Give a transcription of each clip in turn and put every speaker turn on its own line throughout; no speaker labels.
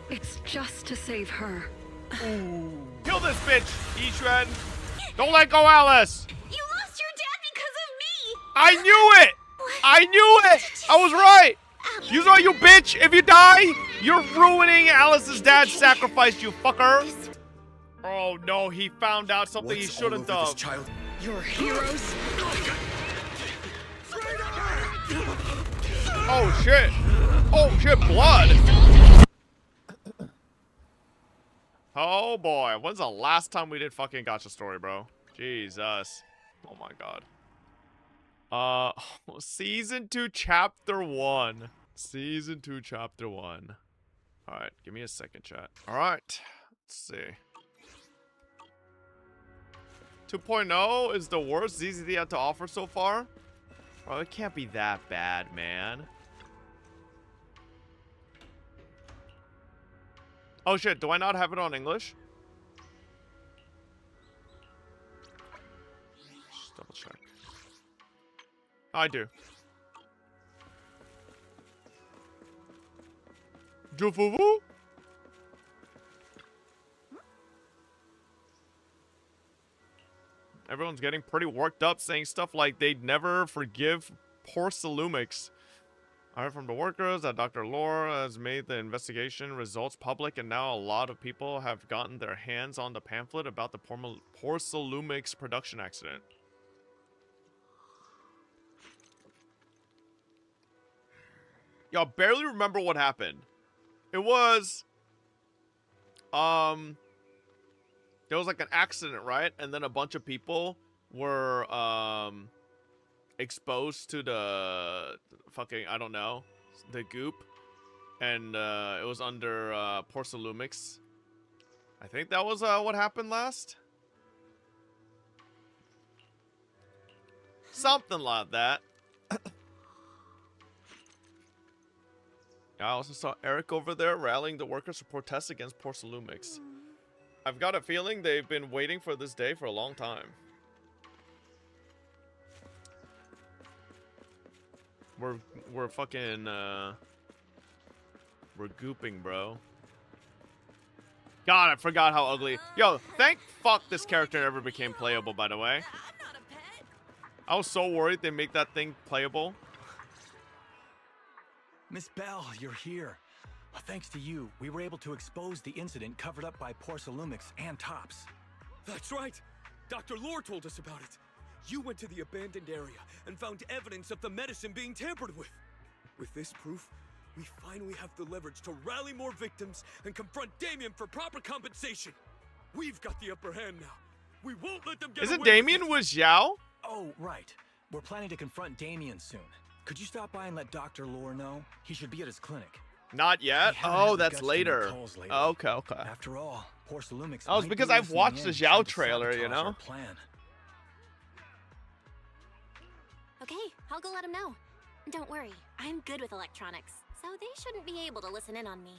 It's just to save her.
Ooh. Kill this bitch, Ishran. Don't let go, Alice.
You lost your dad because of me.
I knew it. I knew it. I was right. You know, you bitch. If you die, you're ruining Alice's dad's sacrifice, you fucker. Oh no, he found out something he shouldn't have done.
Your heroes.
Oh shit. Oh shit, blood. Oh boy, when's the last time we did fucking Gacha Story, bro? Jesus. Oh my god. Season 2, Chapter 1. Season 2, Chapter 1. Alright, give me a second, chat. Alright, let's see. 2.0 is the worst ZZD had to offer so far? Bro, it can't be that bad, man. Oh shit, do I not have it on English? Just double check. I do. Jufufu? Everyone's getting pretty worked up, saying stuff like they'd never forgive poor Salumix. I heard from the workers that Dr. Lore has made the investigation results public, and now a lot of people have gotten their hands on the pamphlet about the poor Salumix production accident. Y'all barely remember what happened. It was, there was like an accident, right? And then a bunch of people were, exposed to the fucking, I don't know, the goop. And, it was under, Porcelumix. I think that was, what happened last? Something like that. I also saw Eric over there rallying the workers to protest against Porcelumix. I've got a feeling they've been waiting for this day for a long time. We're fucking, we're gooping, bro. God, I forgot how ugly. Yo, thank fuck this character never became playable, by the way. I was so worried they make that thing playable.
Miss Bell, you're here. Thanks to you, we were able to expose the incident covered up by Porcelumix and Tops.
That's right. Dr. Lore told us about it. You went to the abandoned area and found evidence of the medicine being tampered with. With this proof, we finally have the leverage to rally more victims and confront Damien for proper compensation. We've got the upper hand now. We won't let them get
Isn't
away
Damien
with it.
with Xiao?
Oh, right. We're planning to confront Damien soon. Could you stop by and let Dr. Lore know? He should be at his clinic.
Not yet?
We haven't
Oh,
had the
that's
guts to
later.
make calls lately.
Oh, okay.
After all, Porcelumix
Oh, it's
might
because
be
I've
listening
watched the
in,
Xiao
trying to
trailer, you
sabotage
know?
our plan.
Okay, I'll go let him know. Don't worry, I'm good with electronics, so they shouldn't be able to listen in on me.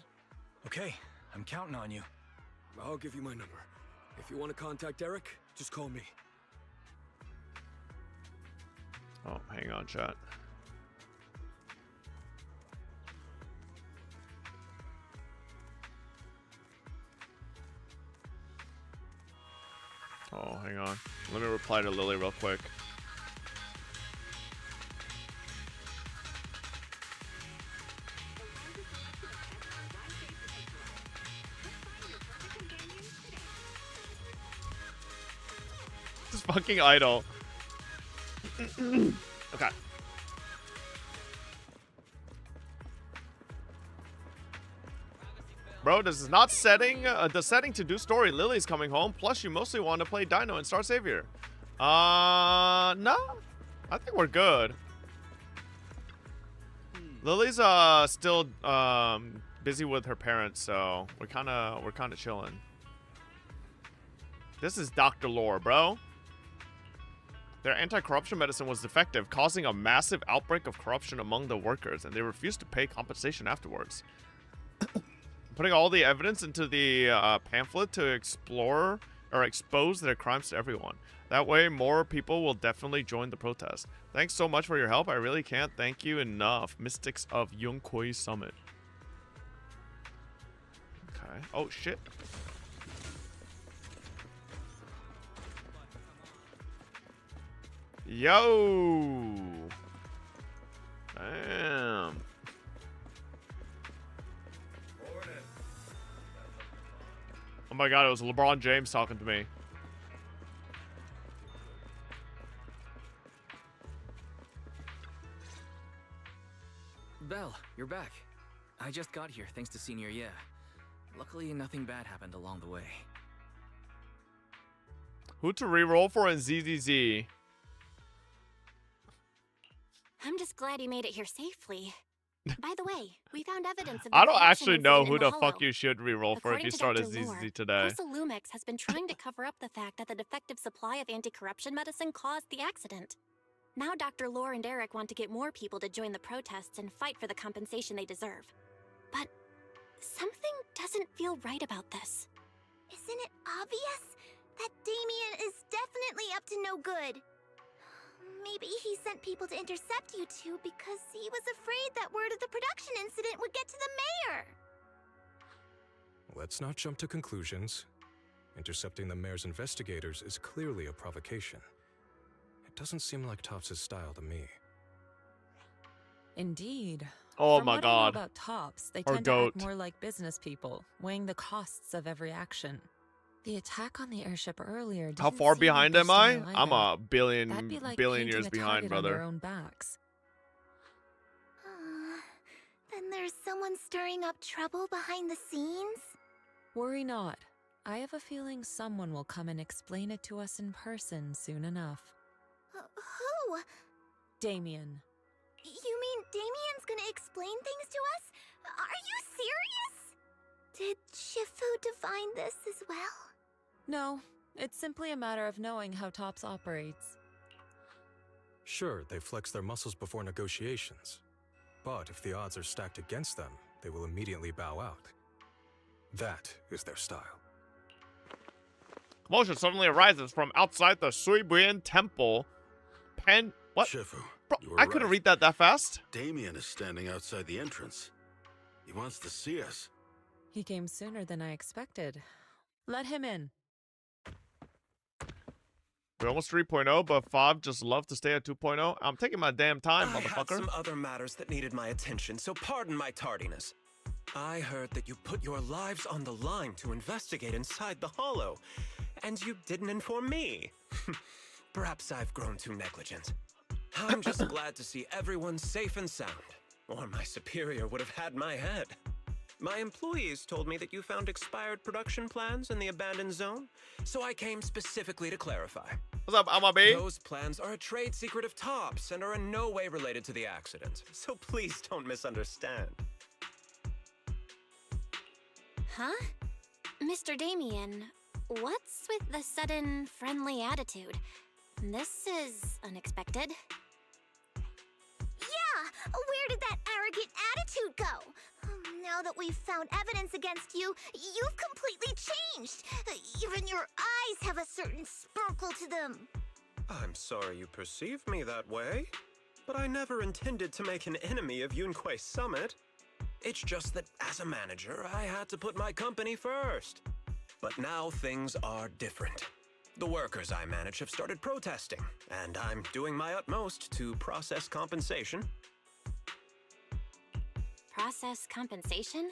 Okay, I'm counting on you.
I'll give you my number. If you want to contact Eric, just call me.
Oh, hang on, chat. Oh, hang on. Let me reply to Lily real quick. This fucking idol. Okay. Bro, this is not setting the setting to do story. Lily's coming home. Plus, you mostly want to play Dino and Star Savior. No. I think we're good. Lily's still busy with her parents, so we're kind of chilling. This is Dr. Lore, bro. Their anti-corruption medicine was defective, causing a massive outbreak of corruption among the workers, and they refused to pay compensation afterwards. Putting all the evidence into the pamphlet to explore or expose their crimes to everyone. That way, more people will definitely join the protest. Thanks so much for your help. I really can't thank you enough. Mystics of Yunquai Summit. Okay. Oh, shit. Yo! Damn. Oh my god, it was LeBron James talking to me.
Belle, you're back. I just got here thanks to Senior Yeah. Luckily, nothing bad happened along the way.
Who to reroll for in ZZZ?
I'm just glad you made it here safely. By the way, we found evidence of the
I don't
corruption
actually know
incident
who
in
the
Hollow.
fuck you should reroll for if
According
you
to
start
Dr.
as
Lore,
ZZZ today.
Lumix has been trying to cover up the fact that the defective supply of anti-corruption medicine caused the accident. Now Dr. Lore and Eric want to get more people to join the protests and fight for the compensation they deserve. But something doesn't feel right about this.
Isn't it obvious? That Damien is definitely up to no good. Maybe he sent people to intercept you two because he was afraid that word of the production incident would get to the mayor.
Let's not jump to conclusions. Intercepting the mayor's investigators is clearly a provocation. It doesn't seem like Topps' style to me.
Indeed.
Oh
From
my
what I know
god.
about Topps, they
Or
tend to act
goat.
more like business people, weighing the costs of every action. The attack on the airship earlier.
How
didn't
far
seem
behind
like
am
their
I?
style
I'm
either.
a billion
That'd be like
billion
painting
years
a
behind,
target on their
brother.
own backs.
Then there's someone stirring up trouble behind the scenes?
Worry not. I have a feeling someone will come and explain it to us in person soon enough.
Who?
Damien.
You mean Damien's gonna explain things to us? Are you serious? Did Shifu divine this as well?
No, it's simply a matter of knowing how Topps operates.
Sure, they flex their muscles before negotiations. But if the odds are stacked against them, they will immediately bow out. That is their style.
Commotion suddenly arises from outside the Suibuan Temple. What?
Shifu,
Bro,
you were
I couldn't
right.
read that fast.
Damien is standing outside the entrance. He wants to see us.
He came sooner than I expected. Let him in.
We're almost 3.0, but Fob just love to stay at 2.0. I'm taking my damn time,
I had
motherfucker.
some other matters that needed my attention, so pardon my tardiness. I heard that you put your lives on the line to investigate inside the Hollow, and you didn't inform me. Perhaps I've grown too negligent. I'm just glad to see everyone safe and sound, or my superior would have had my head. My employees told me that you found expired production plans in the abandoned zone, so I came specifically to clarify.
What's up, MLB?
Those plans are a trade secret of Topps and are in no way related to the accident, so please don't misunderstand.
Huh? Mr. Damien, what's with the sudden friendly attitude? This is unexpected.
Yeah! Where did that arrogant attitude go? Now that we've found evidence against you, you've completely changed. Even your eyes have a certain sparkle to them.
I'm sorry you perceive me that way, but I never intended to make an enemy of Yunquei Summit. It's just that as a manager, I had to put my company first. But now things are different. The workers I manage have started protesting, and I'm doing my utmost to process compensation.
Process compensation?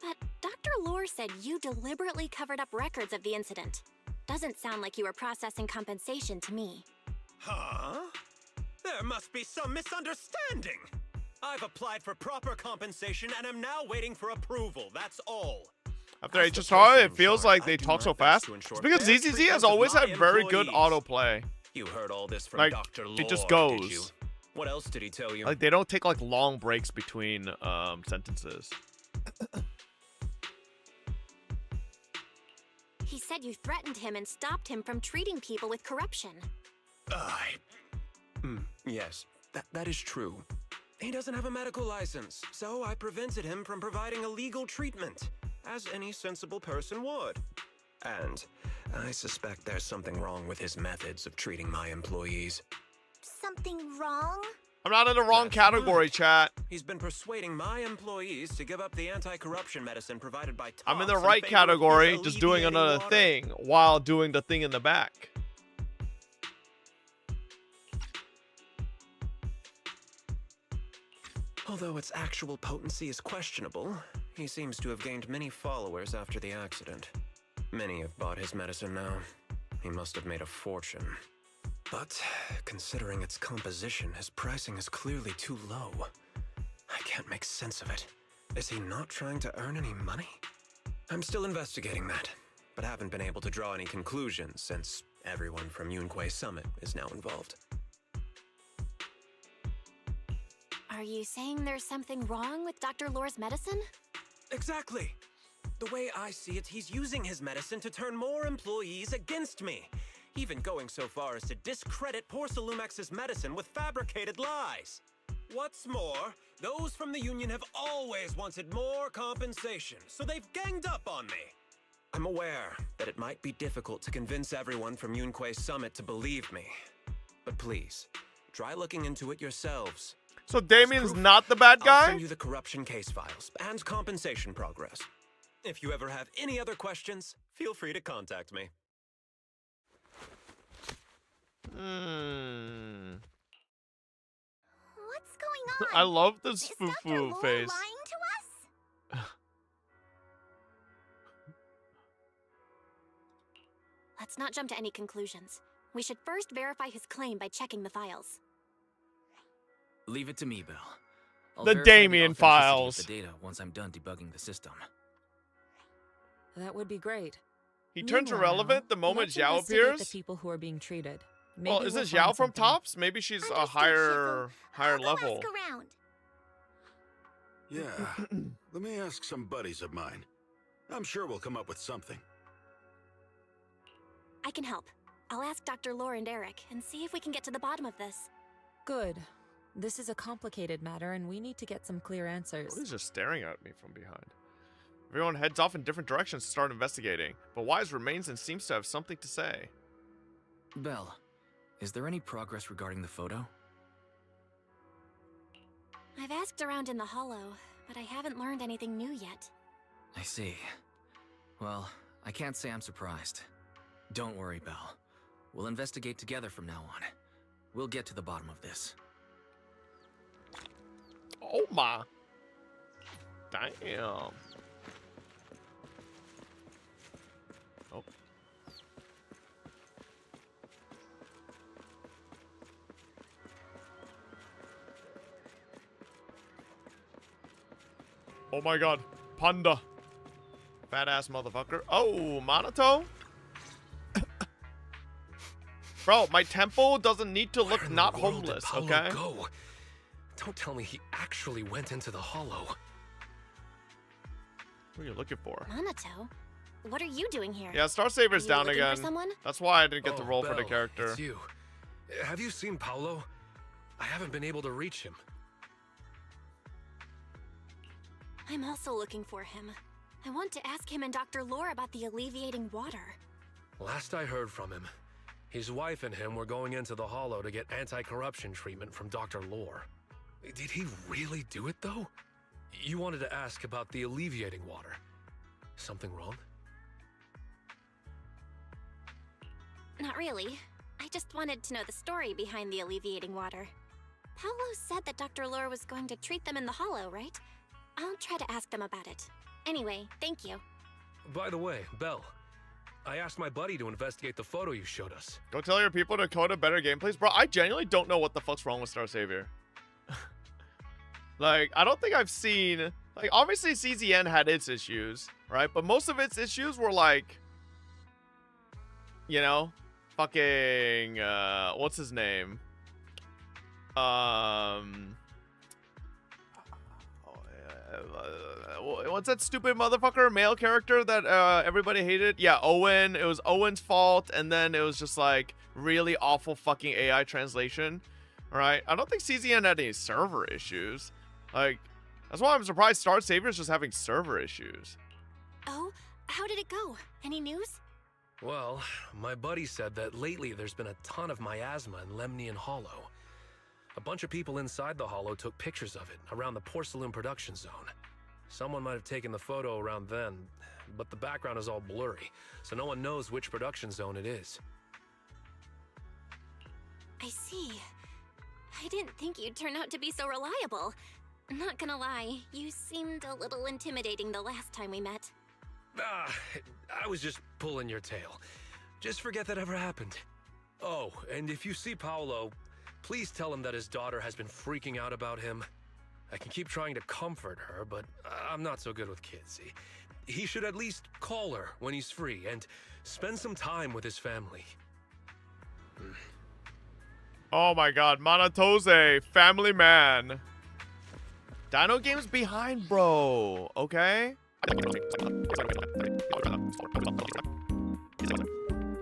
But Dr. Lore said you deliberately covered up records of the incident. Doesn't sound like you were processing compensation to me.
Huh? There must be some misunderstanding. I've applied for proper compensation and am now waiting for approval, that's all.
After
As the
HSR,
person
it
in
feels
charge,
like
I
they
do
talk
my
so
best
fast.
to ensure
It's because
fair
ZZZ has
treatment of
always
my
had very good
employees.
autoplay.
You heard all this from
Like,
Dr. Lore,
it just
did you?
goes.
What else did he tell you?
Like, they don't take, like, long breaks between sentences.
He said you threatened him and stopped him from treating people with corruption.
Yes, that is true. He doesn't have a medical license, so I prevented him from providing a legal treatment, as any sensible person would. And I suspect there's something wrong with his methods of treating my employees.
Something wrong?
I'm not in the wrong category, chat.
He's been persuading my employees to give up the anti-corruption medicine provided by Tops
I'm in the
in
right
favor of
category,
his
just doing
alleviating
another
water.
thing while doing the thing in the back.
Although its actual potency is questionable, he seems to have gained many followers after the accident. Many have bought his medicine now. He must have made a fortune. But considering its composition, his pricing is clearly too low. I can't make sense of it. Is he not trying to earn any money? I'm still investigating that, but haven't been able to draw any conclusions since everyone from Yunquei Summit is now involved.
Are you saying there's something wrong with Dr. Lore's medicine?
Exactly. The way I see it, he's using his medicine to turn more employees against me. Even going so far as to discredit Porcelumex's medicine with fabricated lies. What's more, those from the Union have always wanted more compensation, so they've ganged up on me. I'm aware that it might be difficult to convince everyone from Yunquei Summit to believe me. But please, try looking into it yourselves.
So Damien's not the bad
I'll
guy?
send you the corruption case files and compensation progress. If you ever have any other questions, feel free to contact me.
What's going on?
I love this
Is Dr.
foo-foo
Lore
face.
lying to us?
Let's not jump to any conclusions. We should first verify his claim by checking the files.
Leave it to me, Belle. I'll
The
verify
Damien
authenticity of
files.
The data once I'm done debugging the system.
That would be great.
He turns
Meanwhile,
irrelevant the moment
let's
Xiao
investigate
appears.
The people who are being treated.
Well,
Maybe
is
we'll
it
find
Xiao from
something.
Tops? Maybe she's a
Understood,
higher
I'll go
level.
ask around.
Yeah, let me ask some buddies of mine. I'm sure we'll come up with something.
I can help. I'll ask Dr. Lore and Eric and see if we can get to the bottom of this.
Good. This is a complicated matter, and we need to get some clear answers.
He's just staring at me from behind. Everyone heads off in different directions to start investigating, but Wise remains and seems to have something to say.
Belle, is there any progress regarding the photo?
I've asked around in the Hollow, but I haven't learned anything new yet.
I see. Well, I can't say I'm surprised. Don't worry, Belle. We'll investigate together from now on. We'll get to the bottom of this.
Oh my. Damn. Oh. Oh my god. Panda. Fat ass motherfucker. Oh, Monato? Bro, my temple doesn't need to look not homeless, okay?
Go? Don't tell me he actually went into the Hollow.
What are you looking for?
Monato? What are you doing here?
Yeah, Star Saver's
Are you
down
looking for
again.
someone?
That's why I didn't get the
Oh,
role for the
Belle,
character.
It's you. Have you seen Paolo? I haven't been able to reach him.
I'm also looking for him. I want to ask him and Dr. Lore about the alleviating water.
Last I heard from him, his wife and him were going into the Hollow to get anti-corruption treatment from Dr. Lore. Did he really do it, though? You wanted to ask about the alleviating water. Something wrong?
Not really. I just wanted to know the story behind the alleviating water. Paolo said that Dr. Lore was going to treat them in the Hollow, right? I'll try to ask them about it. Anyway, thank you.
By the way, Belle, I asked my buddy to investigate the photo you showed us.
Go tell your people to code a better gameplays. Bro, I genuinely don't know what the fuck's wrong with Star Savior. Like, I don't think I've seen... Like, obviously CZN had its issues, right? But most of its issues were like... You know? Fucking... what's his name? What's that stupid motherfucker male character that everybody hated? Yeah, Owen. It was Owen's fault, and then it was just like really awful fucking AI translation. All right, I don't think CZN had any server issues. Like, that's why I'm surprised Star Savior's just having server issues.
Oh, how did it go? Any news?
Well, my buddy said that lately there's been a ton of miasma in Lemnian Hollow. A bunch of people inside the Hollow took pictures of it around the porcelain production zone. Someone might have taken the photo around then, but the background is all blurry, so no one knows which production zone it is.
I see. I didn't think you'd turn out to be so reliable. Not gonna lie, you seemed a little intimidating the last time we met.
Ah, I was just pulling your tail. Just forget that ever happened. Oh, and if you see Paolo, please tell him that his daughter has been freaking out about him. I can keep trying to comfort her, but I'm not so good with kids. He should at least call her when he's free and spend some time with his family.
Oh my god, Manatose, family man. Dino Games behind, bro. Okay?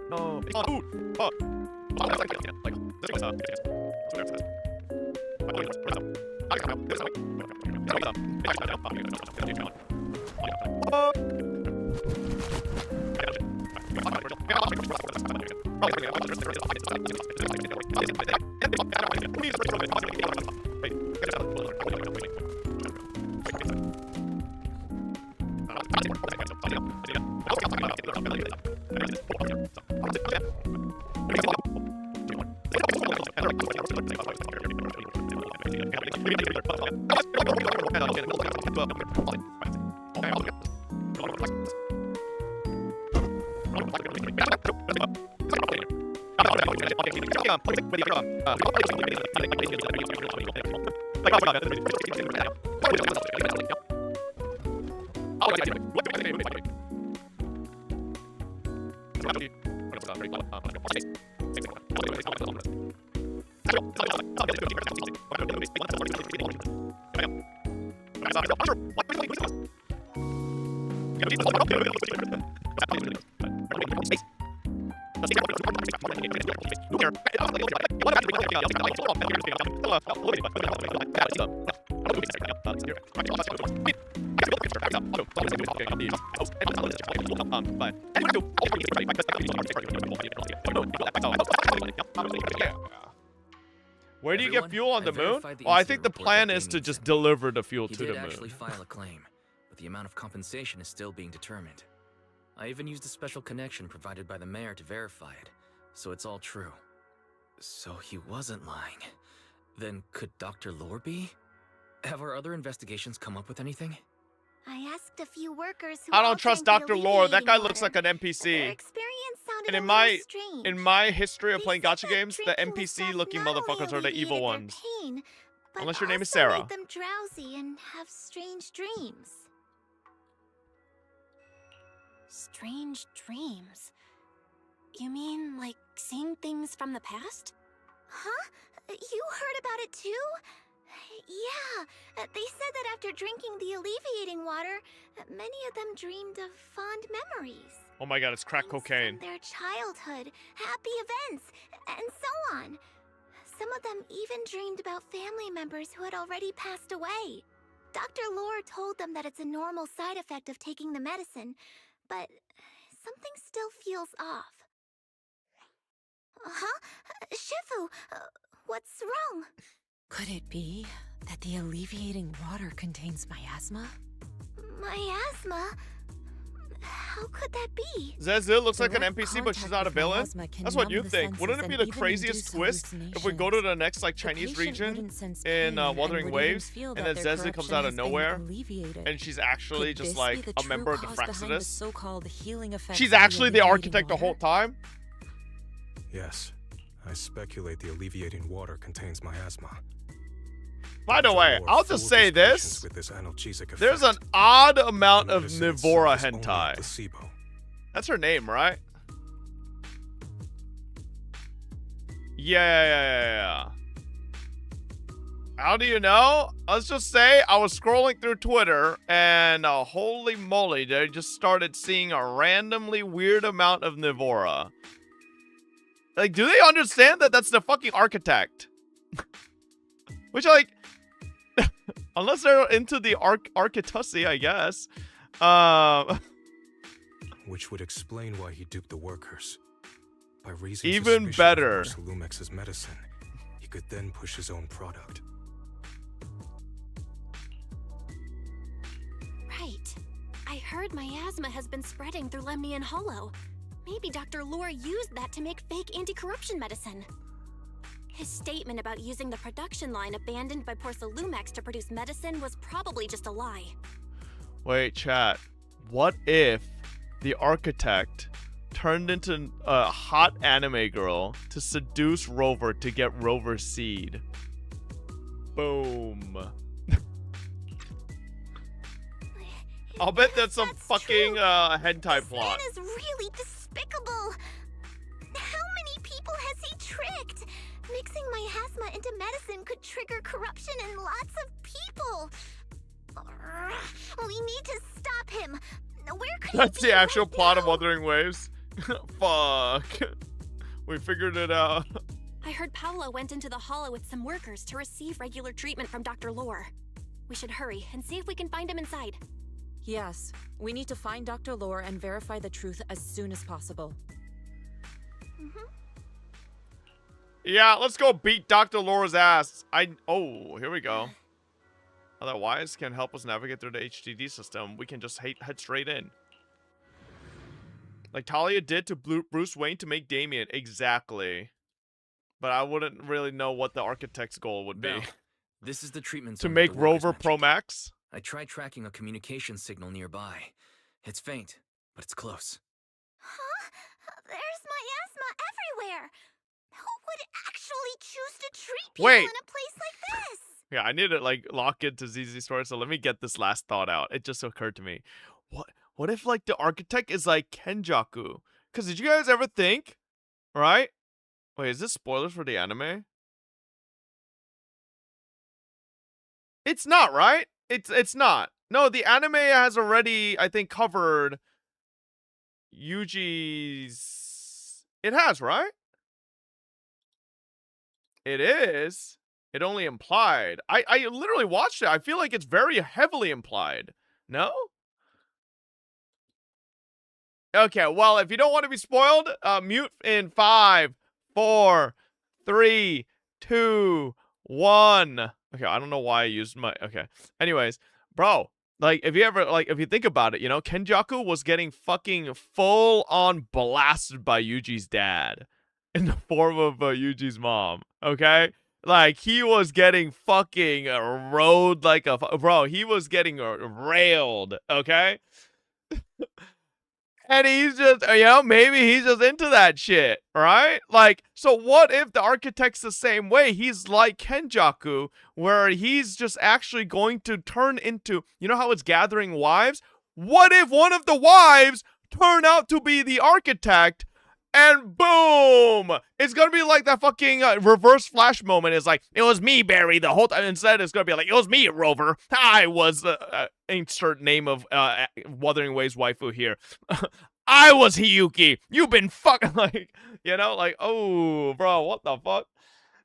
No. Where do you get fuel on the moon? Well, I think the plan is to just deliver the fuel to the moon.
He did actually file a claim, but the amount of compensation is still being determined. I even used a special connection provided by the mayor to verify it, so it's all true. So he wasn't lying. Then could Dr. Lore be? Have our other investigations come up with anything?
I asked a few workers who
I don't trust Dr. Lore. That guy looks like an NPC. And in my history of playing gacha games, the NPC-looking motherfuckers are the evil ones.
Pain,
unless your name is Sarah.
Made them drowsy and have strange dreams.
Strange dreams? You mean like seeing things from the past?
Huh? You heard about it too? Yeah, they said that after drinking the alleviating water, many of them dreamed of fond memories.
Oh my god, it's crack cocaine.
Their childhood, happy events, and so on. Some of them even dreamed about family members who had already passed away. Dr. Lore told them that it's a normal side effect of taking the medicine, but something still feels off. Huh? Shifu, what's wrong?
Could it be that the alleviating water contains miasma?
Miasma? How could that be?
Zezu looks like an NPC, but she's not a villain? That's what you think. Wouldn't it be the craziest twist if we go to the next like Chinese region in Wuthering Waves, and then Zezu comes out of nowhere, and she's actually just like a member of the Frexodus? She's actually the architect the whole time?
Yes. I speculate the alleviating water contains miasma.
By the way, I'll just say this. There's an odd amount of Nivora hentai. That's her name, right? Yeah. How do you know? Let's just say I was scrolling through Twitter and holy moly, they just started seeing a randomly weird amount of Nivora. Like, do they understand that that's the fucking architect? Which, like, unless they're into the architecture, I guess.
Which would explain why he duped the workers. By raising
even better.
Lumex's medicine, he could then push his own product.
Right. I heard miasma has been spreading through Lemnian Hollow. Maybe Dr. Lore used that to make fake anti-corruption medicine. His statement about using the production line abandoned by Porcelumex to produce medicine was probably just a lie.
Wait, chat. What if the architect turned into a hot anime girl to seduce Rover to get Rover's seed? Boom. I'll bet that's some fucking hentai plot.
This man is really despicable. How many people has he tricked? Mixing miasma into medicine could trigger corruption in lots of people. We need to stop him. Where could
That's
he
the
be
actual
right
plot
now?
of Wuthering Waves. Fuck. We figured it out.
I heard Paolo went into the Hollow with some workers to receive regular treatment from Dr. Lore. We should hurry and see if we can find him inside.
Yes, we need to find Dr. Lore and verify the truth as soon as possible.
Yeah, let's go beat Dr. Lore's ass. Oh, here we go. Otherwise, can help us navigate through the HDD system. We can just head straight in. Like Talia did to Bruce Wayne to make Damien. Exactly. But I wouldn't really know what the architect's goal would be.
Bell, this is the treatment
To
zone
make
that the workers
Rover Pro
mentioned.
Max?
I tried tracking a communication signal nearby. It's faint, but it's close.
Huh? There's miasma everywhere. Who would actually choose to treat people
Wait.
in a place like this?
Yeah, I need to like lock into ZZ's story, so let me get this last thought out. It just occurred to me. What if like the architect is like Kenjaku? Cause did you guys ever think? Right? Wait, is this spoilers for the anime? It's not, right? It's not. No, the anime has already, I think, covered Yuji's. It has, right? It is. It only implied. I literally watched it. I feel like it's very heavily implied. No? Okay, well, if you don't want to be spoiled, mute in 5, 4, 3, 2, 1. Okay, I don't know why I used my... Okay. Anyways, bro, like, if you think about it, you know, Kenjaku was getting fucking full-on blasted by Yuji's dad in the form of Yuji's mom, okay? Like, he was getting fucking rode like a... Bro, he was getting railed, okay? And he's just, you know, maybe he's just into that shit, right? Like, so what if the architect's the same way? He's like Kenjaku, where he's just actually going to turn into, you know how it's gathering wives? What if one of the wives turn out to be the architect? And boom! It's gonna be like that fucking reverse flash moment. It's like, it was me, Barry, the whole time. Instead, it's gonna be like, it was me, Rover. I was, insert name of Wuthering Waves waifu here. I was Hiyuki. You've been fucking, like, you know, like, oh, bro, what the fuck?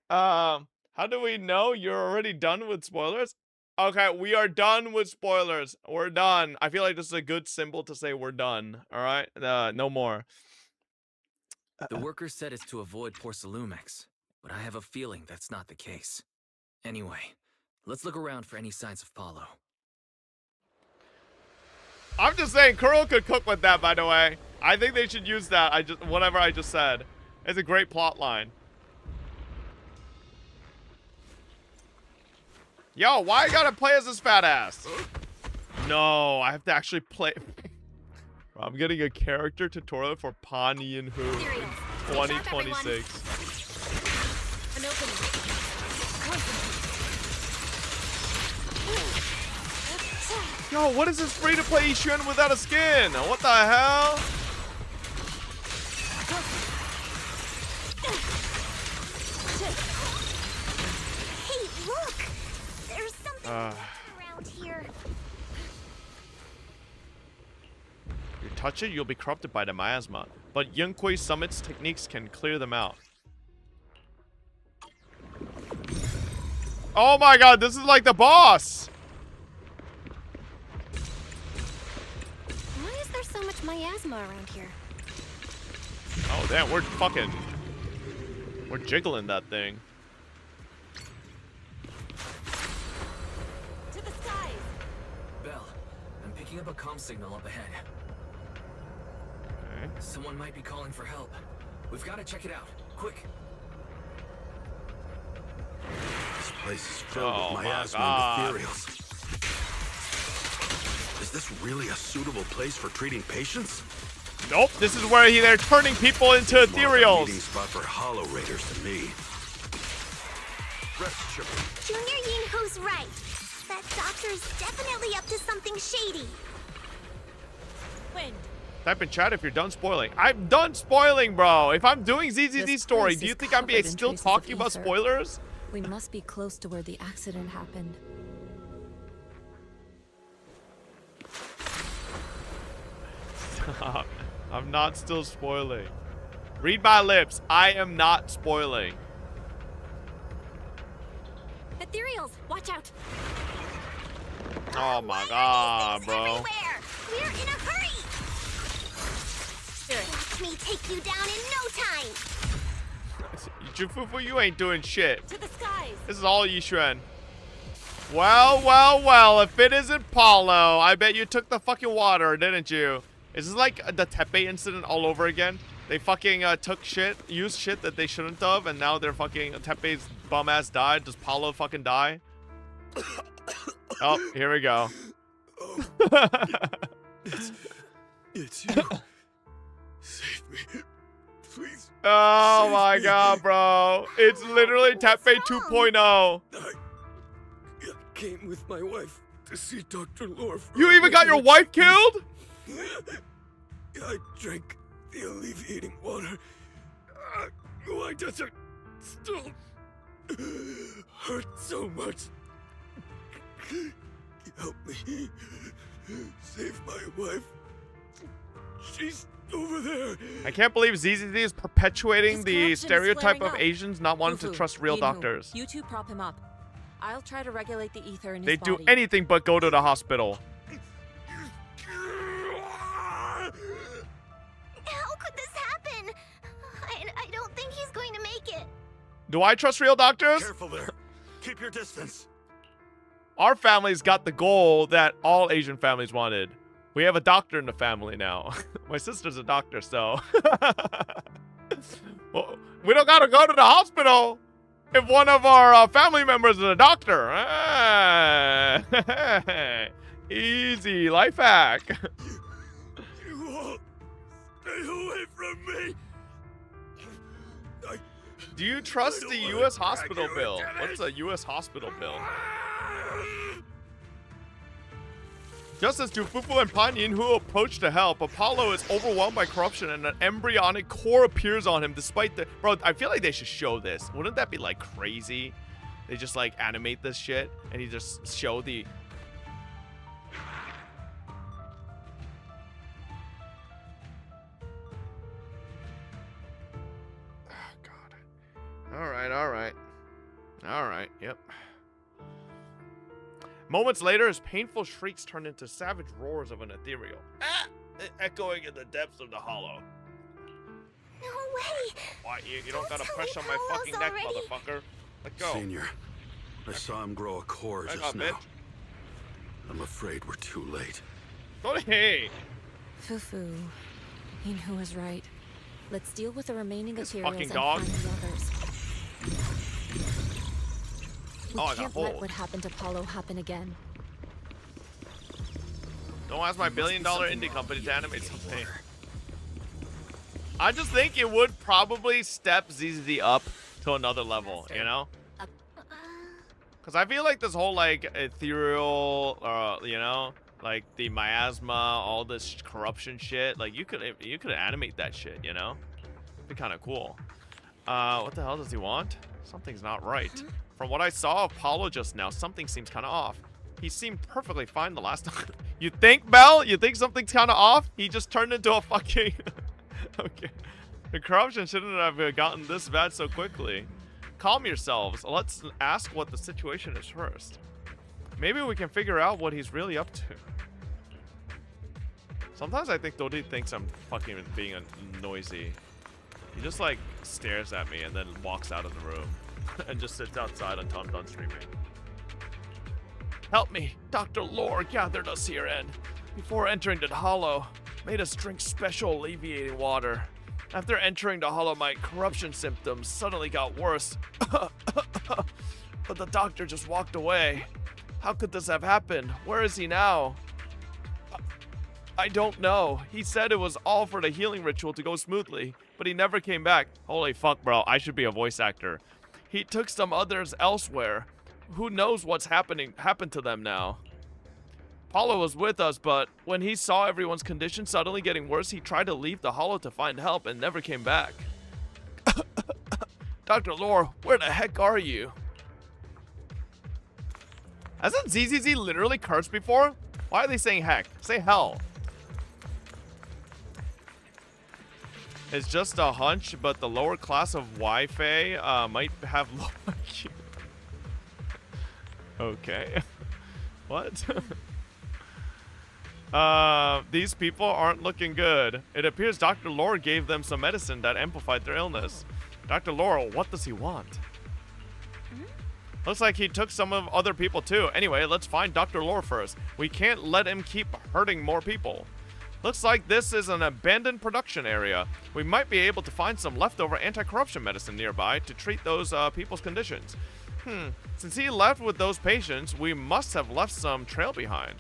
How do we know you're already done with spoilers? Okay, we are done with spoilers. We're done. I feel like this is a good symbol to say we're done. All right? No more.
The workers said it's to avoid Porcelumex, but I have a feeling that's not the case. Anyway, let's look around for any signs of Paulo.
I'm just saying, Kuro could cook with that, by the way. I think they should use that. Whatever I just said. It's a great plot line. Yo, why I gotta play as this fat ass? No, I have to actually play... I'm getting a character tutorial for Pan Yin Hu 2026.
An opening.
Yo, what is this free-to-play Ishun without a skin? What the hell?
Hey, look! There's something around here.
You touch it, you'll be corrupted by the miasma. But Yunkui Summit's techniques can clear them out. Oh my god, this is like the boss!
Why is there so much miasma around here?
Oh damn, we're jiggling that thing.
picking up a comm signal up ahead.
Okay.
Someone might be calling for help. We've got to check it out. Quick.
This place is filled
Oh
with
my
miasma
God.
and ethereals. Is this really a suitable place for treating patients?
Nope, this is where they're turning people into
More of a meeting
ethereals.
spot for hollow raiders to me. Rest assured.
Junior Yinhu's right. That doctor's definitely up to something shady.
Wind.
Type in chat if you're done spoiling. I'm done spoiling, bro. If I'm doing ZZZ
This
story,
place
do you
is
think I'd be
covered in
still
traces of
talking about
ether.
spoilers?
We must be close to where the accident happened.
Stop. I'm not still spoiling. Read my lips. I am not spoiling.
Ethereals, watch out!
Oh my
Why
god,
are these things
bro.
everywhere? We're in a hurry. Watch me take you down in no time.
Jufufu, you ain't doing shit.
To the skies!
This is all Yishuan. Well, well, well, if it isn't Paulo, I bet you took the fucking water, didn't you? Is this like the Tepe incident all over again? They fucking took shit, used shit that they shouldn't have, and now they're fucking, Tepe's bum ass died. Does Paulo fucking die? Oh, here we go.
It's you. Save me. Please.
Oh
Save
my
me.
god, bro. It's literally Tepe 2.0.
I came with my wife to see Dr. Lore. for
You even got your wife killed?
I drank the alleviating water. Why does it still hurt so much? Help me. Save my wife. She's over there.
I can't believe ZZZ is perpetuating
His
the
corruption is
stereotype
flaring
of
up.
Asians not wanting to
Fufu,
trust real
Yinhu,
doctors.
You two prop him up. I'll try to regulate the ether in
They
his
do
body.
anything but go to the hospital.
How could this happen? I don't think he's going to make it.
Do I trust real doctors?
Careful there. Keep your distance.
Our family's got the goal that all Asian families wanted. We have a doctor in the family now. My sister's a doctor, so. Well, we don't gotta go to the hospital if one of our family members is a doctor. Easy life hack.
You all stay away from me.
Do you trust the U.S. hospital bill? What's a U.S. hospital bill? Just as Jufufu and Pan Yinhu approach to help, Apollo is overwhelmed by corruption and an embryonic core appears on him despite the... Bro, I feel like they should show this. Wouldn't that be, like, crazy? They just, like, animate this shit and you just show the... Oh, God. Alright, yep. Moments later, his painful shrieks turned into savage roars of an ethereal. Echoing in the depths of the hollow.
No way.
Why, you don't gotta
tell
press
me
on my
Paulo's
fucking neck,
already-
motherfucker. Let go.
Senior, I saw him grow a core
Back
just
up,
now.
bitch.
I'm afraid we're too late.
Hey!
Fufu. Yinhu was right. Let's deal with the remaining
This
ethereals
fucking
and
dog.
find the others. We
Oh, I got
can't
hold.
let what happened to Paulo happen again.
Don't ask my billion-dollar indie company to animate something. I just think it would probably step ZZZ up to another level, you know? Because I feel like this whole, like, ethereal, you know? Like, the miasma, all this corruption shit. Like, you could animate that shit, you know? Be kind of cool. What the hell does he want? Something's not right. From what I saw of Paulo just now, something seems kind of off. He seemed perfectly fine the last time. You think, Belle? You think something's kind of off? He just turned into a fucking... Okay. The corruption shouldn't have gotten this bad so quickly. Calm yourselves. Let's ask what the situation is first. Maybe we can figure out what he's really up to. Sometimes I think Dodi thinks I'm fucking being noisy. He just like stares at me and then walks out of the room and just sits outside until I'm done streaming. Help me! Dr. Lore gathered us here and Before entering the hollow, made us drink special alleviating water. After entering the hollow, my corruption symptoms suddenly got worse. But the doctor just walked away. How could this have happened? Where is he now? I don't know. He said it was all for the healing ritual to go smoothly, but he never came back. Holy fuck, bro. I should be a voice actor. He took some others elsewhere. Who knows what's happened to them now? Paulo was with us, but when he saw everyone's condition suddenly getting worse, he tried to leave the hollow to find help and never came back. Dr. Lore, where the heck are you? Hasn't ZZZ literally cursed before? Why are they saying heck? Say hell. It's just a hunch, but the lower class of Waifei might have low IQ. Okay. What? These people aren't looking good. It appears Dr. Lore gave them some medicine that amplified their illness. Dr. Lore, what does he want? Looks like he took some of other people too. Anyway, let's find Dr. Lore first. We can't let him keep hurting more people. Looks like this is an abandoned production area. We might be able to find some leftover anti-corruption medicine nearby to treat those people's conditions. Since he left with those patients, we must have left some trail behind.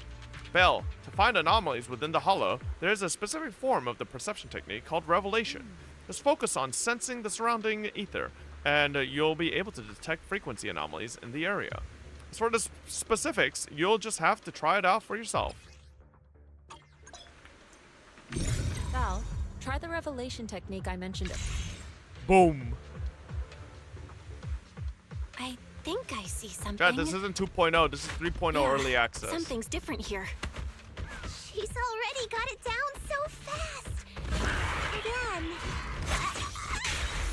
Bell, to find anomalies within the hollow, there is a specific form of the perception technique called revelation. Just focus on sensing the surrounding ether, and you'll be able to detect frequency anomalies in the area. As for the specifics, you'll just have to try it out for yourself.
Val, try the revelation technique I mentioned.
Boom.
I think I see something.
God, this isn't 2.0, this is 3.0 early access.
Something's different here.
She's already got it down so fast. Again.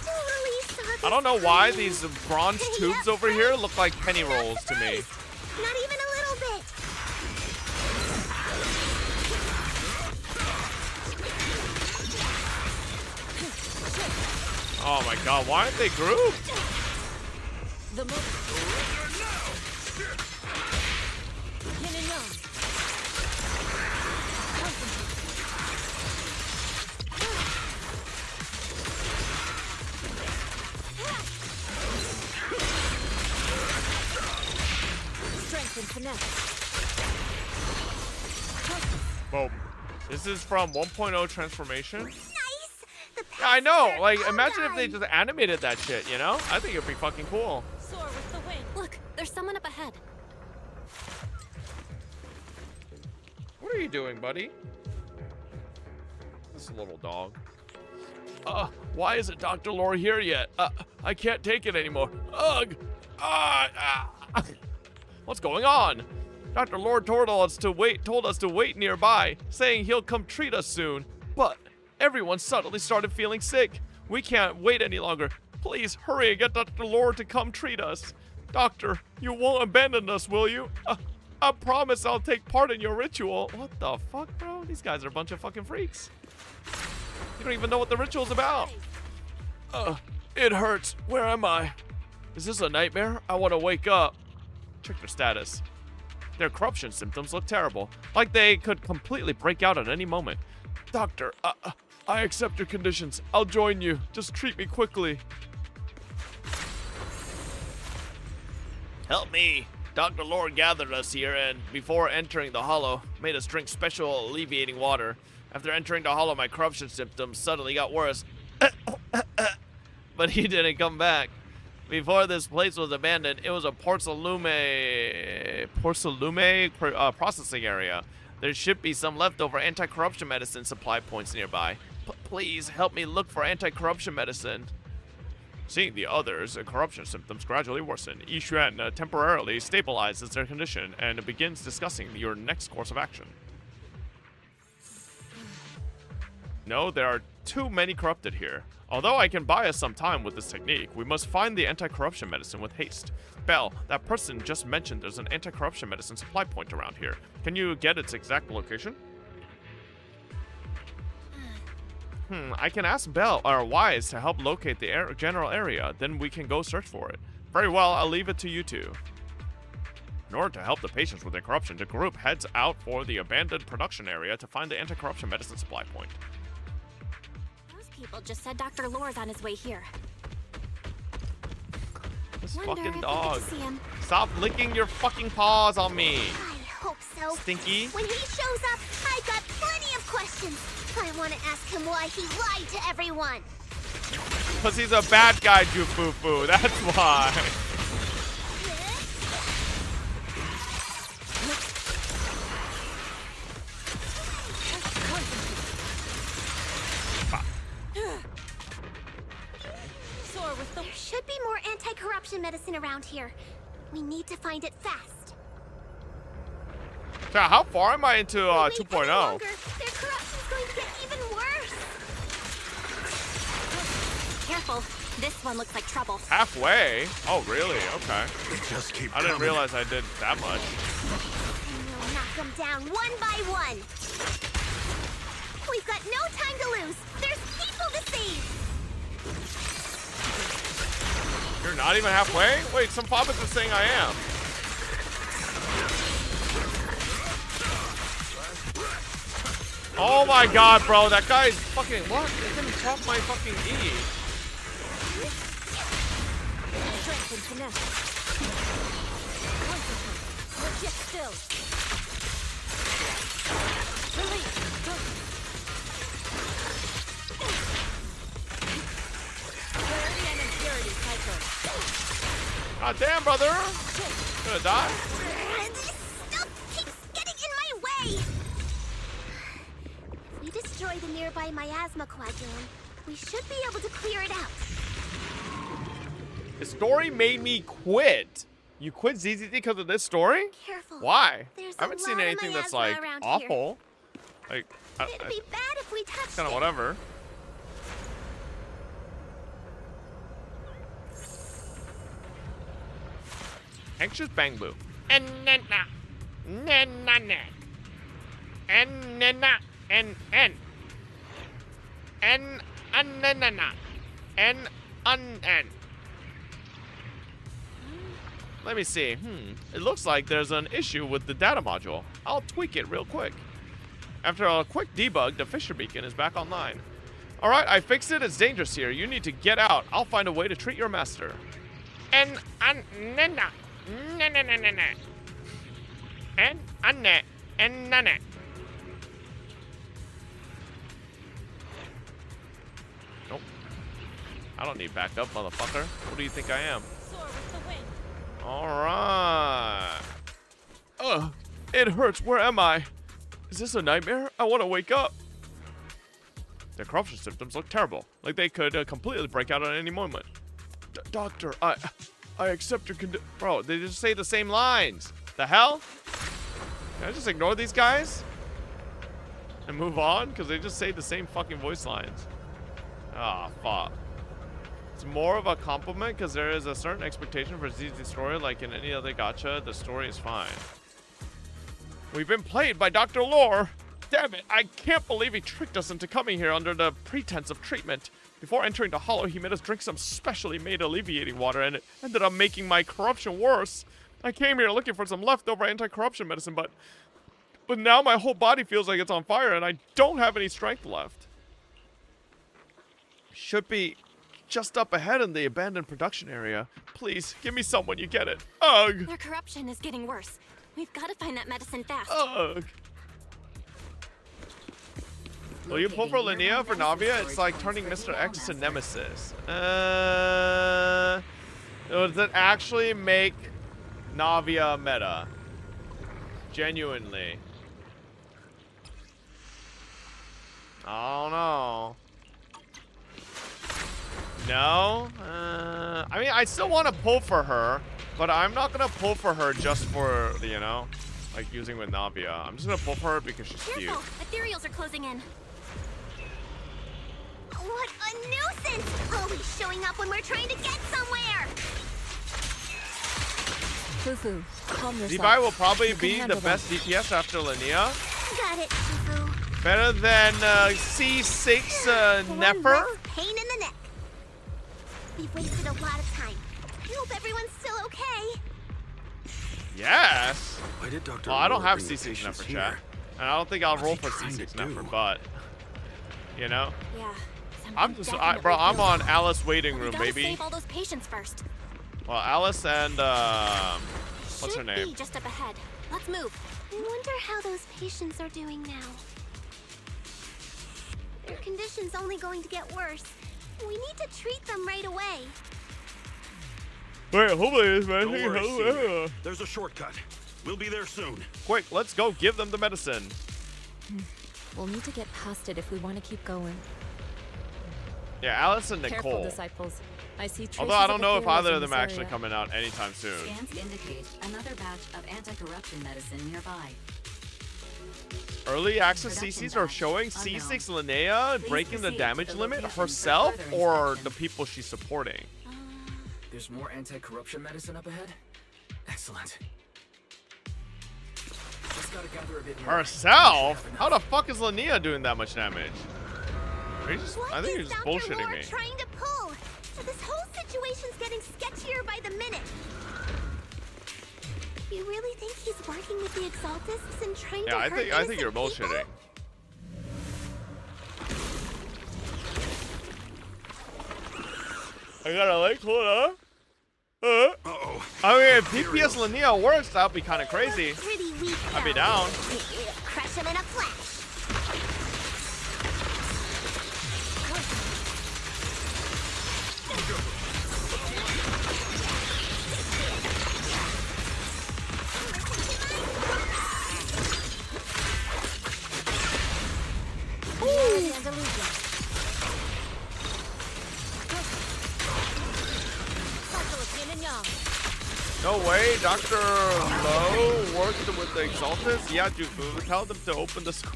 Totally saw this
I don't know why
coming.
these bronze tubes over here look like penny rolls to me.
Not even a little bit.
Oh my god, why aren't they grouped?
The Yin and yang. Strength and finesse.
Boom. This is from 1.0 transformation.
Nice.
Yeah, I know. Like, imagine if they just animated that shit, you know? I think it'd be fucking cool.
Soar with the wind. Look, there's someone up ahead.
What are you doing, buddy? This little dog. Why isn't Dr. Lore here yet? I can't take it anymore. Ugh! What's going on? Dr. Lore told us to wait nearby, saying he'll come treat us soon. But everyone suddenly started feeling sick. We can't wait any longer. Please hurry and get Dr. Lore to come treat us. Doctor, you won't abandon us, will you? I promise I'll take part in your ritual. What the fuck, bro? These guys are a bunch of fucking freaks. You don't even know what the ritual's about. It hurts. Where am I? Is this a nightmare? I want to wake up. Check their status. Their corruption symptoms look terrible, like they could completely break out at any moment. Doctor, I accept your conditions. I'll join you. Just treat me quickly. Help me. Dr. Lore gathered us here and, before entering the hollow, made us drink special alleviating water. After entering the hollow, my corruption symptoms suddenly got worse. But he didn't come back. Before this place was abandoned, it was a porcelain processing area. There should be some leftover anti-corruption medicine supply points nearby. Please help me look for anti-corruption medicine. Seeing the others' corruption symptoms gradually worsen, Yixuan temporarily stabilizes their condition and begins discussing your next course of action. No, there are too many corrupted here. Although I can buy us some time with this technique, we must find the anti-corruption medicine with haste. Belle, that person just mentioned there's an anti-corruption medicine supply point around here. Can you get its exact location? I can ask Belle or Wise to help locate the general area, then we can go search for it. Very well, I'll leave it to you two. In order to help the patients with their corruption, the group heads out for the abandoned production area to find the anti-corruption medicine supply point.
Those people just said Dr. Lore's on his way here.
This
Wonder
fucking
if we
dog.
get to see him.
Stop licking your fucking paws on me.
I hope so.
Stinky.
When he shows up, I've got plenty of questions. I want to ask him why he lied to everyone.
Because he's a bad guy, Jufufu. That's why.
There should be more anti-corruption medicine around here. We need to find it fast.
So how far am I into 2.0?
Their corruption's going to get even worse.
Careful. This one looks like trouble.
Halfway? Oh, really? Okay.
They just keep
I didn't
coming.
realize I did that much.
And we'll knock them down one by one. We've got no time to lose. There's people to save.
You're not even halfway? Wait, some Fobbits are saying I am. Oh my god, bro, that guy's fucking what? He didn't drop my fucking E.
Strength and finesse. Legit still. Release. Clarity and impurity cycle.
God damn, brother. Gonna die?
This stuff keeps getting in my way. If we destroy the nearby miasma coagulum, we should be able to clear it out.
The story made me quit. You quit ZZZ because of this story?
Careful.
Why?
There's
I haven't
a
seen
lot of
anything that's
miasma
like
around
awful. Like,
It'd be bad if we touched
kind of
it.
whatever. Anxious Bang Boo. And na na na na and na na and na na na and let me see. It looks like there's an issue with the data module. I'll tweak it real quick. After a quick debug, the Fisher Beacon is back online. Alright, I fixed it. It's dangerous here. You need to get out. I'll find a way to treat your master. And na na na na na na na and na na. Nope. I don't need backup, motherfucker. What do you think I am? Alright. Ugh, it hurts. Where am I? Is this a nightmare? I want to wake up. Their corruption symptoms look terrible. Like they could completely break out at any moment. Doctor, I accept your Bro, they just say the same lines. The hell? Can I just ignore these guys? And move on? Because they just say the same fucking voice lines. Ah, fuck. It's more of a compliment because there is a certain expectation for ZZ's story. Like in any other gacha, the story is fine. We've been played by Dr. Lore. Damn it, I can't believe he tricked us into coming here under the pretense of treatment. Before entering the hollow, he made us drink some specially made alleviating water, and it ended up making my corruption worse. I came here looking for some leftover anti-corruption medicine, but now my whole body feels like it's on fire, and I don't have any strength left. Should be just up ahead in the abandoned production area. Please, give me someone, you get it. Ugh.
Their corruption is getting worse. We've got to find that medicine fast.
Ugh. Will you pull for Linnea for Navia? It's like turning Mr. X to Nemesis. Does it actually make Navia meta? Genuinely. I don't know. No? I mean, I still want to pull for her, but I'm not going to pull for her just for, you know, like using with Navia. I'm just going to pull for her because she's cute.
Careful! Ethereals are closing in.
What a nuisance! Always showing up when we're trying to get somewhere!
Fufu, calm yourself.
Levi will probably
You can
be the
handle
best DPS after Linnea.
Got it, Fufu.
Better than C6
One
Nefer.
less pain in the neck. We've wasted a lot of time. I hope everyone's still okay.
Yes.
Why did Dr.
Well, I don't
Lore
have
bring the
C6
patients
effort,
here?
chat. And I don't think I'll
What's
roll
he
for
trying to
C6
do?
effort, but you know.
Yeah.
I'm just, bro. I'm on Alice waiting room,
We gotta
baby.
save all those patients first.
Well, Alice and what's her name?
Should be just up ahead. Let's move.
I wonder how those patients are doing now. Their condition's only going to get worse. We need to treat them right away.
Wait, hopefully this man.
Don't worry, Senior. There's a shortcut. We'll be there soon.
Quick, let's go give them the medicine.
We'll need to get past it if we want to keep going.
Yeah, Alice and
Careful,
Nicole.
disciples. I see traces
Although I
of
don't know if
ethereals
either
in
of them
this
are actually
area.
coming out anytime soon.
Scans indicate another batch of anti-corruption medicine nearby.
Early access
Production
CCs are
batch
showing
unknown.
C6 Linnea
Please
breaking the
proceed to
damage
the
limit
location for
herself
further
or
inspection.
the people she's supporting.
There's more anti-corruption medicine up ahead? Excellent. Just gotta gather a bit more.
Herself? How the fuck is Linnea doing that much damage? Are you just, I think you're just
Dr.
bullshitting
Lore
me.
trying to pull? This whole situation's getting sketchier by the minute. You really think he's working with the Exaltists and trying to
Yeah,
hurt
I think
innocent
you're
people?
bullshitting. I got a link, hold on.
Uh-oh.
I mean, if DPS Linnea works, that'd be kind of crazy.
Pretty weak
I'd be
now.
down.
Crush him in a flash.
No way, Dr. Lowe worked with the Exaltists? Yeah, dude, tell them to open the school.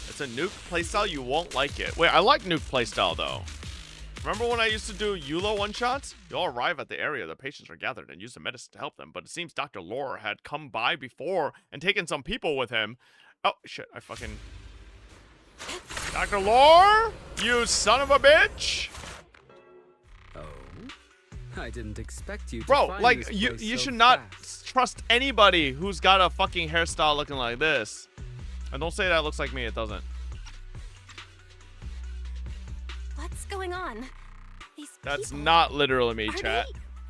It's a nuke playstyle, you won't like it. Wait, I like nuke playstyle though. Remember when I used to do EULA one-shots? You'll arrive at the area the patients are gathered and use the medicine to help them, but it seems Dr. Lore had come by before and taken some people with him. Oh, shit, I fucking... Dr. Lore? You son of a bitch!
I didn't expect you to
Bro,
find
like,
this
you
place so
should not
fast.
trust anybody who's got a fucking hairstyle looking like this. And don't say that looks like me, it doesn't.
What's going on? These
That's
people,
not literally me,
are
chat.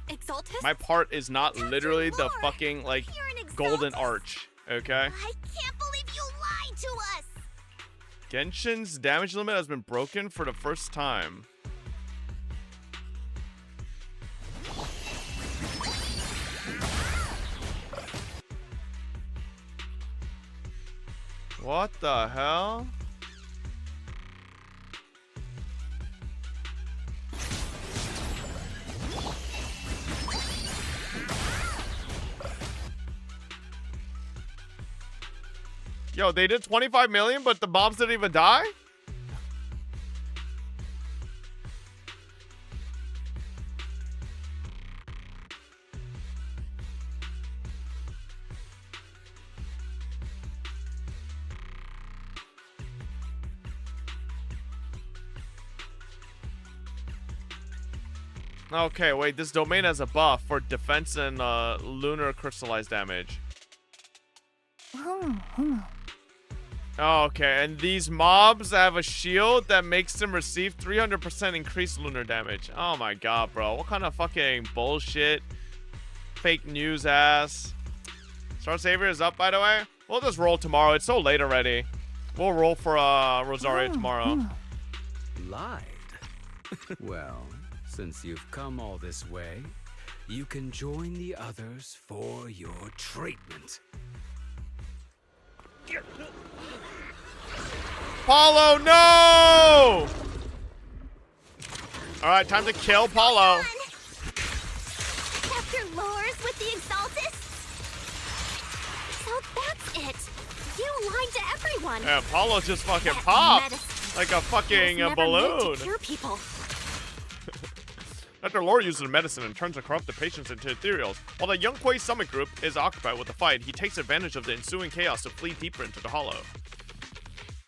they Exaltists?
My part is not literally the fucking, like,
You're an
golden
Exaltist.
arch, okay?
I can't believe you lied to us.
Genshin's damage limit has been broken for the first time. What the hell? Yo, they did 25 million, but the mobs didn't even die? Okay, wait, this domain has a buff for defense and lunar crystallized damage. Okay, and these mobs have a shield that makes them receive 300% increased lunar damage. Oh my god, bro. What kind of fucking bullshit? Fake news ass. Star Savior is up, by the way. We'll just roll tomorrow. It's so late already. We'll roll for Rosaria tomorrow.
Lied. Well, since you've come all this way, you can join the others for your treatment.
Paulo, no! Alright, time to kill Paulo.
Dr. Lore's with the Exaltists? So that's it. You lied to everyone.
Yeah, Paulo just fucking
That
popped
medicine
like a fucking
was never meant
balloon.
to cure people.
Dr. Lore uses the medicine and turns the corrupted patients into ethereals. While the Young Kuei Summit Group is occupied with the fight, he takes advantage of the ensuing chaos to flee deeper into the hollow.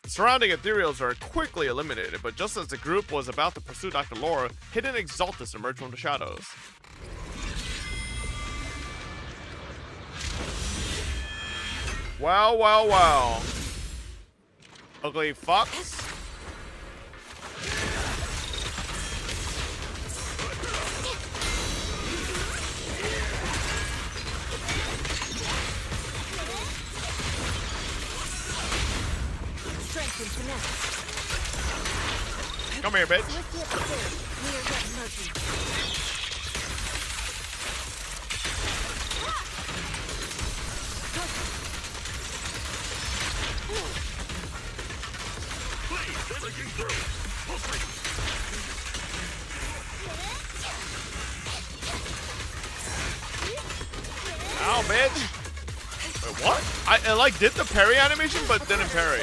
The surrounding ethereals are quickly eliminated, but just as the group was about to pursue Dr. Lore, hidden Exaltists emerge from the shadows. Well, well, well. Ugly fucks.
Strength and finesse.
Come here, bitch. Ow, bitch. Wait, what? I like did the parry animation, but didn't parry.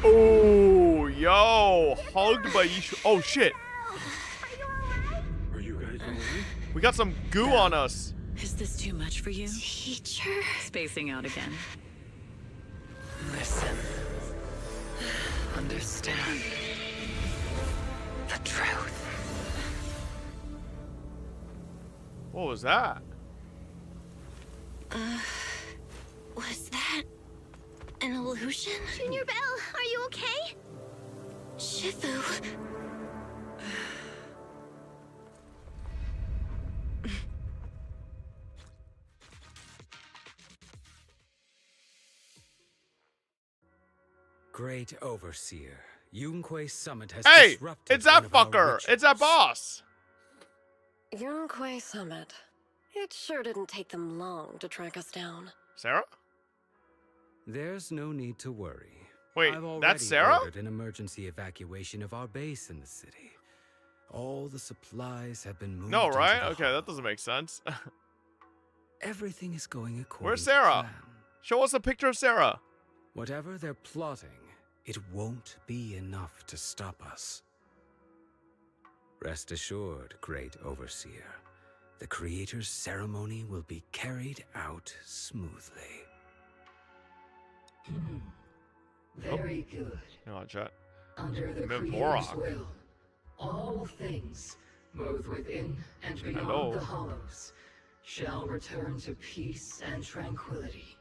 Oh, yo, hugged by Yishu. Oh shit.
Are you guys alright?
We got some goo on us.
Is this too much for you?
Teacher.
Spacing out again. Listen. Understand. The truth.
What was that?
Was that an illusion?
Junior Bell, are you okay?
Shifu.
Great Overseer, Yunquei Summit has
Hey,
disrupted
it's that
one of our
fucker.
rituals.
It's that boss.
Yunquei Summit. It sure didn't take them long to track us down.
Sarah?
There's no need to worry.
Wait,
I've already
that's Sarah?
ordered an emergency evacuation of our base in the city. All the supplies have been moved.
No,
into
right?
the
Okay, that doesn't make sense.
Everything is going according
Where's
to
Sarah?
plan.
Show us a picture of Sarah.
Whatever they're plotting, it won't be enough to stop us. Rest assured, Great Overseer. The Creator's ceremony will be carried out smoothly.
Very good.
No, chat.
Under the
Mim
Creator's
Borak.
will, all things, both within and beyond
Hello.
the hollows, shall return to peace and tranquility.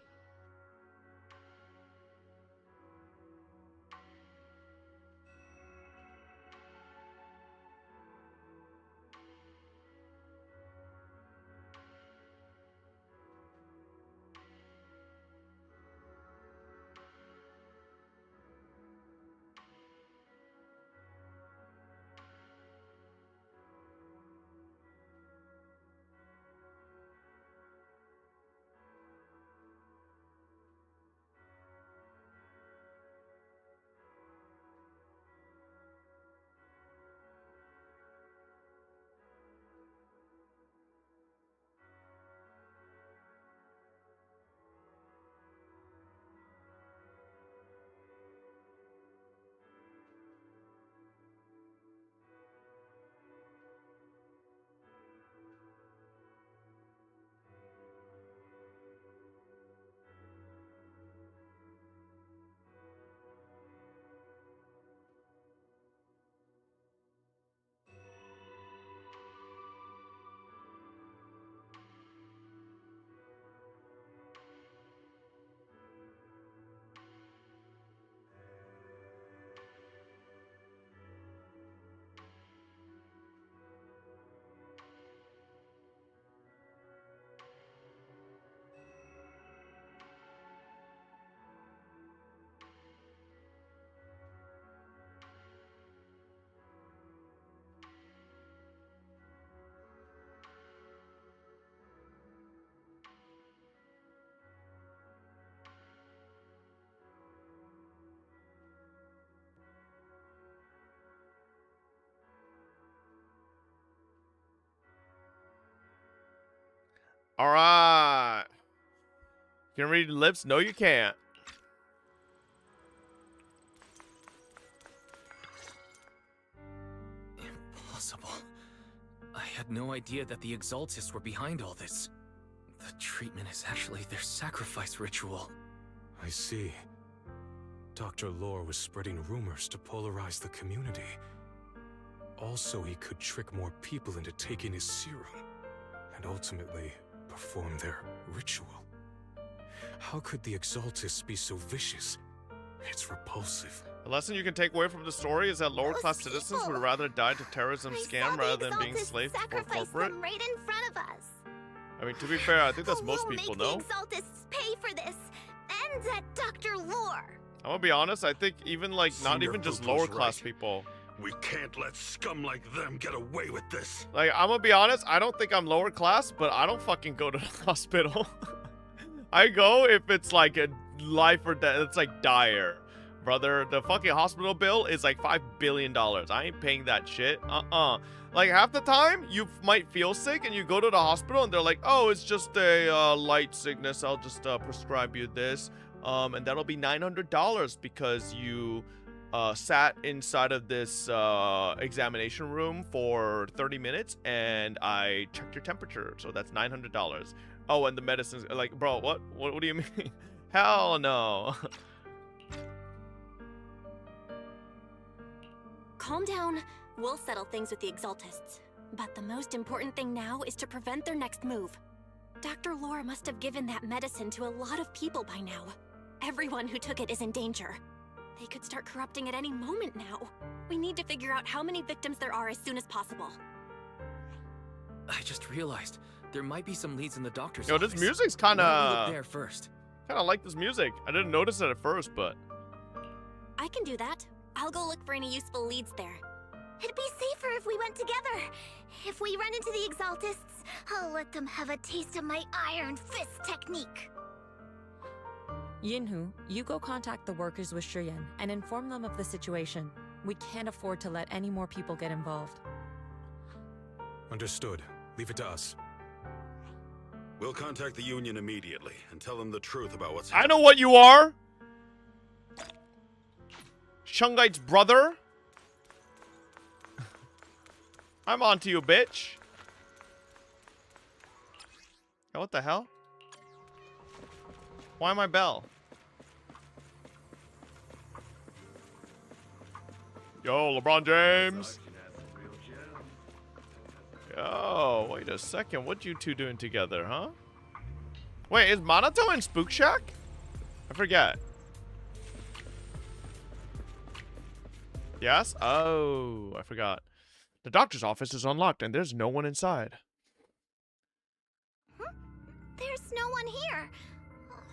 All right. Can you read lips? No, you can't.
Impossible. I had no idea that the Exaltists were behind all this. The treatment is actually their sacrifice ritual.
I see. Dr. Lore was spreading rumors to polarize the community. Also, he could trick more people into taking his serum, and ultimately perform their ritual. How could the Exaltists be so vicious? It's repulsive.
The lesson you can take away from the story is that lower-class citizens would rather die to terrorism scam rather than being slaves for corporate.
Them right in front of us.
I mean, to be fair, I think that's most
Who will
people,
make
no?
the Exaltists pay for this? And that Dr. Lore.
I'm gonna be honest, I think even like not
Senior
even just
Fufu's
lower-class
right.
people.
We can't let scum like them get away with this.
Like, I'm gonna be honest, I don't think I'm lower class, but I don't fucking go to the hospital. I go if it's like a life or death, it's like dire. Brother, the fucking hospital bill is like $5 billion. I ain't paying that shit. Like, half the time, you might feel sick and you go to the hospital and they're like, oh, it's just a light sickness. I'll just prescribe you this. And that'll be $900 because you sat inside of this examination room for 30 minutes and I checked your temperature. So that's $900. Oh, and the medicines, like, bro, what do you mean? Hell no.
Calm down. We'll settle things with the Exaltists. But the most important thing now is to prevent their next move. Dr. Lore must have given that medicine to a lot of people by now. Everyone who took it is in danger. They could start corrupting at any moment now. We need to figure out how many victims there are as soon as possible.
I just realized there might be some leads in the doctor's
Yo,
office.
this music's
Why don't we
kinda...
look there first.
Kinda like this music. I didn't notice it at first, but...
I can do that. I'll go look for any useful leads there.
It'd be safer if we went together. If we run into the Exaltists, I'll let them have a taste of my Iron Fist technique.
Yinhu, you go contact the workers with Shiyan and inform them of the situation. We can't afford to let any more people get involved.
Understood. Leave it to us.
We'll contact the Union immediately and tell them the truth about what's
I know what you are! Shungite's brother? I'm on to you, bitch. Oh, what the hell? Why my bell? Yo, LeBron James. Yo, wait a second. What you two doing together, huh? Wait, is Minato in Spook Shack? I forget. Yes? Oh, I forgot. The doctor's office is unlocked and there's no one inside.
There's no one here.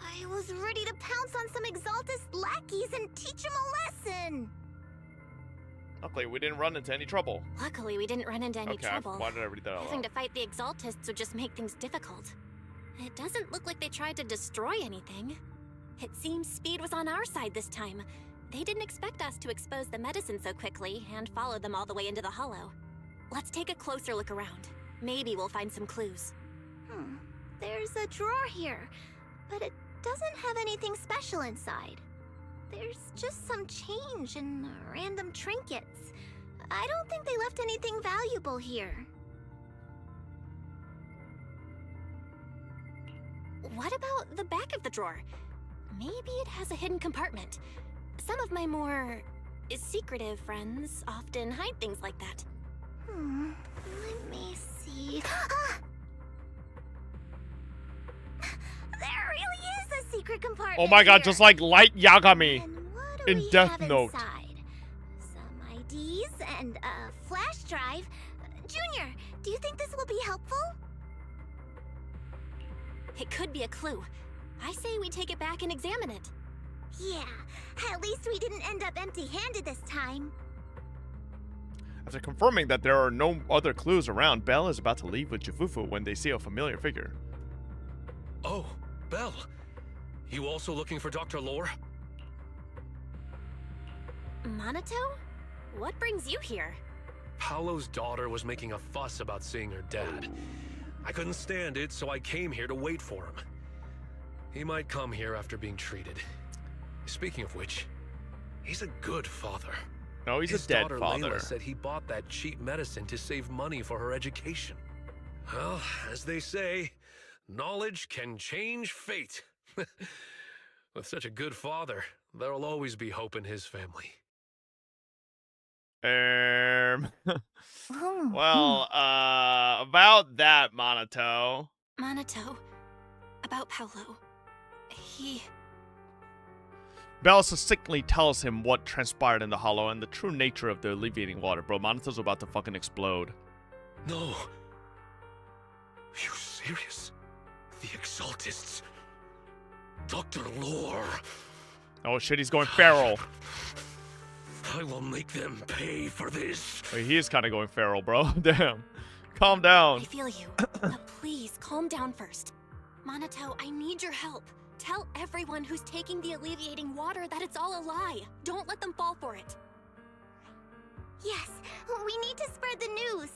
I was ready to pounce on some Exaltist lackeys and teach them a lesson.
Luckily, we didn't run into any trouble.
Luckily, we didn't run into any trouble.
Why did I read that out
Having
loud?
to fight the Exaltists would just make things difficult. It doesn't look like they tried to destroy anything. It seems Speed was on our side this time. They didn't expect us to expose the medicine so quickly and follow them all the way into the hollow. Let's take a closer look around. Maybe we'll find some clues.
There's a drawer here, but it doesn't have anything special inside. There's just some change and random trinkets. I don't think they left anything valuable here.
What about the back of the drawer? Maybe it has a hidden compartment. Some of my more secretive friends often hide things like that.
Let me see. Ah! There really is a secret compartment.
Oh my god,
here.
just like Light Yagami
What do
in
we
Death
have
Note.
inside? Some IDs and a flash drive. Junior, do you think this will be helpful?
It could be a clue. I say we take it back and examine it.
Yeah, at least we didn't end up empty-handed this time.
After confirming that there are no other clues around, Belle is about to leave with Jufufu when they see a familiar figure.
Oh, Belle. You also looking for Dr. Lore?
Minato? What brings you here?
Paolo's daughter was making a fuss about seeing her dad. I couldn't stand it, so I came here to wait for him. He might come here after being treated. Speaking of which, he's a good father.
No, he's
His
a dead
daughter
father.
Layla said he bought that cheap medicine to save money for her education. Well, as they say, knowledge can change fate. With such a good father, There'll always be hope in his family.
Well, about that, Monato.
Monato, about Paolo.
Bell succinctly tells him what transpired in the hollow and the true nature of the alleviating water. Bro, Monato's about to fucking explode.
No. Are you serious? The Exaltists. Dr. Lore.
Oh shit, he's going feral.
I will make them pay for this.
Wait, he is kind of going feral, bro. Damn. Calm down.
I feel you. But please, calm down first. Monato, I need your help. Tell everyone who's taking the alleviating water that it's all a lie. Don't let them fall for it.
Yes, we need to spread the news.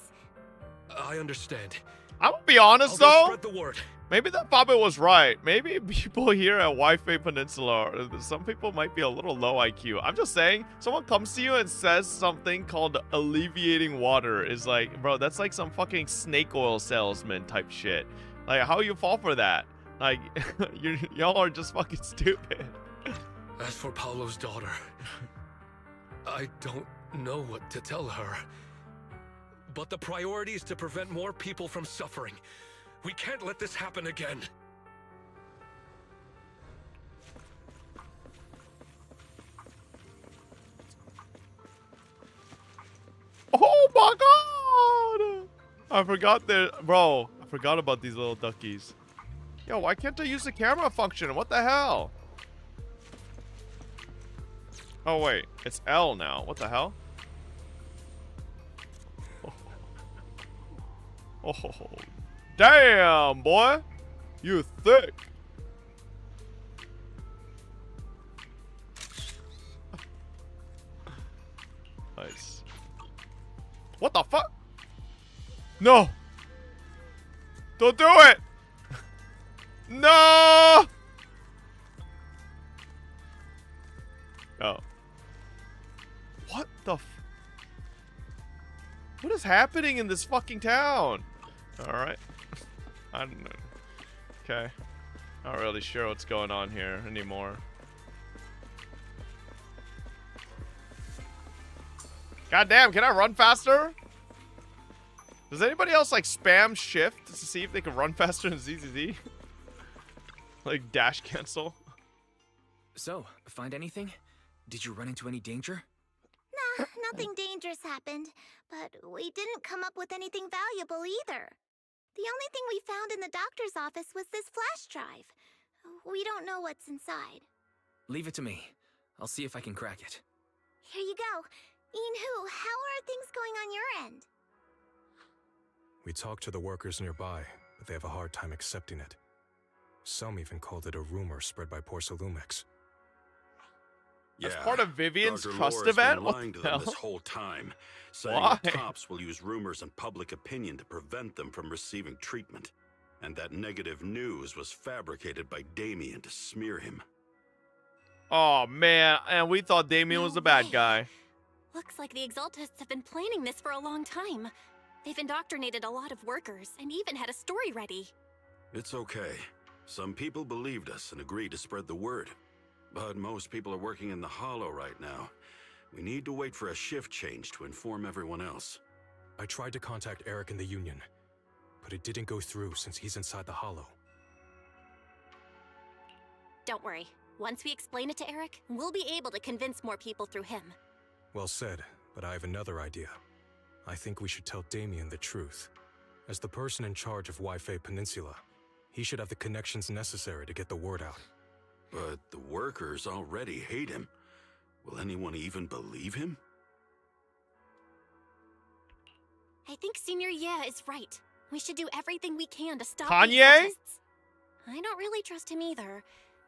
I understand.
I'm gonna be honest though.
Spread the word.
Maybe that Fobm was right. Maybe people here at Waifei Peninsula, some people might be a little low IQ. I'm just saying, someone comes to you and says something called alleviating water is like, bro, that's like some fucking snake oil salesman type shit. Like, how you fall for that? Like, y'all are just fucking stupid.
As for Paolo's daughter, I don't know what to tell her. But the priority is to prevent more people from suffering. We can't let this happen again.
Oh my god! I forgot bro, I forgot about these little duckies. Yo, why can't I use the camera function? What the hell? Oh wait, it's L now. What the hell? Oh, damn, boy. You thick. Nice. What the fuck? No. Don't do it. No. Oh. What the what is happening in this fucking town? Alright. I don't know. Okay. Not really sure what's going on here anymore. God damn, can I run faster? Does anybody else like spam shift to see if they can run faster than ZZZ? Like dash cancel?
So, find anything? Did you run into any danger?
Nah, nothing dangerous happened, but we didn't come up with anything valuable either. The only thing we found in the doctor's office was this flash drive. We don't know what's inside.
Leave it to me. I'll see if I can crack it.
Here you go. Inhu, how are things going on your end?
We talked to the workers nearby, but they have a hard time accepting it. Some even called it a rumor spread by Porsalumix.
As part of Vivian's
Dr.
trust
Lore's
event?
been
What
lying
the
to them
hell?
this whole time, saying
Why?
that cops will use rumors and public opinion to prevent them from receiving treatment, and that negative news was fabricated by Damien to smear him.
Oh man, and we thought Damien was the bad guy.
Looks like the Exaltists have been planning this for a long time. They've indoctrinated a lot of workers and even had a story ready.
It's okay. Some people believed us and agreed to spread the word. But most people are working in the Hollow right now. We need to wait for a shift change to inform everyone else.
I tried to contact Eric in the Union, but it didn't go through since he's inside the Hollow.
Don't worry. Once we explain it to Eric, we'll be able to convince more people through him.
Well said, but I have another idea. I think we should tell Damien the truth. As the person in charge of Waifei Peninsula, he should have the connections necessary to get the word out.
But the workers already hate him. Will anyone even believe him?
I think Senior Ye is right. We should do everything we can to stop
Kanye?
the Exaltists. I don't really trust him either.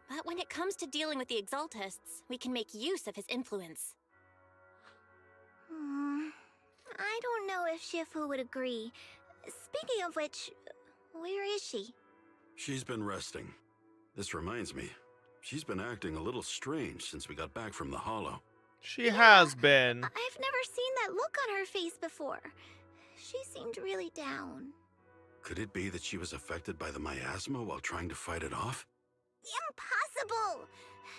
But when it comes to dealing with the Exaltists, we can make use of his influence.
I don't know if Shifu would agree. Speaking of which, where is she?
She's been resting. This reminds me, she's been acting a little strange since we got back from the Hollow.
She has been.
I've never seen that look on her face before. She seemed really down.
Could it be that she was affected by the miasma while trying to fight it off?
Impossible!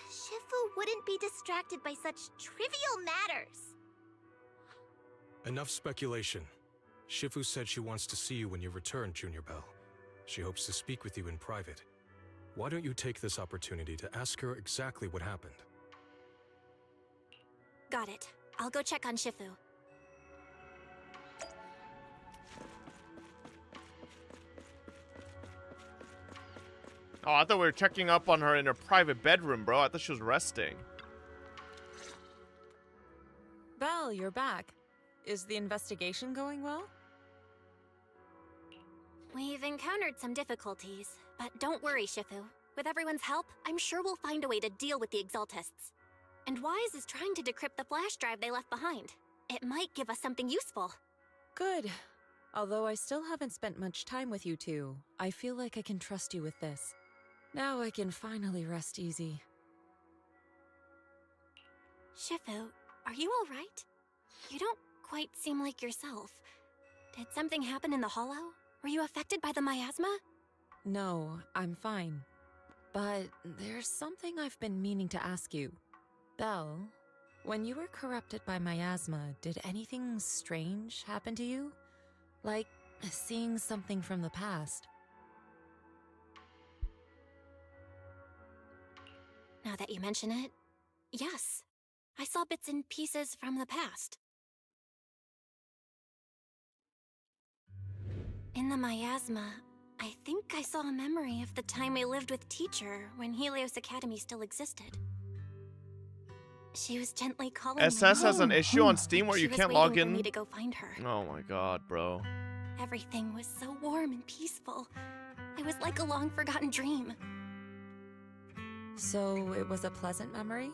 Shifu wouldn't be distracted by such trivial matters.
Enough speculation. Shifu said she wants to see you when you return, Junior Bell. She hopes to speak with you in private. Why don't you take this opportunity to ask her exactly what happened?
Got it. I'll go check on Shifu.
Oh, I thought we were checking up on her in her private bedroom, bro. I thought she was resting.
Belle, you're back. Is the investigation going well?
We've encountered some difficulties, but don't worry, Shifu. With everyone's help, I'm sure we'll find a way to deal with the Exaltists. And Wise is trying to decrypt the flash drive they left behind. It might give us something useful.
Good. Although I still haven't spent much time with you two, I feel like I can trust you with this. Now I can finally rest easy.
Shifu, are you alright? You don't quite seem like yourself. Did something happen in the Hollow? Were you affected by the miasma?
No, I'm fine. But there's something I've been meaning to ask you. Belle, when you were corrupted by miasma, did anything strange happen to you? Like seeing something from the past?
Now that you mention it, yes. I saw bits and pieces from the past. In the miasma, I think I saw a memory of the time I lived with Teacher when Helios Academy still existed. She was gently calling
SS
me
has an
home.
issue on Steam where
She
you
was
can't
waiting
log
for
in.
me to go find her.
Oh my god, bro.
Everything was so warm and peaceful. It was like a long-forgotten dream.
So it was a pleasant memory?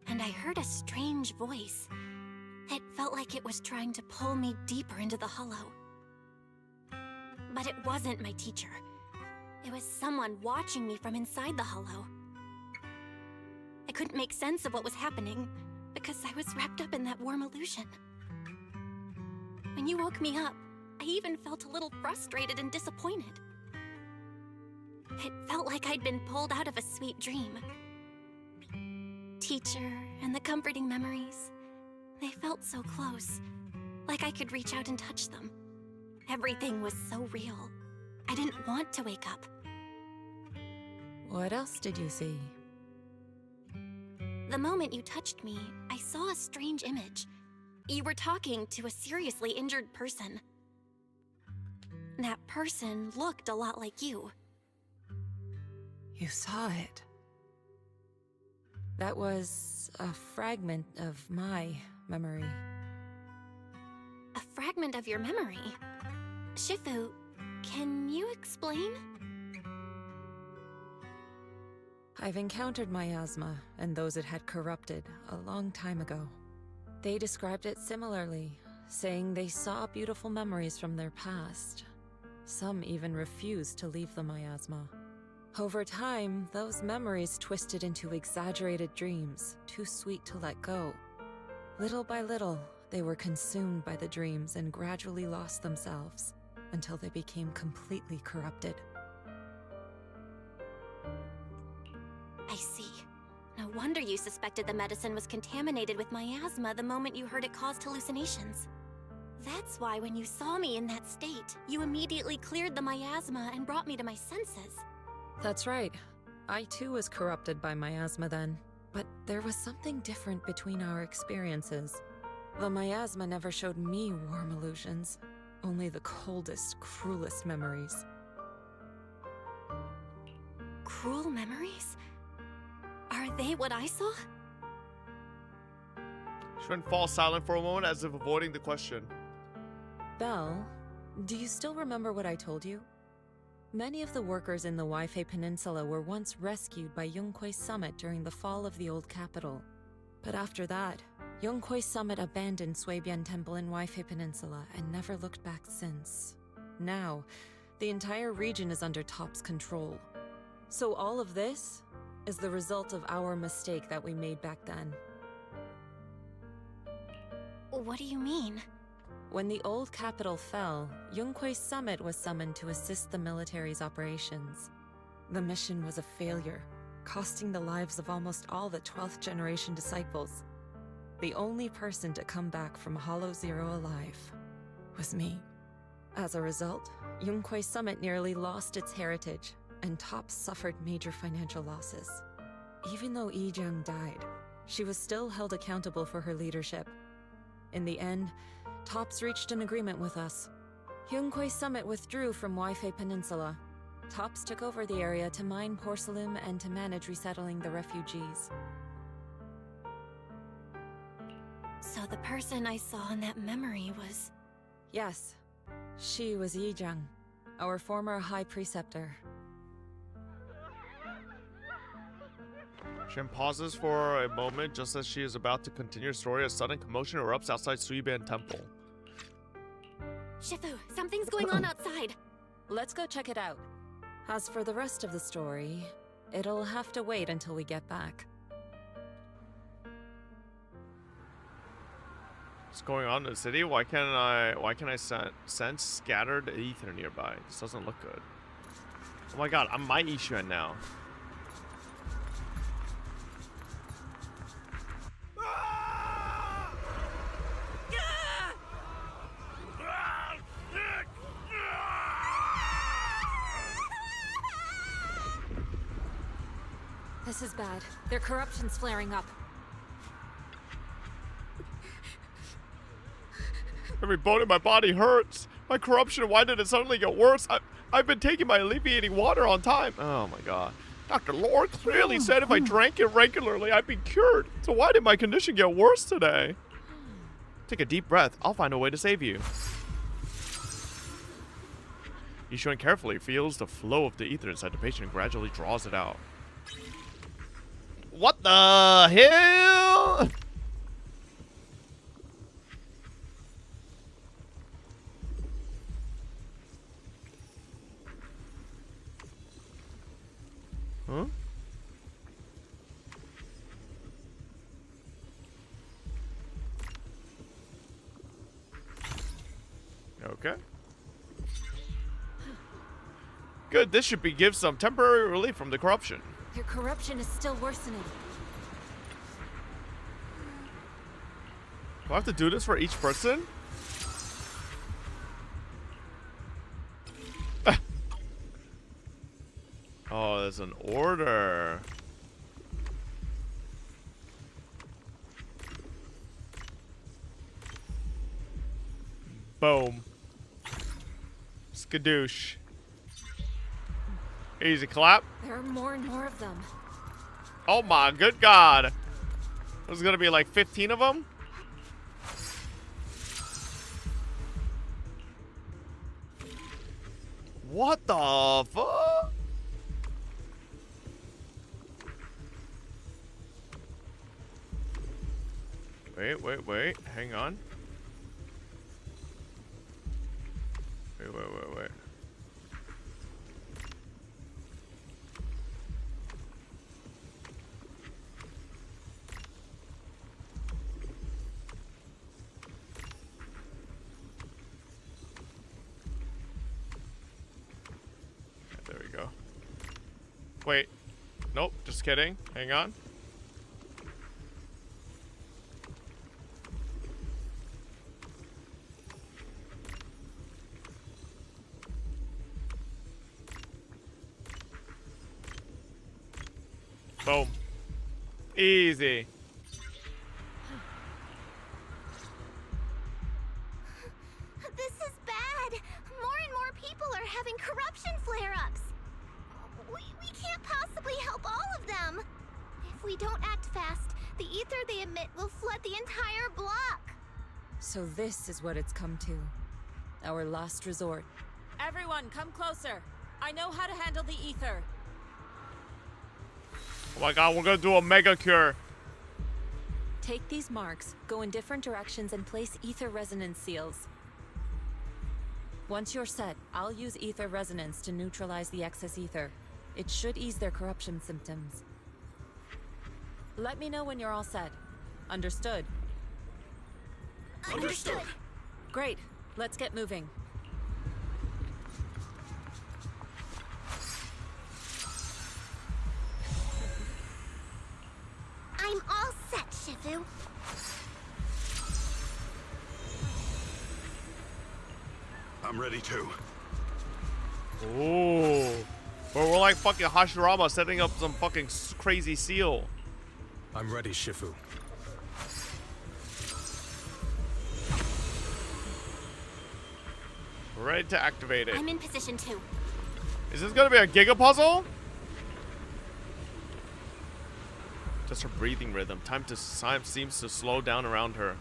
And I heard a strange voice. It felt like it was trying to pull me deeper into the Hollow. But it wasn't my teacher. It was someone watching me from inside the Hollow. I couldn't make sense of what was happening because I was wrapped up in that warm illusion. When you woke me up, I even felt a little frustrated and disappointed. It felt like I'd been pulled out of a sweet dream. Teacher and the comforting memories, they felt so close, like I could reach out and touch them. Everything was so real. I didn't want to wake up.
What else did you see?
The moment you touched me, I saw a strange image. You were talking to a seriously injured person. That person looked a lot like you.
You saw it. That was a fragment of my memory.
A fragment of your memory? Shifu, can you explain?
I've encountered miasma and those it had corrupted a long time ago. They described it similarly, saying they saw beautiful memories from their past. Some even refused to leave the miasma. Over time, those memories twisted into exaggerated dreams, too sweet to let go. Little by little, they were consumed by the dreams and gradually lost themselves, until they became completely corrupted.
I see. No wonder you suspected the medicine was contaminated with miasma the moment you heard it caused hallucinations. That's why when you saw me in that state, you immediately cleared the miasma and brought me to my senses.
That's right. I too was corrupted by miasma then, but there was something different between our experiences. The miasma never showed me warm illusions, only the coldest, cruelest memories.
Cruel memories? Are they what I saw?
She went fall silent for a moment as if avoiding the question.
Belle, do you still remember what I told you? Many of the workers in the Waifei Peninsula were once rescued by Yonghui Summit during the fall of the old capital. But after that, Yonghui Summit abandoned Suibian Temple in Waifei Peninsula and never looked back since. Now, the entire region is under Top's control. So all of this is the result of our mistake that we made back then.
What do you mean?
When the old capital fell, Yonghui Summit was summoned to assist the military's operations. The mission was a failure. costing the lives of almost all the 12th generation disciples. The only person to come back from Hollow Zero alive was me. As a result, Yunquei Summit nearly lost its heritage, and TOPS suffered major financial losses. Even though Yijang died, she was still held accountable for her leadership. In the end, TOPS reached an agreement with us. Yunquei Summit withdrew from Waifei Peninsula. TOPS took over the area to mine porcelain and to manage resettling the refugees.
So the person I saw in that memory was...
Yes, she was Yijang, our former High Preceptor.
Shen pauses for a moment just as she is about to continue her story. A sudden commotion erupts outside Suiban Temple.
Shifu, something's going on outside.
Let's go check it out. As for the rest of the story, it'll have to wait until we get back.
What's going on in the city? Why can't I sense scattered ether nearby? This doesn't look good. Oh my god, I'm my Ishuan now.
This is bad. Their corruption's flaring up.
Every bone in my body hurts. My corruption, why did it suddenly get worse? I've been taking my alleviating water on time. Oh my god. Dr. Lore clearly said if I drank it regularly, I'd be cured. So why did my condition get worse today? Take a deep breath. I'll find a way to save you. Yishuan carefully feels the flow of the ether inside the patient and gradually draws it out. What the hell? Huh? Okay. Good, this should give some temporary relief from the corruption.
Their corruption is still worsening.
Do I have to do this for each person? Oh, there's an order. Boom. Skadoosh. Easy clap.
There are more and more of them.
Oh my good god. There's gonna be like 15 of them? What the fuck? Wait. Hang on. Wait. There we go. Wait. Nope, just kidding. Hang on. Boom. Easy.
This is bad. More and more people are having corruption flare-ups. We can't possibly help all of them. If we don't act fast, the ether they emit will flood the entire block.
So this is what it's come to. Our last resort. Everyone, come closer. I know how to handle the ether.
Oh my god, we're gonna do a mega cure.
Take these marks, go in different directions, and place ether resonance seals. Once you're set, I'll use ether resonance to neutralize the excess ether. It should ease their corruption symptoms. Let me know when you're all set. Understood?
Understood.
Great. Let's get moving.
Shifu.
I'm ready too.
Ooh. But we're like fucking Hashirama setting up some fucking crazy seal.
I'm ready, Shifu.
We're ready to activate it.
I'm in position too.
Is this gonna be a Giga puzzle? Just her breathing rhythm. Time seems to slow down around her.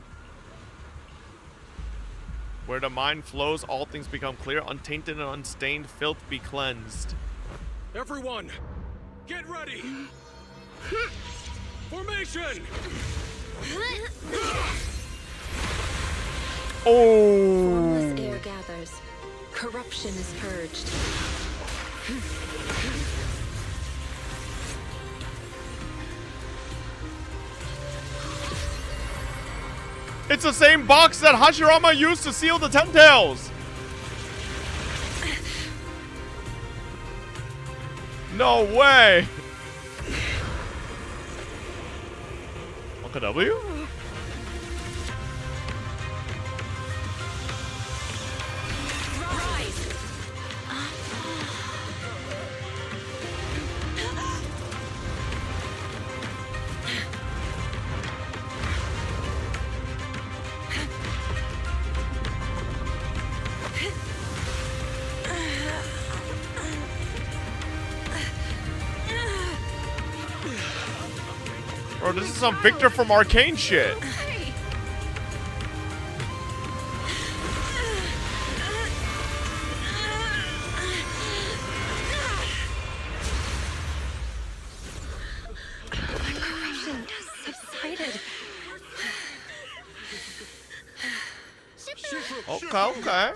Where the mind flows, all things become clear. Untainted and unstained, filth be cleansed.
Everyone, get ready! Formation!
Oh!
Formless air gathers. Corruption is purged.
It's the same box that Hashirama used to seal the Ten Tails! No way! Uncle W? Bro, this is some Victor from Arcane shit. Okay.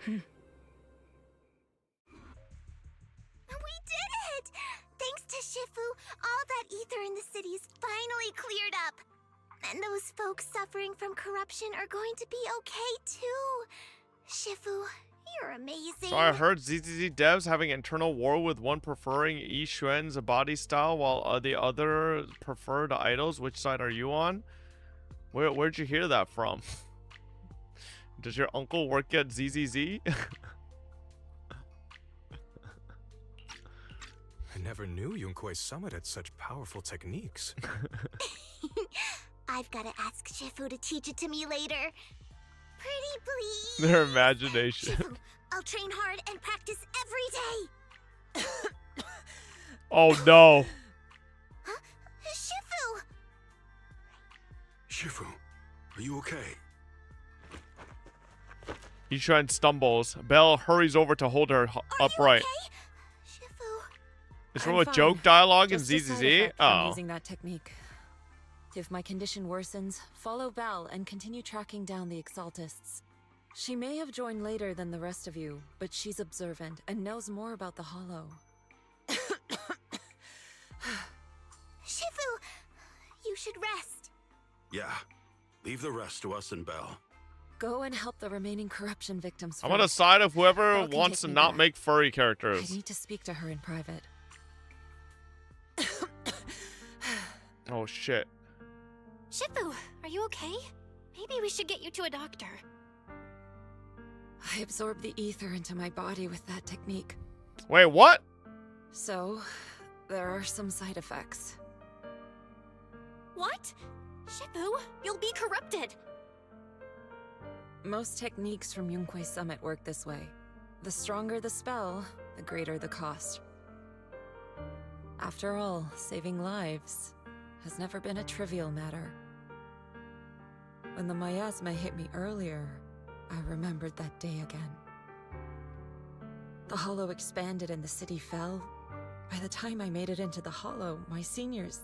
We did it! Thanks to Shifu, all that ether in the city's finally cleared up. And those folks suffering from corruption are going to be okay too. Shifu, you're amazing.
So I heard ZZZ devs having internal war with one preferring Yi Xuan's body style while the other preferred idols. Which side are you on? Where'd you hear that from? Does your uncle work at ZZZ?
I never knew Yunquei Summit had such powerful techniques.
I've got to ask Shifu to teach it to me later. Pretty please.
Their imagination.
Shifu, I'll train hard and practice every day.
Oh no.
Huh? Shifu!
Shifu, are you okay?
Yi Xuan stumbles. Belle hurries over to hold her upright. Is from a joke dialogue in
Just a side
ZZZ?
effect from
Oh.
using that technique. If my condition worsens, follow Val and continue tracking down the Exaltists. She may have joined later than the rest of you, but she's observant and knows more about the Hollow.
Shifu, you should rest.
Yeah. Leave the rest to us and Belle.
Go and help the remaining corruption victims
I'm on the
first.
side of whoever
Val can
wants
take
to
me
not
back.
make furry
I
characters.
need to speak to her in private.
Oh shit.
Shifu, are you okay? Maybe we should get you to a doctor.
I absorbed the ether into my body with that technique.
Wait, what?
So, there are some side effects.
What? Shifu, you'll be corrupted.
Most techniques from Yunquei Summit work this way. The stronger the spell, the greater the cost. After all, saving lives has never been a trivial matter. When the miasma hit me earlier, I remembered that day again. The Hollow expanded and the city fell. By the time I made it into the Hollow, my seniors,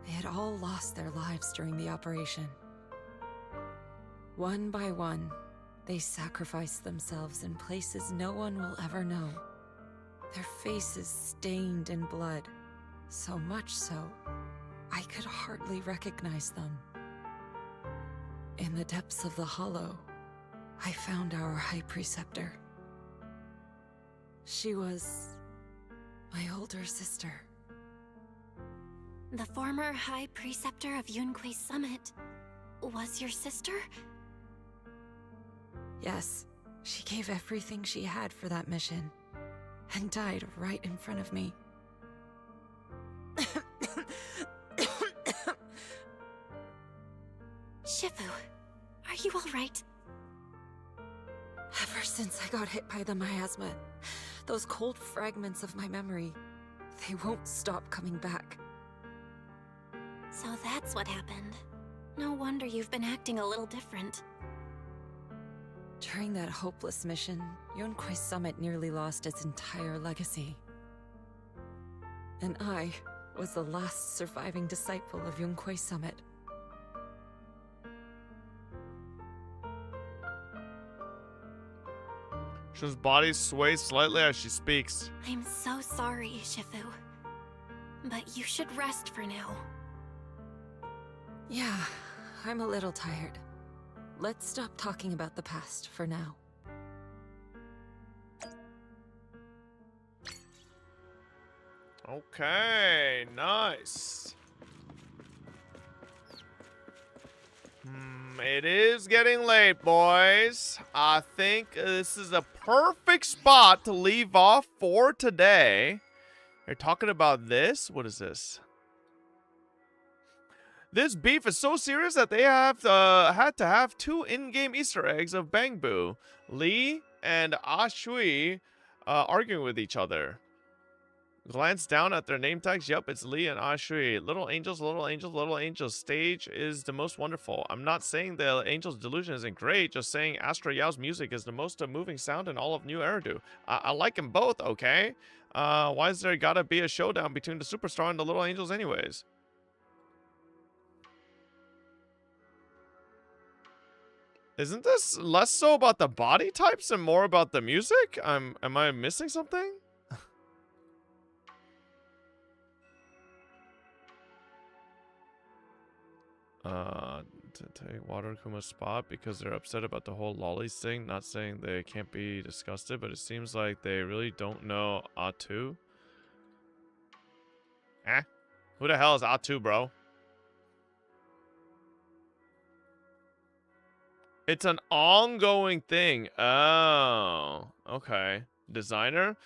they had all lost their lives during the operation. One by one, they sacrificed themselves in places no one will ever know. Their faces stained in blood, so much so, I could hardly recognize them. In the depths of the Hollow, I found our High Preceptor. She was my older sister.
The former High Preceptor of Yunque's Summit was your sister?
Yes, she gave everything she had for that mission, and died right in front of me.
Shifu, are you alright?
Ever since I got hit by the miasma, those cold fragments of my memory, they won't stop coming back.
So that's what happened. No wonder you've been acting a little different.
During that hopeless mission, Yunque's Summit nearly lost its entire legacy. And I was the last surviving disciple of Yunque's Summit.
Shun's body sways slightly as she speaks.
I'm so sorry, Shifu. But you should rest for now.
Yeah, I'm a little tired. Let's stop talking about the past for now.
Okay, nice. It is getting late, boys. I think this is a perfect spot to leave off for today. You're talking about this? What is this? This beef is so serious that they have had to have 2 in-game Easter eggs of Bangbu, Lee and Ashui, arguing with each other. Glance down at their name tags. Yup, it's Lee and Ashui. Little angels, little angels, little angels. Stage is the most wonderful. I'm not saying the Angel's Delusion isn't great, just saying Astra Yao's music is the most moving sound in all of New Eridu. I like them both, okay? Why is there gotta be a showdown between the Superstar and the Little Angels anyways? Isn't this less so about the body types and more about the music? Am I missing something? To take Water Kuma's spot because they're upset about the whole lollies thing. Not saying they can't be disgusted, but it seems like they really don't know Atu. Eh? Who the hell is Atu, bro? It's an ongoing thing. Oh, okay. Designer?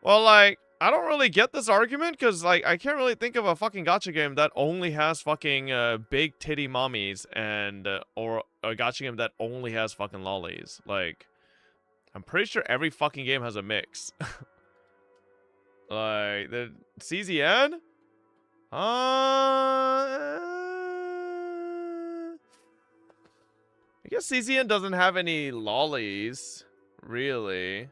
Well, like, I don't really get this argument because, like, I can't really think of a fucking gacha game that only has fucking big titty mommies and, or a gacha game that only has fucking lollies. Like, I'm pretty sure every fucking game has a mix. Like, the CZN? I guess CZN doesn't have any lollies, really.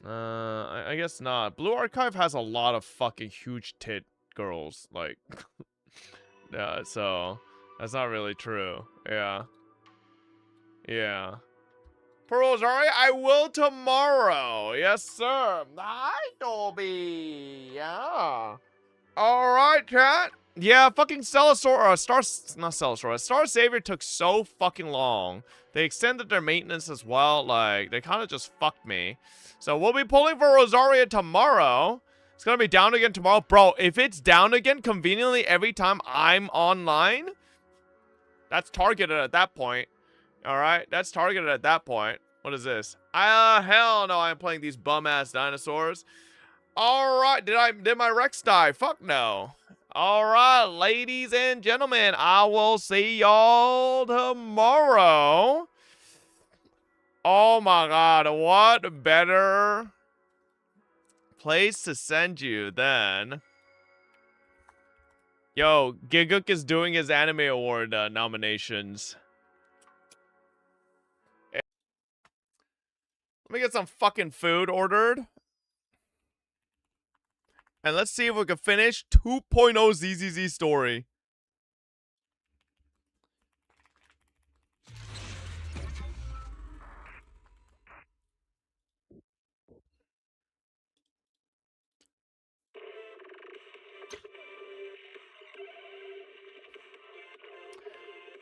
I guess not. Blue Archive has a lot of fucking huge tit girls, like, yeah, so that's not really true. Yeah. Yeah. For Rosario, I will tomorrow. Yes, sir. Hi, Dolby. Yeah. Alright, chat. Yeah, fucking Star Savior took so fucking long. They extended their maintenance as well. Like, they kind of just fucked me. So we'll be pulling for Rosaria tomorrow. It's gonna be down again tomorrow. Bro, if it's down again conveniently every time I'm online, that's targeted at that point. Alright, that's targeted at that point. What is this? Hell no, I'm playing these bum-ass dinosaurs. Alright, did my Rex die? Fuck no. Alright, ladies and gentlemen, I will see y'all tomorrow. Oh my god, what better place to send you than... Yo, Giguk is doing his anime award nominations. Let me get some fucking food ordered. And let's see if we can finish 2.0 ZZZ story.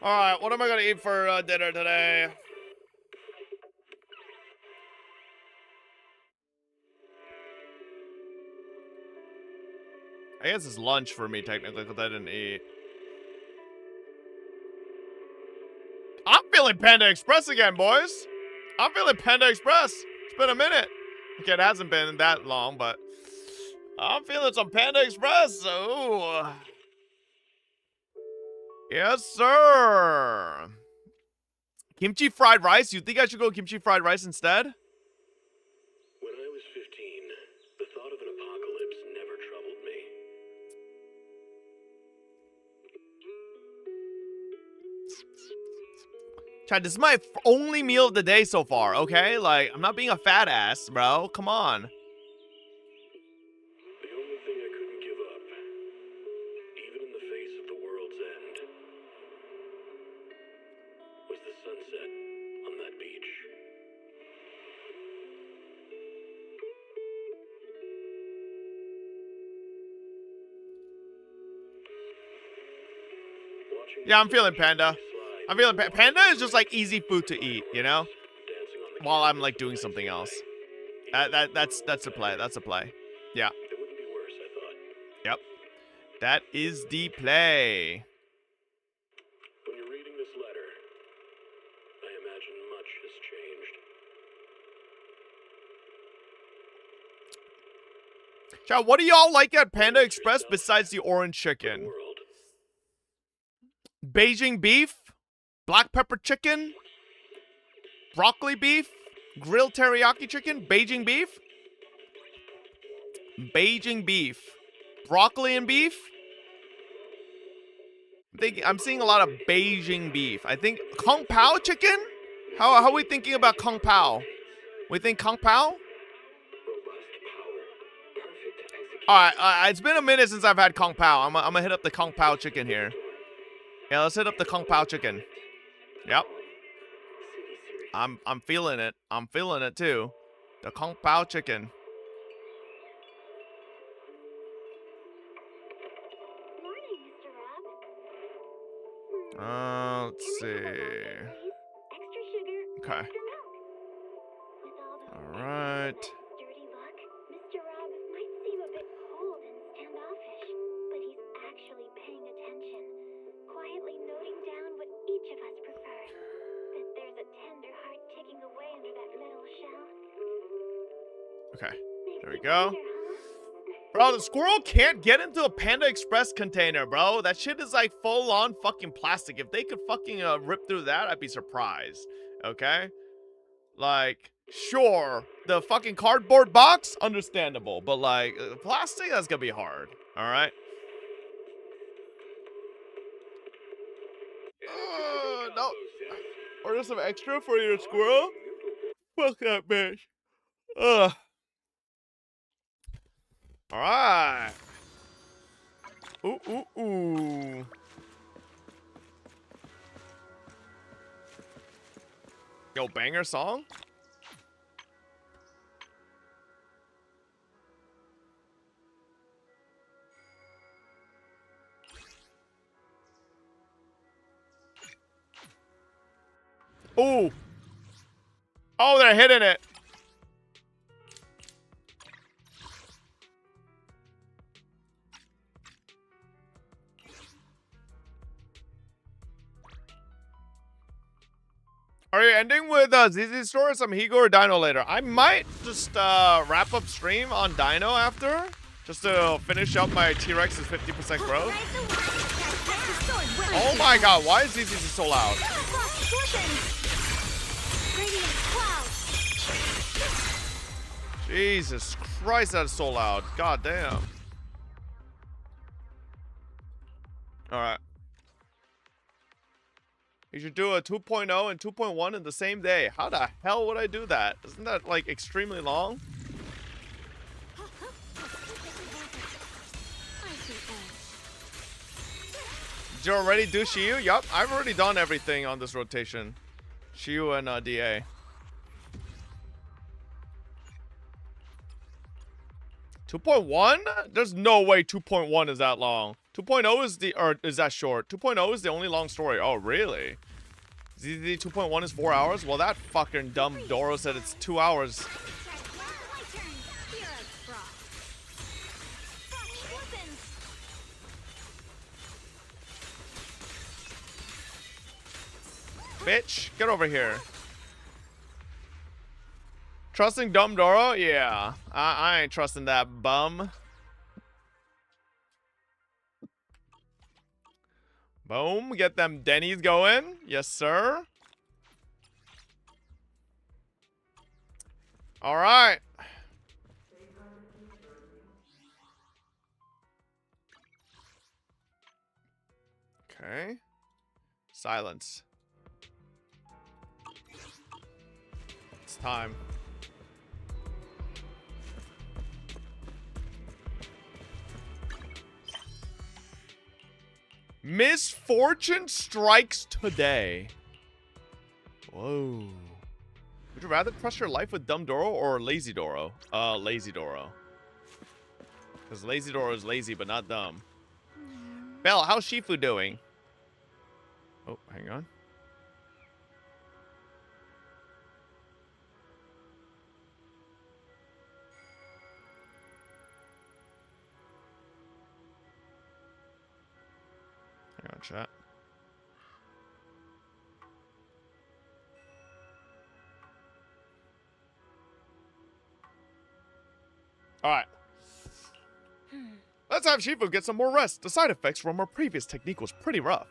Alright, what am I gonna eat for dinner today? I guess it's lunch for me technically because I didn't eat. I'm feeling Panda Express again, boys. I'm feeling Panda Express. It's been a minute. Okay, it hasn't been that long, but I'm feeling some Panda Express. Ooh. Yes, sir. Kimchi fried rice? You think I should go kimchi fried rice instead?
When I was 15, the thought of an apocalypse never troubled me.
Chad, this is my only meal of the day so far, okay? Like, I'm not being a fat ass, bro. Come on.
The only thing I couldn't give up, even in the face of the world's end, was the sunset on that beach.
Yeah, I'm feeling Panda. I'm feeling Panda is just like easy food to eat, you know? While I'm like doing something else. That's the play. That's the play. Yeah.
It wouldn't be worse, I thought.
Yep. That is the play.
When you're reading this letter, I imagine much has changed.
Chad, what do y'all like at Panda Express besides the orange chicken? Beijing beef? Black pepper chicken? Broccoli beef? Grilled teriyaki chicken? Beijing beef? Beijing beef. Broccoli and beef? I'm seeing a lot of Beijing beef. I think Kung Pao chicken? How are we thinking about Kung Pao? We think Kung Pao? Alright, it's been a minute since I've had Kung Pao. I'm gonna hit up the Kung Pao chicken here. Yeah, let's hit up the Kung Pao chicken. Yep. I'm feeling it. I'm feeling it too. The Kung Pao chicken. Let's see. Okay. All right.
Mr. Rob might seem a bit cold and standoffish, but he's actually paying attention, quietly noting down what each of us prefer. That there's a tender heart ticking away under that metal shell.
Okay. There we go. Bro, the squirrel can't get into a Panda Express container, bro. That shit is like full-on fucking plastic. If they could fucking rip through that, I'd be surprised. Okay? Like, sure, the fucking cardboard box, understandable. But like, plastic, that's gonna be hard. Alright? No. Order some extra for your squirrel? Fuck that bitch. Ugh. Alright. Ooh, ooh, ooh. Yo, banger song? Ooh. Oh, they're hitting it. Are you ending with ZZ Store or some Higo or Dino later? I might just wrap up stream on Dino after, just to finish up my T-Rex's 50% growth. Oh my god, why is ZZ so loud? Jesus Christ, that is so loud. God damn. Alright. You should do a 2.0 and 2.1 in the same day. How the hell would I do that? Isn't that, like, extremely long? Did you already do Shiyu? Yup, I've already done everything on this rotation. Shiyu and DA. $2.1? There's no way 2.1 is that long. 2.0 is is that short? 2.0 is the only long story. Oh, really? ZZ 2.1 is 4 hours? Well, that fucking dumb Doro said it's 2 hours. Bitch, get over here. Trusting Dumb Doro? Yeah. I ain't trusting that bum. Boom. Get them Denny's going. Yes, sir. All right. Okay. Silence. It's time. Misfortune strikes today. Whoa. Would you rather trust your life with Dumb Doro or Lazy Doro? Lazy Doro. Because Lazy Doro is lazy but not dumb. Belle, how's Shifu doing? Oh, hang on. Hang on, chat. Alright. Let's have Shifu get some more rest. The side effects from her previous technique was pretty rough.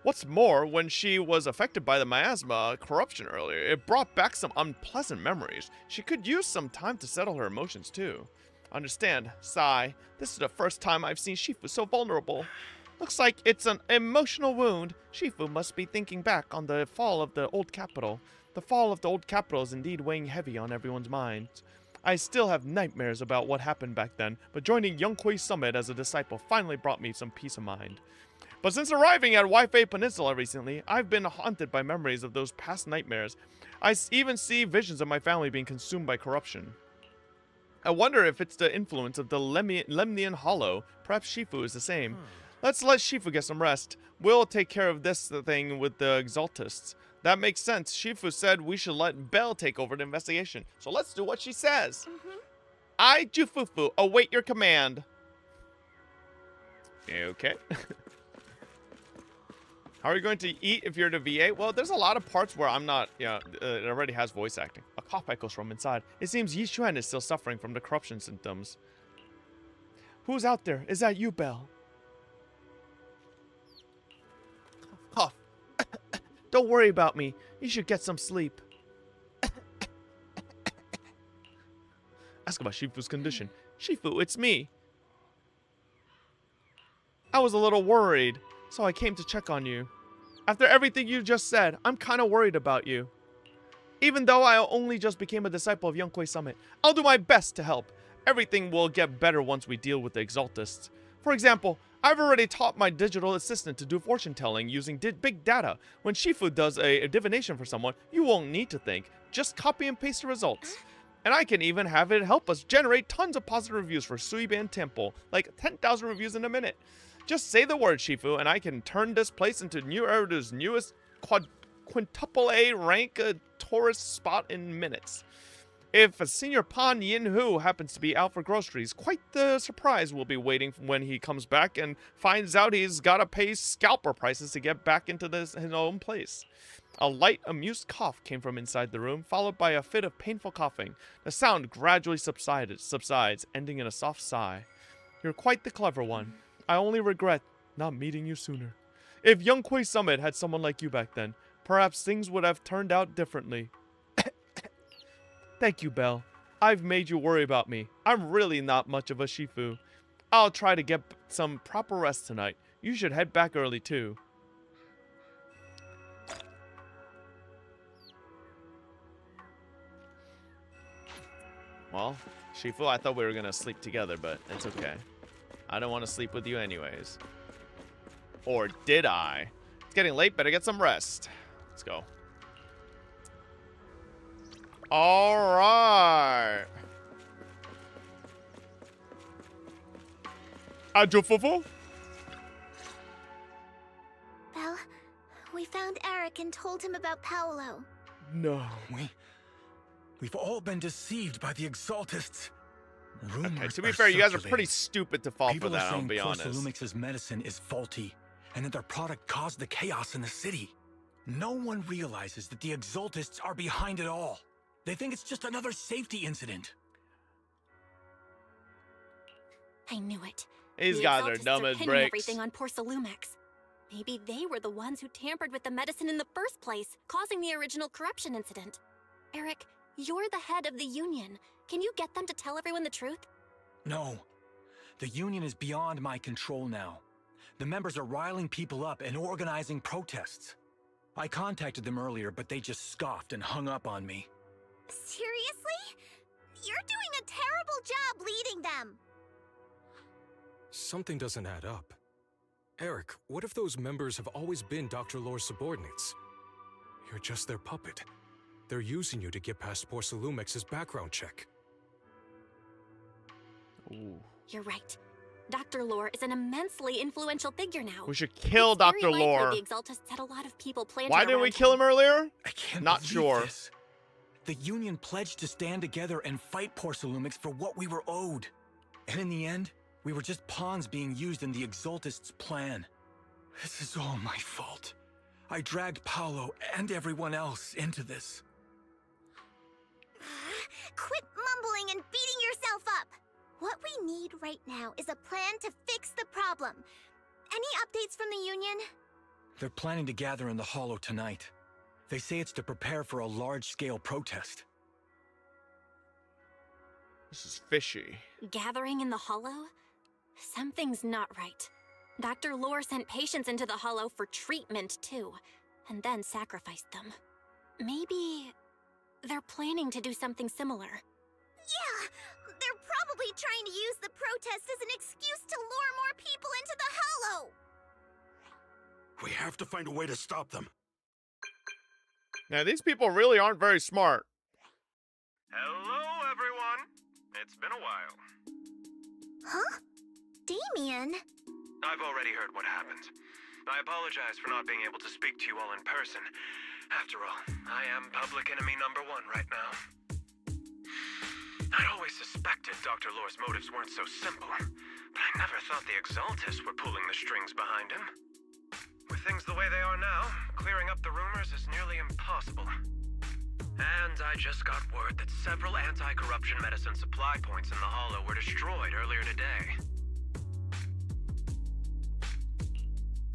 What's more, when she was affected by the miasma corruption earlier, it brought back some unpleasant memories. She could use some time to settle her emotions too. Understand, sigh. This is the first time I've seen Shifu so vulnerable. Looks like it's an emotional wound. Shifu must be thinking back on the fall of the old capital. The fall of the old capital is indeed weighing heavy on everyone's minds. I still have nightmares about what happened back then, but joining Yonghui Summit as a disciple finally brought me some peace of mind. But since arriving at Waifei Peninsula recently, I've been haunted by memories of those past nightmares. I even see visions of my family being consumed by corruption. I wonder if it's the influence of the Lemnian Hollow. Perhaps Shifu is the same. Let's let Shifu get some rest. We'll take care of this thing with the Exaltists. That makes sense. Shifu said we should let Belle take over the investigation. So let's do what she says. I, Jufufu, await your command. Okay. How are you going to eat if you're the VA? Well, there's a lot of parts where I'm not, it already has voice acting. A cough echoes from inside. It seems Yi Xuan is still suffering from the corruption symptoms. Who's out there? Is that you, Belle? Cough. Don't worry about me. You should get some sleep. Ask about Shifu's condition. Shifu, it's me. I was a little worried, so I came to check on you. After everything you just said, I'm kind of worried about you. Even though I only just became a disciple of Yonghui Summit, I'll do my best to help. Everything will get better once we deal with the Exaltists. For example, I've already taught my digital assistant to do fortune telling using big data. When Shifu does a divination for someone, you won't need to think. Just copy and paste the results. And I can even have it help us generate tons of positive reviews for Suiban Temple, like 10,000 reviews in a minute. Just say the word, Shifu, and I can turn this place into New Eru's newest quintuple A rank tourist spot in minutes. If Senior Pan Yinhu happens to be out for groceries, quite the surprise will be waiting when he comes back and finds out he's gotta pay scalper prices to get back into his own place. A light, amused cough came from inside the room, followed by a fit of painful coughing. The sound gradually subsides, ending in a soft sigh. You're quite the clever one. I only regret not meeting you sooner. If Yonghui Summit had someone like you back then, perhaps things would have turned out differently. Thank you, Belle. I've made you worry about me. I'm really not much of a Shifu. I'll try to get some proper rest tonight. You should head back early, too. Well, Shifu, I thought we were going to sleep together, but it's okay. I don't want to sleep with you anyways. Or did I? It's getting late, better get some rest. Let's go. All right. Ajofufu?
Belle, we found Eric and told him about Paolo.
No.
We've all been deceived by the Exaltists.
Okay, to be fair, you guys are pretty stupid to fall for that, I'll be honest.
Lumix's medicine is faulty, and that their product caused the chaos in the city. No one realizes that the Exaltists are behind it all. They think it's just another safety incident.
I knew it.
These
The
guys are
Exaltists
dumb as
pinning
bricks.
everything on Porcelumex. Maybe they were the ones who tampered with the medicine in the first place, causing the original corruption incident. Eric, you're the head of the Union. Can you get them to tell everyone the truth?
No. The Union is beyond my control now. The members are riling people up and organizing protests. I contacted them earlier, but they just scoffed and hung up on me.
Seriously? You're doing a terrible job leading them.
Something doesn't add up. Eric, what if those members have always been Dr. Lore's subordinates? You're just their puppet. They're using you to get past Porcelumex's background check.
Ooh.
You're right. Dr. Lore is an immensely influential figure now.
We should kill
It's very
Dr.
likely
Lore.
The Exaltists had a lot of people planted
Why didn't we
around
kill him earlier?
I can't
Not
believe
sure.
this. The Union pledged to stand together and fight Porcelumix for what we were owed. And in the end, we were just pawns being used in the Exaltists' plan. This is all my fault. I dragged Paolo and everyone else into this.
Quit mumbling and beating yourself up. What we need right now is a plan to fix the problem. Any updates from the Union?
They're planning to gather in the Hollow tonight. They say it's to prepare for a large-scale protest.
This is fishy.
Gathering in the Hollow? Something's not right. Dr. Lore sent patients into the Hollow for treatment, too, and then sacrificed them. Maybe they're planning to do something similar.
Yeah, they're probably trying to use the protest as an excuse to lure more people into the Hollow.
We have to find a way to stop them.
Now, these people really aren't very smart.
Hello, everyone. It's been a while.
Huh? Damien?
I've already heard what happened. I apologize for not being able to speak to you all in person. After all, I am public enemy #1 right now. I'd always suspected Dr. Lore's motives weren't so simple, but I never thought the Exaltists were pulling the strings behind him. With things the way they are now, clearing up the rumors is nearly impossible. And I just got word that several anti-corruption medicine supply points in the Hollow were destroyed earlier today.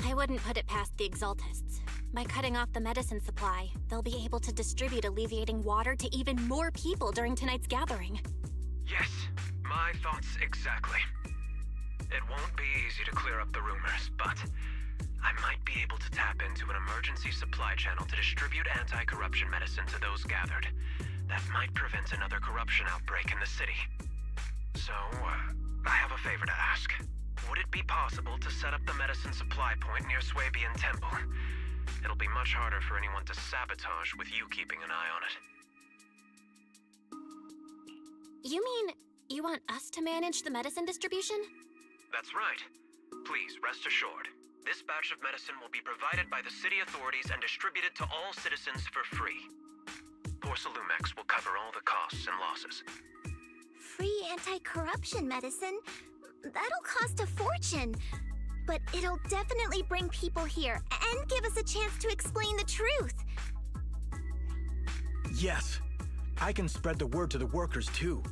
I wouldn't put it past the Exaltists. By cutting off the medicine supply, they'll be able to distribute alleviating water to even more people during tonight's gathering.
Yes, my thoughts exactly. It won't be easy to clear up the rumors, but I might be able to tap into an emergency supply channel to distribute anti-corruption medicine to those gathered. That might prevent another corruption outbreak in the city. So, I have a favor to ask. Would it be possible to set up the medicine supply point near Swabian Temple? It'll be much harder for anyone to sabotage with you keeping an eye on it.
You mean you want us to manage the medicine distribution?
That's right. Please, rest assured. This batch of medicine will be provided by the city authorities and distributed to all citizens for free. Porcelumex will cover all the costs and losses.
Free anti-corruption medicine? That'll cost a fortune. But it'll definitely bring people here and give us a chance to explain the truth.
Yes. I can spread the word to the workers, too.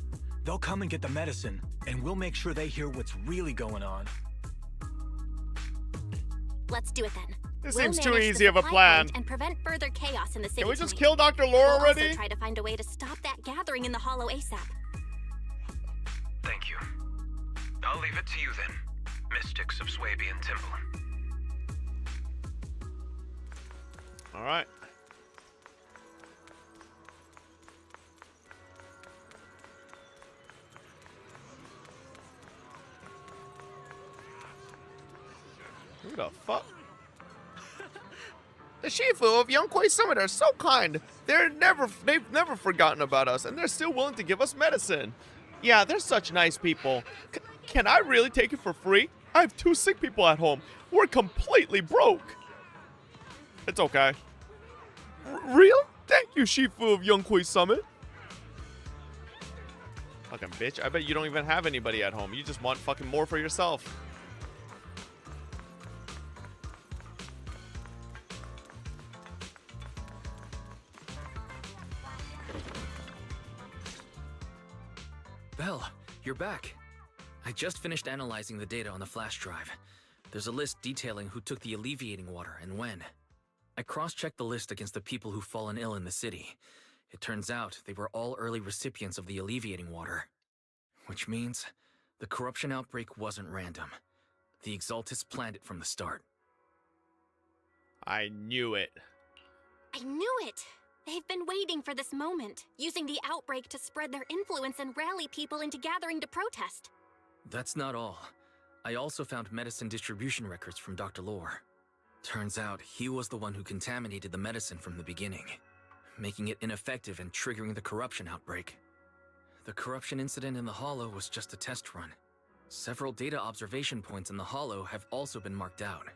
They'll come and get the medicine, and we'll make sure they hear what's really going on.
Let's do it then.
This
We'll
seems too
manage the
easy of a
supply
plan.
point and prevent further chaos in the city.
Can we just
tonight.
kill Dr. Lore
We'll
already?
also try to find a way to stop that gathering in the Hollow ASAP.
Thank you. I'll leave it to you then, mystics of Swabian Temple.
All right. Who the fuck? The Shifu of Yonkwei Summit are so kind. They've never forgotten about us, and they're still willing to give us medicine. Yeah, they're such nice people. Can I really take it for free? I have 2 sick people at home. We're completely broke. It's okay. Real? Thank you, Shifu of Yonkwei Summit. Fucking bitch. I bet you don't even have anybody at home. You just want fucking more for yourself.
Belle, you're back. I just finished analyzing the data on the flash drive. There's a list detailing who took the alleviating water and when. I cross-checked the list against the people who've fallen ill in the city. It turns out they were all early recipients of the alleviating water. Which means the corruption outbreak wasn't random. The Exaltists planned it from the start.
I knew it.
I knew it! They've been waiting for this moment, using the outbreak to spread their influence and rally people into gathering to protest.
That's not all. I also found medicine distribution records from Dr. Lore. Turns out he was the one who contaminated the medicine from the beginning, making it ineffective and triggering the corruption outbreak. The corruption incident in the Hollow was just a test run. Several data observation points in the Hollow have also been marked out.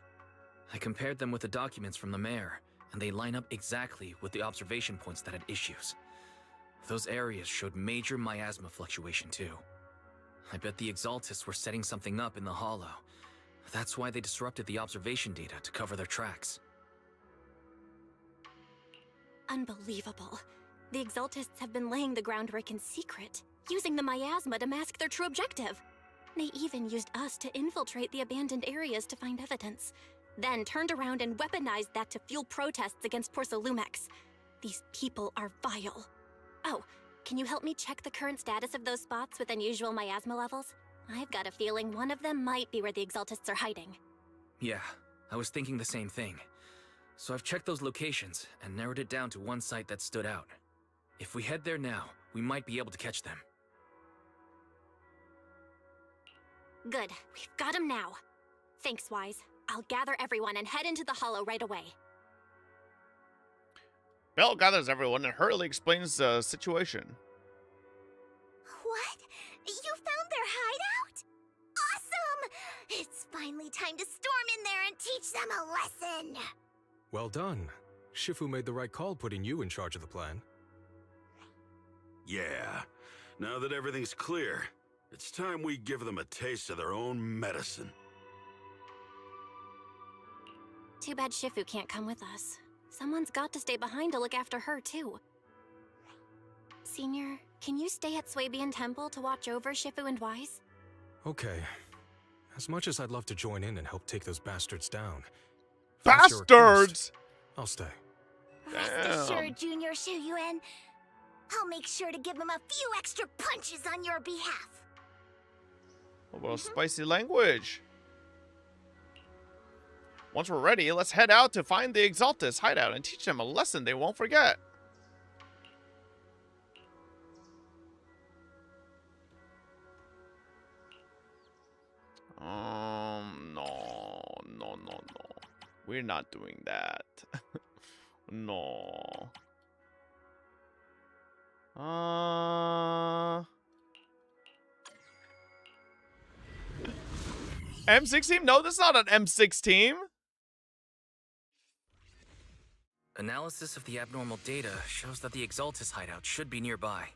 I compared them with the documents from the mayor, and they line up exactly with the observation points that had issues. Those areas showed major miasma fluctuation too. I bet the Exaltists were setting something up in the Hollow. That's why they disrupted the observation data to cover their tracks.
Unbelievable. The Exaltists have been laying the groundwork in secret, using the miasma to mask their true objective. They even used us to infiltrate the abandoned areas to find evidence, then turned around and weaponized that to fuel protests against Porcelumex. These people are vile. Oh, can you help me check the current status of those spots with unusual miasma levels? I've got a feeling one of them might be where the Exaltists are hiding.
Yeah, I was thinking the same thing. So I've checked those locations and narrowed it down to one site that stood out. If we head there now, we might be able to catch them.
Good, we've got him now. Thanks, Wise. I'll gather everyone and head into the Hollow right away.
Belle gathers everyone and hurriedly explains the situation.
What? You found their hideout? Awesome! It's finally time to storm in there and teach them a lesson!
Well done. Shifu made the right call putting you in charge of the plan.
Yeah. Now that everything's clear, it's time we give them a taste of their own medicine.
Too bad Shifu can't come with us. Someone's got to stay behind to look after her, too. Senior, can you stay at Swabian Temple to watch over Shifu and Wise?
Okay. As much as I'd love to join in and help take those bastards down.
Bastards!
I'll stay.
Rest assured, Junior Shuyuan. I'll make sure to give him a few extra punches on your behalf.
Well, spicy language. Once we're ready, let's head out to find the Exaltists hideout and teach them a lesson they won't forget. No. We're not doing that. No. M6 team? No, that's not an M6 team.
Analysis of the abnormal data shows that the Exaltis hideout should be nearby.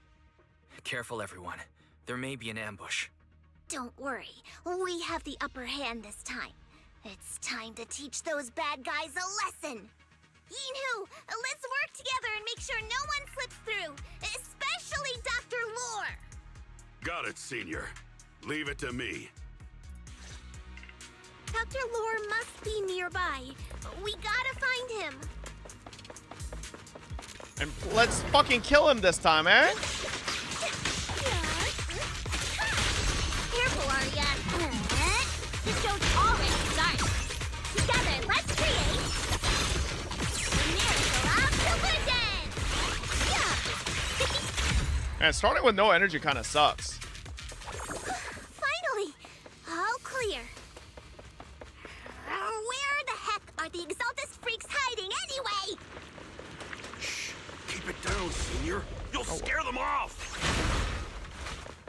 Careful, everyone. There may be an ambush.
Don't worry. We have the upper hand this time. It's time to teach those bad guys a lesson. Yinhu, let's work together and make sure no one slips through, especially Dr. Lore.
Got it, Senior. Leave it to me.
Dr. Lore must be nearby. We gotta find him.
And let's fucking kill him this time, eh?
Careful, Arya. The show's already started. Together, let's create the miracle of collision.
And starting with no energy kind of sucks.
Finally, all clear. Where the heck are the Exaltis freaks hiding anyway?
Keep it down, Senior. You'll scare them off.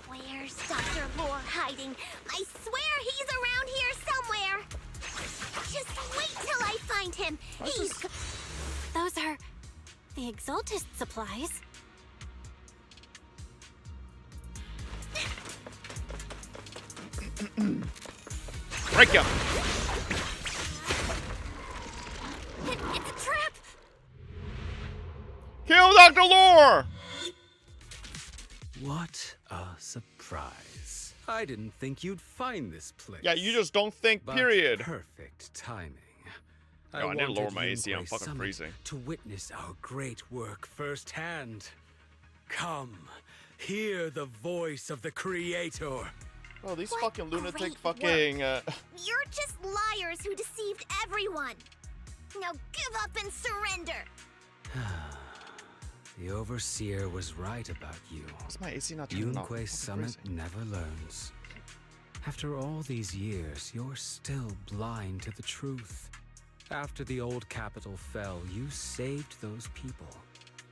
Where's Dr. Lore hiding? I swear he's around here somewhere. Just wait till I find him.
Those are the Exaltist supplies.
Break him.
It's a trap.
Kill Dr. Lore!
What a surprise. I didn't think you'd find this place.
Yeah, you just don't think,
But
period.
perfect timing.
I need to lower
wanted
my AC, I'm
Yunquei
fucking
Summit
freezing.
to witness our great work firsthand. Come, hear the voice of the Creator.
Oh, these
What
fucking lunatic
great
fucking,
You're just liars who deceived everyone. Now give up and surrender.
The Overseer was right about you.
Why's my AC not turning off?
Yunquei Summit never learns. After all these years, you're still blind to the truth. After the old capital fell, you saved those people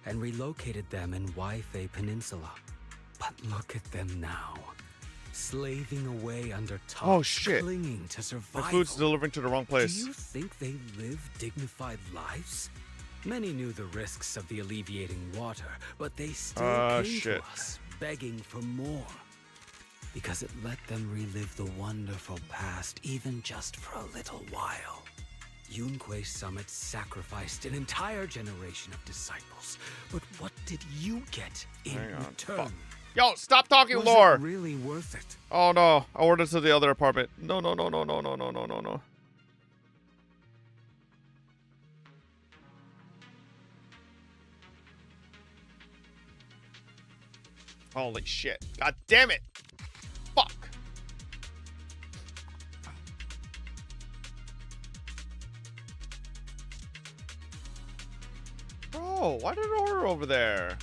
and relocated them in Waifei Peninsula. But look at them now, slaving away under top,
Oh, shit.
clinging to
The
survival.
food's delivering to the wrong place.
Do you think they live dignified lives? Many knew the risks of the alleviating water, but they still came
shit.
to us, begging for more. Because it let them relive the wonderful past, even just for a little while. Yunquei Summit sacrificed an entire generation of disciples, but what did you get in
Hang on,
return?
fuck. Yo, stop talking
Was
lore.
it really worth it?
Oh no, I ordered to the other apartment. No, no, no, no, no, no, no, no, no, no. Holy shit. God damn it. Fuck. Bro, why did I order over there?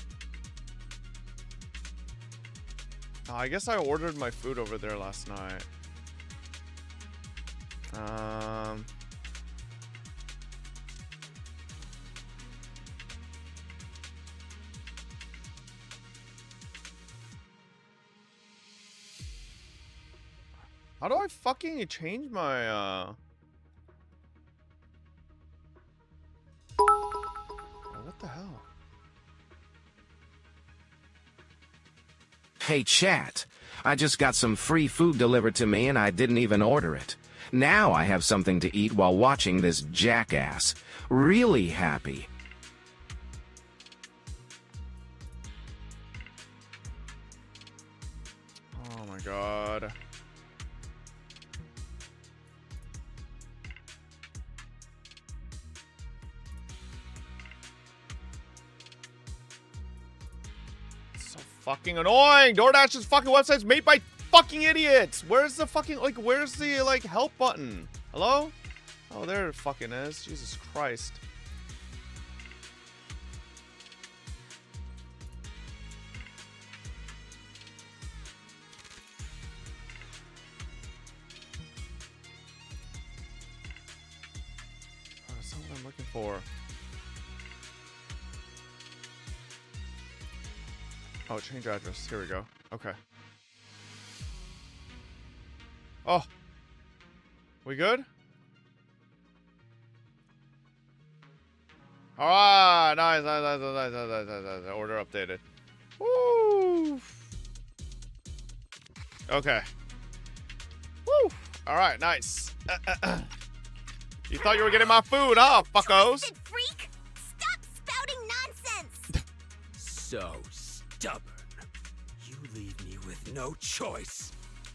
Oh, I guess I ordered my food over there last night. How do I fucking change my, Oh, what the hell?
Hey chat, I just got some free food delivered to me and I didn't even order it. Now I have something to eat while watching this jackass. Really happy.
Oh my god. So fucking annoying. DoorDash's fucking website's made by fucking idiots. Where's the fucking, like, where's the, like, help button? Hello? Oh, there it fucking is. Jesus Christ. Oh, that's not what I'm looking for. Oh, change address. Here we go. Okay. Oh. We good? Alright, nice. Order updated. Woo! Okay. Woo! Alright, nice. You thought you were getting my food, huh, fuckos?
Twisted freak! Stop spouting nonsense!
So stubborn. You leave me with no choice.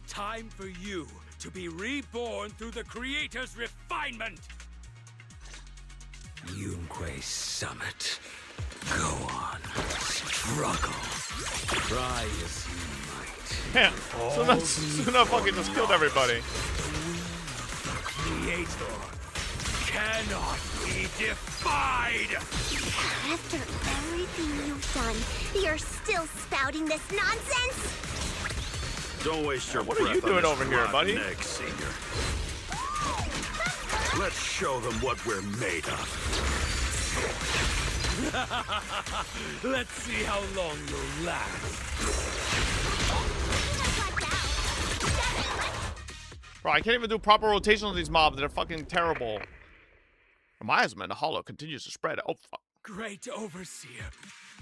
Time for you to be reborn through the Creator's refinement. Yunquei Summit. Go on. Struggle. Try as you might.
Damn. Suna fucking just killed everybody.
The Creator cannot be defied.
After everything you've done, you're still spouting this nonsense?
Don't waste your
What are
breath
you
on
doing
this
over here,
rotten
buddy?
egg, Senior. Let's show them what we're made of.
Let's see how long you'll last.
Bro, I can't even do proper rotation on these mobs. They're fucking terrible. My asthma in the hollow continues to spread. Oh, fuck.
Great Overseer,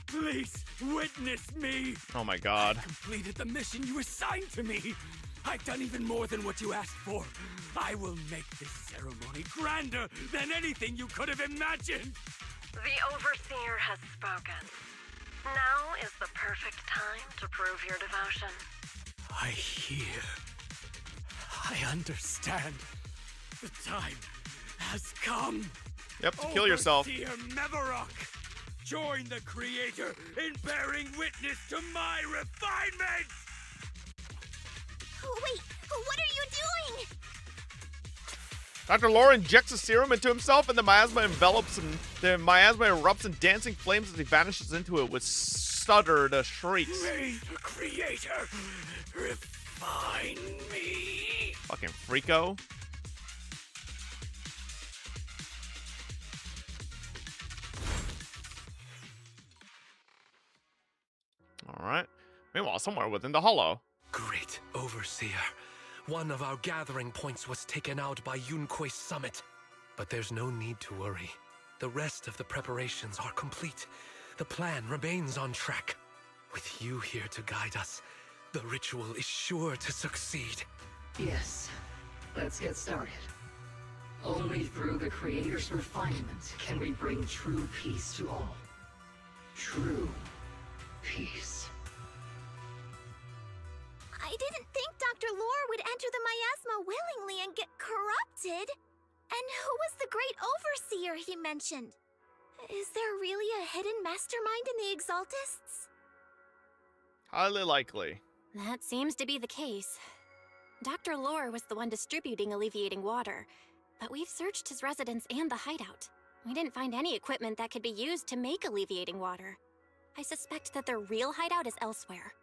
please witness me.
Oh my god.
Completed the mission you assigned to me. I've done even more than what you asked for. I will make this ceremony grander than anything you could have imagined.
The Overseer has spoken. Now is the perfect perfect time to prove your devotion.
I hear. I understand. The time has come.
Yep, to kill yourself.
Overseer Mevarok, join the Creator in bearing witness to my refinement!
Wait, what are you doing?
Dr. Lore injects a serum into himself, and the miasma envelops him. The miasma erupts in dancing flames as he vanishes into it with stuttered shrieks.
May the Creator refine me.
Fucking freako. Alright. Meanwhile, somewhere within the hollow.
Great Overseer. One of our gathering points was taken out by Yunque's summit. But there's no need to worry. The rest of the preparations are complete. The plan remains on track. With you here to guide us, the ritual is sure to succeed.
Yes. Let's get started. Only through the Creator's refinement can we bring true peace to all. True peace.
I didn't think Dr. Lore would enter the miasma willingly and get corrupted. And who was the great overseer he mentioned? Is there really a hidden mastermind in the Exaltists?
Highly likely.
That seems to be the case. Dr. Lore was the one distributing alleviating water, but we've searched his residence and the hideout. We didn't find any equipment that could be used to make alleviating water. I suspect that their real hideout is elsewhere.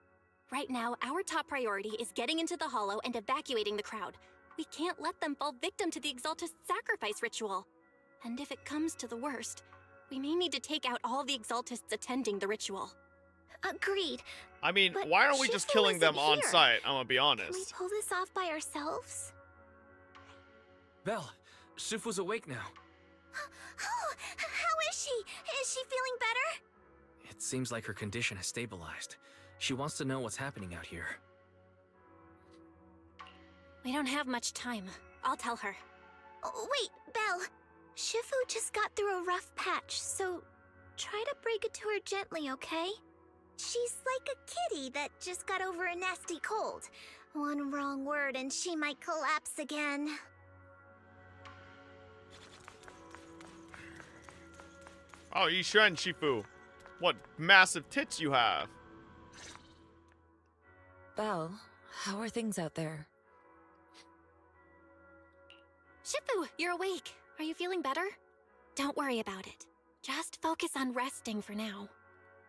Right now, our top priority is getting into the hollow and evacuating the crowd. We can't let them fall victim to the Exaltist sacrifice ritual. And if it comes to the worst, we may need to take out all the Exaltists attending the ritual.
Agreed.
I mean,
But
why aren't we just killing them
isn't
on
here.
site? I'm gonna be
Can we
honest.
pull this off by ourselves?
Belle, Shifu's awake now.
Oh, how is she? Is she feeling better?
It seems like her condition has stabilized. She wants to know what's happening out here.
We don't have much time. I'll tell her.
Oh, wait, Belle. Shifu just got through a rough patch, so try to break it to her gently, okay? She's like a kitty that just got over a nasty cold. One wrong word and she might collapse again.
Oh, Yishuan Shifu. What massive tits you have.
Belle, how are things out there?
Shifu, you're awake. Are you feeling better? Don't worry about it. Just focus on resting for now.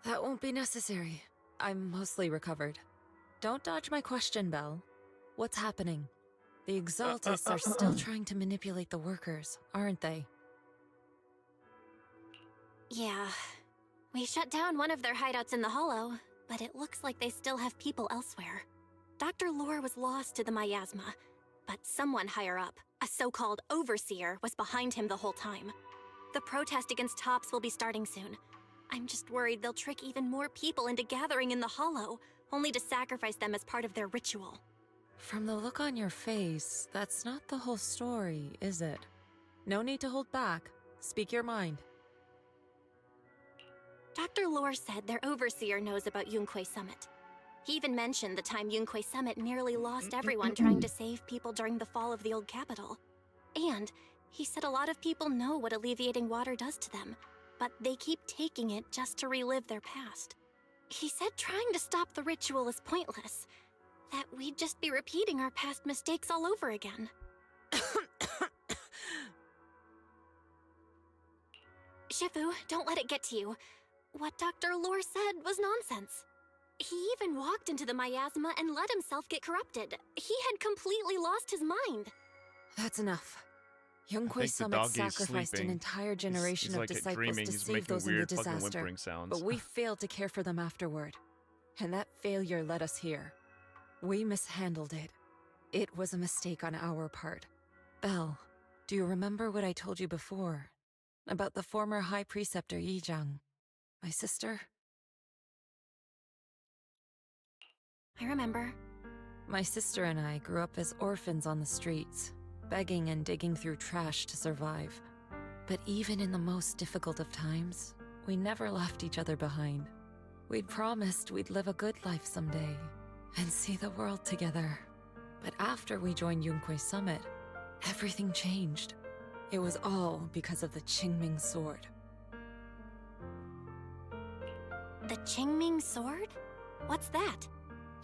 That won't be necessary. I'm mostly recovered. Don't dodge my question, Belle. What's happening? The Exaltists are still trying to manipulate the workers, aren't they?
Yeah. We shut down one of their hideouts in the hollow, but it looks like they still have people elsewhere. Dr. Lore was lost to the miasma, but someone higher up, a so-called overseer, was behind him the whole time. The protest against Tops will be starting soon. I'm just worried they'll trick even more people into gathering in the hollow, only to sacrifice them as part of their ritual.
From the look on your face, that's not the whole story, is it? No need to hold back. Speak your mind.
Dr. Lore said their overseer knows about Yunque's summit. He even mentioned the time Yunque's summit nearly lost everyone trying to save people during the fall of the old capital. And he said a lot of people know what alleviating water does to them, but they keep taking it just to relive their past. He said trying to stop the ritual is pointless, that we'd just be repeating our past mistakes all over again. Shifu, don't let it get to you. What Dr. Lore said was nonsense. He even walked into the miasma and let himself get corrupted. He had completely lost his mind.
That's enough. Yunque's
the
Summit
doggy's
sacrificed an
sleeping.
entire generation
He's
of
like
disciples
dreaming.
to
He's
save
making
those in the
weird fucking
disaster.
whimpering sounds.
But we failed to care for them afterward. And that failure led us here. We mishandled it. It was a mistake on our part. Belle, do you remember what I told you before? About the former High Preceptor Yizhang? My sister?
I remember.
My sister and I grew up as orphans on the streets, begging and digging through trash to survive. But even in the most difficult of times, we never left each other behind. We'd promised we'd live a good life someday and see the world together. But after we joined Yunquei Summit, everything changed. It was all because of the Qingming Sword.
The Qingming Sword? What's that?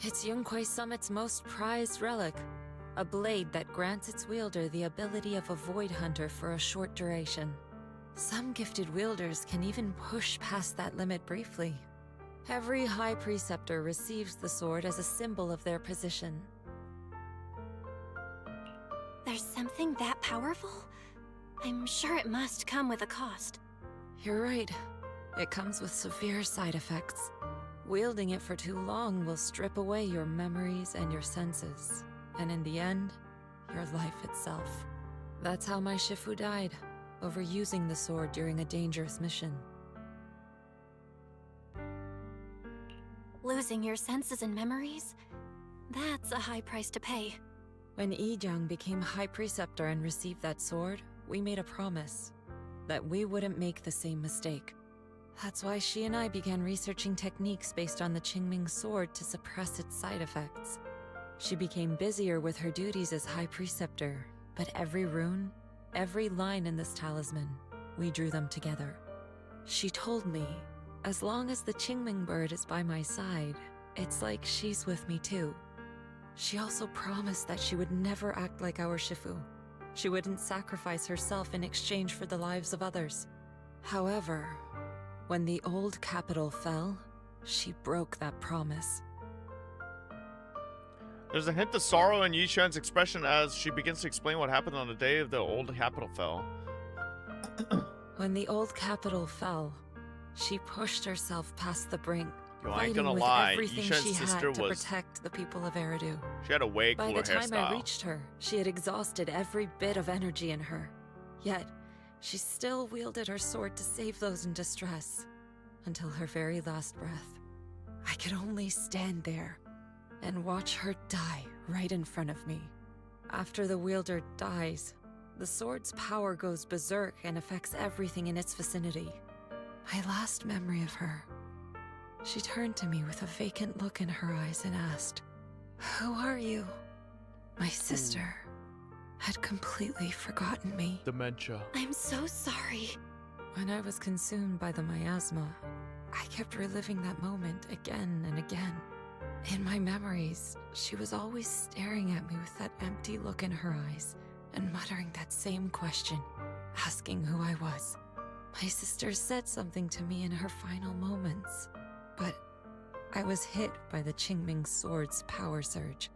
It's Yunquei Summit's most prized relic. A blade that grants its wielder the ability of a void hunter for a short duration. Some gifted wielders can even push past that limit briefly. Every High Preceptor receives the sword as a symbol of their position.
There's something that powerful? I'm sure it must come with a cost.
You're right. It comes with severe side effects. Wielding it for too long will strip away your memories and your senses. And in the end, your life itself. That's how my Shifu died, overusing the sword during a dangerous mission.
Losing your senses and memories? That's a high price to pay.
When Yijiang became High Preceptor and received that sword, we made a promise that we wouldn't make the same mistake. That's why she and I began researching techniques based on the Qingming Sword to suppress its side effects. She became busier with her duties as High Preceptor, but every rune, every line in this talisman, we drew them together. She told me, as long as the Qingming bird is by my side, it's like she's with me too. She also promised that she would never act like our Shifu. She wouldn't sacrifice herself in exchange for the lives of others. However, when the old capital fell, she broke that promise.
There's a hint of sorrow in Yishuan's expression as she begins to explain what happened on the day of the old capital fell.
When the old capital fell, she pushed herself past the brink,
Yo, I ain't
fighting
gonna
with
lie,
everything
Yishuan's
she
sister
had to
was...
protect the people of Eridu.
She had a way
By
cooler
the time I
hairstyle.
reached her, she had exhausted every bit of energy in her. Yet, she still wielded her sword to save those in distress, until her very last breath. I could only stand there and watch her die right in front of me. After the wielder dies, the sword's power goes berserk and affects everything in its vicinity. My last memory of her, she turned to me with a vacant look in her eyes and asked, "Who are you?" My sister had completely forgotten me.
Dementia.
I'm so sorry.
When I was consumed by the miasma, I kept reliving that moment again and again. In my memories, she was always staring at me with that empty look in her eyes and muttering that same question, asking who I was. My sister said something to me in her final moments, but I was hit by the Qingming Sword's power surge.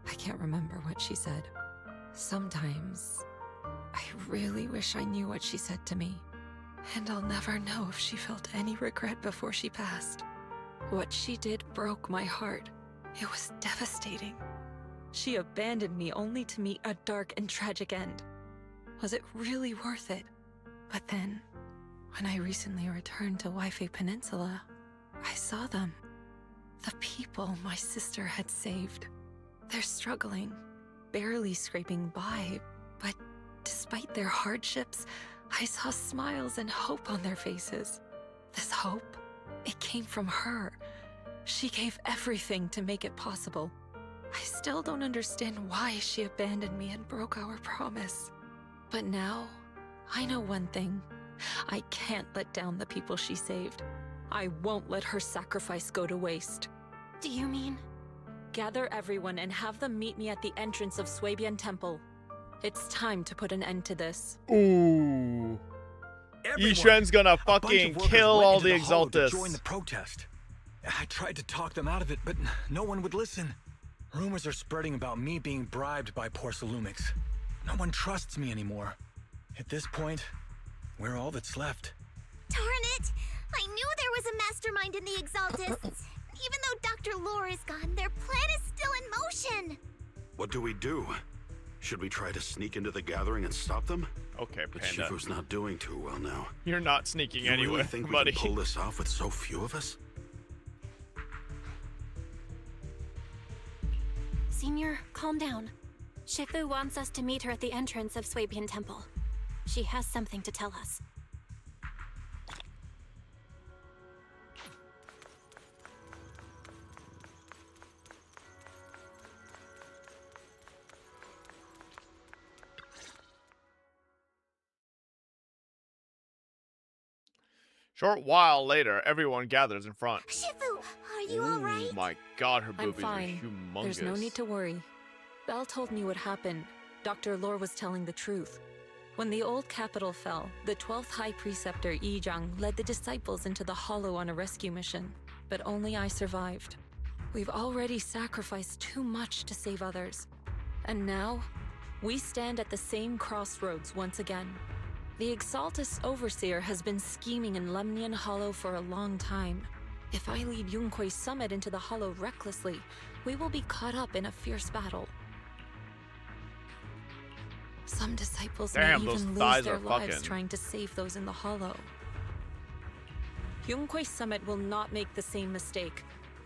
I can't remember what she said. Sometimes, I really wish I knew what she said to me, and I'll never know if she felt any regret before she passed. What she did broke my heart. It was devastating. She abandoned me only to meet a dark and tragic end. Was it really worth it? But then, when I recently returned to Waifei Peninsula, I saw them. The people my sister had saved. They're struggling, barely scraping by, but despite their hardships, I saw smiles and hope on their faces. This hope, it came from her. She gave everything to make it possible. I still don't understand why she abandoned me and broke our promise. But now, I know one thing. I can't let down the people she saved. I won't let her sacrifice go to waste.
Do you mean?
Gather everyone and have them meet me at the entrance of Swabian Temple. It's time to put an end to this.
Ooh. Yishuan's gonna fucking kill all the Exaltus.
Join the protest. I tried to talk them out of it, but no one would listen. Rumors are spreading about me being bribed by Porsalumix. No one trusts me anymore. At this point, we're all that's left.
Darn it! I knew there was a mastermind in the Exaltists. Even though Dr. Lore is gone, their plan is still in motion.
What do we do? Should we try to sneak into the gathering and stop them?
Okay,
But
Panda.
Shifu's not doing too well now.
You're not sneaking
You
anywhere,
really think we
buddy.
can pull this off with so few of us?
Senior, calm down. Shifu wants us to meet her at the entrance of Swabian Temple. She has something to tell us.
Short while later, everyone gathers in front.
Shifu, are you alright?
Oh my god, her
I'm
boobies are
fine.
humongous.
There's no need to worry. Belle told me what happened. Dr. Lore was telling the truth. When the old capital fell, the 12th High Preceptor Yi Zhang led the disciples into the Hollow on a rescue mission, but only I survived. We've already sacrificed too much to save others. And now, we stand at the same crossroads once again. The Exaltus Overseer has been scheming in Lemnian Hollow for a long time. If I lead Yunkui's summit into the Hollow recklessly, we will be caught up in a fierce battle. Some disciples may even lose their lives trying to save those in the Hollow. Yunkui's summit will not make the same mistake.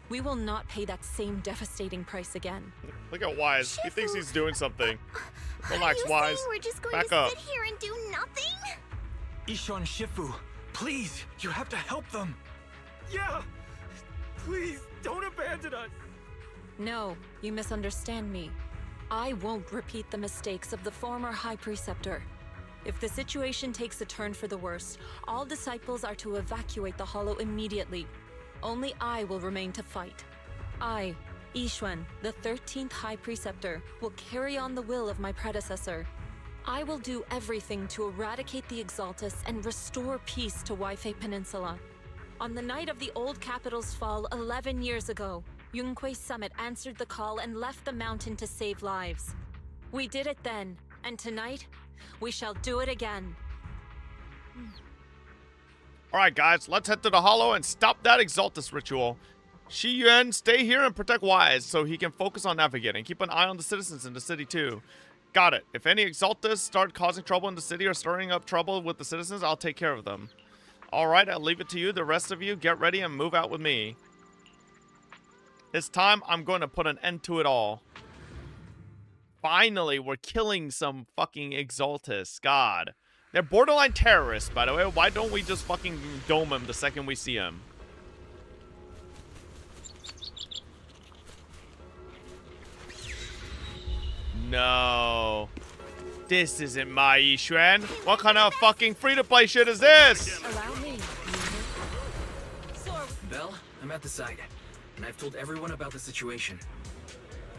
We will not pay that same devastating price again.
Look at Wise. He thinks he's doing something. Relax,
Are you
Wise.
saying we're just going
Back
to
up.
sit here and do nothing?
Ishan Shifu, please, you have to help them.
Yeah! Please, don't abandon us!
No, you misunderstand me. I won't repeat the mistakes of the former High Preceptor. If the situation takes a turn for the worst, all disciples are to evacuate the Hollow immediately. Only I will remain to fight. I, Yixuan, the 13th High Preceptor, will carry on the will of my predecessor. I will do everything to eradicate the Exaltus and restore peace to Waifei Peninsula. On the night of the old capital's fall 11 years ago, Yunkui's summit answered the call and left the mountain to save lives. We did it then, and tonight, we shall do it again.
Alright guys, let's head to the Hollow and stop that Exaltus ritual. Shi Yuan, stay here and protect Wise so he can focus on navigating. Keep an eye on the citizens in the city too. Got it. If any Exaltus start causing trouble in the city or stirring up trouble with the citizens, I'll take care of them. Alright, I'll leave it to you. The rest of you, get ready and move out with me. It's time. I'm going to put an end to it all. Finally, we're killing some fucking Exaltus. God. They're borderline terrorists, by the way. Why don't we just fucking dome them the second we see them? No. This isn't my Yixuan. What kind of fucking free-to-play shit is this?
Allow me.
Belle, I'm at the site, and I've told everyone about the situation.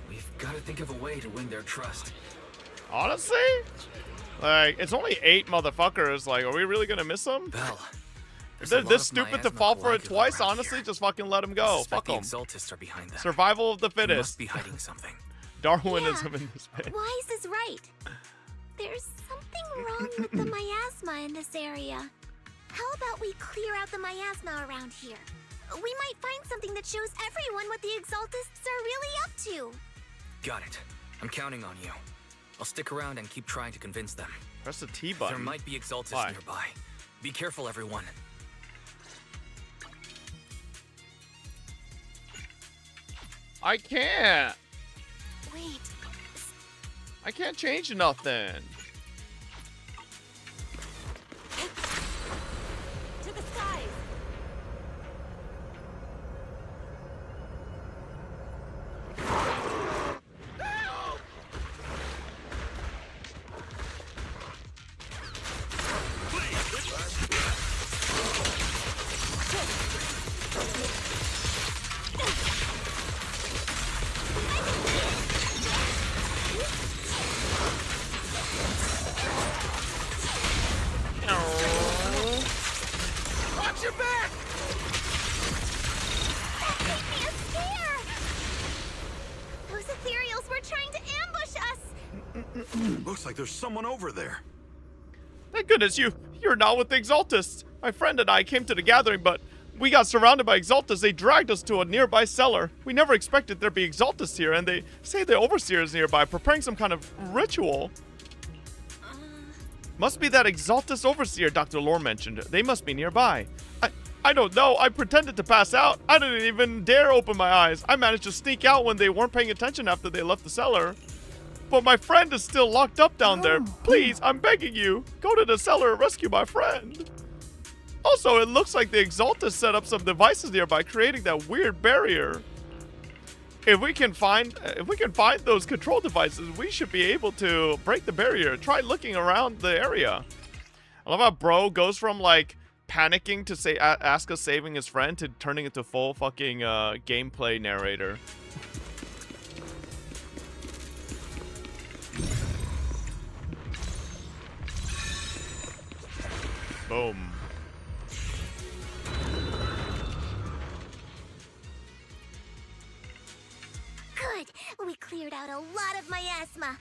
We've got to think of a way to win their trust.
Honestly? Like, it's only 8 motherfuckers. Like, are we really gonna miss them?
Belle,
If they're this stupid to fall for it twice, honestly, just fucking let them go. Fuck them.
Exaltists are behind them.
Survival of the
They
fittest.
must be hiding something.
Darwinism in this bit.
Wise is right. There's something wrong with the miasma in this area. How about we clear out the miasma around here? We might find something that shows everyone what the Exaltists are really up to.
Got it. I'm counting on you. I'll stick around and keep trying to convince them.
Press the T button.
There might be Exaltists
Why?
nearby. Be careful, everyone.
I can't.
Wait.
I can't change nothing.
To the skies!
Watch your back!
That gave me a scare! Those ethereals were trying to ambush us!
Looks like there's someone over there.
Thank goodness you're not with the Exaltists. My friend and I came to the gathering, but we got surrounded by Exaltists. They dragged us to a nearby cellar. We never expected there'd be Exaltists here, and they say the Overseer is nearby, preparing some kind of ritual. Must be that Exaltus Overseer Dr. Lore mentioned. They must be nearby. I don't know. I pretended to pass out. I didn't even dare open my eyes. I managed to sneak out when they weren't paying attention after they left the cellar. But my friend is still locked up down there. Please, I'm begging you. Go to the cellar and rescue my friend. Also, it looks like the Exaltus set up some devices nearby, creating that weird barrier. If we can find those control devices, we should be able to break the barrier. Try looking around the area. I love how bro goes from like panicking to say Asuka saving his friend to turning into full fucking gameplay narrator. Boom.
Good. We cleared out a lot of miasma.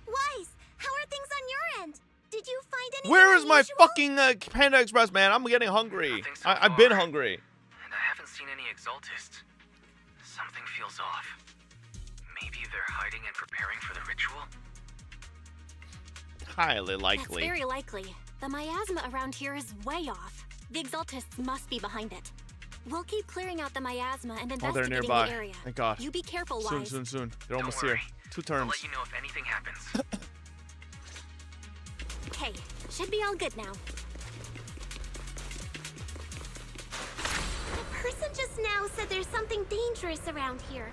Wise, how are things on your end? Did you find anything
Where is my
unusual?
fucking Panda Express, man? I'm getting hungry. I've been hungry.
And I haven't seen any exaltists. Something feels off. Maybe they're hiding and preparing for the ritual?
Highly likely.
That's very likely. The miasma around here is way off. The exaltists must be behind it. We'll keep clearing out the miasma and
Oh,
investigating
they're nearby.
the area.
Thank God.
You be careful,
Soon,
Wise.
soon, soon. They're almost
Don't worry.
here. 2
I'll
turns.
let you know if anything happens.
Okay, should be all good now.
The person just now said there's something dangerous around here.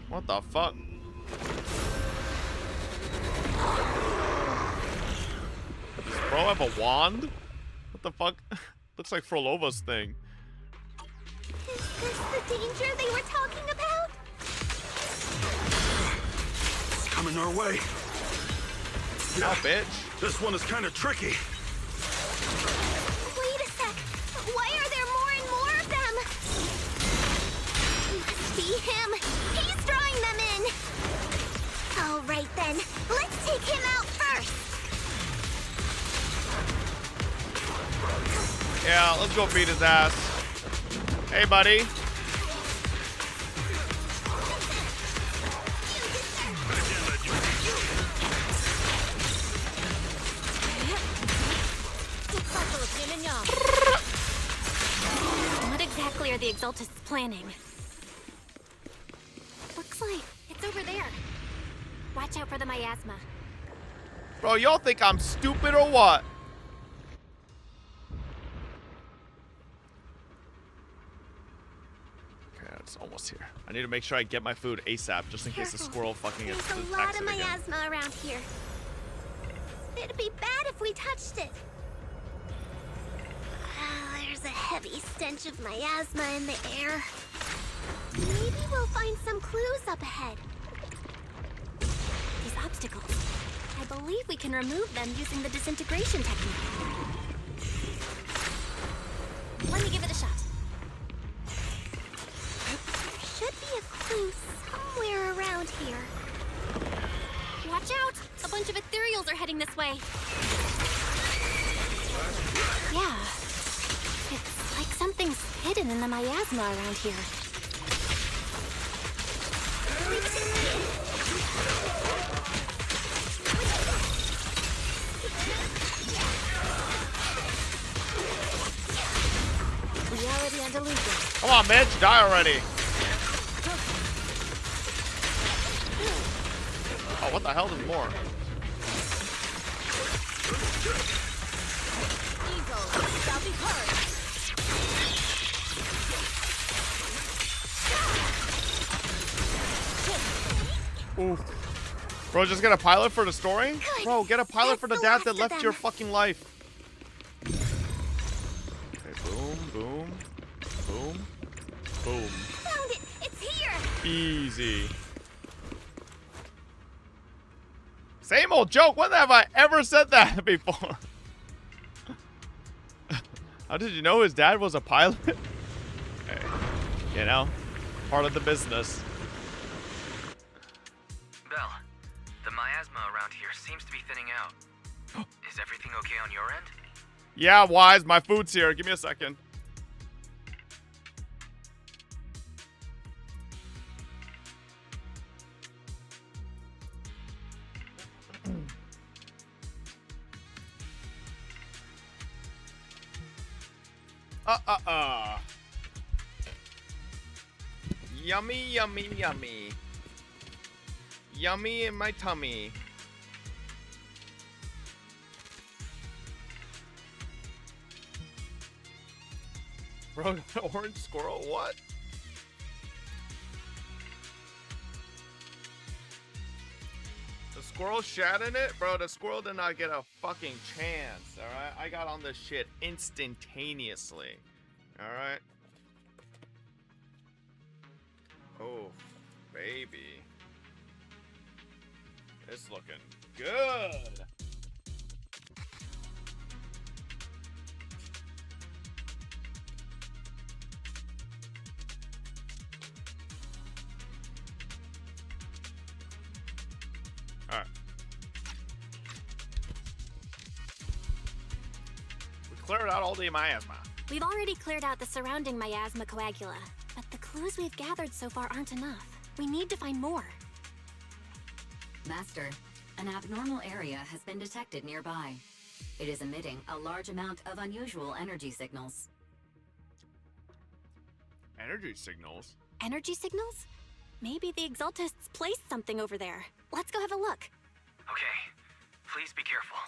What the fuck? Does bro have a wand? What the fuck? Looks like Frolova's thing.
Is this the danger they were talking about?
It's coming our way.
Oh, bitch.
This one is kind of tricky.
Wait a sec. Why are there more and more of them? Must be him. He's drawing them in. All right then. Let's take him out first.
Yeah, let's go beat his ass. Hey, buddy.
What exactly are the exaltists planning? Looks like it's over there. Watch out for the miasma.
Bro, y'all think I'm stupid or what? Okay, it's almost here. I need to make sure I get my food ASAP, just in case the squirrel fucking
There's a
attacks
lot of
it again.
miasma around here. It'd be bad if we touched it. There's a heavy stench of miasma in the air. Maybe we'll find some clues up ahead.
These obstacles. I believe we can remove them using the disintegration technique. Let me give it a shot.
There should be a clue somewhere around here.
Watch out! A bunch of ethereals are heading this way. Yeah. It's like something's hidden in the miasma around here. Reality and illusion.
Come on, bitch, die already. Oh, what the hell? There's more. Oof. Bro, just get a pilot for the story? Bro, get a pilot for the dad that left your fucking life. Okay, boom, boom, boom, boom.
Found it! It's here!
Easy. Same old joke. When have I ever said that before? How did you know his dad was a pilot? Okay. You know, part of the business.
Belle, the miasma around here seems to be thinning out. Is everything okay on your end?
Yeah, Wise, my food's here. Give me a second. Yummy, yummy, yummy. Yummy in my tummy. Bro, orange squirrel, what? squirrel shat in it, bro. The squirrel did not get a fucking chance. All right, I got on this shit instantaneously. All right. Oh, baby, it's looking good. All right. We cleared out all the miasma.
We've already cleared out the surrounding miasma coagula, but the clues we've gathered so far aren't enough. We need to find more.
Master, an abnormal area has been detected nearby. It is emitting a large amount of unusual energy signals.
Energy signals?
Energy signals? Maybe the Exaltists placed something over there. Let's go have a look.
Okay, please be careful.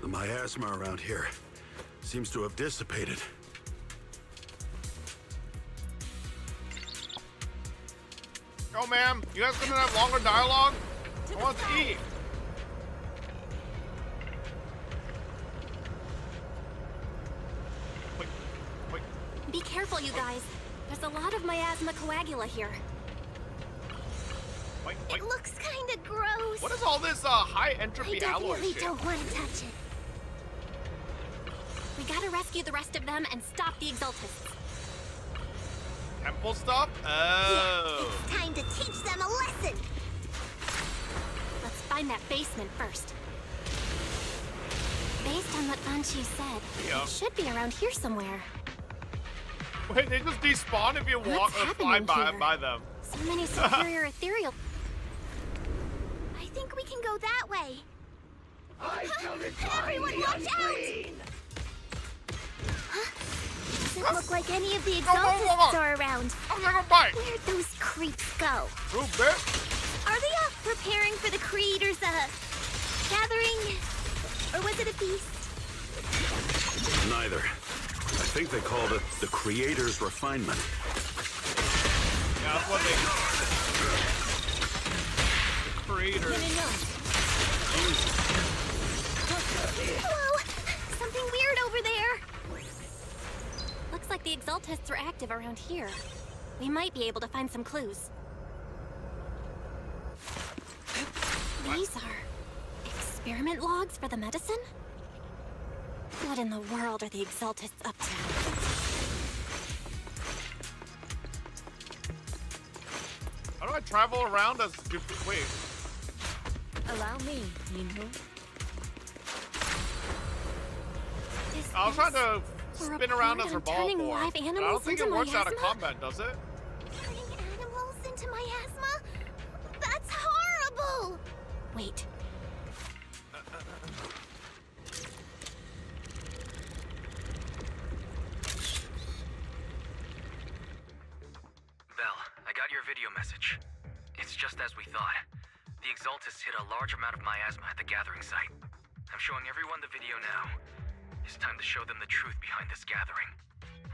The miasma around here seems to have dissipated.
Yo, ma'am, you guys gonna have longer dialogue? I want to eat. Wait.
Be careful, you guys. There's a lot of miasma coagula here.
Wait.
It looks kinda gross.
What is all this high entropy alloy
I definitely
shit?
don't want to touch it.
We gotta rescue the rest of them and stop the Exaltists.
Temple stuff? Oh.
Yeah, it's time to teach them a lesson.
Let's find that basement first. Based on what Banshee said, it should be around here somewhere.
Wait, they just despawn if you walk or fly by them.
So many superior ethereal.
I think we can go that way.
Everyone
watch out! Doesn't look like any of the Exaltists are around. Where'd those creeps go? Are they preparing for the Creator's gathering? Or was it a feast?
Neither. I think they called it the Creator's refinement.
Yeah, that's what they... The Creator.
Whoa! Something weird over there.
Looks like the Exaltists are active around here. We might be able to find some clues. These are experiment logs for the medicine? What in the world are the Exaltists up to?
How do I travel around as... Wait.
Allow me, Minho.
I was trying to spin around as a ball form, but I don't think it works out of combat, does it?
Turning animals into miasma? That's horrible!
Wait.
Belle, I got your video message. It's just as we thought. The Exaltists hit a large amount of miasma at the gathering site. I'm showing everyone the video now. It's time to show them the truth behind this gathering.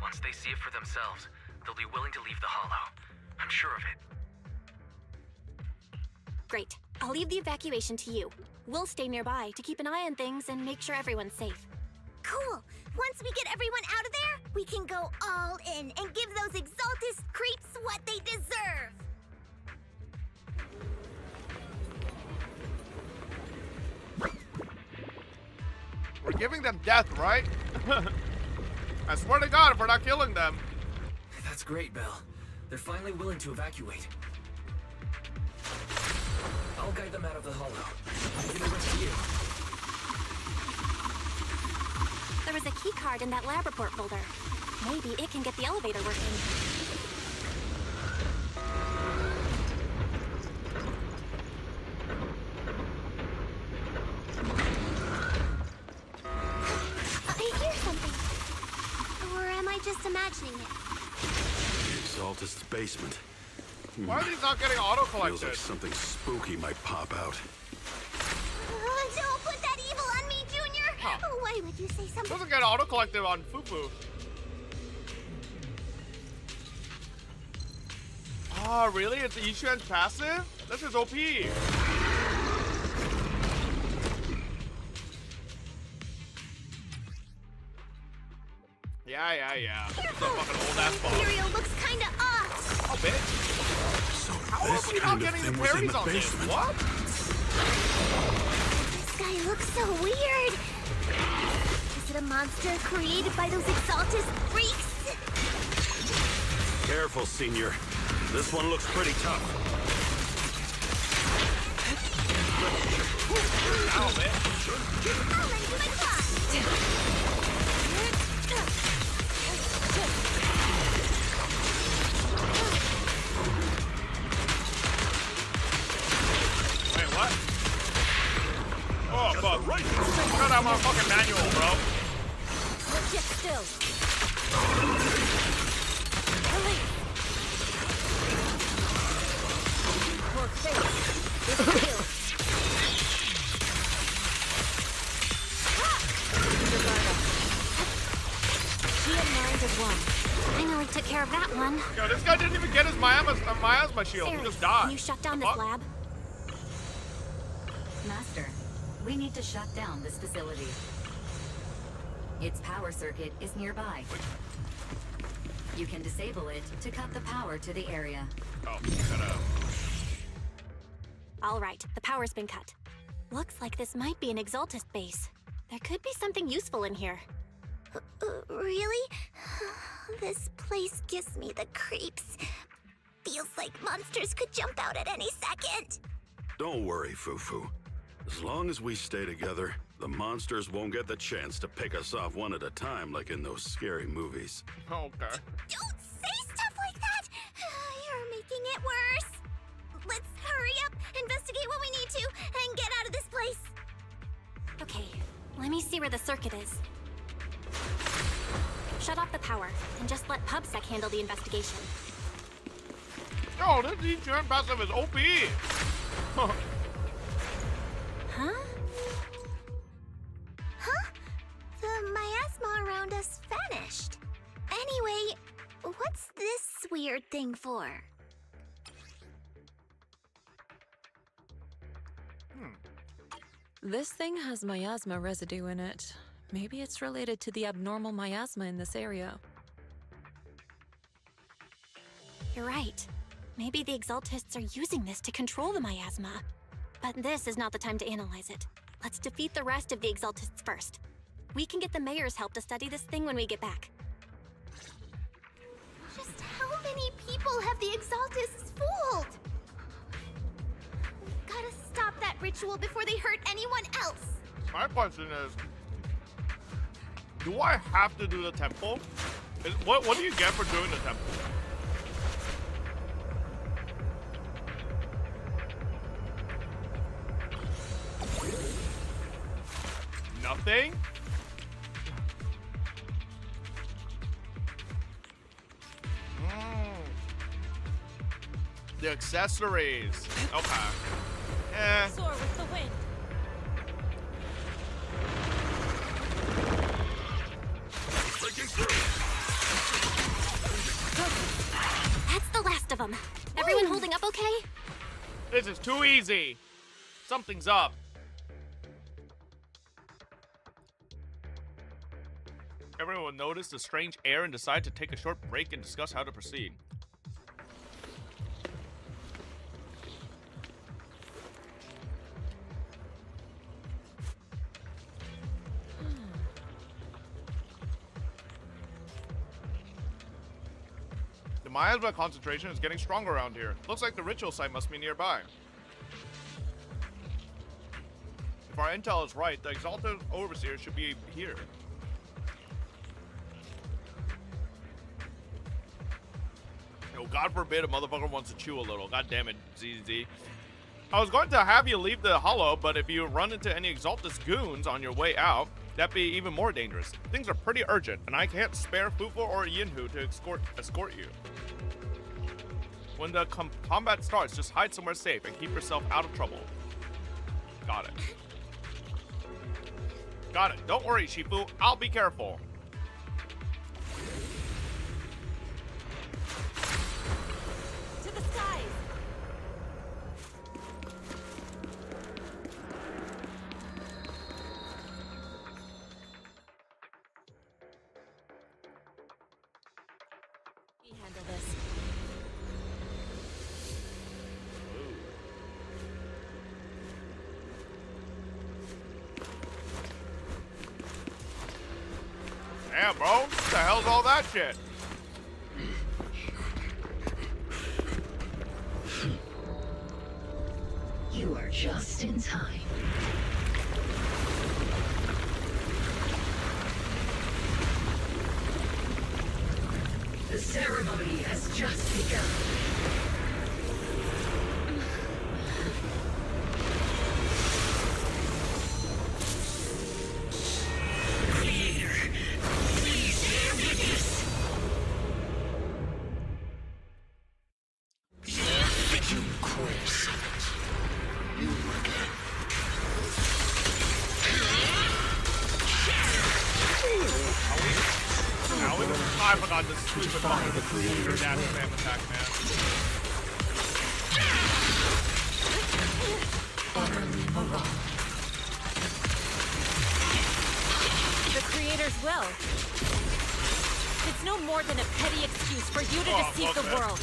Once they see it for themselves, they'll be willing to leave the Hollow. I'm sure of it.
Great. I'll leave the evacuation to you. We'll stay nearby to keep an eye on things and make sure everyone's safe.
Cool! Once we get everyone out of there, we can go all in and give those Exaltist creeps what they deserve!
We're giving them death, right? I swear to God, if we're not killing them.
That's great, Belle. They're finally willing to evacuate. I'll guide them out of the Hollow. I'm gonna rescue you.
There was a key card in that lab report folder. Maybe it can get the elevator working.
I hear something. Or am I just imagining it?
Exaltist's basement.
Why are these not getting auto-collected?
Feels like something spooky might pop out.
Don't put that evil on me, Junior!
Huh.
Why would you say something?
Doesn't get auto-collected on Fufu. Oh, really? It's Yishuan's passive? That's his OP. Yeah. It's a fucking old ass ball.
Material looks kinda off.
Oh, bitch.
So
How are we not getting the parries on this? What?
This guy looks so weird. Is it a monster created by those Exaltus freaks?
Careful, Senior. This one looks pretty tough.
Ow, man.
I'll lend you my claw.
Wait, what? Oh, fuck. Cut out my fucking manual, bro.
Legit still. Release. More faith. This kills.
One. Finally took care of that one.
Yo, this guy didn't even get his miasma shield. He just died.
Can you shut down this lab?
Master, we need to shut down this facility. Its power circuit is nearby. You can disable it to cut the power to the area.
Oh, shut up.
All right, the power's been cut. Looks like this might be an Exaltus base. There could be something useful in here.
Really? This place gives me the creeps. Feels like monsters could jump out at any second.
Don't worry, Fufu. As long as we stay together, the monsters won't get the chance to pick us off one at a time like in those scary movies.
Okay.
Don't say stuff like that! You're making it worse. Let's hurry up, investigate what we need to, and get out of this place.
Okay, let me see where the circuit is. Shut off the power, and just let PubSec handle the investigation.
Yo, this Yishuan passive is OP!
Huh?
Huh? The miasma around us vanished. Anyway, what's this weird thing for?
This thing has miasma residue in it. Maybe it's related to the abnormal miasma in this area.
You're right. Maybe the Exaltists are using this to control the miasma. But this is not the time to analyze it. Let's defeat the rest of the Exaltists first. We can get the mayor's help to study this thing when we get back.
Just how many people have the Exaltists fooled? We've gotta stop that ritual before they hurt anyone else.
My question is, do I have to do the temple? What do you get for doing the temple? Nothing? The accessories. Okay.
Soar with the wind.
That's the last of them. Everyone holding up okay?
This is too easy. Something's up. Everyone noticed the strange air and decided to take a short break and discuss how to proceed. The miasma concentration is getting stronger around here. Looks like the ritual site must be nearby. If our intel is right, the Exalted Overseer should be here. Yo, God forbid a motherfucker wants to chew a little. God damn it, ZZ. I was going to have you leave the hollow, but if you run into any Exaltus goons on your way out, that'd be even more dangerous. Things are pretty urgent, and I can't spare Fufu or Yinhu to escort you. When the combat starts, just hide somewhere safe and keep yourself out of trouble. Got it. Got it. Don't worry, Shifu. I'll be careful.
To the sky!
handle this.
Damn, bro. What the hell's all that shit?
You are just in time. The ceremony has just begun.
I forgot this stupid fucking dash spam attack, man.
The Creator's will. It's no more than a petty excuse for you to deceive the world.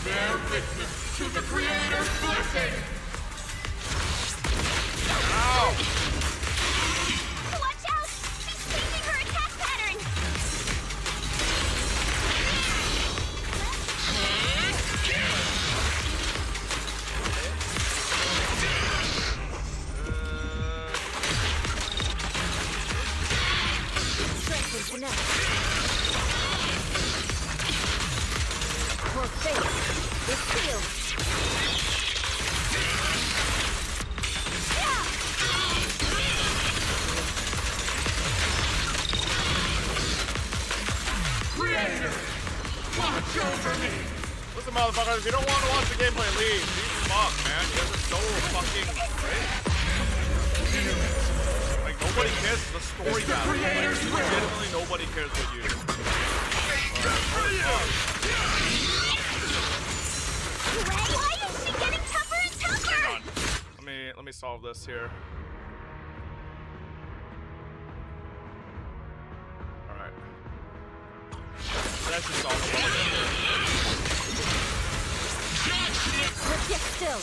Bear witness to the Creator's blessing!
Ow!
Watch out! She's changing her attack pattern!
Strength and finesse. For faith is sealed.
Listen, motherfuckers, if you don't want to watch the gameplay, leave. Leave fuck, man. You guys are so fucking great. Like, nobody cares the story battle. Like, legitimately nobody cares what you do.
Why is she getting tougher and tougher?
Hang on. Let me solve this here. Alright. That should solve it.
Let's get still.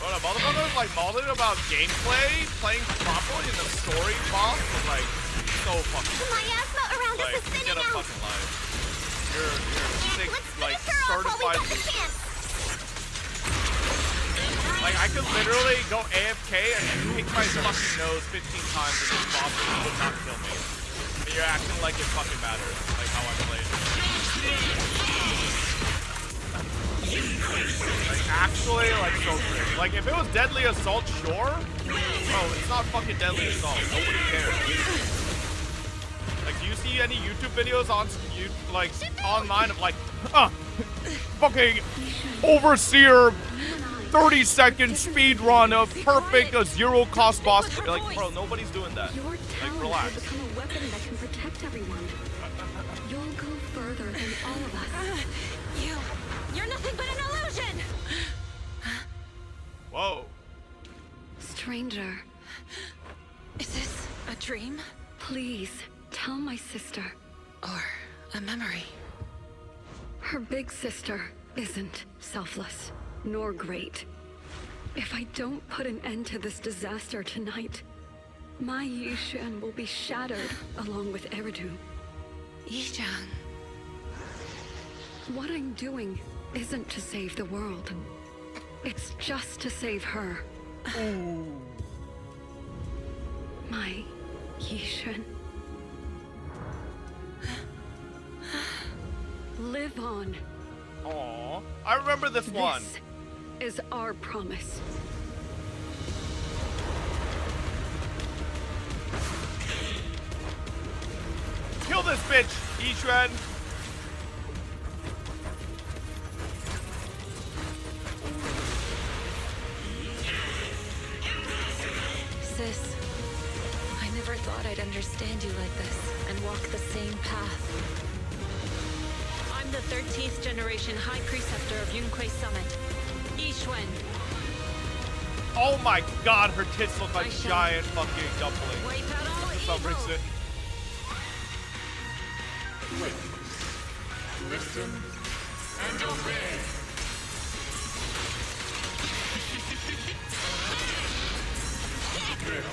What a motherfucker like molded about gameplay, playing properly in the story boss was like so fucking
The miasma around us is thinning
get a
out.
fucking life. You're sick,
Let's
like
finish her off while we
certified
got the
loser.
chance.
Like I could literally go AFK and kick my fucking nose 15 times and this boss would not kill me. And you're acting like it fucking matters, like how I played. Like actually, like so crazy. Like if it was Deadly Assault, sure. Bro, it's not fucking Deadly Assault. Nobody cares. Like, do you see any YouTube videos on like online of like, fucking Overseer 30-second speed run of perfect zero cost boss? Like, bro, nobody's doing that.
Your
Like,
talent
relax.
will become a weapon that can protect everyone. You'll go further than all of us.
You're nothing but an illusion!
Whoa.
Stranger.
Is this a dream?
Please, tell my sister.
Or a memory?
Her big sister isn't selfless, nor great. If I don't put an end to this disaster tonight, my Yishan will be shattered along with Eridu.
Yishan.
What I'm doing isn't to save the world. It's just to save her. My Yishan. Live on.
Aww. I remember this one.
This is our promise.
Kill this bitch, Yishan.
Sis, I never thought I'd understand you like this and walk the same path. I'm the 13th generation High Preceptor of Yunquei Summit, Yixuan.
Oh my god, her tits look like giant fucking dumplings. For some reason.
Listen and obey.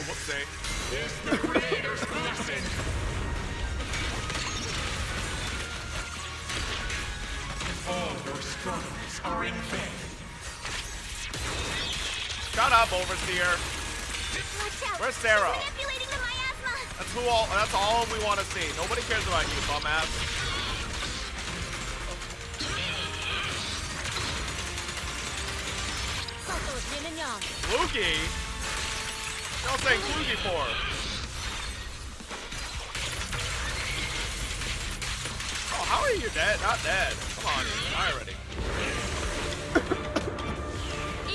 Whoopsie.
It's the Creator's blessing. All your struggles are in vain.
Shut up, Overseer. Where's Sarah? That's all we want to see. Nobody cares about you, bum-ass. Fluky? Y'all saying Fluky for? Oh, how are you dead? Not dead. Come on, die already.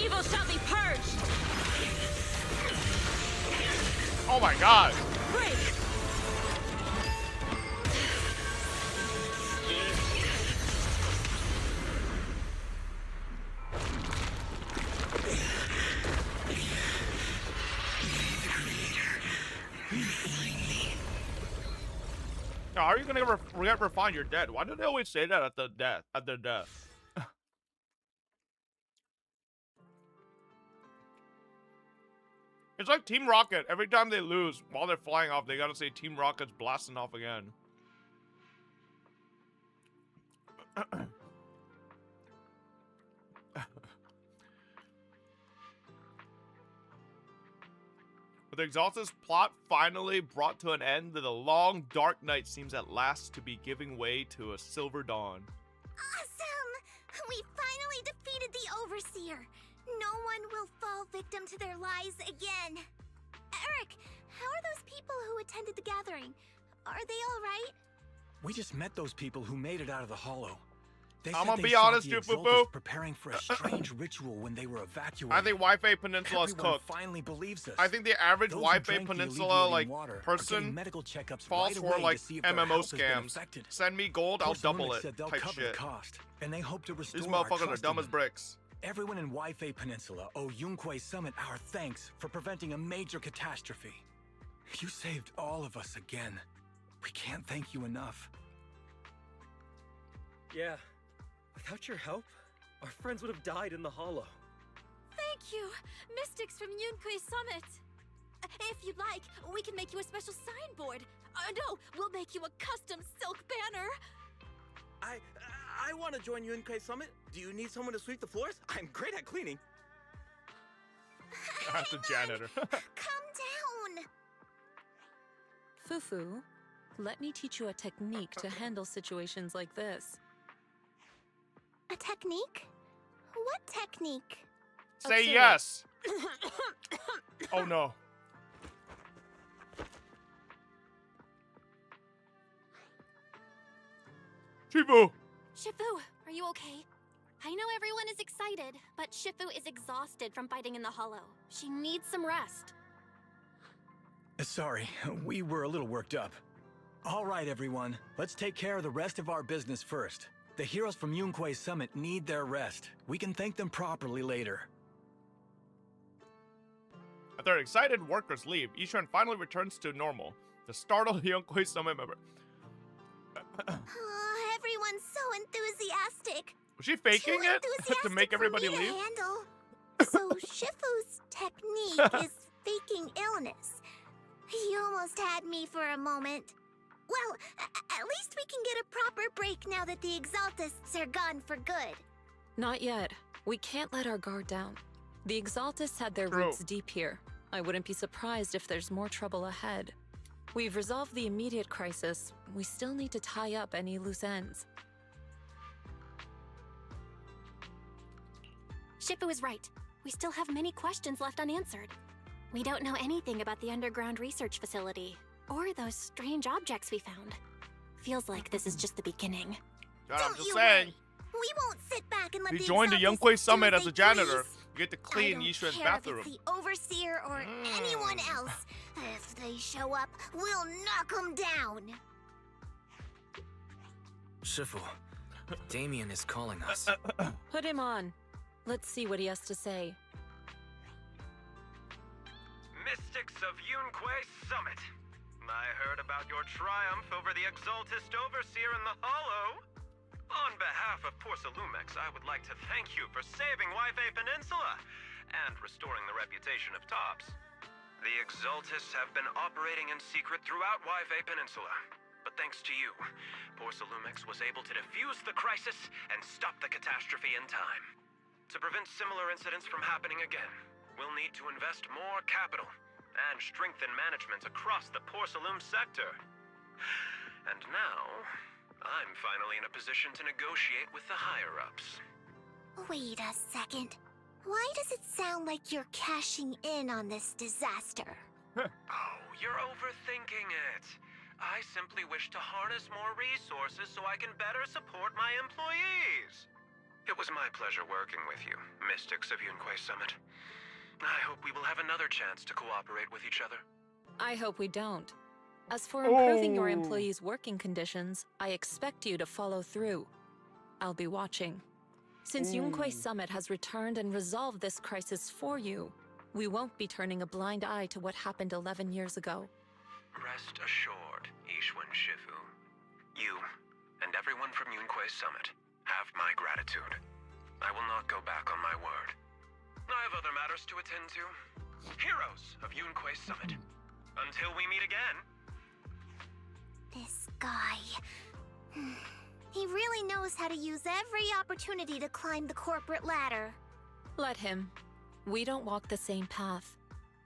Evil shall be purged.
Oh my god.
Break.
Now, how are you gonna get refined? You're dead. Why do they always say that at their death? It's like Team Rocket. Every time they lose, while they're flying off, they gotta say Team Rocket's blasting off again. With the Exalted's plot finally brought to an end, the long, dark night seems at last to be giving way to a silver dawn.
Awesome! We finally defeated the Overseer. No one will fall victim to their lies again. Eric, how are those people who attended the gathering? Are they all right?
We just met those people who made it out of the Hollow.
I'm gonna be honest, you boo-boo.
Preparing for a strange ritual when they were evacuated.
I think Waifei Peninsula is cooked.
Finally believes us.
I think the average Waifei Peninsula person falls for like MMO scams. Send me gold, I'll double it. Type shit.
And they hope to restore
These motherfuckers are dumb as bricks.
Everyone in Waifei Peninsula owe Yunquei Summit our thanks for preventing a major catastrophe. You saved all of us again. We can't thank you enough.
Yeah. Without your help, our friends would have died in the Hollow.
Thank you, Mystics from Yunquei Summit. If you'd like, we can make you a special signboard. No, we'll make you a custom silk banner.
I want to join Yunquei Summit. Do you need someone to sweep the floors? I'm great at cleaning.
That's a janitor.
Calm down.
Fufu, let me teach you a technique to handle situations like this.
A technique? What technique?
Say yes. Oh no. Shifu!
Shifu, are you okay? I know everyone is excited, but Shifu is exhausted from fighting in the Hollow. She needs some rest.
Sorry, we were a little worked up. All right, everyone. Let's take care of the rest of our business first. The heroes from Yunquei Summit need their rest. We can thank them properly later.
After excited workers leave, Yishuan finally returns to normal. The startled Yunquei Summit member.
Everyone's so enthusiastic.
Was she faking it to make everybody leave?
So Shifu's technique is faking illness. He almost had me for a moment. Well, at least we can get a proper break now that the Exaltists are gone for good.
Not yet. We can't let our guard down. The Exaltists had their roots deep here. I wouldn't be surprised if there's more trouble ahead. We've resolved the immediate crisis. We still need to tie up any loose ends.
Shifu is right. We still have many questions left unanswered. We don't know anything about the underground research facility, or those strange objects we found. Feels like this is just the beginning.
God, I'm just saying.
We won't sit back and let
He
the
joined the
Exaltists
Yunquei
do
Summit
what
as a
they
janitor.
please.
You get to clean Yishuan's
If
bathroom.
it's the Overseer or anyone else. If they show up, we'll knock them down.
Shifu, Damien is calling us.
Put him on. Let's see what he has to say.
mystics of Yunquei Summit. I heard about your triumph over the Exaltist Overseer in the Hollow. On behalf of Porcelumex, I would like to thank you for saving Waifei Peninsula and restoring the reputation of Tops. The Exaltists have been operating in secret throughout Waifei Peninsula, but thanks to you, Porcelumex was able to defuse the crisis and stop the catastrophe in time. To prevent similar incidents from happening again, we'll need to invest more capital and strengthen management across the Porcelume sector. And now, I'm finally in a position to negotiate with the higher-ups.
Wait a second. Why does it sound like you're cashing in on this disaster?
Oh, you're overthinking it. I simply wish to harness more resources so I can better support my employees. It was my pleasure working with you, Mystics of Yunquei Summit. I hope we will have another chance to cooperate with each other.
I hope we don't. As for improving your employees' working conditions, I expect you to follow through. I'll be watching. Since Yunquei Summit has returned and resolved this crisis for you, we won't be turning a blind eye to what happened 11 years ago.
Rest assured, Ishwan Shifu. You, and everyone from Yunquei Summit, have my gratitude. I will not go back on my word. I have other matters to attend to. Heroes of Yunquei Summit. Until we meet again.
This guy... He really knows how to use every opportunity to climb the corporate ladder.
Let him. We don't walk the same path.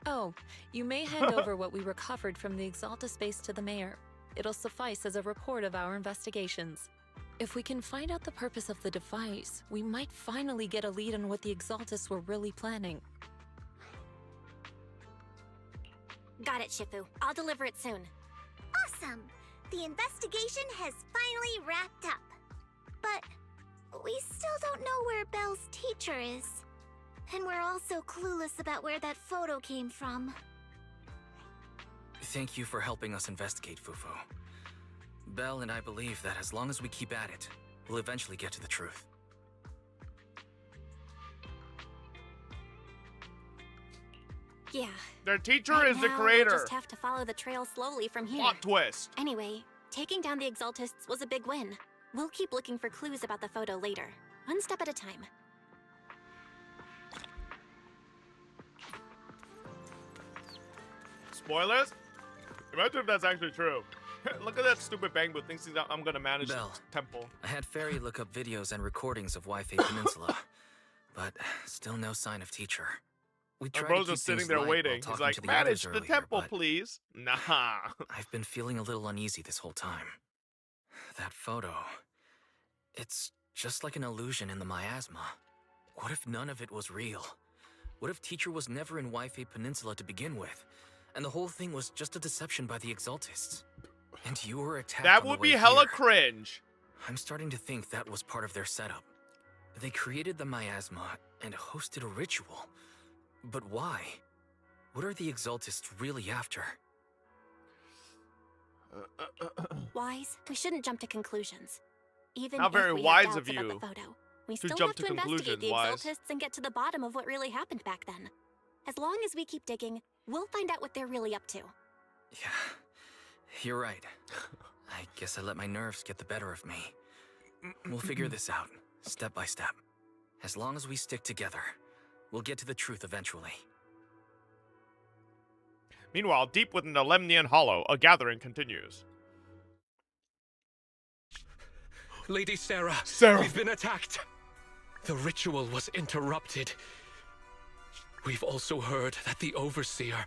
Oh, you may hand over what we recovered from the Exalta space to the mayor. It'll suffice as a report of our investigations. If we can find out the purpose of the device, we might finally get a lead on what the Exaltists were really planning.
Got it, Shifu. I'll deliver it soon.
Awesome! The investigation has finally wrapped up. But we still don't know where Belle's teacher is. And we're also clueless about where that photo came from.
Thank you for helping us investigate, Fufu. Belle and I believe that as long as we keep at it, we'll eventually get to the truth.
Yeah.
Their teacher
Right
is the
now,
creator.
We'll just have to follow the trail slowly from here.
Plot twist.
Anyway, taking down the Exaltists was a big win. We'll keep looking for clues about the photo later, one step at a time.
Spoilers? Imagine if that's actually true. Look at that stupid Bangbu thinks I'm gonna manage
Belle,
the temple.
I had Fairy look up videos and recordings of Waifei Peninsula, but still no sign of teacher. We
My
tried
bro's
to keep
just sitting
things
there
light
waiting.
while
He's
talking
like,
to the
manage
others
the
earlier,
temple,
but
please. Nah.
I've been feeling a little uneasy this whole time. That photo, it's just like an illusion in the miasma. What if none of it was real? What if teacher was never in Waifei Peninsula to begin with, and the whole thing was just a deception by the Exaltists? And you were attacked
That
on the
would
way
be hella
here.
cringe.
I'm starting to think that was part of their setup. They created the miasma and hosted a ritual. But why? What are the Exaltists really after?
Wise, we shouldn't jump to conclusions. Even
Not
if
very
we
wise
have
of
doubts about
you
the photo, we
to
still
jump
have
to
to investigate the
conclusions, Wise.
Exaltists and get to the bottom of what really happened back then. As long as we keep digging, we'll find out what they're really up to.
Yeah, you're right. I guess I let my nerves get the better of me. We'll figure this out, step by step. As long as we stick together, we'll get to the truth eventually.
Meanwhile, deep within the Lemnian Hollow, a gathering continues.
Lady Sarah, we've been attacked. The ritual was interrupted. We've also heard that the Overseer,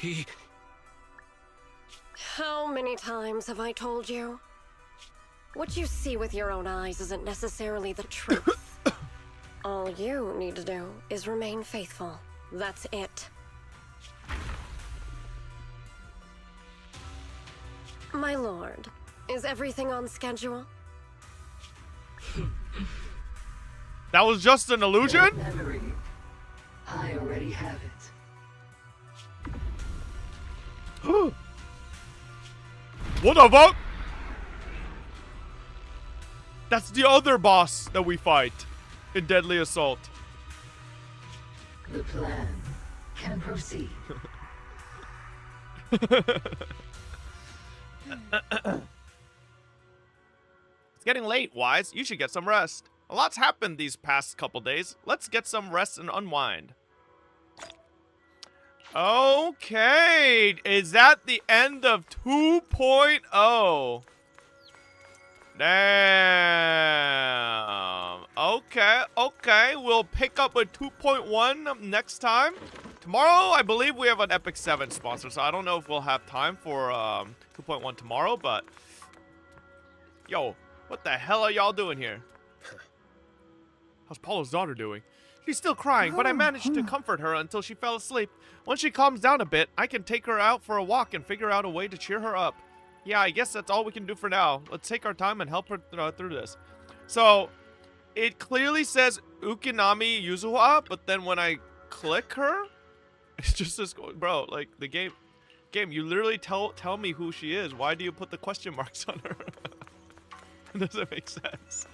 he...
How many times have I told you? What you see with your own eyes isn't necessarily the truth. All you need to do is remain faithful. That's it. My lord, is everything on schedule?
That was just an illusion?
Memory. I already have it.
What the fuck? That's the other boss that we fight in Deadly Assault.
The plan can proceed.
It's getting late, Wise. You should get some rest. A lot's happened these past couple days. Let's get some rest and unwind. Okay. Is that the end of 2.0? Damn. Okay. We'll pick up with 2.1 next time. Tomorrow, I believe we have an Epic 7 sponsor, so I don't know if we'll have time for 2.1 tomorrow, but... Yo, what the hell are y'all doing here? How's Paulo's daughter doing? She's still crying, but I managed to comfort her until she fell asleep. Once she calms down a bit, I can take her out for a walk and figure out a way to cheer her up. Yeah, I guess that's all we can do for now. Let's take our time and help her through this. So, it clearly says Ukinami Yuzuha, but then when I click her, it's just this, bro, like, the game, you literally tell me who she is. Why do you put the question marks on her? It doesn't make sense.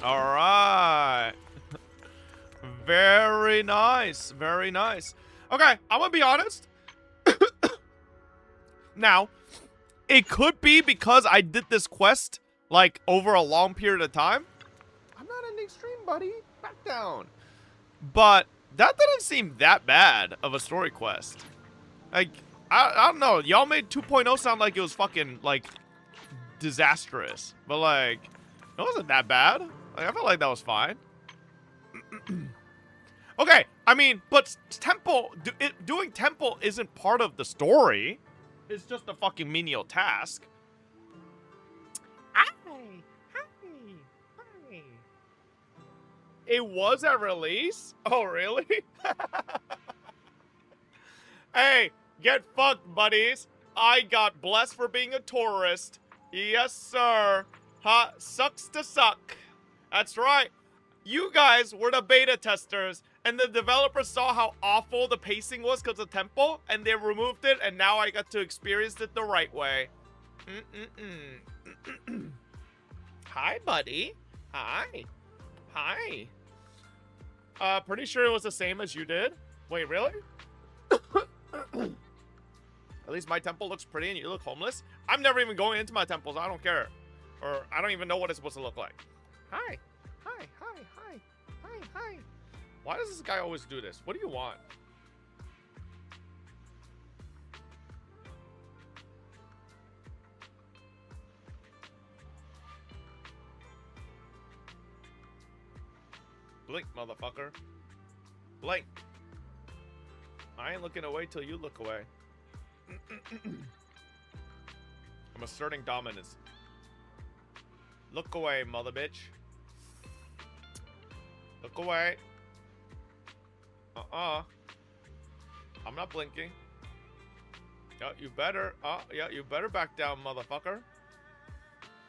Alright. Very nice. Very nice. Okay, I'm gonna be honest. Now, it could be because I did this quest, like, over a long period of time. I'm not ending stream, buddy. Back down. But that didn't seem that bad of a story quest. Like, I don't know. Y'all made 2.0 sound like it was fucking, like, disastrous. But, like, it wasn't that bad. Like, I felt like that was fine. Okay, I mean, but temple, doing temple isn't part of the story. It's just a fucking menial task. Hi. It was at release? Oh, really? Hey, get fucked, buddies. I got blessed for being a tourist. Yes, sir. Ha, sucks to suck. That's right. You guys were the beta testers, and the developers saw how awful the pacing was because of Temple, and they removed it, and now I got to experience it the right way. Hi, buddy. Hi. Pretty sure it was the same as you did. Wait, really? At least my temple looks pretty and you look homeless. I'm never even going into my temples. I don't care. Or I don't even know what it's supposed to look like. Hi. Why does this guy always do this? What do you want? Blink, motherfucker. Blink. I ain't looking away till you look away. I'm asserting dominance. Look away, mother bitch. Look away. I'm not blinking. Yeah, you better. Yeah, you better back down, motherfucker.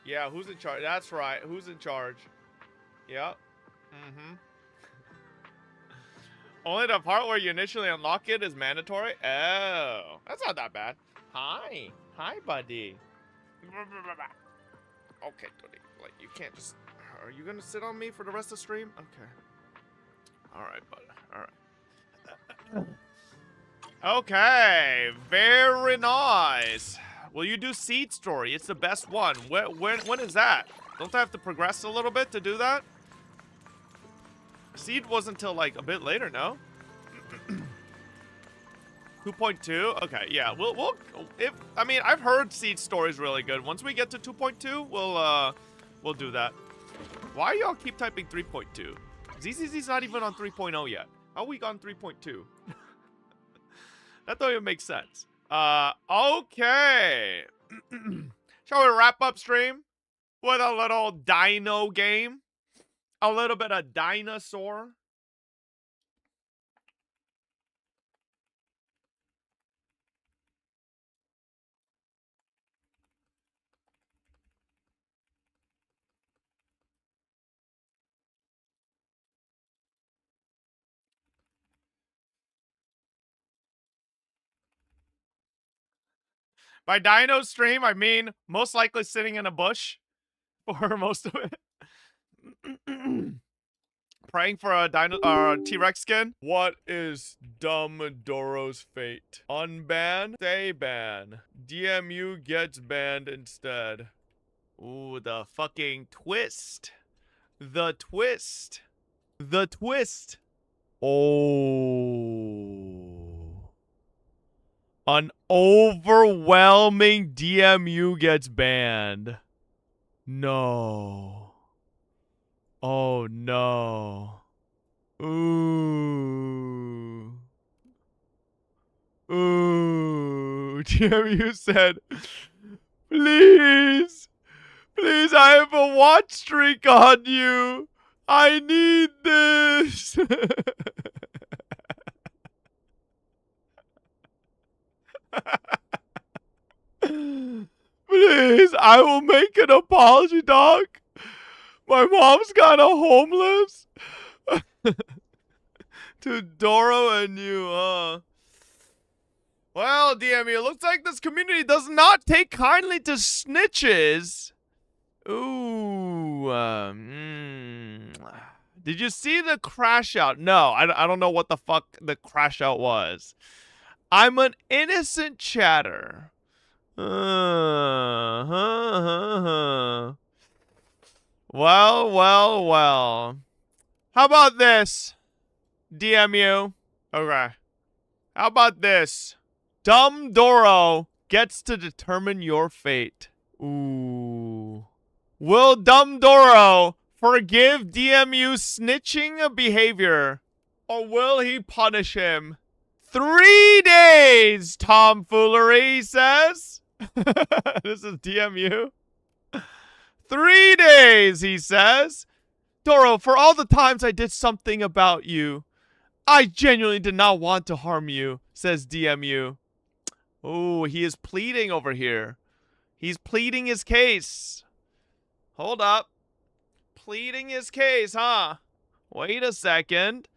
Yeah, who's in charge? That's right. Who's in charge? Yep. Only the part where you initially unlock it is mandatory? Oh, that's not that bad. Hi, buddy. Okay, buddy. Like, you can't just... Are you gonna sit on me for the rest of the stream? Okay. Alright, bud. Alright. Okay. Very nice. Will you do Seed Story? It's the best one. When is that? Don't I have to progress a little bit to do that? Seed wasn't until, like, a bit later, no? 2.2? Okay, yeah. I mean, I've heard Seed Story's really good. Once we get to 2.2, we'll do that. Why y'all keep typing 3.2? ZZZ's not even on 3.0 yet. How are we on 3.2? That don't even make sense. Okay. Shall we wrap up stream with a little dino game? A little bit of dinosaur. By dino stream, I mean most likely sitting in a bush for most of it. praying for a T-Rex skin? What is Dumbledoro's fate? Unban? Stay ban. DMU gets banned instead. Ooh, the fucking twist. The twist. The twist. Oh. An overwhelming DMU gets banned. No. Oh no. Ooh. Ooh. DMU said, please. Please, I have a watch streak on you. I need this. Please, I will make an apology, Doc. My mom's kind of homeless. To Doro and you, huh? Well, DMU, it looks like this community does not take kindly to snitches. Ooh. Did you see the crash out? No, I don't know what the fuck the crash out was. I'm an innocent chatter. Well. How about this, DMU? Okay. How about this? Dumb Doro gets to determine your fate. Ooh. Will Dumb Doro forgive DMU snitching behavior, or will he punish him? 3 days, tomfoolery, he says. This is DMU. 3 days, he says. Doro, for all the times I did something about you, I genuinely did not want to harm you, says DMU. Oh, he is pleading over here. He's pleading his case. Hold up. Pleading his case, huh? Wait a second.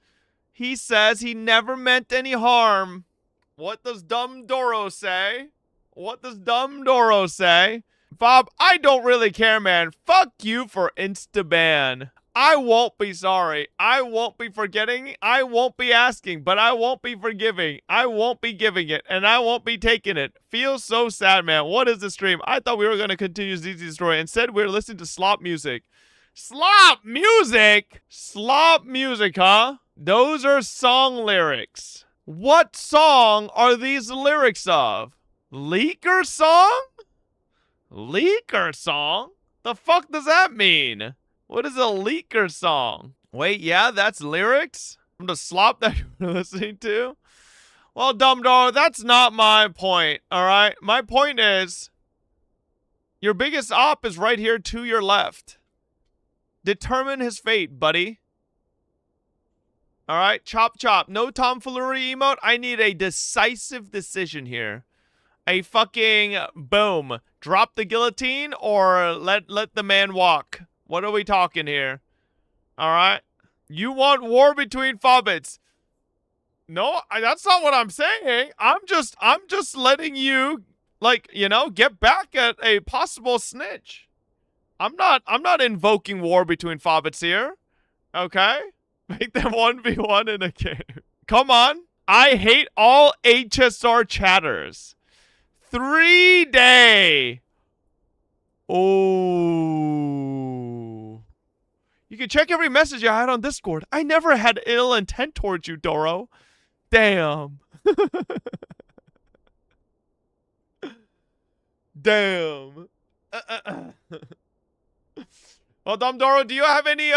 He says he never meant any harm. What does Dumb Doro say? What does Dumb Doro say? Bob, I don't really care, man. Fuck you for Instaban. I won't be sorry. I won't be forgetting. I won't be asking, but I won't be forgiving. I won't be giving it, and I won't be taking it. Feels so sad, man. What is the stream? I thought we were going to continue ZZ's story. Instead, we're listening to slop music. Slop music? Slop music, huh? Those are song lyrics. What song are these lyrics of? Leaker song? Leaker song? The fuck does that mean? What is a leaker song? Wait, yeah, that's lyrics from the slop that you're listening to? Well, Dumb Doro, that's not my point, alright? My point is, your biggest op is right here to your left. Determine his fate, buddy. Alright, chop chop. No tomfoolery emote. I need a decisive decision here. A fucking boom. Drop the guillotine or let the man walk. What are we talking here? Alright? You want war between Fobbits. No, that's not what I'm saying. I'm just letting you, like, you know, get back at a possible snitch. I'm not invoking war between Fobbits here. Okay? Make them 1v1 in a game. Come on. I hate all HSR chatters. 3 day. Oh. You can check every message I had on Discord. I never had ill intent towards you, Doro. Damn. Damn. Well, Dumb Doro, do you have any,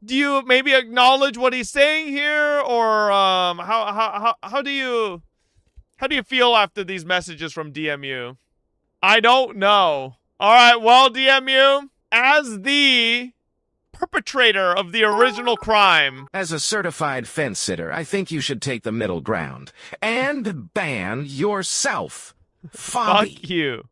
do you maybe acknowledge what he's saying here? Or, how do you feel after these messages from DMU? I don't know. Alright, well, DMU, as the perpetrator of the original crime.
As a certified fence sitter, I think you should take the middle ground and ban yourself. Fobby.
Fuck you.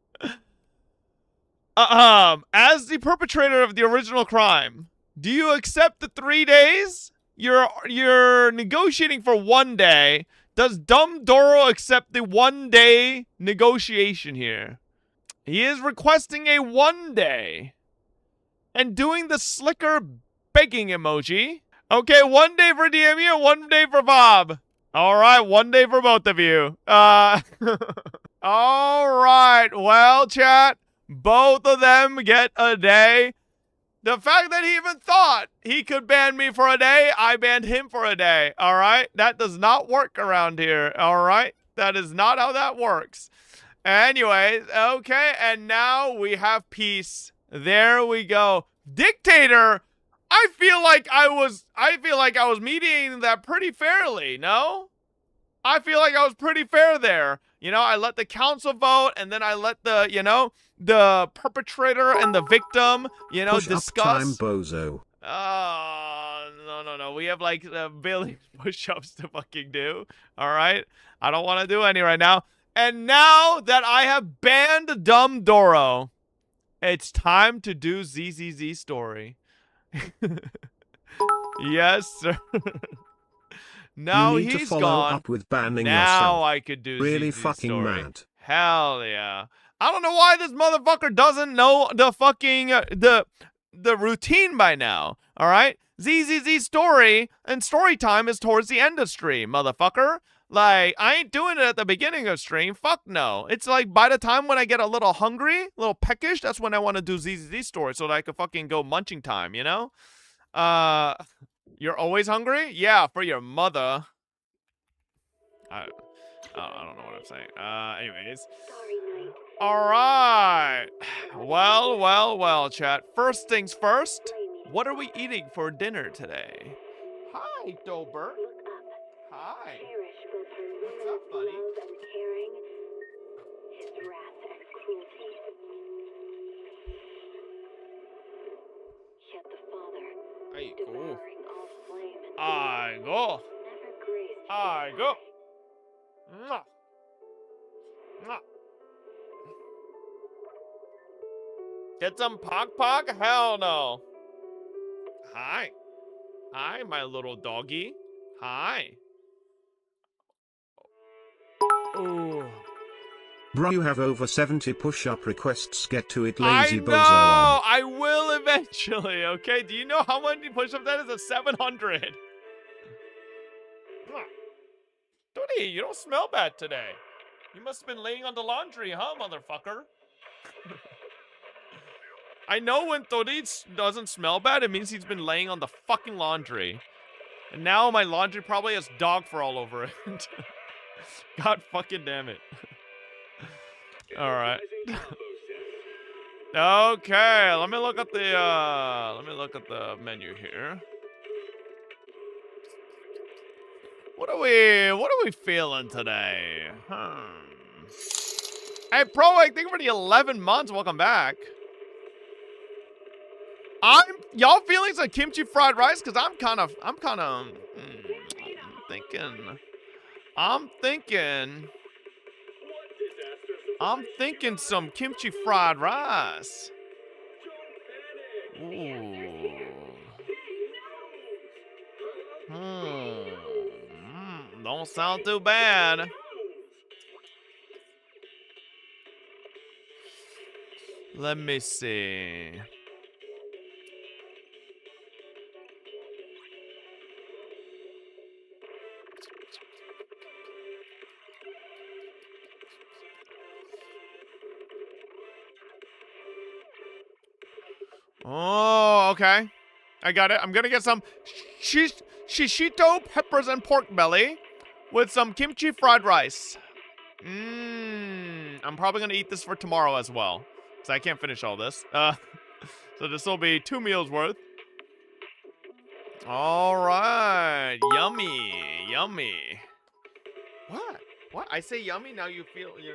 As the perpetrator of the original crime, do you accept the 3 days? You're negotiating for 1 day. Does Dumb Doro accept the 1 day negotiation here? He is requesting a 1 day. And doing the slicker begging emoji. Okay, 1 day for DMU and 1 day for Bob. All right, 1 day for both of you. All right, well, chat, both of them get a day. The fact that he even thought he could ban me for a day, I banned him for a day, all right? That does not work around here, all right? That is not how that works. Anyways, okay, and now we have peace. There we go. Dictator, I feel like I was mediating that pretty fairly, no? I feel like I was pretty fair there. You know, I let the council vote, and then I let the, you know, the perpetrator and the victim, you know, discuss.
Time, bozo.
No. We have like a billion push-ups to fucking do. All right? I don't want to do any right now. And now that I have banned Dumb Doro, it's time to do ZZZ story. Yes, sir. Now
you need
he's
to follow
gone.
up with banning
Now
yourself.
I could do
really
ZZ
fucking
story.
mad.
Hell yeah. I don't know why this motherfucker doesn't know the fucking the routine by now. All right? ZZZ story and story time is towards the end of stream, motherfucker. Like, I ain't doing it at the beginning of stream. Fuck no. It's like by the time when I get a little hungry, a little peckish, that's when I want to do ZZZ story so that I could fucking go munching time, you know? You're always hungry? Yeah, for your mother. I don't know what I'm saying. Anyways. Alright. Well, chat. First things first. What are we eating for dinner today? Hi, Dobert. Hi. What's up, buddy? I go. Mwah. Mwah. Get some Pog? Hell no. Hi. Hi, my little doggy. Hi. Ooh.
Bro, you have over 70 push-up requests. Get to it,
I
lazy
know.
bozo.
I will eventually, okay? Do you know how many push-ups that is? A 700. Dude, you don't smell bad today. You must have been laying on the laundry, huh, motherfucker? I know when Torit doesn't smell bad, it means he's been laying on the fucking laundry. And now my laundry probably has dog fur all over it. God fucking damn it. Alright. Okay, let me look at the menu here. What are we feeling today? Hey, Pro, thank you for the 11 months. Welcome back. Y'all feeling some kimchi fried rice? Cause I'm thinking some kimchi fried rice. Ooh. Don't sound too bad. Let me see. Oh, okay. I got it. I'm gonna get some shishito peppers and pork belly with some kimchi fried rice. I'm probably gonna eat this for tomorrow as well, because I can't finish all this. So this will be 2 meals worth. All right, yummy. What? I say yummy, now you're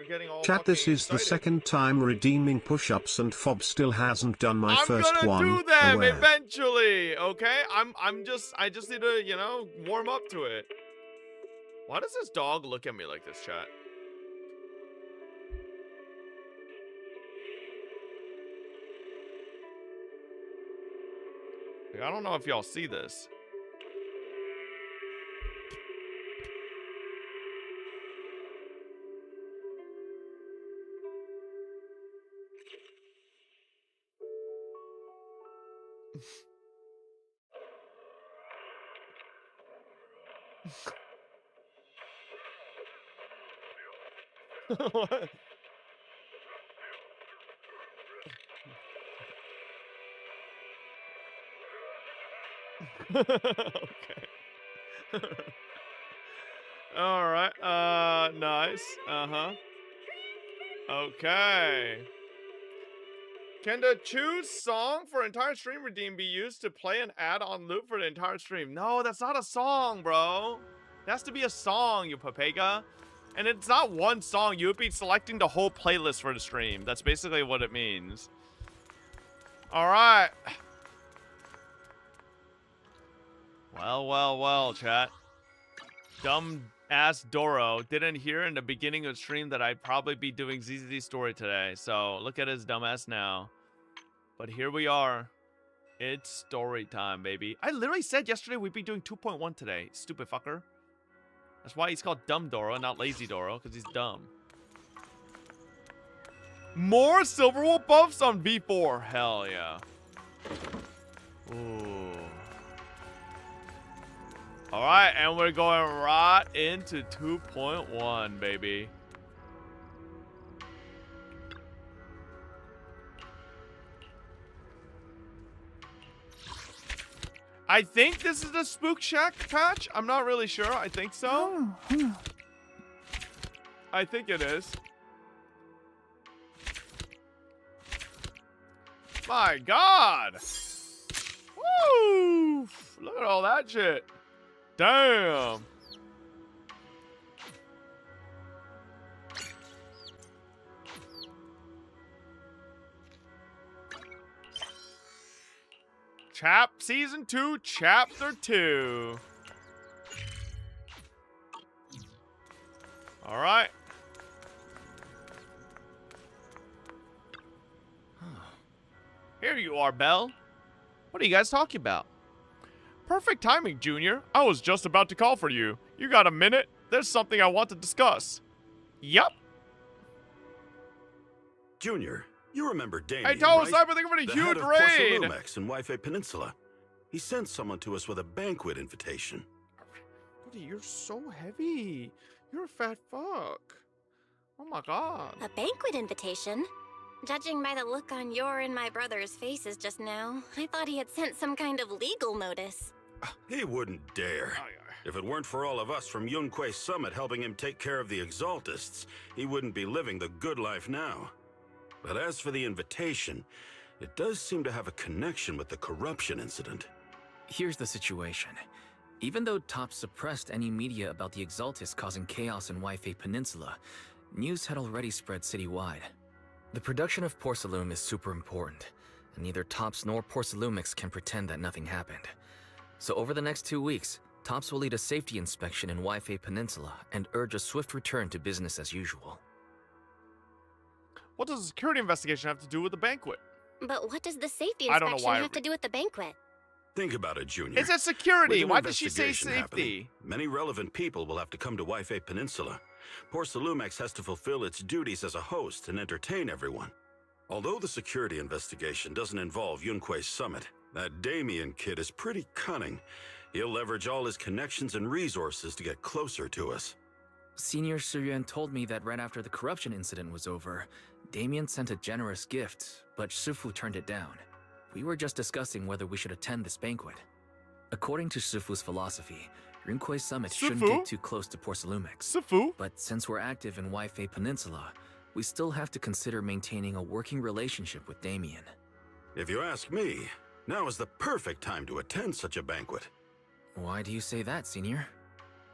getting all
Chat, this is
excited.
the second time redeeming push-ups and Fob still hasn't done my first one.
I'm gonna do them
Aware.
eventually, okay? I just need to, you know, warm up to it. Why does this dog look at me like this, chat? Like, I don't know if y'all see this. What? Okay. All right. Nice. Uh-huh. Okay. Can the choose song for entire stream redeem be used to play an ad on loop for the entire stream? No, that's not a song, bro. It has to be a song, you papega. And it's not one song. You would be selecting the whole playlist for the stream. That's basically what it means. All right. Well, chat. Dumb ass Doro didn't hear in the beginning of the stream that I'd probably be doing ZZZ story today. So look at his dumbass now. But here we are. It's story time, baby. I literally said yesterday we'd be doing 2.1 today. Stupid fucker. That's why he's called Dumb Doro, not Lazy Doro, because he's dumb. More Silverwolf buffs on V4. Hell yeah. Ooh. Alright, and we're going right into 2.1, baby. I think this is the Spook Shack patch. I'm not really sure. I think so. I think it is. My God. Woo! Look at all that shit. Damn. Season 2, Chapter 2. All right. Here you are, Belle. What are you guys talking about? Perfect timing, Junior. I was just about to call for you. You got a minute? There's something I want to discuss. Yup.
Junior, you remember Damien,
Hey, tell us
right?
everything about a
The
huge
head of
raid.
Porcelumex in Waifei Peninsula. He sent someone to us with a banquet invitation.
Buddy, you're so heavy. You're a fat fuck. Oh my God.
A banquet invitation? Judging by the look on your and my brother's faces just now, I thought he had sent some kind of legal notice.
He wouldn't dare. If it weren't for all of us from Yunquei Summit helping him take care of the Exaltists, he wouldn't be living the good life now. But as for the invitation, it does seem to have a connection with the corruption incident.
Here's the situation. Even though TOPS suppressed any media about the Exaltists causing chaos in Waifei Peninsula, news had already spread citywide. The production of Porcelume is super important, and neither TOPS nor Porcelumix can pretend that nothing happened. So over the next 2 weeks, TOPS will lead a safety inspection in Waifei Peninsula and urge a swift return to business as usual.
What does the security investigation have to do with the banquet?
But what does the safety
I don't know
inspection
why
have to do with the banquet?
Think about it, Junior.
It's a security.
With an
Why did she say
investigation
safety?
happening, many relevant people will have to come to Waifei Peninsula. Porcelumex has to fulfill its duties as a host and entertain everyone. Although the security investigation doesn't involve Yunquei Summit, that Damien kid is pretty cunning. He'll leverage all his connections and resources to get closer to us.
Senior Shiyuan told me that right after the corruption incident was over, Damien sent a generous gift, but Shifu turned it down. We were just discussing whether we should attend this banquet. According to Shifu's philosophy, Yunquei Summit shouldn't get too close to Porcelumix. But since we're active in Waifei Peninsula, we still have to consider maintaining a working relationship with Damien.
If you ask me, now is the perfect time to attend such a banquet.
Why do you say that, Senior?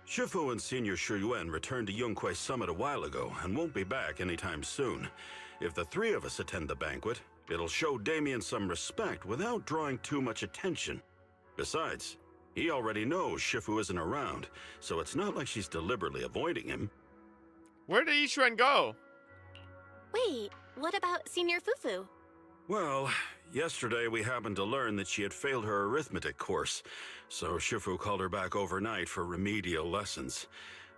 Shifu and Senior Shiyuan returned to Yunquei Summit a while ago and won't be back anytime soon. If the three of us attend the banquet, it'll show Damien some respect without drawing too much attention. Besides, he already knows Shifu isn't around, so it's not like she's deliberately avoiding him.
Where did Yishuan go?
Wait, what about Senior Fufu?
Well, yesterday we happened to learn that she had failed her arithmetic course, so Shifu called her back overnight for remedial lessons.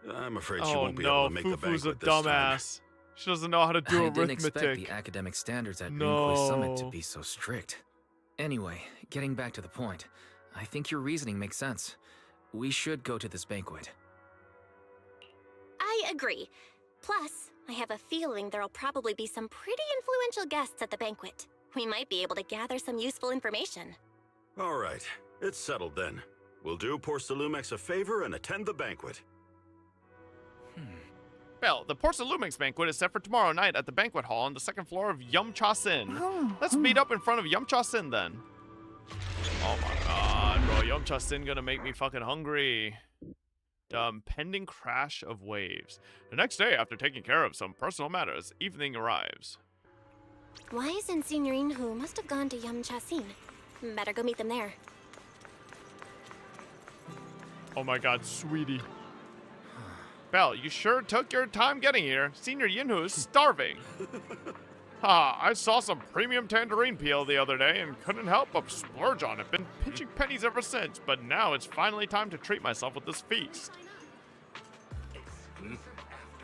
I'm afraid she won't be able to make the
Fufu's
banquet
a
this time.
dumbass. She doesn't know how to do
I didn't expect
arithmetic.
the academic standards at
No.
Yunquei Summit to be so strict. Anyway, getting back to the point, I think your reasoning makes sense. We should go to this banquet.
I agree. Plus, I have a feeling there'll probably be some pretty influential guests at the banquet. We might be able to gather some useful information.
All right, it's settled then. We'll do Porcelumex a favor and attend the banquet.
Belle, the Porcelumex banquet is set for tomorrow night at the banquet hall on the second floor of Yum Cha Sin. Let's meet up in front of Yum Cha Sin then. Oh my god, bro. Yum Cha Sin gonna make me fucking hungry. The impending crash of waves. The next day, after taking care of some personal matters, evening arrives.
Wise and Signorine Hu must have gone to Yum Cha Sin. Better go meet them there.
Oh my god, sweetie. Belle, you sure took your time getting here. Senior Yinhu is starving. I saw some premium tangerine peel the other day and couldn't help but splurge on it. Been pinching pennies ever since, but now it's finally time to treat myself with this feast.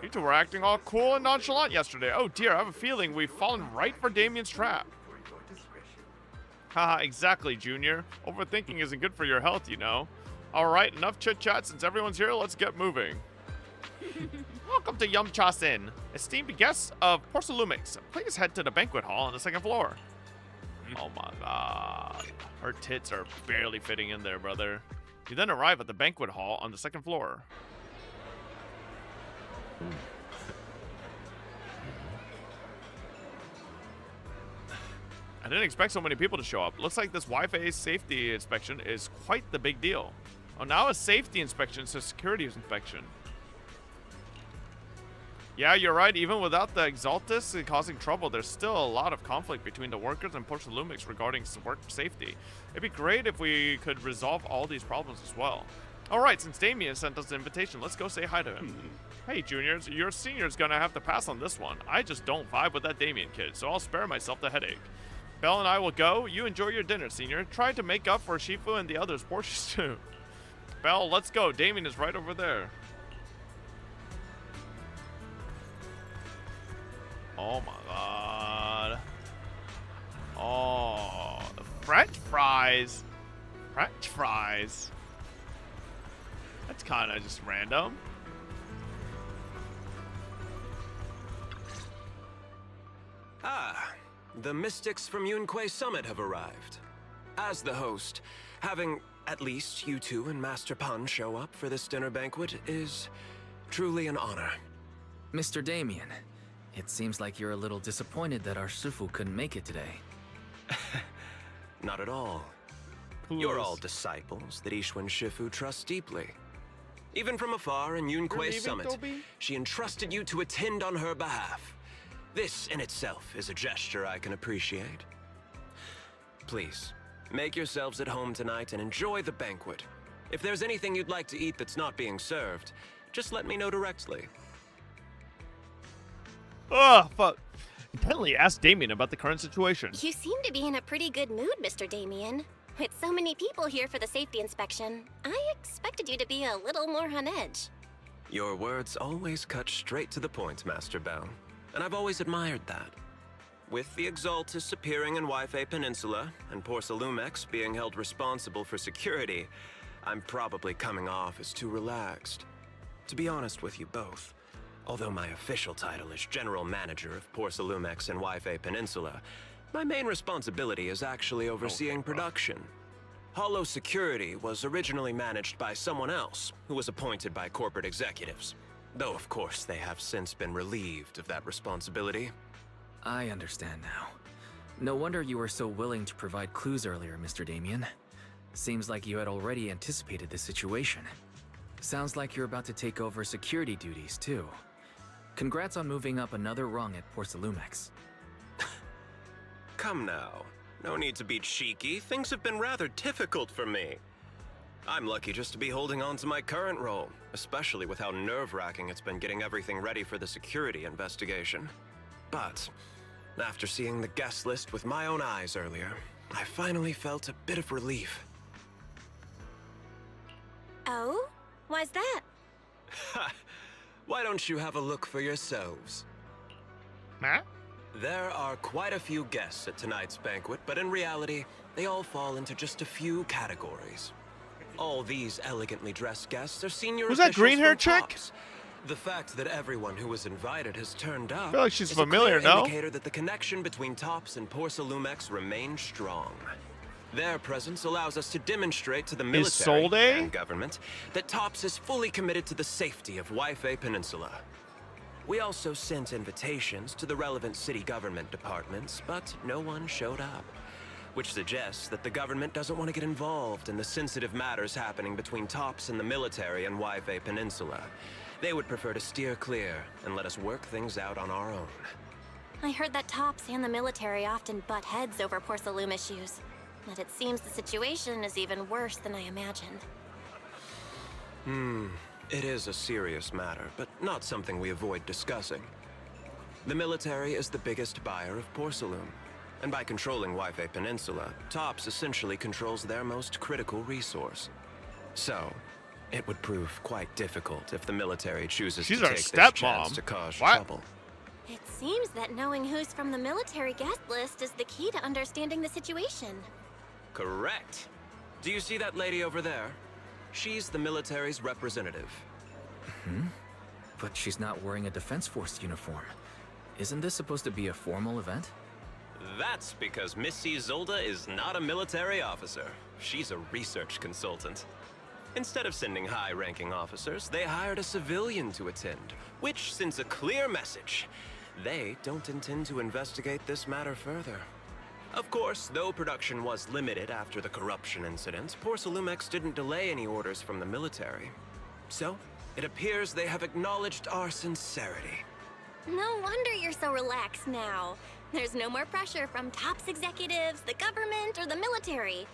You two were acting all cool and nonchalant yesterday. Oh dear, I have a feeling we've fallen right for Damien's trap. Haha, exactly, Junior. Overthinking isn't good for your health, you know. Alright, enough chit-chat. Since everyone's here, let's get moving. Welcome to Yum Cha Sin. Esteemed guests of Porcelumex, please head to the banquet hall on the second floor. Oh my god. Her tits are barely fitting in there, brother. You then arrive at the banquet hall on the second floor. I didn't expect so many people to show up. Looks like this Waifei safety inspection is quite the big deal. Oh, now a safety inspection instead of security inspection. Yeah, you're right. Even without the Exaltus causing trouble, there's still a lot of conflict between the workers and Porcelumex regarding work safety. It'd be great if we could resolve all these problems as well. Alright, since Damien sent us the invitation, let's go say hi to him. Hey, juniors, your senior's gonna have to pass on this one. I just don't vibe with that Damien kid, so I'll spare myself the headache. Belle and I will go. You enjoy your dinner, senior. Try to make up for Shifu and the others' portions too. Belle, let's go. Damien is right over there. Oh my god. Oh, the French fries. French fries. That's kind of just random.
Ah, the mystics from Yunquei Summit have arrived. As the host, having at least you two and Master Pan show up for this dinner banquet is truly an honor.
Mr. Damien, it seems like you're a little disappointed that our Shifu couldn't make it today.
Not at all. You're all disciples that Ishwen Shifu trusts deeply. Even from afar in Yunquei Summit, she entrusted you to attend on her behalf. This in itself is a gesture I can appreciate. Please, make yourselves at home tonight and enjoy the banquet. If there's anything you'd like to eat that's not being served, just let me know directly.
Oh, fuck. Apparently asked Damien about the current situation.
You seem to be in a pretty good mood, Mr. Damien. With so many people here for the safety inspection, I expected you to be a little more on edge.
Your words always cut straight to the point, Master Bell, and I've always admired that. With the Exaltus appearing in Waifei Peninsula and Porcelumex being held responsible for security, I'm probably coming off as too relaxed. To be honest with you both, although my official title is General Manager of Porcelumex and Waifei Peninsula, my main responsibility is actually overseeing production. Hollow Security was originally managed by someone else who was appointed by corporate executives. Though, of course, they have since been relieved of that responsibility.
I understand now. No wonder you were so willing to provide clues earlier, Mr. Damien. Seems like you had already anticipated the situation. Sounds like you're about to take over security duties, too. Congrats on moving up another rung at Porcelumex.
Come now. No need to be cheeky. Things have been rather difficult for me. I'm lucky just to be holding on to my current role, especially with how nerve-wracking it's been getting everything ready for the security investigation. But after seeing the guest list with my own eyes earlier, I finally felt a bit of relief.
Oh? Why's that?
Ha! Why don't you have a look for yourselves?
Huh?
There are quite a few guests at tonight's banquet, but in reality, they all fall into just a few categories. All these elegantly dressed guests are senior
Who's that
officials
green-haired
from
chick?
TOPS. The fact that everyone who was invited has turned up
I feel like she's
is
familiar,
a clear
no?
indicator that the connection between TOPS and Porsalumex remains strong. Their presence allows us to demonstrate to the military and government that TOPS is fully committed to the safety of Waifei Peninsula. We also sent invitations to the relevant city government departments, but no one showed up, which suggests that the government doesn't want to get involved in the sensitive matters happening between TOPS and the military and Waifei Peninsula. They would prefer to steer clear and let us work things out on our own.
I heard that TOPS and the military often butt heads over Porsalume issues, but it seems the situation is even worse than I imagined.
It is a serious matter, but not something we avoid discussing. The military is the biggest buyer of Porsalume, and by controlling Waifei Peninsula, TOPS essentially controls their most critical resource. So, it would prove quite difficult if the military chooses to take this chance to cause trouble.
It seems that knowing who's from the military guest list is the key to understanding the situation.
Correct. Do you see that lady over there? She's the military's representative.
But she's not wearing a Defense Force uniform. Isn't this supposed to be a formal event?
That's because Missy Zolda is not a military officer. She's a research consultant. Instead of sending high-ranking officers, they hired a civilian to attend, which sends a clear message. They don't intend to investigate this matter further. Of course, though production was limited after the corruption incident, Porsalumex didn't delay any orders from the military. So, it appears they have acknowledged our sincerity.
No wonder you're so relaxed now. There's no more pressure from TOPS executives, the government, or the military.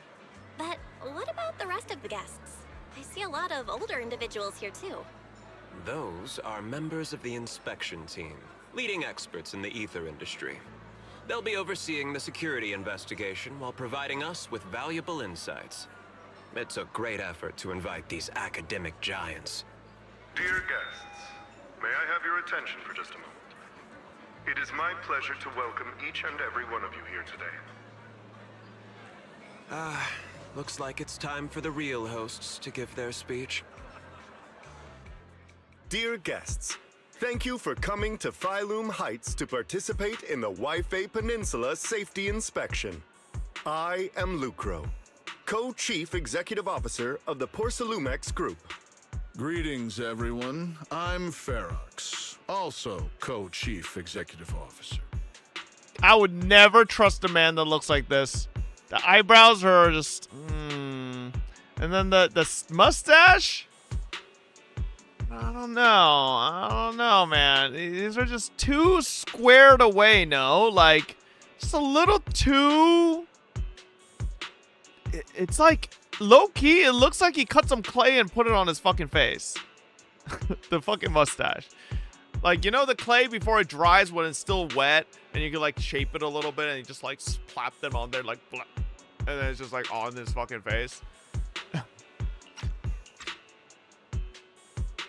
But what about the rest of the guests? I see a lot of older individuals here too.
Those are members of the inspection team, leading experts in the ether industry. They'll be overseeing the security investigation while providing us with valuable insights. It took great effort to invite these academic giants.
Dear guests, may I have your attention for just a moment? It is my pleasure to welcome each and every one of you here today.
Looks like it's time for the real hosts to give their speech.
Dear guests, thank you for coming to Phylum Heights to participate in the Waifei Peninsula Safety Inspection. I am Lucro, Co-Chief Executive Officer of the Porsalumex Group.
Greetings, everyone. I'm Ferox, also Co-Chief Executive Officer.
I would never trust a man that looks like this. The eyebrows are just... And then the mustache? I don't know, man. These are just too squared away, no? Like, just a little too... It's like, low-key, it looks like he cut some clay and put it on his fucking face. The fucking mustache. Like, you know the clay before it dries when it's still wet? And you can, like, shape it a little bit and you just, like, slap them on there, like, blah, and then it's just, like, on his fucking face.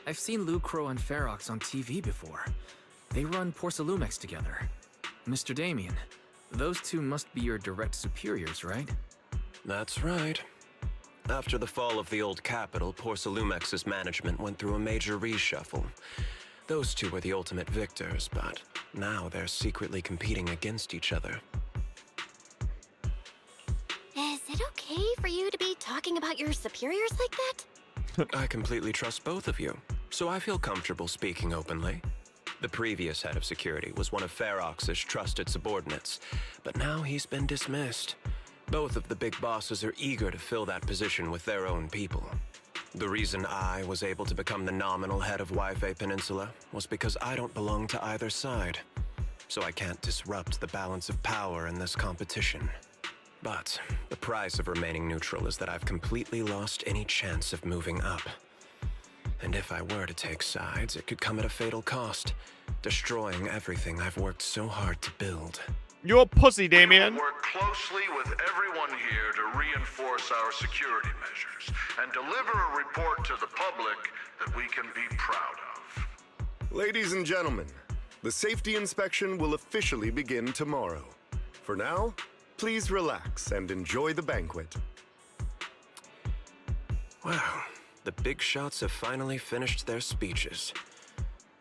I've seen Lucro and Ferox on TV before. They run Porsalumex together. Mr. Damien, those two must be your direct superiors, right?
That's right. After the fall of the old capital, Porsalumex's management went through a major reshuffle. Those two were the ultimate victors, but now they're secretly competing against each other.
Is it okay for you to be talking about your superiors like that?
I completely trust both of you, so I feel comfortable speaking openly. The previous head of security was one of Ferox's trusted subordinates, but now he's been dismissed. Both of the big bosses are eager to fill that position with their own people. The reason I was able to become the nominal head of Waifei Peninsula was because I don't belong to either side, so I can't disrupt the balance of power in this competition. But the price of remaining neutral is that I've completely lost any chance of moving up. And if I were to take sides, it could come at a fatal cost, destroying everything I've worked so hard to build.
You're a pussy, Damien.
We will work closely with everyone here to reinforce our security measures and deliver a report to the public that we can be proud of.
Ladies and gentlemen, the safety inspection will officially begin tomorrow. For now, please relax and enjoy the banquet.
Well, the big shots have finally finished their speeches.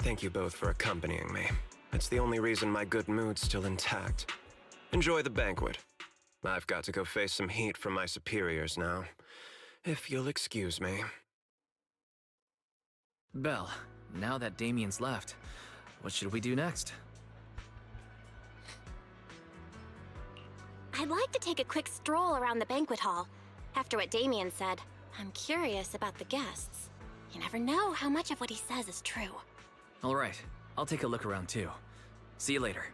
Thank you both for accompanying me. It's the only reason my good mood's still intact. Enjoy the banquet. I've got to go face some heat from my superiors now. If you'll excuse me.
Belle, now that Damien's left, what should we do next?
I'd like to take a quick stroll around the banquet hall. After what Damien said, I'm curious about the guests. You never know how much of what he says is true.
All right, I'll take a look around too. See you later.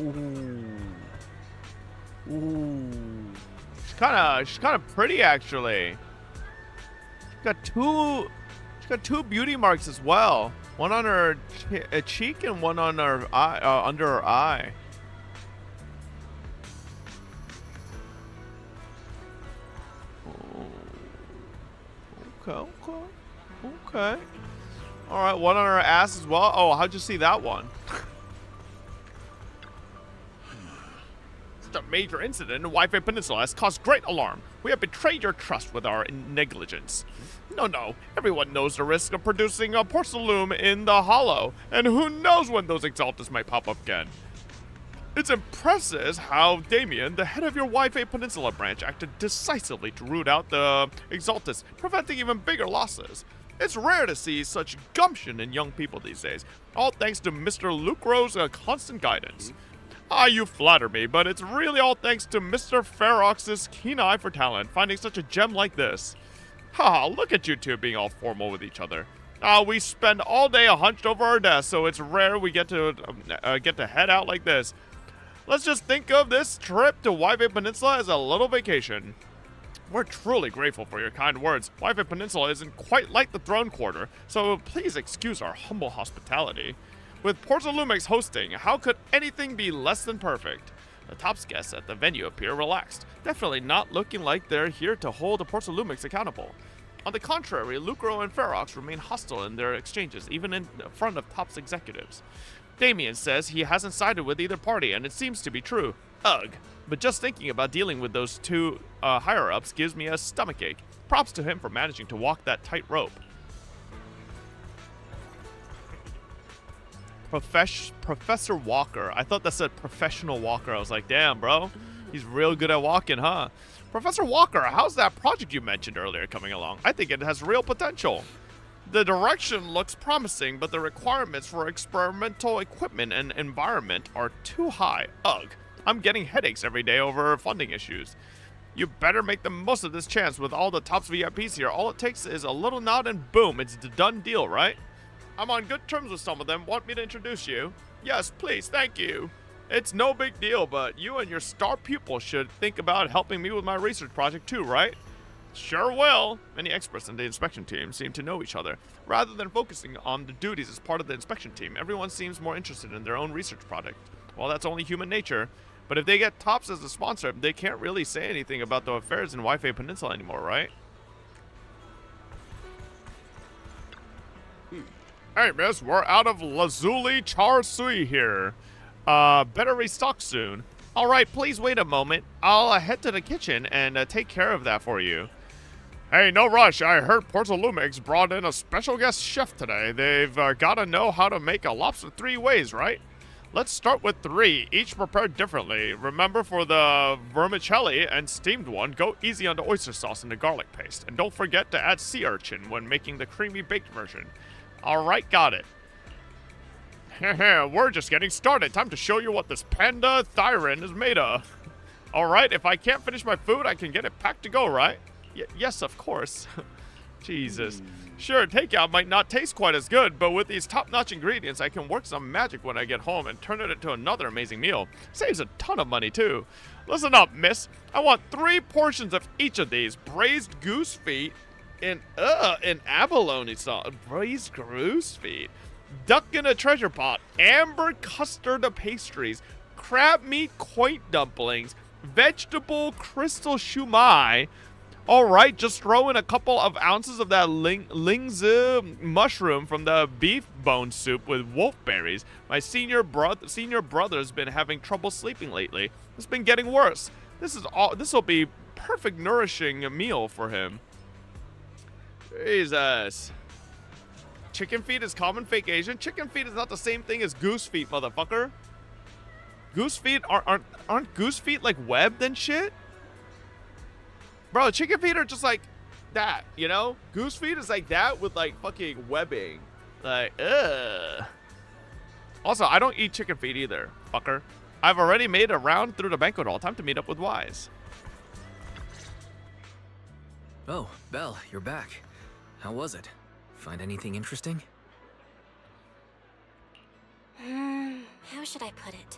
Ooh. She's kind of pretty actually. She's got two beauty marks as well. One on her cheek and one on her eye, under her eye. Okay. All right, one on her ass as well. Oh, how'd you see that one? A major incident in Waifei Peninsula has caused great alarm. We have betrayed your trust with our negligence. No. Everyone knows the risk of producing a porcelain in the hollow, and who knows when those exaltus might pop up again. It's impressive how Damien, the head of your Waifei Peninsula branch, acted decisively to root out the exaltus, preventing even bigger losses. It's rare to see such gumption in young people these days, all thanks to Mr. Lucro's constant guidance. You flatter me, but it's really all thanks to Mr. Ferox's keen eye for talent, finding such a gem like this. Look at you two being all formal with each other. We spend all day hunched over our desks, so it's rare we get to head out like this. Let's just think of this trip to Waifei Peninsula as a little vacation. We're truly grateful for your kind words. Waifei Peninsula isn't quite like the Throne Quarter, so please excuse our humble hospitality. With Portalumix hosting, how could anything be less than perfect? The Topps guests at the venue appear relaxed, definitely not looking like they're here to hold the Portalumix accountable. On the contrary, Lucro and Ferox remain hostile in their exchanges, even in front of Topps executives. Damien says he hasn't sided with either party, and it seems to be true. Ugh. But just thinking about dealing with those two higher-ups gives me a stomachache. Props to him for managing to walk that tightrope. Professor Walker. I thought that said professional walker. I was like, damn, bro. He's real good at walking, huh? Professor Walker, how's that project you mentioned earlier coming along? I think it has real potential. The direction looks promising, but the requirements for experimental equipment and environment are too high. Ugh. I'm getting headaches every day over funding issues. You better make the most of this chance with all the Topps VIPs here. All it takes is a little nod and boom, it's a done deal, right? I'm on good terms with some of them. Want me to introduce you? Yes, please, thank you. It's no big deal, but you and your star pupil should think about helping me with my research project too, right? Sure will. Many experts in the inspection team seem to know each other. Rather than focusing on the duties as part of the inspection team, everyone seems more interested in their own research project. Well, that's only human nature. But if they get Topps as a sponsor, they can't really say anything about the affairs in Waifei Peninsula anymore, right? Hey, miss, we're out of Lazuli Char Sui here. Better restock soon. All right, please wait a moment. I'll head to the kitchen and take care of that for you. Hey, no rush. I heard Portalumix brought in a special guest chef today. They've got to know how to make a lobster 3 ways, right? Let's start with 3, each prepared differently. Remember, for the vermicelli and steamed one, go easy on the oyster sauce and the garlic paste. And don't forget to add sea urchin when making the creamy baked version. Alright, got it. We're just getting started. Time to show you what this panda thyrin is made of. Alright, if I can't finish my food, I can get it packed to go, right? Yes, of course. Jesus. Sure, takeout might not taste quite as good, but with these top-notch ingredients, I can work some magic when I get home and turn it into another amazing meal. Saves a ton of money, too. Listen up, miss. I want 3 portions of each of these. Braised goose feet in abalone sauce. Braised goose feet. Duck in a treasure pot. Amber custard pastries. Crab meat quaint dumplings. Vegetable crystal shumai. All right, just throw in a couple of ounces of that lingzi mushroom from the beef bone soup with wolfberries. My senior brother's been having trouble sleeping lately. It's been getting worse. This will be perfect nourishing meal for him. Jesus. Chicken feet is common fake Asian. Chicken feet is not the same thing as goose feet, motherfucker. Goose feet aren't goose feet like webbed and shit? Bro, chicken feet are just like that, you know? Goose feet is like that with like fucking webbing. Like, ugh. Also, I don't eat chicken feet either, fucker. I've already made a round through the banquet hall. Time to meet up with Wise.
Oh, Belle, you're back. How was it? Find anything interesting?
How should I put it?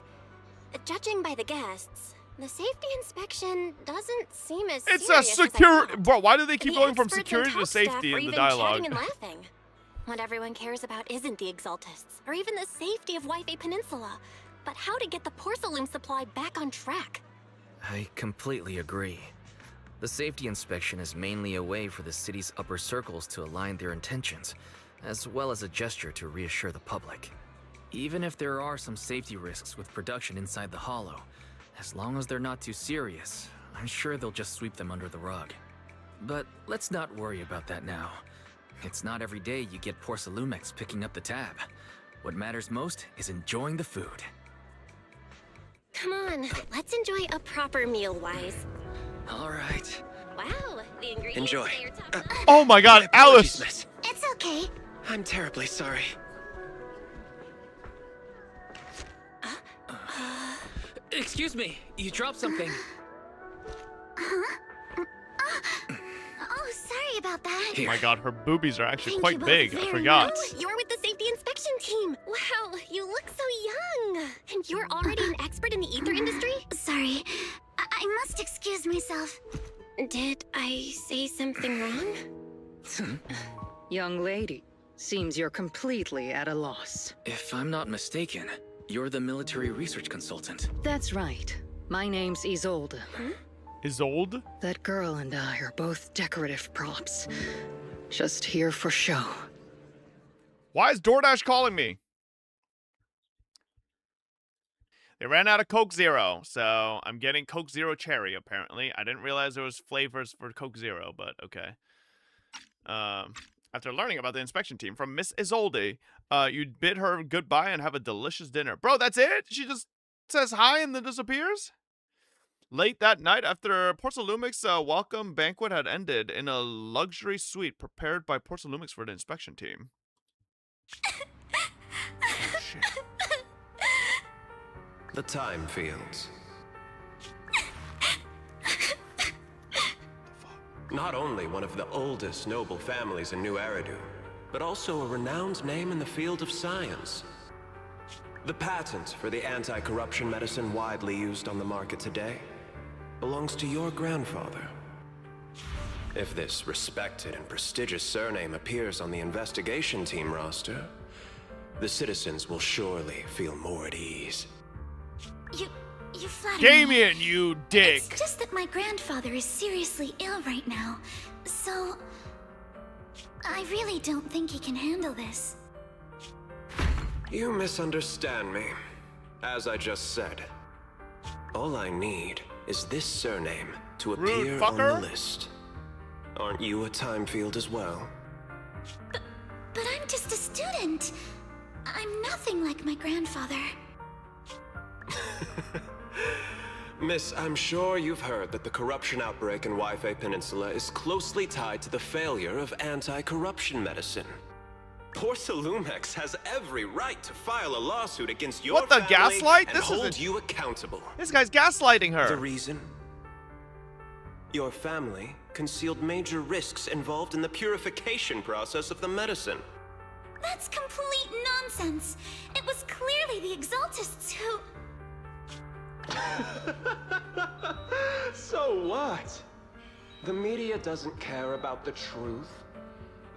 Judging by the guests, the safety inspection doesn't seem as
It's
serious
a
as I
security.
thought.
Bro, why do they keep
The
going from
experts
security
and
to
top staff
safety
were
in the
even
dialogue?
chatting and laughing. What everyone cares about isn't the Exaltists, or even the safety of Waifei Peninsula, but how to get the porcelain supply back on track.
I completely agree. The safety inspection is mainly a way for the city's upper circles to align their intentions, as well as a gesture to reassure the public. Even if there are some safety risks with production inside the Hollow, as long as they're not too serious, I'm sure they'll just sweep them under the rug. But let's not worry about that now. It's not every day you get Porcelumex picking up the tab. What matters most is enjoying the food.
Come on, let's enjoy a proper meal, Wise.
All right.
Wow, the ingredients
Enjoy.
today are top notch.
Oh my god,
Apologies,
Alice!
Miss.
It's okay.
I'm terribly sorry.
Excuse me, you dropped something.
Huh? Oh, sorry about that.
Oh my god, her boobies are actually
Thank
quite
you both
big. I
very
forgot.
much.
You're with the safety inspection team. Wow, you look so young. And you're already an expert in the ether industry?
Sorry. I must excuse myself.
Did I say something wrong?
Young lady, seems you're completely at a loss.
If I'm not mistaken, you're the military research consultant.
That's right. My name's Isolde.
Isolde?
That girl and I are both decorative props. Just here for show.
Why is DoorDash calling me? They ran out of Coke Zero, so I'm getting Coke Zero Cherry, apparently. I didn't realize there was flavors for Coke Zero, but okay. After learning about the inspection team from Miss Isolde, you'd bid her goodbye and have a delicious dinner. Bro, that's it? She just says hi and then disappears? Late that night, after Porcelumic's welcome banquet had ended in a luxury suite prepared by Porcelumix for the inspection team. Oh, shit.
The Time Fields. Not only one of the oldest noble families in New Eridu, but also a renowned name in the field of science. The patent for the anti-corruption medicine widely used on the market today belongs to your grandfather. If this respected and prestigious surname appears on the investigation team roster, the citizens will surely feel more at ease.
You flatter
Damien,
me.
you dick!
It's just that my grandfather is seriously ill right now, so I really don't think he can handle this.
You misunderstand me. As I just said, all I need is this surname to appear on the list. Aren't you a time field as well?
But I'm just a student. I'm nothing like my grandfather.
Miss, I'm sure you've heard that the corruption outbreak in Waifei Peninsula is closely tied to the failure of anti-corruption medicine. Porcelumex has every right to file a lawsuit against your
What the
family
gaslight?
and
This
hold
isn't-
you accountable.
This guy's gaslighting her.
The reason? Your family concealed major risks involved in the purification process of the medicine.
That's complete nonsense. It was clearly the Exaltists who...
So what? The media doesn't care about the truth.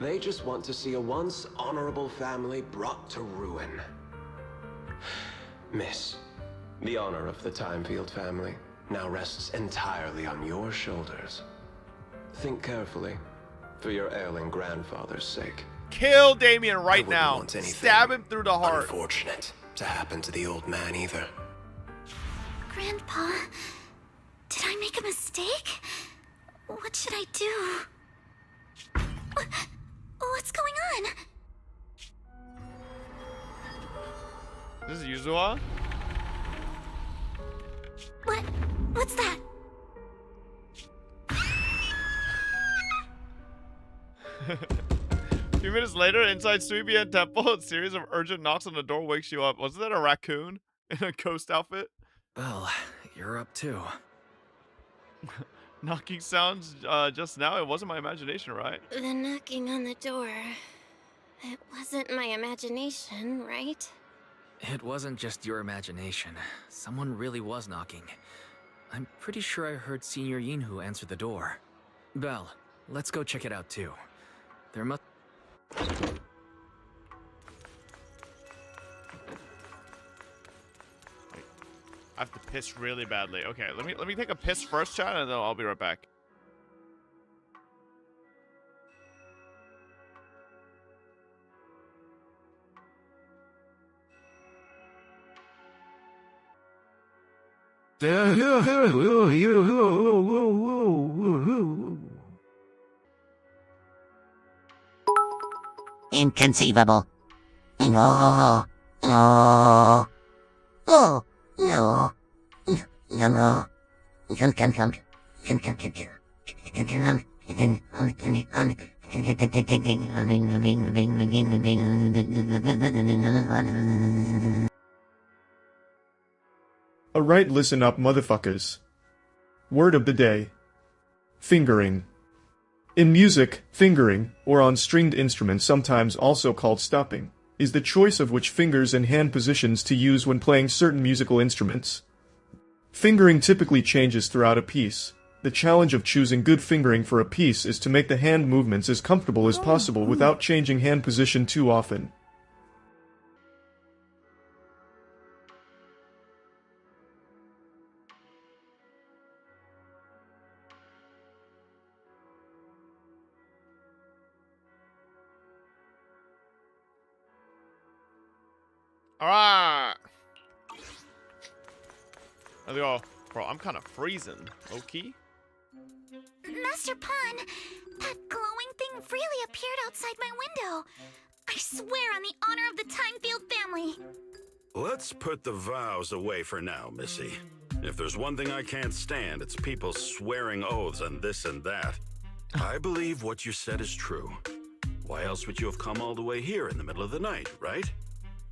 They just want to see a once honorable family brought to ruin. Miss, the honor of the Timefield family now rests entirely on your shoulders.
Think carefully, for your ailing grandfather's sake.
Kill Damien right
I wouldn't
now.
want anything
Stab him through the heart.
unfortunate to happen to the old man either.
Grandpa, did I make a mistake? What should I do? What's going on?
This is Yuzua?
What's that?
A few minutes later, inside Suibian Temple, a series of urgent knocks on the door wakes you up. Wasn't that a raccoon in a ghost outfit?
Well, you're up too.
Knocking sounds just now. It wasn't my imagination, right?
The knocking on the door. It wasn't my imagination, right?
It wasn't just your imagination. Someone really was knocking. I'm pretty sure I heard Senior Yinhu answer the door. Belle, let's go check it out too. There must...
I have to piss really badly. Okay, let me take a piss first, chat, and then I'll be right back.
Inconceivable. No. No. Oh. No. No.
Alright, listen up, motherfuckers. Word of the day. Fingering. In music, fingering, or on stringed instruments sometimes also called stopping, is the choice of which fingers and hand positions to use when playing certain musical instruments. Fingering typically changes throughout a piece. The challenge of choosing good fingering for a piece is to make the hand movements as comfortable as possible without changing hand position too often.
Alright. Let's go. Bro, I'm kind of freezing. Low-key.
Master Pun, that glowing thing really appeared outside my window. I swear on the honor of the Timefield family.
Let's put the vows away for now, Missy. If there's one thing I can't stand, it's people swearing oaths and this and that. I believe what you said is true. Why else would you have come all the way here in the middle of the night, right?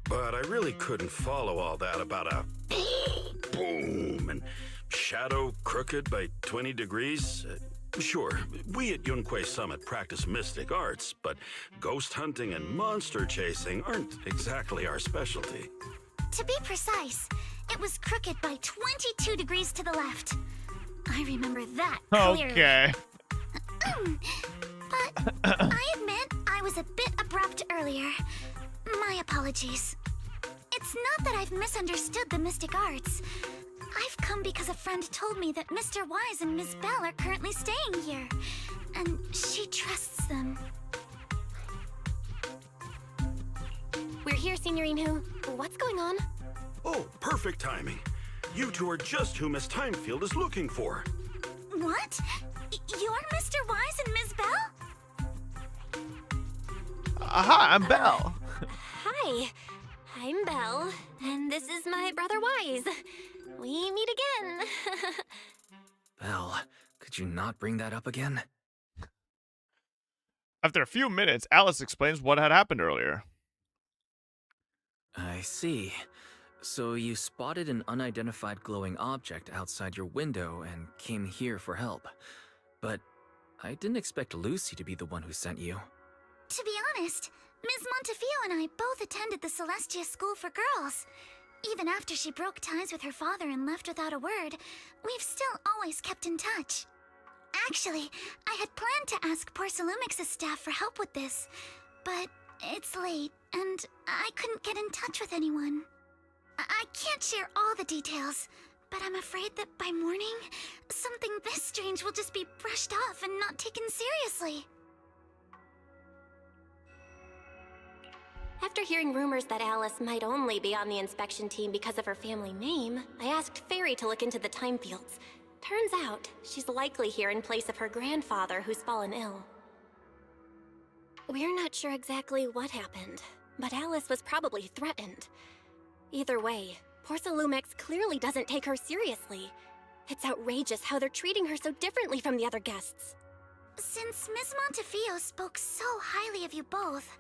But I really couldn't follow all that about a boom and shadow crooked by 20 degrees. Sure, we at Yunquay Summit practice mystic arts, but ghost hunting and monster chasing aren't exactly our specialty.
To be precise, it was crooked by 22 degrees to the left. I remember that clearly.
Okay.
But I admit I was a bit abrupt earlier. My apologies. It's not that I've misunderstood the mystic arts. I've come because a friend told me that Mr. Wise and Ms. Bell are currently staying here, and she trusts them.
We're here, Senior Yinhu. What's going on?
Oh, perfect timing. You two are just who Miss Timefield is looking for.
What? You're Mr. Wise and Ms. Bell?
Hi, I'm Belle.
Hi, I'm Belle, and this is my brother Wise. We meet again.
Belle, could you not bring that up again?
After a few minutes, Alice explains what had happened earlier.
I see. So you spotted an unidentified glowing object outside your window and came here for help. But I didn't expect Lucy to be the one who sent you.
To be honest, Ms. Montefiore and I both attended the Celestia School for Girls. Even after she broke ties with her father and left without a word, we've still always kept in touch. Actually, I had planned to ask Porcelumix's staff for help with this, but it's late, and I couldn't get in touch with anyone. I can't share all the details, but I'm afraid that by morning, something something this strange will just be brushed off and not taken seriously.
After hearing rumors that Alice might only be on the inspection team because of her family name, I asked Fairy to look into the time fields. Turns out, she's likely here in place of her grandfather who's fallen ill. We're not sure exactly what happened, but Alice was probably threatened. Either way, Porcelumex clearly doesn't take her seriously. It's outrageous how they're treating her so differently from the other guests.
Since Ms. Montefiore spoke so highly of you both,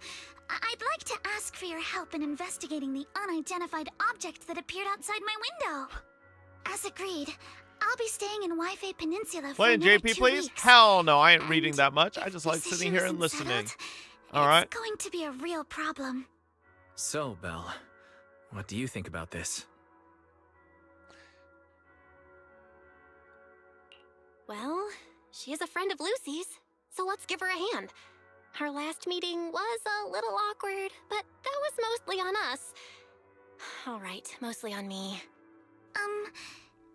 I'd like to ask for your help in investigating the unidentified object that appeared outside my window. As agreed, I'll be staying in Waifei Peninsula for
Playing
another
JP,
2
please?
weeks.
Hell no, I ain't reading that much. I just like sitting here and listening. Alright.
It's going to be a real problem.
So, Belle, what do you think about this?
Well, she is a friend of Lucy's, so let's give her a hand. Our last meeting was a little awkward, but that was mostly on us. Alright, mostly on me.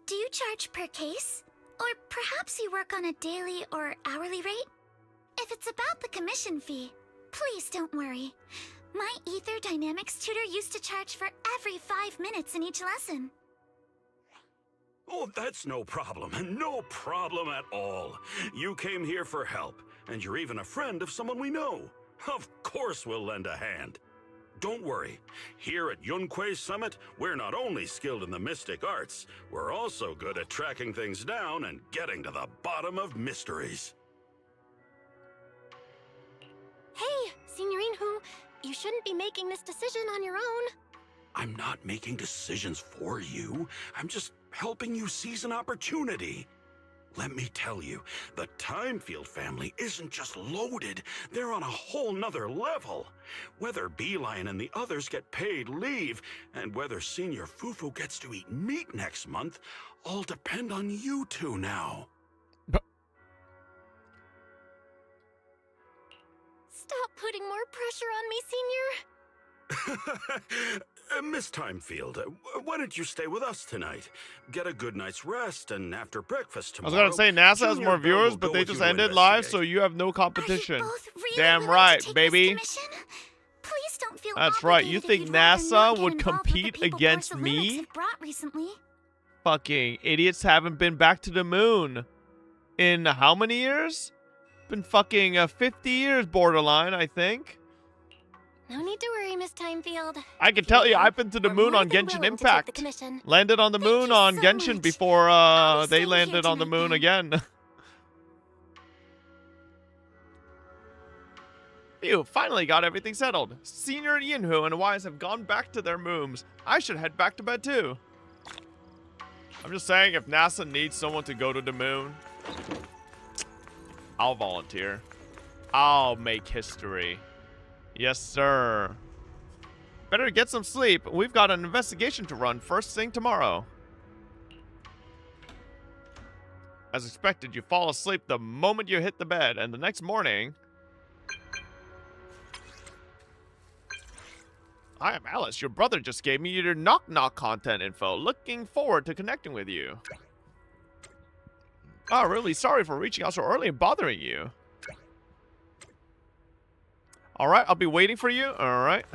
Do you charge per case? Or perhaps you work on a daily or hourly rate? If it's about the commission fee, please don't worry. My Ether Dynamics tutor used to charge for every 5 minutes in each lesson.
Oh, that's no problem. No problem at all. You came here for help, and you're even a friend of someone we know. Of course we'll lend a hand. Don't worry. Here at Yunquei Summit, we're not only skilled in the mystic arts, we're also good at tracking things down and getting to the bottom of mysteries.
Hey, Signorine Hu, you shouldn't be making this decision on your own.
I'm not making decisions for you. I'm just helping you seize an opportunity. Let me tell you, the Timefield family isn't just loaded, they're on a whole nother level. Whether Beeline and the others get paid leave, and whether Senior Fufu gets to eat meat next month, all depend on you two now.
Stop putting more pressure on me, Senior.
Miss Timefield, why don't you stay with us tonight? Get a good night's rest, and after breakfast
I was
tomorrow...
gonna say NASA has
Junior
more
Bill
viewers,
will
but
go
they
with
just
you to
ended live,
investigate.
so you have no competition.
Really
Damn
willing
right,
to take
baby.
this commission? Please don't feel
That's right. You
obligated if
think
you'd rather not
NASA
get
would
involved with the
compete
people
against
Porcelumix
me?
have brought recently.
Fucking idiots haven't been back to the moon in how many years? Been fucking 50 years borderline, I think.
No need to worry, Miss Timefield.
I can tell you, I've been to the moon on Genshin Impact. Landed on the moon on Genshin before they landed on the moon again. Phew, finally got everything settled. Senior Yinhu and Wise have gone back to their moons. I should head back to bed too. I'm just saying, if NASA needs someone to go to the moon, I'll volunteer. I'll make history. Yes, sir. Better get some sleep. We've got an investigation to run first thing tomorrow. As expected, you fall asleep the moment you hit the bed, and the next morning... I am Alice. Your brother just gave me your knock-knock content info. Looking forward to connecting with you. Oh, really sorry for reaching out so early and bothering you. Alright, I'll be waiting for you. Alright.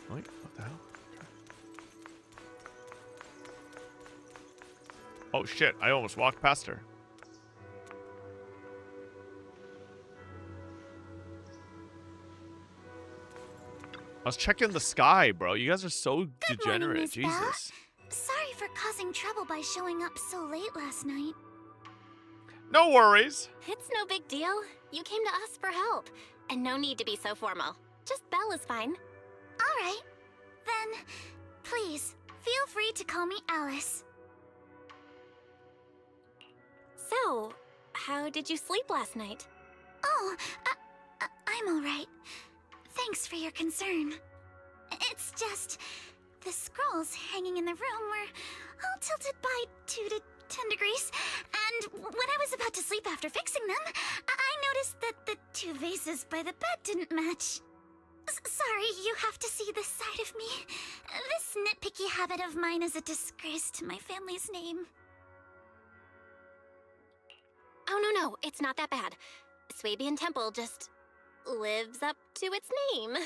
Wait, what the hell? Oh shit, I almost walked past her. I was checking the sky, bro. You guys are so degenerate.
Miss Belle.
Jesus.
Sorry for causing trouble by showing up so late last night.
No worries.
It's no big deal. You came to us for help. And no need to be so formal. Just Belle is fine.
Alright. Then, please, feel free to call me Alice.
So, how did you sleep last night?
Oh, I'm alright. Thanks for your concern. It's just, the scrolls hanging in the room were all tilted by 2 to 10 degrees, and when I was about to sleep after fixing them, I noticed that the 2 vases by the bed didn't match. Sorry, you have to see this side of me. This nitpicky habit of mine is a disgrace to my family's name.
Oh, no, it's not that bad. Swabian Temple just lives up to its name.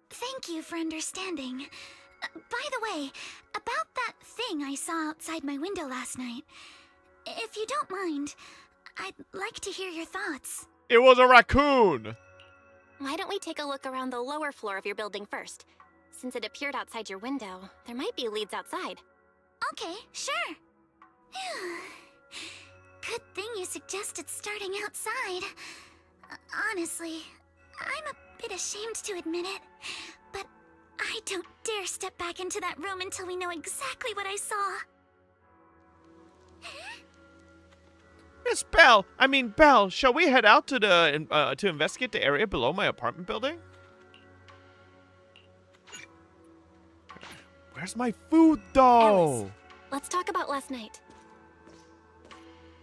Thank you for understanding. By the way, about that thing I saw outside my window last night, if you don't mind, I'd like to hear your thoughts.
It was a raccoon!
Why don't we take a look around the lower floor of your building first? Since it appeared outside your window, there might be leads outside.
Okay, sure. Good thing you suggested starting outside. Honestly, I'm a bit ashamed to admit it, but I don't dare step back into that room until we know exactly what I saw.
Miss Belle, shall we head out to the to investigate the area below my apartment building? Where's my food, though?
Alice, let's talk about last night.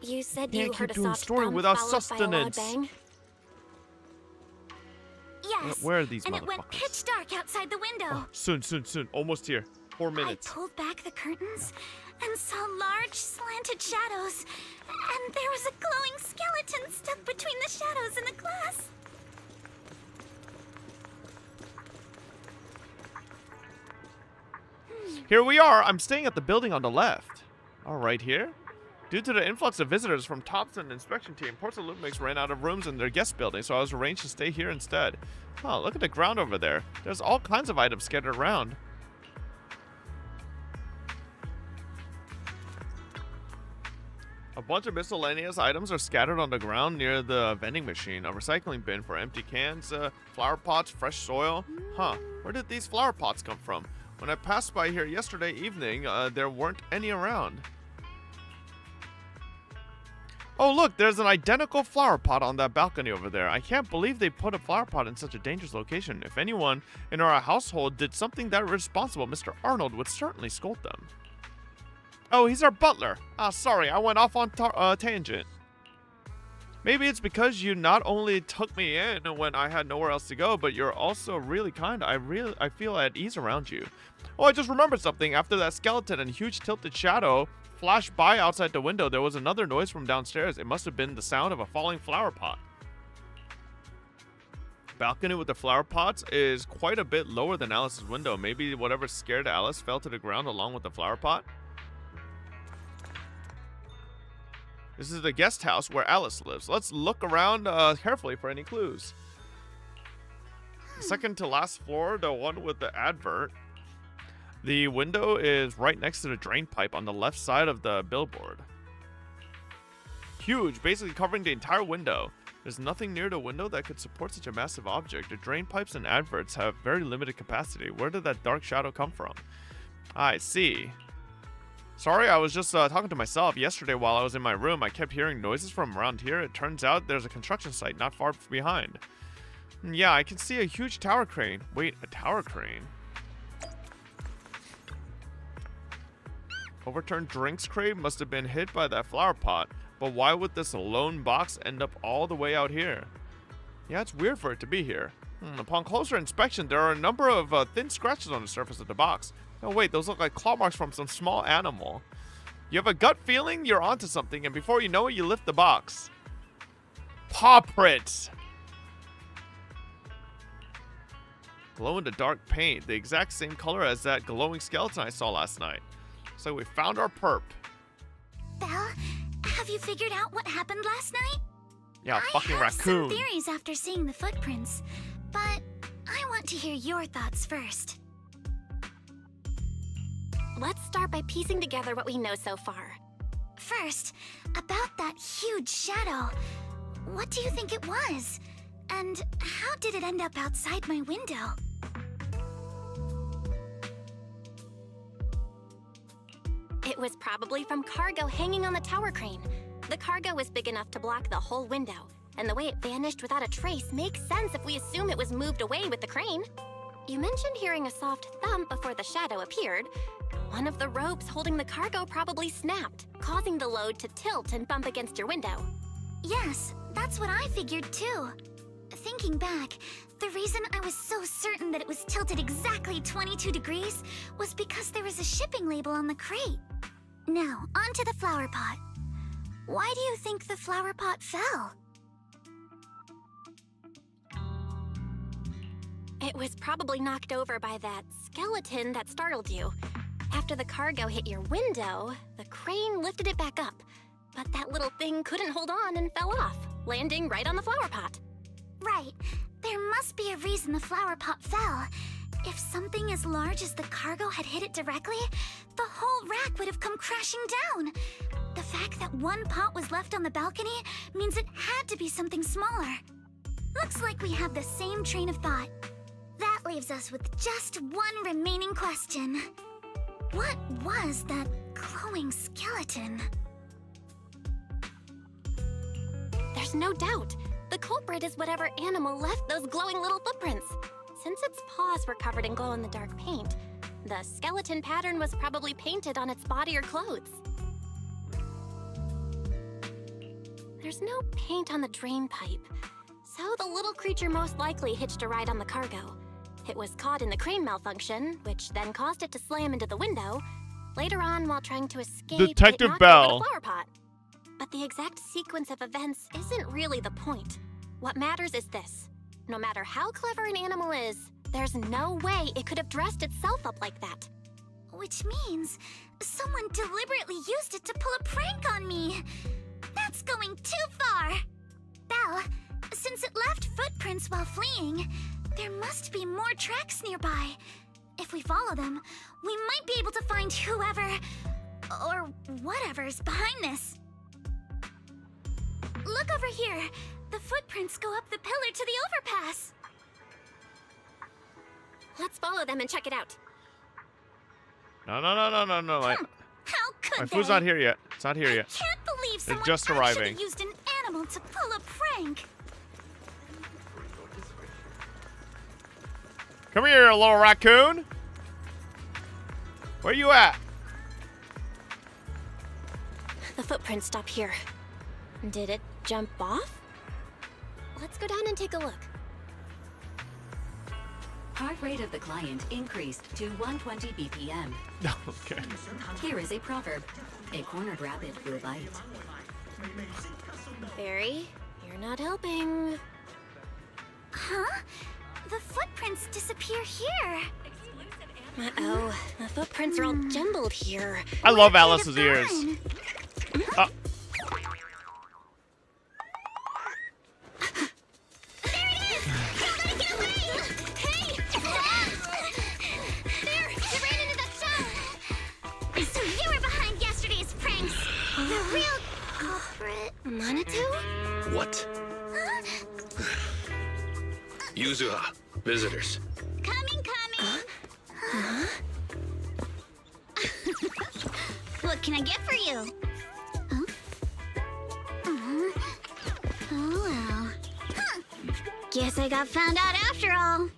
You said you
Can't
heard
keep
a
doing
soft
story
thump
without
followed by a loud
sustenance.
bang.
Yes.
Where are these
and it went
motherfuckers?
pitch dark outside the window.
Oh, soon. Almost here. 4 minutes.
I pulled back the curtains and saw large slanted shadows, and there was a glowing skeleton stuck between the shadows and the glass.
Here we are. I'm staying at the building on the left. All right, here. Due to the influx of visitors from Thompson inspection team, Portsalumix ran out of rooms in their guest building, so I was arranged to stay here instead. Huh, look at the ground over there. There's all kinds of items scattered around. A bunch of miscellaneous items are scattered on the ground near the vending machine, a recycling bin for empty cans, flower pots, fresh soil. Huh, where did these flower pots come from? When I passed by here yesterday evening, there weren't any around. Oh look, there's an identical flower pot on that balcony over there. I can't believe they put a flower pot in such a dangerous location. If anyone in our household did something that irresponsible, Mr. Arnold would certainly scold them. Oh, he's our butler. Ah, sorry, I went off on tangent. Maybe it's because you not only took me in when I had nowhere else to go, but you're also really kind. I feel at ease around you. Oh, I just remembered something. After that skeleton and huge tilted shadow flashed by outside the window, there was another noise from downstairs. It must have been the sound of a falling flower pot. Balcony with the flower pots is quite a bit lower than Alice's window. Maybe whatever scared Alice fell to the ground along with the flower pot. This is the guest house where Alice lives. Let's look around carefully for any clues. Second to last floor, the one with the advert. The window is right next to the drain pipe on the left side of the billboard. Huge, basically covering the entire window. There's nothing near the window that could support such a massive object. The drain pipes and adverts have very limited capacity. Where did that dark shadow come from? I see. Sorry, I was just talking to myself. Yesterday while I was in my room, I kept hearing noises from around here. It turns out there's a construction site not far behind. Yeah, I can see a huge tower crane. Wait, a tower crane? Overturned drinks crate must have been hit by that flower pot. But why would this lone box end up all the way out here? Yeah, it's weird for it to be here. Upon closer inspection, there are a number of thin scratches on the surface of the box. Oh wait, those look like claw marks from some small animal. You have a gut feeling you're onto something, and before you know it, you lift the box. Paw prints! Glow-in-the-dark paint, the exact same color as that glowing skeleton I saw last night. So we found our perp.
Belle, have you figured out what happened last night?
Yeah, fucking raccoon.
I have some theories after seeing the footprints, but I want to hear your thoughts first.
Let's start by piecing together what we know so far.
First, about that huge shadow. What do you think it was? And how did it end up outside my window?
It was probably from cargo hanging on the tower crane. The cargo was big enough to block the whole window, and the way it vanished without a trace makes sense if we assume it was moved away with the crane. You mentioned hearing a soft thump before the shadow appeared. One of the ropes holding the cargo probably snapped, causing the load to tilt and bump against your window.
Yes, that's what I figured too. Thinking back, the reason I was so certain that it was tilted exactly 22 degrees was because there was a shipping label on the crate. Now, onto the flower pot. Why do you think the flower pot fell?
It was probably knocked over by that skeleton that startled you. After the cargo hit your window, the crane lifted it back up. But that little thing couldn't hold on and fell off, landing right on the flower pot.
Right. There must be a reason the flower pot fell. If something as large as the cargo had hit it directly, the whole rack would have come crashing down. The fact that one pot was left on the balcony means it had to be something smaller. Looks like we have the same train of thought. That leaves us with just one remaining question. What was that glowing skeleton?
There's no doubt. The culprit is whatever animal left those glowing little footprints. Since its paws were covered in glow-in-the-dark paint, the skeleton pattern was probably painted on its body or clothes. There's no paint on the drain pipe, so the little creature most likely hitched a ride on the cargo. It was caught in the crane malfunction, which then caused it to slam into the window. Later on, while trying to escape,
Detective
it knocked
Bell.
over the flower pot. But the exact sequence of events isn't really the point. What matters is this. No matter how clever an animal is, there's no way it could have dressed itself up like that.
Which means someone deliberately used it to pull a prank on me. That's going too far. Belle, since it left footprints while fleeing, there must be more tracks nearby. If we follow them, we might be able to find whoever or whatever's behind this. Look over here. The footprints go up the pillar to the overpass.
Let's follow them and check it out.
No.
How could
My food's not here yet. It's not here yet.
Can't believe
They're
someone
just
actually
arriving.
used an animal to pull a prank.
Come here, little raccoon. Where you at?
The footprints stop here. Did it jump off? Let's go down and take a look.
Heart rate of the client increased to 120 BPM.
Okay.
Here is a proverb. A cornered rabbit will bite.
Fairy, you're not helping.
Huh? The footprints disappear here.
Uh-oh, the footprints are all jumbled here.
I love Alice's ears.
So you were behind yesterday's pranks. The real culprit.
Manitou?
What? Yuzuha, visitors.
Coming. What can I get for you? Oh well. Guess I got found out after all.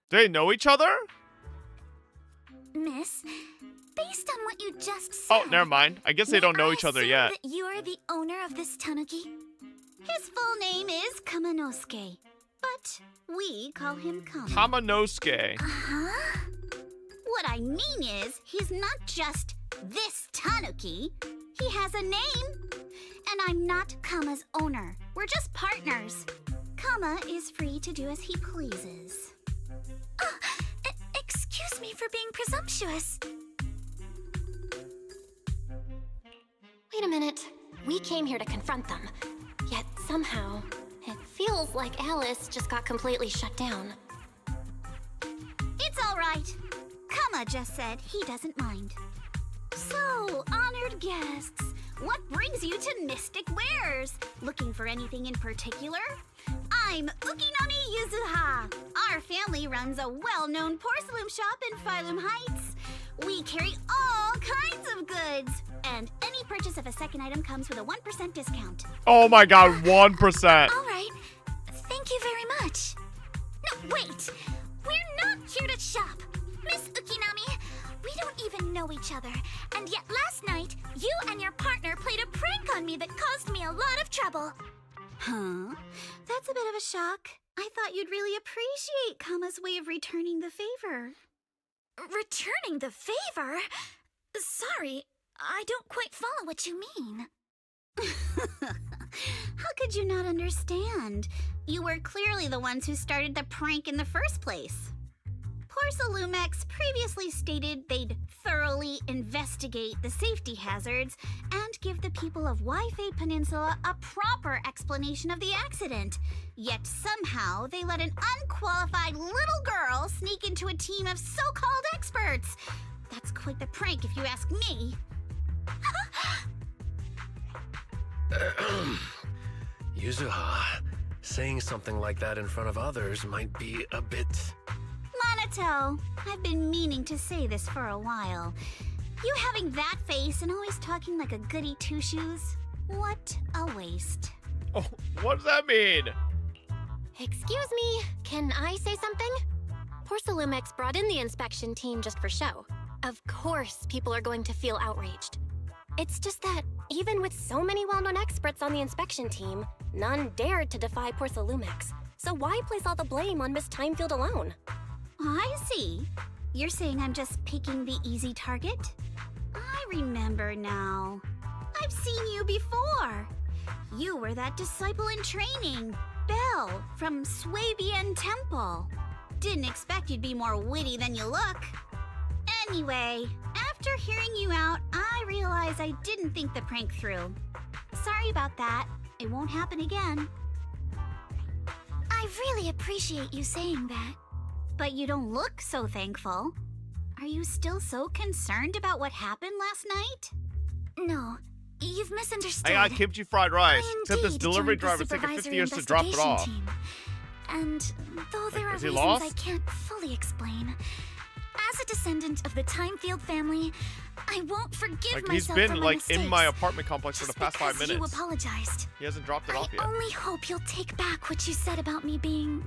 Do they know each other?
Miss, based on what you just said...
Oh, never mind. I guess they don't know each other
assume
yet.
that you're the owner of this tanuki? His full name is Kamanosuke, but we call him Kama.
Kamanosuke.
Huh? What I mean is, he's not just this tanuki. He has a name. And I'm not Kama's owner. We're just partners. Kama is free to do as he pleases. Excuse me for being presumptuous.
Wait a minute. We came here to confront them. Yet somehow, it feels like Alice just got completely shut down.
It's all right. Kama just said he doesn't mind. So, honored guests, what brings you to Mystic Wares? Looking for anything in particular? I'm Ukinami Yuzuha. Our family runs a well-known porcelain shop in Phylum Heights. We carry all kinds of goods, and any purchase of a second item comes with a 1% discount.
Oh my god, 1%.
All right. Thank you very much. No, wait. We're not here to shop. Miss Ukinami, we don't even know each other, and yet last night, you and your partner played a prank on me that caused me a lot of trouble.
Huh? That's a bit of a shock. I thought you'd really appreciate Kama's way of returning the favor. Returning the favor? Sorry, I don't quite follow what you mean. How could you not understand? You were clearly the ones who started the prank in the first place. Porcelumex previously stated they'd thoroughly investigate the safety hazards and give the people of Waifei Peninsula a proper explanation of the accident. Yet somehow they let an unqualified little girl sneak into a team of so-called experts. That's quite the prank if you ask me.
Yuzuha, saying something like that in front of others might be a bit...
Monato, I've been meaning to say this for a while. You having that face and always talking like a goody two-shoes? What a waste.
Oh, what does that mean?
Excuse me, can I say something? Porcelumex brought in the inspection team just for show. Of course people are going to feel outraged. It's just that, even with so many well-known experts on the inspection team, none dared to defy Porcelumex. So why place all the blame on Miss Timefield alone?
I see. You're saying I'm just picking the easy target? I remember now. I've seen you before. You were that disciple in training, Belle, from Swabian Temple. Didn't expect you'd be more witty than you look. Anyway, after hearing you out, I realized I didn't think the prank through. Sorry about that. It won't happen again. I really appreciate you saying that. But you don't look so thankful. Are you still so concerned about what happened last night? No, you've misunderstood.
I got kimchi fried rice. Except this delivery driver's taking 50 years to drop it off.
And though there are reasons
lost?
I can't fully explain, as a descendant of the Timefield family, I won't forgive
He's
myself
been
for my
in my
mistakes.
apartment complex for the past 5
Because
minutes.
you apologized.
He hasn't dropped it off yet.
I only hope you'll take back what you said about me being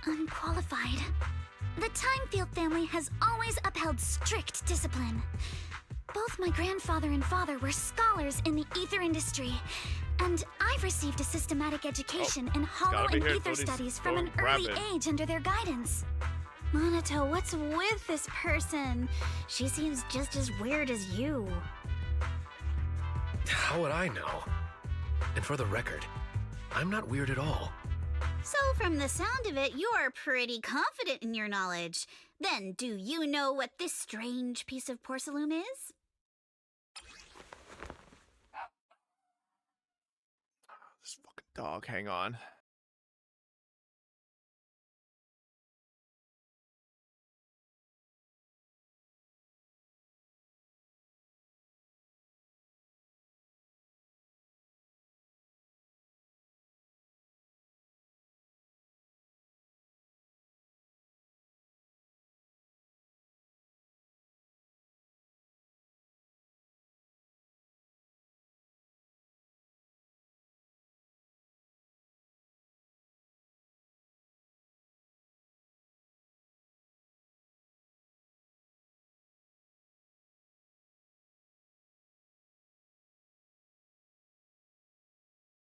unqualified. The Timefield family has always upheld strict discipline. Both my grandfather and father were scholars in the ether industry, and I've received a systematic education in hollow and ether studies from an early age under their guidance. Monato, what's with this person? She seems just as weird as you.
How would I know? And for the record, I'm not weird at all.
So from the sound of it, you're pretty confident in your knowledge. Then do you know what this strange piece of porcelain is?
This fucking dog, hang on.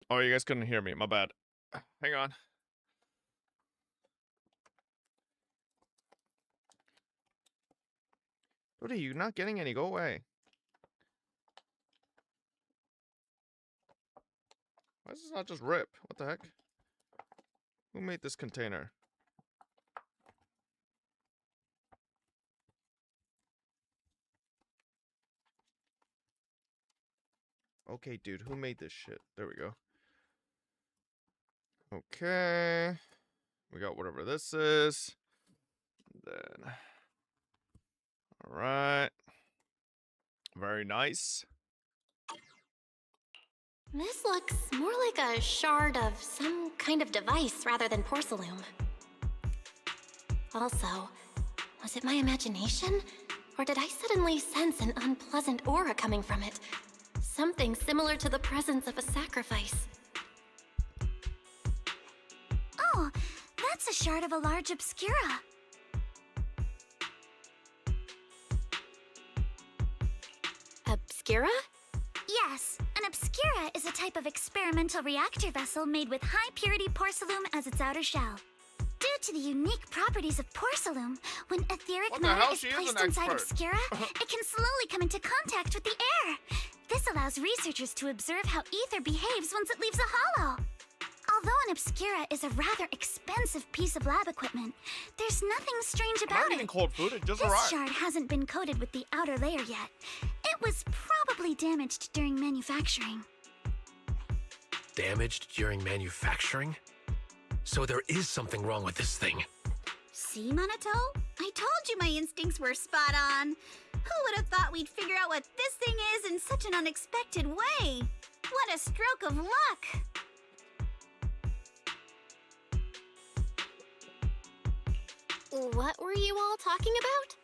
Oh, you guys couldn't hear me. My bad. Hang on. What are you not getting any? Go away. Why does this not just rip? What the heck? Who made this container? Okay, dude, who made this shit? There we go. Okay. We got whatever this is. Then. Alright. Very nice.
This looks more like a shard of some kind of device rather than porcelain. Also, was it my imagination? Or did I suddenly sense an unpleasant aura coming from it? Something similar to the presence of a sacrifice.
Oh, that's a shard of a large obscura.
Obscura?
Yes, an obscura is a type of experimental reactor vessel made with high-purity porcelain as its outer shell. Due to the unique properties of porcelain, when etheric matter is placed inside obscura, it can slowly come into contact with the air. This allows researchers to observe how ether behaves once it leaves a hollow. Although an obscura is a rather expensive piece of lab equipment, there's nothing strange about it.
Cold food, it just
This
arrived.
shard hasn't been coated with the outer layer yet. It was probably damaged during manufacturing.
Damaged during manufacturing? So there is something wrong with this thing.
See, Minato? I told you my instincts were spot on. Who would have thought we'd figure out what this thing is in such an unexpected way? What a stroke of luck!
What were you all talking about?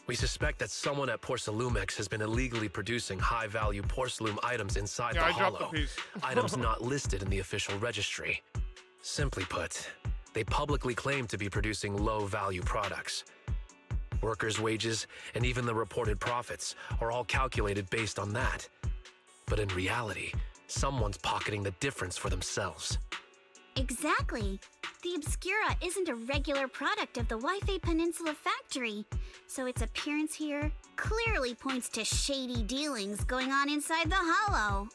We suspect that someone at Porcelumex has been illegally producing high-value porcelain items inside the
I dropped
hollow.
the piece.
Items not listed in the official registry. Simply put, they publicly claim to be producing low-value products. Workers' wages and even the reported profits are all calculated based on that. But in reality, someone's pocketing the difference for themselves.
Exactly. The obscura isn't a regular product of the Waifei Peninsula factory, so its appearance here clearly points to shady dealings going on inside the hollow.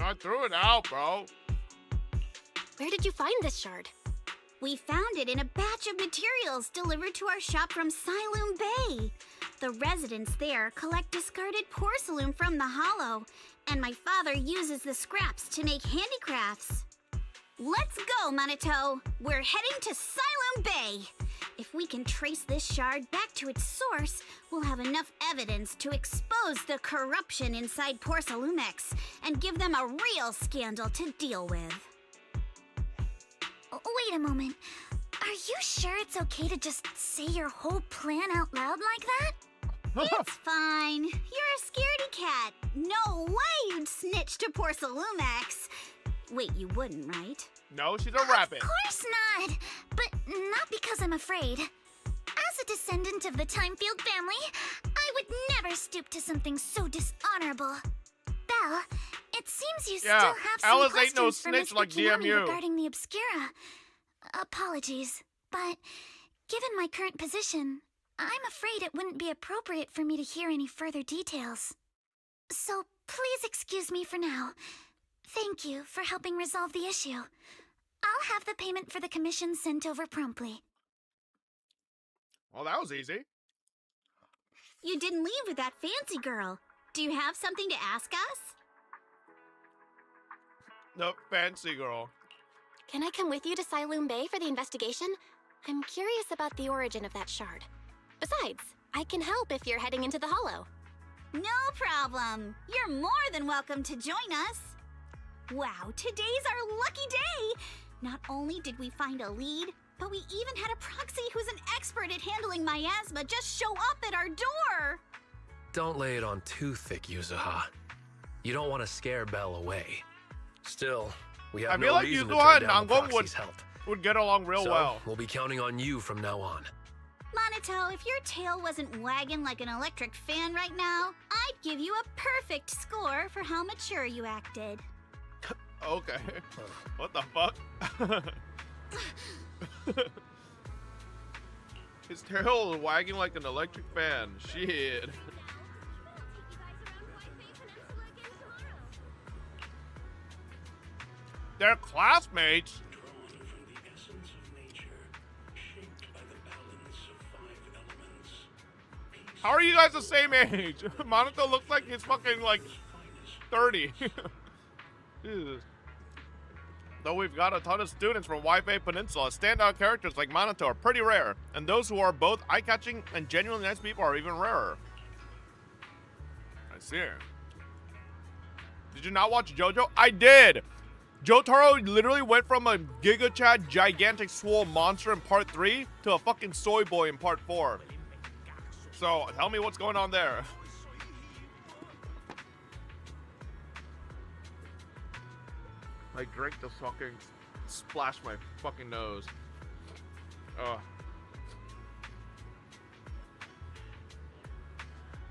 I threw it out, bro.
Where did you find this shard?
We found it in a batch of materials delivered to our shop from Siloon Bay. The residents there collect discarded porcelain from the hollow, and my father uses the scraps to make handicrafts. Let's go, Minato! We're heading to Siloon Bay! If we can trace this shard back to its source, we'll have enough evidence to expose the corruption inside Porcelumex and give them a real scandal to deal with. Wait a moment. Are you sure it's okay to just say your whole plan out loud like that? It's fine. You're a scaredy cat. No way you'd snitch to Porcelumex. Wait, you wouldn't, right?
No, she's a rabbit.
Of course not. But not because I'm afraid. As a descendant of the Timefield family, I would never stoop to something so dishonorable. Belle, it seems you still have some
Alice
questions
ain't no
for
snitch
Mr.
like
Kiyomi
DMU.
regarding the obscura. Apologies, but given my current position, I'm afraid it wouldn't be appropriate for me to hear any further details. So please excuse me for now. Thank you for helping resolve the issue. I'll have the payment for the commission sent over promptly.
Well, that was easy.
You didn't leave with that fancy girl. Do you have something to ask us?
The fancy girl.
Can I come with you to Siloon Bay for the investigation? I'm curious about the origin of that shard. Besides, I can help if you're heading into the hollow.
No problem. You're more than welcome to join us. Wow, today's our lucky day! Not only did we find a lead, but we even had a proxy who's an expert at handling miasma just show up at our door!
Don't lay it on too thick, Yuzuha. You don't want to scare Belle away. Still, we have
I
no
feel like
reason to
Yuzuha
turn
and
down the
Nangon
proxy's help.
would get along real
So,
well.
we'll be counting on you from now on.
Minato, if your tail wasn't wagging like an electric fan right now, I'd give you a perfect score for how mature you acted.
Okay. What the fuck? His tail is wagging like an electric fan. Shit. They're classmates. How are you guys the same age? Minato looks like he's fucking like 30. Jesus. Though we've got a ton of students from Waifei Peninsula, standout characters like Minato are pretty rare, and those who are both eye-catching and genuinely nice people are even rarer. I see. Did you not watch JoJo? I did! Jotaro literally went from a Giga Chad gigantic swole monster in part 3 to a fucking soy boy in part 4. So, tell me what's going on there. I drank the fucking splashed my fucking nose. Ugh.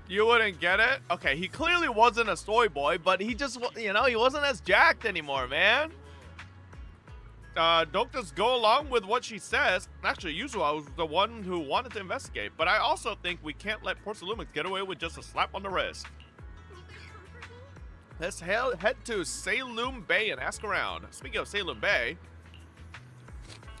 You wouldn't get it? Okay, he clearly wasn't a soy boy, but he just, you know, he wasn't as jacked anymore, man. Don't just go along with what she says. Actually, Yuzua was the one who wanted to investigate, but I also think we can't let Porcelumix get away with just a slap on the wrist. Let's head to Saloom Bay and ask around. Speaking of Saloom Bay,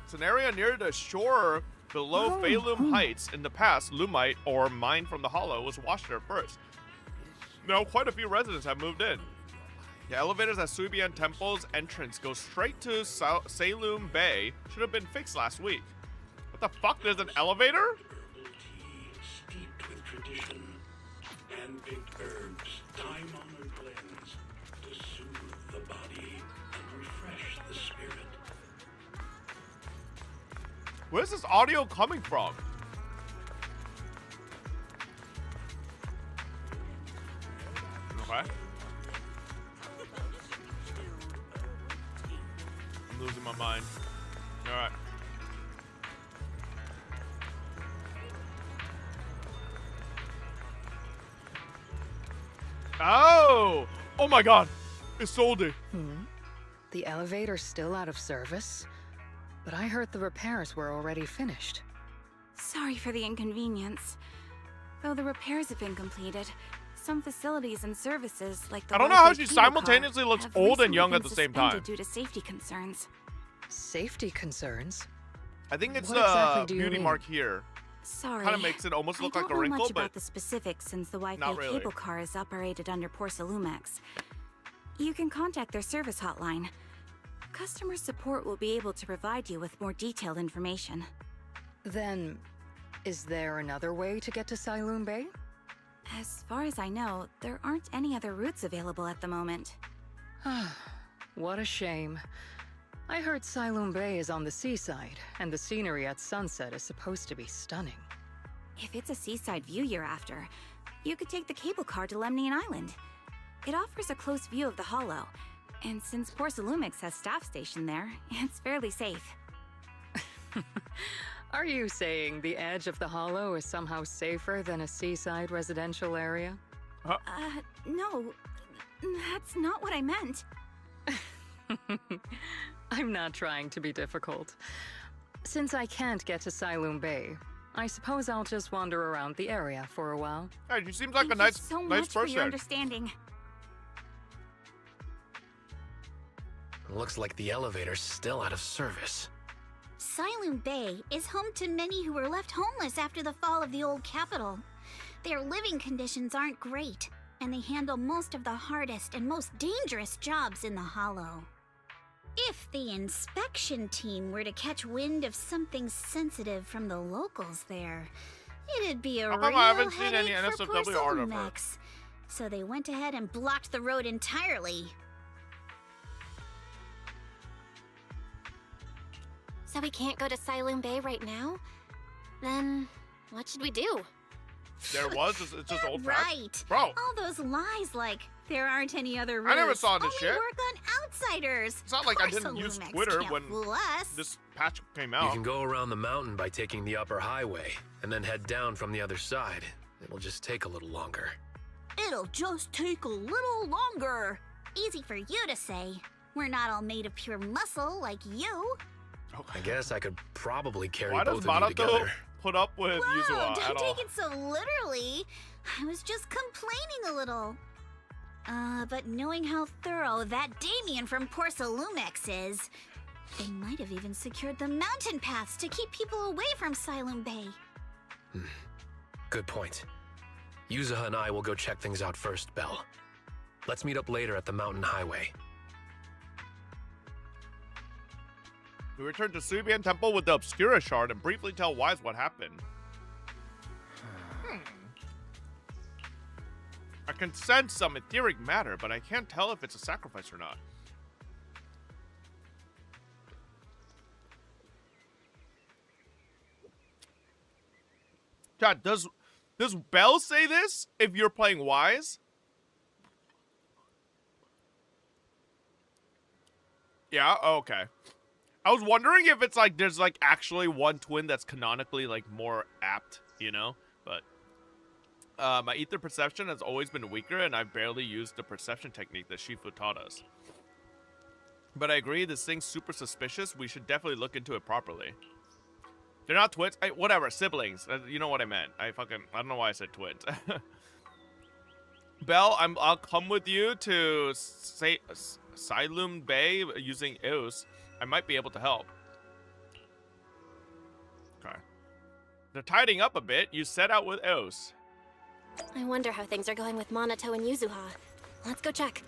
it's an area near the shore below Phalum Heights. In the past, Lumite, or mine from the Hollow, was washed there first. Now, quite a few residents have moved in. The elevators at Subian Temple's entrance go straight to Saloom Bay. Should have been fixed last week. What the fuck? There's an elevator?
Steeped with tradition, hand-picked herbs, time-honored blends to soothe the body and refresh the spirit.
Where's this audio coming from? Okay. I'm losing my mind. Alright. Oh! Oh my god! Isolde!
The elevator's still out of service? But I heard the repairs were already finished.
Sorry for the inconvenience. Though the repairs have been completed, some facilities and services like the
I don't know how
Waifei
she
cable
simultaneously
car
looks
have
old and
recently
young
been
at the same
suspended
time.
due to safety concerns.
Safety concerns?
I think it's
What exactly do you
beauty
mean?
mark here.
Sorry.
Kind of makes it almost look
I
like
don't
a
know
wrinkle,
much
but
about the specifics since the
not
Waifei
really.
cable car is operated under Porcelumix. You can contact their service hotline. Customer support will be able to provide you with more detailed information.
Then, is there another way to get to Saloom Bay?
As far as I know, there aren't any other routes available at the moment.
What a shame. I heard Saloom Bay is on the seaside, and the scenery at sunset is supposed to be stunning.
If it's a seaside view you're after, you could take the cable car to Lemnian Island. It offers a close view of the Hollow, and since Porcelumix has staff stationed there, it's fairly safe.
Are you saying the edge of the Hollow is somehow safer than a seaside residential area?
No, that's not what I meant.
I'm not trying to be difficult. Since I can't get to Saloom Bay, I suppose I'll just wander around the area for a while.
Hey, she seems like a
Thank
nice,
you so
nice
much for your
person.
understanding.
Looks like the elevator's still out of service.
Saloom Bay is home to many who were left homeless after the fall of the old capital. Their living conditions aren't great, and they handle most of the hardest and most dangerous jobs in the Hollow. If the inspection team were to catch wind of something sensitive from the locals there, it'd be a
How
real
come I haven't seen any
headache for
NSFW art of her?
Porcelumix. So they went ahead and blocked the road entirely.
So we can't go to Saloom Bay right now? Then what should we do?
There was, it's just old fact.
Right.
Bro.
All those lies like there aren't any other routes.
I never saw this
only
shit.
work on outsiders.
It's not like I didn't use
Porcelumix
Twitter
can't
when
fool us.
this patch came
You
out.
can go around the mountain by taking the upper highway, and then head down from the other side. It'll just take a little longer.
It'll just take a little longer. Easy for you to say. We're not all made of pure muscle like you.
I guess I could probably carry
Why
both
does
of you
Marato
together.
put up with
Whoa,
Yuzua
don't
at all?
take it so literally. I was just complaining a little. But knowing how thorough that Damien from Porcelumix is, they might have even secured the mountain paths to keep people away from Saloom Bay.
Good point. Yuzuha and I will go check things out first, Belle. Let's meet up later at the mountain highway.
We return to Subian Temple with the Obscura Shard and briefly tell Wise what happened. I can sense some etheric matter, but I can't tell if it's a sacrifice or not. God, does Belle say this if you're playing Wise? Yeah, okay. I was wondering if it's like there's like actually one twin that's canonically like more apt, you know? But My ether perception has always been weaker, and I've barely used the perception technique that Shifu taught us. But I agree, this thing's super suspicious. We should definitely look into it properly. They're not twins. Whatever, siblings. You know what I meant. I don't know why I said twins. Belle, I'll come with you to Silum Bay using Eos. I might be able to help. Okay. They're tidying up a bit. You set out with Eos.
I wonder how things are going with Monato and Yuzuha. Let's go check.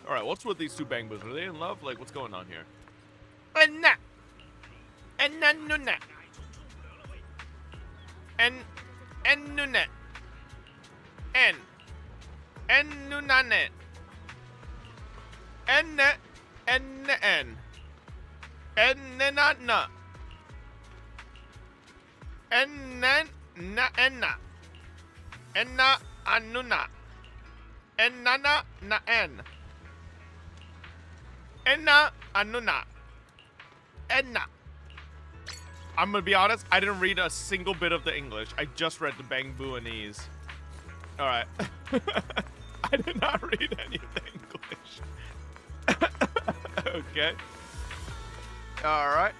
Alright, what's with these two bang boos? Are they in love? Like, what's going on here? Enna! Enna nuna! En nuna! En nunane! En na enna enna anuna enana na en enna anuna enna. I'm gonna be honest, I didn't read a single bit of the English. I just read the Bang Buanese. Alright. I did not read any of the English. Okay. Alright.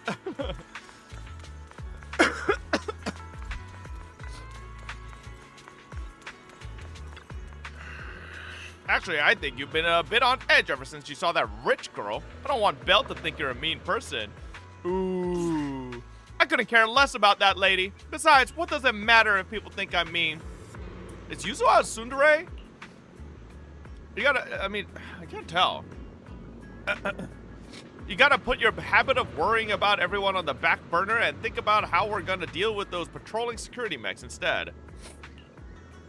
Actually, I think you've been a bit on edge ever since you saw that rich girl. I don't want Belle to think you're a mean person. Ooh. I couldn't care less about that lady. Besides, what does it matter if people think I'm mean? Is Yuzuha a tsundere? You gotta, I mean, I can't tell. You gotta put your habit of worrying about everyone on the back burner and think about how we're gonna deal with those patrolling security mechs instead.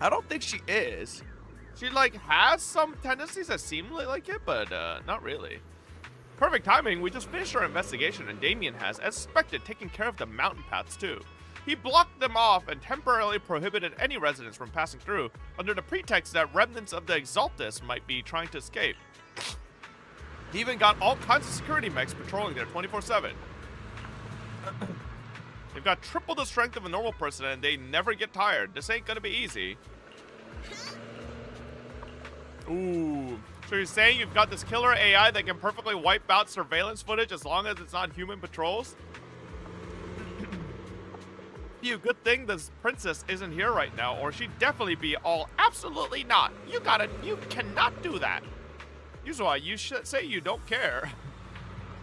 I don't think she is. She, like, has some tendencies that seem like it, but not really. Perfect timing, we just finished our investigation and Damien has, as expected, taken care of the mountain paths too. He blocked them off and temporarily prohibited any residents from passing through under the pretext that remnants of the Exaltus might be trying to escape. He even got all kinds of security mechs patrolling there 24/7. They've got triple the strength of a normal person and they never get tired. This ain't gonna be easy. Ooh. So you're saying you've got this killer AI that can perfectly wipe out surveillance footage as long as it's not human patrols? Phew, good thing this princess isn't here right now, or she'd definitely be all absolutely not. You cannot do that. Yuzuha, you should say you don't care.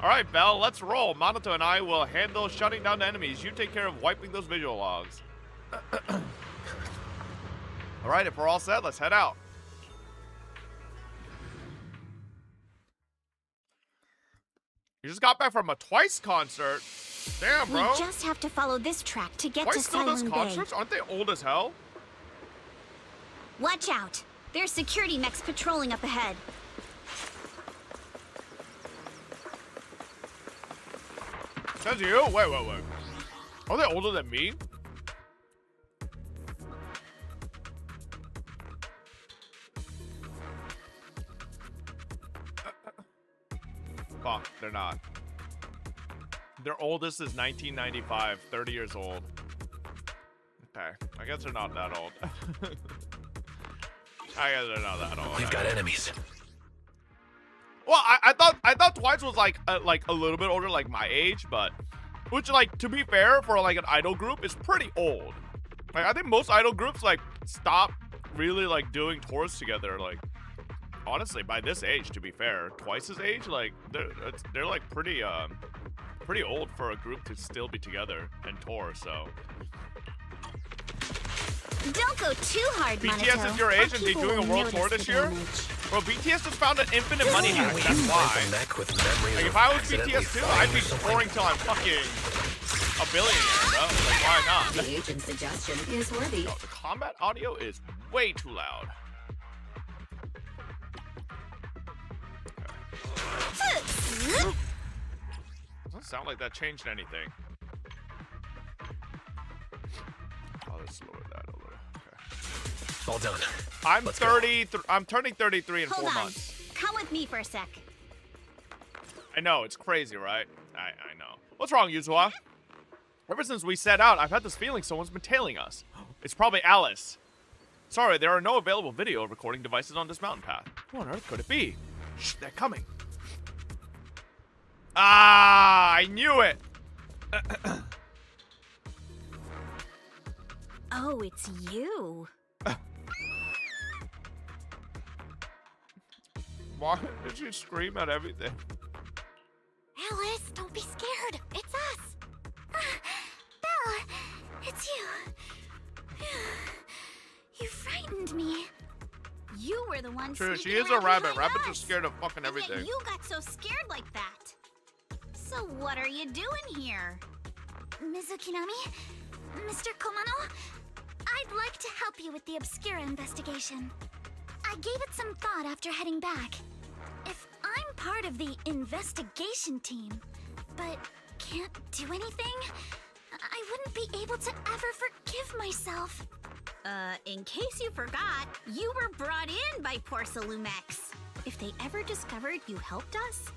Alright, Belle, let's roll. Monato and I will handle shutting down the enemies. You take care of wiping those visual logs. Alright, if we're all set, let's head out. You just got back from a Twice concert. Damn, bro.
We just have to follow this track to get
Twice
to
still does
Silent
concerts?
Bay.
Aren't they old as hell?
Watch out. There's security mechs patrolling up ahead.
Says you? Wait. Are they older than me? Fuck, they're not. Their oldest is 1995, 30 years old. Okay, I guess they're not that old. I guess they're not that old.
We've got enemies.
Well, I thought Twice was like a little bit older, like my age, but which, like, to be fair, for like an idol group, is pretty old. Like, I think most idol groups like stop really like doing tours together. Like, honestly, by this age, to be fair, Twice's age, like they're like pretty old for a group to still be together and tour. So.
Don't go too hard,
BTS
Monato,
is your age
or
and they
people
doing a
will
world
notice
tour
the
this year?
damage.
Bro, BTS just found an infinite money hack, that's why. Like, if I was BTS too, I'd be touring till I'm fucking a billionaire, bro. Like, why not?
The agent's suggestion is worthy.
Yo, the combat audio is way too loud. Doesn't sound like that changed anything. Oh, let's lower that a little. Okay.
All done.
I'm 30. I'm turning 33 in 4
Hold on.
months.
Come with me for a sec.
I know, it's crazy, right? I know. What's wrong, Yuzuha? Ever since we set out, I've had this feeling someone's been tailing us. It's probably Alice. Sorry, there are no available video recording devices on this mountain path. What on earth could it be? Shh, they're coming. Ah, I knew it.
Oh, it's you.
Why did you scream at everything?
Alice, don't be scared. It's us. Belle, it's you. You frightened me.
You were the one
True, she
sneaking
is a
around
rabbit.
behind
Rabbits are
us.
scared of fucking
And yet
everything.
you got so scared like that. So what are you doing here?
Mizukinami, Mr. Komano, I'd like to help you with the Obscura investigation. I gave it some thought after heading back. If I'm part of the investigation team, but can't do anything, I wouldn't be able to ever forgive myself.
In case you forgot, you were brought in by Porcelumex. If they ever discovered you helped us,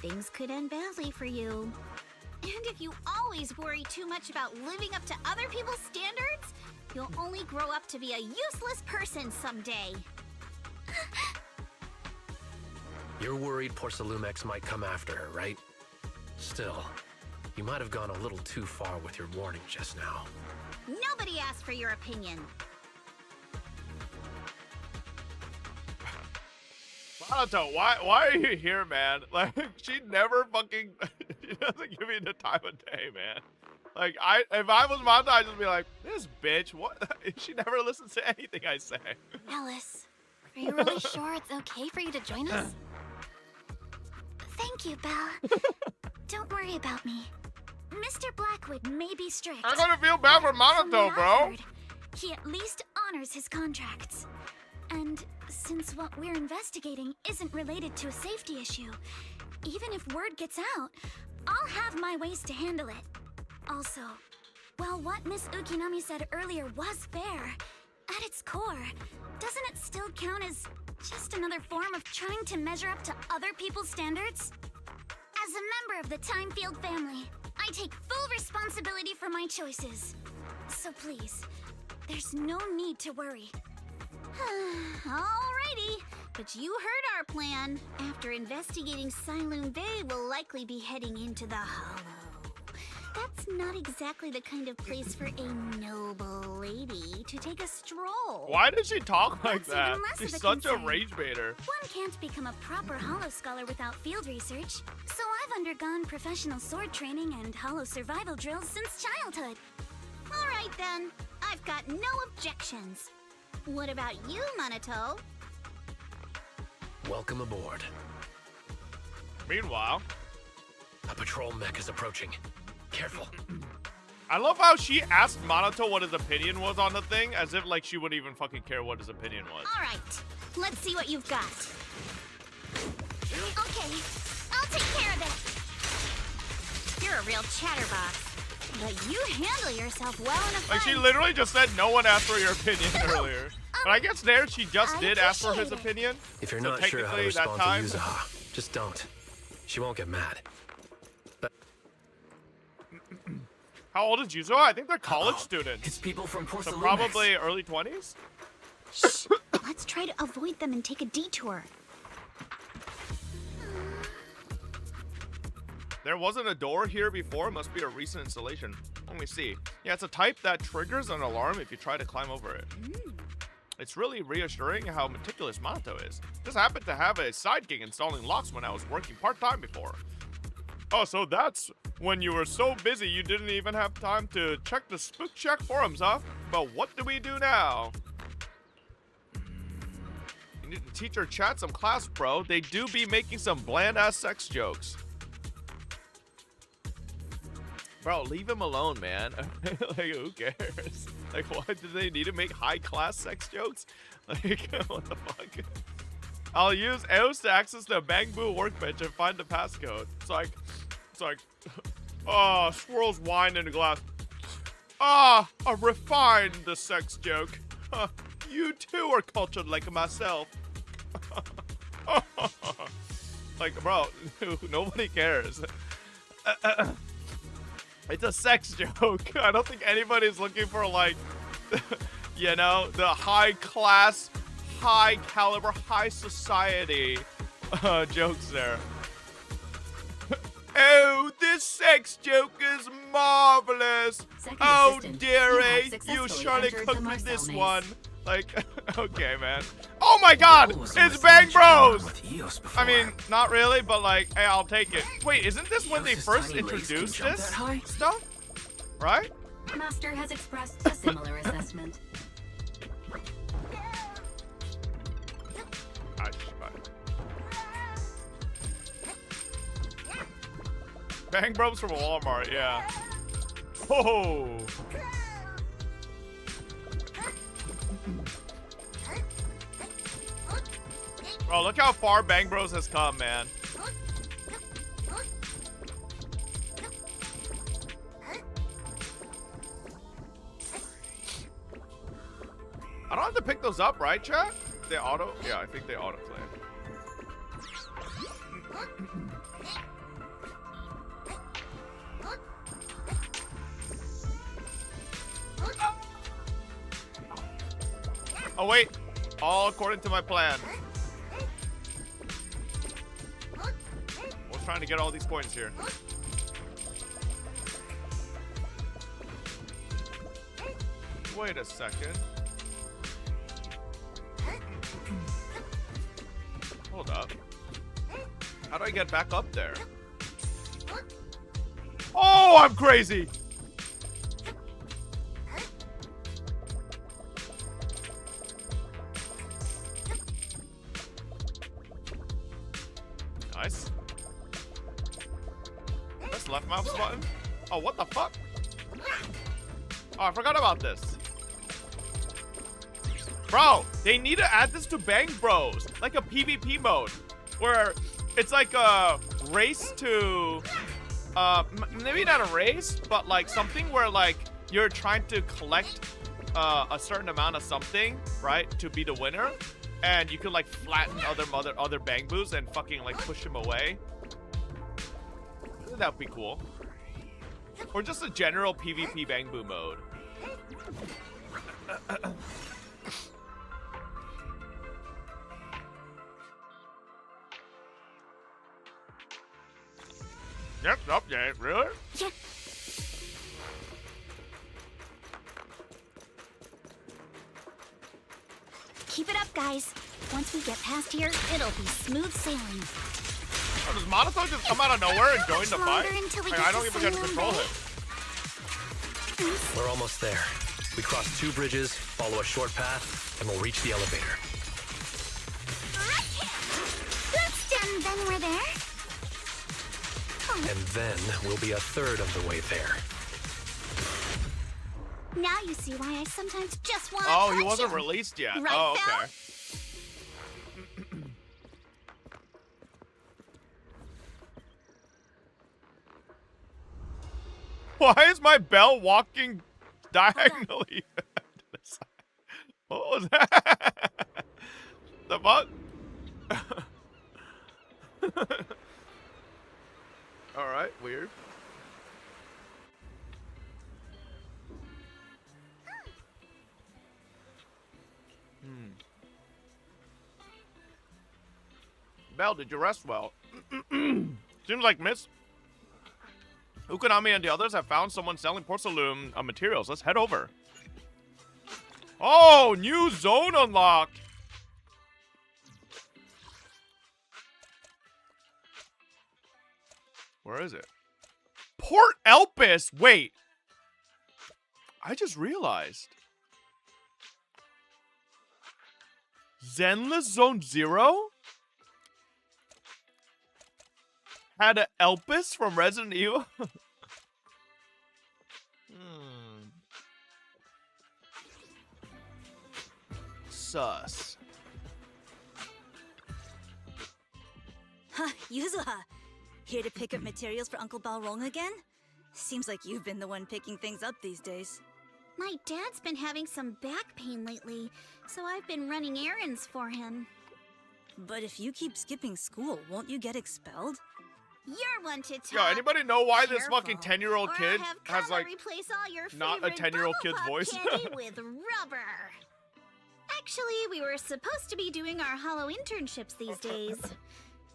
things could end badly for you. And if you always worry too much about living up to other people's standards, you'll only grow up to be a useless person someday.
You're worried Porcelumex might come after her, right? Still, you might have gone a little too far with your warning just now.
Nobody asked for your opinion.
Minato, why are you here, man? Like, she never fucking, she doesn't give me the time of day, man. Like, if I was Minato, I'd just be like, this bitch, what? She never listens to anything I say.
Alice, are you really sure it's okay for you to join us? Thank you, Belle. Don't worry about me. Mr. Blackwood may be strict.
I'm gonna feel bad for
but from
Minato,
what
bro.
I've heard, he at least honors his contracts. And since what we're investigating isn't related to a safety issue, even if word gets out, I'll have my ways to handle it. Also, while what Miss Ukinami said earlier was fair, at its core, doesn't it still count as just another form of trying to measure up to other people's standards? As a member of the Timefield family, I take full responsibility for my choices. So please, there's no need to worry.
Alrighty, but you heard our plan. After investigating Siloon Bay, we'll likely be heading into the Hollow. That's not exactly the kind of place for a noble lady to take a stroll.
Why does she talk like
That's
that?
even less
She's
of a
such a
concern.
rage baiter.
One can't become a proper Hollow Scholar without field research, so I've undergone professional sword training and Hollow survival drills since childhood.
Alright then, I've got no objections. What about you, Minato?
Welcome aboard.
Meanwhile,
a patrol mech is approaching. Careful.
I love how she asked Minato what his opinion was on the thing, as if like she wouldn't even fucking care what his opinion was.
Alright, let's see what you've got. Okay, I'll take care of it. You're a real chatterbox. But you handle yourself well in a fight.
Like, she literally just said no one asked for your opinion earlier. But I guess there she just did ask for his opinion.
If you're
So
not sure how to
technically, that
respond to
time-
Yuzaha, just don't. She won't get mad.
How old is Yuzo? I think they're college students.
It's people from
So
Porcelumex.
probably early 20s?
Shh, let's try to avoid them and take a detour.
There wasn't a door here before. Must be a recent installation. Let me see. Yeah, it's a type that triggers an alarm if you try to climb over it. It's really reassuring how meticulous Minato is. Just happened to have a side gig installing locks when I was working part-time before. Oh, so that's when you were so busy you didn't even have time to check the Spook Shack forums, huh? But what do we do now? You need to teach our chat some class, bro. They do be making some bland-ass sex jokes. Bro, leave him alone, man. Like, who cares? Like, why do they need to make high-class sex jokes? Like, what the fuck? I'll use EOS to access the Bangbu workbench and find the passcode. It's like, oh, squirrels whine in a glass. Ah, a refined the sex joke. You too are cultured like myself. Like, bro, nobody cares. It's a sex joke. I don't think anybody's looking for, like, You know, the high class, high caliber, high society jokes there. Oh, this sex joke is marvelous. Oh, dearie, you surely cooked me this one. Like, okay, man. Oh my God, it's Bang Bros. I mean, not really, but like, hey, I'll take it. Wait, isn't this when they first introduced this stuff? Right?
Master has expressed a similar assessment.
Bang Bros from Walmart, yeah. Oh. Bro, look how far Bang Bros has come, man. I don't have to pick those up, right, chat? They auto? Yeah, I think they autoplay. Oh, wait. All according to my plan. I was trying to get all these coins here. Wait a second. Hold up. How do I get back up there? Oh, I'm crazy! Nice. Press left mouse button. Oh, what the fuck? Oh, I forgot about this. Bro, they need to add this to Bang Bros. Like a PvP mode. Where it's like a race to... maybe not a race, but like something where like you're trying to collect a certain amount of something, right? To be the winner. And you could like flatten other Bang Boos and fucking like push them away. That'd be cool. Or just a general PvP Bang Boo mode. Yep, oh, yeah, really?
Yeah. Keep it up, guys. Once we get past here, it'll be smooth sailing.
Oh, does Monotone just come out of nowhere and join the fight? Like, I don't even get to control him.
We're almost there. We cross 2 bridges, follow a short path, and we'll reach the elevator.
That's done, then we're there.
And then we'll be a third of the way there.
Now you see why I sometimes just want.
Oh, he wasn't released yet.
Right,
oh, okay. Why is my bell walking diagonally? What was that? The fuck? Alright, weird. Belle, did you rest well? Seems like Miss Ukonami and the others have found someone selling porcelain materials. Let's head over. Oh, new zone unlocked. Where is it? Port Elpis. Wait. I just realized. Zenless Zone 0? Had an Elpis from Resident Evil? Sus.
Huh, Yuzuha. Here to pick up materials for Uncle Balrong again? Seems like you've been the one picking things up these days.
My dad's been having some back pain lately, so I've been running errands for him.
But if you keep skipping school, won't you get expelled?
You're one to talk.
Yo, anybody know why this
Careful,
fucking 10-year-old
or
kid
I'll have
has
Kala
like
replace all your
not a
favorite
10-year-old
Bubble
kid's
Pop
voice?
candy with rubber. Actually, we were supposed to be doing our Hollow internships these days.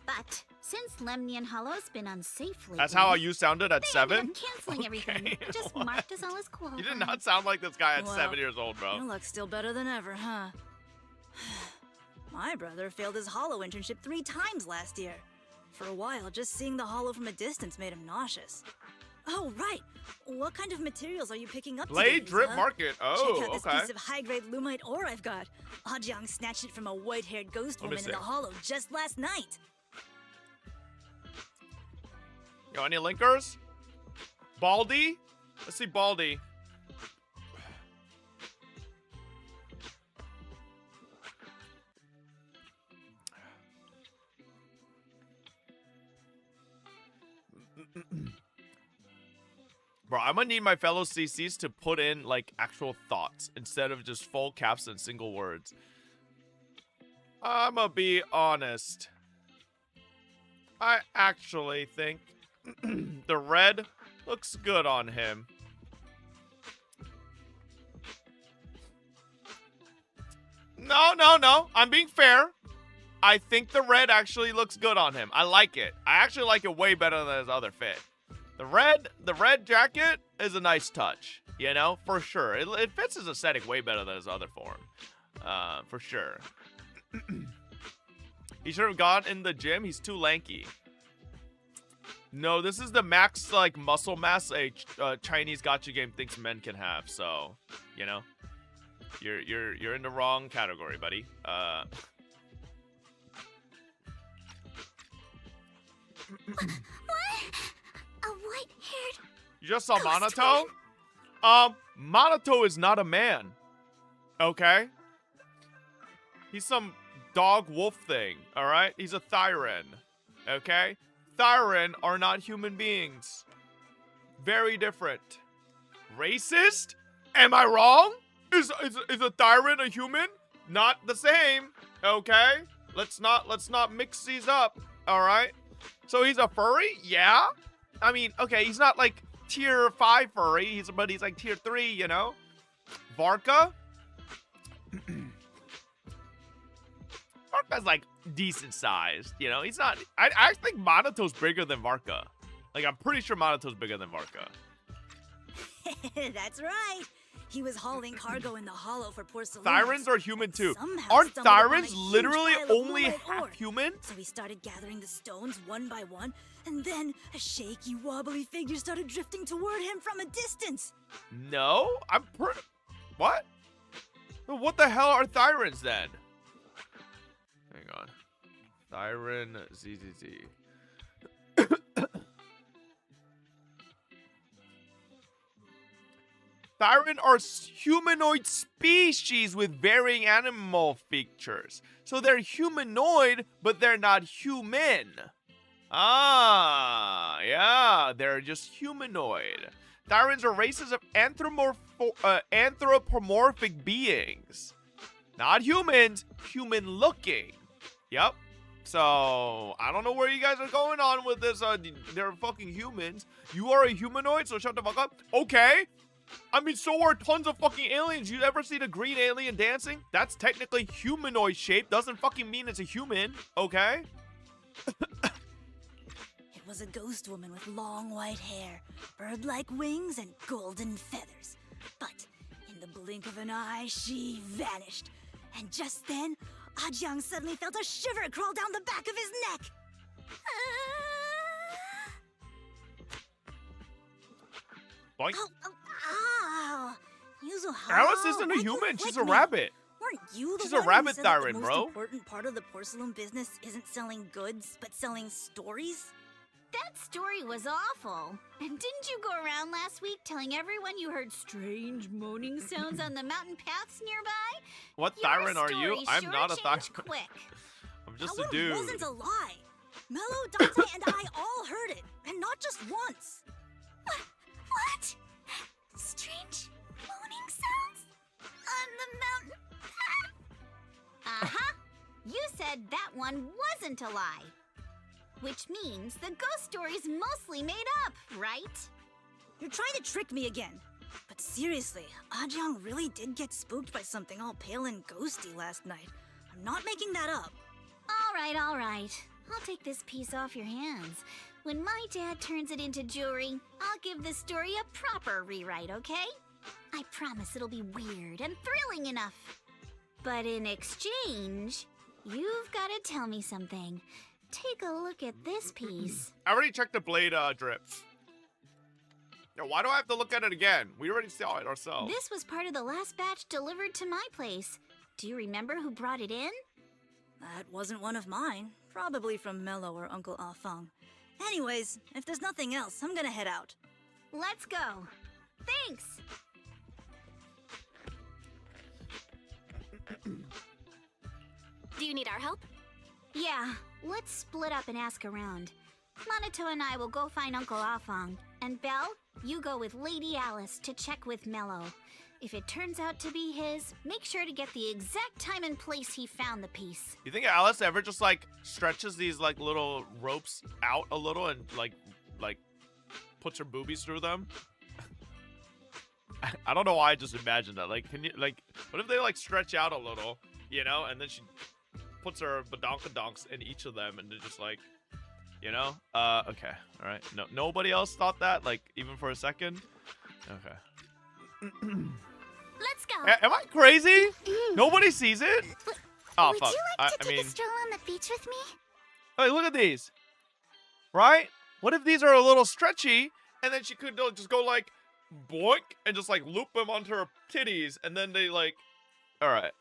But since Lemnian Hollow's been unsafe lately,
That's how you sounded at
they
7?
ended up canceling everything. Just
what?
marked us all as qualified.
You did not sound like this guy at
Well,
7 years old, bro.
Your luck's still better than ever, huh? My brother failed his Hollow internship 3 times last year. For a while, just seeing the Hollow from a distance made him nauseous. Oh, right. What kind of materials are you picking up
Blade
today,
Drip
Lisa?
Market. Oh,
Check out this
okay.
piece of high-grade lumite ore I've got. Ajang snatched it from a white-haired ghost
Let me
woman in the
see.
Hollow just last night.
Yo, any linkers? Baldy? Let's see Baldy. Bro, I'm gonna need my fellow CCs to put in, like, actual thoughts instead of just full caps and single words. I'm gonna be honest. I actually think the red looks good on him. No. I'm being fair. I think the red actually looks good on him. I like it. I actually like it way better than his other fit. The red jacket is a nice touch, you know, for sure. It fits his aesthetic way better than his other form, for sure. He should have gone in the gym. He's too lanky. No, this is the max like muscle mass a Chinese gacha game thinks men can have. So, you know, you're in the wrong category, buddy.
What? A white-haired...
You just saw Minato? Minato is not a man. Okay? He's some dog wolf thing, alright? He's a Thyren. Okay? Thyren are not human beings. Very different. Racist? Am I wrong? Is a Thyren a human? Not the same. Okay? Let's not mix these up. Alright? So he's a furry? Yeah. I mean, okay, he's not like tier 5 furry, but he's like tier 3, you know? Varka? Varka's like decent sized, you know? He's not. I think Monato's bigger than Varka. Like, I'm pretty sure Monato's bigger than Varka.
That's right. He was hauling cargo in the Hollow for porcelain.
Thyrens are human too.
Somehow
Aren't
stumbled upon a
Thyrens
huge
literally
pile of
only
lumite
half
ore.
human?
So he started gathering the stones one by one, and then a shaky, wobbly figure started drifting toward him from a distance.
No, what? What the hell are Thyrens then? Hang on. Thyren ZZZ. Thyren are humanoid species with varying animal features. So they're humanoid, but they're not human. Ah, yeah, they're just humanoid. Thyrens are races of anthropomorphic beings. Not humans, human-looking. Yep. So, I don't know where you guys are going on with this. They're fucking humans. You are a humanoid, so shut the fuck up. Okay. I mean, so are tons of fucking aliens. You ever see the green alien dancing? That's technically humanoid shape. Doesn't fucking mean it's a human. Okay?
It was a ghost woman with long white hair, bird-like wings, and golden feathers. But in the blink of an eye, she vanished. And just then, Ajang suddenly felt a shiver crawl down the back of his neck.
Boink.
Oh, Yuzuha.
Alice isn't a human. She's a rabbit.
Weren't you the
She's
one
a rabbit
who said that
Thyren,
the most
bro.
important part of the porcelain business isn't selling goods, but selling stories?
That story was awful. And didn't you go around last week telling everyone you heard strange moaning sounds on the mountain paths nearby?
What
Your
Thyren are you?
story
I'm
sure
not a
changed
Thyren.
quick.
I'm just
That
a dude.
wasn't a lie. Mello, Dante, and I all heard it, and not just once.
What? Strange moaning sounds on the mountain path? Uh-huh. You said that one wasn't a lie. Which means the ghost story's mostly made up, right?
You're trying to trick me again. But seriously, Ajang really did get spooked by something all pale and ghosty last night. I'm not making that up.
All right. I'll take this piece off your hands. When my dad turns it into jewelry, I'll give this story a proper rewrite, okay? I promise it'll be weird and thrilling enough. But in exchange, you've got to tell me something. Take a look at this piece.
I already checked the blade drip. Now, why do I have to look at it again? We already saw it ourselves.
This was part of the last batch delivered to my place. Do you remember who brought it in?
That wasn't one of mine. Probably from Mello or Uncle Afeng. Anyways, if there's nothing else, I'm gonna head out.
Let's go. Thanks!
Do you need our help?
Yeah, let's split up and ask around. Monato and I will go find Uncle Afeng. And Belle, you go with Lady Alice to check with Mello. If it turns out to be his, make sure to get the exact time and place he found the piece.
You think Alice ever just like stretches these like little ropes out a little and like puts her boobies through them? I don't know why I just imagined that. Like, can you like, what if they like stretch out a little, you know, and then she puts her badonkadonks in each of them and they're just like, you know? Okay, all right. No, nobody else thought that, like, even for a second? Okay.
Let's go.
Am I crazy? Nobody sees it? Oh,
Would
fuck.
you like to
I
take
mean,
a stroll on the beach with me?
hey, look at these. Right? What if these are a little stretchy, and then she could just go like, boink, and just like loop them onto her titties, and then they like, all right.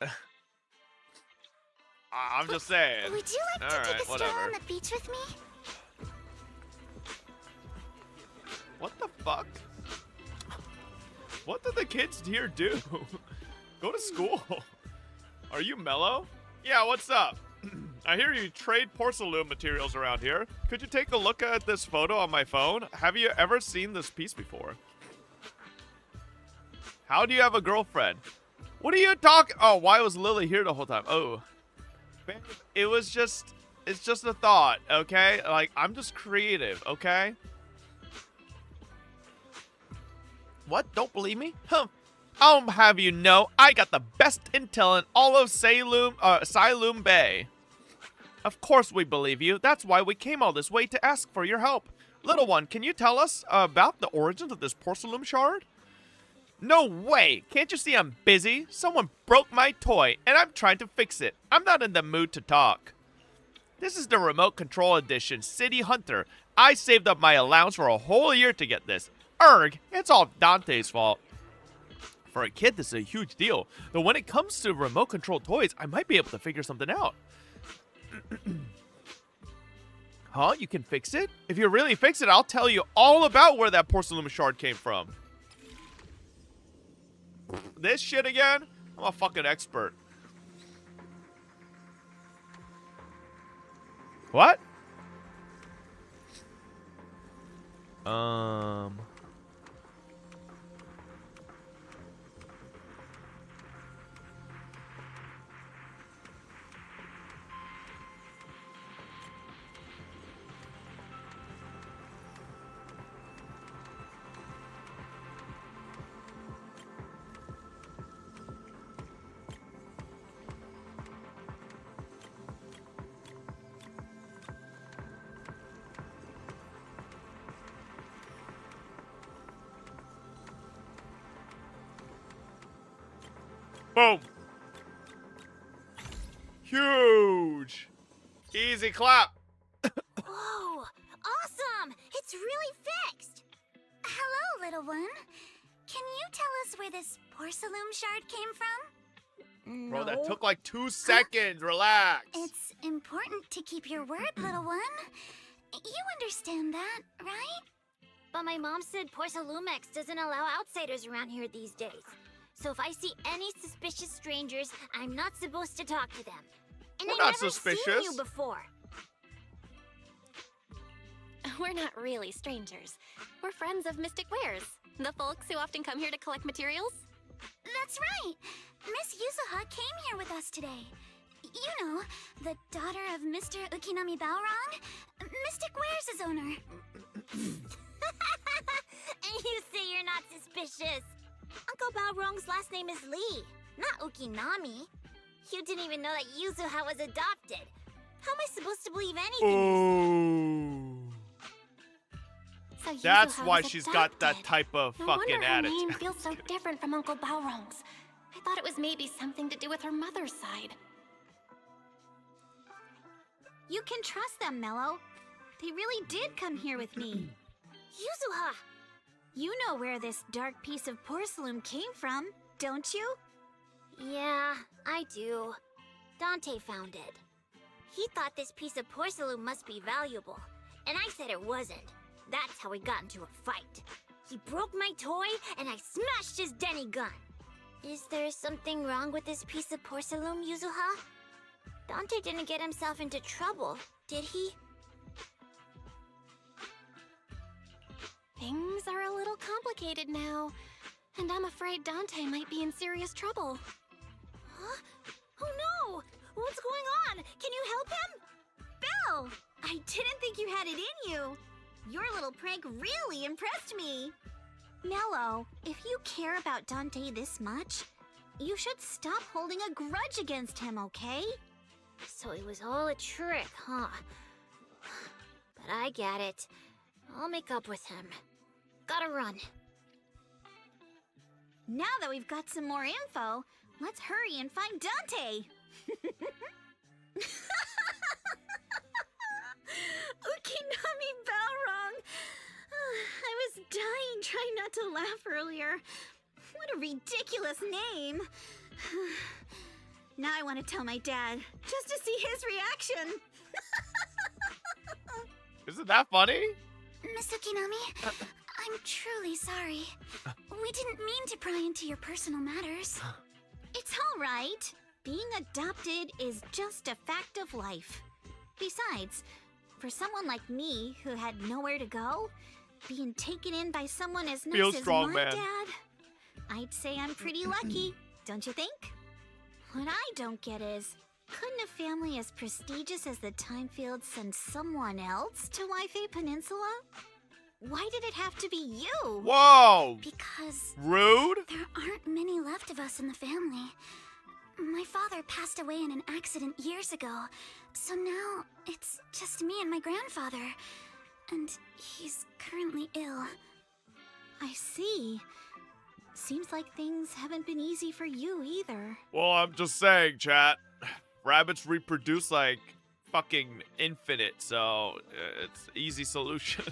I'm just saying.
Would you like to take a stroll on the beach with me?
What the fuck? What did the kids here do? Go to school. Are you Mello? Yeah, what's up? I hear you trade porcelain materials around here. Could you take a look at this photo on my phone? Have you ever seen this piece before? How do you have a girlfriend? What are you talking? Oh, why was Lily here the whole time? Oh, babe, it's just a thought, okay? Like, I'm just creative, okay? What? Don't believe me? Huh. I'll have you know, I got the best intel in all of Silum Bay. Of course we believe you. That's why we came all this way to ask for your help. Little one, can you tell us about the origins of this porcelain shard? No way! Can't you see I'm busy? Someone broke my toy, and I'm trying to fix it. I'm not in the mood to talk. This is the remote control edition, City Hunter. I saved up my allowance for a whole year to get this. Erg, it's all Dante's fault. For a kid, this is a huge deal. Though when it comes to remote control toys, I might be able to figure something out. Huh? You can fix it? If you really fix it, I'll tell you all about where that porcelain shard came from. This shit again? I'm a fucking expert. What? Boom. Huge. Easy clap.
Whoa, awesome! It's really fixed! Hello, little one. Can you tell us where this porcelain shard came from?
Bro, that took like 2 seconds. Relax.
It's important to keep your word, little one. You understand that, right? But my mom said Porcelumex doesn't allow outsiders around here these days. So if I see any suspicious strangers, I'm not supposed to talk to them. And
We're
I
not
never
suspicious.
seen you before.
We're not really strangers. We're friends of Mystic Wares, the folks who often come here to collect materials.
That's right. Miss Yuzuha came here with us today. You know, the daughter of Mr. Ukinami Balrog? Mystic Wares' owner. And you say you're not suspicious. Uncle Balrog's last name is Lee, not Ukinami. You didn't even know that Yuzuha was adopted. How am I supposed to believe anything
Oh.
you say? So
That's
Yuzuha
why
was
she's
adopted.
got that type of
No
fucking
wonder her
attitude.
name feels so different from Uncle Balrog's. I thought it was maybe something to do with her mother's side.
You can trust them, Mello. They really did come here with me.
Yuzuha!
You know where this dark piece of porcelain came from, don't you?
Yeah, I do. Dante found it. He thought this piece of porcelain must be valuable, and I said it wasn't. That's how we got into a fight. He broke my toy, and I smashed his Denny gun. Is there something wrong with this piece of porcelain, Yuzuha? Dante didn't get himself into trouble, did he?
Things are a little complicated now, and I'm afraid Dante might be in serious trouble.
Huh? Oh no! What's going on? Can you help him? Belle! I didn't think you had it in you. Your little prank really impressed me. Mello, if you care about Dante this much, you should stop holding a grudge against him, okay?
So it was all a trick, huh? But I get it. I'll make up with him. Gotta run.
Now that we've got some more info, let's hurry and find Dante! Ukinami Balrog! I was dying trying not to laugh earlier. What a ridiculous name! Now I want to tell my dad, just to see his reaction.
Isn't that funny?
Miss Ukinami, I'm truly sorry. We didn't mean to pry into your personal matters.
It's all right. Being adopted is just a fact of life. Besides, for someone like me who had nowhere to go, being taken in by someone as nice
Feel
as
strong,
my
man.
dad, I'd say I'm pretty lucky, don't you think? What I don't get is, couldn't a family as prestigious as the Timefields send someone else to Waifei Peninsula? Why did it have to be you?
Whoa!
Because
Rude?
there aren't many left of us in the family. My father passed away in an accident years ago, so now it's just me and my grandfather. And he's currently ill.
I see. Seems like things haven't been easy for you either.
Well, I'm just saying, chat. Rabbits reproduce like fucking infinite, so it's easy solution.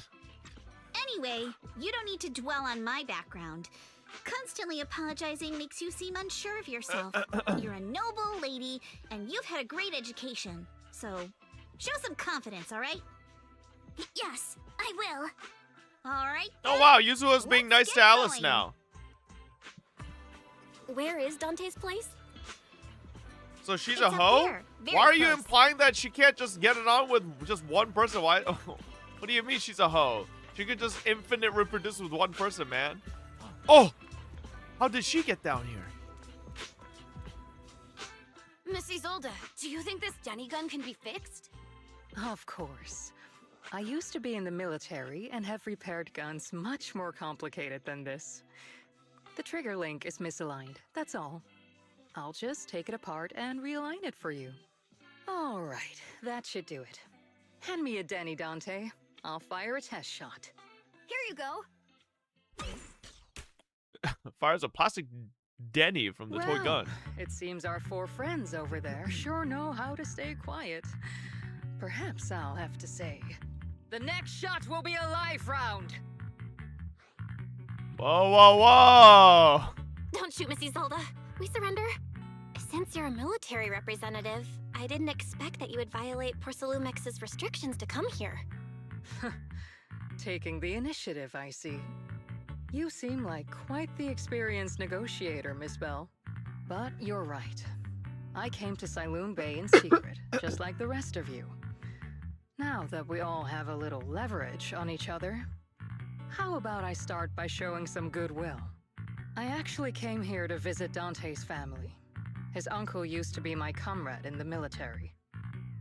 Anyway, you don't need to dwell on my background. Constantly apologizing makes you seem unsure of yourself. You're a noble lady, and you've had a great education. So, show some confidence, all right?
Yes, I will.
All right.
Oh wow, Yuzuha's being nice to Alice
going.
now.
Where is Dante's place?
So she's
It's
a
up
hoe?
there, very
Why are you
close.
implying that she can't just get it on with just one person? Why? What do you mean she's a hoe? She could just infinite reproduce with one person, man. Oh! How did she get down here?
Miss Isolde, do you think this Denny gun can be fixed?
Of course. I used to be in the military and have repaired guns much more complicated than this. The trigger link is misaligned, that's all. I'll just take it apart and realign it for you. All right, that should do it. Hand me a Denny, Dante. I'll fire a test shot.
Here you go.
Fires a plastic Denny from the toy
Well,
gun.
It seems our four friends over there sure know how to stay quiet. Perhaps I'll have to say, the next shot will be a live round.
Whoa, whoa, whoa!
Don't shoot, Miss Isolde. We surrender. Since you're a military representative, I didn't expect that you would violate Porcelumex's restrictions to come here.
Taking the initiative, I see. You seem like quite the experienced negotiator, Miss Bell. But you're right. I came to Sailoon Bay in secret, just like the rest of you. Now that we all have a little leverage on each other, how about I start by showing some goodwill? I actually came here to visit Dante's family. His uncle used to be my comrade in the military.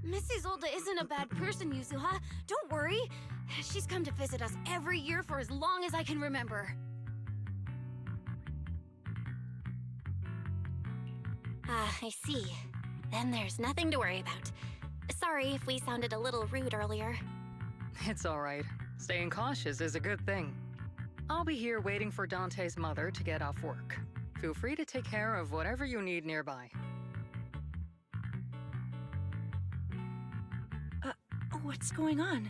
Miss Isolde isn't a bad person, Yuzuha. Don't worry. She's come to visit us every year for as long as I can remember.
I see. Then there's nothing to worry about. Sorry if we sounded a little rude earlier.
It's alright. Staying cautious is a good thing. I'll be here waiting for Dante's mother to get off work. Feel free to take care of whatever you need nearby.
What's going on?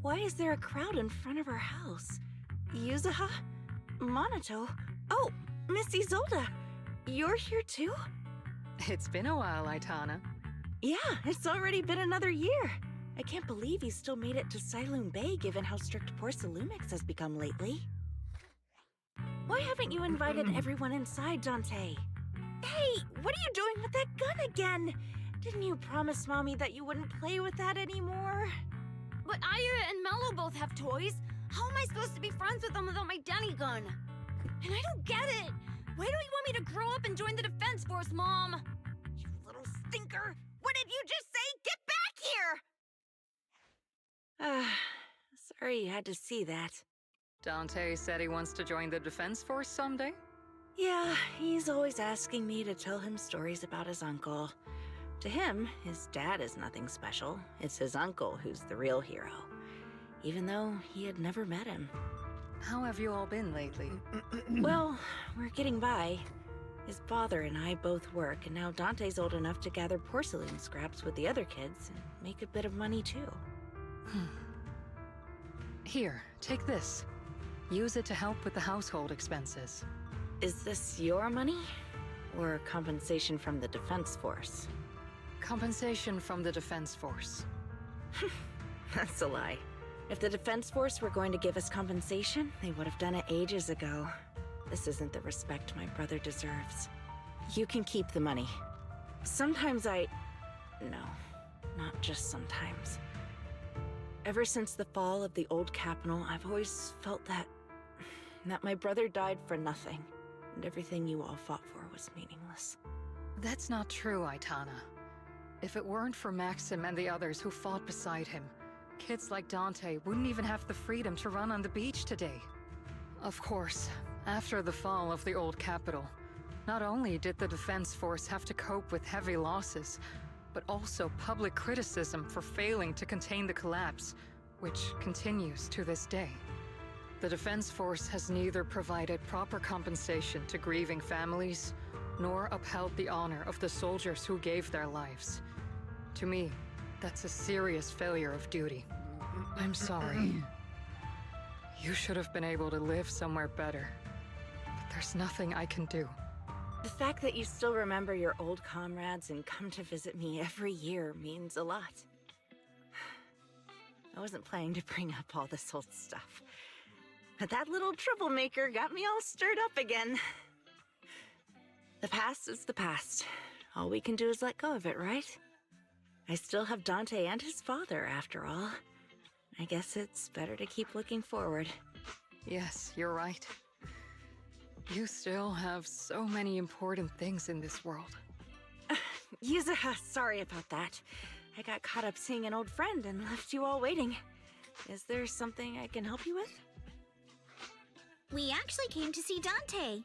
Why is there a crowd in front of our house? Yuzuha? Monato? Oh, Miss Isolde! You're here too?
It's been a while, Aitana.
Yeah, it's already been another year. I can't believe you still made it to Siloon Bay given how strict Porcelumix has become lately. Why haven't you invited everyone inside, Dante? Hey, what are you doing with that gun again? Didn't you promise Mommy that you wouldn't play with that anymore?
But Aya and Mello both have toys. How am I supposed to be friends with them without my Danny gun? And I don't get it. Why don't you want me to grow up and join the Defense Force, Mom? You little stinker. What did you just say? Get back here!
Sorry you had to see that.
Dante said he wants to join the Defense Force someday?
Yeah, he's always asking me to tell him stories about his uncle. To him, his dad is nothing special. It's his uncle who's the real hero, even though he had never met him.
How have you all been lately?
Well, we're getting by. His father and I both work, and now Dante's old enough to gather porcelain scraps with the other kids and make a bit of money too.
Here, take this. Use it to help with the household expenses.
Is this your money? Or compensation from the Defense Force?
Compensation from the Defense Force.
That's a lie. If the Defense Force were going to give us compensation, they would have done it ages ago. This isn't the respect my brother deserves. You can keep the money. Sometimes No, not just sometimes. Ever since the fall of the old capital, I've always felt that my brother died for nothing, and everything you all fought for was meaningless.
That's not true, Aitana. If it weren't for Maxim and the others who fought beside him, kids like Dante wouldn't even have the freedom to run on the beach today. Of course, after the fall of the old capital, not only did the Defense Force have to cope with heavy losses, but also public criticism for failing to contain the collapse, which continues to this day. The Defense Force has neither provided proper compensation to grieving families, nor upheld the honor of the soldiers who gave their lives. To me, that's a serious failure of duty. I'm sorry. You should have been able to live somewhere better, but there's nothing I can do.
The fact that you still remember your old comrades and come to visit me every year means a lot. I wasn't planning to bring up all this old stuff, but that little troublemaker got me all stirred up again. The past is the past. All we can do is let go of it, right? I still have Dante and his father, after all. I guess it's better to keep looking forward.
Yes, you're right. You still have so many important things in this world.
Yuzuha, sorry about that. I got caught up seeing an old friend and left you all waiting. Is there something I can help you with?
We actually came to see Dante.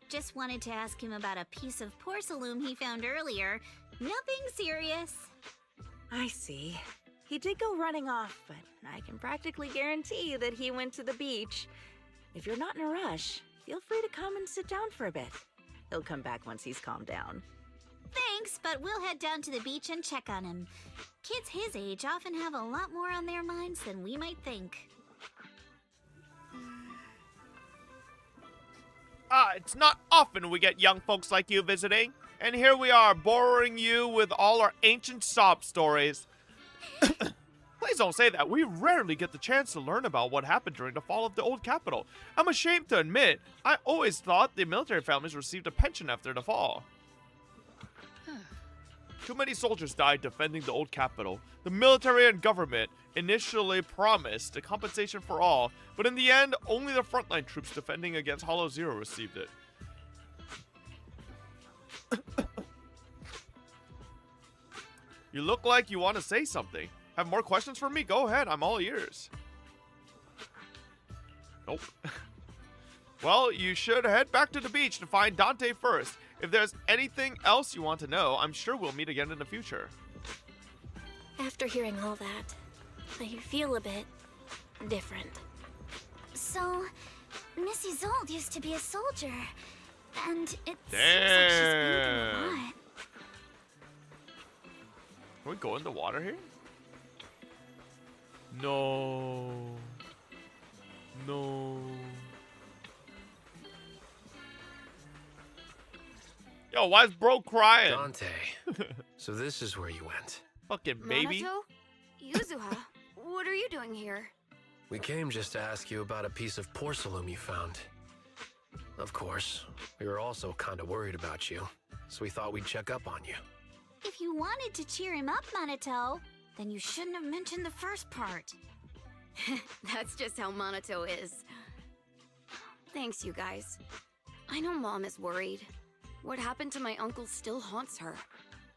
Just wanted to ask him about a piece of porcelain he found earlier. Nothing serious.
I see. He did go running off, but I can practically guarantee that he went to the beach. If you're not in a rush, feel free to come and sit down for a bit. He'll come back once he's calmed down.
Thanks, but we'll head down to the beach and check on him. Kids his age often have a lot more on their minds than we might think.
It's not often we get young folks like you visiting, and here we are boring you with all our ancient sob stories. Please don't say that. We rarely get the chance to learn about what happened during the fall of the old capital. I'm ashamed to admit, I always thought the military families received a pension after the fall. Too many soldiers died defending the old capital. The military and government initially promised a compensation for all, but in the end, only the frontline troops defending against Hollow Zero received it. You look like you want to say something. Have more questions for me? Go ahead, I'm all ears. Nope. Well, you should head back to the beach to find Dante first. If there's anything else you want to know, I'm sure we'll meet again in the future.
After hearing all that, I feel a bit different.
So, Miss Isolde used to be a soldier, and it seems
Damn.
like she's been through a lot.
Can we go in the water here? No. No. Yo, why is bro crying?
Dante. So this is where you went.
Fucking baby.
Minato? Yuzuha, what are you doing here?
We came just to ask you about a piece of porcelain you found. Of course, we were also kind of worried about you, so we thought we'd check up on you.
If you wanted to cheer him up, Minato, then you shouldn't have mentioned the first part.
That's just how Minato is. Thanks, you guys. I know Mom is worried. What happened to my uncle still haunts her.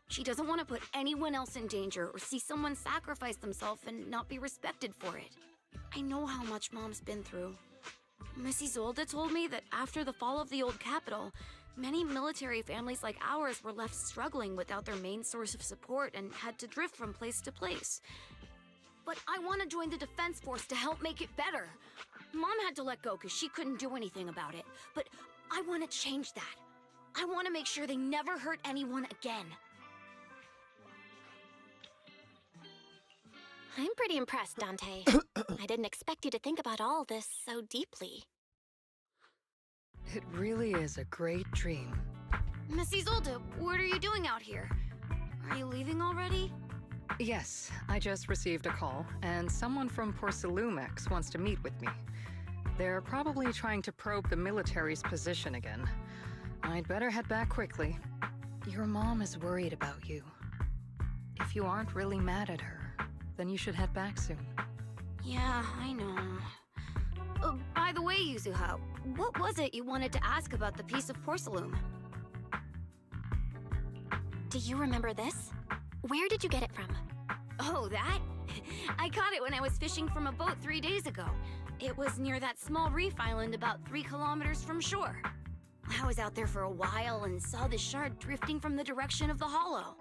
She doesn't want to put anyone else in danger or see someone sacrifice themselves and not be respected for it. I know how much Mom's been through. Miss Isolde told me that after the fall of the old capital, many military families like ours were left struggling without their main source of support and had to drift from place to place. But I want to join the defense force to help make it better. Mom had to let go because she couldn't do anything about it, but I want to change that. I want to make sure they never hurt anyone again.
I'm pretty impressed, Dante. I didn't expect you to think about all this so deeply.
It really is a great dream.
Miss Isolde, what are you doing out here? Are you leaving already?
Yes, I just received a call, and someone from Porcelumex wants to meet with me. They're probably trying to probe the military's position again. I'd better head back quickly. Your mom is worried about you. If you aren't really mad at her, then you should head back soon.
Yeah, I know. By the way, Yuzuha, what was it you wanted to ask about the piece of porcelain?
Do you remember this? Where did you get it from?
Oh, that? I caught it when I was fishing from a boat 3 days ago. It was near that small reef island about 3 kilometers from shore. I was out there for a while and saw this shard drifting from the direction of the hollow.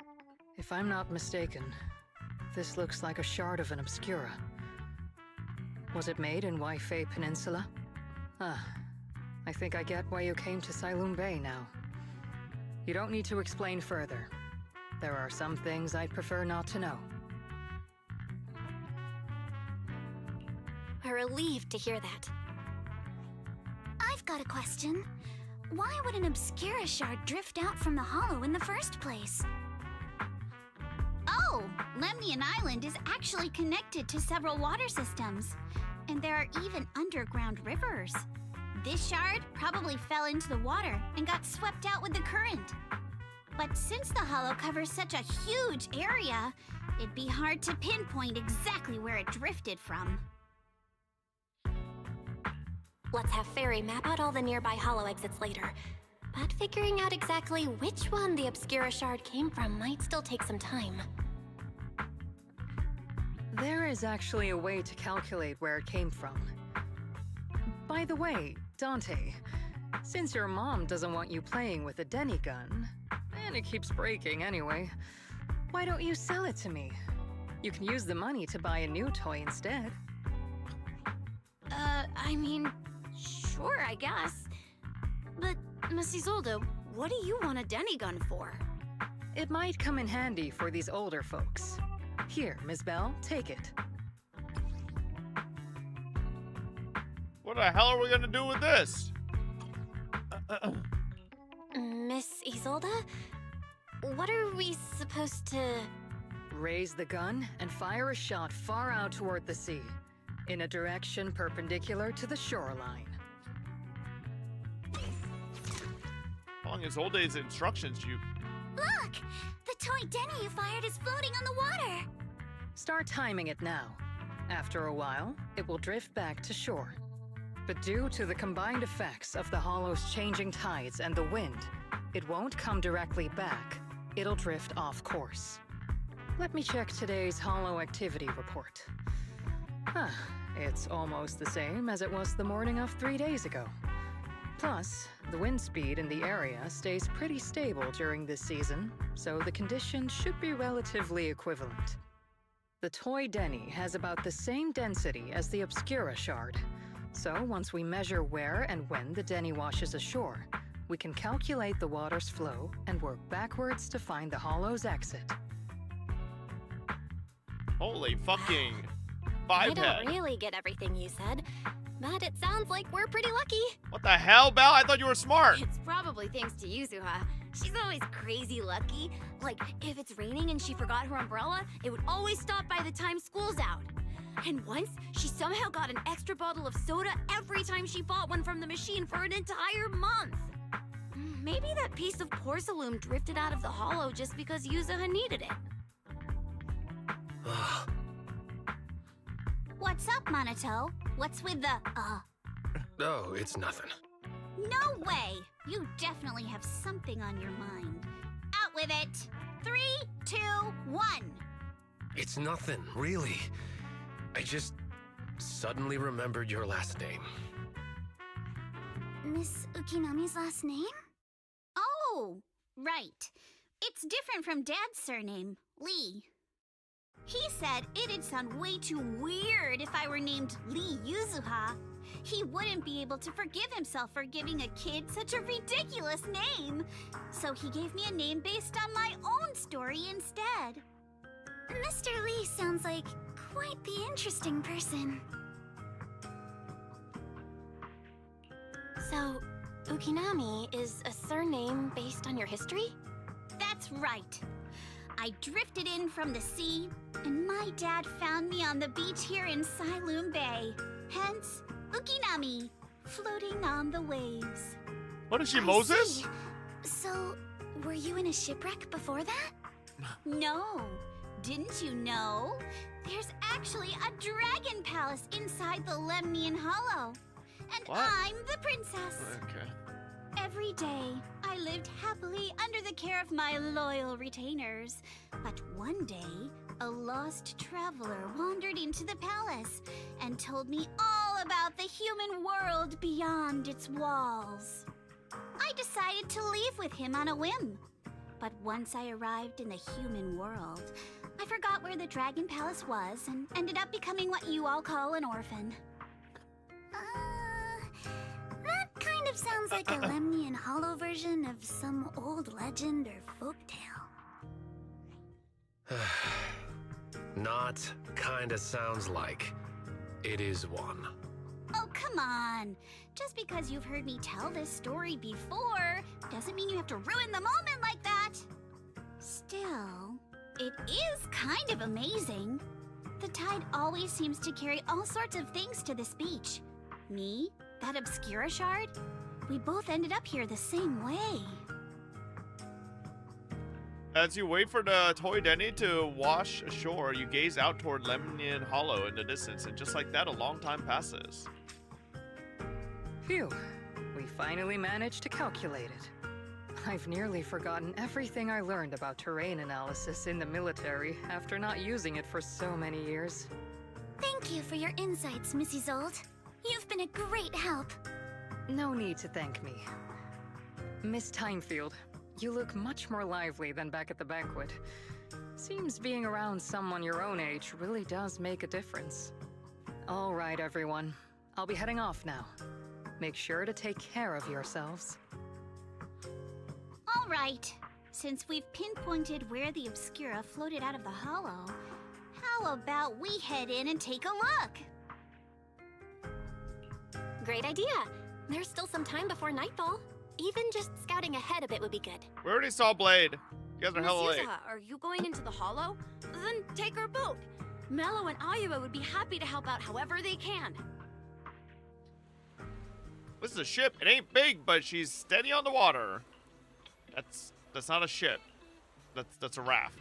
If I'm not mistaken, this looks like a shard of an Obscura. Was it made in Waifei Peninsula? Ah, I think I get why you came to Sailoon Bay now. You don't need to explain further. There are some things I'd prefer not to know.
I'm relieved to hear that.
I've got a question. Why would an Obscura shard drift out from the hollow in the first place? Oh, Lemnian Island is actually connected to several water systems, and there are even underground rivers. This shard probably fell into the water and got swept out with the current. But since the hollow covers such a huge area, it'd be hard to pinpoint exactly where it drifted from.
Let's have Fairy map out all the nearby hollow exits later. But figuring out exactly which one the Obscura shard came from might still take some time.
There is actually a way to calculate where it came from. By the way, Dante, since your mom doesn't want you playing with a Denny gun, and it keeps breaking anyway, why don't you sell it to me? You can use the money to buy a new toy instead.
I mean, sure, I guess. But, Miss Isolde, what do you want a Denny gun for?
It might come in handy for these older folks. Here, Miss Bell, take it.
What the hell are we gonna do with this?
Miss Isolde? What are we supposed to...
Raise the gun and fire a shot far out toward the sea, in a direction perpendicular to the shoreline.
Following his old days instructions, you...
Look! The toy Denny you fired is floating on the water!
Start timing it now. After a while, it will drift back to shore. But due to the combined effects of the hollow's changing tides and the wind, it won't come directly back. It'll drift off course. Let me check today's Hollow activity report. Huh, it's almost the same as it was the morning of 3 days ago. Plus, the wind speed in the area stays pretty stable during this season, so the conditions should be relatively equivalent. The Toy Denny has about the same density as the Obscura Shard, so once we measure where and when the Denny washes ashore, we can calculate the water's flow and work backwards to find the Hollow's exit.
Holy fucking
I
five
don't
head.
really get everything you said, but it sounds like we're pretty lucky.
What the hell, Belle? I thought you were smart.
It's probably thanks to Yuzuha. She's always crazy lucky. Like, if it's raining and she forgot her umbrella, it would always stop by the time school's out. And once, she somehow got an extra bottle of soda every time she bought one from the machine for an entire month. Maybe that piece of porcelain drifted out of the hollow just because Yuzuha needed it.
What's up, Monato? What's with the,
Oh, it's nothing.
No way! You definitely have something on your mind. Out with it! 3, 2, 1!
It's nothing, really. I just suddenly remembered your last name.
Miss Ukinami's last name? Oh, right. It's different from Dad's surname, Lee. He said it'd sound way too weird if I were named Lee Yuzuha. He wouldn't be able to forgive himself for giving a kid such a ridiculous name. So he gave me a name based on my own story instead. Mr. Lee sounds like quite the interesting person.
So, Ukinami is a surname based on your history?
That's right. I drifted in from the sea, and my dad found me on the beach here in Sailoon Bay. Hence, Ukinami, floating on the waves.
What is she,
I
Moses?
see. So, were you in a shipwreck before that? No. Didn't you know? There's actually a dragon palace inside the Lemnian Hollow. And
What?
I'm the princess.
Okay.
Every day, I lived happily under the care of my loyal retainers. But one day, a lost traveler wandered into the palace and told me all about the human world beyond its walls. I decided to leave with him on a whim. But once I arrived in the human world, I forgot where the Dragon Palace was and ended up becoming what you all call an orphan. That kind of sounds like a Lemnian Hollow version of some old legend or folktale.
Not kinda sounds like. It is one.
Oh, come on. Just because you've heard me tell this story before doesn't mean you have to ruin the moment like that. Still, it is kind of amazing. The tide always seems to carry all sorts of things to this beach. Me, that Obscura shard, we both ended up here the same way.
As you wait for the Toy Denny to wash ashore, you gaze out toward Lemnian Hollow in the distance, and just like that, a long time passes.
Phew, we finally managed to calculate it. I've nearly forgotten everything I learned about terrain analysis in the military after not using it for so many years.
Thank you for your insights, Mrs. Old. You've been a great help.
No need to thank me. Miss Timefield, you look much more lively than back at the banquet. Seems being around someone your own age really does make a difference. All right, everyone. I'll be heading off now. Make sure to take care of yourselves.
All right. Since we've pinpointed where the Obscura floated out of the hollow, how about we head in and take a look?
Great idea. There's still some time before nightfall. Even just scouting ahead a bit would be good.
We already saw Blade. You guys are
Miss
hella late.
Yuzuha, are you going into the hollow? Then take our boat. Mello and Ayuba would be happy to help out however they can.
This is a ship. It ain't big, but she's steady on the water. That's not a ship. That's a raft.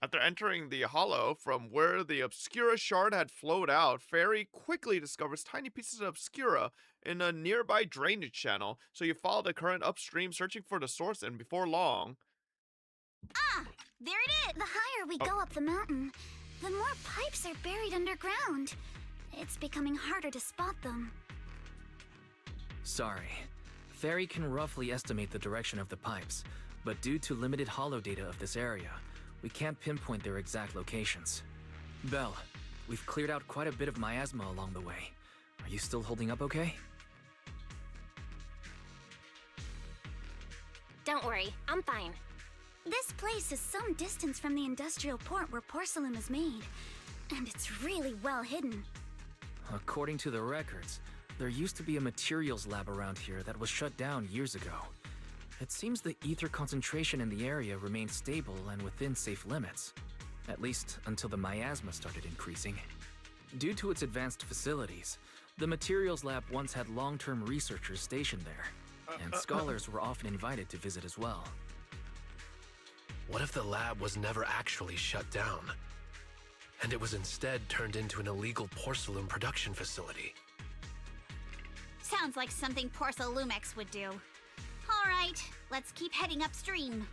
After entering the hollow from where the Obscura shard had flowed out, Fairy quickly discovers tiny pieces of Obscura in a nearby drainage channel, so you follow the current upstream searching for the source, and before long...
Ah! There it is! The higher we go up the mountain, the more pipes are buried underground. It's becoming harder to spot them.
Sorry. Fairy can roughly estimate the direction of the pipes, but due to limited holo data of this area, we can't pinpoint their exact locations. Belle, we've cleared out quite a bit of miasma along the way. Are you still holding up okay?
Don't worry, I'm fine.
This place is some distance from the industrial port where porcelain is made, and it's really well hidden.
According to the records, there used to be a materials lab around here that was shut down years ago. It seems the ether concentration in the area remained stable and within safe limits, at least until the miasma started increasing. Due to its advanced facilities, the materials lab once had long-term researchers stationed there, and scholars were often invited to visit as well.
What if the lab was never actually shut down, and it was instead turned into an illegal porcelain production facility?
Sounds like something Porcelumex would do. All right, let's keep heading upstream.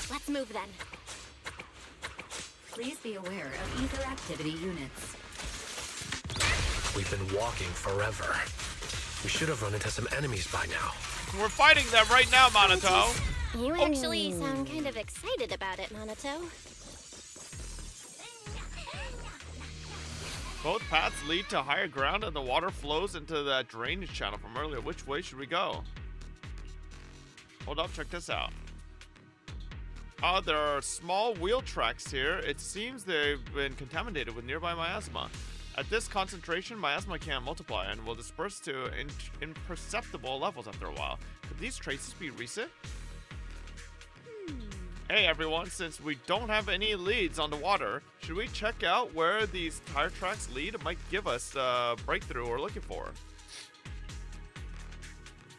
Let's move then.
Please be aware of ether activity units.
We've been walking forever. We should have run into some enemies by now.
We're fighting them right now, Monato.
You actually sound kind of excited about it, Monato.
Both paths lead to higher ground and the water flows into that drainage channel from earlier. Which way should we go? Hold up, check this out. There are small wheel tracks here. It seems they've been contaminated with nearby miasma. At this concentration, miasma can't multiply and will disperse to imperceptible levels after a while. Could these traces be recent? Hey everyone, since we don't have any leads on the water, should we check out where these tire tracks lead? It might give us a breakthrough we're looking for.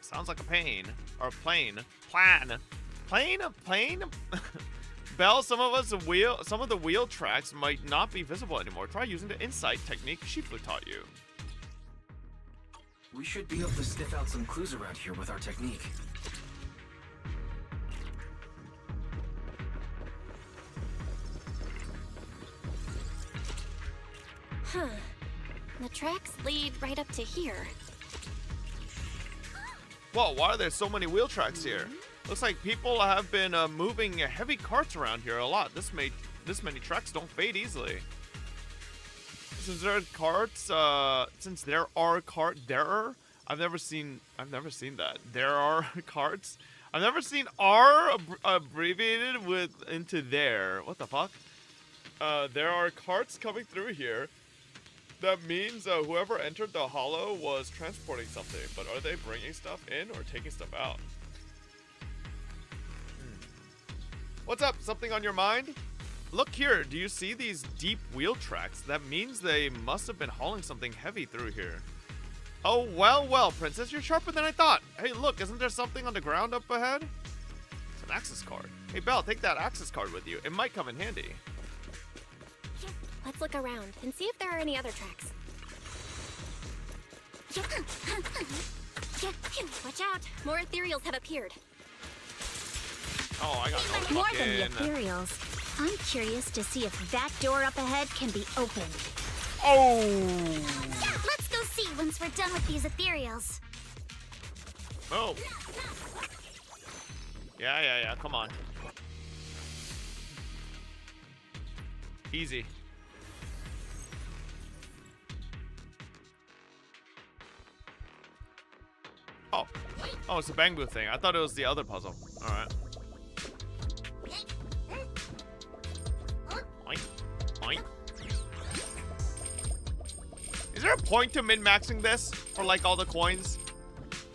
Sounds like a pain. Or a plane. Plan. Plane? Belle, some of the wheel tracks might not be visible anymore. Try using the insight technique Shifu taught you.
We should be able to sniff out some clues around here with our technique.
Huh. The tracks lead right up to here.
Whoa, why are there so many wheel tracks here? Looks like people have been moving heavy carts around here a lot. This many tracks don't fade easily. Since there are I've never seen that. There are carts. I've never seen R abbreviated into there. What the fuck? There are carts coming through here. That means whoever entered the hollow was transporting something, but are they bringing stuff in or taking stuff out? What's up? Something on your mind? Look here, do you see these deep wheel tracks? That means they must have been hauling something heavy through here. Oh, well, Princess, you're sharper than I thought. Hey, look, isn't there something on the ground up ahead? It's an access card. Hey, Belle, take that access card with you. It might come in handy.
Let's look around and see if there are any other tracks. Watch out! More ethereals have appeared.
Oh, I got no
More
fucking...
than the ethereals. I'm curious to see if that door up ahead can be opened.
Oh!
Let's go see once we're done with these ethereals.
Oh. Yeah, come on. Easy. Oh, it's a Bangbu thing. I thought it was the other puzzle. Alright. Oink. Oink. Is there a point to min-maxing this for like all the coins?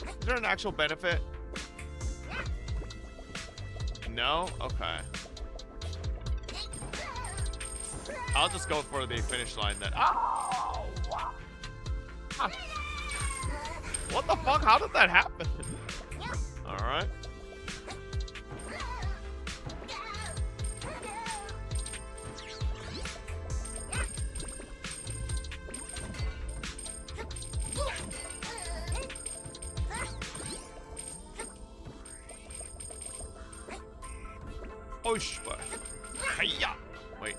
Is there an actual benefit? No? Okay. I'll just go for the finish line then. Oh! Ah. What the fuck? How did that happen? Alright. Oish. Hiya. Wait.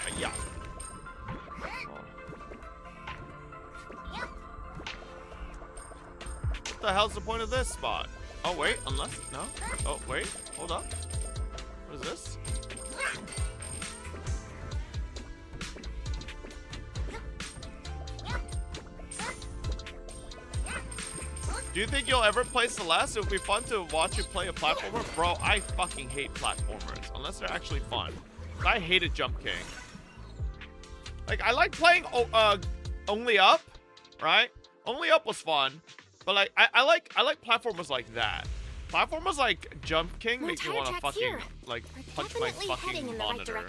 Hiya. What the hell's the point of this spot? Oh wait, unless no. Oh wait, hold up. What is this? Do you think you'll ever play Celeste? It would be fun to watch you play a platformer. Bro, I fucking hate platformers. Unless they're actually fun. I hated Jump King. Like, I like playing Only Up, right? Only Up was fun. But like, I like platformers like that. Platformers like Jump King make me want to fucking, like, punch my fucking monitor.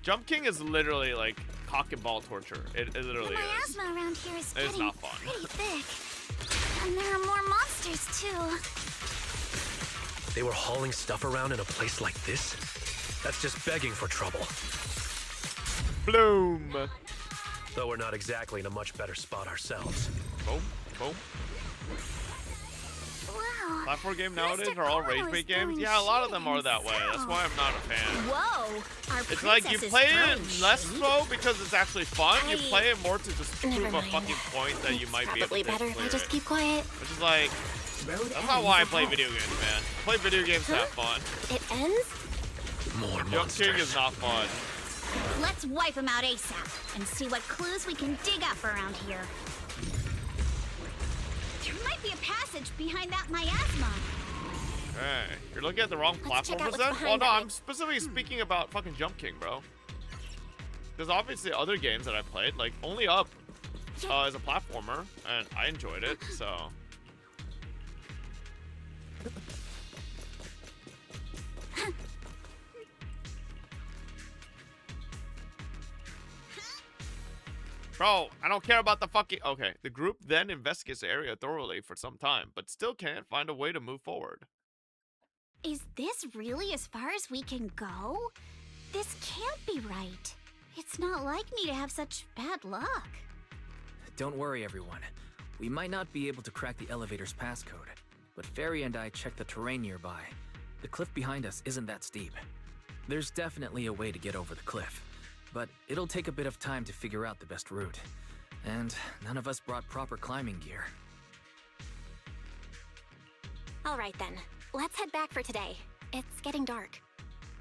Jump King is literally like cock and ball torture. It literally
My
is.
asthma around here is
It's
getting
not fun.
pretty thick. And there are more monsters too.
They were hauling stuff around in a place like this? That's just begging for trouble.
Bloom.
Though we're not exactly in a much better spot ourselves.
Boom, boom.
Wow.
Platform game nowadays are all rage bait games. Yeah, a lot of them are that way. That's why I'm not a fan.
Whoa. Our
It's like you
princess is
play it
throwing
less
shade.
so because it's actually fun. You play it more to just prove a fucking point that you might be able
Probably
to
better if I
clear
just
it.
keep quiet.
Which is like, that's not why I play video games, man. I play video games to have fun.
It ends?
More
Jump King is not fun.
Let's wipe them out ASAP and see what clues we can dig up around here. There might be a passage behind that miasma.
Hey, you're looking at the wrong
Let's check out
platformers
what's
then?
behind
Well, no,
that.
I'm specifically speaking about fucking Jump King, bro. There's obviously other games that I played, like Only Up as a platformer, and I enjoyed it, so. Bro, I don't care about the fucking... Okay, the group then investigates the area thoroughly for some time, but still can't find a way to move forward.
Is this really as far as we can go? This can't be right. It's not like me to have such bad luck.
Don't worry, everyone. We might not be able to crack the elevator's passcode, but Fairy and I checked the terrain nearby. The cliff behind us isn't that steep. There's definitely a way to get over the cliff, but it'll take a bit of time to figure out the best route. And none of us brought proper climbing gear.
All right then. Let's head back for today. It's getting dark.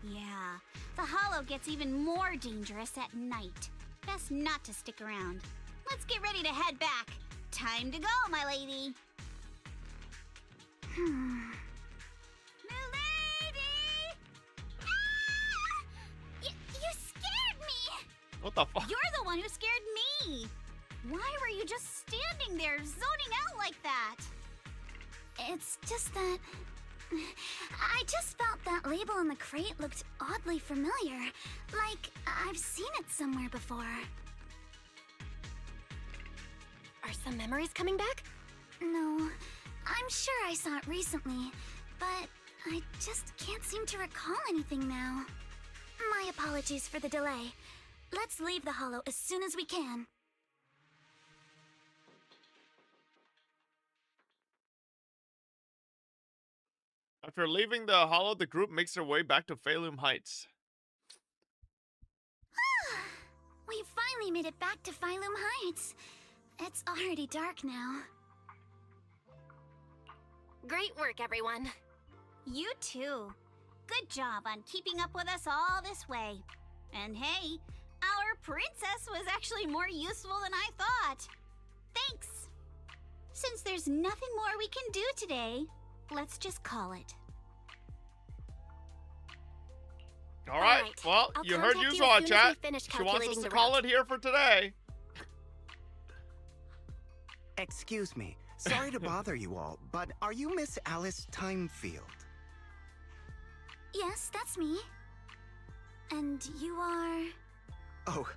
Yeah, the hollow gets even more dangerous at night. Best not to stick around. Let's get ready to head back. Time to go, my lady. You scared me!
What the fuck?
You're the one who scared me! Why were you just standing there, zoning out like that? It's just that... I just felt that label on the crate looked oddly familiar. Like, I've seen it somewhere before.
Are some memories coming back?
No, I'm sure I saw it recently, but I just can't seem to recall anything now. My apologies for the delay. Let's leave the hollow as soon as we can.
After leaving the hollow, the group makes their way back to Phalum Heights.
We finally made it back to Phalum Heights. It's already dark now.
Great work, everyone.
You too. Good job on keeping up with us all this way. And hey, our princess was actually more useful than I thought. Thanks. Since there's nothing more we can do today, let's just call it.
All right. Well,
I'll
you heard
contact
you
you
saw
as
it,
soon as we
chat.
finish
She wants us
calculating
to
the
call
route.
it here for today.
Excuse me. Sorry to bother you all, but are you Miss Alice Timefield?
Yes, that's me. And you are...
Oh,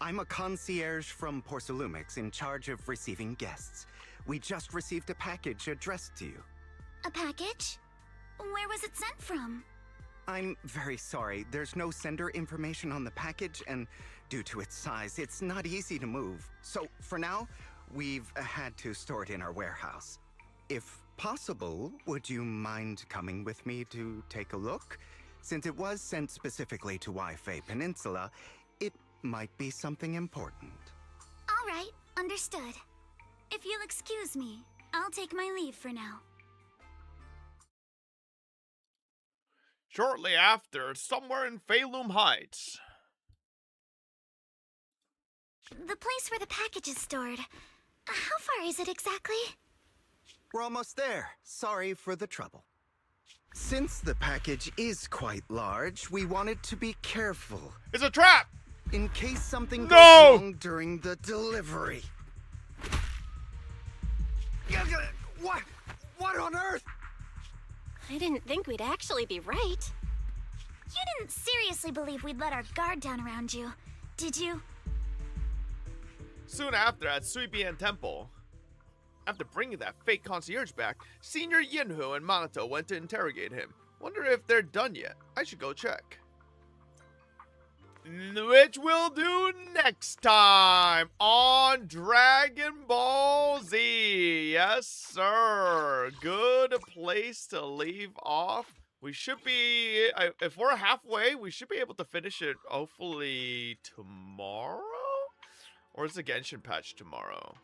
I'm a concierge from Porcelumix in charge of receiving guests. We just received a package addressed to you.
A package? Where was it sent from?
I'm very sorry. There's no sender information on the package, and due to its size, it's not easy to move. So, for now, we've had to store it in our warehouse. If possible, would you mind coming with me to take a look? Since it was sent specifically to Waifei Peninsula, it might be something important.
All right, understood. If you'll excuse me, I'll take my leave for now.
Shortly after, somewhere in Phalum Heights.
The place where the package is stored. How far is it exactly?
We're almost there. Sorry for the trouble. Since the package is quite large, we wanted to be careful.
It's a trap!
In case something
No!
goes wrong during the delivery. What on earth?
I didn't think we'd actually be right.
You didn't seriously believe we'd let our guard down around you, did you?
Soon after, at Suibian Temple. After bringing that fake concierge back, Senior Yinhu and Minato went to interrogate him. Wonder if they're done yet. I should go check. Which we'll do next time on Dragon Ball Z. Yes, sir. Good place to leave off. We should be, if we're halfway, we should be able to finish it hopefully tomorrow? Or is the Genshin patch tomorrow?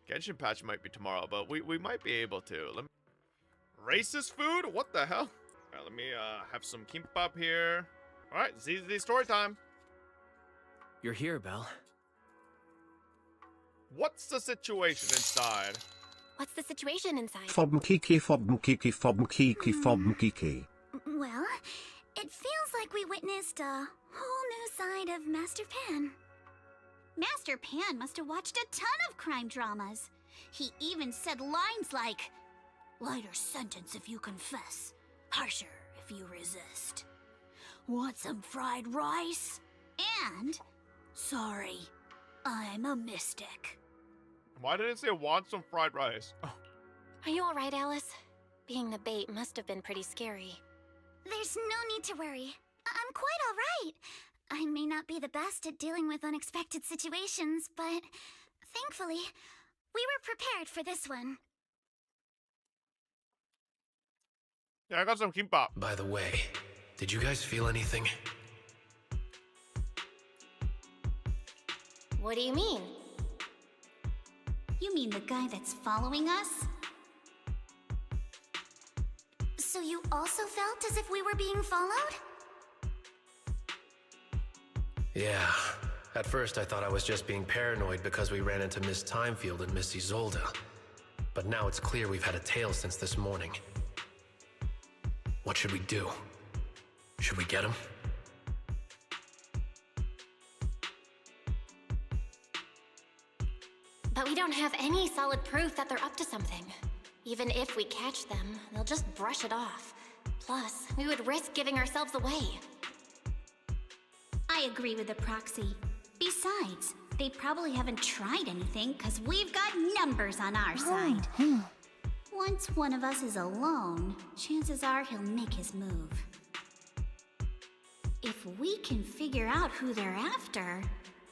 Genshin patch might be tomorrow, but we might be able to. Let me... Racist food? What the hell? Alright, let me have some kimbap here. Alright, ZZ story time.
You're here, Belle.
What's the situation inside?
What's the situation inside?
Fobm4ster.
Well, it feels like we witnessed a whole new side of Master Pan.
Master Pan must have watched a ton of crime dramas. He even said lines like, "Lighter sentence if you confess, harsher if you resist. Want some fried rice?" And, "Sorry, I'm a mystic."
Why did it say want some fried rice?
Are you alright, Alice? Being the bait must have been pretty scary.
There's no need to worry. I'm quite alright. I may not be the best at dealing with unexpected situations, but thankfully, we were prepared for this one.
Yeah, I got some kimbap.
By the way, did you guys feel anything?
What do you mean?
You mean the guy that's following us?
So you also felt as if we were being followed?
Yeah. At first I thought I was just being paranoid because we ran into Miss Timefield and Miss Isolde. But now it's clear we've had a tail since this morning. What should we do? Should we get him?
But we don't have any solid proof that they're up to something. Even if we catch them, they'll just brush it off. Plus, we would risk giving ourselves away.
I agree with the proxy. Besides, they probably haven't tried anything because we've got numbers on our side. Once one of us is alone, chances are he'll make his move. If we can figure out who they're after,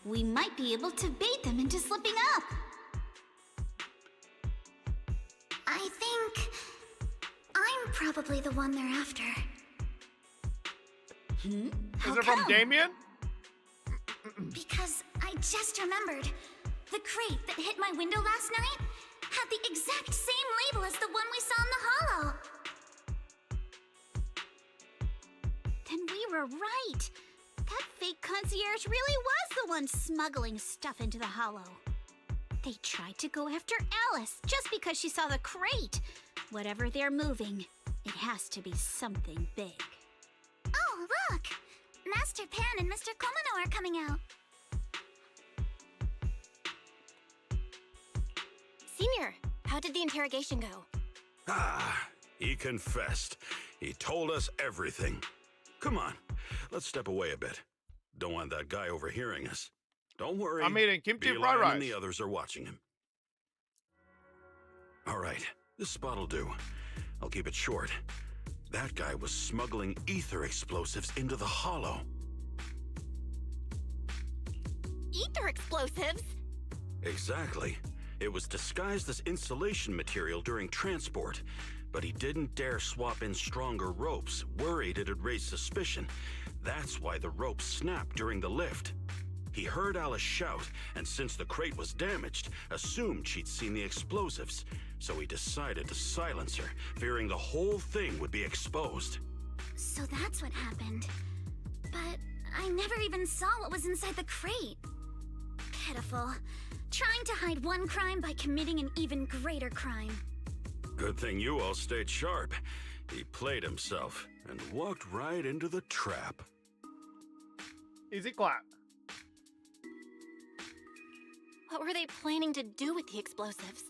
we might be able to bait them into slipping up.
I think I'm probably the one they're after.
Is it from Damien?
Because I just remembered. The crate that hit my window last night had the exact same label as the one we saw in the hollow.
Then we were right. That fake concierge really was the one smuggling stuff into the hollow. They tried to go after Alice just because she saw the crate. Whatever they're moving, it has to be something big.
Oh, look! Master Pan and Mr. Komano are coming out.
Senior, how did the interrogation go?
He confessed. He told us everything. Come on, let's step away a bit. Don't want that guy overhearing us. Don't worry.
I'm eating kimchi
Beeline
fried rice.
and the others are watching him. All right, this spot'll do. I'll keep it short. That guy was smuggling ether explosives into the hollow.
Ether explosives?
Exactly. It was disguised as insulation material during transport, but he didn't dare swap in stronger ropes, worried it'd raise suspicion. That's why the ropes snapped during the lift. He heard Alice shout, and since the crate was damaged, assumed she'd seen the explosives, so he decided to silence her, fearing the whole thing would be exposed.
So that's what happened. But I never even saw what was inside the crate. Pitiful. Trying to hide one crime by committing an even greater crime.
Good thing you all stayed sharp. He played himself and walked right into the trap.
Easy clap.
What were they planning to do with the explosives?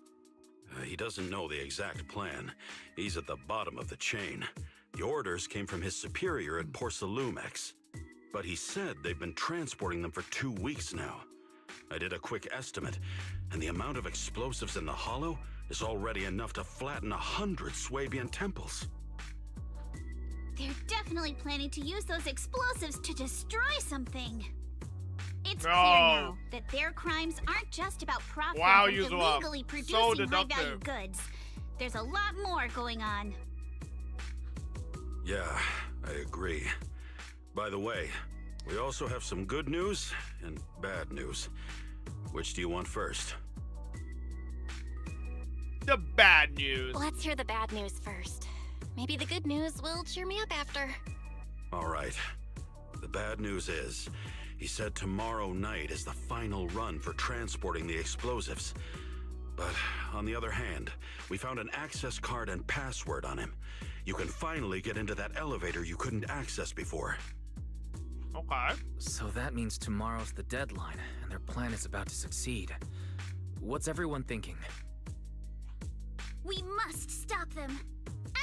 He doesn't know the exact plan. He's at the bottom of the chain. The orders came from his superior at Porcelumex. But he said they've been transporting them for 2 weeks now. I did a quick estimate, and the amount of explosives in the hollow is already enough to flatten 100 Swabian temples.
They're definitely planning to use those explosives to destroy something. It's clear
No.
now that their crimes aren't just about profit
Wow,
from
Yuzua.
illegally
So
producing high-value
deductive.
goods. There's a lot more going on.
Yeah, I agree. By the way, we also have some good news and bad news. Which do you want first?
The bad news.
Let's hear the bad news first. Maybe the good news will cheer me up after.
All right. The bad news is, he said tomorrow night is the final run for transporting the explosives. But on the other hand, we found an access card and password on him. You can finally get into that elevator you couldn't access before.
Okay.
So that means tomorrow's the deadline, and their plan is about to succeed. What's everyone thinking?
We must stop them.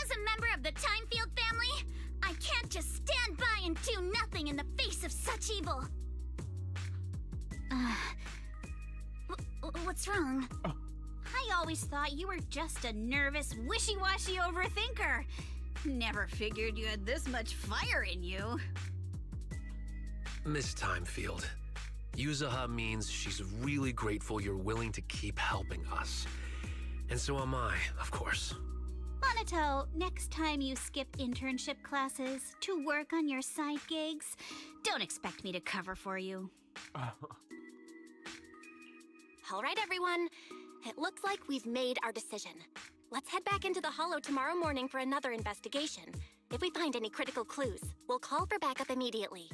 As a member of the Timefield family, I can't just stand by and do nothing in the face of such evil. What's wrong? I always thought you were just a nervous, wishy-washy overthinker. Never figured you had this much fire in you.
Miss Timefield, Yuzaha means she's really grateful you're willing to keep helping us. And so am I, of course.
Monato, next time you skip internship classes to work on your side gigs, don't expect me to cover for you.
All right, everyone. It looks like we've made our decision. Let's head back into the Hollow tomorrow morning for another investigation. If we find any critical clues, we'll call for backup immediately.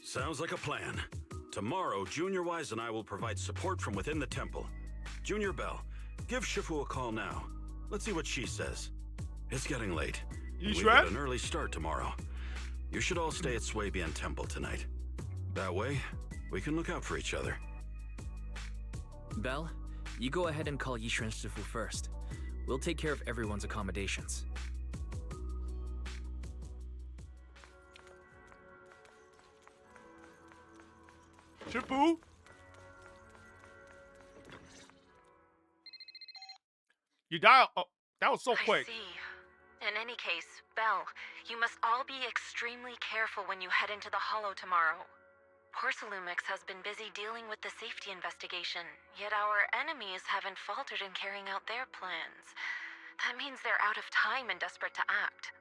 Sounds like a plan. Tomorrow, Junior Wise and I will provide support from within the temple. Junior Bell, give Shifu a call now. Let's see what she says. It's getting late.
You
We've
sure?
got an early start tomorrow. You should all stay at Swabian Temple tonight. That way, we can look out for each other.
Belle, you go ahead and call Yishuan Shifu first. We'll take care of everyone's accommodations.
Shifu? You dial. Oh, that was so quick.
I see. In any case, Belle, you must all be extremely careful when you head into the Hollow tomorrow. Porcelumex has been busy dealing with the safety investigation, yet our enemies haven't faltered in carrying out their plans. That means they're out of time and desperate to act.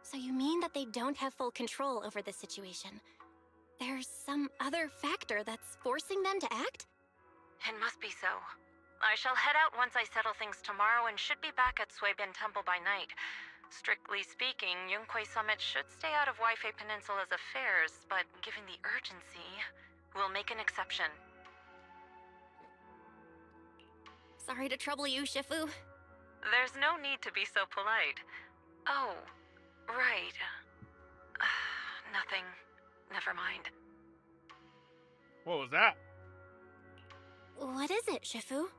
So you mean that they don't have full control over the situation? There's some other factor that's forcing them to act?
It must be so. I shall head out once I settle things tomorrow and should be back at Swabian Temple by night. Strictly speaking, Yunquei Summit should stay out of Waifei Peninsula's affairs, but given the urgency, we'll make an exception.
Sorry to trouble you, Shifu.
There's no need to be so polite. Oh, right. Nothing. Never mind.
What was that?
What is it, Shifu?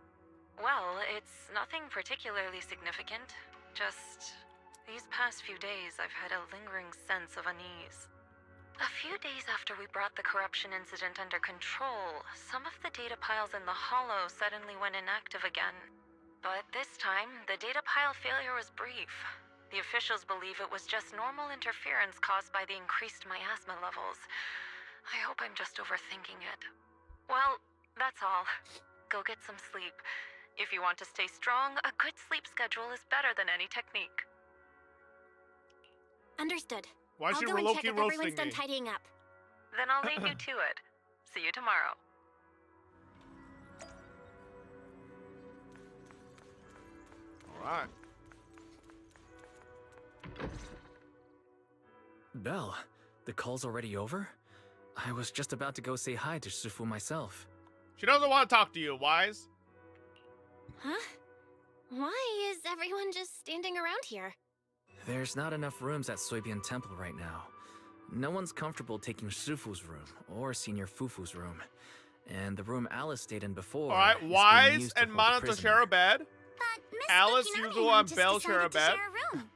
Well, it's nothing particularly significant. Just these past few days, I've had a lingering sense of unease. A few days after we brought the corruption incident under control, some of the data piles in the Hollow suddenly went inactive again. But this time, the data pile failure was brief. The officials believe it was just normal interference caused by the increased miasma levels. I hope I'm just overthinking it. Well, that's all. Go get some sleep. If you want to stay strong, a good sleep schedule is better than any technique.
Understood.
Why is
I'll
she
go and
low-key
check if everyone's
roasting
done
me?
tidying up.
Then I'll leave you to it. See you tomorrow.
Alright.
Belle, the call's already over? I was just about to go say hi to Shifu myself.
She doesn't want to talk to you, Wise.
Huh? Why is everyone just standing around here?
There's not enough rooms at Soybian Temple right now. No one's comfortable taking Shifu's room or Senior Fufu's room. And the room Alice stayed in before.
Alright,
is being
Wise
used to
and
hold the
Monata
prisoner.
share a bed.
But Miss
Alice,
Lukinoni
Yuzo, and
just
Belle share a
decided to
bed.
share a room.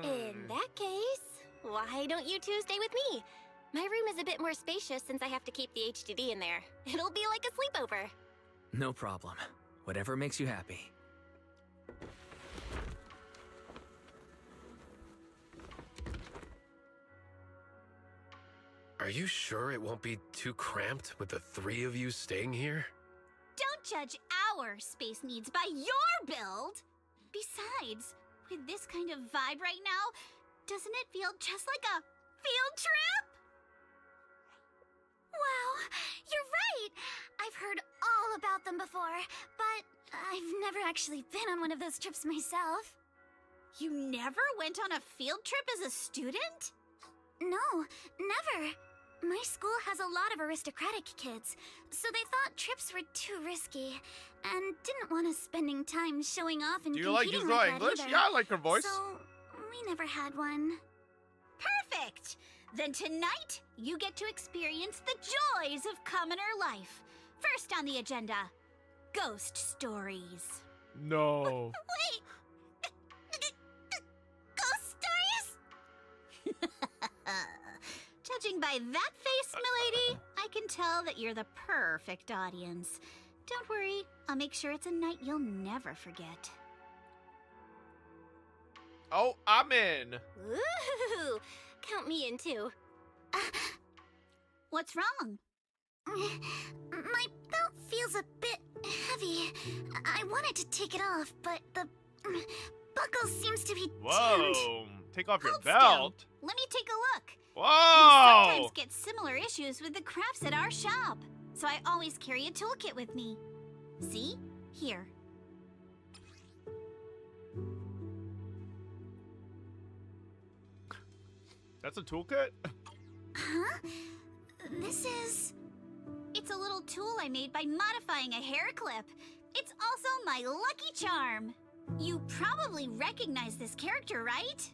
In that case, why don't you two stay with me? My room is a bit more spacious since I have to keep the HDD in there. It'll be like a sleepover.
No problem. Whatever makes you happy.
Are you sure it won't be too cramped with the three of you staying here?
Don't judge our space needs by your build! Besides, with this kind of vibe right now, doesn't it feel just like a field trip?
Wow, you're right! I've heard all about them before, but I've never actually been on one of those trips myself.
You never went on a field trip as a student?
No, never. My school has a lot of aristocratic kids, so they thought trips were too risky, and didn't want us spending time showing off and
Do you like
competing
Yuzo
like that
English?
either.
Yeah, I like her voice.
So, we never had one.
Perfect! Then tonight, you get to experience the joys of commoner life. First on the agenda, ghost stories.
No.
Wait! Ghost stories?
Judging by that face, milady, I can tell that you're the perfect audience. Don't worry, I'll make sure it's a night you'll never forget.
Oh, I'm in.
Ooh, count me in too.
What's wrong?
My belt feels a bit heavy. I wanted to take it off, but the buckle seems to be jammed.
Whoa. Take off your
Hold
belt.
still. Let me take a look.
Whoa.
We sometimes get similar issues with the crafts at our shop, so I always carry a toolkit with me. See? Here.
That's a toolkit?
Huh? This is...
It's a little tool I made by modifying a hair clip. It's also my lucky charm. You probably recognize this character, right?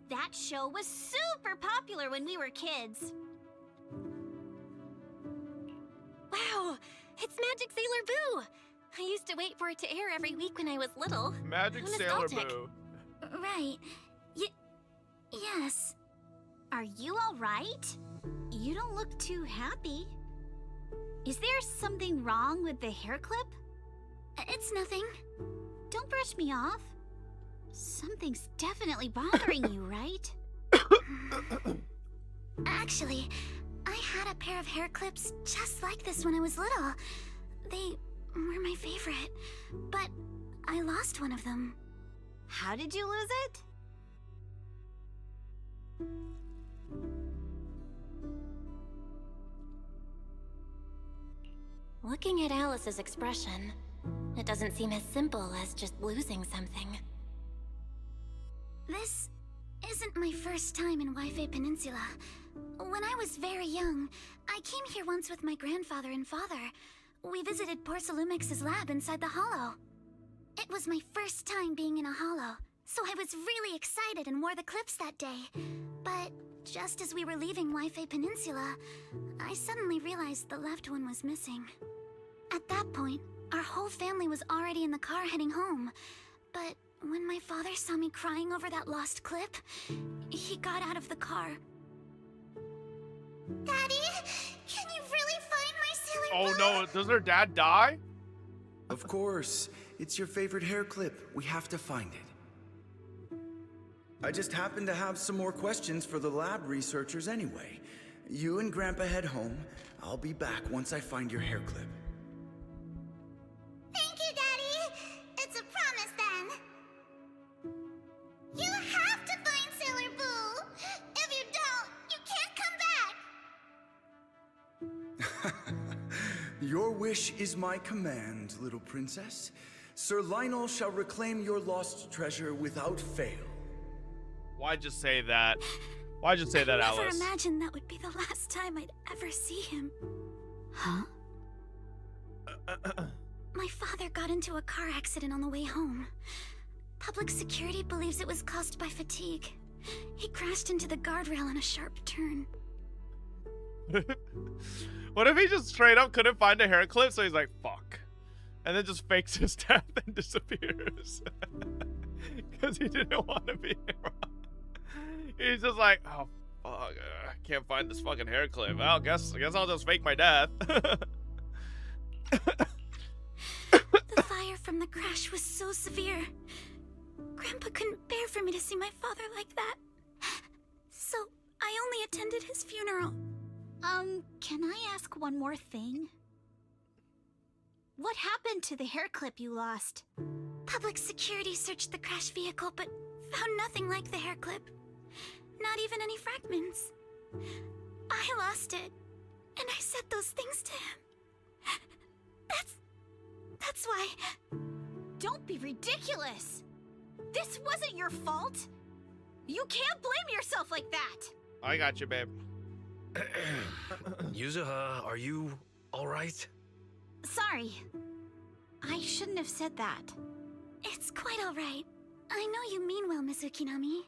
That show was super popular when we were kids.
Wow, it's Magic Sailor Boo! I used to wait for it to air every week when I was little.
Magic
How
Sailor
nostalgic.
Boo.
Right. Yes.
Are you all right? You don't look too happy. Is there something wrong with the hair clip?
It's nothing.
Don't brush me off. Something's definitely bothering you, right?
Actually, I had a pair of hair clips just like this when I was little. They were my favorite, but I lost one of them.
How did you lose it?
Looking at Alice's expression, it doesn't seem as simple as just losing something.
This isn't my first time in Waifei Peninsula. When I was very young, I came here once with my grandfather and father. We visited Porcelumix's lab inside the hollow. It was my first time being in a hollow, so I was really excited and wore the clips that day. But just as we were leaving Waifei Peninsula, I suddenly realized the left one was missing. At that point, our whole family was already in the car heading home. But when my father saw me crying over that lost clip, he got out of the car. Daddy, can you really find my Sailor
Oh
Boo?
no, does her dad die?
Of course. It's your favorite hair clip. We have to find it. I just happen to have some more questions for the lab researchers anyway. You and Grandpa head home. I'll be back once I find your hair clip.
Thank you, Daddy. It's a promise then. You have to find Sailor Boo. If you don't, you can't come back.
Your wish is my command, little princess. Sir Lionel shall reclaim your lost treasure without fail.
Why'd you say that? Why'd you say that,
I never
Alice?
imagined that would be the last time I'd ever see him. Huh? My father got into a car accident on the way home. Public security believes it was caused by fatigue. He crashed into the guardrail on a sharp turn.
What if he just straight up couldn't find a hair clip, so he's like, fuck. And then just fakes his death and disappears. Because he didn't want to be around. He's just like, oh, fuck, I can't find this fucking hair clip. Well, I guess I'll just fake my death.
The fire from the crash was so severe. Grandpa couldn't bear for me to see my father like that. So I only attended his funeral.
Can I ask one more thing? What happened to the hair clip you lost?
Public security searched the crash vehicle, but found nothing like the hair clip. Not even any fragments. I lost it, and I said those things to him. That's why...
Don't be ridiculous! This wasn't your fault! You can't blame yourself like that!
I got you, babe.
Yuzuha, are you alright?
Sorry. I shouldn't have said that.
It's quite alright. I know you mean well, Miss Ukinami.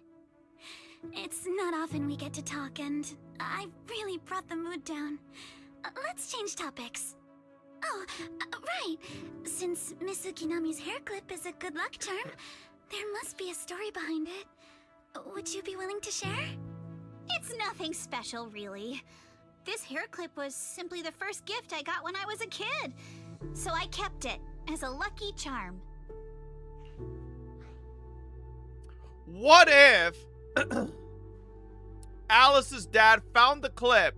It's not often we get to talk, and I really brought the mood down. Let's change topics. Oh, right. Since Miss Ukinami's hair clip is a good luck charm, there must be a story behind it. Would you be willing to share?
It's nothing special, really. This hair clip was simply the first gift I got when I was a kid. So I kept it as a lucky charm.
What if Alice's dad found the clip,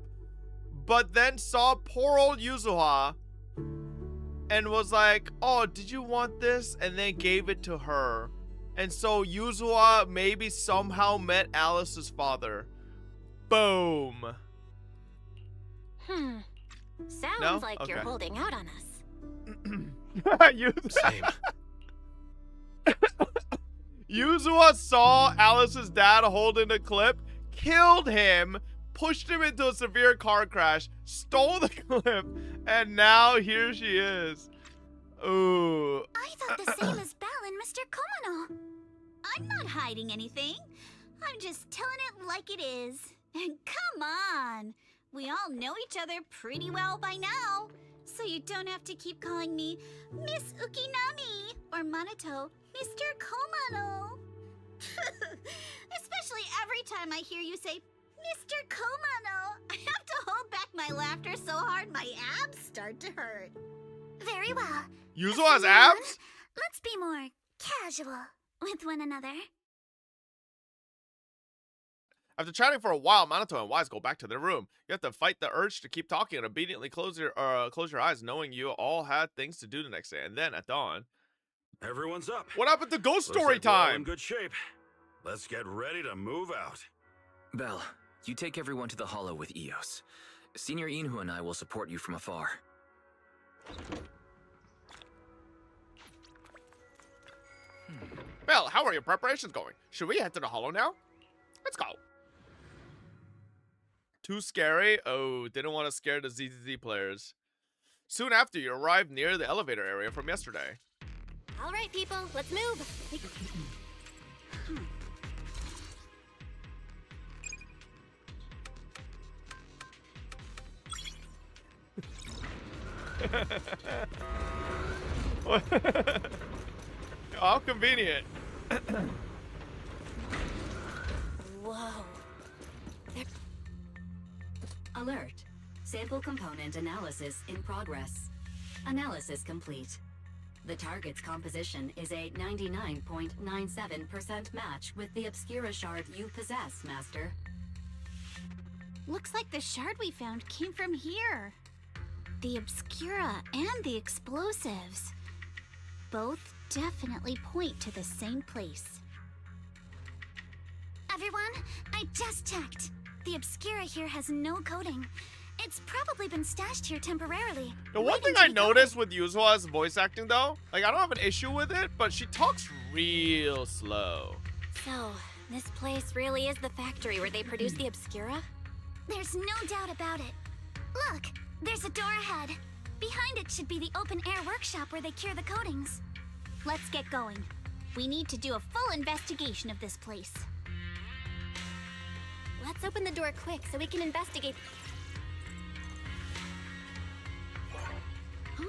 but then saw poor old Yuzuha and was like, oh, did you want this? And then gave it to her. And so Yuzuha maybe somehow met Alice's father. Boom.
Sounds like you're holding out on us.
Same.
Yuzuha saw Alice's dad holding a clip, killed him, pushed him into a severe car crash, stole the clip, and now here she is. Ooh.
I thought the same as Belle and Mr. Komono.
I'm not hiding anything. I'm just telling it like it is. And come on. We all know each other pretty well by now. So you don't have to keep calling me Miss Ukinami or Manato Mr. Komono. Especially every time I hear you say Mr. Komono, I have to hold back my laughter so hard my abs start to hurt.
Very well.
Yuzuha's abs?
Let's be more casual with one another.
After chatting for a while, Manato and Wise go back to their room. You have to fight the urge to keep talking and obediently close your eyes, knowing you all had things to do the next day. And then at dawn,
everyone's up.
What happened to ghost
Looks
story
like we're all
time?
in good shape. Let's get ready to move out.
Belle, you take everyone to the Hollow with Eos. Senior Inhu and I will support you from afar.
Belle, how are your preparations going? Should we head to the Hollow now? Let's go. Too scary? Oh, didn't want to scare the ZZZ players. Soon after, you arrived near the elevator area from yesterday.
All right, people, let's move.
How convenient.
Whoa.
Alert. Sample component analysis in progress. Analysis complete. The target's composition is a 99.97% match with the Obscura shard you possess, Master.
Looks like the shard we found came from here. The Obscura and the explosives. Both definitely point to the same place.
Everyone, I just checked. The Obscura here has no coding. It's probably been stashed here temporarily.
The one thing I noticed with Yuzuha's voice acting though, like I don't have an issue with it, but she talks real slow.
So, this place really is the factory where they produce the Obscura?
There's no doubt about it. Look, there's a door ahead. Behind it should be the open-air workshop where they cure the coatings.
Let's get going. We need to do a full investigation of this place.
Let's open the door quick so we can investigate. Huh?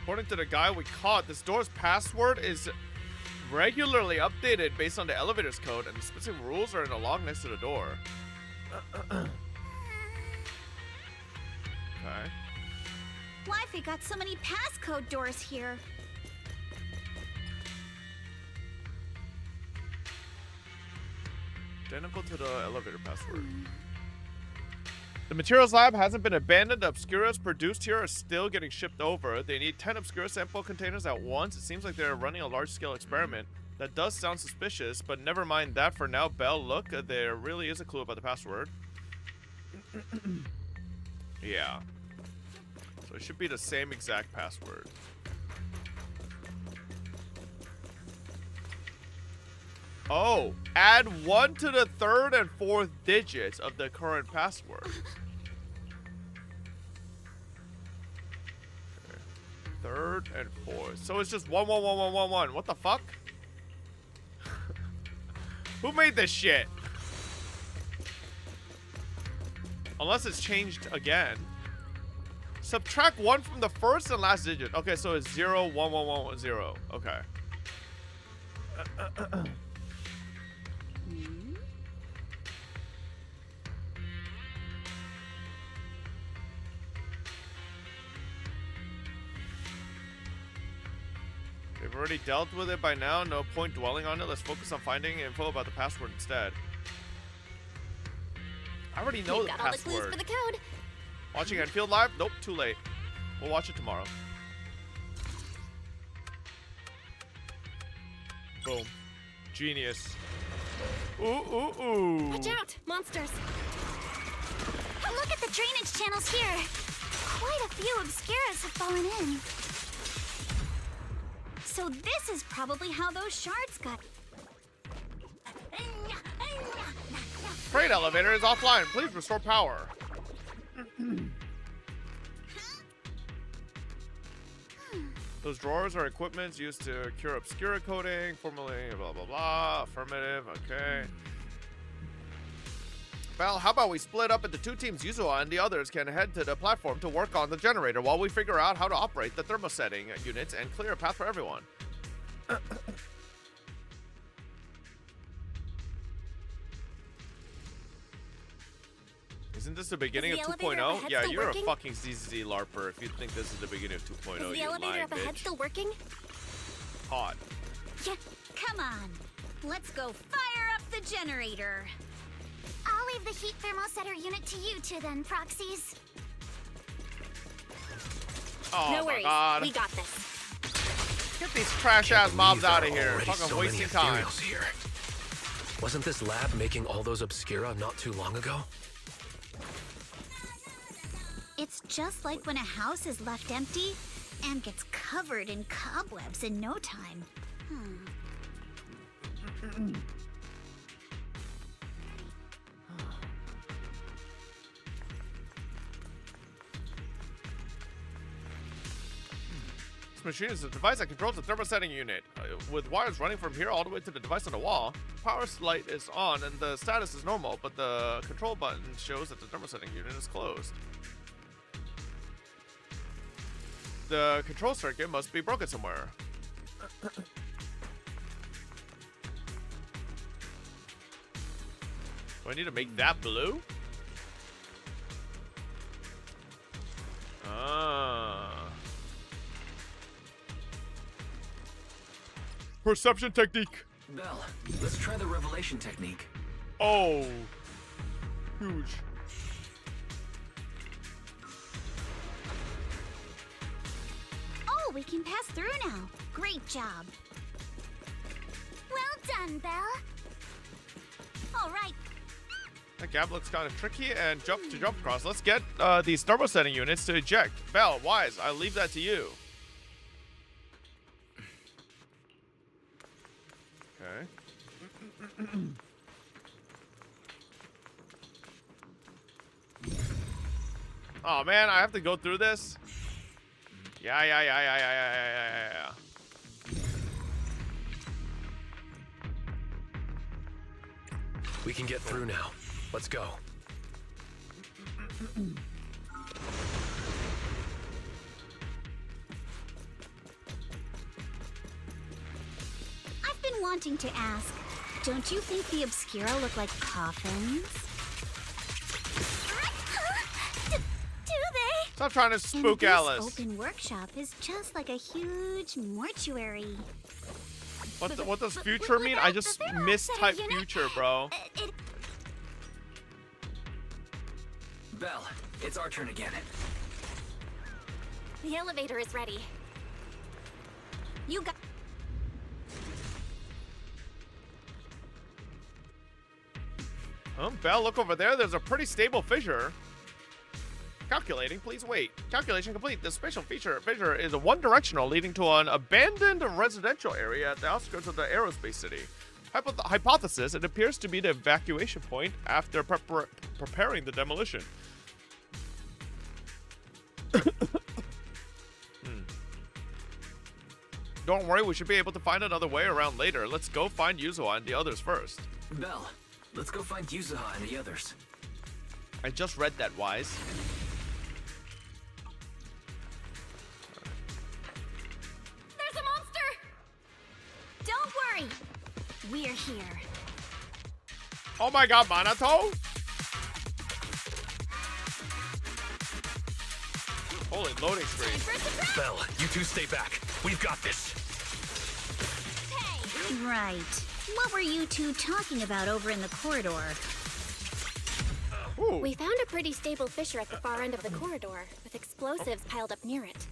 According to the guy we caught, this door's password is regularly updated based on the elevator's code, and the specific rules are in a log next to the door. Okay.
Waifei got so many passcode doors here.
Identical to the elevator password. The materials lab hasn't been abandoned. The Obscuras produced here are still getting shipped over. They need 10 Obscura sample containers at once. It seems like they're running a large-scale experiment. That does sound suspicious, but never mind that for now. Belle, look, there really is a clue about the password. Yeah. So it should be the same exact password. Oh, add 1 to the 3rd and 4th digits of the current password. Okay. 3rd and 4th. So it's just 111111. What the fuck? Who made this shit? Unless it's changed again. Subtract 1 from the first and last digit. Okay, so it's 01110. Okay. We've already dealt with it by now. No point dwelling on it. Let's focus on finding info about the password instead. I already know the
got all the clues
password.
for the code.
Watching Enfield Live? Nope, too late. We'll watch it tomorrow. Boom. Genius. Ooh, ooh, ooh.
Watch out, monsters.
Look at the drainage channels here. Quite a few Obscuras have fallen in.
So this is probably how those shards got.
Freight elevator is offline. Please restore power. Those drawers are equipments used to cure Obscura coding. Formerly blah blah blah. Affirmative. Okay. Well, how about we split up into 2 teams? Yuzuha and the others can head to the platform to work on the generator while we figure out how to operate the thermosetting units and clear a path for everyone. Isn't this the beginning of 2.0? Yeah, you're
working?
a fucking ZZZ LARPer if you think this is the beginning of 2.0.
Is the
You
elevator
lying
up ahead
bitch.
still working?
Hot.
Yeah, come on. Let's go fire up the generator.
I'll leave the heat thermosetter unit to you two then, proxies.
Oh
No
my
worries.
god.
We got this.
Get these trash ass mobs out of here.
Already
Fucking
so
wasting
many
time.
ethereals here. Wasn't this lab making all those Obscura not too long ago?
It's just like when a house is left empty and gets covered in cobwebs in no time.
This machine is a device that controls the thermosetting unit. With wires running from here all the way to the device on the wall, power light is on and the status is normal, but the control button shows that the thermosetting unit is closed. The control circuit must be broken somewhere. Do I need to make that blue? Ah. Perception technique.
Belle, let's try the revelation technique.
Oh. Huge.
Oh, we can pass through now. Great job.
Well done, Belle.
All right.
That gap looks kind of tricky and jump across. Let's get these thermal setting units to eject. Belle, Wise, I leave that to you. Okay. Oh man, I have to go through this. Yeah.
We can get through now. Let's go.
I've been wanting to ask, don't you think the Obscura look like coffins? Do they?
Stop trying to spook
and
Alice.
This open workshop is just like a huge mortuary.
What does future mean? I just mistyped future, bro.
Belle, it's our turn again.
The elevator is ready. You got...
Belle, look over there. There's a pretty stable fissure. Calculating, please wait. Calculation complete. The spatial fissure is one-directional, leading to an abandoned residential area at the outskirts of the aerospace city. Hypothesis, it appears to be the evacuation point after preparing the demolition. Don't worry, we should be able to find another way around later. Let's go find Yuzuha and the others first.
Belle, let's go find Yuzuha and the others.
I just read that, Wise.
There's a monster! Don't worry. We're here.
Oh my god, Minato! Holy loading screen.
Belle, you two stay back. We've got this.
Right. What were you two talking about over in the corridor?
We found a pretty stable fissure at the far end of the corridor, with explosives piled up near it.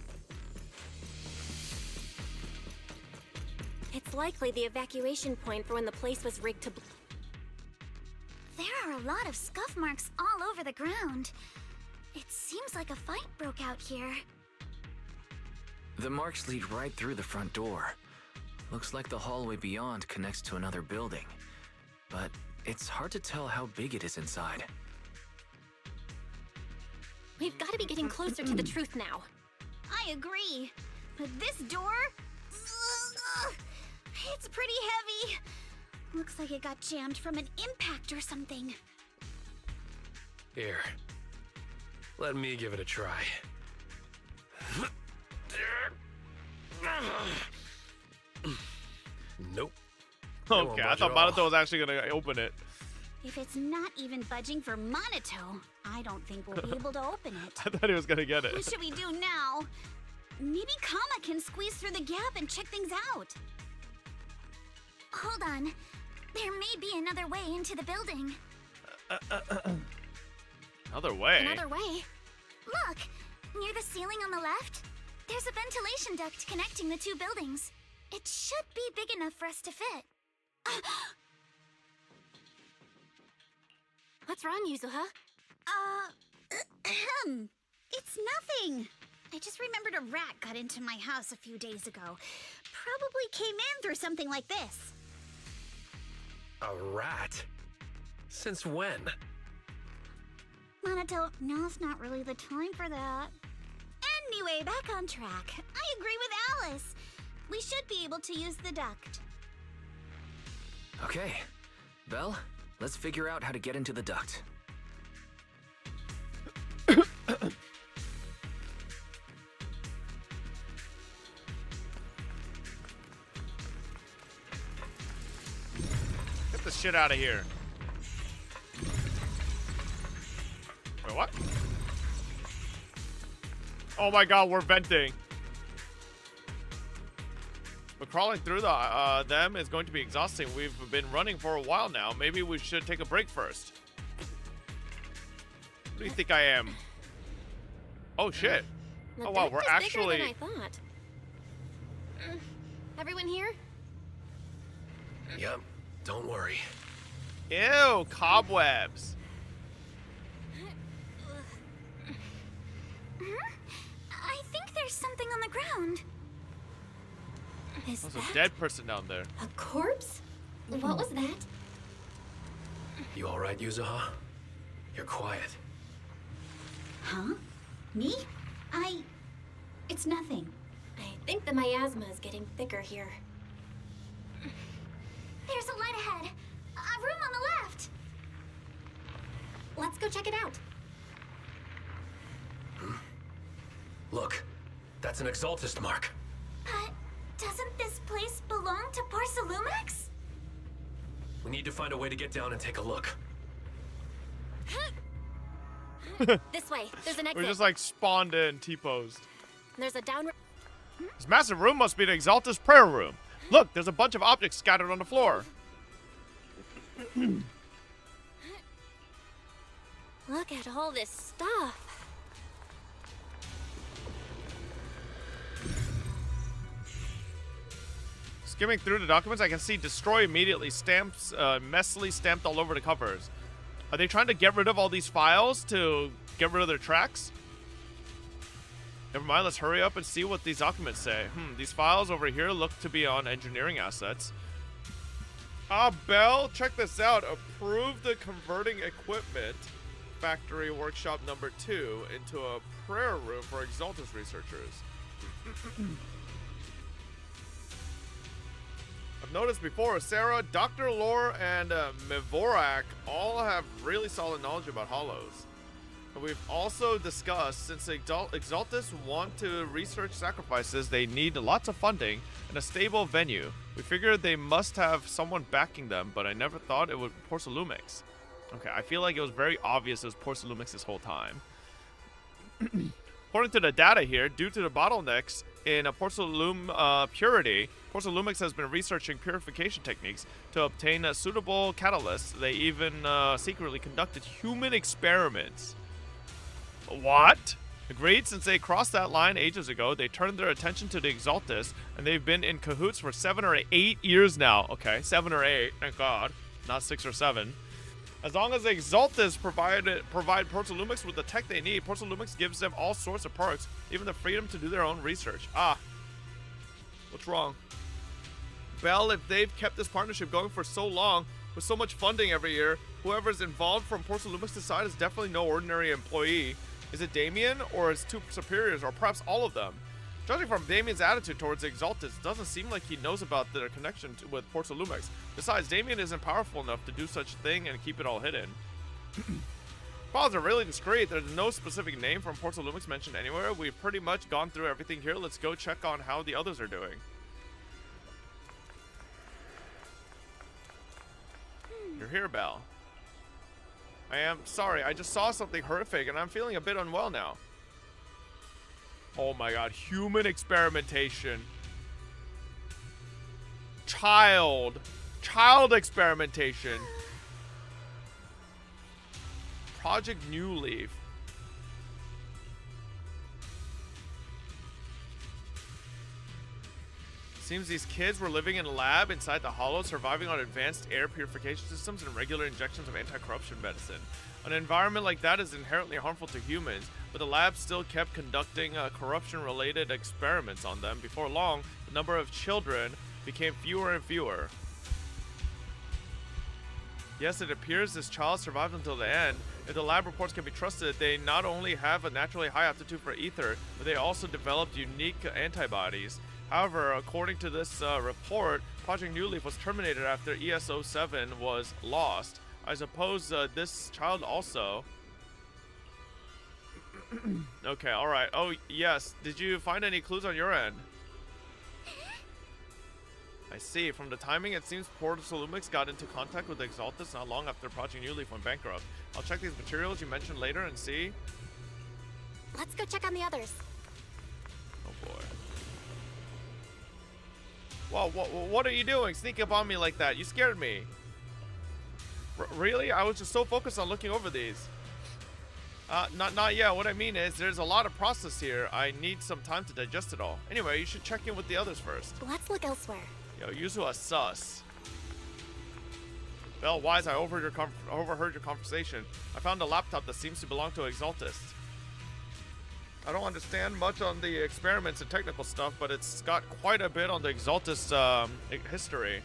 It's likely the evacuation point for when the place was rigged to...
There are a lot of scuff marks all over the ground. It seems like a fight broke out here.
The marks lead right through the front door. Looks like the hallway beyond connects to another building. But it's hard to tell how big it is inside.
We've got to be getting closer to the truth now.
I agree. But this door... it's pretty heavy. Looks like it got jammed from an impact or something.
Here. Let me give it a try. Nope.
Okay, I thought Minato was actually gonna open it.
If it's not even budging for Minato, I don't think we'll be able to open it.
I thought he was gonna get it.
What should we do now? Maybe Kama can squeeze through the gap and check things out.
Hold on. There may be another way into the building.
Another way?
Another way?
Look! Near the ceiling on the left, there's a ventilation duct connecting the two buildings. It should be big enough for us to fit.
What's wrong, Yuzuha?
It's nothing. I just remembered a rat got into my house a few days ago. Probably came in through something like this.
A rat? Since when?
Minato, now's not really the time for that. Anyway, back on track. I agree with Alice. We should be able to use the duct.
Okay. Belle, let's figure out how to get into the duct.
Get the shit out of here. Wait, what? Oh my god, we're venting. But crawling through them is going to be exhausting. We've been running for a while now. Maybe we should take a break first. What do you think I am? Oh shit! Oh wow, we're actually.
Bigger than I thought. Everyone here?
Yep. Don't worry.
Ew, cobwebs.
I think there's something on the ground.
Is
There's
that
a dead person down there.
a corpse? What was that?
You all right, Yuzuha? You're quiet.
Huh? Me? It's nothing.
I think the miasma is getting thicker here.
There's a light ahead. A room on the left.
Let's go check it out.
Look, that's an Exaltist mark.
Doesn't this place belong to Porcelumex?
We need to find a way to get down and take a look.
This way. There's an exit.
We're just like spawned in, T-posed.
There's a down.
This massive room must be the Exaltist prayer room. Look, there's a bunch of objects scattered on the floor.
Look at all this stuff.
Skimming through the documents, I can see destroy immediately stamps, messily stamped all over the covers. Are they trying to get rid of all these files to get rid of their tracks? Never mind, let's hurry up and see what these documents say. These files over here look to be on engineering assets. Bell, check this out. Approve the converting equipment factory workshop number 2 into a prayer room for Exaltus researchers. I've noticed before, Sarah, Dr. Lore, and Mivorak all have really solid knowledge about hollows. And we've also discussed, since Exaltus want to research sacrifices, they need lots of funding and a stable venue. We figured they must have someone backing them, but I never thought it would be Porcelumix. Okay, I feel like it was very obvious it was Porcelumix this whole time. According to the data here, due to the bottlenecks in a Porcelum purity, Porcelumix has been researching purification techniques to obtain suitable catalysts. They even secretly conducted human experiments. What? Agreed, since they crossed that line ages ago, they turned their attention to the Exaltus, and they've been in cahoots for 7 or 8 years now. Okay, 7 or 8, thank God, not 6 or 7. As long as the Exaltus provide Porcelumix with the tech they need, Porcelumix gives them all sorts of perks, even the freedom to do their own research. What's wrong? Well, if they've kept this partnership going for so long, with so much funding every year, whoever's involved from Porcelumix's side is definitely no ordinary employee. Is it Damien, or his 2 superiors, or perhaps all of them? Judging from Damien's attitude towards Exaltus, it doesn't seem like he knows about their connection with Porcelumix. Besides, Damien isn't powerful enough to do such a thing and keep it all hidden. Files are really discreet. There's no specific name from Porcelumix mentioned anywhere. We've pretty much gone through everything here. Let's go check on how the others are doing. You're here, Belle. I am sorry, I just saw something horrific and I'm feeling a bit unwell now. Oh my god, human experimentation. Child experimentation. Project New Leaf. Seems these kids were living in a lab inside the hollow, surviving on advanced air purification systems and regular injections of anti-corruption medicine. An environment like that is inherently harmful to humans, but the lab still kept conducting corruption-related experiments on them. Before long, the number of children became fewer and fewer. Yes, it appears this child survived until the end. If the lab reports can be trusted, they not only have a naturally high aptitude for ether, but they also developed unique antibodies. However, according to this report, Project New Leaf was terminated after ES-07 was lost. I suppose this child also... Okay, alright. Oh, yes. Did you find any clues on your end? I see. From the timing, it seems Porcelumix got into contact with Exaltus not long after Project New Leaf went bankrupt. I'll check these materials you mentioned later and see.
Let's go check on the others.
Oh boy. Well, what are you doing? Sneaking up on me like that? You scared me. Really? I was just so focused on looking over these. Not yet. What I mean is, there's a lot of process here. I need some time to digest it all. Anyway, you should check in with the others first.
Let's look elsewhere.
Yo, Yuzu is sus. Bell, Wise, I overheard your conversation. I found a laptop that seems to belong to Exaltist. I don't understand much on the experiments and technical stuff, but it's got quite a bit on the Exaltist history.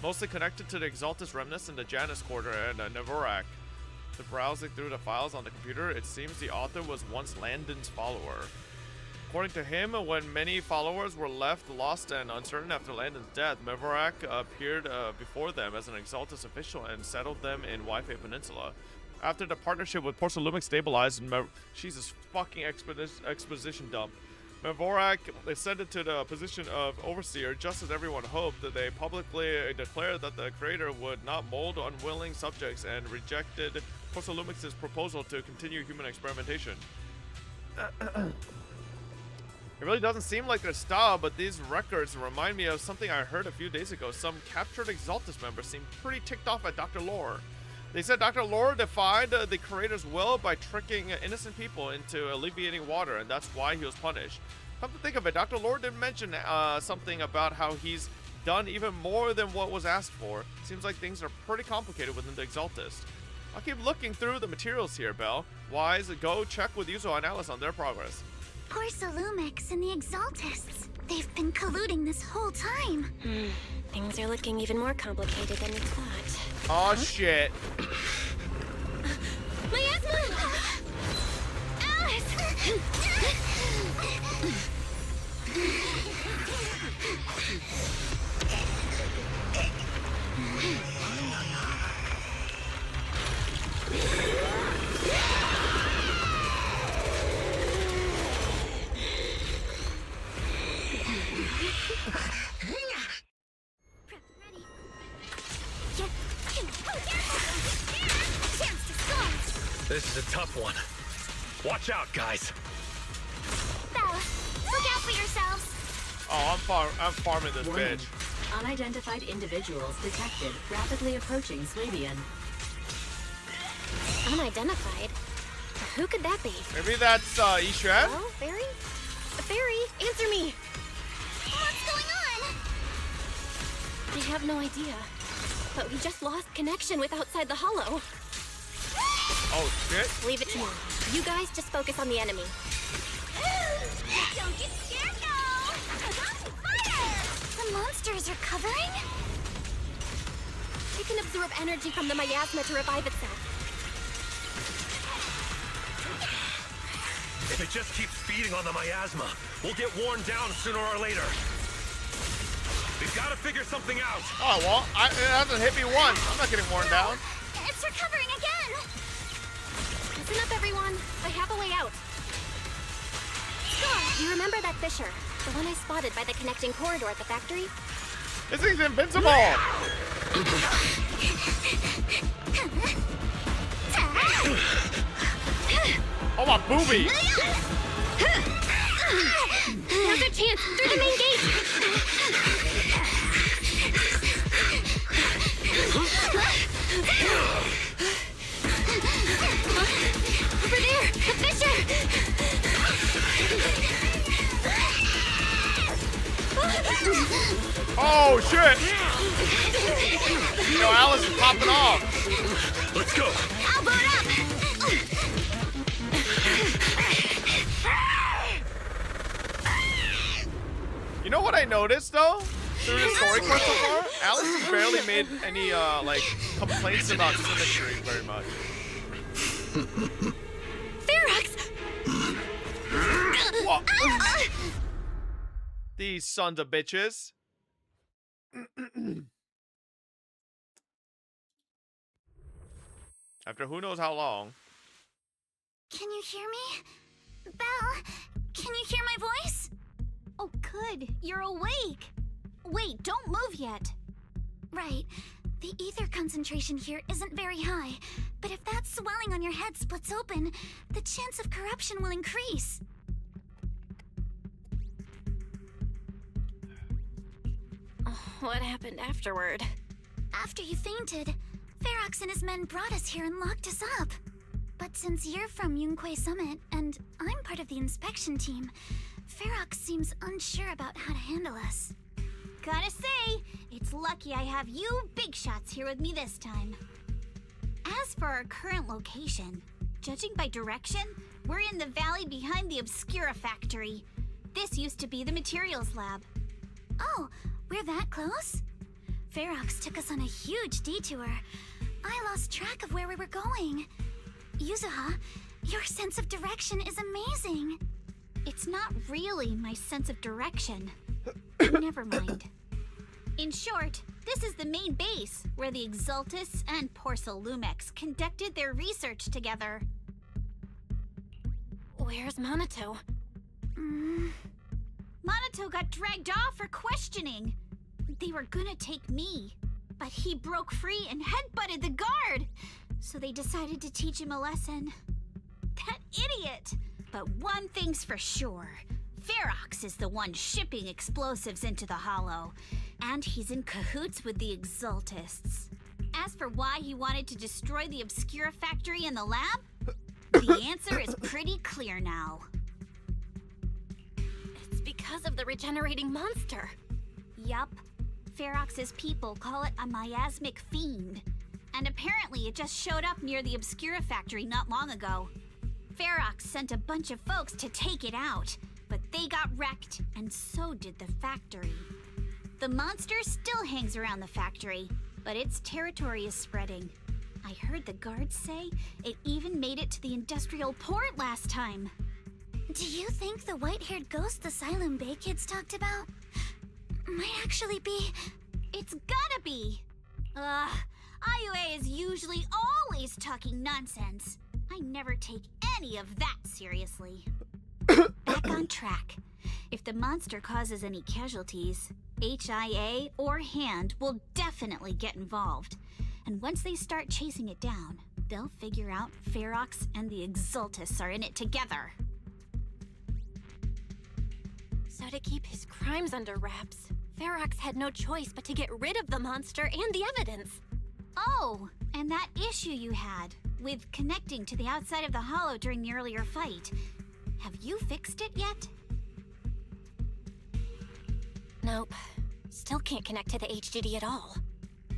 Mostly connected to the Exaltist remnants in the Janus Quarter and Nevorak. To browsing through the files on the computer, it seems the author was once Landon's follower. According to him, when many followers were left lost and uncertain after Landon's death, Nevorak appeared before them as an Exaltist official and settled them in Waifei Peninsula. After the partnership with Porcellumic stabilized, Jesus fucking exposition dump. Mevorak ascended to the position of overseer just as everyone hoped. That they publicly declared that the creator would not mold unwilling subjects and rejected Porcellumic's proposal to continue human experimentation. It really doesn't seem like their style, but these records remind me of something I heard a few days ago. Some captured Exaltist members seemed pretty ticked off at Dr. Lore. They said Dr. Lore defied the creator's will by tricking innocent people into alleviating water, and that's why he was punished. Come to think of it, Dr. Lore did mention something about how he's done even more than what was asked for. Seems like things are pretty complicated within the Exaltist. I'll keep looking through the materials here, Belle. Wise, go check with Yuzo and Alice on their progress.
Porcellumics and the Exaltists. They've been colluding this whole time.
Things are looking even more complicated than we thought.
Oh shit.
Miasma! Alice!
This is a tough one. Watch out, guys.
Bella, look out for yourselves.
Oh, I'm farming this bitch.
Unidentified individuals detected rapidly approaching Swabian.
Unidentified? Who could that be?
Maybe that's Ishuan?
Hello, Fairy? Fairy, answer me!
What's going on?
I have no idea. But we just lost connection with outside the hollow.
Oh shit.
Leave it to me. You guys just focus on the enemy.
Don't get scared now! Fire! The monsters are covering?
It can absorb energy from the miasma to revive itself.
If it just keeps feeding on the miasma, we'll get worn down sooner or later. We've got to figure something out.
Oh, well, it hasn't hit me once. I'm not getting worn down.
It's recovering again!
Listen up, everyone. I have a way out. You remember that fissure? The one I spotted by the connecting corridor at the factory?
This thing's invincible! Oh, my booby!
There's a chance! Through the main gate! Over there! The fissure!
Oh, shit! Yo, Alice is popping off!
Let's go!
I'll boot up!
You know what I noticed, though? Through the story quest so far? Alice has barely made any, like, complaints about symmetry very much.
Ferox!
These sons of bitches. After who knows how long.
Can you hear me? Belle, can you hear my voice? Oh, good. You're awake. Wait, don't move yet. Right. The ether concentration here isn't very high, but if that swelling on your head splits open, the chance of corruption will increase.
what happened afterward?
After you fainted, Ferox and his men brought us here and locked us up. But since you're from Yunquei Summit, and I'm part of the inspection team, Ferox seems unsure about how to handle us. Gotta say, it's lucky I have you big shots here with me this time. As for our current location, judging by direction, we're in the valley behind the Obscura factory. This used to be the materials lab. Oh, we're that close? Ferox took us on a huge detour. I lost track of where we were going. Yuzuha, your sense of direction is amazing. It's not really my sense of direction. Never mind. In short, this is the main base where the Exultus and Porcel Lumex conducted their research together.
Where's Monato?
Monato got dragged off for questioning. They were gonna take me, but he broke free and headbutted the guard. So they decided to teach him a lesson. That idiot! But one thing's for sure. Ferox is the one shipping explosives into the Hollow, and he's in cahoots with the Exultists. As for why he wanted to destroy the Obscura factory and the lab, the answer is pretty clear now.
It's because of the regenerating monster.
Yup. Ferox's people call it a miasmic fiend. And apparently it just showed up near the Obscura factory not long ago. Ferox sent a bunch of folks to take it out, but they got wrecked, and so did the factory. The monster still hangs around the factory, but its territory is spreading. I heard the guards say it even made it to the industrial port last time.
Do you think the white-haired ghost the Asylum Bay kids talked about might actually be...
It's gotta be! IUA is usually always talking nonsense. I never take any of that seriously. Back on track. If the monster causes any casualties, HIA or Hand will definitely get involved. And once they start chasing it down, they'll figure out Ferox and the Exultus are in it together.
So to keep his crimes under wraps, Ferox had no choice but to get rid of the monster and the evidence.
Oh, and that issue you had with connecting to the outside of the Hollow during the earlier fight. Have you fixed it yet?
Nope. Still can't connect to the HDD at all.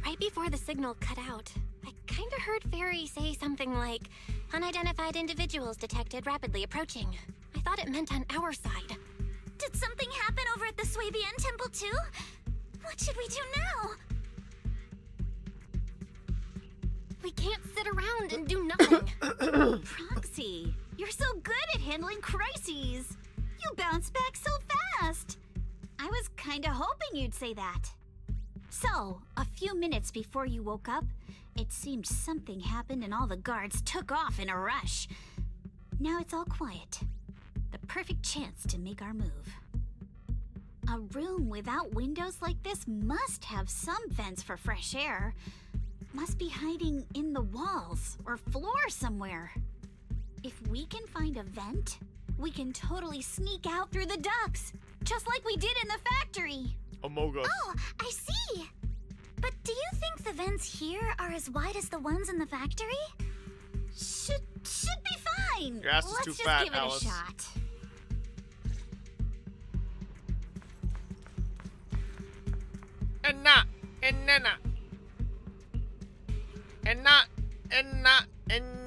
Right before the signal cut out, I kinda heard Fairy say something like, "Unidentified individuals detected rapidly approaching." I thought it meant on our side.
Did something happen over at the Swabian Temple too? What should we do now?
We can't sit around and do nothing.
Proxy, you're so good at handling crises. You bounce back so fast. I was kinda hoping you'd say that. So, a few minutes before you woke up, it seemed something happened and all the guards took off in a rush. Now it's all quiet. The perfect chance to make our move. A room without windows like this must have some vents for fresh air. Must be hiding in the walls or floor somewhere. If we can find a vent, we can totally sneak out through the ducts, just like we did in the factory.
Among Us.
Oh, I see. But do you think the vents here are as wide as the ones in the factory?
Should be fine.
Your ass is
Let's
too
just
fat,
give it
Alice.
a shot.
Enna. Enna. Enna. Enna. Enna. Enna.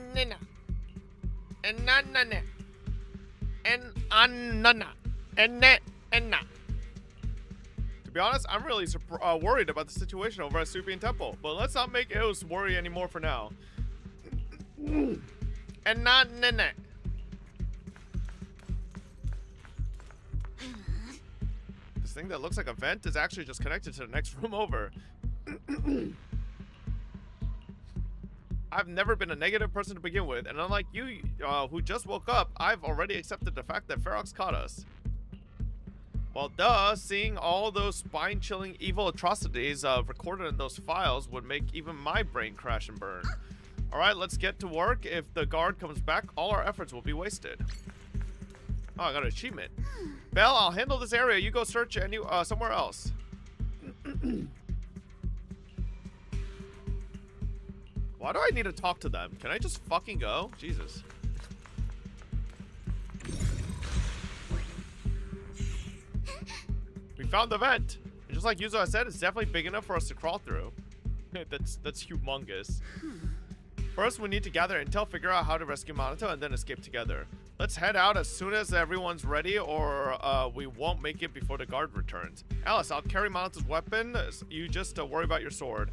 Enna. Enna. Enna. To be honest, I'm really worried about the situation over at Subian Temple, but let's not make Eos worry anymore for now. Enna. Nene. This thing that looks like a vent is actually just connected to the next room over. I've never been a negative person to begin with, and unlike you, who just woke up, I've already accepted the fact that Ferox caught us. Well, duh, seeing all those spine-chilling evil atrocities recorded in those files would make even my brain crash and burn. Alright, let's get to work. If the guard comes back, all our efforts will be wasted. Oh, I got an achievement. Belle, I'll handle this area. You go search somewhere else. Why do I need to talk to them? Can I just fucking go? Jesus. We found the vent. And just like Yuzo said, it's definitely big enough for us to crawl through. That's humongous. First, we need to gather intel, figure out how to rescue Minato, and then escape together. Let's head out as soon as everyone's ready, or we won't make it before the guard returns. Alice, I'll carry Minato's weapon. You just worry about your sword.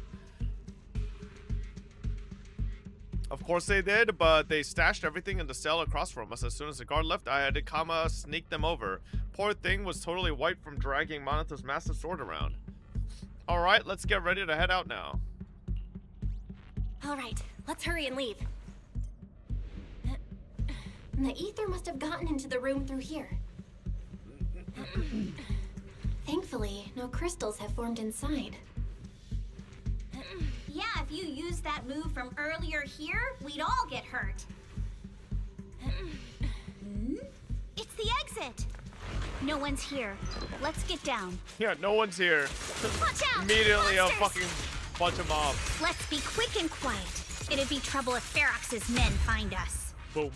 Of course they did, but they stashed everything in the cell across from us. As soon as the guard left, I had to sneak them over. Poor thing was totally white from dragging Minato's massive sword around. Alright, let's get ready to head out now.
Alright, let's hurry and leave. The ether must have gotten into the room through here. Thankfully, no crystals have formed inside.
Yeah, if you used that move from earlier here, we'd all get hurt. It's the exit. No one's here. Let's get down.
Yeah, no one's here.
Watch out!
Immediately
Monsters!
a fucking bunch of mobs.
Let's be quick and quiet. It'd be trouble if Ferox's men find us.
Boom.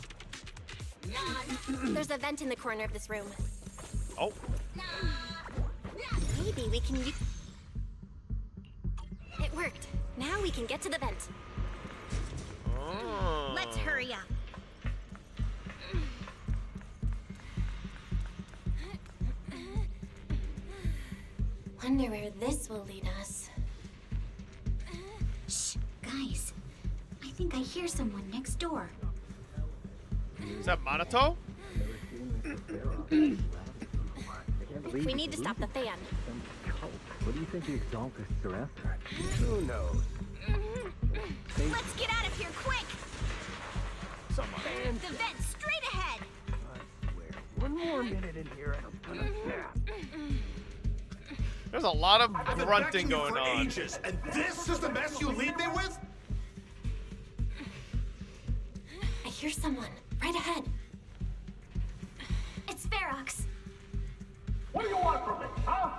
There's a vent in the corner of this room.
Oh.
Maybe we can use... It worked. Now we can get to the vent.
Oh.
Let's hurry up.
Wonder where this will lead us.
Shh, guys. I think I hear someone next door.
Is that Minato?
We need to stop the fan.
What do you think the Exaltists are after? Who knows?
Let's get out of here quick!
Someone.
The vent straight ahead!
One more minute in here and I'm gonna snap.
There's a lot of
I've been
grunting
backing you
going
for
on.
ages, and this is the mess you leave me with?
I hear someone right ahead. It's Ferox.
What do you want from me, huh?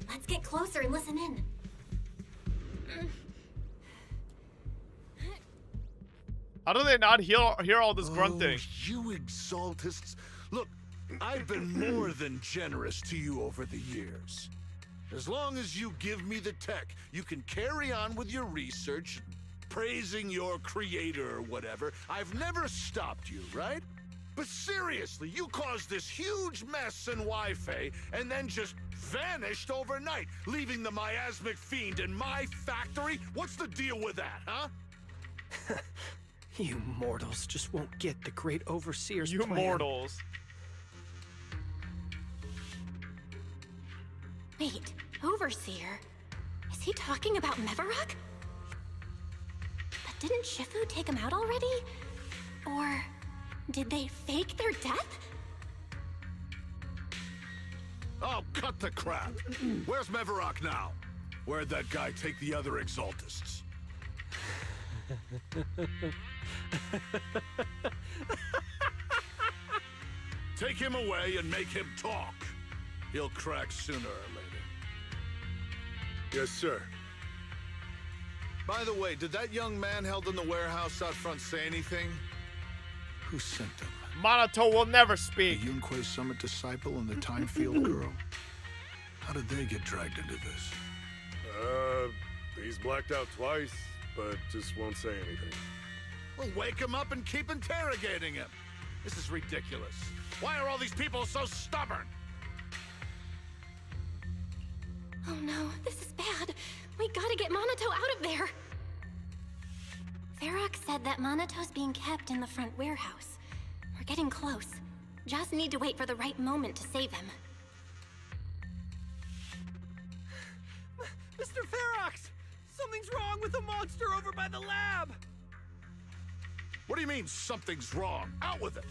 Let's get closer and listen in.
How do they not hear all this grunting?
Oh, you Exaltists. Look, I've been more than generous to you over the years. As long as you give me the tech, you can carry on with your research, praising your creator or whatever. I've never stopped you, right? But seriously, you caused this huge mess in Waifei and then just vanished overnight, leaving the miasmic fiend in my factory? What's the deal with that, huh?
You mortals just won't get the great overseer's
You
plan.
mortals.
Wait, Overseer? Is he talking about Mevarok? But didn't Shifu take him out already? Or did they fake their death?
Oh, cut the crap. Where's Mevarok now? Where'd that guy take the other Exaltists? Take him away and make him talk. He'll crack sooner or later. Yes, sir. By the way, did that young man held in the warehouse out front say anything? Who sent him?
Minato will never speak.
The Yunquei Summit disciple and the Time Field girl? How did they get dragged into this?
He's blacked out twice, but just won't say anything.
Well, wake him up and keep interrogating him. This is ridiculous. Why are all these people so stubborn?
Oh no, this is bad. We gotta get Minato out of there. Ferox said that Manato's being kept in the front warehouse. We're getting close. Just need to wait for the right moment to save him.
Mr. Ferox! Something's wrong with the monster over by the lab!
What do you mean, something's wrong? Out with it!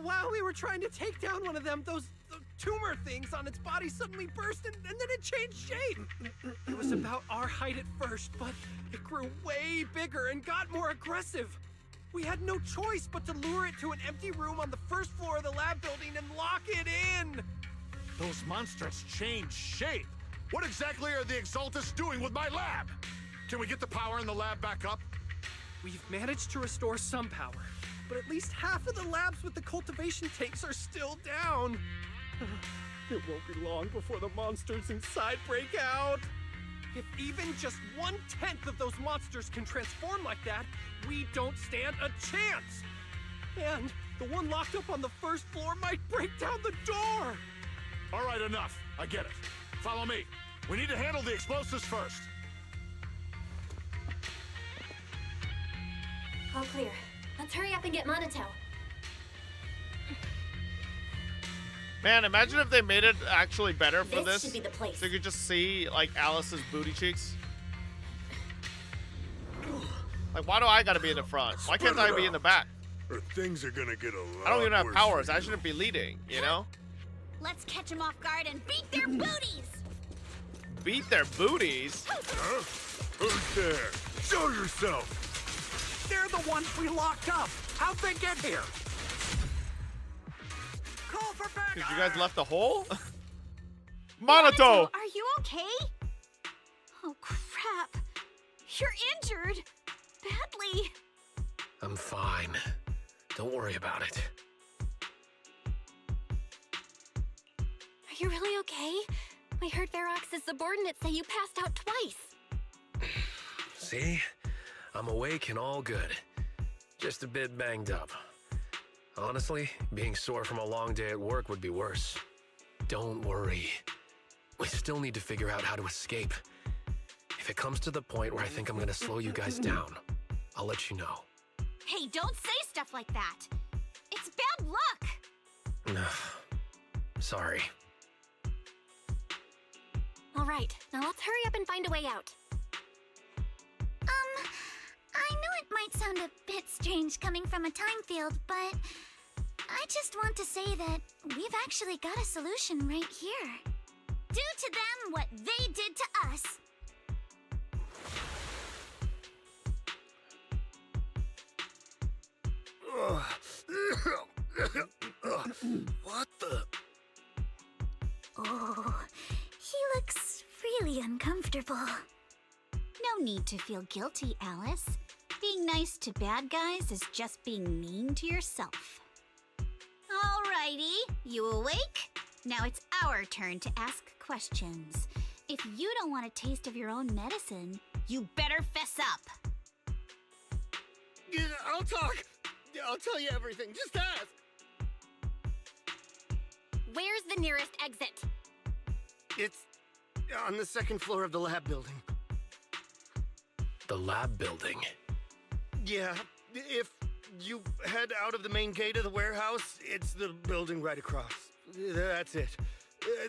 While we were trying to take down one of them, those tumor things on its body suddenly burst and then it changed shape. It was about our height at first, but it grew way bigger and got more aggressive. We had no choice but to lure it to an empty room on the first floor of the lab building and lock it in.
Those monsters changed shape. What exactly are the Exaltists doing with my lab? Can we get the power in the lab back up?
We've managed to restore some power, but at least half of the labs with the cultivation tanks are still down. It won't be long before the monsters inside break out. If even just 1/10 of those monsters can transform like that, we don't stand a chance. And the one locked up on the first floor might break down the door.
All right, enough. I get it. Follow me. We need to handle the explosives first.
All clear. Let's hurry up and get Monato.
Man, imagine if they made it actually better for this.
Should be the place.
So you could just see, like, Alice's booty cheeks. Like, why do I gotta be in the front? Why can't I be in the back?
Or things are gonna get a lot
I don't even have
worse
powers.
for
I
you.
shouldn't be leading, you know?
Let's catch them off guard and beat their booties!
Beat their booties?
Huh? Who's there? Show yourself!
They're the ones we locked up. How'd they get here? Call for backup!
Because you guys left the hole? Monato!
Are you okay? Oh, crap. You're injured. Badly.
I'm fine. Don't worry about it.
Are you really okay? I heard Ferox's subordinates say you passed out twice.
See? I'm awake and all good. Just a bit banged up. Honestly, being sore from a long day at work would be worse. Don't worry. We still need to figure out how to escape. If it comes to the point where I think I'm gonna slow you guys down, I'll let you know.
Hey, don't say stuff like that. It's bad luck.
Sorry.
All right, now let's hurry up and find a way out.
I know it might sound a bit strange coming from a time field, but I just want to say that we've actually got a solution right here. Do to them what they did to us.
What the?
Oh, he looks really uncomfortable.
No need to feel guilty, Alice. Being nice to bad guys is just being mean to yourself. Alrighty, you awake? Now it's our turn to ask questions. If you don't want a taste of your own medicine, you better fess up.
Yeah, I'll talk. I'll tell you everything. Just ask.
Where's the nearest exit?
It's on the second floor of the lab building.
The lab building?
Yeah, if you head out of the main gate of the warehouse, it's the building right across. That's it.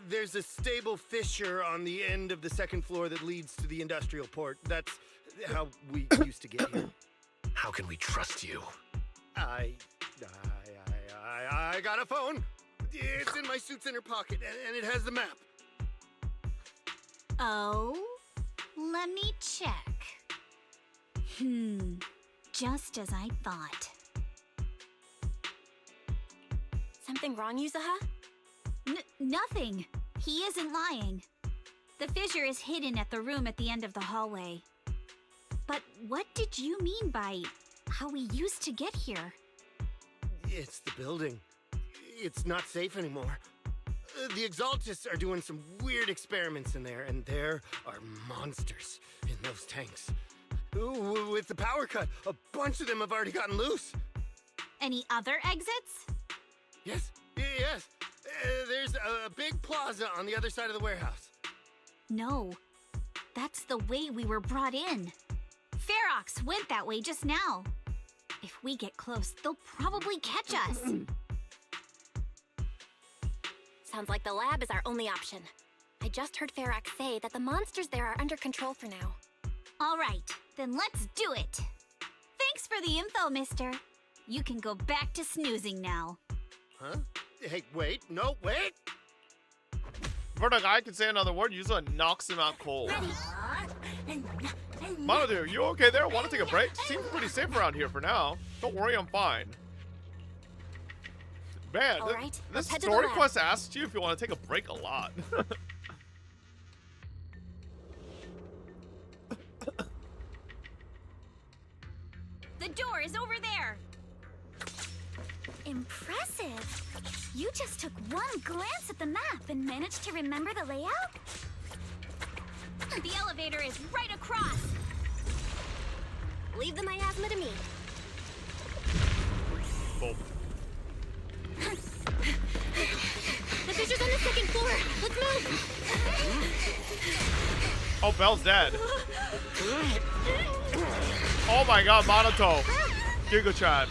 There's a stable fissure on the end of the second floor that leads to the industrial port. That's how we used to get here.
How can we trust you?
I got a phone. It's in my suit's inner pocket, and it has the map.
Oh? Let me check. Just as I thought.
Something wrong, Yuzuha?
Nothing. He isn't lying. The fissure is hidden at the room at the end of the hallway. But what did you mean by how we used to get here?
It's the building. It's not safe anymore. The Exaltists are doing some weird experiments in there, and there are monsters in those tanks. Ooh, with the power cut, a bunch of them have already gotten loose.
Any other exits?
Yes. There's a big plaza on the other side of the warehouse.
No. That's the way we were brought in. Ferox went that way just now. If we get close, they'll probably catch us.
Sounds like the lab is our only option. I just heard Ferox say that the monsters there are under control for now.
All right, then let's do it. Thanks for the info, mister. You can go back to snoozing now.
Huh? Hey, wait. No, wait!
Before the guy can say another word, Yuzuha knocks him out cold. Monato, you okay there? Want to take a break? Seems pretty safe around here for now. Don't worry, I'm fine. Man,
All right,
this
let's head to the
story
lab.
quest asks you if you want to take a break a lot.
The door is over there. Impressive. You just took one glance at the map and managed to remember the layout? The elevator is right across.
Leave the miasma to me.
Boom.
The fissure's on the second floor. Let's move.
Oh, Belle's dead. Oh my god, Monato. Giga-chan.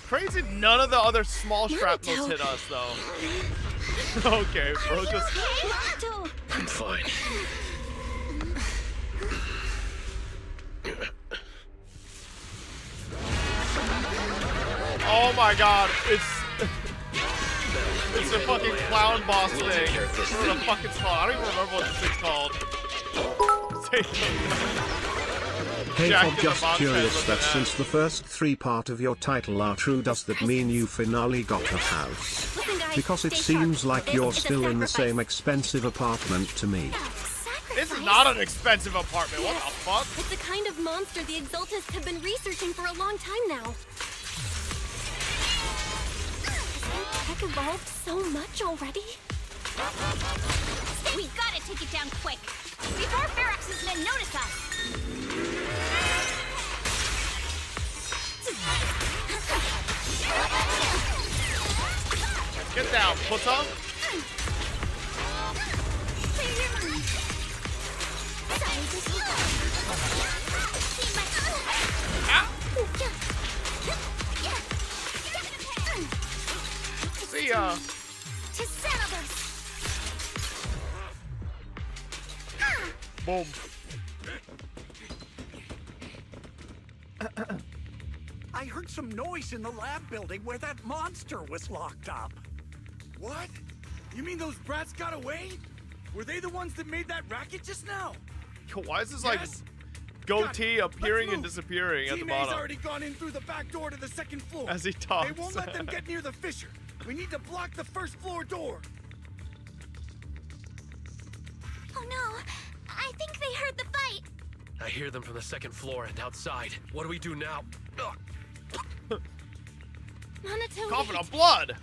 Crazy, none of the other small shrapnels hit us, though. Okay, bro, just...
I'm fine.
Oh my god, it's a fucking clown boss thing. What the fuck it's called? I don't even remember what this thing's called.
Hey,
Jack
I'm
in the
just
box
curious
head
that
looking
since the first 3 part of your title are true, does that mean you finally got a house?
Listen, guys,
Because it
stay sharp.
seems like
This
you're
is a
still in the
sacrifice.
same expensive apartment to me.
This is not an expensive apartment. What the fuck?
It's the kind of monster the Exaltists have been researching for a long time now. Has tech evolved so much already?
We gotta take it down quick, before Ferox's men notice us.
Get down, puta. See ya.
To Xanobus.
Boom.
I heard some noise in the lab building where that monster was locked up.
What? You mean those brats got away? Were they the ones that made that racket just now?
Yo, why is this like
Yes?
goatee
Got it.
appearing
Let's
and
move.
disappearing at the
Team A's
bottom?
already gone in through the back door to the second floor.
As he talks.
They won't let them get near the fissure. We need to block the first floor door.
Oh no, I think they heard the fight.
I hear them from the second floor and outside. What do we do now?
Monato,
Coughing
wait.
up blood.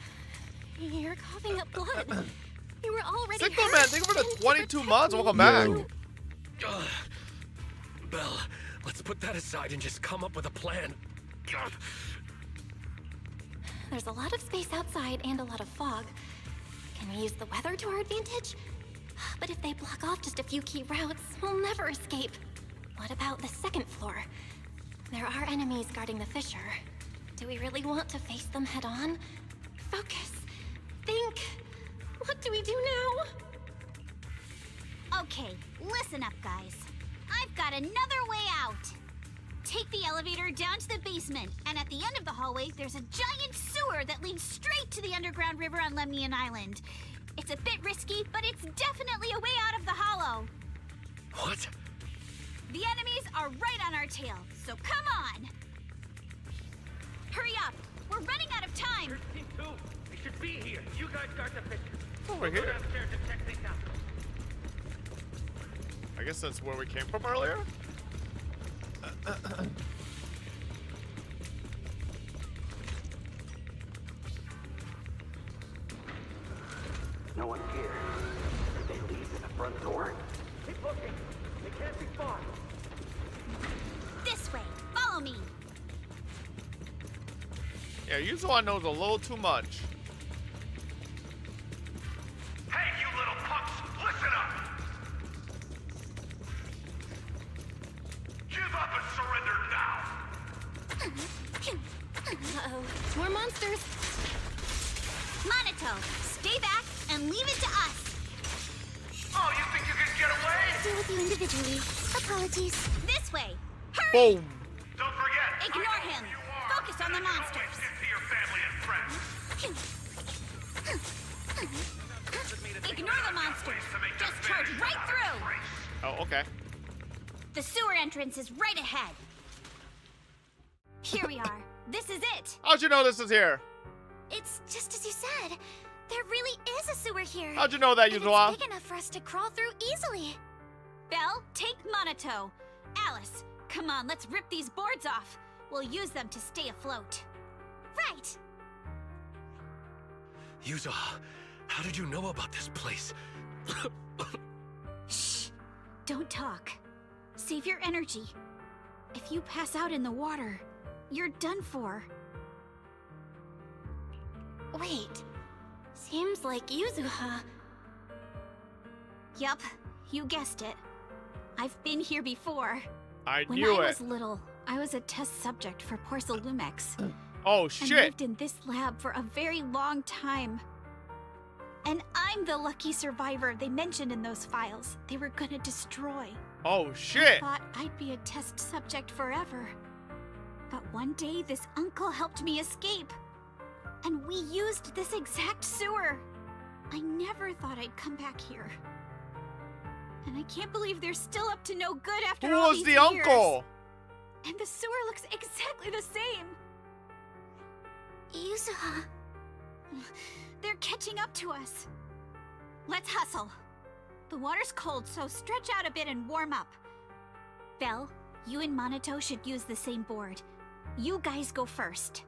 You're coughing up blood. You were already
Signal
hurt.
Man, thank you for the 22 months. Welcome
Yo.
back.
Belle, let's put that aside and just come up with a plan.
There's a lot of space outside and a lot of fog. Can we use the weather to our advantage? But if they block off just a few key routes, we'll never escape. What about the second floor? There are enemies guarding the fissure. Do we really want to face them head on? Focus. Think. What do we do now?
Okay, listen up, guys. I've got another way out. Take the elevator down to the basement, and at the end of the hallway, there's a giant sewer that leads straight to the underground river on Lemnian Island. It's a bit risky, but it's definitely a way out of the hollow.
What?
The enemies are right on our tail, so come on! Hurry up! We're running out of time!
13-2, they should be here. You guys guard the fissure.
Over here.
Downstairs and check things out.
I guess that's where we came from earlier.
No one's here. Did they leave to the front door? Keep looking. They can't be far.
This way! Follow me!
Yeah, Yuzuan knows a little too much.
Hey, you little punks! Listen up! Give up and surrender now!
Uh-oh. More monsters.
Monato, stay back and leave it to us!
Oh, you think you can get away?
Deal with you individually. Apologies. This way! Hurry!
Boom!
Don't forget!
Ignore him! Focus on the monsters!
To your family and friends!
Ignore the monsters! Just charge right through!
Oh, okay.
The sewer entrance is right ahead. Here we are. This is it.
How'd you know this is here?
It's just as you said. There really is a sewer here.
How'd you know that,
And
Yuzuha?
it's big enough for us to crawl through easily.
Belle, take Monato. Alice, come on, let's rip these boards off. We'll use them to stay afloat.
Right.
Yuzuha, how did you know about this place?
Shh. Don't talk. Save your energy. If you pass out in the water, you're done for.
Wait. Seems like Yuzuha.
Yup, you guessed it. I've been here before.
I
When
knew
I
it.
was little, I was a test subject for Porcelumex.
Oh,
And
shit.
lived in this lab for a very long time. And I'm the lucky survivor they mentioned in those files they were gonna destroy.
Oh,
I
shit.
thought I'd be a test subject forever. But one day, this uncle helped me escape. And we used this exact sewer. I never thought I'd come back here. And I can't believe they're still up to no good after
Who
all
was
these
the
years.
uncle?
And the sewer looks exactly the same.
Yuzuha.
They're catching up to us. Let's hustle. The water's cold, so stretch out a bit and warm up. Belle, you and Monato should use the same board. You guys go first.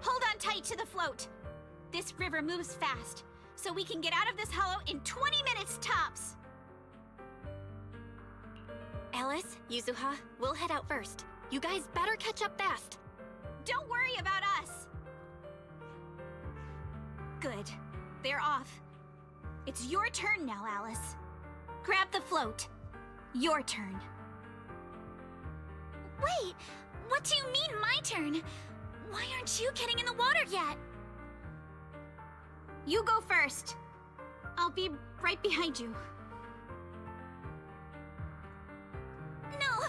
Hold on tight to the float. This river moves fast, so we can get out of this hollow in 20 minutes tops.
Alice, Yuzuha, we'll head out first. You guys better catch up fast.
Don't worry about us. Good. They're off. It's your turn now, Alice. Grab the float. Your turn.
Wait, what do you mean my turn? Why aren't you getting in the water yet?
You go first. I'll be right behind you.
No!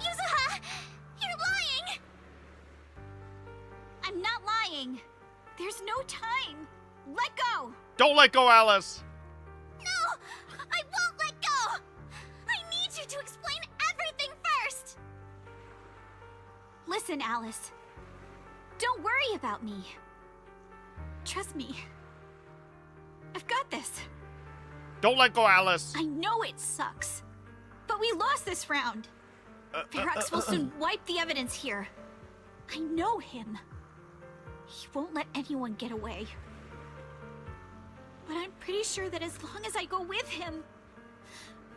Yuzuha! You're lying!
I'm not lying. There's no time. Let go!
Don't let go, Alice.
No! I won't let go! I need you to explain everything first!
Listen, Alice. Don't worry about me. Trust me. I've got this.
Don't let go, Alice.
I know it sucks. But we lost this round. Ferox will soon wipe the evidence here. I know him. He won't let anyone get away. But I'm pretty sure that as long as I go with him,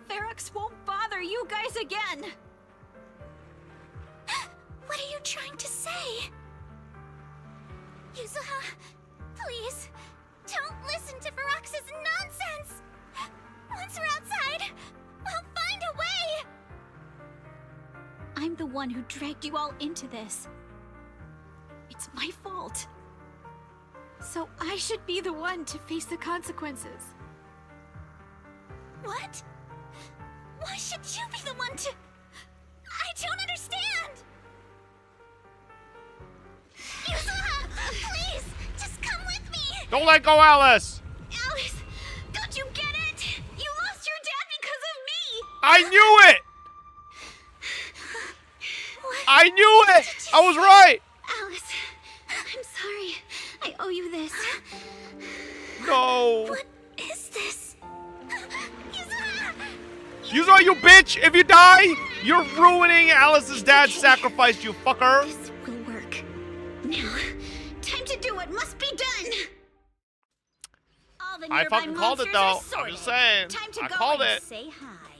Ferox won't bother you guys again.
What are you trying to say? Yuzuha, please, don't listen to Ferox's nonsense! Once we're outside, we'll find a way!
I'm the one who dragged you all into this. It's my fault. So I should be the one to face the consequences.
What? Why should you be the one to... I don't understand! Yuzuha, please, just come with me!
Don't let go, Alice.
Alice, don't you get it? You lost your dad because of me!
I knew it.
What?
I knew it. I was right.
Alice, I'm sorry. I owe you this.
No.
What is this?
Yuzuha, you bitch. If you die, you're ruining Alice's dad's sacrifice, you fucker.
This will work. Now, time to do what must be done. All the
I
nearby
fucking called it,
monsters
though.
are
I'm
sorted.
just saying.
Time to
I
go
called
and
it.
say hi.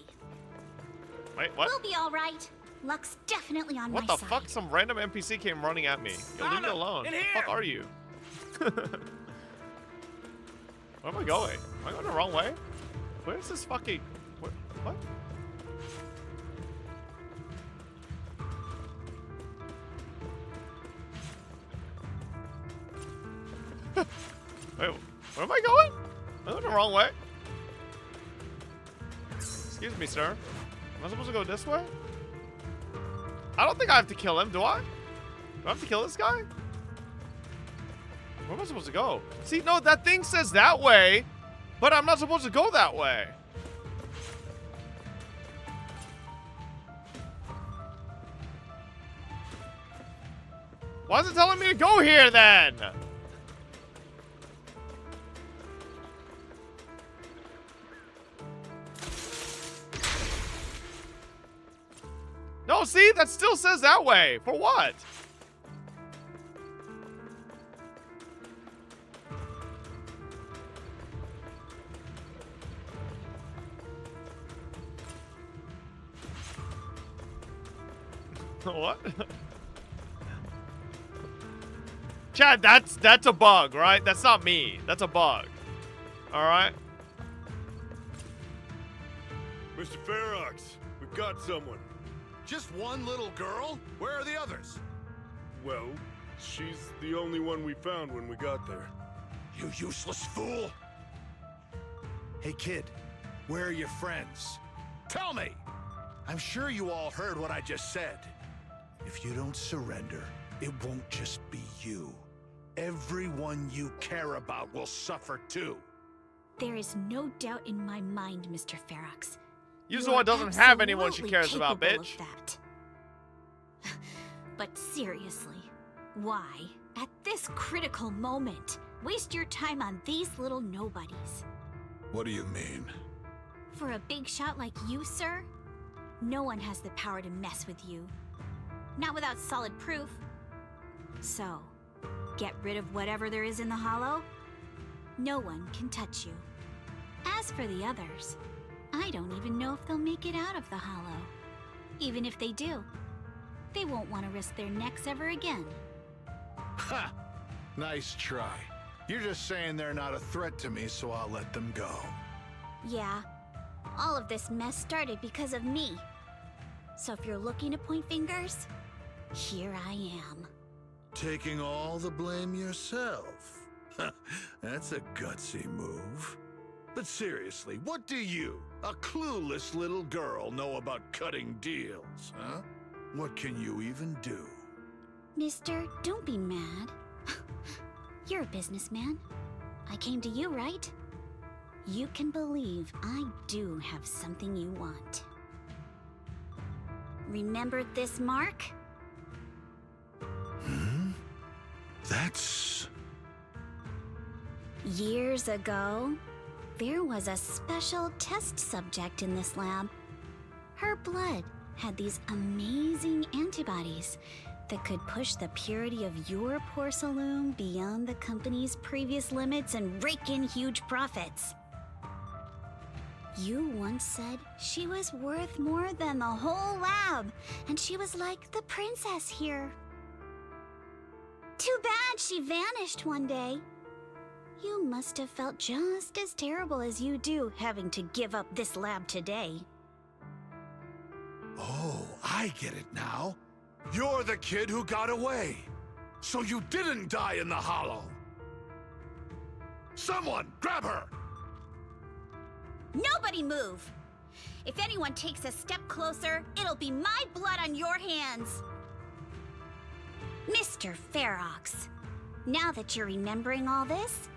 Wait, what?
We'll be all right. Luck's definitely on
What
my
the
side.
fuck? Some random NPC came running at me. Yo, leave me alone.
in
Who the
here.
fuck are you? Where am I going? Am I going the wrong way? Where's this fucking... What? Wait, where am I going? Am I going the wrong way? Excuse me, sir. Am I supposed to go this way? I don't think I have to kill him, do I? Do I have to kill this guy? Where am I supposed to go? See, no, that thing says that way, but I'm not supposed to go that way. Why is it telling me to go here then? No, see? That still says that way. For what? What? Chad, that's a bug, right? That's not me. That's a bug. Alright?
Mr. Ferox, we've got someone.
Just one little girl? Where are the others?
Well, she's the only one we found when we got there.
You useless fool! Hey kid, where are your friends? Tell me! I'm sure you all heard what I just said. If you don't surrender, it won't just be you. Everyone you care about will suffer too.
There is no doubt in my mind, Mr. Ferox.
Yuzuha doesn't have anyone she cares about,
capable
bitch.
of that. But seriously, why, at this critical moment, waste your time on these little nobodies?
What do you mean?
For a big shot like you, sir, no one has the power to mess with you. Not without solid proof. So, get rid of whatever there is in the hollow. No one can touch you. As for the others, I don't even know if they'll make it out of the hollow. Even if they do, they won't want to risk their necks ever again.
Ha! Nice try. You're just saying they're not a threat to me, so I'll let them go.
Yeah, all of this mess started because of me. So if you're looking to point fingers, here I am.
Taking all the blame yourself. That's a gutsy move. But seriously, what do you, a clueless little girl, know about cutting deals, huh? What can you even do?
Mister, don't be mad. You're a businessman. I came to you, right? You can believe I do have something you want. Remember this mark?
That's...
Years ago, there was a special test subject in this lab. Her blood had these amazing antibodies that could push the purity of your porcelain beyond the company's previous limits and rake in huge profits. You once said she was worth more than the whole lab, and she was like the princess here. Too bad she vanished one day. You must have felt just as terrible as you do having to give up this lab today.
Oh, I get it now. You're the kid who got away. So you didn't die in the hollow. Someone, grab her!
Nobody move! If anyone takes a step closer, it'll be my blood on your hands. Mr. Ferox, now that you're remembering all this,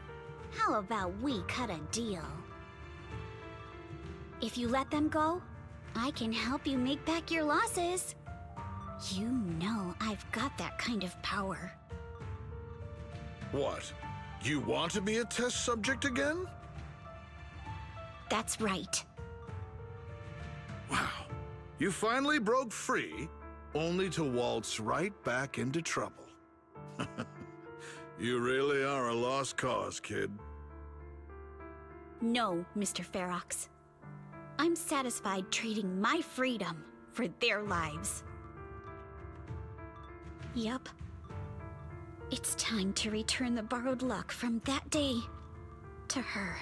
how about we cut a deal? If you let them go, I can help you make back your losses. You know I've got that kind of power.
What? You want to be a test subject again?
That's right.
Wow. You finally broke free, only to waltz right back into trouble. You really are a lost cause, kid.
No, Mr. Ferox. I'm satisfied trading my freedom for their lives. Yup. It's time to return the borrowed luck from that day to her.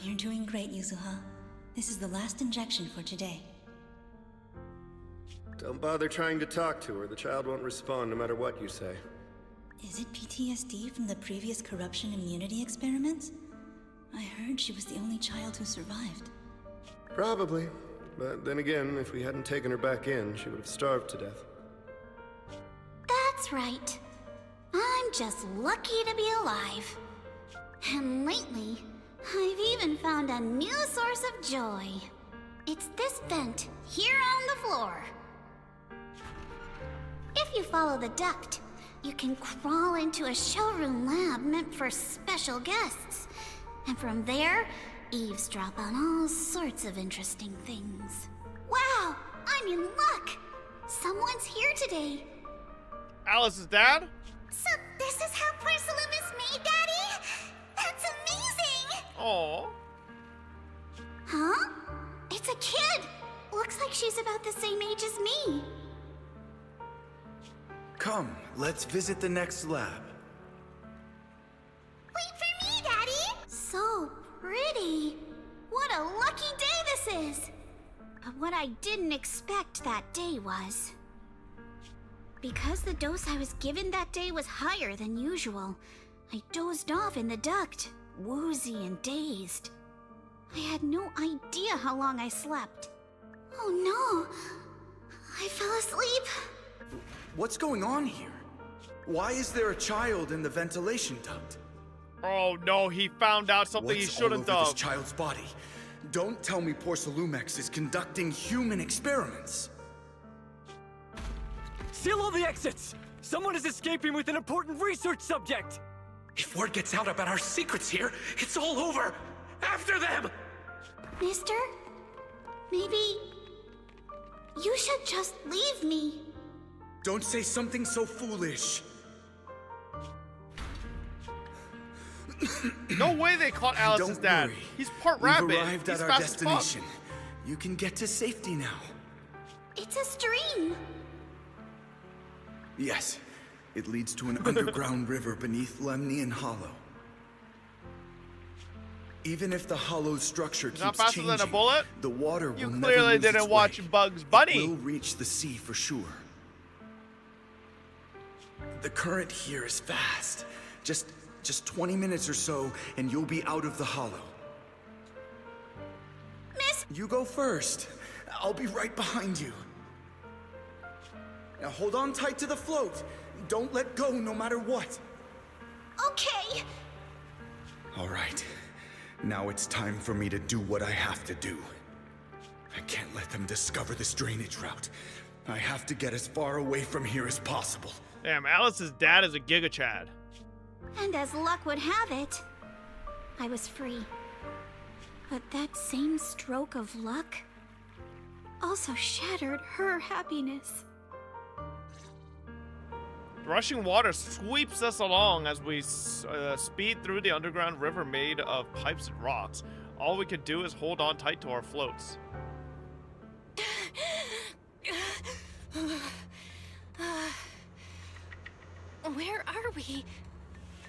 You're doing great, Yuzuha. This is the last injection for today.
Don't bother trying to talk to her. The child won't respond no matter what you say.
Is it PTSD from the previous corruption immunity experiments? I heard she was the only child who survived.
Probably. But then again, if we hadn't taken her back in, she would have starved to death.
That's right. I'm just lucky to be alive. And lately, I've even found a new source of joy. It's this vent here on the floor. If you follow the duct, you can crawl into a showroom lab meant for special guests. And from there, eavesdrop on all sorts of interesting things. Wow, I'm in luck! Someone's here today.
Alice's dad?
So this is how porcelain is made, Daddy? That's amazing!
Aww.
Huh? It's a kid! Looks like she's about the same age as me.
Come, let's visit the next lab.
Wait for me, Daddy! So pretty. What a lucky day this is! But what I didn't expect that day was... because the dose I was given that day was higher than usual, I dozed off in the duct, woozy and dazed. I had no idea how long I slept. Oh no! I fell asleep.
What's going on here? Why is there a child in the ventilation duct?
Oh no, he found out something he shouldn't have.
This child's body. Don't tell me Porcelumex is conducting human experiments.
Seal all the exits! Someone is escaping with an important research subject!
If word gets out about our secrets here, it's all over! After them!
Mister? Maybe... you should just leave me.
Don't say something so foolish.
No way they caught Alice's dad.
Worry.
He's part rabbit.
We've arrived
He's
at our
fast as fuck.
destination. You can get to safety now.
It's a stream.
Yes, it leads to an underground river beneath Lemnian Hollow. Even if the hollow's structure keeps
Not faster
changing,
than a bullet?
the water
You
will never
clearly
lose
didn't
its
watch
way.
Bugs Bunny.
It will reach the sea for sure. The current here is fast. Just 20 minutes or so, and you'll be out of the hollow.
Miss...
You go first. I'll be right behind you. Now hold on tight to the float. Don't let go no matter what.
Okay.
All right. Now it's time for me to do what I have to do. I can't let them discover this drainage route. I have to get as far away from here as possible.
Damn, Alice's dad is a Giga Chad.
And as luck would have it, I was free. But that same stroke of luck also shattered her happiness.
Rushing water sweeps us along as we speed through the underground river made of pipes and rocks. All we can do is hold on tight to our floats.
Where are we?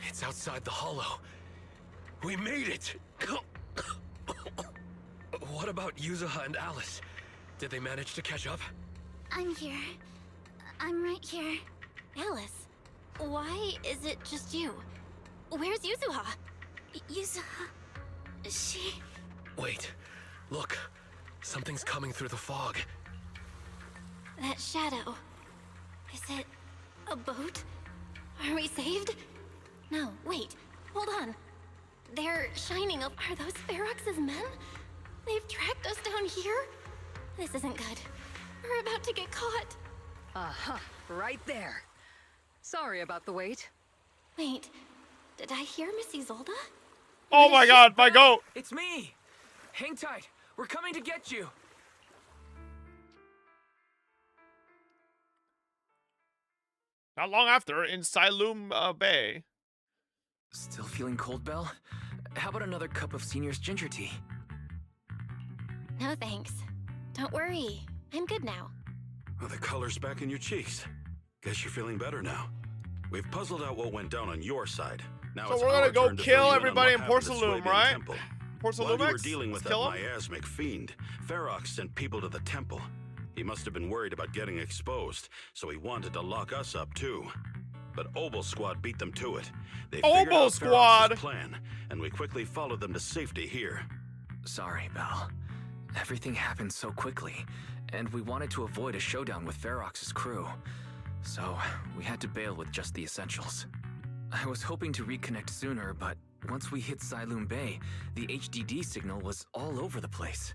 It's outside the hollow. We made it! What about Yuzuha and Alice? Did they manage to catch up?
I'm here. I'm right here.
Alice, why is it just you? Where's Yuzuha?
Yuzuha... she...
Wait. Look. Something's coming through the fog.
That shadow. Is it a boat? Are we saved? No, wait. Hold on. They're shining up. Are those Ferox's men? They've tracked us down here? This isn't good. We're about to get caught.
Uh-huh. Right there. Sorry about the wait.
Wait. Did I hear Miss Isolde?
Oh my god, my goat!
It's me! Hang tight. We're coming to get you.
Not long after, in Silum Bay.
Still feeling cold, Belle? How about another cup of Senior's ginger tea?
No thanks. Don't worry. I'm good now.
Well, the color's back in your cheeks. Guess you're feeling better now. We've puzzled out what went down on your side. Now
So
it's
we're gonna
our
go
turn to
kill
fill you in on
everybody
what
in
happened at
Porcelain,
Swabian
right?
Temple.
Porcelain
While you were
Max?
dealing with
Let's
that
kill him?
miasmic fiend, Ferox sent people to the temple. He must have been worried about getting exposed, so he wanted to lock us up too. But Obel Squad beat them to it. They figured
Obel
out
Squad!
Ferox's plan, and we quickly followed them to safety here.
Sorry, Belle. Everything happened so quickly, and we wanted to avoid a showdown with Ferox's crew. So, we had to bail with just the essentials. I was hoping to reconnect sooner, but once we hit Silum Bay, the HDD signal was all over the place.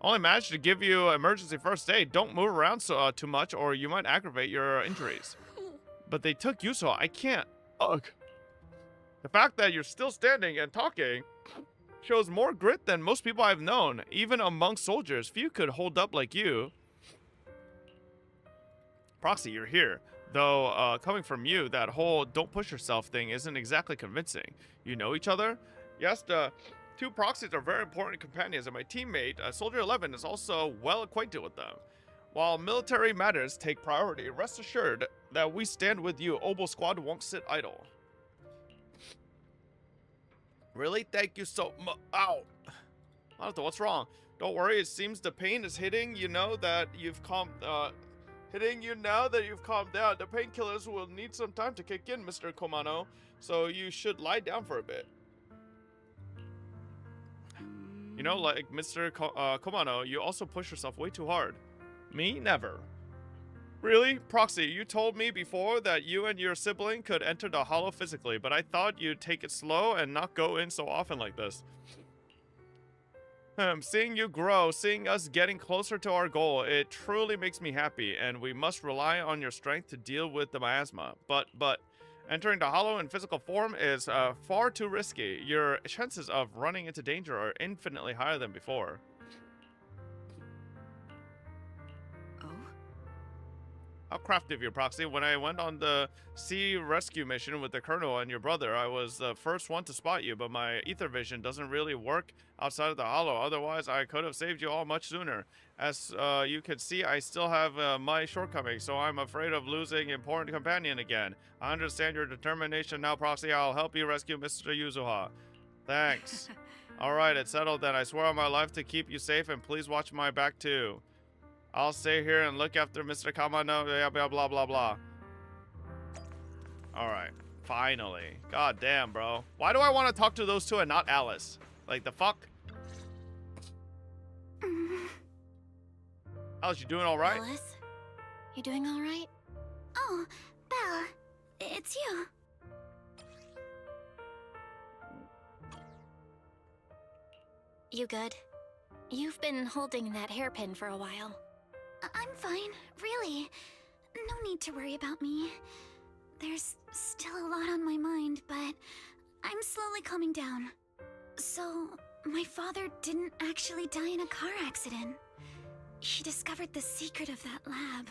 Only managed to give you emergency first aid. Don't move around too much or you might aggravate your injuries. But they took Yuzo. I can't. Ugh. The fact that you're still standing and talking shows more grit than most people I've known. Even among soldiers, few could hold up like you. Proxy, you're here. Though, coming from you, that whole don't push yourself thing isn't exactly convincing. You know each other? Yes, the two proxies are very important companions, and my teammate, Soldier 11, is also well acquainted with them. While military matters take priority, rest assured that we stand with you. Obo Squad won't sit idle. Really? Thank you so much. Ow. What's wrong? Don't worry, it seems the pain is hitting you now that you've calmed down. The painkillers will need some time to kick in, Mr. Komano, so you should lie down for a bit. You know, like Mr. Komano, you also push yourself way too hard. Me? Never. Really? Proxy, you told me before that you and your sibling could enter the hollow physically, but I thought you'd take it slow and not go in so often like this. Seeing you grow, seeing us getting closer to our goal, it truly makes me happy, and we must rely on your strength to deal with the miasma. But entering the hollow in physical form is far too risky. Your chances of running into danger are infinitely higher than before. How crafty of you, Proxy. When I went on the sea rescue mission with the Colonel and your brother, I was the first one to spot you, but my ether vision doesn't really work outside of the hollow. Otherwise, I could have saved you all much sooner. As you can see, I still have my shortcomings, so I'm afraid of losing important companion again. I understand your determination now, Proxy. I'll help you rescue Mr. Yuzuha. Thanks. Alright, it's settled then. I swear on my life to keep you safe, and please watch my back too. I'll stay here and look after Mr. Kamano, blah, blah, blah, blah. Alright, finally. God damn, bro. Why do I want to talk to those two and not Alice? Like, the fuck? Alice, you doing alright?
Alice? You doing alright?
Oh, Belle. It's you.
You good? You've been holding that hairpin for a while.
I'm fine, really. No need to worry about me. There's still a lot on my mind, but I'm slowly calming down. So, my father didn't actually die in a car accident. He discovered the secret of that lab.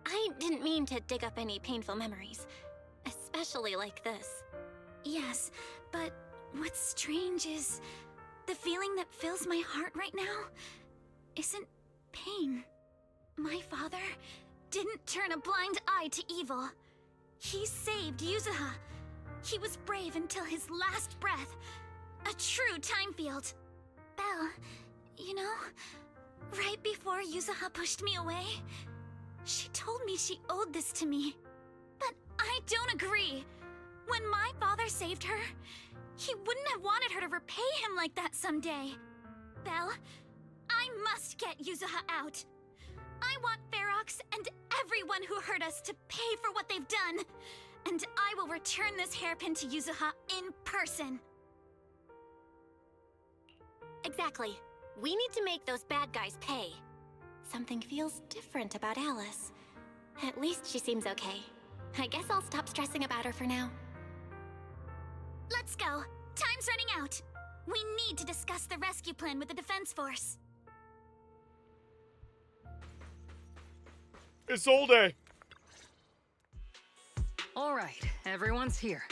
I didn't mean to dig up any painful memories, especially like this.
Yes, but what's strange is the feeling that fills my heart right now isn't pain. My father didn't turn a blind eye to evil. He saved Yuzuha. He was brave until his last breath. A true time field. Belle, you know, right before Yuzuha pushed me away, she told me she owed this to me. But I don't agree. When my father saved her, he wouldn't have wanted her to repay him like that someday. Belle, I must get Yuzuha out. I want Ferox and everyone who hurt us to pay for what they've done. And I will return this hairpin to Yuzuha in person.
Exactly. We need to make those bad guys pay. Something feels different about Alice. At least she seems okay. I guess I'll stop stressing about her for now.
Let's go. Time's running out. We need to discuss the rescue plan with the defense force.
It's all day.
All right, everyone's here.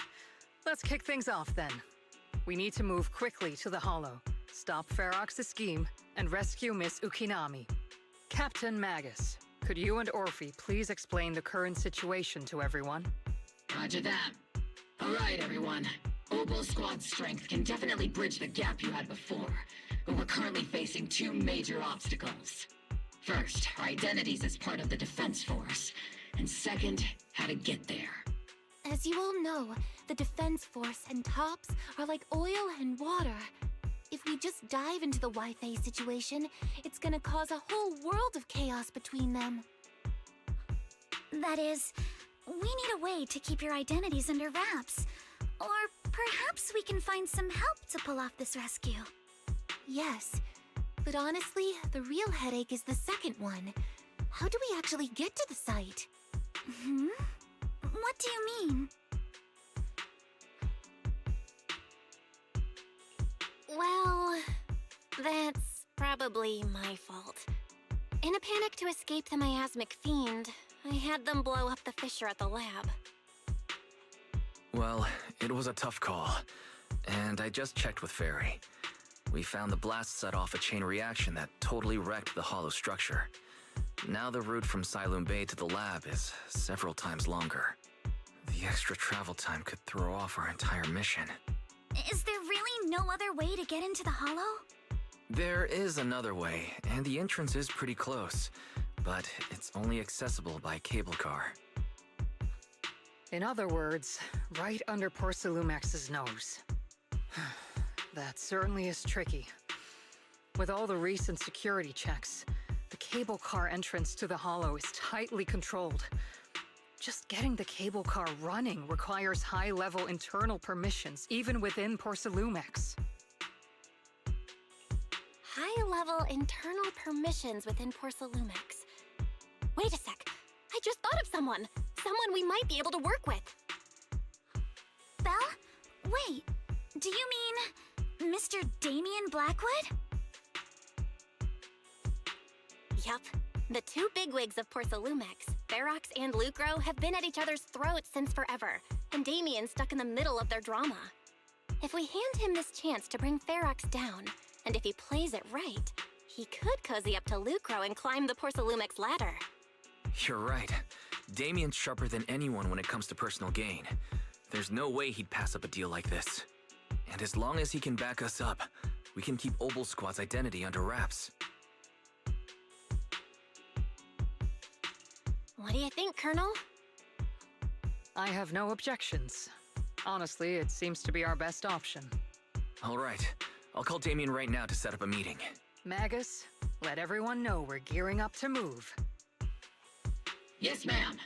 Let's kick things off then. We need to move quickly to the Hollow, stop Ferox's scheme, and rescue Miss Ukinami. Captain Magus, could you and Orphe please explain the current situation to everyone?
Roger that. All right, everyone. Obo Squad's strength can definitely bridge the gap you had before, but we're currently facing two major obstacles. First, our identities as part of the defense force, and second, how to get there.
As you all know, the defense force and Tops are like oil and water. If we just dive into the Waifei situation, it's gonna cause a whole world of chaos between them.
That is, we need a way to keep your identities under wraps. Or Perhaps we can find some help to pull off this rescue.
Yes, but honestly, the real headache is the second one. How do we actually get to the site?
What do you mean?
Well, that's probably my fault. In a panic to escape the miasmic fiend, I had them blow up the fissure at the lab.
Well, it was a tough call, and I just checked with Fairy. We found the blast set off a chain reaction that totally wrecked the hollow structure. Now the route from Siloam Bay to the lab is several times longer. The extra travel time could throw off our entire mission.
Is there really no other way to get into the hollow?
There is another way, and the entrance is pretty close, but it's only accessible by cable car.
In other words, right under Porcelumex's nose. That certainly is tricky. With all the recent security checks, the cable car entrance to the hollow is tightly controlled. Just getting the cable car running requires high-level internal permissions, even within Porcelumex.
High-level internal permissions within Porcelumex. Wait a sec. I just thought of someone. Someone we might be able to work with.
Belle? Wait, do you mean Mr. Damien Blackwood?
Yup. The two bigwigs of Porcelumex, Ferox and Lucro, have been at each other's throats since forever, and Damien's stuck in the middle of their drama. If we hand him this chance to bring Ferox down, and if he plays it right, he could cozy up to Lucro and climb the Porcelumex ladder.
You're right. Damien's sharper than anyone when it comes to personal gain. There's no way he'd pass up a deal like this. And as long as he can back us up, we can keep Obel Squad's identity under wraps.
What do you think, Colonel?
I have no objections. Honestly, it seems to be our best option.
All right. I'll call Damien right now to set up a meeting.
Magus, let everyone know we're gearing up to move.
Yes, ma'am.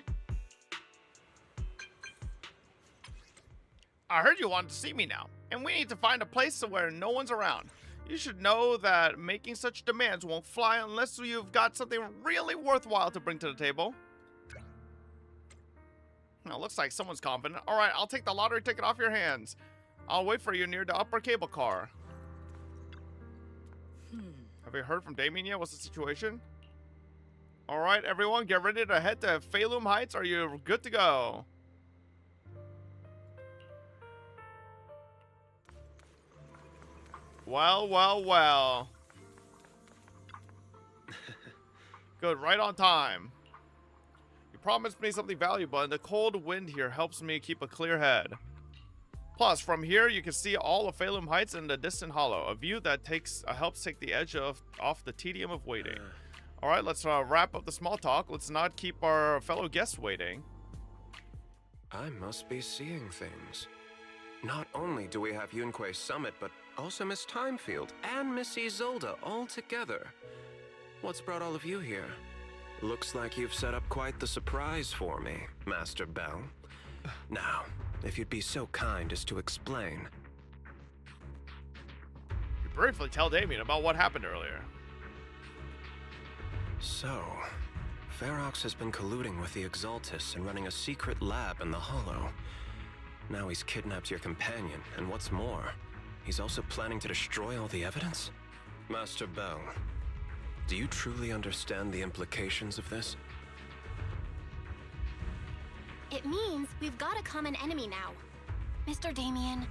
I heard you wanted to see me now, and we need to find a place where no one's around. You should know that making such demands won't fly unless you've got something really worthwhile to bring to the table. Now, looks like someone's confident. All right, I'll take the lottery ticket off your hands. I'll wait for you near the upper cable car. Have you heard from Damien yet? What's the situation? All right, everyone, get ready to head to Phalum Heights. Are you good to go? Well, well, well. Good, right on time. You promised me something valuable, and the cold wind here helps me keep a clear head. Plus, from here, you can see all of Phalum Heights and the distant hollow, a view that helps take the edge off the tedium of waiting. All right, let's wrap up the small talk. Let's not keep our fellow guests waiting.
I must be seeing things. Not only do we have Yunque's summit, but also Miss Timefield and Miss Isolde all together. What's brought all of you here? Looks like you've set up quite the surprise for me, Master Bell. Now, if you'd be so kind as to explain.
You briefly tell Damien about what happened earlier.
So, Ferox has been colluding with the Exaltus and running a secret lab in the Hollow. Now he's kidnapped your companion, and what's more, he's also planning to destroy all the evidence? Master Bell, do you truly understand the implications of this?
It means we've got a common enemy now. Mr. Damien,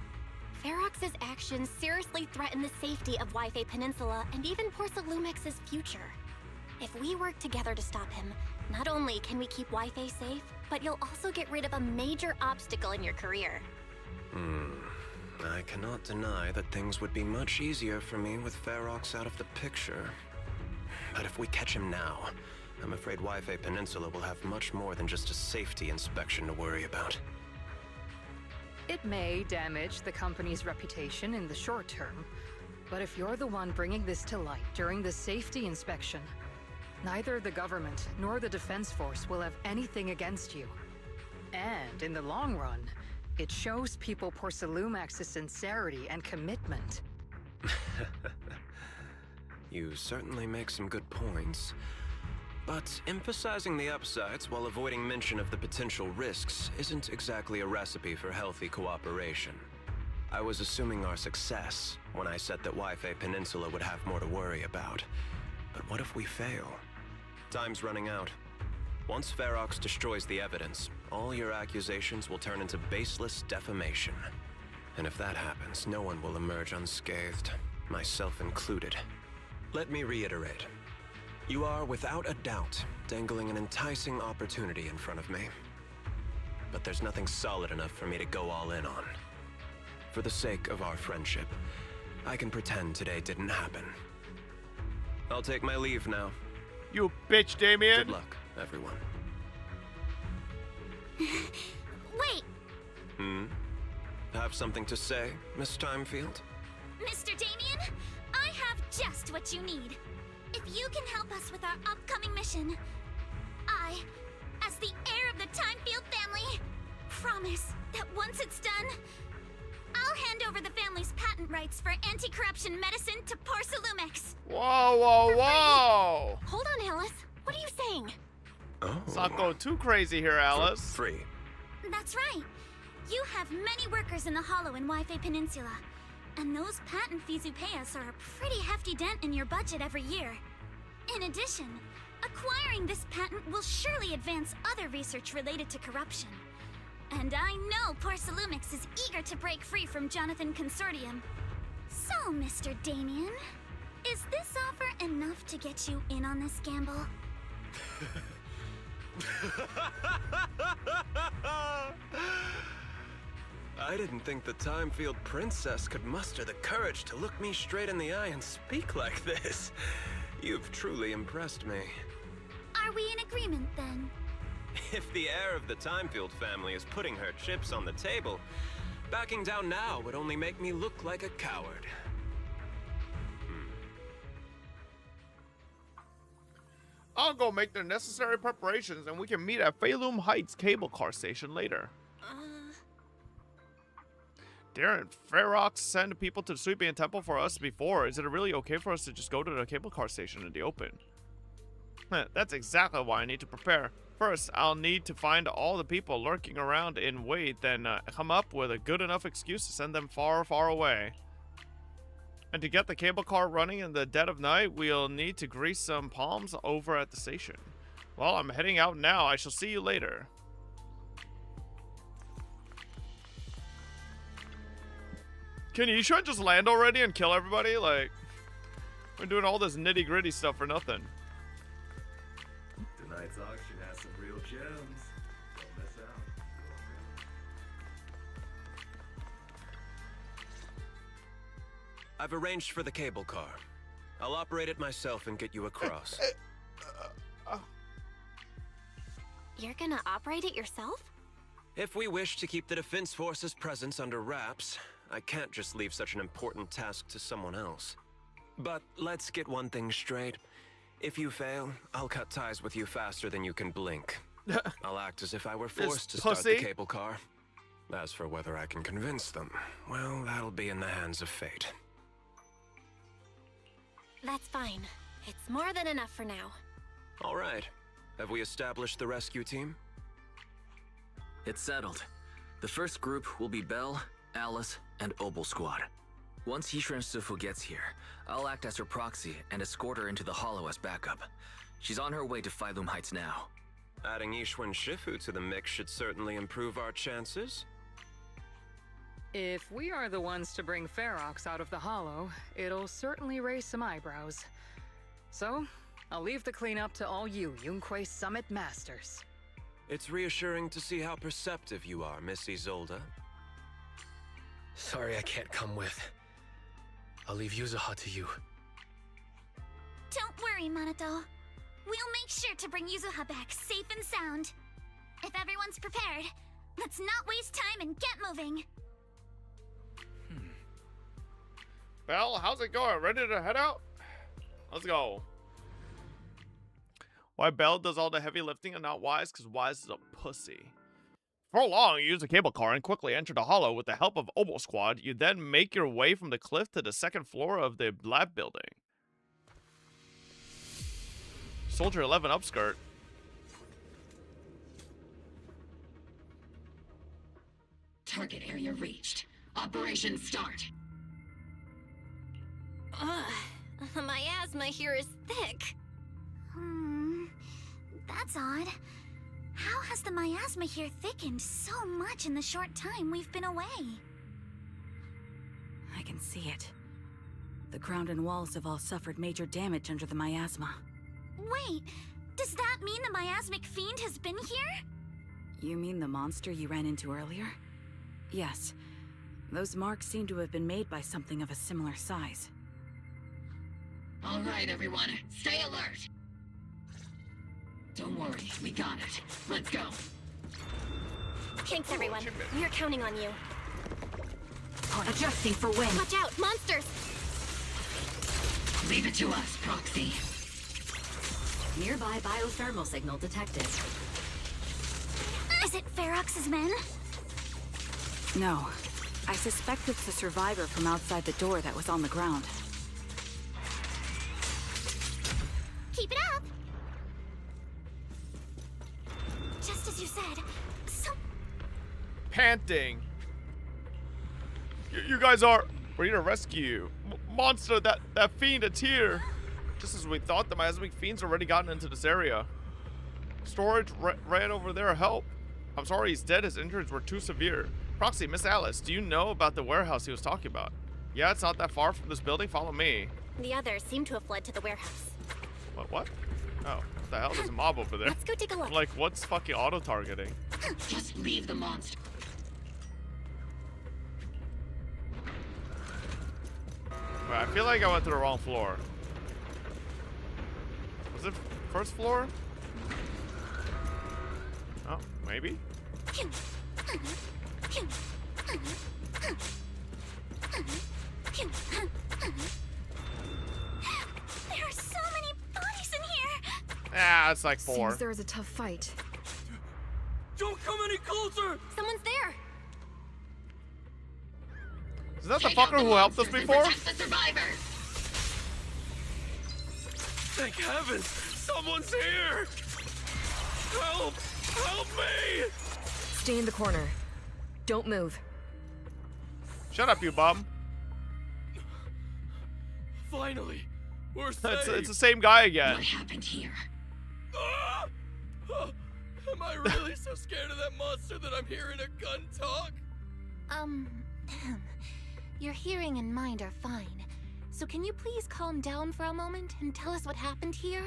Ferox's actions seriously threaten the safety of Waifei Peninsula and even Porcelumex's future. If we work together to stop him, not only can we keep Waifei safe, but you'll also get rid of a major obstacle in your career.
I cannot deny that things would be much easier for me with Ferox out of the picture. But if we catch him now, I'm afraid Waifei Peninsula will have much more than just a safety inspection to worry about.
It may damage the company's reputation in the short term, but if you're the one bringing this to light during the safety inspection, neither the government nor the Defense Force will have anything against you. And in the long run, It shows people Porcelumax's sincerity and commitment.
You certainly make some good points. But emphasizing the upsides while avoiding mention of the potential risks isn't exactly a recipe for healthy cooperation. I was assuming our success when I said that Waifei Peninsula would have more to worry about. But what if we fail? Time's running out. Once Ferox destroys the evidence, all your accusations will turn into baseless defamation. And if that happens, no one will emerge unscathed, myself included. Let me reiterate. You are, without a doubt, dangling an enticing opportunity in front of me. But there's nothing solid enough for me to go all in on. For the sake of our friendship, I can pretend today didn't happen. I'll take my leave now.
You bitch, Damien!
Good luck, everyone.
Wait!
Have something to say, Miss Timefield?
Mr. Damien, I have just what you need. If you can help us with our upcoming mission, I, as the heir of the Timefield family, promise that once it's done, I'll hand over the family's patent rights for anti-corruption medicine to Porcelumax.
Whoa, whoa, whoa!
Hold on, Alice. What are you saying?
Oh.
Let's not go too crazy here, Alice.
Free.
That's right. You have many workers in the Hollow in Waifei Peninsula. And those patent fees you pay us are a pretty hefty dent in your budget every year. In addition, acquiring this patent will surely advance other research related to corruption. And I know Porcelumax is eager to break free from Jonathan Consortium. So, Mr. Damien, is this offer enough to get you in on this gamble?
I didn't think the Timefield princess could muster the courage to look me straight in the eye and speak like this. You've truly impressed me.
Are we in agreement, then?
If the heir of the Timefield family is putting her chips on the table, backing down now would only make me look like a coward.
I'll go make the necessary preparations and we can meet at Phalum Heights cable car station later. Didn't Ferox send people to the Sweeping Temple for us before? Is it really okay for us to just go to the cable car station in the open? That's exactly why I need to prepare. First, I'll need to find all the people lurking around in wait, then come up with a good enough excuse to send them far, far away. And to get the cable car running in the dead of night, we'll need to grease some palms over at the station. Well, I'm heading out now. I shall see you later. Can Isha just land already and kill everybody? Like, we're doing all this nitty-gritty stuff for nothing.
Tonight's auction has some real gems. Don't miss out.
I've arranged for the cable car. I'll operate it myself and get you across.
You're gonna operate it yourself?
If we wish to keep the Defense Force's presence under wraps, I can't just leave such an important task to someone else. But let's get one thing straight. If you fail, I'll cut ties with you faster than you can blink. I'll act as if I were forced to start the cable car. As for whether I can convince them, well, that'll be in the hands of fate.
That's fine. It's more than enough for now.
All right. Have we established the rescue team?
It's settled. The first group will be Belle, Alice, and Obel Squad. Once Hishran Sufu gets here, I'll act as her proxy and escort her into the Hollow as backup. She's on her way to Phalum Heights now.
Adding Ishwan Shifu to the mix should certainly improve our chances.
If we are the ones to bring Ferox out of the Hollow, it'll certainly raise some eyebrows. So, I'll leave the cleanup to all you Yunquei Summit Masters.
It's reassuring to see how perceptive you are, Miss Isolde.
Sorry I can't come with. I'll leave Yuzuha to you.
Don't worry, Manato. We'll make sure to bring Yuzuha back safe and sound. If everyone's prepared, let's not waste time and get moving.
Belle, how's it going? Ready to head out? Let's go. Why Belle does all the heavy lifting and not Wise? Because Wise is a pussy. For long, you use a cable car and quickly enter the hollow with the help of Obo Squad. You then make your way from the cliff to the second floor of the lab building. Soldier 11 upskirt.
Target area reached. Operation start.
My asthma here is thick.
That's odd. How has the miasma here thickened so much in the short time we've been away?
I can see it. The ground and walls have all suffered major damage under the miasma.
Wait, does that mean the miasmic fiend has been here?
You mean the monster you ran into earlier? Yes. Those marks seem to have been made by something of a similar size.
All right, everyone, stay alert. Don't worry, we got it. Let's go.
Thanks, everyone. We're counting on you.
Adjusting for wind.
Watch out, monsters!
Leave it to us, Proxy.
Nearby biothermal signal detected.
Is it Ferox's men?
No. I suspect it's the survivor from outside the door that was on the ground.
Keep it up! Just as you said,
Panting. You guys are... We're here to rescue you. Monster, that fiend, it's here. Just as we thought, the miasmic fiend's already gotten into this area. Storage ran over there, help. I'm sorry he's dead, his injuries were too severe. Proxy, Miss Alice, do you know about the warehouse he was talking about? Yeah, it's not that far from this building, follow me.
The others seem to have fled to the warehouse.
What? Oh, what the hell? There's a mob over there.
Let's go take a look.
I'm like, what's fucking auto-targeting?
Just leave the monster.
Wait, I feel like I went to the wrong floor. Was it first floor? Oh, maybe?
there are so many bodies in here!
Ah, it's like 4.
Seems there was a tough fight.
Don't come any closer!
Someone's there!
Is that the fucker who helped us before?
Thank heavens! Someone's here! Help! Help me!
Stay in the corner. Don't move.
Shut up, you bum.
Finally, we're safe.
It's the same guy again.
What happened here?
Ah! Am I really so scared of that monster that I'm hearing a gun talk?
Your hearing and mind are fine. So can you please calm down for a moment and tell us what happened here?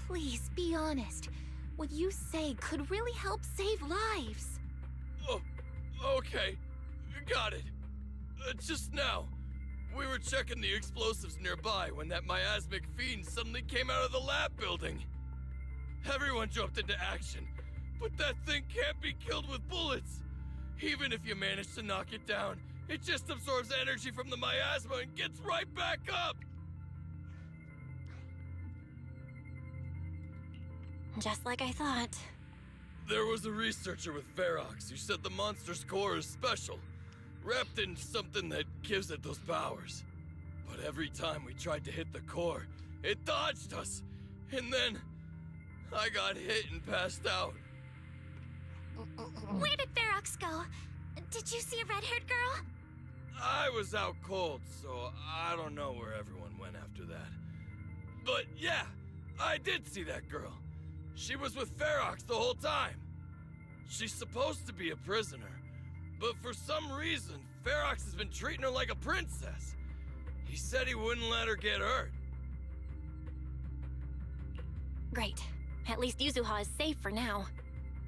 Please, be honest. What you say could really help save lives.
Oh, okay. Got it. Just now, we were checking the explosives nearby when that miasmic fiend suddenly came out of the lab building. Everyone jumped into action, but that thing can't be killed with bullets. Even if you manage to knock it down, it just absorbs energy from the miasma and gets right back up.
Just like I thought.
There was a researcher with Ferox who said the monster's core is special, wrapped in something that gives it those powers. But every time we tried to hit the core, it dodged us. And then I got hit and passed out.
Where did Ferox go? Did you see a red-haired girl?
I was out cold, so I don't know where everyone went after that. But yeah, I did see that girl. She was with Ferox the whole time. She's supposed to be a prisoner, but for some reason, Ferox has been treating her like a princess. He said he wouldn't let her get hurt.
Great. At least Yuzuha is safe for now.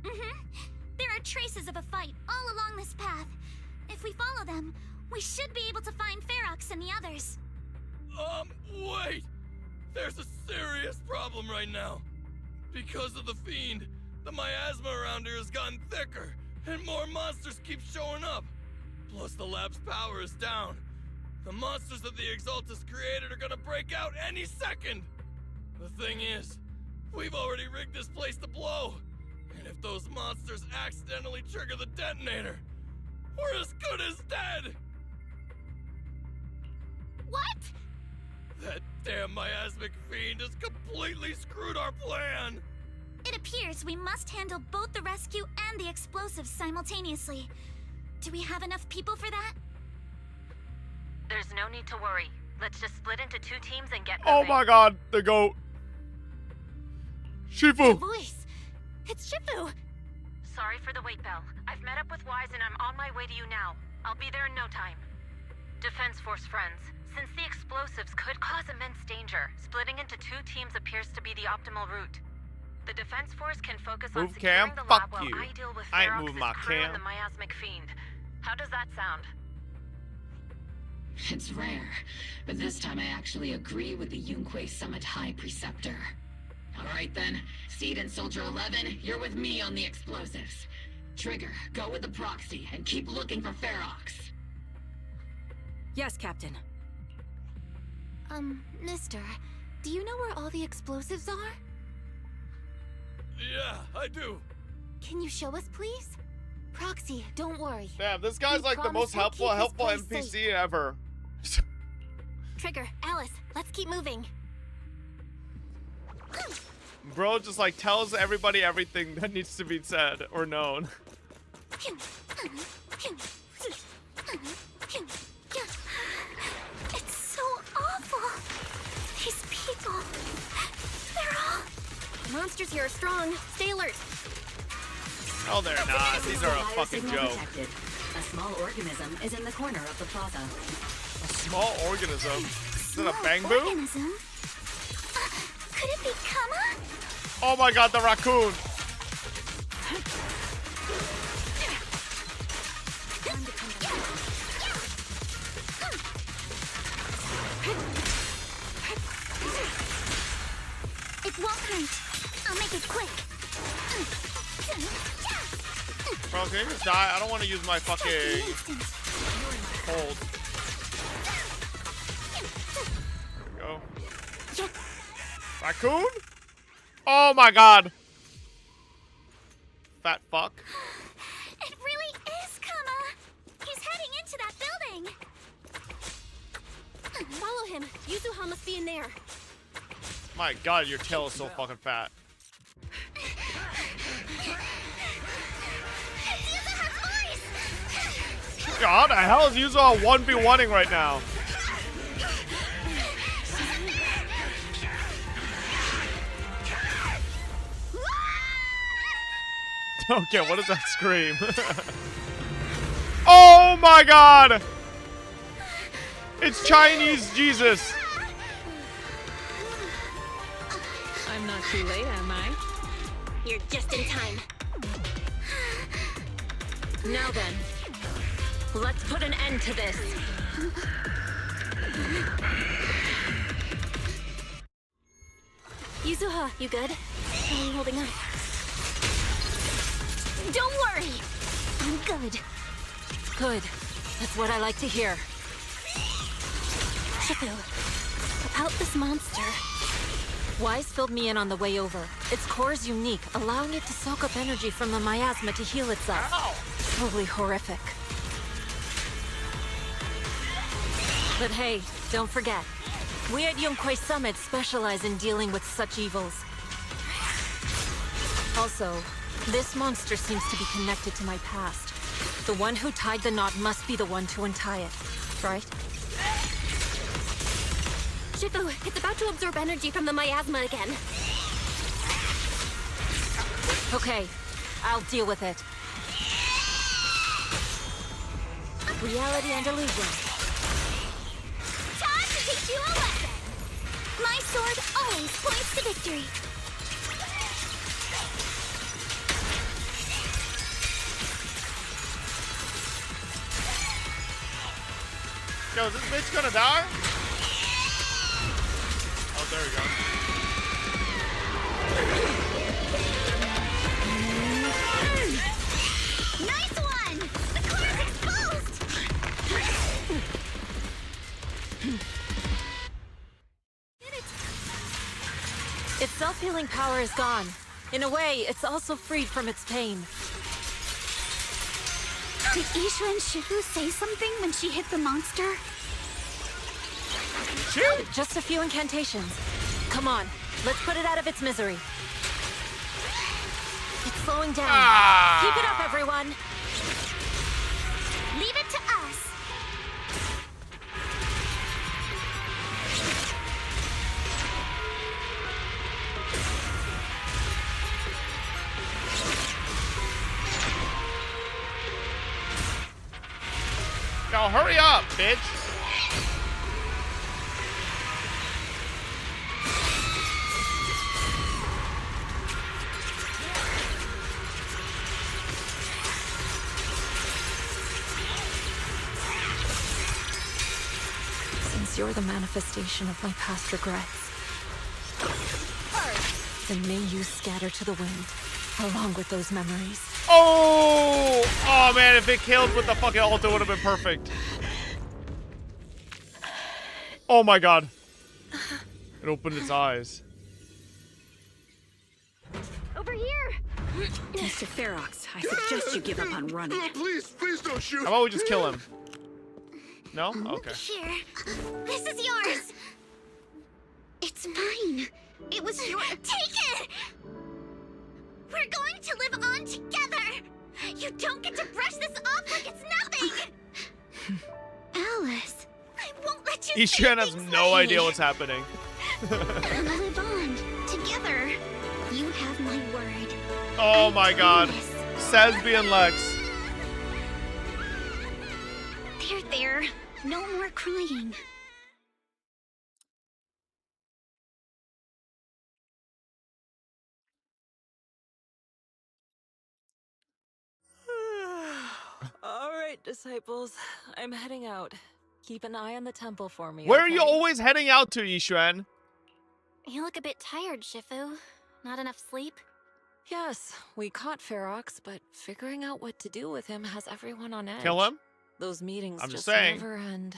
There are traces of a fight all along this path. If we follow them, we should be able to find Ferox and the others.
Wait! There's a serious problem right now. Because of the fiend, the miasma around here has gotten thicker, and more monsters keep showing up. Plus the lab's power is down. The monsters that the Exaltus created are gonna break out any second. The thing is, we've already rigged this place to blow, and And if those monsters accidentally trigger the detonator, we're as good as dead!
What?
That damn miasmic fiend has completely screwed our plan!
It appears we must handle both the rescue and the explosives simultaneously. Do we have enough people for that?
There's no need to worry. Let's just split into 2 teams and get moving.
Oh my god, the goat. Shifu!
Voice! It's Shifu!
Sorry for the wait, Belle. I've met up with Wise and I'm on my way to you now. I'll be there in no time. Defense Force friends, since the explosives could cause immense danger, splitting into 2 teams appears to be the optimal route. The Defense Force can focus on securing the lab while I deal with Ferox's crew and the miasmic fiend. How does that sound?
It's rare, but this time I actually agree with the Yunquei Summit High Preceptor. Alright then, Seed and Soldier 11, you're with me on the explosives. Trigger, go with the proxy and keep looking for Ferox.
Yes, Captain.
Mister, do you know where all the explosives are?
Yeah, I do.
Can you show us, please? Proxy, don't worry.
Damn, this guy's like the most helpful NPC ever.
Trigger, Alice, let's keep moving.
Bro just like tells everybody everything that needs to be said or known.
It's so awful. These people, they're all...
Monsters here are strong. Stay alert.
Oh, they're not. These are a fucking joke.
Detected. A small organism is in the corner of the plaza.
A small organism? Is it a bangbu?
Organism? Could it be Kama?
Oh my god, the raccoon!
It won't hurt. I'll make it quick.
Bro, can you just die? I don't want to use my fucking hold. There we go. Raccoon? Oh my god. Fat fuck.
It really is Kama. He's heading into that building.
Follow him. Yuzuha must be in there.
My god, your tail is so fucking fat. God, the hell is Yuzuha 1v1ing right now? Okay, what is that scream? Oh my god! It's Chinese Jesus!
I'm not too late, am I?
You're just in time.
Now then, let's put an end to this.
Yuzuha, you good? How are you holding up?
Don't worry. I'm good.
Good. That's what I like to hear.
Shifu, about this monster.
Wise filled me in on the way over. Its core is unique, allowing it to soak up energy from the miasma to heal itself. Totally horrific. But hey, don't forget. We at Yunquei Summit specialize in dealing with such evils. Also, this monster seems to be connected to my past. The one who tied the knot must be the one to untie it, right?
Shifu, it's about to absorb energy from the miasma again.
Okay, I'll deal with it. Reality and illusion.
Time to teach you a lesson. My sword always points to victory.
Yo, is this bitch gonna die? Oh, there we go.
Nice one! The core is exposed!
Its self-healing power is gone. In a way, it's also freed from its pain.
Did Isha and Shifu say something when she hit the monster?
Just a few incantations. Come on, let's put it out of its misery. It's slowing down. Keep it up, everyone.
Leave it to us.
Now hurry up, bitch.
Since you're the manifestation of my past regrets, then may you scatter to the wind, along with those memories.
Oh! Oh man, if it killed with the fucking ult, it would have been perfect. Oh my god. It opened its eyes.
Over here!
Mr. Ferox, I suggest you give up on running.
No, please don't shoot.
How about we just kill him? No? Okay.
Here. This is yours. It's mine. It was your. Take it! We're going to live on together. You don't get to brush this off like it's nothing. Alice, I won't let you.
Ishan has no idea what's happening.
And live on together. You have my word.
Oh my god. Sesby and Lex.
There. No more crying.
All right, disciples. I'm heading out. Keep an eye on the temple for me.
Where are you always heading out to, Ishan?
You look a bit tired, Shifu. Not enough sleep?
Yes, we caught Ferox, but figuring out what to do with him has everyone on edge.
Kill him?
Those meetings
I'm
just
saying.
never end.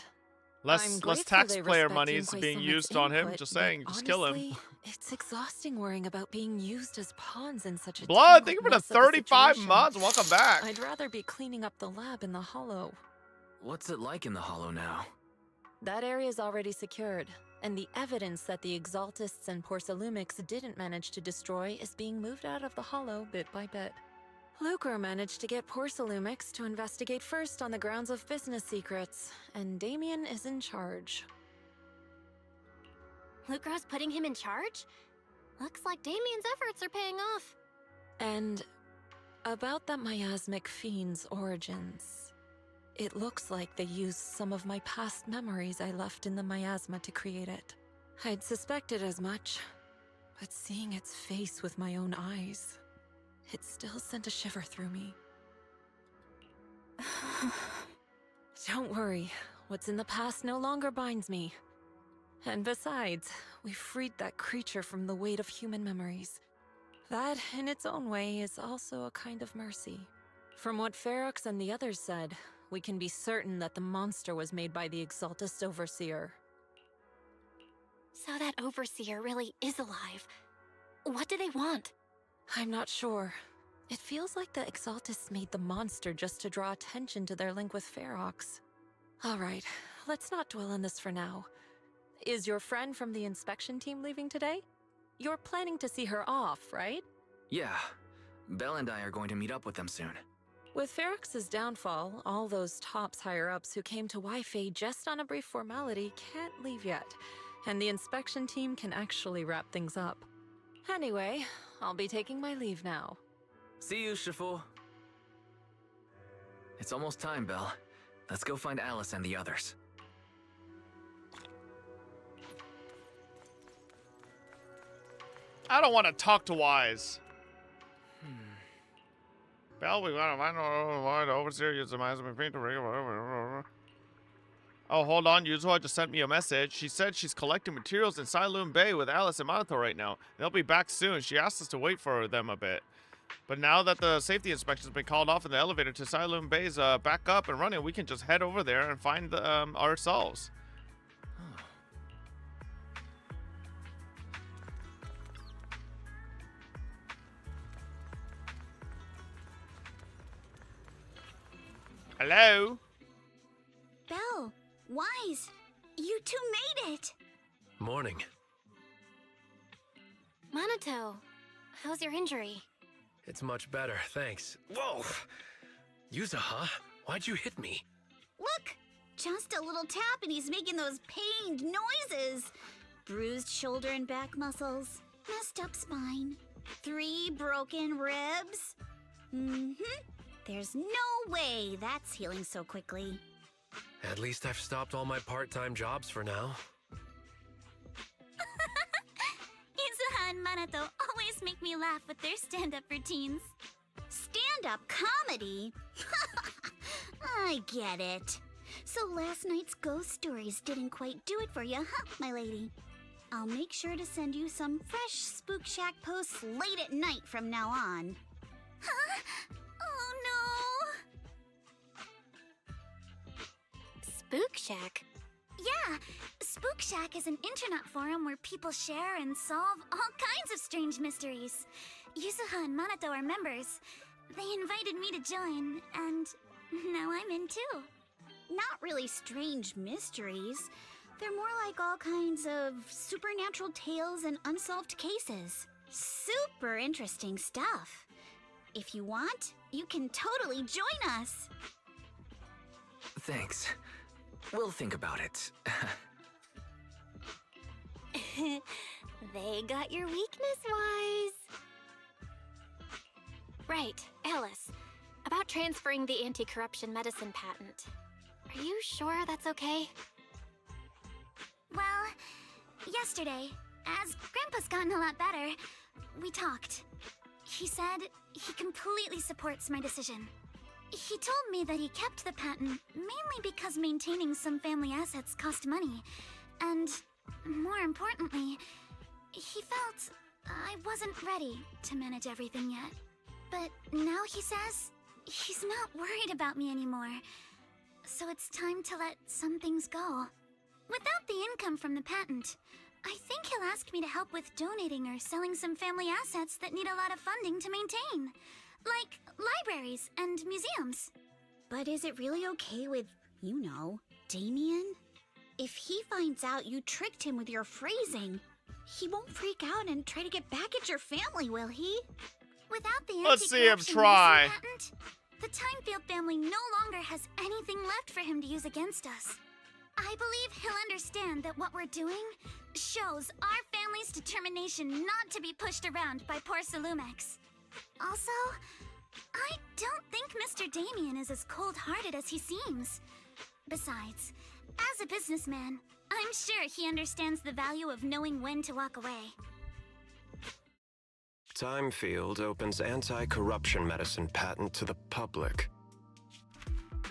Less taxpayer money is being used on him. Just saying, just kill him.
It's exhausting worrying about being used as pawns in such a
Blood, thank you for
tangled
the
mess of a
35
situation.
months. Welcome back.
I'd rather be cleaning up the lab in the Hollow.
What's it like in the Hollow now?
That area is already secured, and the evidence that the Exaltists and Porcelumics didn't manage to destroy is being moved out of the Hollow bit by bit. Lucre managed to get Porcelumics to investigate first on the grounds of business secrets, and Damien is in charge.
Lucro's putting him in charge? Looks like Damien's efforts are paying off.
And about that miasmic fiend's origins. It looks like they used some of my past memories I left in the miasma to create it. I'd suspected as much, but seeing its face with my own eyes, it still sent a shiver through me. Don't worry, what's in the past no longer binds me. And besides, we freed that creature from the weight of human memories. That, in its own way, is also a kind of mercy. From what Ferox and the others said, we can be certain that the monster was made by the Exaltist Overseer.
So that Overseer really is alive. What do they want?
I'm not sure. It feels like the Exaltists made the monster just to draw attention to their link with Ferox. Alright, let's not dwell on this for now. Is your friend from the inspection team leaving today? You're planning to see her off, right?
Yeah. Belle and I are going to meet up with them soon.
With Ferox's downfall, all those tops higher-ups who came to Waifei just on a brief formality can't leave yet, and the inspection team can actually wrap things up. Anyway, I'll be taking my leave now.
See you, Shifu. It's almost time, Belle. Let's go find Alice and the others.
I don't want to talk to Wise. Belle, we gotta find why the Overseer used the miasma fiend to ring. Oh, hold on. Yuzuha just sent me a message. She said she's collecting materials in Siloon Bay with Alice and Minato right now. They'll be back soon. She asked us to wait for them a bit. But now that the safety inspection's been called off and the elevator to Siloon Bay's back up and running, we can just head over there and find ourselves. Hello?
Belle, Wise, you two made it!
Morning.
Minato, how's your injury?
It's much better, thanks. Whoa! Yuzuha, why'd you hit me?
Look! Just a little tap and he's making those pained noises. Bruised shoulder and back muscles. Messed up spine. 3 broken ribs. There's no way that's healing so quickly.
At least I've stopped all my part-time jobs for now.
Yuzuha and Minato always make me laugh with their stand-up routines. Stand-up comedy? I get it. So last night's ghost stories didn't quite do it for you, huh, my lady? I'll make sure to send you some fresh Spook Shack posts late at night from now on. Huh? Oh no!
Spook Shack?
Yeah, Spook Shack is an internet forum where people share and solve all kinds of strange mysteries. Yuzuha and Minato are members. They invited me to join, and now I'm in too. Not really strange mysteries. They're more like all kinds of supernatural tales and unsolved cases. Super interesting stuff. If you want, you can totally join us.
Thanks. We'll think about it.
They got your weakness, Wise. Right, Alice. About transferring the anti-corruption medicine patent. Are you sure that's okay?
Well, yesterday, as Grandpa's gotten a lot better, we talked. He said he completely supports my decision. He told me that he kept the patent mainly because maintaining some family assets cost money. And, more importantly, he felt I wasn't ready to manage everything yet. But now he says he's not worried about me anymore. So it's time to let some things go. Without the income from the patent, I think he'll ask me to help with donating or selling some family assets that need a lot of funding to maintain. Like libraries and museums. But is it really okay with, you know, Damien? If he finds out you tricked him with your phrasing, he won't freak out and try to get back at your family, will he? Without the
Let's see him
anti-corruption
try.
medicine patent, the Timefield family no longer has anything left for him to use against us. I believe he'll understand that what we're doing shows our family's determination not to be pushed around by poor Salumex. Also, I don't think Mr. Damien is as cold-hearted as he seems. Besides, as a businessman, I'm sure he understands the value of knowing when to walk away.
Timefield opens anti-corruption medicine patent to the public.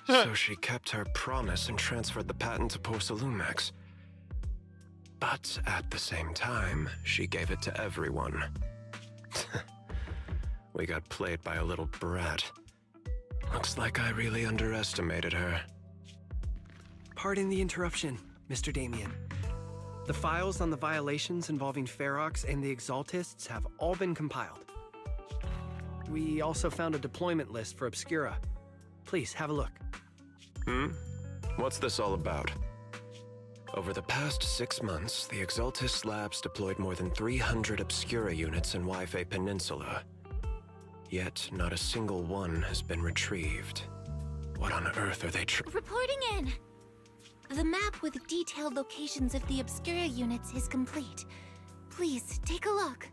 So she kept her promise and transferred the patent to poor Salumex. But at the same time, she gave it to everyone. We got played by a little brat. Looks like I really underestimated her.
Pardon the interruption, Mr. Damien. The files on the violations involving Ferox and the Exaltists have all been compiled. We also found a deployment list for Obscura. Please, have a look.
What's this all about? Over the past 6 months, the Exaltist labs deployed more than 300 Obscura units in Waifei Peninsula. Yet, not a single one has been retrieved. What on earth are they
Reporting in! The map with detailed locations of the Obscura units is complete. Please, take a look.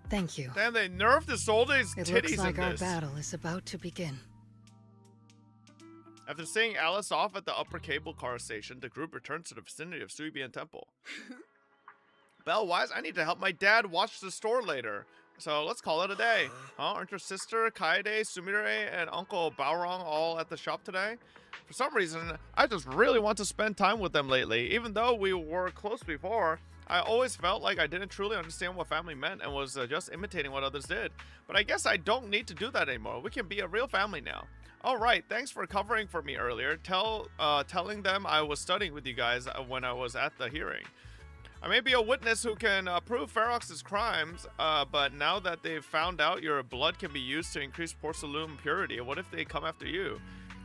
Thank you.
Damn, they nerfed the soldiers'
It
titties
looks like
in
our
this.
battle is about to begin.
After seeing Alice off at the upper cable car station, the group returns to the vicinity of Suibian Temple. Belle, Wise, I need to help my dad watch the store later. So let's call it a day. Huh? Aren't your sister, Kaede, Sumire, and Uncle Baorong all at the shop today? For some reason, I just really want to spend time with them lately. Even though we were close before, I always felt like I didn't truly understand what family meant and was just imitating what others did. But I guess I don't need to do that anymore. We can be a real family now. Alright, thanks for covering for me earlier. Telling them I was studying with you guys when I was at the hearing. I may be a witness who can prove Ferox's crimes, but now that they've found out your blood can be used to increase porcelain purity, what if they come after you?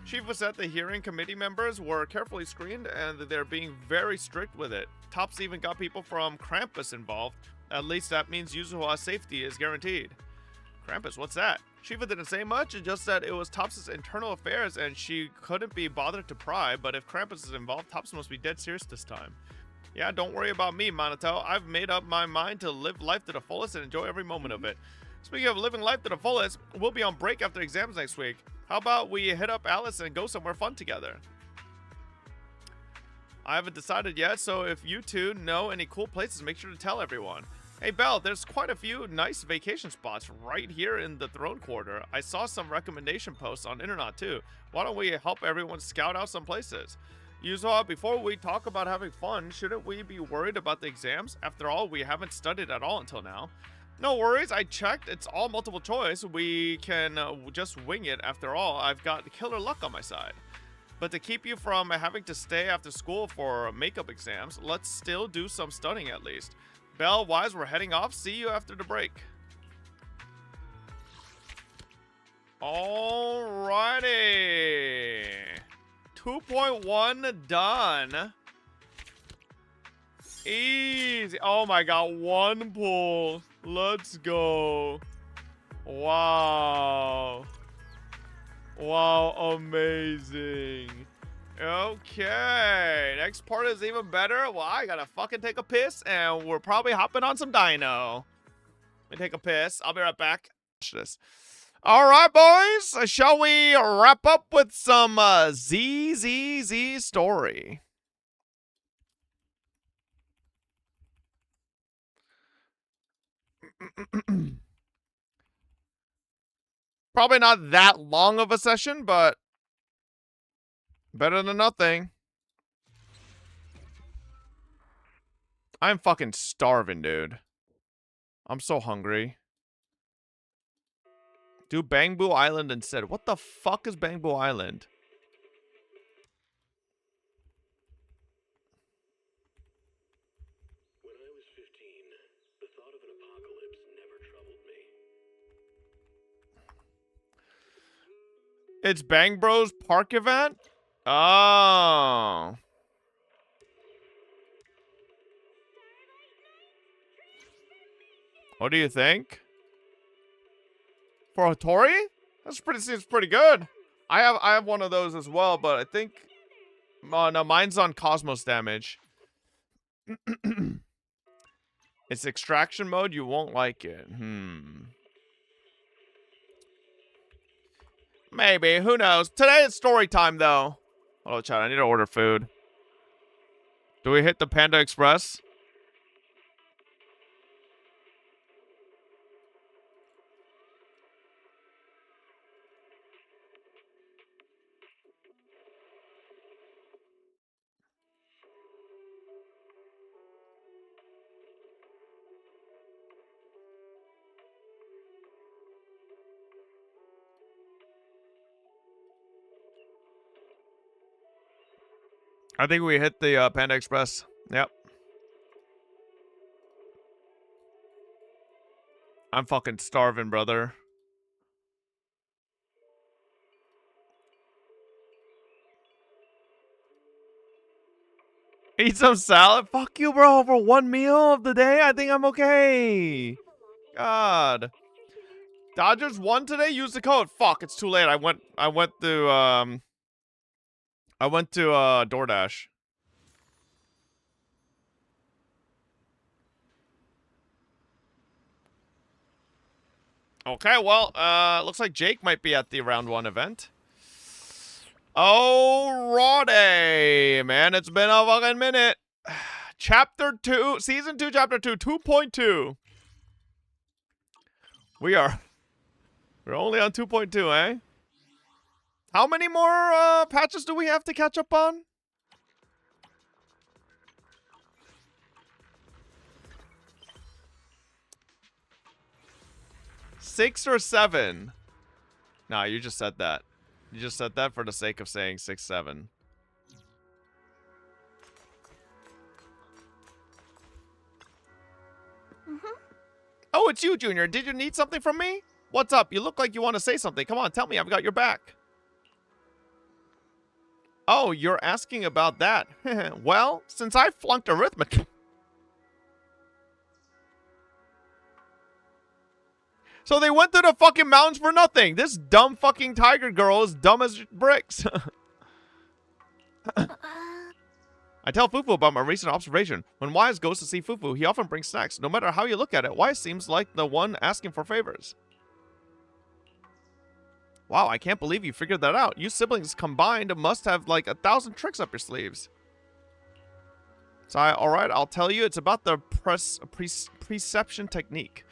Shiva said the hearing committee members were carefully screened and they're being very strict with it. Tops even got people from Krampus involved. At least that means Yuzuha's safety is guaranteed. Krampus, what's that? Shiva didn't say much, just said it was Tops' internal affairs and she couldn't be bothered to pry, but if Krampus is involved, Tops must be dead serious this time. Yeah, don't worry about me, Minato. I've made up my mind to live life to the fullest and enjoy every moment of it. Speaking of living life to the fullest, we'll be on break after exams next week. How about we hit up Alice and go somewhere fun together? I haven't decided yet, so if you two know any cool places, make sure to tell everyone. Hey Belle, there's quite a few nice vacation spots right here in the Throne Quarter. I saw some recommendation posts on internet too. Why don't we help everyone scout out some places? Yuzuha, before we talk about having fun, shouldn't we be worried about the exams? After all, we haven't studied at all until now. No worries, I checked. It's all multiple choice. We can just wing it. After all, I've got killer luck on my side. But to keep you from having to stay after school for makeup exams, let's still do some studying at least. Belle, Wise, we're heading off. See you after the break. Alrighty. 2.1 done. Easy. Oh my god, one pull. Let's go. Wow. Wow, amazing. Okay, next part is even better. Well, I gotta fucking take a piss, and we're probably hopping on some dino. Let me take a piss. I'll be right back. Watch this. All right, boys. Shall we wrap up with some ZZZ story? Probably not that long of a session, but better than nothing. I'm fucking starving, dude. I'm so hungry. Do Bangbu Island instead. What the fuck is Bangbu Island?
When I was 15, the thought of an apocalypse never troubled me.
It's Bang Bros Park event? Oh. What do you think? For Hattori? Seems pretty good. I have one of those as well, but I think no, mine's on Cosmos damage. It's extraction mode, you won't like it. Maybe, who knows? Today it's story time though. Hold on, chat, I need to order food. Do we hit the Panda Express? I think we hit the Panda Express. Yep. I'm fucking starving, brother. Eat some salad? Fuck you, bro. For one meal of the day, I think I'm okay. God. Dodgers won today? Use the code. Fuck, it's too late. I went to DoorDash. Okay, well, looks like Jake might be at the round 1 event. Alrighty, man, it's been a fucking minute. Chapter 2, Season 2, Chapter 2, 2.2. We're only on 2.2, eh? How many more patches do we have to catch up on? Six or 7? Nah, you just said that. You just said that for the sake of saying 6, 7. Oh, it's you, Junior. Did you need something from me? What's up? You look like you want to say something. Come on, tell me. I've got your back. Oh, you're asking about that. Well, since I flunked arithmetic... So they went to the fucking mountains for nothing. This dumb fucking tiger girl is dumb as bricks. I tell Fufu about my recent observation. When Wise goes to see Fufu, he often brings snacks. No matter how you look at it, Wise seems like the one asking for favors. Wow, I can't believe you figured that out. You siblings combined must have like 1,000 tricks up your sleeves. So, alright, I'll tell you. It's about the perception technique.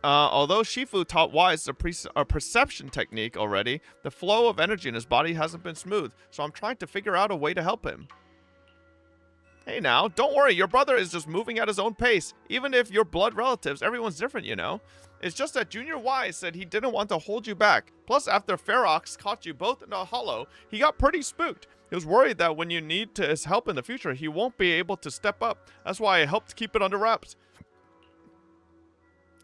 Although Shifu taught Wise the perception technique already, the flow of energy in his body hasn't been smooth, so I'm trying to figure out a way to help him. Hey now, don't worry, your brother is just moving at his own pace. Even if you're blood relatives, everyone's different, you know. It's just that Junior Wise said he didn't want to hold you back. Plus, after Ferox caught you both in a hollow, he got pretty spooked. He was worried that when you need his help in the future, he won't be able to step up. That's why I helped keep it under wraps.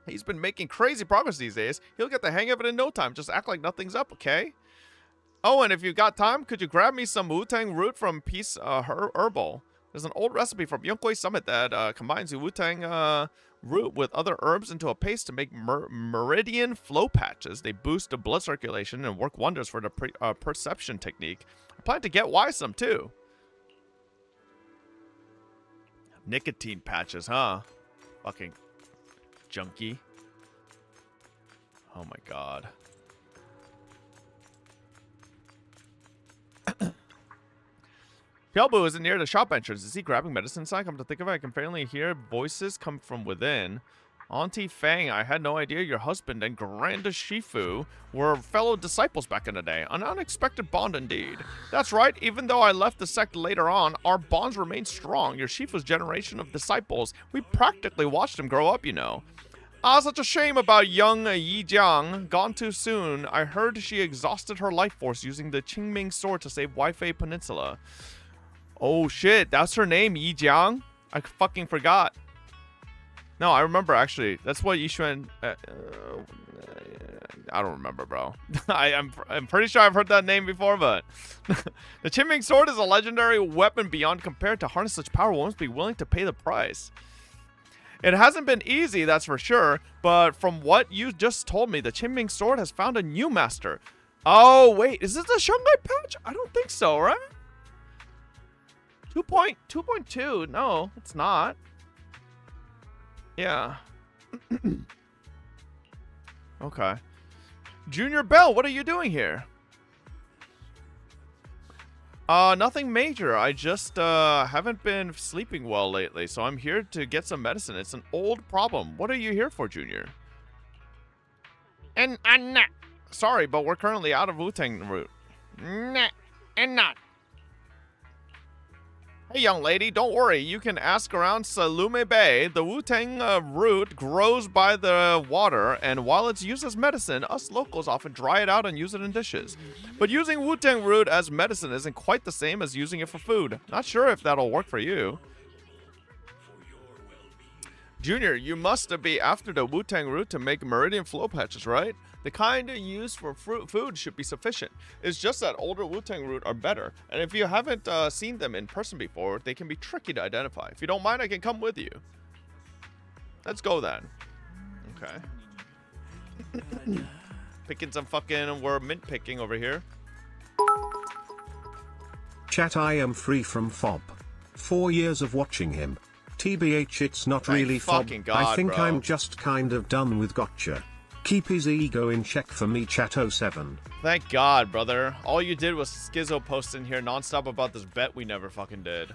He's been making crazy progress these days. He'll get the hang of it in no time. Just act like nothing's up, okay? Oh, and if you got time, could you grab me some Wu-Tang root from Peace Herbal? There's an old recipe from Yonghui Summit that combines the Wu-Tang root with other herbs into a paste to make meridian flow patches. They boost the blood circulation and work wonders for the perception technique. I plan to get Wise some too. Nicotine patches, huh? Fucking junkie. Oh my god. Pyeolbu isn't near the shop entrance. Is he grabbing medicine inside? Come to think of it, I can faintly hear voices come from within. Auntie Fang, I had no idea your husband and Grand Shifu were fellow disciples back in the day. An unexpected bond indeed. That's right, even though I left the sect later on, our bonds remain strong. Your Shifu's generation of disciples, we practically watched him grow up, you know. Ah, such a shame about young Yi Jiang. Gone too soon. I heard she exhausted her life force using the Qingming sword to save Waifei Peninsula. Oh shit, that's her name, Yi Jiang? I fucking forgot. No, I remember actually. That's what Yixuan... I don't remember, bro. I'm pretty sure I've heard that name before, but... The Qingming sword is a legendary weapon beyond compare. To harness such power, one must be willing to pay the price. It hasn't been easy, that's for sure, but from what you just told me, the Qingming sword has found a new master. Oh, wait, is this the Shanghai patch? I don't think so, right? 2.2. No, it's not. Yeah. Okay. Junior Bell, what are you doing here? Nothing major. I just haven't been sleeping well lately, so I'm here to get some medicine. It's an old problem. What are you here for, Junior? And not. Sorry, but we're currently out of Wu-Tang root. Nah, and not. Hey, young lady, don't worry. You can ask around Salume Bay. The Wu-Tang root grows by the water, and while it's used as medicine, us locals often dry it out and use it in dishes. But using Wu-Tang root as medicine isn't quite the same as using it for food. Not sure if that'll work for you. Junior, you must be after the Wu-Tang root to make meridian flow patches, right? The kind used for food should be sufficient. It's just that older Wu-Tang root are better, and if you haven't seen them in person before, they can be tricky to identify. If you don't mind, I can come with you. Let's go then. Okay. Picking some fucking... We're mint picking over here.
Chat, I am free from Fob. 4 years of watching him. TBH, it's not really Fob. I think
bro.
I'm just kind of done with gotcha. Keep his ego in check for me, chat 07.
Thank God, brother. All you did was Schizo post in here nonstop about this bet we never fucking did.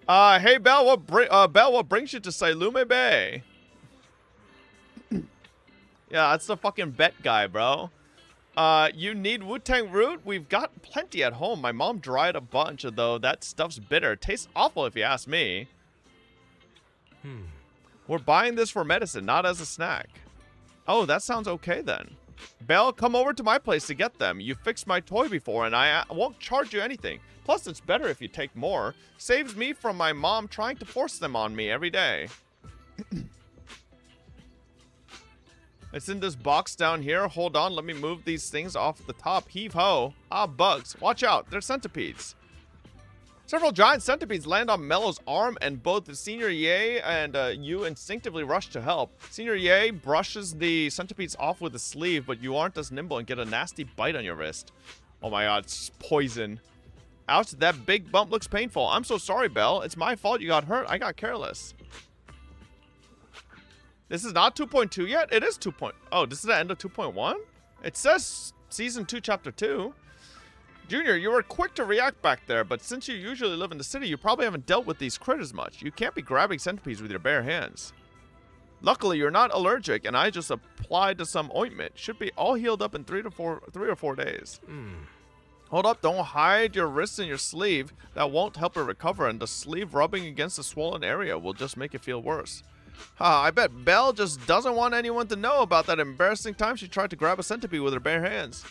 Hey, Bell, what brings you to Salume Bay? Yeah, that's the fucking bet guy, bro. You need Wu-Tang root? We've got plenty at home. My mom dried a bunch, though that stuff's bitter. Tastes awful if you ask me. We're buying this for medicine, not as a snack. Oh, that sounds okay then. Belle, come over to my place to get them. You fixed my toy before, and I won't charge you anything. Plus, it's better if you take more. Saves me from my mom trying to force them on me every day. It's in this box down here. Hold on, let me move these things off the top. Heave ho. Ah, bugs. Watch out, they're centipedes. Several giant centipedes land on Mello's arm, and both Senior Ye and you instinctively rush to help. Senior Ye brushes the centipedes off with a sleeve, but you aren't as nimble and get a nasty bite on your wrist. Oh my god, it's poison. Ouch, that big bump looks painful. I'm so sorry, Belle. It's my fault you got hurt. I got careless. This is not 2.2 yet? It is 2. Oh, this is the end of 2.1? It says Season 2, Chapter 2. Junior, you were quick to react back there, but since you usually live in the city, you probably haven't dealt with these critters much. You can't be grabbing centipedes with your bare hands. Luckily, you're not allergic, and I just applied some ointment. Should be all healed up in 3 or 4 days. Hold up, don't hide your wrists in your sleeve. That won't help it recover, and the sleeve rubbing against the swollen area will just make it feel worse. I bet Belle just doesn't want anyone to know about that embarrassing time she tried to grab a centipede with her bare hands.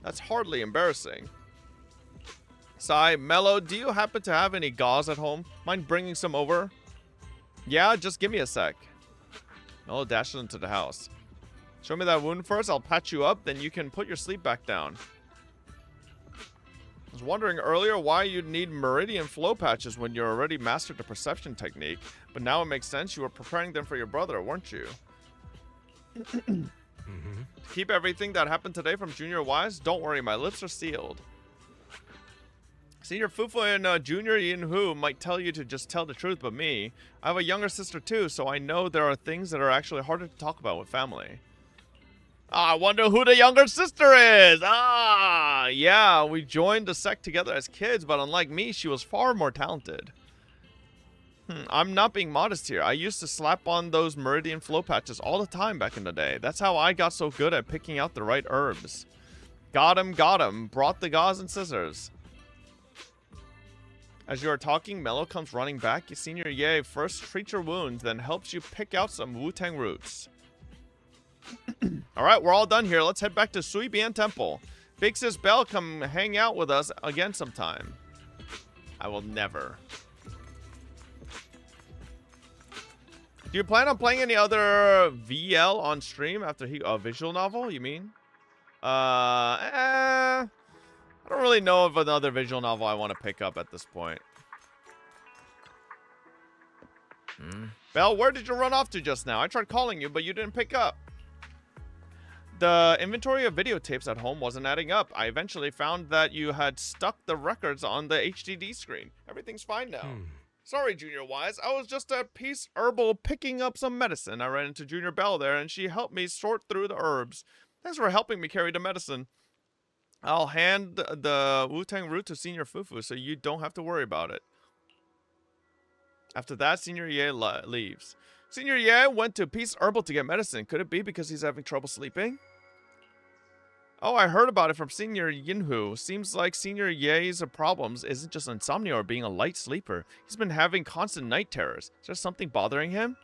That's hardly embarrassing. Sigh, Mello, do you happen to have any gauze at home? Mind bringing some over? Yeah, just give me a sec. Mello dashes into the house. Show me that wound first, I'll patch you up, then you can put your sleep back down. I was wondering earlier why you'd need meridian flow patches when you're already mastered the perception technique, but now it makes sense you were preparing them for your brother, weren't you? Keep everything that happened today from Junior wise? Don't worry, my lips are sealed. Senior Fufu and Junior Yinhu might tell you to just tell the truth, but me, I have a younger sister too, so I know there are things that are actually harder to talk about with family. I wonder who the younger sister is! Yeah, we joined the sect together as kids, but unlike me, she was far more talented. I'm not being modest here. I used to slap on those meridian flow patches all the time back in the day. That's how I got so good at picking out the right herbs. Got him. Brought the gauze and scissors. As you are talking, Mello comes running back. Senior Ye first treats your wounds, then helps you pick out some Wu-Tang roots. Alright, we're all done here. Let's head back to Sui Bian Temple. Big Sis Belle, come hang out with us again sometime. I will never. Do you plan on playing any other VL on stream after visual novel, you mean? I don't really know of another visual novel I want to pick up at this point. Belle, where did you run off to just now? I tried calling you, but you didn't pick up. The inventory of videotapes at home wasn't adding up. I eventually found that you had stuck the records on the HDD screen. Everything's fine now. Sorry, Junior Wise. I was just at Peace Herbal picking up some medicine. I ran into Junior Belle there, and she helped me sort through the herbs. Thanks for helping me carry the medicine. I'll hand the Wu-Tang root to Senior Fufu so you don't have to worry about it. After that, Senior Ye leaves. Senior Ye went to Peace Herbal to get medicine. Could it be because he's having trouble sleeping? Oh, I heard about it from Senior Yinhu. Seems like Senior Ye's problems isn't just insomnia or being a light sleeper. He's been having constant night terrors. Is there something bothering him?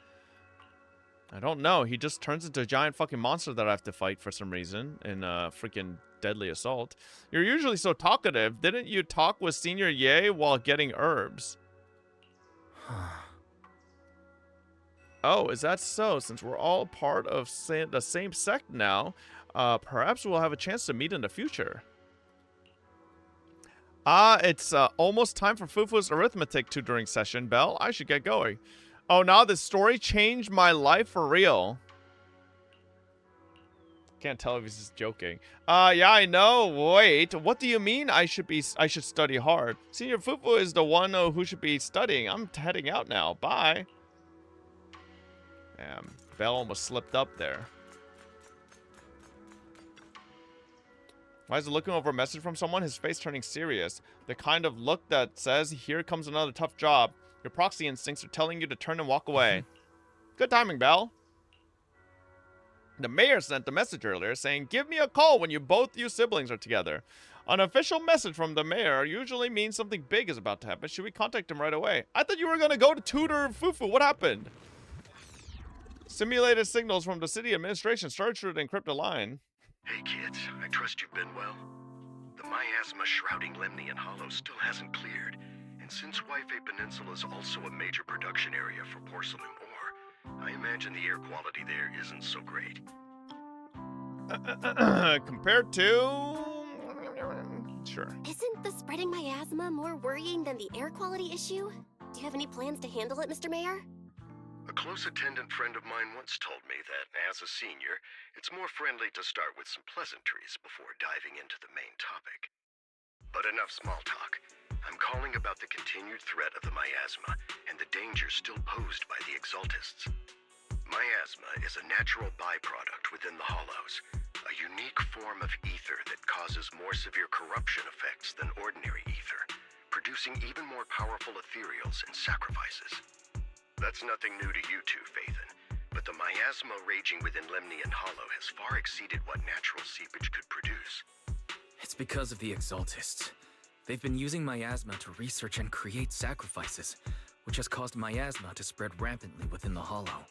I don't know. He just turns into a giant fucking monster that I have to fight for some reason in freaking Deadly Assault. You're usually so talkative. Didn't you talk with Senior Ye while getting herbs? Oh, is that so? Since we're all part of the same sect now, perhaps we'll have a chance to meet in the future. It's almost time for Fufu's arithmetic tutoring session, Belle. I should get going. Oh, now this story changed my life for real. Can't tell if he's just joking. Yeah, I know. Wait, what do you mean I should study hard? Senior Fufu is the one who should be studying. I'm heading out now. Bye. Damn, Belle almost slipped up there. Why is he looking over a message from someone? His face turning serious. The kind of look that says, here comes another tough job. Your proxy instincts are telling you to turn and walk away. Good timing, Belle. The mayor sent a message earlier saying, give me a call when both you siblings are together. An official message from the mayor usually means something big is about to happen. Should we contact him right away? I thought you were going to go to tutor Fufu. What happened? Simulated signals from the city administration started to encrypt a line.
Hey kids, I trust you've been well. The miasma shrouding Lemnian Hollow still hasn't cleared, and since Waifei Peninsula is also a major production area for porcelain ore, I imagine the air quality there isn't so great.
Compared to... Sure.
Isn't the spreading miasma more worrying than the air quality issue? Do you have any plans to handle it, Mr. Mayor?
A close attendant friend of mine once told me that, as a senior, it's more friendly to start with some pleasantries before diving into the main topic. But enough small talk. I'm calling about the continued threat of the miasma and the dangers still posed by the exaltists. Miasma is a natural byproduct within the hollows, a unique form of ether that causes more severe corruption effects than ordinary ether, producing even more powerful ethereals and sacrifices. That's nothing new to you two, Phaethon, but the miasma raging within Lemnian Hollow has far exceeded what natural seepage could produce.
It's because of the exaltists. They've been using miasma to research and create sacrifices, which has caused miasma to spread rampantly within the hollow.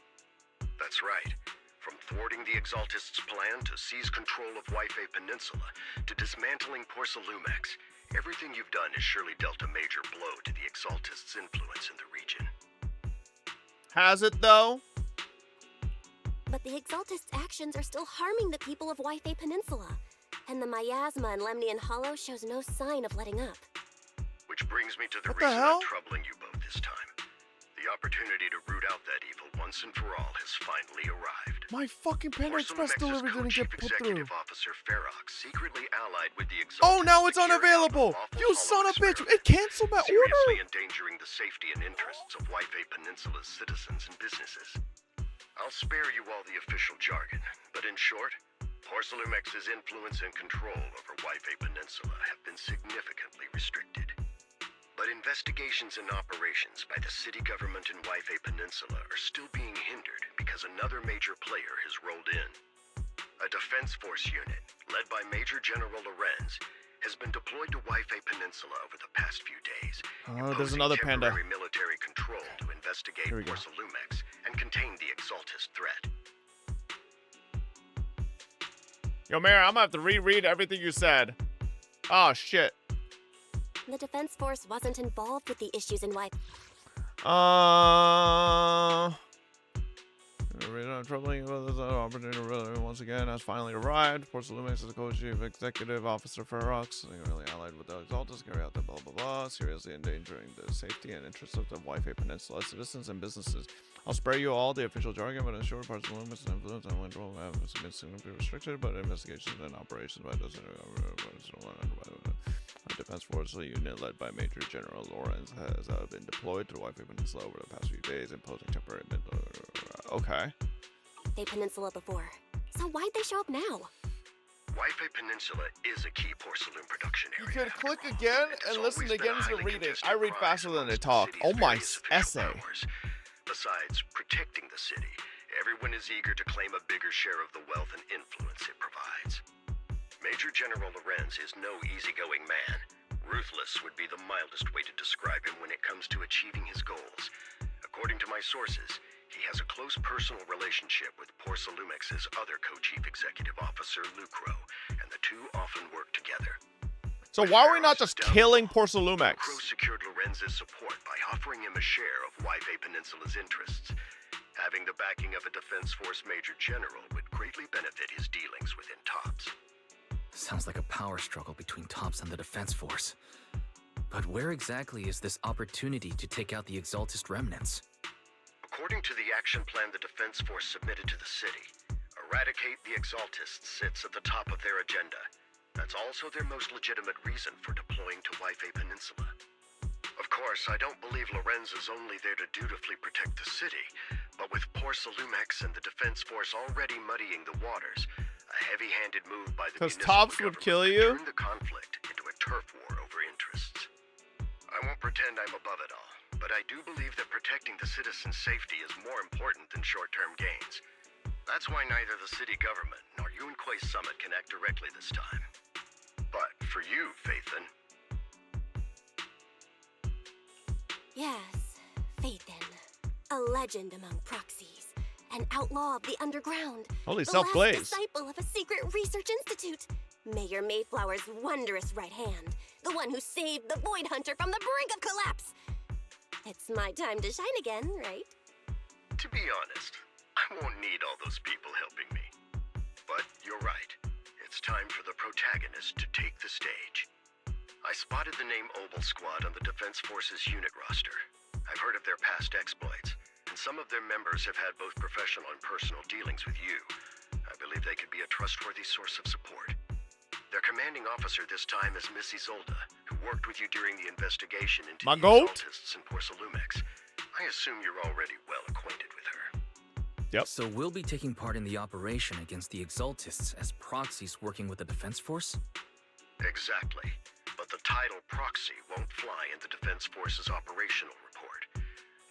That's right. From thwarting the exaltists' plan to seize control of Waifei Peninsula to dismantling Porcelumex, everything you've done has surely dealt a major blow to the exaltists' influence in the region.
Has it, though?
But the Exaltists' actions are still harming the people of Waifei Peninsula, and the miasma in Lemnian Hollow shows no sign of letting up.
Which brings me to the
What
reason
the hell?
I'm troubling you both this time. The opportunity to root out that evil once and for all has finally arrived.
My fucking Panda Express
Porcelumex'
delivery didn't
co-chief
get put through.
executive officer Ferox secretly allied with the exaltists.
Oh, now it's
to carry out
unavailable!
a lawful
You son
hollow
of a bitch!
experiment,
It canceled my
seriously
order!
endangering the safety and interests of Waifei Peninsula's citizens and businesses. I'll spare you all the official jargon, but in short, Porcelumex's influence and control over Waifei Peninsula have been significantly restricted. But investigations and operations by the city government in Waifei Peninsula are still being hindered because another major player has rolled in. A defense force unit, led by Major General Lorenz, has been deployed to Waifei Peninsula over the past few days.
Oh, there's
imposing
another panda.
temporary military control to investigate
Here we go.
Porcelumex and contain the exaltist threat.
Yo, Mayor, I'm gonna have to reread everything you said. Oh, shit.
The Defense Force wasn't involved with the issues in Waifei.
The reason I'm troubling you about this opportunity once again has finally arrived. Porcelumex is a co-chief executive officer for Ferox, really allied with the Exaltus, carry out the blah blah blah, seriously endangering the safety and interests of the Waifei Peninsula citizens and businesses. I'll spare you all the official jargon, but in short, Porcelumex's influence and control have been significantly restricted, but investigations and operations by the Defense Force unit led by Major General Lorenz has been deployed to the Waifei Peninsula over the past few days, imposing temporary... Okay.
Waifei Peninsula before. So why'd they show up now?
Waifei Peninsula is a key porcelain production
You
area.
could click again and listen again to read it. I read faster than they talk. Oh my essay.
Besides protecting the city, everyone is eager to claim a bigger share of the wealth and influence it provides. Major General Lorenz is no easygoing man. Ruthless would be the mildest way to describe him when it comes to achieving his goals. According to my sources, he has a close personal relationship with Porcelumex's other co-chief executive officer, Lucro, and the two often work together.
So why are we not just killing Porcelumex?
Lucro secured Lorenz's support by offering him a share of Waifei Peninsula's interests. Having the backing of a Defense Force Major General would greatly benefit his dealings within TOPS.
Sounds like a power struggle between TOPS and the Defense Force. But where exactly is this opportunity to take out the Exaltist remnants?
According to the action plan the Defense Force submitted to the city, eradicate the Exaltists sits at the top of their agenda. That's also their most legitimate reason for deploying to Waifei Peninsula. Of course, I don't believe Lorenz is only there to dutifully protect the city, but with Porcelumex and the Defense Force already muddying the waters, a heavy-handed move by the
Because
municipal
Tops would
government
kill
could
you?
turn the conflict into a turf war over interests. I won't pretend I'm above it all, but I do believe that protecting the citizens' safety is more important than short-term gains. That's why neither the city government nor Yunquay Summit can act directly this time. But for you, Phaethon...
Yes, Phaethon. A legend among proxies. An outlaw of the underground.
Holy
the
self-blaze.
last disciple of a secret research institute. Mayor Mayflower's wondrous right hand. The one who saved the Void Hunter from the brink of collapse. It's my time to shine again, right?
To be honest, I won't need all those people helping me. But you're right. It's time for the protagonist to take the stage. I spotted the name Obel Squad on the Defense Forces unit roster. I've heard of their past exploits, and some of their members have had both professional and personal dealings with you. I believe they could be a trustworthy source of support. Their commanding officer this time is Miss Isolde, who worked with you during the investigation into the Exaltists and Porcelumex. I assume you're already well acquainted with her.
Yep. So we'll be taking part in the operation against the Exaltists as proxies working with the Defense Force?
Exactly. But the title proxy won't fly in the Defense Force's operational report.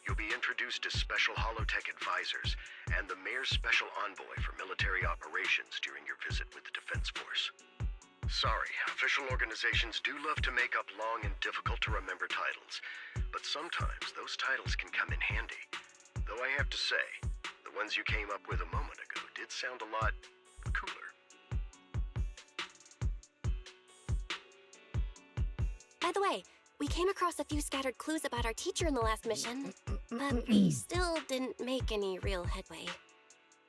You'll be introduced as Special Holotech Advisors and the Mayor's Special Envoy for military operations during your visit with the Defense Force. Sorry, official organizations do love to make up long and difficult-to-remember titles, but sometimes those titles can come in handy. Though I have to say, the ones you came up with a moment ago did sound a lot cooler.
By the way, we came across a few scattered clues about our teacher in the last mission, but we still didn't make any real headway.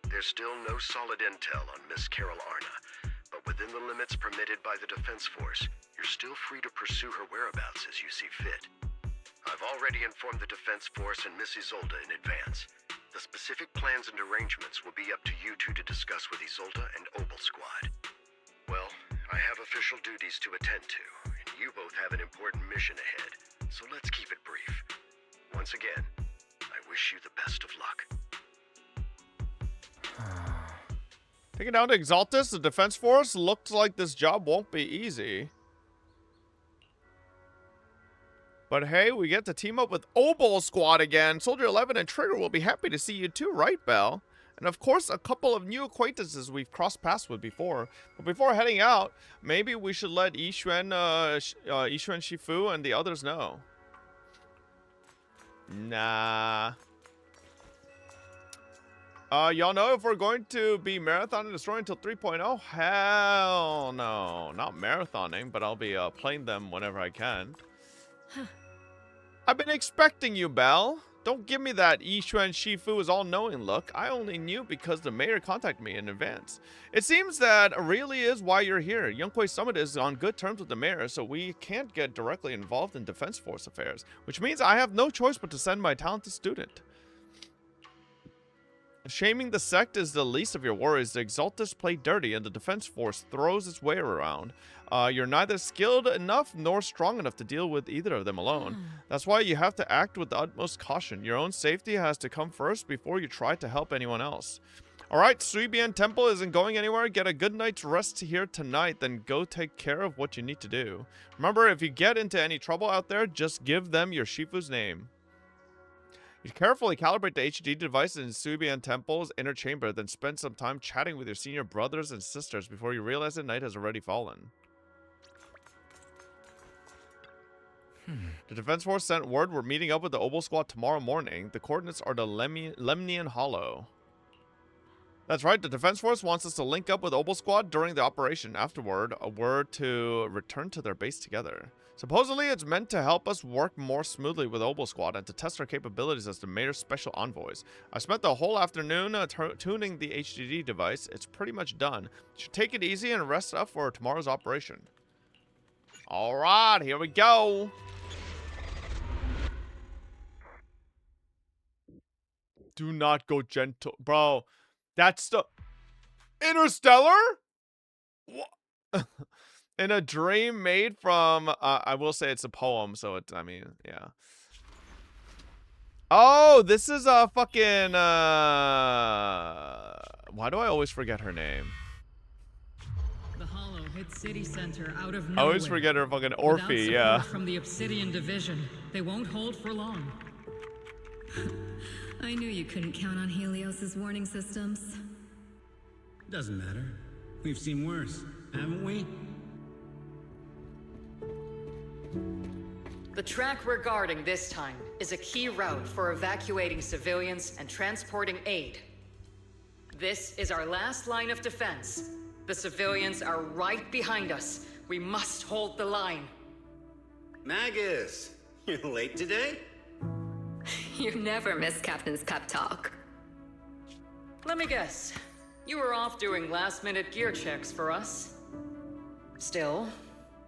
There's still no solid intel on Miss Carol Arna, but within the limits permitted by the Defense Force, you're still free to pursue her whereabouts as you see fit. I've already informed the Defense Force and Miss Isolde in advance. The specific plans and arrangements will be up to you two to discuss with Isolde and Obel Squad. Well, I have official duties to attend to, and you both have an important mission ahead, so let's keep it brief. Once again, I wish you the best of luck.
Taking down the Exaltists, the Defense Force, looks like this job won't be easy. But hey, we get to team up with Obel Squad again. Soldier 11 and Trigger will be happy to see you too, right, Belle? And of course, a couple of new acquaintances we've crossed paths with before. But before heading out, maybe we should let Yixuan Shifu and the others know. Nah. Y'all know if we're going to be marathoning Destroy until 3.0? Hell no. Not marathoning, but I'll be playing them whenever I can. I've been expecting you, Belle. Don't give me that Yixuan Shifu is all-knowing look. I only knew because the mayor contacted me in advance. It seems that really is why you're here. Yunkwei Summit is on good terms with the mayor, so we can't get directly involved in Defense Force affairs, which means I have no choice but to send my talented student. Shaming the sect is the least of your worries. The Exaltists play dirty and the Defense Force throws its way around. You're neither skilled enough nor strong enough to deal with either of them alone. That's why you have to act with the utmost caution. Your own safety has to come first before you try to help anyone else. Alright, Suibian Temple isn't going anywhere. Get a good night's rest here tonight, then go take care of what you need to do. Remember, if you get into any trouble out there, just give them your Shifu's name. You carefully calibrate the HUD device in Suibian Temple's inner chamber, then spend some time chatting with your senior brothers and sisters before you realize the night has already fallen. The Defense Force sent word we're meeting up with the Obel Squad tomorrow morning. The coordinates are the Lemnian Hollow. That's right, the Defense Force wants us to link up with Obel Squad during the operation. Afterward, we're to return to their base together. Supposedly, it's meant to help us work more smoothly with Obel Squad and to test our capabilities as the Mayor's special envoys. I spent the whole afternoon tuning the HDD device. It's pretty much done. You should take it easy and rest up for tomorrow's operation. Alright, here we go. Do not go gentle. Bro, that's the... Interstellar? What? In a dream made from... I will say it's a poem, so it's... I mean, yeah. Oh, this is a fucking... Why do I always forget her name?
The Hollow hit city center out of
I
nowhere.
always forget her fucking Orphe, yeah.
From the Obsidian Division, they won't hold for long.
I knew you couldn't count on Helios's warning systems.
Doesn't matter. We've seen worse, haven't we?
The track we're guarding this time is a key route for evacuating civilians and transporting aid. This is our last line of defense. The civilians are right behind us. We must hold the line.
Magus, you're late today?
You never miss Captain's pep talk.
Let me guess. You were off doing last-minute gear checks for us. Still,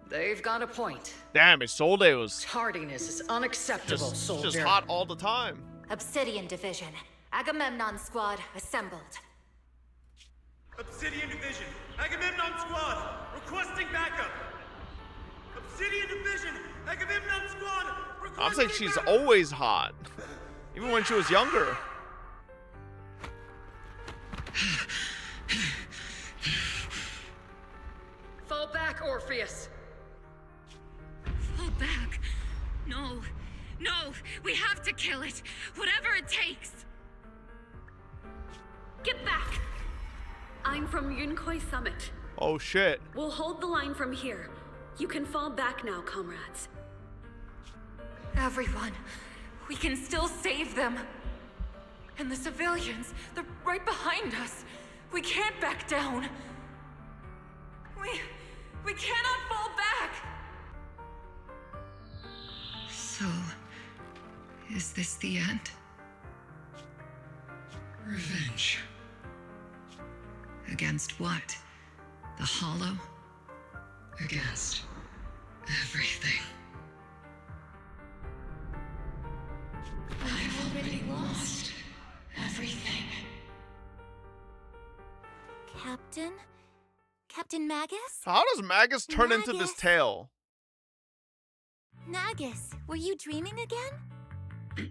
they've got a point.
Damn, Isolde was
Tardiness is unacceptable, soldier.
just hot all the time.
Obsidian Division. Agamemnon Squad assembled.
Obsidian Division. Agamemnon Squad. Requesting backup. Obsidian Division. Agamemnon Squad.
I'm saying she's always hot. Even when she was younger.
Fall back, Orpheus.
Fall back. No. No, we have to kill it. Whatever it takes. Get back. I'm from Yunkoi Summit.
Oh shit.
We'll hold the line from here. You can fall back now, comrades.
Everyone. We can still save them. And the civilians, they're right behind us. We can't back down. We cannot fall back.
So, is this the end? Revenge. Against what? The Hollow? Against everything. I've already lost everything.
Captain? Captain Magus?
How does Magus turn into this tail?
Magus, were you dreaming again?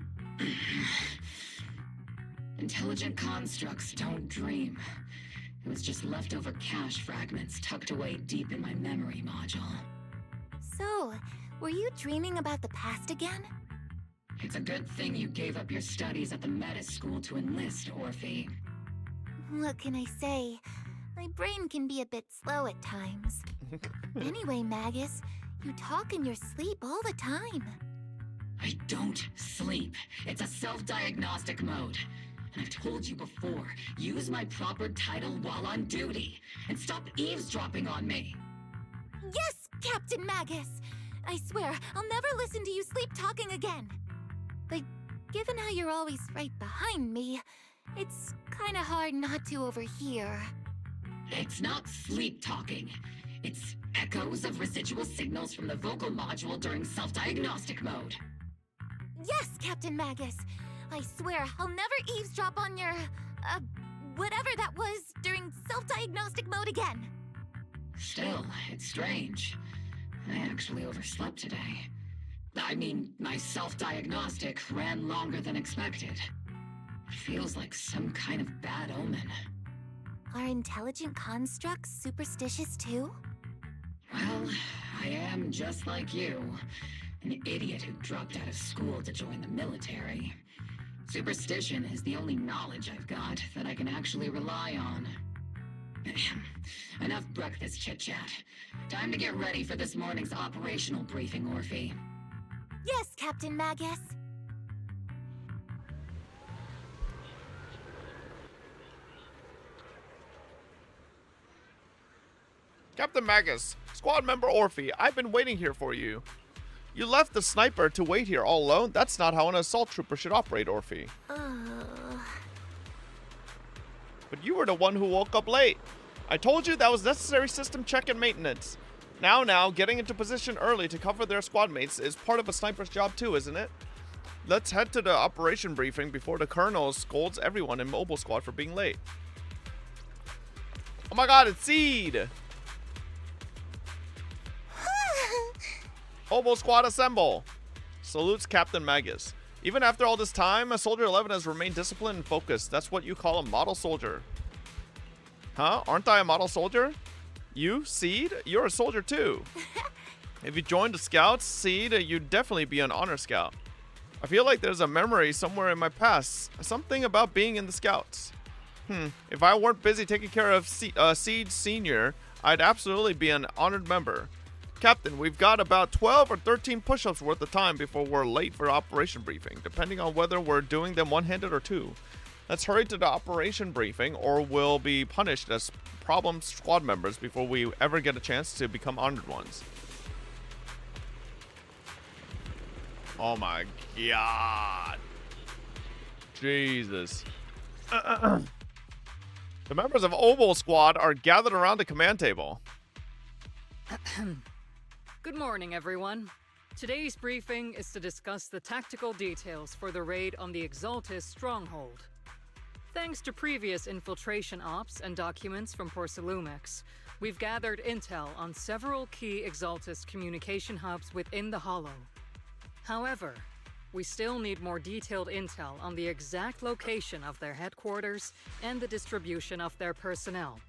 Intelligent constructs don't dream. It was just leftover cache fragments tucked away deep in my memory module.
So, were you dreaming about the past again?
It's a good thing you gave up your studies at the Meta School to enlist, Orphe.
What can I say? My brain can be a bit slow at times. Anyway, Magus, you talk in your sleep all the time.
I don't sleep. It's a self-diagnostic mode. And I've told you before, use my proper title while on duty. And stop eavesdropping on me.
Yes, Captain Magus! I swear, I'll never listen to you sleep-talking again. But given how you're always right behind me, it's kinda hard not to overhear.
It's not sleep-talking. It's echoes of residual signals from the vocal module during self-diagnostic mode.
Yes, Captain Magus. I swear, I'll never eavesdrop on your, whatever that was during self-diagnostic mode again.
Still, it's strange. I actually overslept today. I mean, my self-diagnostic ran longer than expected. It feels like some kind of bad omen.
Are intelligent constructs superstitious too?
Well, I am just like you. An idiot who dropped out of school to join the military. Superstition is the only knowledge I've got that I can actually rely on. Enough breakfast chit-chat. Time to get ready for this morning's operational briefing, Orphe.
Yes, Captain Magus.
Captain Magus, squad member Orphe, I've been waiting here for you. You left the sniper to wait here all alone? That's not how an assault trooper should operate, Orphe. But you were the one who woke up late. I told you that was necessary system check and maintenance. Now, getting into position early to cover their squad mates is part of a sniper's job too, isn't it? Let's head to the operation briefing before the colonel scolds everyone in Mobile Squad for being late. Oh my god, it's Seed! Mobile Squad assemble! Salutes Captain Magus. Even after all this time, Soldier 11 has remained disciplined and focused. That's what you call a model soldier. Huh? Aren't I a model soldier? You, Seed? You're a soldier too. If you joined the Scouts, Seed, you'd definitely be an honor scout. I feel like there's a memory somewhere in my past. Something about being in the Scouts. If I weren't busy taking care of Seed Senior, I'd absolutely be an honored member. Captain, we've got about 12 or 13 push-ups worth of time before we're late for operation briefing, depending on whether we're doing them one-handed or two. Let's hurry to the operation briefing, or we'll be punished as problem squad members before we ever get a chance to become honored ones. Oh my god. Jesus. The members of Oval Squad are gathered around the command table.
Good morning, everyone. Today's briefing is to discuss the tactical details for the raid on the Exaltis stronghold. Thanks to previous infiltration ops and documents from Porcelumex, we've gathered intel on several key Exaltis communication hubs within the Hollow. However, we still need more detailed intel on the exact location of their headquarters and the distribution of their personnel.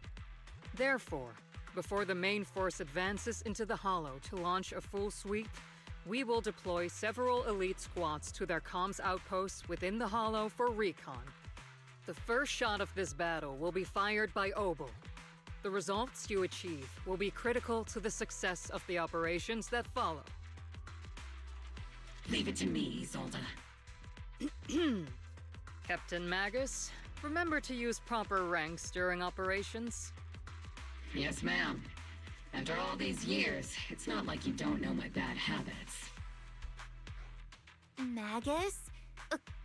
Therefore, before the main force advances into the Hollow to launch a full sweep, we will deploy several elite squads to their comms outposts within the Hollow for recon. The first shot of this battle will be fired by Obel. The results you achieve will be critical to the success of the operations that follow.
Leave it to me, Isolde.
Captain Magus, remember to use proper ranks during operations?
Yes, ma'am. After all these years, it's not like you don't know my bad habits.
Magus?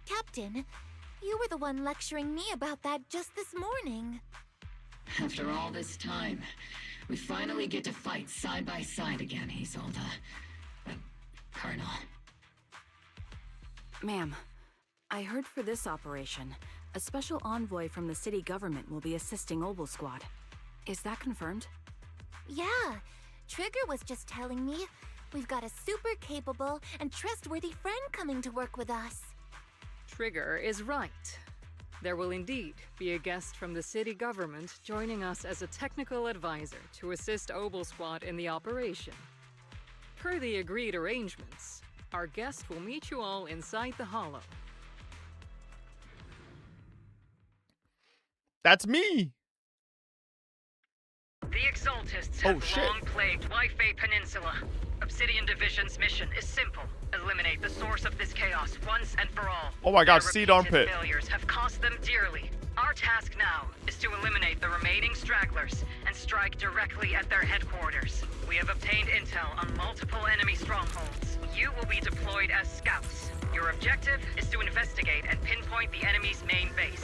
Captain, you were the one lecturing me about that just this morning.
After all this time, we finally get to fight side by side again, Isolde. Colonel.
Ma'am, I heard for this operation, a special envoy from the city government will be assisting Oval Squad. Is that confirmed?
Yeah, Trigger was just telling me we've got a super capable and trustworthy friend coming to work with us.
Trigger is right. There will indeed be a guest from the city government joining us as a technical advisor to assist Oval Squad in the operation. Per the agreed arrangements, our guest will meet you all inside the Hollow.
That's me!
The Exaltists have long plagued Waifei Peninsula. Obsidian Division's mission is simple. Eliminate the source of this chaos once and for all.
Oh my god,
Their
seed
repeated
armpit.
failures have cost them dearly. Our task now is to eliminate the remaining stragglers and strike directly at their headquarters. We have obtained intel on multiple enemy strongholds. You will be deployed as scouts. Your objective is to investigate and pinpoint the enemy's main base.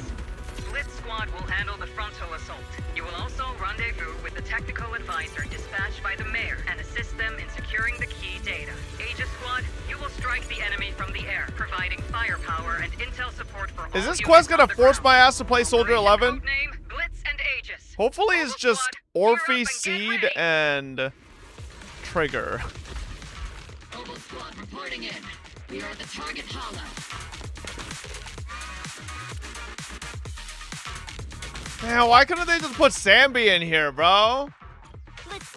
Blitz Squad will handle the frontal assault. You will also rendezvous with the technical advisor dispatched by the mayor and assist them in securing the key data. Aegis Squad, you will strike the enemy from the air, providing firepower and intel support for all
Is this
units
quest gonna
on the
force
ground.
my ass to play Soldier 11?
Codename Blitz and Aegis.
Hopefully it's just Orphe, Seed, and Trigger.
Oval Squad reporting in. We are at the target hollow.
Man, why couldn't they just put Sambi in here, bro?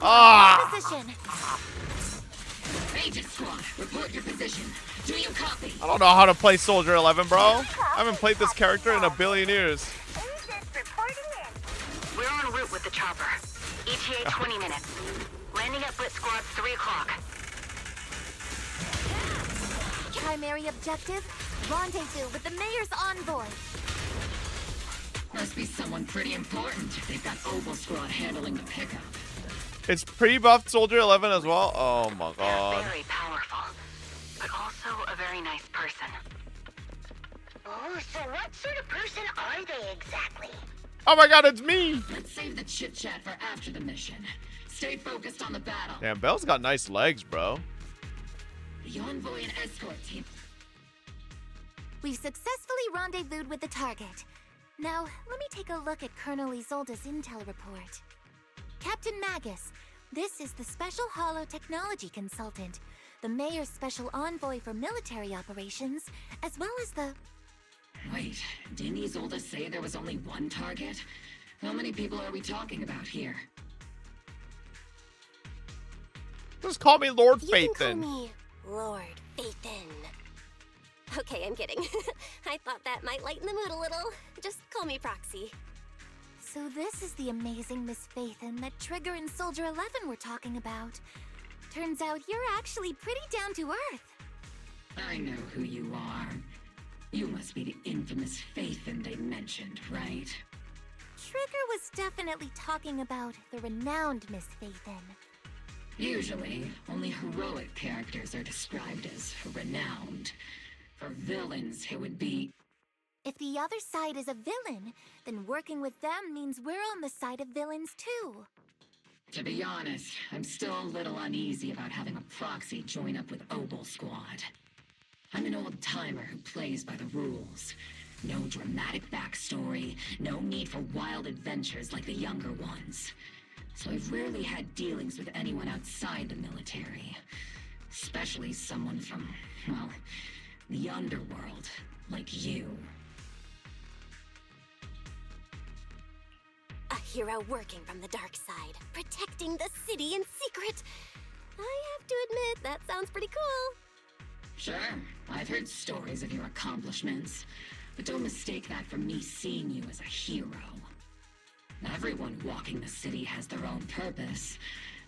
Position.
Aegis Squad, report your position. Do you copy?
I don't know how to play Soldier 11, bro. I haven't played this character in a billion years.
We're en route with the chopper. ETA 20 minutes. Landing at Blitz Squad 3 o'clock.
Primary objective, rendezvous with the mayor's envoy.
Must be someone pretty important. They've got Oval Squad handling the pickup.
It's pre-buffed Soldier 11 as well. Oh my god.
Very powerful, but also a very nice person.
Oh, so what sort of person are they exactly?
Oh my god, it's me!
Let's save the chit-chat for after the mission. Stay focused on the battle.
Damn, Belle's got nice legs, bro.
The envoy and escort team.
We've successfully rendezvoused with the target. Now, let me take a look at Colonel Isolde's intel report. Captain Magus, this is the Special Hollow Technology Consultant, the Mayor's Special Envoy for Military Operations, as well as the...
Wait, didn't Isolde say there was only one target? How many people are we talking about here?
Just call me Lord
You can
Phaethon.
call me Lord Phaethon. Okay, I'm kidding. I thought that might lighten the mood a little. Just call me Proxy.
So this is the amazing Miss Phaethon that Trigger and Soldier 11 were talking about. Turns out you're actually pretty down to earth.
I know who you are. You must be the infamous Phaethon they mentioned, right?
Trigger was definitely talking about the renowned Miss Phaethon.
Usually, only heroic characters are described as renowned. For villains, it would be
If the other side is a villain, then working with them means we're on the side of villains too.
To be honest, I'm still a little uneasy about having a proxy join up with Obel Squad. I'm an old-timer who plays by the rules. No dramatic backstory, no need for wild adventures like the younger ones. So I've rarely had dealings with anyone outside the military. Especially someone from, well, the underworld, like you.
A hero working from the dark side, protecting the city in secret. I have to admit, that sounds pretty cool.
Sure, I've heard stories of your accomplishments, but don't mistake that for me seeing you as a hero. Everyone walking the city has their own purpose,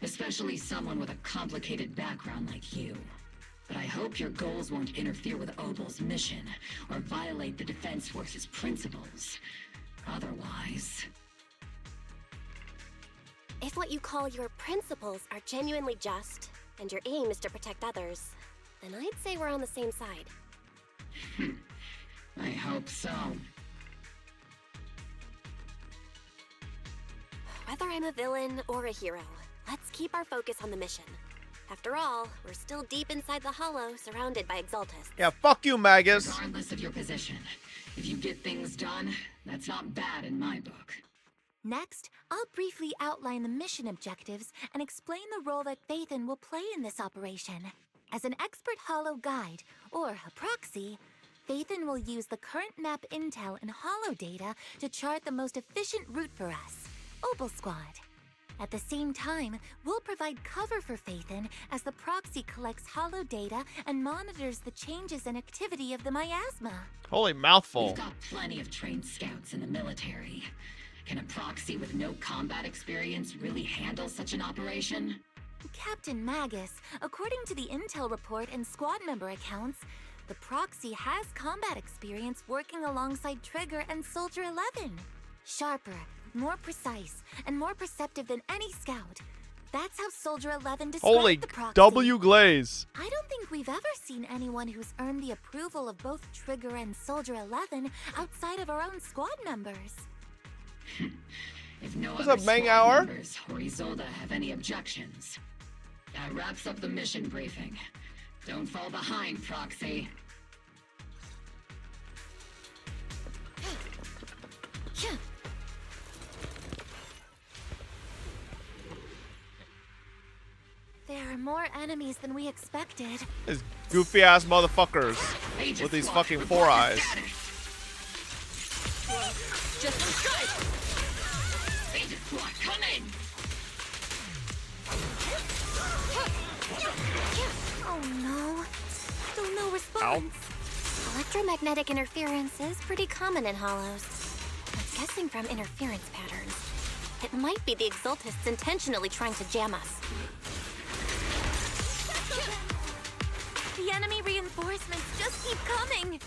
especially someone with a complicated background like you. But I hope your goals won't interfere with Obel's mission, or violate the Defense Force's principles. Otherwise...
If what you call your principles are genuinely just, and your aim is to protect others, then I'd say we're on the same side.
I hope so.
Whether I'm a villain or a hero, let's keep our focus on the mission. After all, we're still deep inside the Hollow, surrounded by Exaltists.
Yeah, fuck you, Magus.
Regardless of your position, if you get things done, that's not bad in my book.
Next, I'll briefly outline the mission objectives and explain the role that Phaethon will play in this operation. As an expert Hollow guide, or a proxy, Phaethon will use the current map intel and Hollow data to chart the most efficient route for us, Obel Squad. At the same time, we'll provide cover for Phaethon as the proxy collects Hollow data and monitors the changes and activity of the miasma.
Holy mouthful.
We've got plenty of trained scouts in the military. Can a proxy with no combat experience really handle such an operation?
Captain Magus, according to the intel report and squad member accounts, the proxy has combat experience working alongside Trigger and Soldier 11. Sharper, more precise, and more perceptive than any scout. That's how Soldier 11 described the proxy.
W Glaze.
I don't think we've ever seen anyone who's earned the approval of both Trigger and Soldier 11 outside of our own squad members.
If no
What's
other
up, Mang
squad
Hour?
members or Isolde have any objections, that wraps up the mission briefing. Don't fall behind, Proxy.
There are more enemies than we expected.
These goofy ass motherfuckers with these fucking 4 eyes.
Just on strike! Agent Squad, come in!
Oh no. Still no response.
Ow.
Electromagnetic interference is pretty common in Hollows. I'm guessing from interference patterns. It might be the Exaltists intentionally trying to jam us.
The enemy reinforcements just keep coming.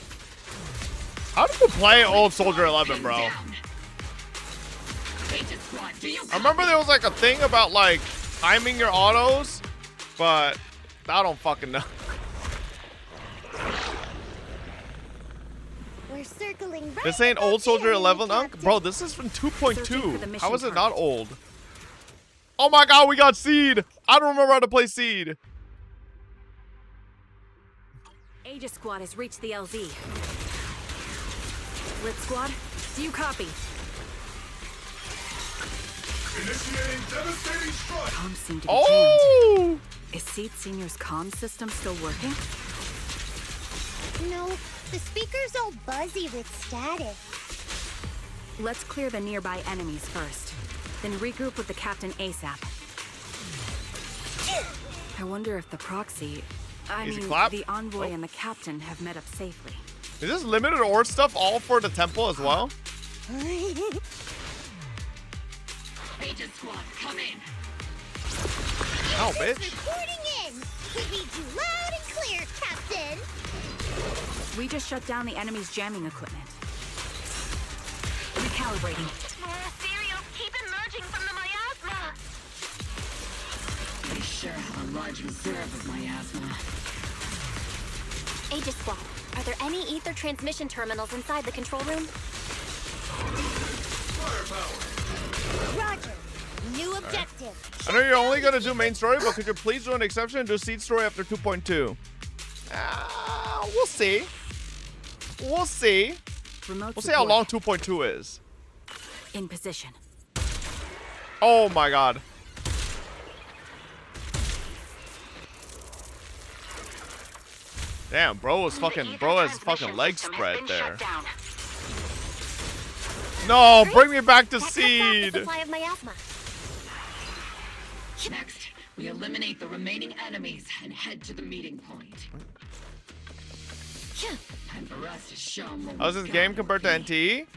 How did you play old Soldier 11, bro? I remember there was like a thing about like timing your autos, but I don't fucking know.
We're circling right.
This ain't old Soldier 11, Unk? Bro, this is from 2.2. How is it not old? Oh my god, we got Seed! I don't remember how to play Seed.
Aegis Squad has reached the LZ. Lit Squad, do you copy?
Initiating devastating strike.
Comms seem to be jammed. Is Seed Senior's comm system still working?
No, the speaker's all buzzy with static.
Let's clear the nearby enemies first, then regroup with the captain ASAP. I wonder if the proxy, the envoy and the captain have met up safely.
Is this limited ore stuff all for the temple as well?
Agent Squad, come in.
Oh, bitch.
Reporting in. We read you loud and clear, Captain.
We just shut down the enemy's jamming equipment. Recalibrating.
Cereals keep emerging from the miasma.
We sure have a large reserve of miasma.
Aegis Squad, Are there any ether transmission terminals inside the control room?
Roger. New objective.
I know you're only gonna do main story, but could you please do an exception and do seed story after 2.2? We'll see. We'll see.
Remote
We'll see how long 2.2 is.
In position.
Oh my god. Damn, bro has fucking leg spread there. No, bring me back to seed.
Supply of miasma.
Next, we eliminate the remaining enemies and head to the meeting point. Time for us to show them what
How's this game compared to NTE?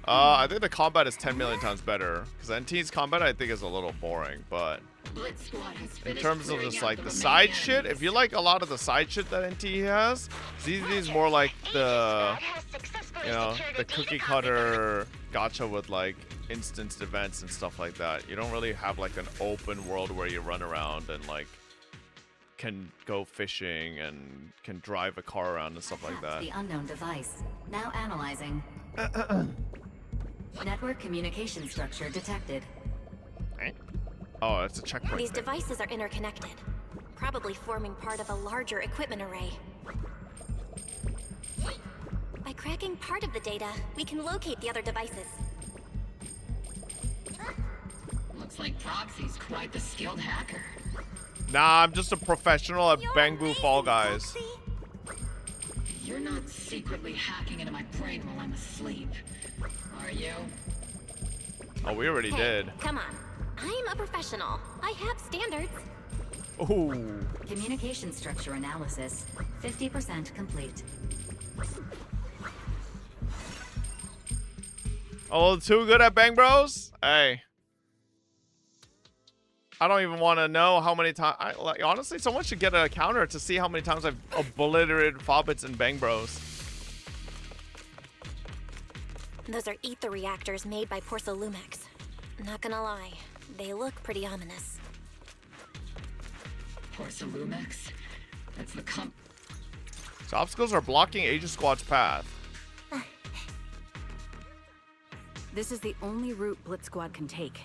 I think the combat is 10 million times better. Because NTE's combat I think is a little boring, but in terms of just like the side shit, if you like a lot of the side shit that NTE has, ZZ is more like the, you know, the cookie cutter gacha with like instanced events and stuff like that. You don't really have like an open world where you run around and like can go fishing and can drive a car around and stuff like that.
The unknown device. Now analyzing. Network communication structure detected.
Oh, it's a checkpoint.
These
thing.
devices are interconnected, probably forming part of a larger equipment array. By cracking part of the data, we can locate the other devices.
Looks like Proxy's quite the skilled hacker.
Nah, I'm just a professional at Bangbu Fall Guys.
You're not secretly hacking into my brain while I'm asleep, are you?
Oh, we already did.
Come on. I'm a professional. I have standards.
Ooh.
Communication structure analysis. 50% complete.
Oh, too good at Bang Bros? Hey. I don't even want to know how many times. Like, honestly, someone should get a counter to see how many times I've obliterated Fobbits and Bang Bros.
Those are ether reactors made by Porcelumex. Not gonna lie, they look pretty ominous.
Porcelumex? That's the
So obstacles are blocking Aegis Squad's path.
This is the only route Blitz Squad can take.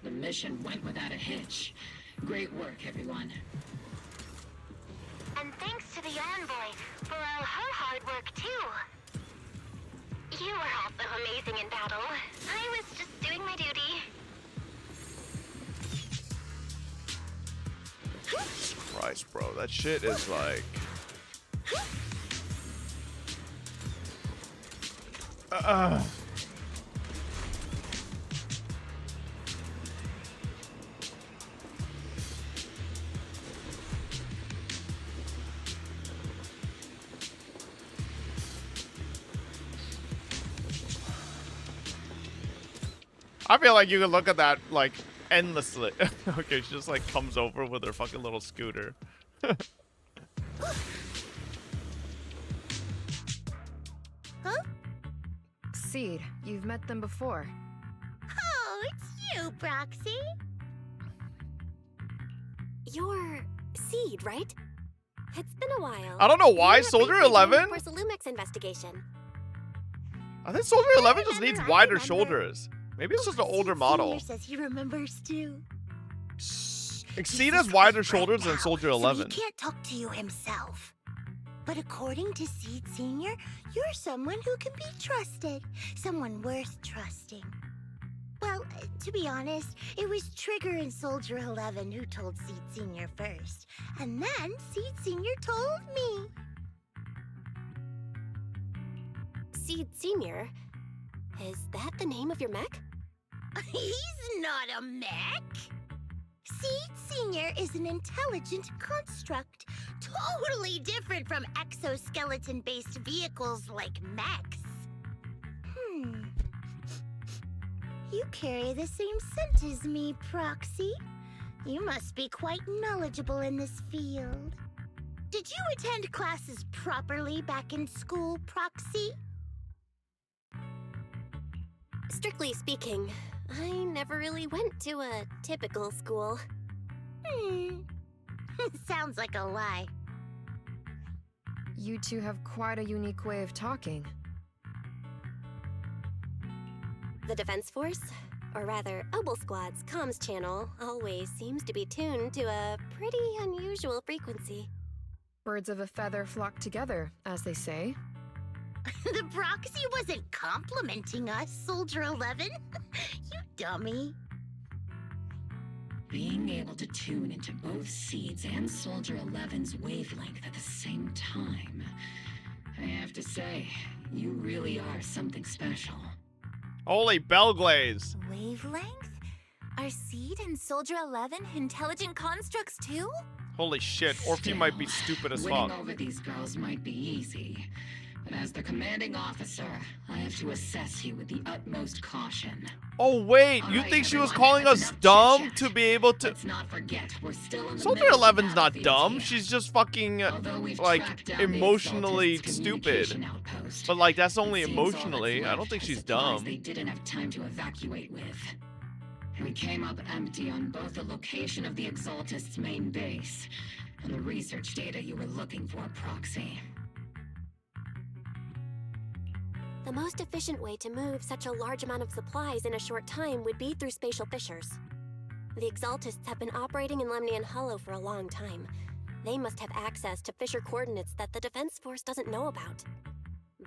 The mission went without a hitch. Great work, everyone.
And thanks to the envoy for all her hard work, too. You were also amazing in battle. I was just doing my duty.
Jesus Christ, bro. That shit is like... I feel like you can look at that like endlessly. Okay, she just like comes over with her fucking little scooter.
Huh? Seed, you've met them before.
Oh, it's you, Proxy.
You're Seed, right? It's been a while.
I don't know why.
You
Soldier
briefly joined
11?
the Porcelumex investigation.
I think Soldier 11 just needs wider shoulders. Maybe it's just an older model.
Senior says he remembers too.
Exceed has wider shoulders than Soldier 11.
So he can't talk to you himself. But according to Seed Senior, you're someone who can be trusted. Someone worth trusting. Well, to be honest, it was Trigger and Soldier 11 who told Seed Senior first. And then Seed Senior told me.
Seed Senior? Is that the name of your mech?
He's not a mech. Seed Senior is an intelligent construct, totally different from exoskeleton-based vehicles like mechs. You carry the same scent as me, Proxy. You must be quite knowledgeable in this field. Did you attend classes properly back in school, Proxy?
Strictly speaking, I never really went to a typical school.
Sounds like a lie.
You two have quite a unique way of talking.
The Defense Force, or rather, Obel Squad's comms channel always seems to be tuned to a pretty unusual frequency.
Birds of a feather flock together, as they say.
The proxy wasn't complimenting us, Soldier 11. You dummy.
Being able to tune into both Seeds and Soldier 11's wavelength at the same time. I have to say, you really are something special.
Holy Belglaze!
Wavelength? Are Seed and Soldier 11 intelligent constructs too?
Holy shit, Orphe might be stupid as
Winning
fuck.
over these girls might be easy, but as the commanding officer, I have to assess you with the utmost caution.
Oh wait, you think she was calling us dumb to be able to...
Let's not forget, we're still in the
Soldier
middle of the
11's not
battlefield
dumb,
here.
she's just fucking, like,
tracked down the
emotionally
Exalted's
stupid.
communication outpost,
But like, that's only
it seems all that's
emotionally, I
left
don't think
are
she's
supplies
dumb.
They didn't have time to evacuate with. We came up empty on both the location of the Exaltist's main base and the research data you were looking for, Proxy.
The most efficient way to move such a large amount of supplies in a short time would be through spatial fissures. The Exaltists have been operating in Lemnian Hollow for a long time. They must have access to fissure coordinates that the Defense Force doesn't know about.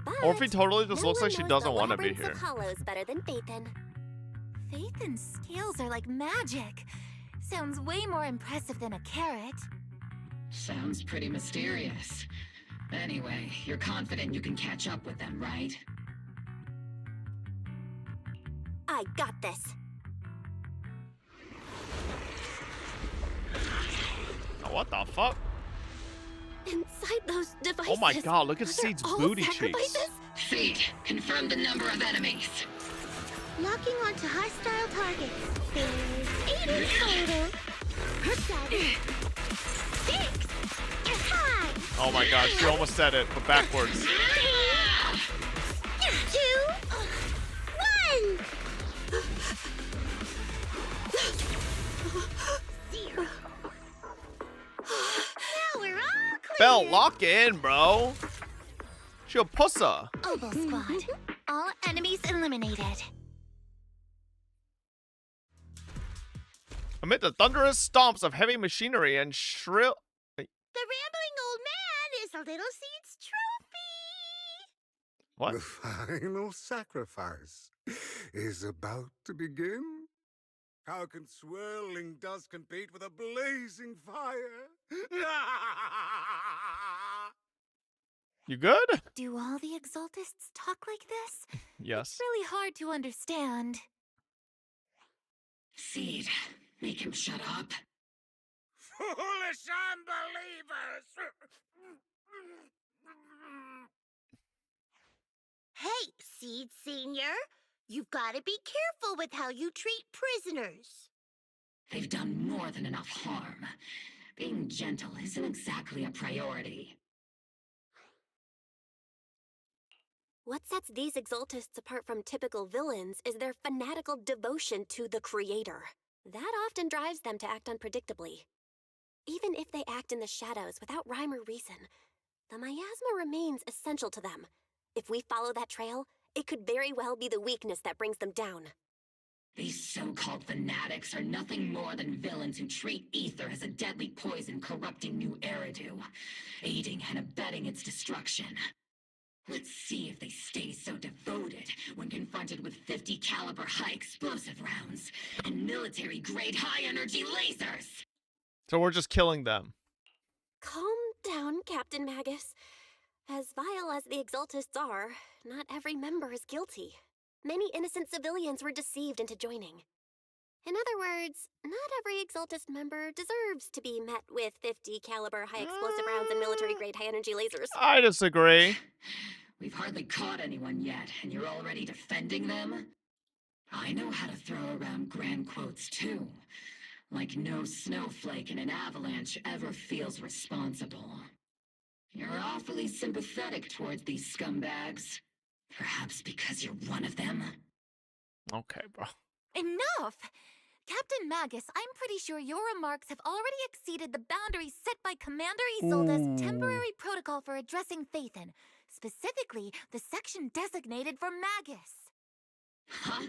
But
Orphe totally just
no
looks
one
like she
knows
doesn't
the
want to be
labyrinths
here.
of hollows better than Phaethon.
Phaethon's scales are like magic. Sounds way more impressive than a carrot.
Sounds pretty mysterious. Anyway, you're confident you can catch up with them, right?
I got this.
Oh, what the fuck?
Inside those devices.
Oh my god, look at
are
Seed's
all
booty cheeks.
sacrifices?
Seed, confirm the number of enemies.
Locking onto hostile targets. There's 8 in total. 7, 6, 5.
Oh my god, she almost said it, but backwards.
2, 1. 0. Now we're all clear.
Bell, lock in, bro. She a pussa.
Obel Squad. All enemies eliminated.
Amid the thunderous stomps of heavy machinery and shrill...
The rambling old man is a little Seed's trophy.
What?
The final sacrifice is about to begin. How can swirling dust compete with a blazing fire?
You good?
Do all the Exaltists talk like this?
Yes.
It's really hard to understand.
Seed, make him shut up.
Foolish unbelievers!
Hey, Seed Senior, you've got to be careful with how you treat prisoners.
They've done more than enough harm. Being gentle isn't exactly a priority.
What sets these Exaltists apart from typical villains is their fanatical devotion to the Creator. That often drives them to act unpredictably. Even if they act in the shadows without rhyme or reason, the miasma remains essential to them. If we follow that trail, it could very well be the weakness that brings them down.
These so-called fanatics are nothing more than villains who treat ether as a deadly poison corrupting New Eridu, aiding and abetting its destruction. Let's see if they stay so devoted when confronted with 50 caliber high explosive rounds and military-grade high-energy lasers!
So we're just killing them.
Calm down, Captain Magus. As vile as the Exaltists are, not every member is guilty. Many innocent civilians were deceived into joining. In other words, not every Exaltist member deserves to be met with 50 caliber high explosive rounds and military-grade high-energy lasers.
I disagree.
We've hardly caught anyone yet, and you're already defending them? I know how to throw around grand quotes, too. Like no snowflake in an avalanche ever feels responsible. You're awfully sympathetic towards these scumbags. Perhaps because you're one of them?
Okay, bro.
Enough! Captain Magus, I'm pretty sure your remarks have already exceeded the boundaries set by Commander Isolde's temporary protocol for addressing Phaethon, specifically the section designated for Magus.
Huh?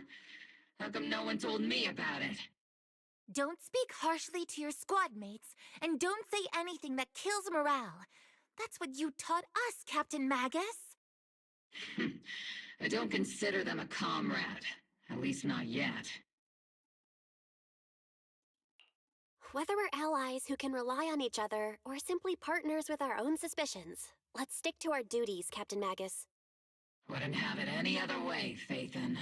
How come no one told me about it?
Don't speak harshly to your squad mates, and don't say anything that kills morale. That's what you taught us, Captain Magus.
I don't consider them a comrade. At least not yet.
Whether we're allies who can rely on each other, or simply partners with our own suspicions, let's stick to our duties, Captain Magus.
Wouldn't have it any other way, Phaethon.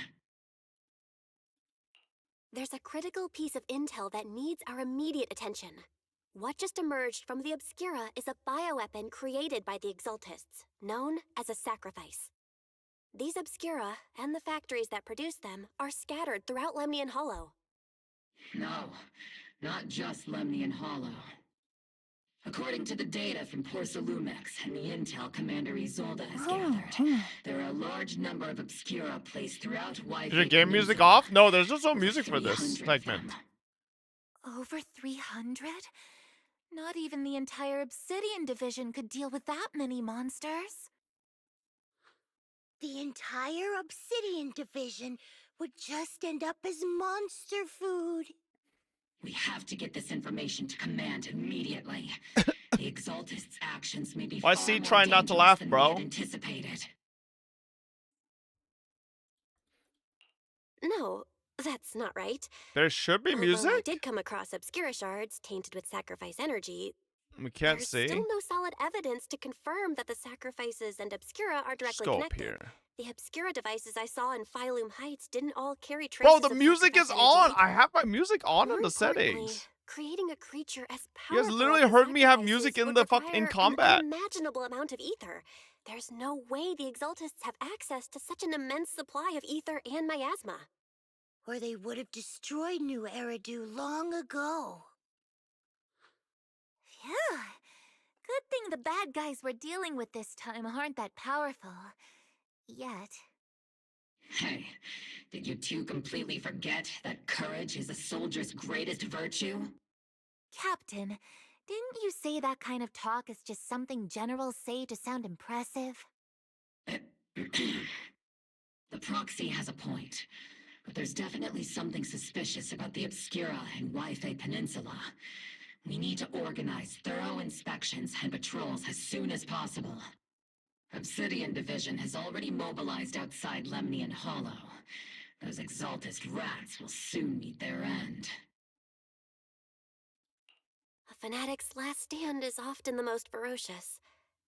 There's a critical piece of intel that needs our immediate attention. What just emerged from the Obscura is a bioweapon created by the Exaltists, known as a sacrifice. These Obscura, and the factories that produce them, are scattered throughout Lemnian Hollow.
No, not just Lemnian Hollow. According to the data from Porcelumex and the intel Commander Isolde has gathered, there are a large number of Obscura placed throughout Waifei.
Is your game music off? No, there's just no music for this segment.
Over 300? Not even the entire Obsidian division could deal with that many monsters.
The entire Obsidian division would just end up as monster food.
We have to get this information to Command immediately. The Exaltists' actions may be
Why
far
is he
more
trying not to
dangerous
laugh,
than we
bro?
had anticipated.
No, that's not right.
There should be
Although I
music?
did come across Obscura shards tainted with sacrifice energy.
We can't
There's
see.
still no solid evidence to confirm that the sacrifices and Obscura are directly
Scope
connected.
here.
The Obscura devices I saw in Phylum Heights didn't all carry
Bro,
traces
the
of
music is
sacrifice energy
on. I
either.
have my music on
More
in the
importantly,
settings.
creating a creature as
You
powerful
guys literally
as the
heard me have
sacrifices
music in
would
the
require
in combat.
an unimaginable amount of ether. There's no way the Exaltists have access to such an immense supply of ether and miasma.
Or they would have destroyed New Eridu long ago.
Phew. Good thing the bad guys we're dealing with this time aren't that powerful. Yet.
Hey, did you two completely forget that courage is a soldier's greatest virtue?
Captain, didn't you say that kind of talk is just something generals say to sound impressive?
The proxy has a point, but there's definitely something suspicious about the Obscura and Waifei Peninsula. We need to organize thorough inspections and patrols as soon as possible. Obsidian Division has already mobilized outside Lemnian Hollow. Those Exaltist rats will soon meet their end.
A fanatic's last stand is often the most ferocious.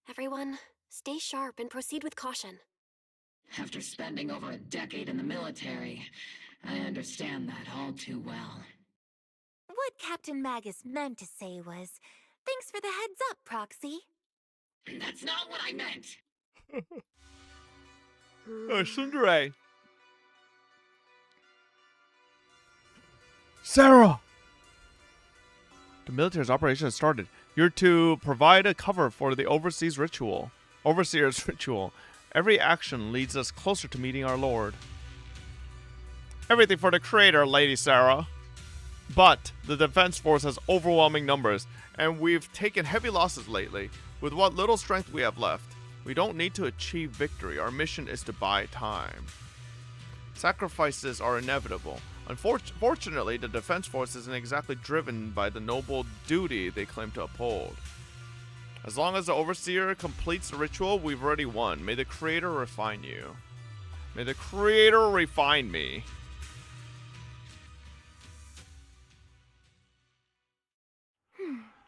Everyone, stay sharp and proceed with caution.
After spending over a decade in the military, I understand that all too well.
What Captain Magus meant to say was, thanks for the heads up, Proxy.
That's not what I meant!
Oh, Sundere. Sarah! The military's operation has started. You're to provide a cover for the Overseer's ritual. Every action leads us closer to meeting our Lord. Everything for the Creator, Lady Sarah. But the Defense Force has overwhelming numbers, and we've taken heavy losses lately. With what little strength we have left, we don't need to achieve victory. Our mission is to buy time. Sacrifices are inevitable. Unfortunately, the Defense Force isn't exactly driven by the noble duty they claim to uphold. As long as the Overseer completes the ritual, we've already won. May the Creator refine you. May the Creator refine me.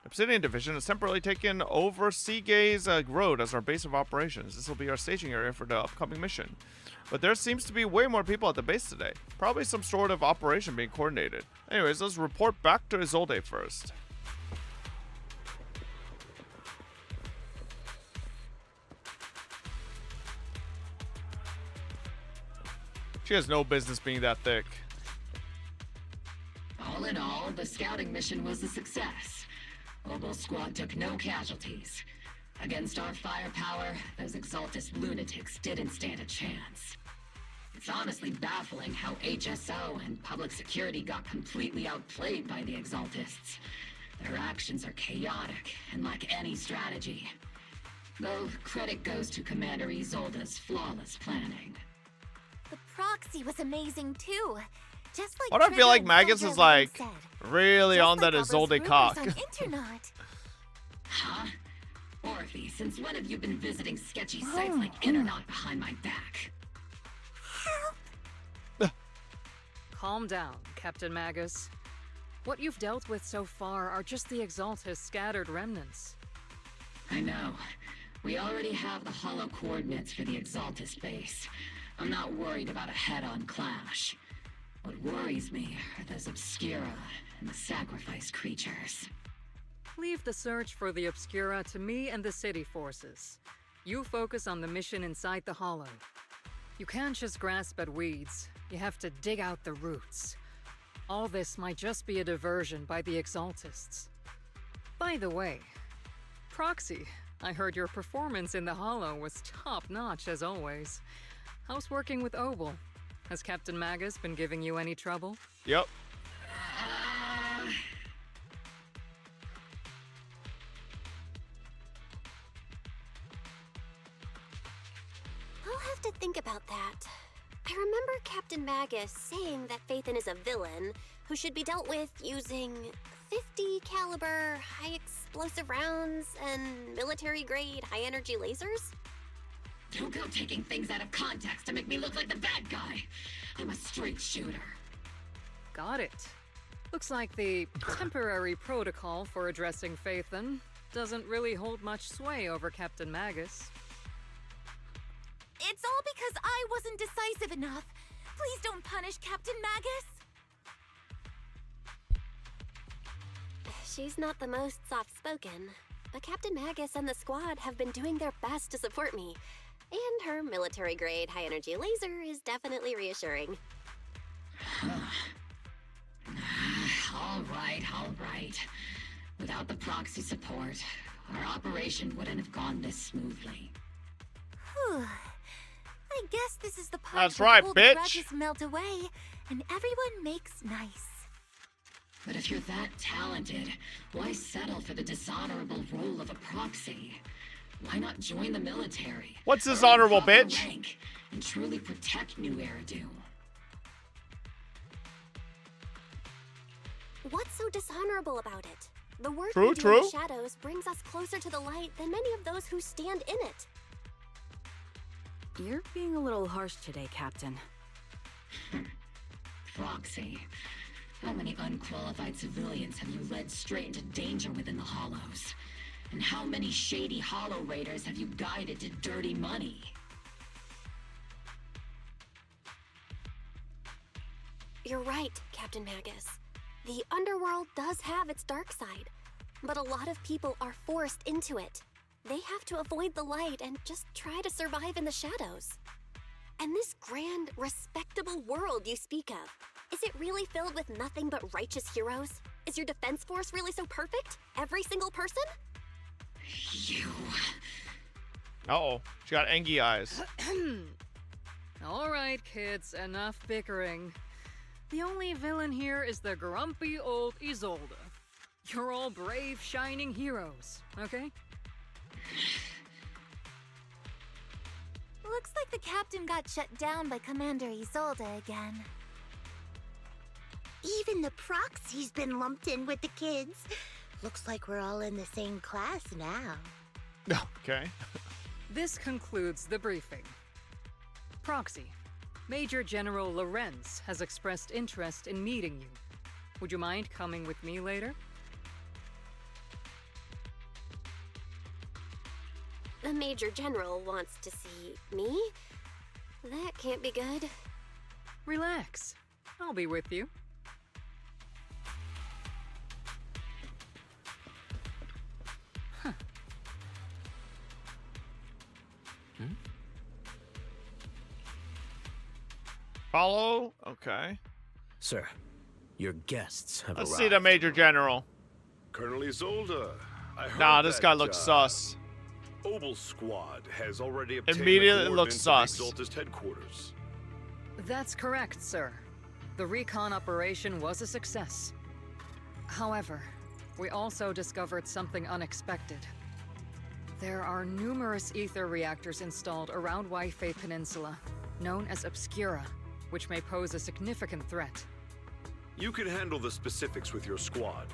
Obsidian Division has temporarily taken over Seagaze Road as our base of operations. This will be our staging area for the upcoming mission. But there seems to be way more people at the base today. Probably some sort of operation being coordinated. Anyways, let's report back to Isolde first. She has no business being that thick.
All in all, the scouting mission was a success. Obel Squad took no casualties. Against our firepower, those Exaltist lunatics didn't stand a chance. It's honestly baffling how HSO and public security got completely outplayed by the Exaltists. Their actions are chaotic and lack any strategy. Though credit goes to Commander Isolde's flawless planning.
The proxy was amazing too. Just like
What I feel like Magus is like really on that Isolde cock.
Huh? Orphe, since when have you been visiting sketchy sites like Internet behind my back?
Calm down, Captain Magus. What you've dealt with so far are just the Exaltis' scattered remnants.
I know. We already have the hollow coordinates for the Exaltis base. I'm not worried about a head-on clash. What worries me are those Obscura and the sacrifice creatures.
Leave the search for the Obscura to me and the city forces. You focus on the mission inside the Hollow. You can't just grasp at weeds. You have to dig out the roots. All this might just be a diversion by the Exaltists. By the way, Proxy, I heard your performance in the Hollow was top-notch as always. How's working with Obel? Has Captain Magus been giving you any trouble?
Yep.
I'll have to think about that. I remember Captain Magus saying that Phaethon is a villain who should be dealt with using 50 caliber, high explosive rounds and military-grade high-energy lasers?
Don't go taking things out of context to make me look like the bad guy. I'm a straight shooter.
Got it. Looks like the temporary protocol for addressing Phaethon doesn't really hold much sway over Captain Magus.
It's all because I wasn't decisive enough. Please don't punish Captain Magus.
She's not the most soft-spoken, but Captain Magus and the squad have been doing their best to support me. And her military-grade high-energy laser is definitely reassuring.
All right. Without the proxy support, our operation wouldn't have gone this smoothly.
Whew. I guess this is the part
That's right,
where
bitch.
the grudges melt away and everyone makes nice.
But if you're that talented, why settle for the dishonorable role of a proxy? Why not join the military?
What's dishonorable,
earn proper
bitch?
rank, and truly protect New Eridu?
What's so dishonorable about it? The work
True,
we do
true.
in the shadows brings us closer to the light than many of those who stand in it.
You're being a little harsh today, Captain.
Proxy. How many unqualified civilians have you led straight into danger within the Hollows? And how many shady Hollow Raiders have you guided to dirty money?
You're right, Captain Magus. The underworld does have its dark side, but a lot of people are forced into it. They have to avoid the light and just try to survive in the shadows. And this grand, respectable world you speak of, is it really filled with nothing but righteous heroes? Is your defense force really so perfect? Every single person?
You...
Uh-oh. She got angry eyes.
All right, kids, enough bickering. The only villain here is the grumpy old Isolde. You're all brave, shining heroes, okay?
Looks like the captain got shut down by Commander Isolde again.
Even the proxy's been lumped in with the kids. Looks like we're all in the same class now.
Okay.
This concludes the briefing. Proxy, Major General Lorenz has expressed interest in meeting you. Would you mind coming with me later?
The Major General wants to see me? That can't be good.
Relax. I'll be with you. Huh.
Follow? Okay.
Sir, your guests have
Let's
arrived.
see the Major General.
Colonel Isolde, I heard
Nah, this
that,
guy looks sus.
Obel Squad has already obtained
Immediately
the
looks
coordinates
sus.
of the Exaltist headquarters.
That's correct, sir. The recon operation was a success. However, we also discovered something unexpected. There are numerous ether reactors installed around Waifei Peninsula, known as Obscura, which may pose a significant threat.
You can handle the specifics with your squad.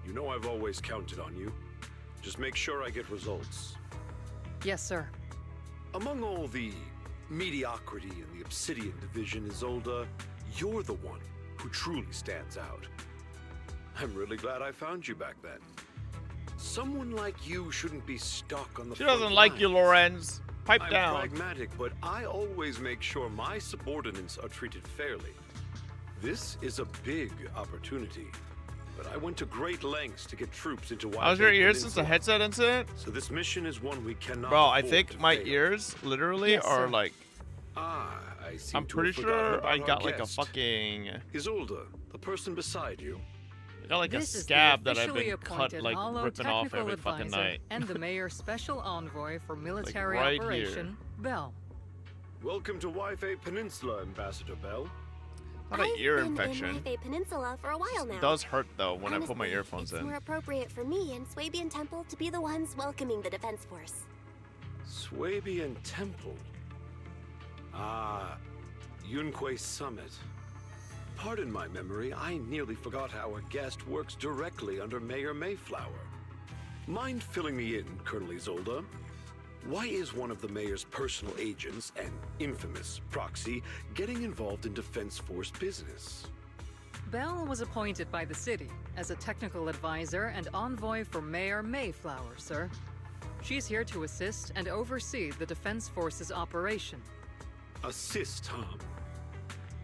You know I've always counted on you. Just make sure I get results.
Yes, sir.
Among all the mediocrity in the Obsidian Division, Isolde, you're the one who truly stands out. I'm really glad I found you back then. Someone like you shouldn't be stuck on the
She
front
doesn't like
lines.
you, Lorenz. Pipe
I'm
down.
pragmatic, but I always make sure my subordinates are treated fairly. This is a big opportunity, but I went to great lengths to get troops into Waifei
How's your ears since the
Peninsula.
headset incident?
So this mission is one we cannot
Bro, I
afford
think
to
my
fail.
ears literally
Yes,
are
sir.
like.
I seem
I'm
to
pretty
have forgotten
sure
about
I
our
got like a
guest.
fucking.
Isolde, the person beside you.
I got like
This
a
is
scab
the
that I've
officially
been cut
appointed
like
Hollow
ripping off
Technical
every fucking
Advisor
night.
and the Mayor's Special Envoy for Military
right
Operation, Bell.
Welcome to Waifei Peninsula, Ambassador Bell.
Not an
I've
ear
been
infection.
in Waifei Peninsula for a while now.
It does hurt though when I put my
Honestly,
earphones
it's
in.
more appropriate for me and Swabian Temple to be the ones welcoming the Defense Force.
Swabian Temple. Ah, Yunquei Summit. Pardon my memory, I nearly forgot our guest works directly under Mayor Mayflower. Mind filling me in, Colonel Isolde? Why is one of the mayor's personal agents, an infamous proxy, getting involved in Defense Force business?
Bell was appointed by the city as a technical advisor and envoy for Mayor Mayflower, sir. She's here to assist and oversee the Defense Force's operation.
Assist, huh?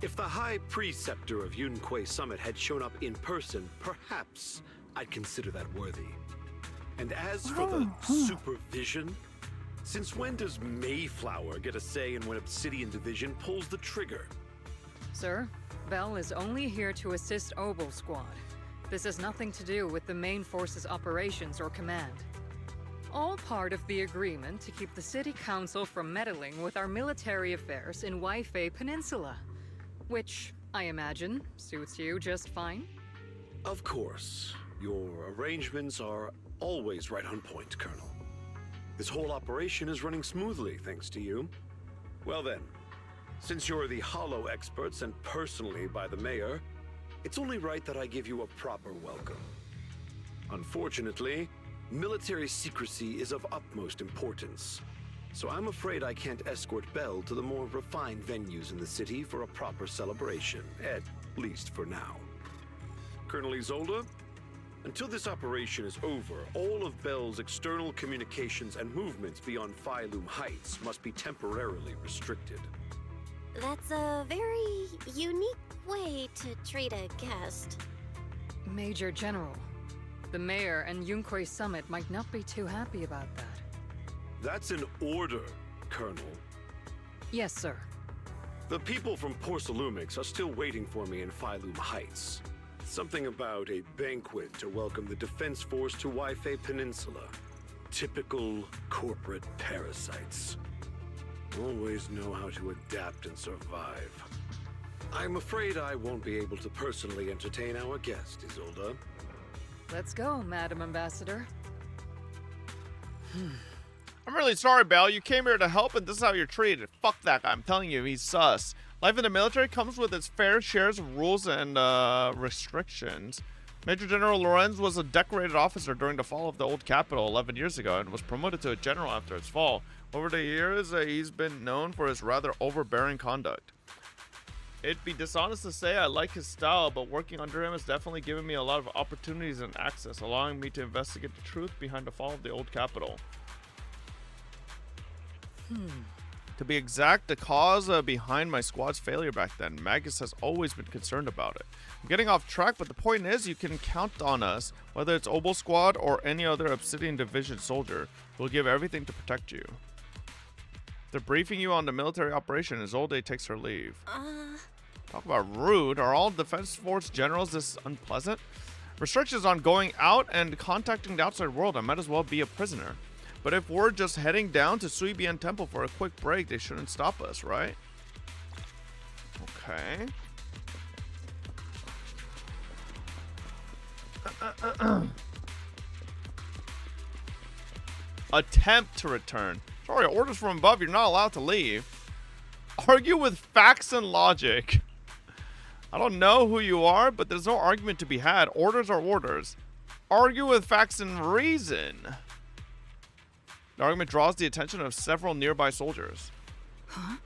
If the High Preceptor of Yunquei Summit had shown up in person, perhaps I'd consider that worthy. And as for the supervision, since when does Mayflower get a say in when Obsidian Division pulls the trigger?
Sir, Bell is only here to assist Obel Squad. This has nothing to do with the main force's operations or command. All part of the agreement to keep the City Council from meddling with our military affairs in Waifei Peninsula. Which, I imagine, suits you just fine?
Of course. Your arrangements are always right on point, Colonel. This whole operation is running smoothly, thanks to you. Well then, since you're the Hollow experts and personally by the Mayor, it's only right that I give you a proper welcome. Unfortunately, military secrecy is of utmost importance. So I'm afraid I can't escort Bell to the more refined venues in the city for a proper celebration, at least for now. Colonel Isolde, until this operation is over, all of Bell's external communications and movements beyond Phylum Heights must be temporarily restricted.
That's a very unique way to treat a guest.
Major General, the Mayor and Yunquei Summit might not be too happy about that.
That's an order, Colonel.
Yes, sir.
The people from Porcelumix are still waiting for me in Phylum Heights. Something about a banquet to welcome the Defense Force to Waifei Peninsula. Typical corporate parasites. Always know how to adapt and survive. I'm afraid I won't be able to personally entertain our guest, Isolde.
Let's go, Madam Ambassador.
I'm really sorry, Bell. You came here to help, and this is how you're treated. Fuck that guy. I'm telling you, he's sus. Life in the military comes with its fair shares of rules and restrictions. Major General Lorenz was a decorated officer during the fall of the old capital 11 years ago and was promoted to a general after its fall. Over the years, he's been known for his rather overbearing conduct. It'd be dishonest to say I like his style, but working under him has definitely given me a lot of opportunities and access, allowing me to investigate the truth behind the fall of the old capital. To be exact, the cause behind my squad's failure back then, Magus has always been concerned about it. I'm getting off track, but the point is you can count on us, whether it's Obel Squad or any other Obsidian Division soldier. We'll give everything to protect you. They're briefing you on the military operation as Isolde takes her leave. Talk about rude. Are all Defense Force generals this unpleasant? Restrictions on going out and contacting the outside world. I might as well be a prisoner. But if we're just heading down to Swabian Temple for a quick break, they shouldn't stop us, right? Okay. Attempt to return. Sorry, orders from above. You're not allowed to leave. Argue with facts and logic. I don't know who you are, but there's no argument to be had. Orders are orders. Argue with facts and reason. The argument draws the attention of several nearby soldiers.
Huh?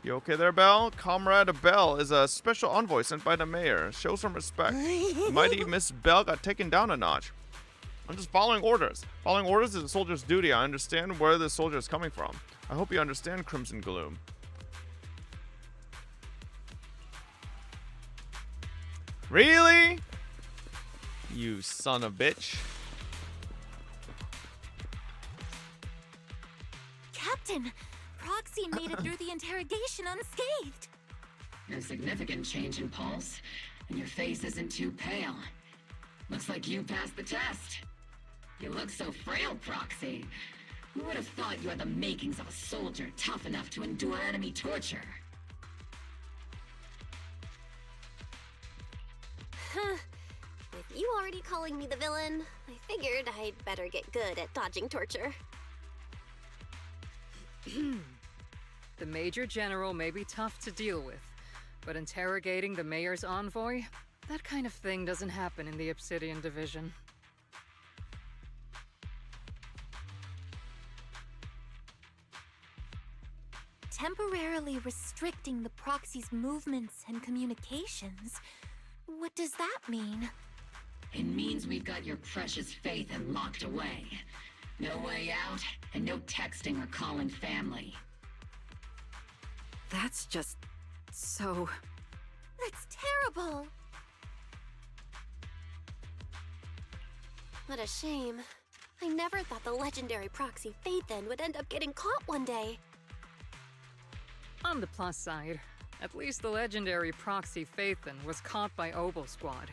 You okay there, Belle? Comrade Belle is a special envoy sent by the mayor. Show some respect. The mighty Miss Belle got taken down a notch. I'm just following orders. Following orders is a soldier's duty. I understand where the soldier is coming from. I hope you understand, Crimson Gloom. Really? You son of a bitch.
Captain, Proxy made it through the interrogation unscathed.
No significant change in pulse, and your face isn't too pale. Looks like you passed the test. You look so frail, Proxy. Who would have thought you had the makings of a soldier tough enough to endure enemy torture?
With you already calling me the villain, I figured I'd better get good at dodging torture.
The Major General may be tough to deal with, but interrogating the Mayor's envoy? That kind of thing doesn't happen in the Obsidian Division.
Temporarily restricting the Proxy's movements and communications? What does that mean?
It means we've got your precious faith and locked away. No way out, and no texting or calling family.
That's just so...
That's terrible!
What a shame. I never thought the legendary Proxy Faithen would end up getting caught one day.
On the plus side, at least the legendary Proxy Faithen was caught by Obel Squad.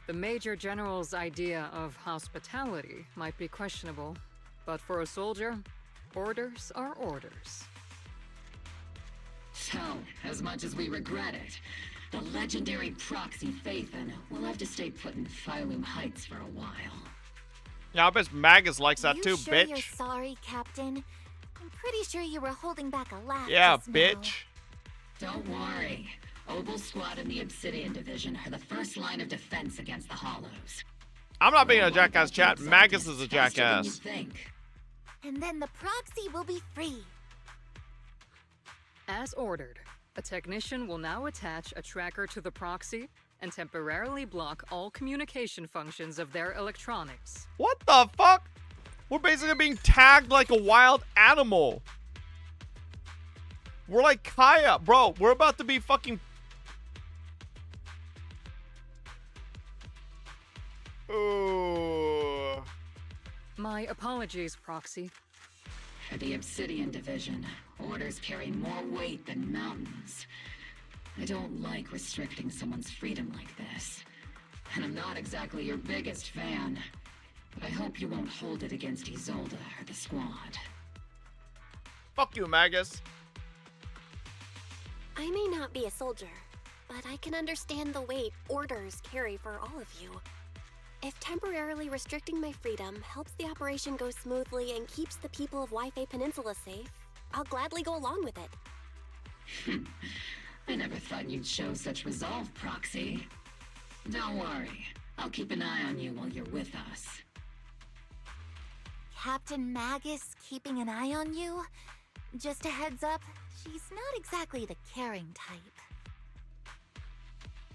The Major General's idea of hospitality might be questionable, but for a soldier, orders are orders.
So, as much as we regret it, the legendary Proxy Faithen will have to stay put in Phylum Heights for a while.
Yeah, I bet Magus likes that too,
sure
bitch.
You're sorry, Captain? I'm pretty sure you were holding back a laugh.
Yeah,
just
bitch.
Don't worry. Obel Squad and the Obsidian Division are the first line of defense against the Hollows.
I'm not being a jackass, chat. Magus is a jackass.
And then the Proxy will be free.
As ordered, a technician will now attach a tracker to the Proxy and temporarily block all communication functions of their electronics.
What the fuck? We're basically being tagged like a wild animal. We're like Kaya. Bro, we're about to be fucking... Ooh.
My apologies, Proxy.
For the Obsidian Division, orders carry more weight than mountains. I don't like restricting someone's freedom like this. And I'm not exactly your biggest fan. But I hope you won't hold it against Isolde or the squad.
Fuck you, Magus.
I may not be a soldier, but I can understand the weight orders carry for all of you. If temporarily restricting my freedom helps the operation go smoothly and keeps the people of Waifei Peninsula safe, I'll gladly go along with it.
I never thought you'd show such resolve, Proxy. Don't worry. I'll keep an eye on you while you're with us.
Captain Magus keeping an eye on you? Just a heads up, she's not exactly the caring type.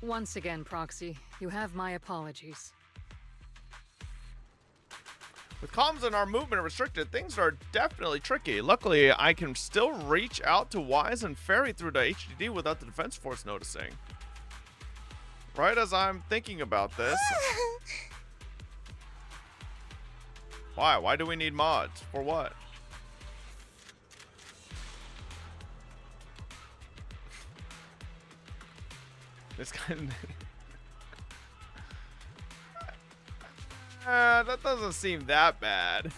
Once again, Proxy, you have my apologies.
With comms and our movement restricted, things are definitely tricky. Luckily, I can still reach out to Wise and Fairy through the HDD without the Defense Force noticing. Right as I'm thinking about this. Why? Why do we need mods? For what? This kind of... that doesn't seem that bad.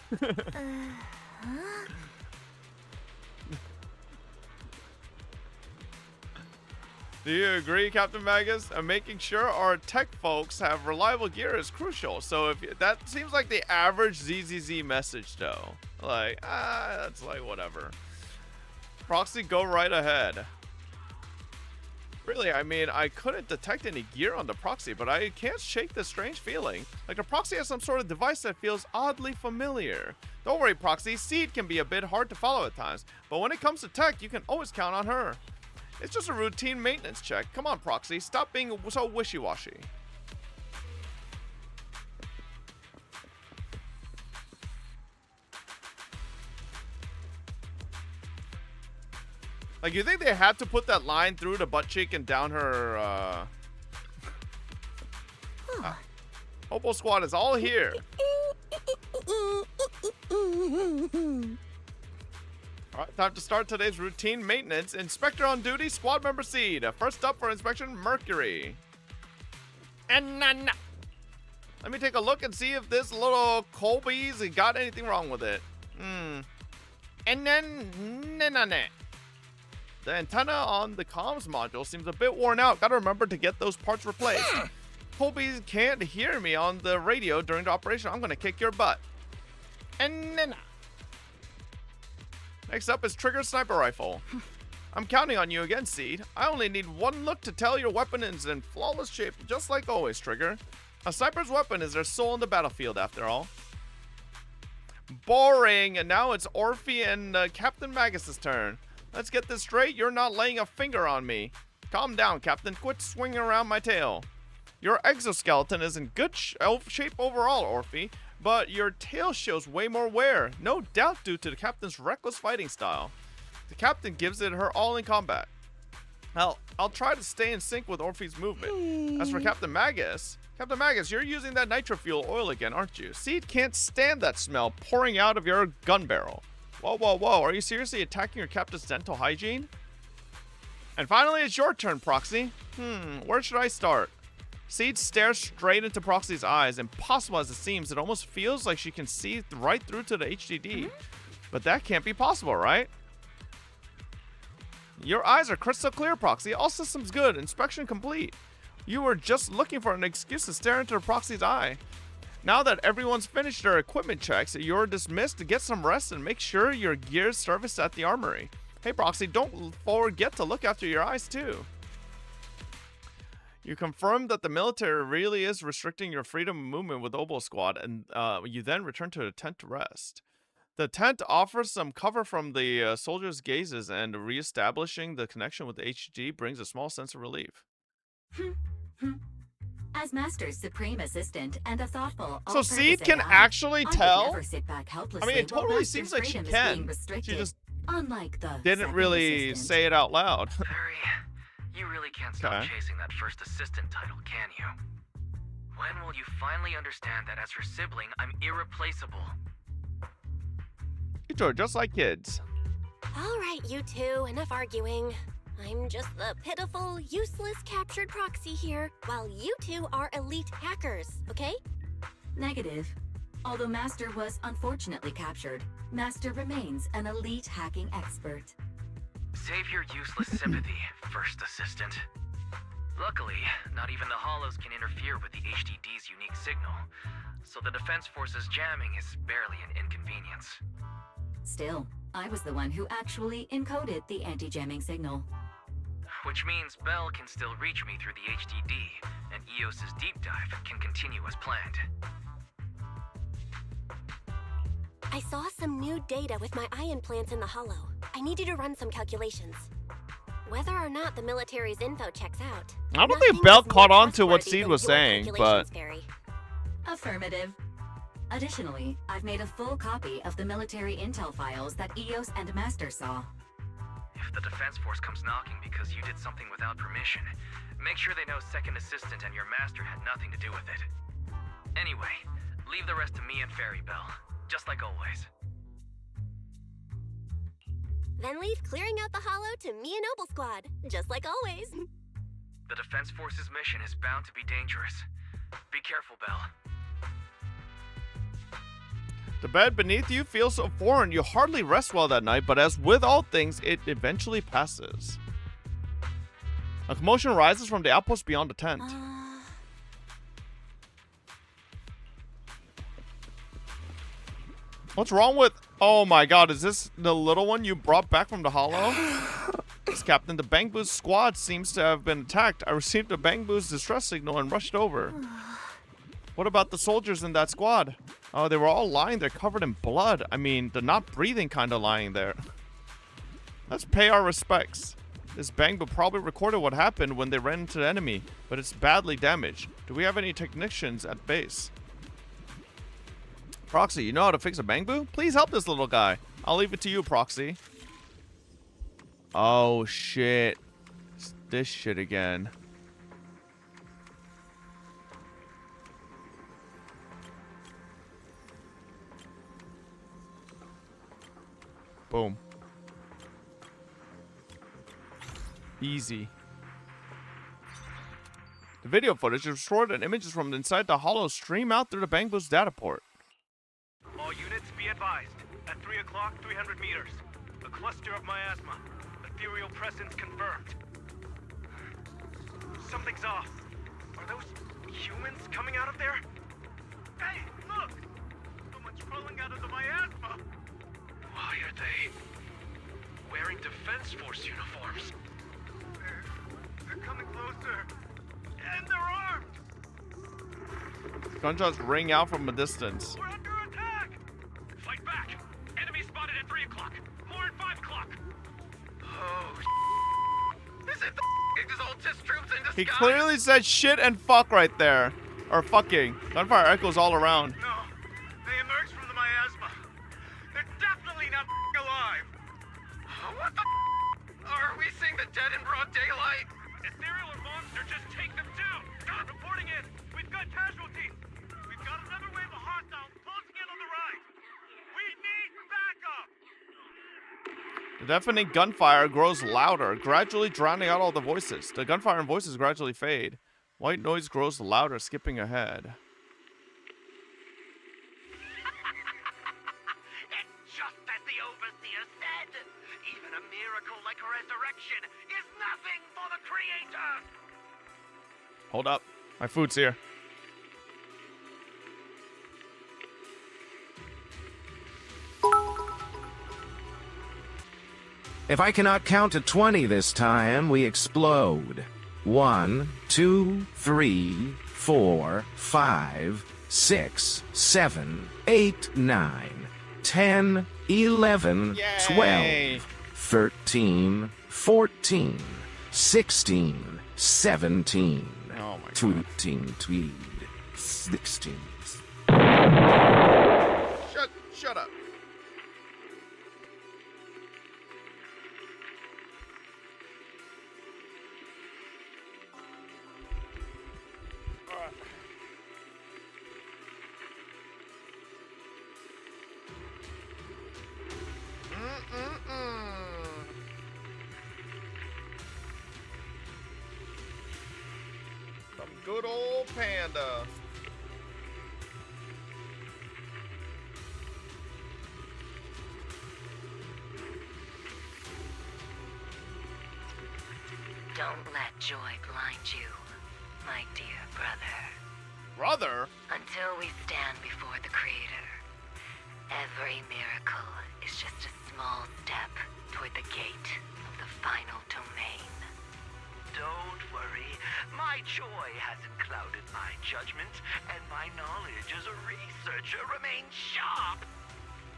Do you agree, Captain Magus? Making sure our tech folks have reliable gear is crucial. So if that seems like the average ZZZ message, though. Like, that's like whatever. Proxy, go right ahead. Really, I mean, I couldn't detect any gear on the Proxy, but I can't shake this strange feeling. Like the Proxy has some sort of device that feels oddly familiar. Don't worry, Proxy. Seed can be a bit hard to follow at times, but when it comes to tech, you can always count on her. It's just a routine maintenance check. Come on, Proxy. Stop being so wishy-washy. Like, you think they had to put that line through the butt cheek and down her, Hobo Squad is all here. Alright, time to start today's routine maintenance. Inspector on duty, squad member Seed. First up for inspection, Mercury. And let me take a look and see if this little Colby's got anything wrong with it. And then, the antenna on the comms module seems a bit worn out. Gotta remember to get those parts replaced. Colby can't hear me on the radio during the operation. I'm gonna kick your butt. And then, next up is Trigger Sniper Rifle. I'm counting on you again, Seed. I only need one look to tell your weapon is in flawless shape, just like always, Trigger. A sniper's weapon is their soul in the battlefield, after all. Boring, and now it's Orphe and Captain Magus's turn. Let's get this straight, you're not laying a finger on me. Calm down, Captain. Quit swinging around my tail. Your exoskeleton is in good shape overall, Orphe, but your tail shows way more wear, no doubt due to the Captain's reckless fighting style. The Captain gives it her all in combat. I'll try to stay in sync with Orphe's movement. As for Captain Magus, you're using that nitro fuel oil again, aren't you? Seed can't stand that smell pouring out of your gun barrel. Whoa, are you seriously attacking your Captain's dental hygiene? And finally, it's your turn, Proxy. Where should I start? Seed stares straight into Proxy's eyes. Impossible as it seems, it almost feels like she can see right through to the HDD. But that can't be possible, right? Your eyes are crystal clear, Proxy. All systems good. Inspection complete. You were just looking for an excuse to stare into Proxy's eye. Now that everyone's finished their equipment checks, you're dismissed to get some rest and make sure your gear's serviced at the armory. Hey, Proxy, don't forget to look after your eyes, too. You confirm that the military really is restricting your freedom of movement with Oboe Squad, and you then return to the tent to rest. The tent offers some cover from the soldiers' gazes, and re-establishing the connection with the HG brings a small sense of relief.
As Master's supreme assistant and a thoughtful,
so Seed can actually tell? I mean, it totally seems like she can. She just didn't really say it out loud.
You really can't stop chasing that first assistant title, can you? When will you finally understand that as her sibling, I'm irreplaceable?
You two are just like kids.
All right, you two, enough arguing. I'm just the pitiful, useless captured Proxy here, while you two are elite hackers, okay?
Negative. Although Master was unfortunately captured, Master remains an elite hacking expert.
Save your useless sympathy, first assistant. Luckily, not even the Hollows can interfere with the HDD's unique signal, so the Defense Force's jamming is barely an inconvenience.
Still, I was the one who actually encoded the anti-jamming signal.
Which means Bell can still reach me through the HDD, and EOS's deep dive can continue as planned.
I saw some new data with my eye implants in the Hollow. I need you to run some calculations. Whether or not the military's info checks out.
I don't think Bell caught on to what Seed was saying, but...
Affirmative. Additionally, I've made a full copy of the military intel files that EOS and Master saw.
If the Defense Force comes knocking because you did something without permission, make sure they know Second Assistant and your Master had nothing to do with it. Anyway, leave the rest to me and Fairy Bell, just like always.
Then leave clearing out the Hollow to me and Noble Squad, just like always.
The Defense Force's mission is bound to be dangerous. Be careful, Bell.
The bed beneath you feels so foreign, you hardly rest well that night, but as with all things, it eventually passes. A commotion rises from the outpost beyond the tent. What's wrong with... Oh my god, is this the little one you brought back from the hollow? Yes, Captain, the Bangbu's squad seems to have been attacked. I received the Bangbu's distress signal and rushed over. What about the soldiers in that squad? Oh, they were all lying there covered in blood. I mean, the not breathing kind of lying there. Let's pay our respects. This Bangbu probably recorded what happened when they ran into the enemy, but it's badly damaged. Do we have any technicians at base? Proxy, you know how to fix a Bangbu? Please help this little guy. I'll leave it to you, Proxy. Oh, shit. It's this shit again. Boom. Easy. The video footage is restored and images from inside the hollow stream out through the Bangbu's data port.
All units be advised. At 3 o'clock, 300 meters. A cluster of miasma. Ethereal presence confirmed. Something's off. Are those humans coming out of there? Hey, look! Someone's crawling out of the miasma! Why are they wearing Defense Force uniforms? They're coming closer. And they're armed!
Gunshots ring out from a distance.
We're under attack! Fight back! Enemy spotted at 3 o'clock. More at 5 o'clock. Oh, is it the Exaltus troops in disguise?
He clearly said shit and fuck right there. Or fucking. Gunfire echoes all around.
No, they emerged from the miasma. They're definitely not alive. What the Are we seeing the dead in broad daylight? Ethereal or monster, just take them down. Reporting in. We've got casualties. We've got another wave of hostiles closing in on the right. We need backup.
The deafening gunfire grows louder, gradually drowning out all the voices. The gunfire and voices gradually fade. White noise grows louder, skipping ahead.
It's just as the Overseer said. Even a miracle like resurrection is nothing for the Creator.
Hold up. My food's here.
If I cannot count to 20 this time, we explode. 1, 2, 3, 4, 5, 6, 7, 8, 9, 10, 11, 12, 13, 14, 16, 17, 18, 16.
Shut up. Some good old panda.
Don't let joy blind you, my dear brother.
Brother?
Until we stand before the Creator, every miracle is just a small step toward the gate of the final domain.
Don't worry. My joy hasn't clouded my judgment, and my knowledge as a researcher remains sharp.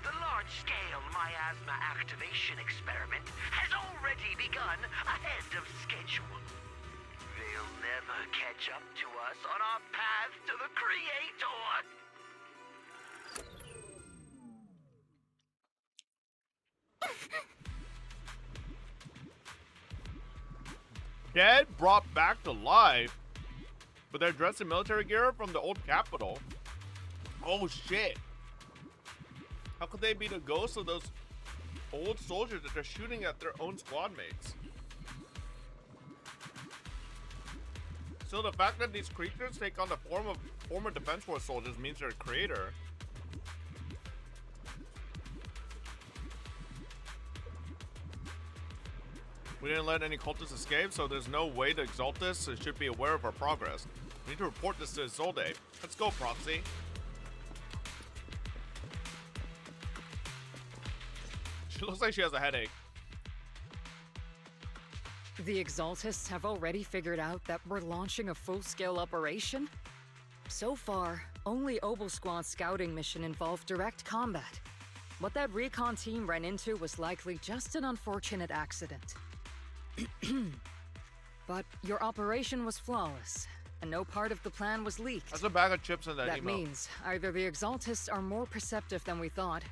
The large-scale miasma activation experiment has already begun ahead of schedule. They'll never catch up to us on our path to the Creator.
Dead, brought back to life, but they're dressed in military gear from the old capital. Oh shit. How could they be the ghosts of those old soldiers that they're shooting at their own squad mates? Still, the fact that these creatures take on the form of former Defense Force soldiers means they're a creator. We didn't let any cultists escape, so there's no way to exalt this, so it should be aware of our progress. We need to report this to Isolde. Let's go, Proxy. She looks like she has a headache.
The Exaltists have already figured out that we're launching a full-scale operation? So far, only Obel Squad's scouting mission involved direct combat. What that recon team ran into was likely just an unfortunate accident. But your operation was flawless, and no part of the plan was leaked.
That's a bag of chips in that
That
email.
means either the Exaltists are more perceptive than we thought,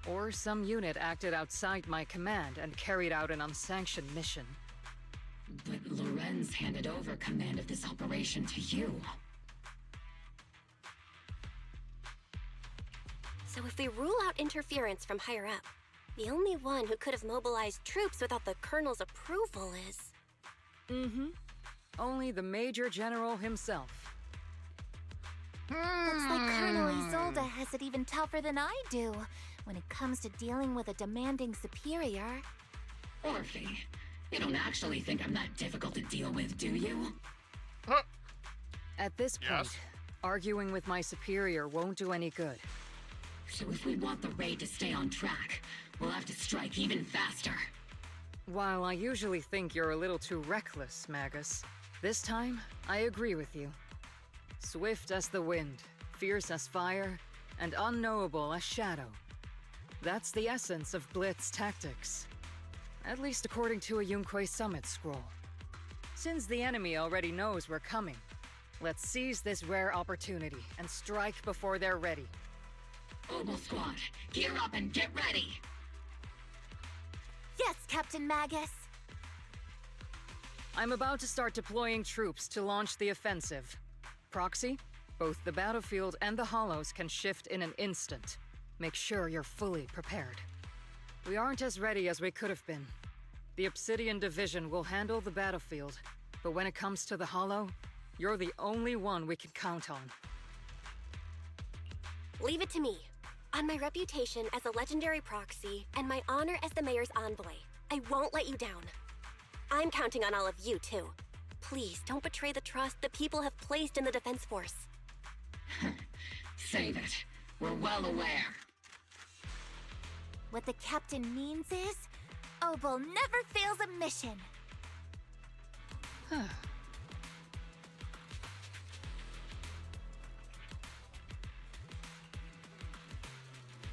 or some unit acted outside my command and carried out an unsanctioned mission.
But Lorenz handed over command of this operation to you.
So if we rule out interference from higher up, the only one who could have mobilized troops without the Colonel's approval is...
Mm-hmm. Only the Major General himself.
Looks like Colonel Isolde has it even tougher than I do when it comes to dealing with a demanding superior.
Orphe, you don't actually think I'm that difficult to deal with, do you?
At this point, arguing with my superior won't do any good.
So if we want the raid to stay on track, we'll have to strike even faster.
While I usually think you're a little too reckless, Magus, this time, I agree with you. Swift as the wind, fierce as fire, and unknowable as shadow. That's the essence of Blitz tactics. At least according to a Yunque Summit scroll. Since the enemy already knows we're coming, let's seize this rare opportunity and strike before they're ready.
Obel Squad, gear up and get ready!
Yes, Captain Magus!
I'm about to start deploying troops to launch the offensive. Proxy, both the battlefield and the hollows can shift in an instant. Make sure you're fully prepared. We aren't as ready as we could have been. The Obsidian Division will handle the battlefield, but when it comes to the hollow, you're the only one we can count on.
Leave it to me. On my reputation as a legendary proxy and my honor as the mayor's envoy, I won't let you down. I'm counting on all of you, too. Please, don't betray the trust the people have placed in the Defense Force.
Save it. We're well aware.
What the captain means is, Obel never fails a mission.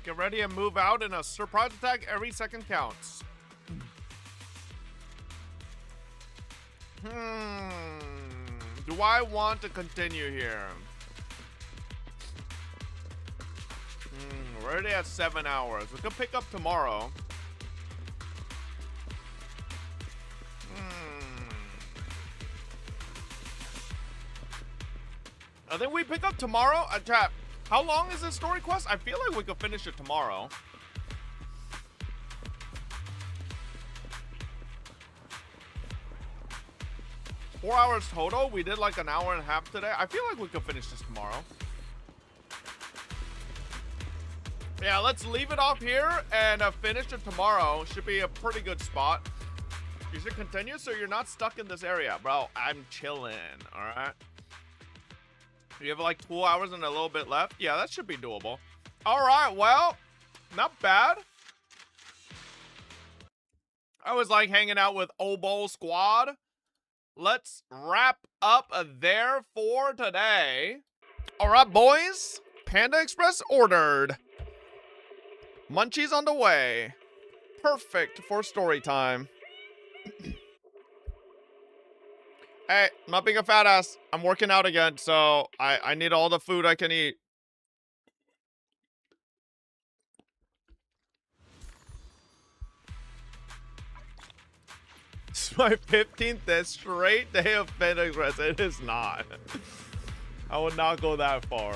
Get ready and move out in a surprise attack. Every second counts. Do I want to continue here? We're already at 7 hours. We could pick up tomorrow. I think we pick up tomorrow. Chat, how long is this story quest? I feel like we could finish it tomorrow. It's 4 hours total. We did like an hour and a half today. I feel like we could finish this tomorrow. Yeah, let's leave it off here and finish it tomorrow. Should be a pretty good spot. You should continue so you're not stuck in this area. Bro, I'm chilling, alright? You have like 2 hours and a little bit left. Yeah, that should be doable. Alright, well, not bad. I was like hanging out with Obel Squad. Let's wrap up there for today. Alright, boys. Panda Express ordered. Munchies on the way. Perfect for story time. Hey, I'm not being a fat ass. I'm working out again, so I need all the food I can eat. It's my 15th straight day of Panda Express. It is not. I would not go that far.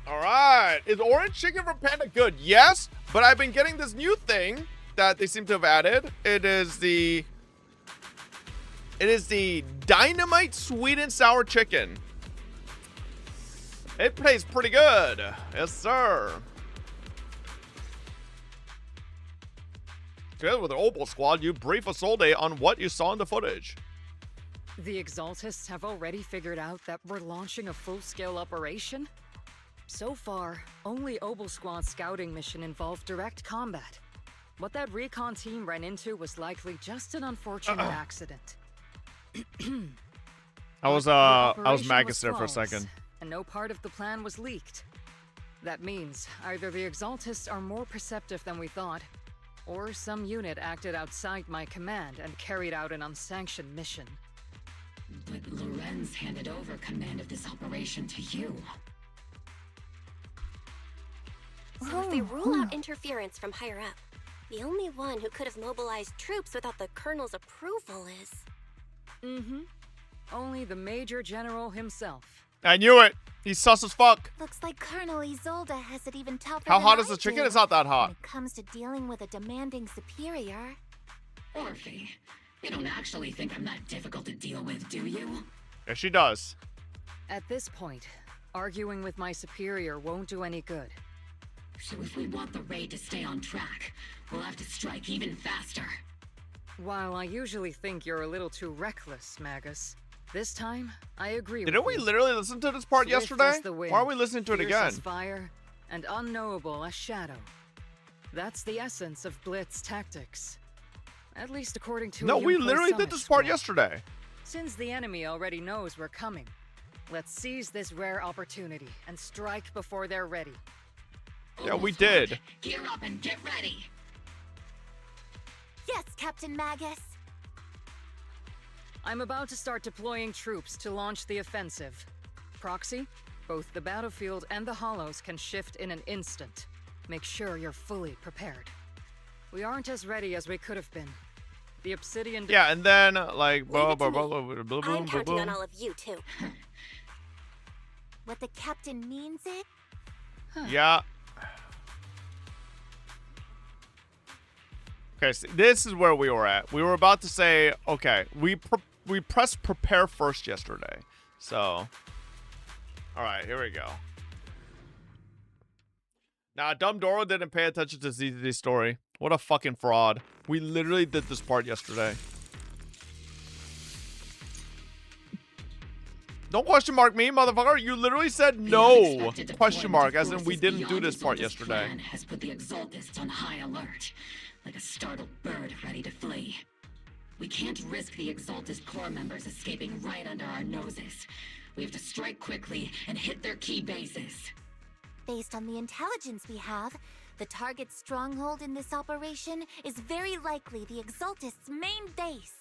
All right. Is orange chicken from Panda good? Yes, but I've been getting this new thing that they seem to have added. It is the dynamite sweet and sour chicken. It tastes pretty good. Yes, sir. Together with the Opal Squad, you brief Isolde on what you saw in the footage.
The Exaltists have already figured out that we're launching a full-scale operation? So far, only Opal Squad's scouting mission involved direct combat. What that recon team ran into was likely just an unfortunate accident.
I was
Operation
Magus there for a
flawless,
second.
and no part of the plan was leaked. That means either the Exaltists are more perceptive than we thought, or some unit acted outside my command and carried out an unsanctioned mission.
But Lorenz handed over command of this operation to you.
So if they rule out interference from higher up, the only one who could have mobilized troops without the Colonel's approval is...
Mm-hmm. Only the Major General himself.
I knew it! He's sus as fuck!
Looks like Colonel Isolde has it even tougher
How
than
hot
I
is the chicken?
do
It's not that hot.
when it comes to dealing with a demanding superior.
Orphe, you don't actually think I'm that difficult to deal with, do you?
Yes, she does.
At this point, arguing with my superior won't do any good.
So if we want the raid to stay on track, we'll have to strike even faster.
While I usually think you're a little too reckless, Magus, this time, I agree with you.
Didn't we literally listen to this part
Swift
yesterday?
as the wind,
Why are we listening to it
fierce
again?
as fire, and unknowable as shadow. That's the essence of Blitz tactics. At least according to
No,
a
we
Yunque
literally
Summit
did this part
squad.
yesterday.
Since the enemy already knows we're coming, let's seize this rare opportunity and strike before they're ready.
Yeah, we did.
Gear up and get ready.
Yes, Captain Magus.
I'm about to start deploying troops to launch the offensive. Proxy, both the battlefield and the hollows can shift in an instant. Make sure you're fully prepared. We aren't as ready as we could have been. The Obsidian...
Yeah, and then, like,
I'm counting on all of you, too.
What the captain means it?
Yeah. Okay, so this is where we were at. We were about to say, okay, we pressed prepare first yesterday. So, all right, here we go. Now, Dumb Doro didn't pay attention to ZZ's story. What a fucking fraud. We literally did this part yesterday. Don't question mark me, motherfucker. You literally said no. Question mark, as in we didn't do this part yesterday.
Has put the Exaltists on high alert, like a startled bird ready to flee. We can't risk the Exaltist core members escaping right under our noses. We have to strike quickly and hit their key bases.
Based on the intelligence we have, the target's stronghold in this operation is very likely the Exaltists' main base.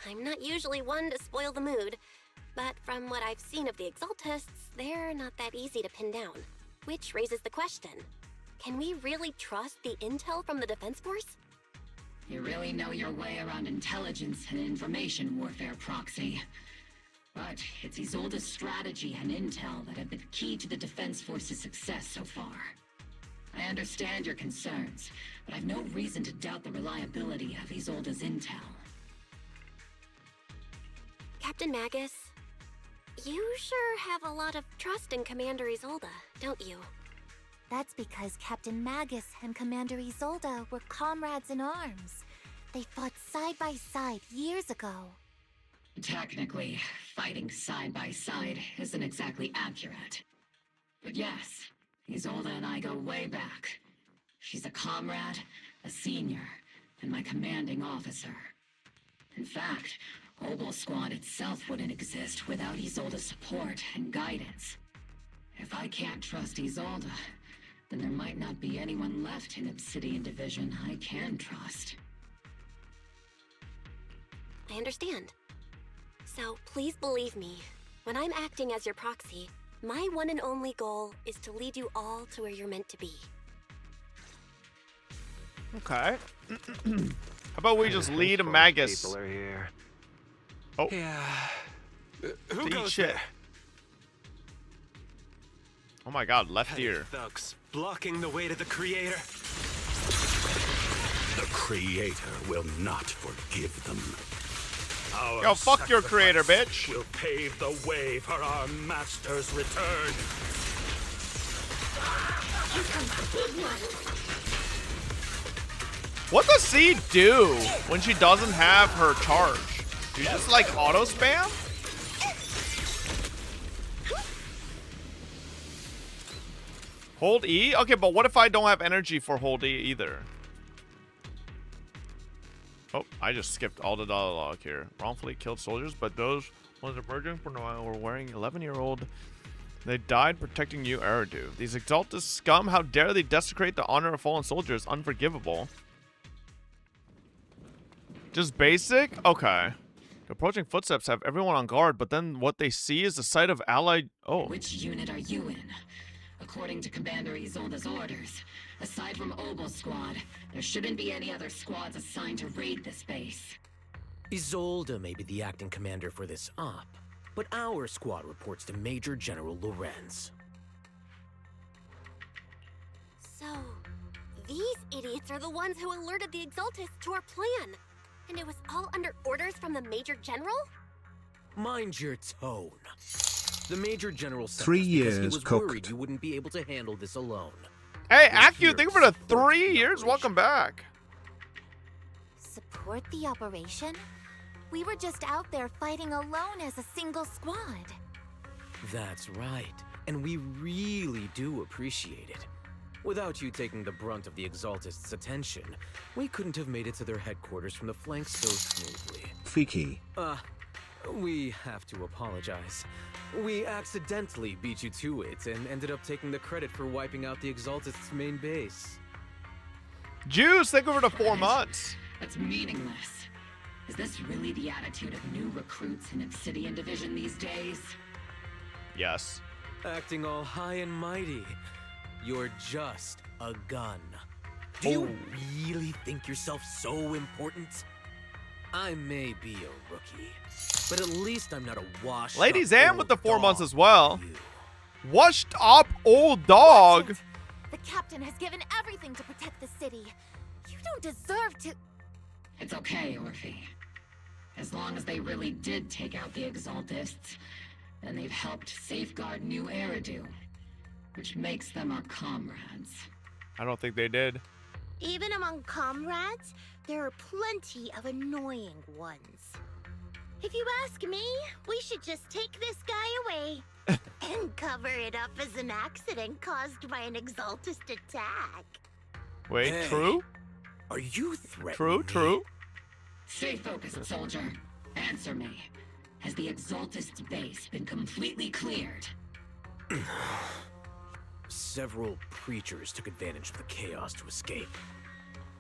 I'm not usually one to spoil the mood, but from what I've seen of the Exaltists, they're not that easy to pin down. Which raises the question, can we really trust the intel from the Defense Force?
You really know your way around intelligence and information warfare, Proxy. But it's Isolde's strategy and intel that have been key to the Defense Force's success so far. I understand your concerns, but I've no reason to doubt the reliability of Isolde's intel.
Captain Magus, you sure have a lot of trust in Commander Isolde, don't you?
That's because Captain Magus and Commander Isolde were comrades in arms. They fought side by side years ago.
Technically, fighting side by side isn't exactly accurate. But yes, Isolde and I go way back. She's a comrade, a senior, and my commanding officer. In fact, Opal Squad itself wouldn't exist without Isolde's support and guidance. If I can't trust Isolde, then there might not be anyone left in Obsidian Division I can trust.
I understand. So please believe me, when I'm acting as your proxy, my one and only goal is to lead you all to where you're meant to be.
Okay. How about we just lead Magus?
People are here.
Oh.
Yeah. Who
To eat
goes
shit.
there?
Oh my god, left
Petty
ear.
thugs blocking the way to the Creator. The Creator will not forgive them. Our
Yo, fuck your creator,
sacrifice
bitch.
will pave the way for our master's return.
What does Seed do when she doesn't have her charge? You just like auto spam? Hold E? Okay, but what if I don't have energy for hold E either? Oh, I just skipped all the dialogue here. Wrongfully killed soldiers, but those ones emerging from the wild were wearing 11-year-old. They died protecting you, Eridu. These exalted scum, how dare they desecrate the honor of fallen soldiers? Unforgivable. Just basic? Okay. The approaching footsteps have everyone on guard, but then what they see is the sight of allied... Oh.
Which unit are you in? According to Commander Isolde's orders, aside from Obel's squad, there shouldn't be any other squads assigned to raid this base.
Isolde may be the acting commander for this op, but our squad reports to Major General Lorenz.
So, these idiots are the ones who alerted the Exaltists to our plan. And it was all under orders from the Major General?
Mind your tone. The Major General sent
3
us because
years
he was
cooked.
worried you wouldn't be able to handle this alone.
Hey, Acu, thank you for the 3 years. Welcome back.
Support the operation? We were just out there fighting alone as a single squad.
That's right, and we really do appreciate it. Without you taking the brunt of the Exaltists' attention, we couldn't have made it to their headquarters from the flanks so smoothly.
Fiki.
We have to apologize. We accidentally beat you to it and ended up taking the credit for wiping out the Exaltists' main base.
Juice, take over to 4 months.
That's meaningless. Is this really the attitude of new recruits in Obsidian Division these days?
Yes.
Acting all high and mighty. You're just a gun. Do you really think yourself so important? I may be a rookie, but at least I'm not a washed
Ladies
up
and
old
with the 4 months
dog
as well.
you.
Washed up old dog.
The captain has given everything to protect the city. You don't deserve to...
It's okay, Waifei. As long as they really did take out the Exaltists, then they've helped safeguard New Eridu, which makes them our comrades.
I don't think they did.
Even among comrades, there are plenty of annoying ones. If you ask me, we should just take this guy away and cover it up as an accident caused by an Exaltist attack.
Wait,
Hey,
true?
Are you threatening
True,
me?
true.
Stay focused, soldier. Answer me. Has the Exaltist's base been completely cleared?
Several preachers took advantage of the chaos to escape.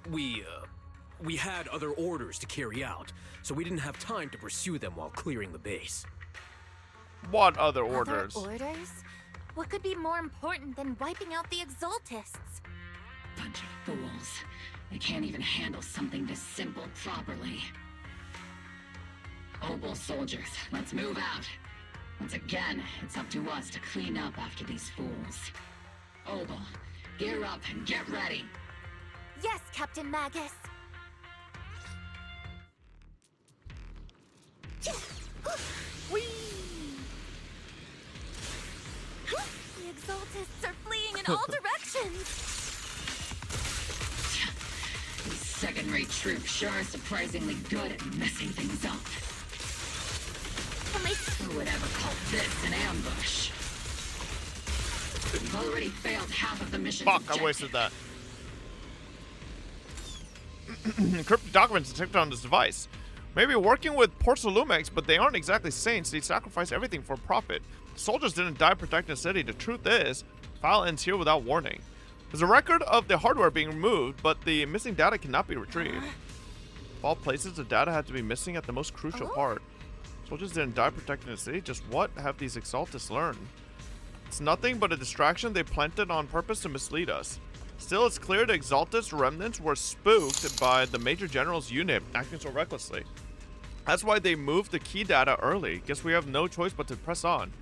We had other orders to carry out, so we didn't have time to pursue them while clearing the base.
What other orders?
Other orders? What could be more important than wiping out the Exaltists?
Bunch of fools. They can't even handle something this simple properly. Obel soldiers, let's move out. Once again, it's up to us to clean up after these fools. Obel, gear up and get ready.
Yes, Captain Magus.
Whee!
The Exaltists are fleeing in all directions.
These second-rate troops sure are surprisingly good at messing things up. Who would ever call this an ambush? We've already failed half of the mission's
Fuck,
objective.
I wasted that. Encrypted documents detected on this device. Maybe working with Porcelumex, but they aren't exactly saints. They sacrifice everything for profit. The soldiers didn't die protecting the city. The truth is, file ends here without warning. There's a record of the hardware being removed, but the missing data cannot be retrieved. Of all places, the data had to be missing at the most crucial part. Soldiers didn't die protecting the city. Just what have these Exaltists learned? It's nothing but a distraction they planted on purpose to mislead us. Still, it's clear the Exaltist remnants were spooked by the Major General's unit acting so recklessly. That's why they moved the key data early. Guess we have no choice but to press on.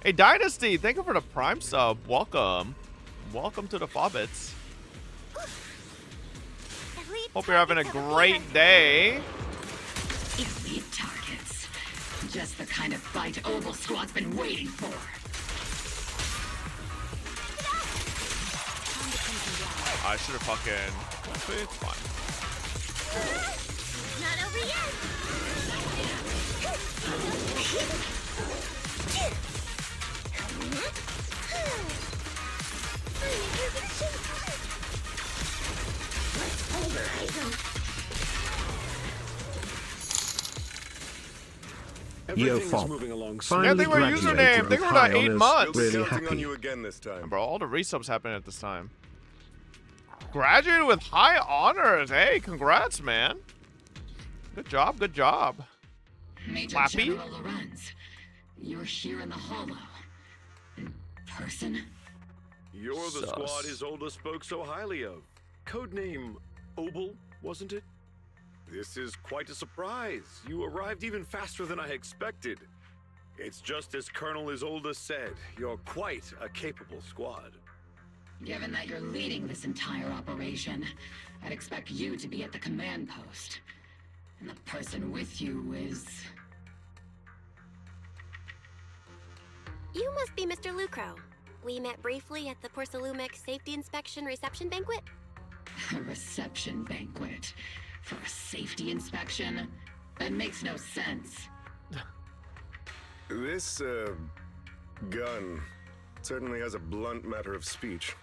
Hey, Dynasty, thank you for the Prime sub. Welcome. Welcome to the Fobbits. Hope you're having a great day.
Elite targets. Just the kind of fight Obel Squad's been waiting for.
I should have fucking... Actually, it's fine.
Not over yet! Let's pulverize them.
Yo,
Everything's
Fob.
moving along
Yeah, they were username. They were about 8 months.
Really
Counting on
happy.
you again this time.
Bro, all the resubs happening at this time. Graduated with high honors. Hey, congrats, man. Good job, good job.
Major
Lappy?
General Lorenz, you're here in the Hollow. In person?
You're the
Sus.
squad Isolde spoke so highly of. Codename Obel, wasn't it? This is quite a surprise. You arrived even faster than I expected. It's just as Colonel Isolde said. You're quite a capable squad.
Given that you're leading this entire operation, I'd expect you to be at the command post. And the person with you is...
You must be Mr. Lucro. We met briefly at the Porcelumex Safety Inspection Reception Banquet.
A reception banquet. For a safety inspection? That makes no sense.
This, gun certainly has a blunt matter of speech.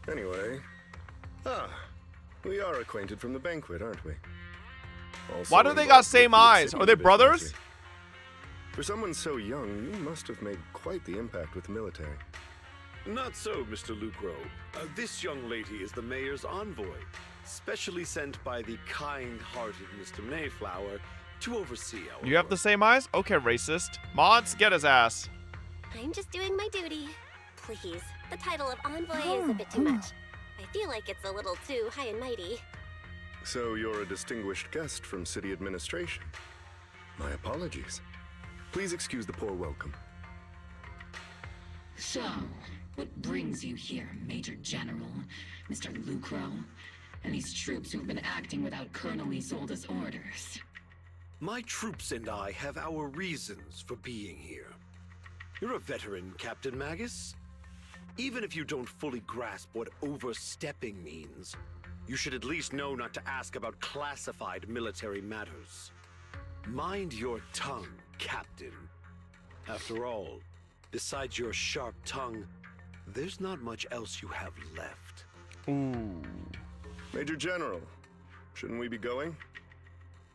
Anyway, we are acquainted from the banquet, aren't we? Also
Why do they got
involved
same
with the
eyes?
city
Are they
division,
brothers?
see. For someone so young, you must have made quite the impact with the military.
Not so, Mr. Lucro. This young lady is the mayor's envoy, specially sent by the kind-hearted Mr. Mayflower to oversee our
You have the same eyes? Okay, racist. Mods, get his ass.
I'm just doing my duty. Please, the title of envoy is a bit too much. I feel like it's a little too high and mighty.
So you're a distinguished guest from city administration. My apologies. Please excuse the poor welcome.
So, what brings you here, Major General, Mr. Lucro, and these troops who've been acting without Colonel Isolde's orders?
My troops and I have our reasons for being here. You're a veteran, Captain Magus. Even if you don't fully grasp what overstepping means, you should at least know not to ask about classified military matters. Mind your tongue, Captain. After all, besides your sharp tongue, there's not much else you have left.
Ooh.
Major General, shouldn't we be going?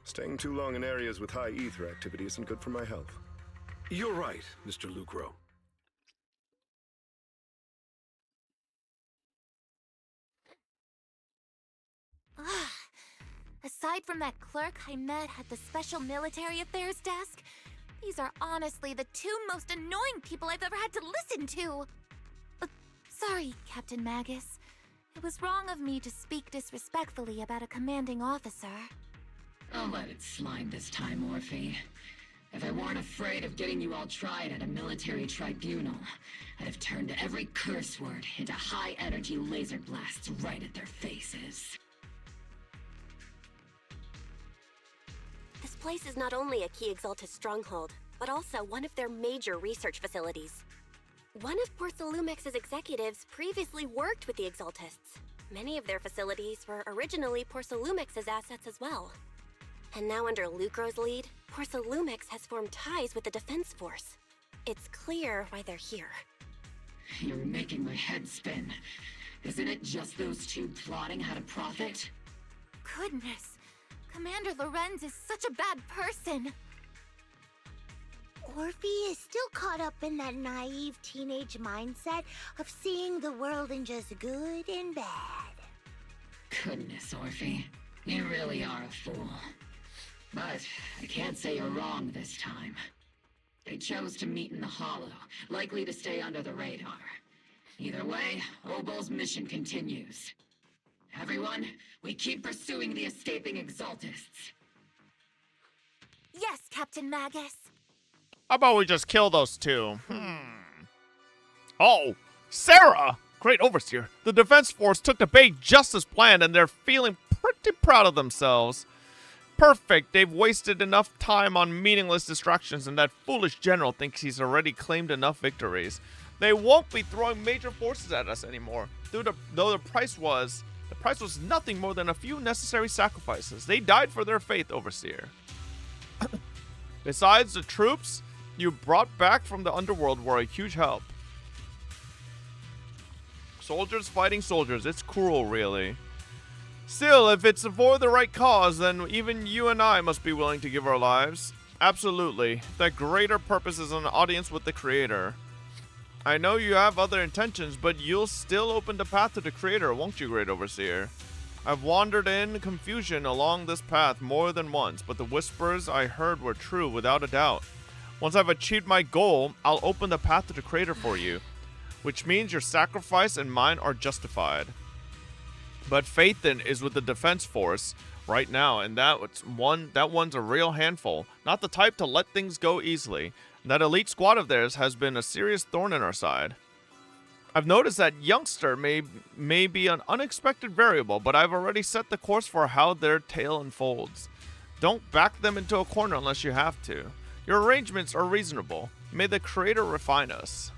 Staying too long in areas with high ether activity isn't good for my health.
You're right, Mr. Lucro.
Aside from that clerk I met at the Special Military Affairs desk, these are honestly the two most annoying people I've ever had to listen to. Sorry, Captain Magus. It was wrong of me to speak disrespectfully about a commanding officer.
I'll let it slide this time, Waifei. If I weren't afraid of getting you all tried at a military tribunal, I'd have turned every curse word into high-energy laser blasts right at their faces.
This place is not only a key Exaltus stronghold, but also one of their major research facilities. One of Porcelumex's executives previously worked with the Exaltists. Many of their facilities were originally Porcelumex's assets as well. And now under Lucro's lead, Porcelumex has formed ties with the Defense Force. It's clear why they're here.
You're making my head spin. Isn't it just those two plotting how to profit?
Goodness, Commander Lorenz is such a bad person.
Orphe is still caught up in that naive teenage mindset of seeing the world in just good and bad.
Goodness, Orphe. You really are a fool. But I can't say you're wrong this time. They chose to meet in the Hollow, likely to stay under the radar. Either way, Obel's mission continues. Everyone, we keep pursuing the escaping Exaltists.
Yes, Captain Magus.
How about we just kill those two? Oh, Sarah! Great overseer. The Defense Force took the bait just as planned, and they're feeling pretty proud of themselves. Perfect. They've wasted enough time on meaningless distractions, and that foolish general thinks he's already claimed enough victories. They won't be throwing major forces at us anymore, though the price was The price was nothing more than a few necessary sacrifices. They died for their faith, Overseer. Besides, the troops you brought back from the underworld were a huge help. Soldiers fighting soldiers. It's cruel, really. Still, if it's for the right cause, then even you and I must be willing to give our lives. Absolutely. That greater purpose is an audience with the Creator. I know you have other intentions, but you'll still open the path to the Creator, won't you, Great Overseer? I've wandered in confusion along this path more than once, but the whispers I heard were true without a doubt. Once I've achieved my goal, I'll open the path to the Creator for you, which means your sacrifice and mine are justified. But Phaethon is with the Defense Force right now, and that one's a real handful. Not the type to let things go easily. That elite squad of theirs has been a serious thorn in our side. I've noticed that youngster may be an unexpected variable, but I've already set the course for how their tale unfolds. Don't back them into a corner unless you have to. Your arrangements are reasonable. May the Creator refine us.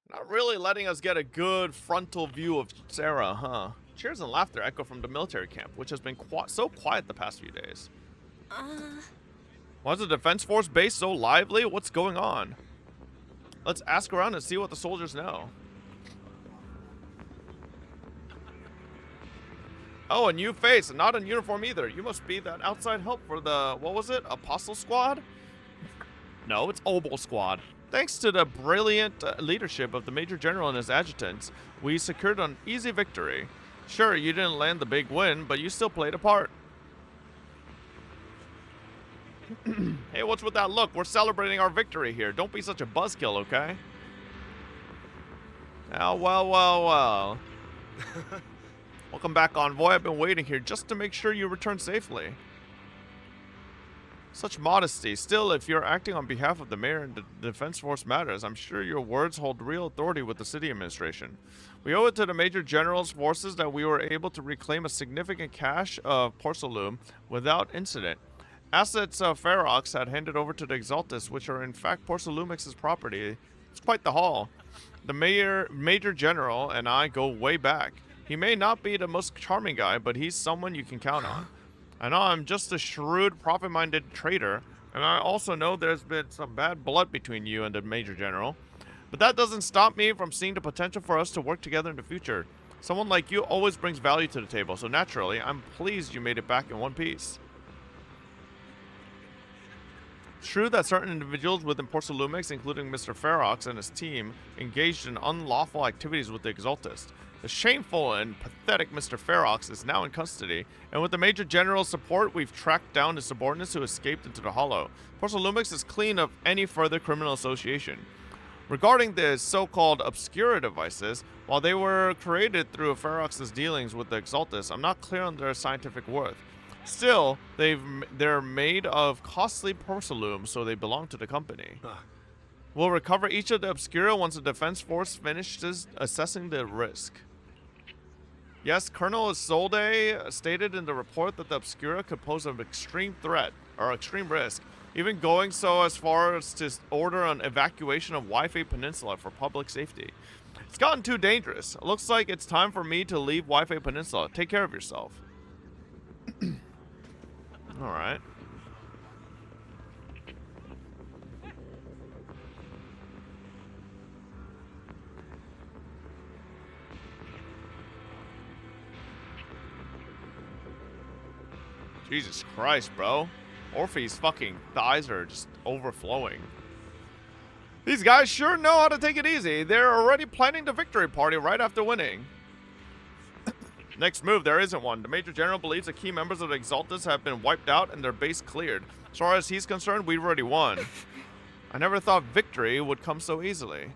Not really letting us get a good frontal view of Sarah, huh? Cheers and laughter echo from the military camp, which has been so quiet the past few days. Why is the Defense Force base so lively? What's going on? Let's ask around and see what the soldiers know. Oh, a new face, and not in uniform either. You must be that outside help for the, what was it, Apostle Squad? No, it's Obol Squad. Thanks to the brilliant leadership of the Major General and his adjutants, we secured an easy victory. Sure, you didn't land the big win, but you still played a part. Hey, what's with that look? We're celebrating our victory here. Don't be such a buzzkill, okay? Oh, well. Welcome back, Envoy. I've been waiting here just to make sure you return safely. Such modesty. Still, if you're acting on behalf of the mayor and the Defense Force matters, I'm sure your words hold real authority with the city administration. We owe it to the Major General's forces that we were able to reclaim a significant cache of porcelain without incident. Assets Ferox had handed over to the Exaltus, which are in fact Porcelumix's property. It's quite the haul. The Major General and I go way back. He may not be the most charming guy, but he's someone you can count on. I know I'm just a shrewd, profit-minded trader, and I also know there's been some bad blood between you and the Major General. But that doesn't stop me from seeing the potential for us to work together in the future. Someone like you always brings value to the table, so naturally, I'm pleased you made it back in one piece. It's true that certain individuals within Porcelumix, including Mr. Ferox and his team, engaged in unlawful activities with the Exaltist. The shameful and pathetic Mr. Ferox is now in custody, and with the Major General's support, we've tracked down his subordinates who escaped into the Hollow. Porcelumix is clean of any further criminal association. Regarding the so-called Obscura devices, while they were created through Ferox's dealings with the Exaltus, I'm not clear on their scientific worth. Still, they're made of costly porcelain, so they belong to the company. We'll recover each of the Obscura once the Defense Force finishes assessing the risk. Yes, Colonel Isolde stated in the report that the Obscura could pose an extreme threat, or extreme risk, even going so as far as to order an evacuation of Waifei Peninsula for public safety. It's gotten too dangerous. It looks like it's time for me to leave Waifei Peninsula. Take care of yourself. Alright. Jesus Christ, bro. Orphe's fucking thighs are just overflowing. These guys sure know how to take it easy. They're already planning the victory party right after winning. Next move, there isn't one. The Major General believes the key members of the Exaltus have been wiped out and their base cleared. As far as he's concerned, we've already won. I never thought victory would come so easily.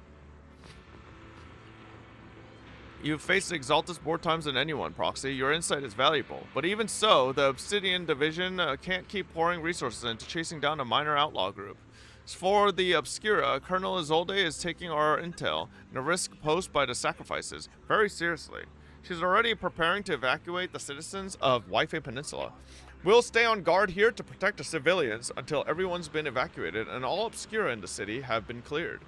You've faced the Exaltus more times than anyone, Proxy. Your insight is valuable. But even so, the Obsidian Division can't keep pouring resources into chasing down a minor outlaw group. As for the Obscura, Colonel Isolde is taking our intel and the risk posed by the sacrifices very seriously. She's already preparing to evacuate the citizens of Waifei Peninsula. We'll stay on guard here to protect the civilians until everyone's been evacuated and all Obscura in the city have been cleared.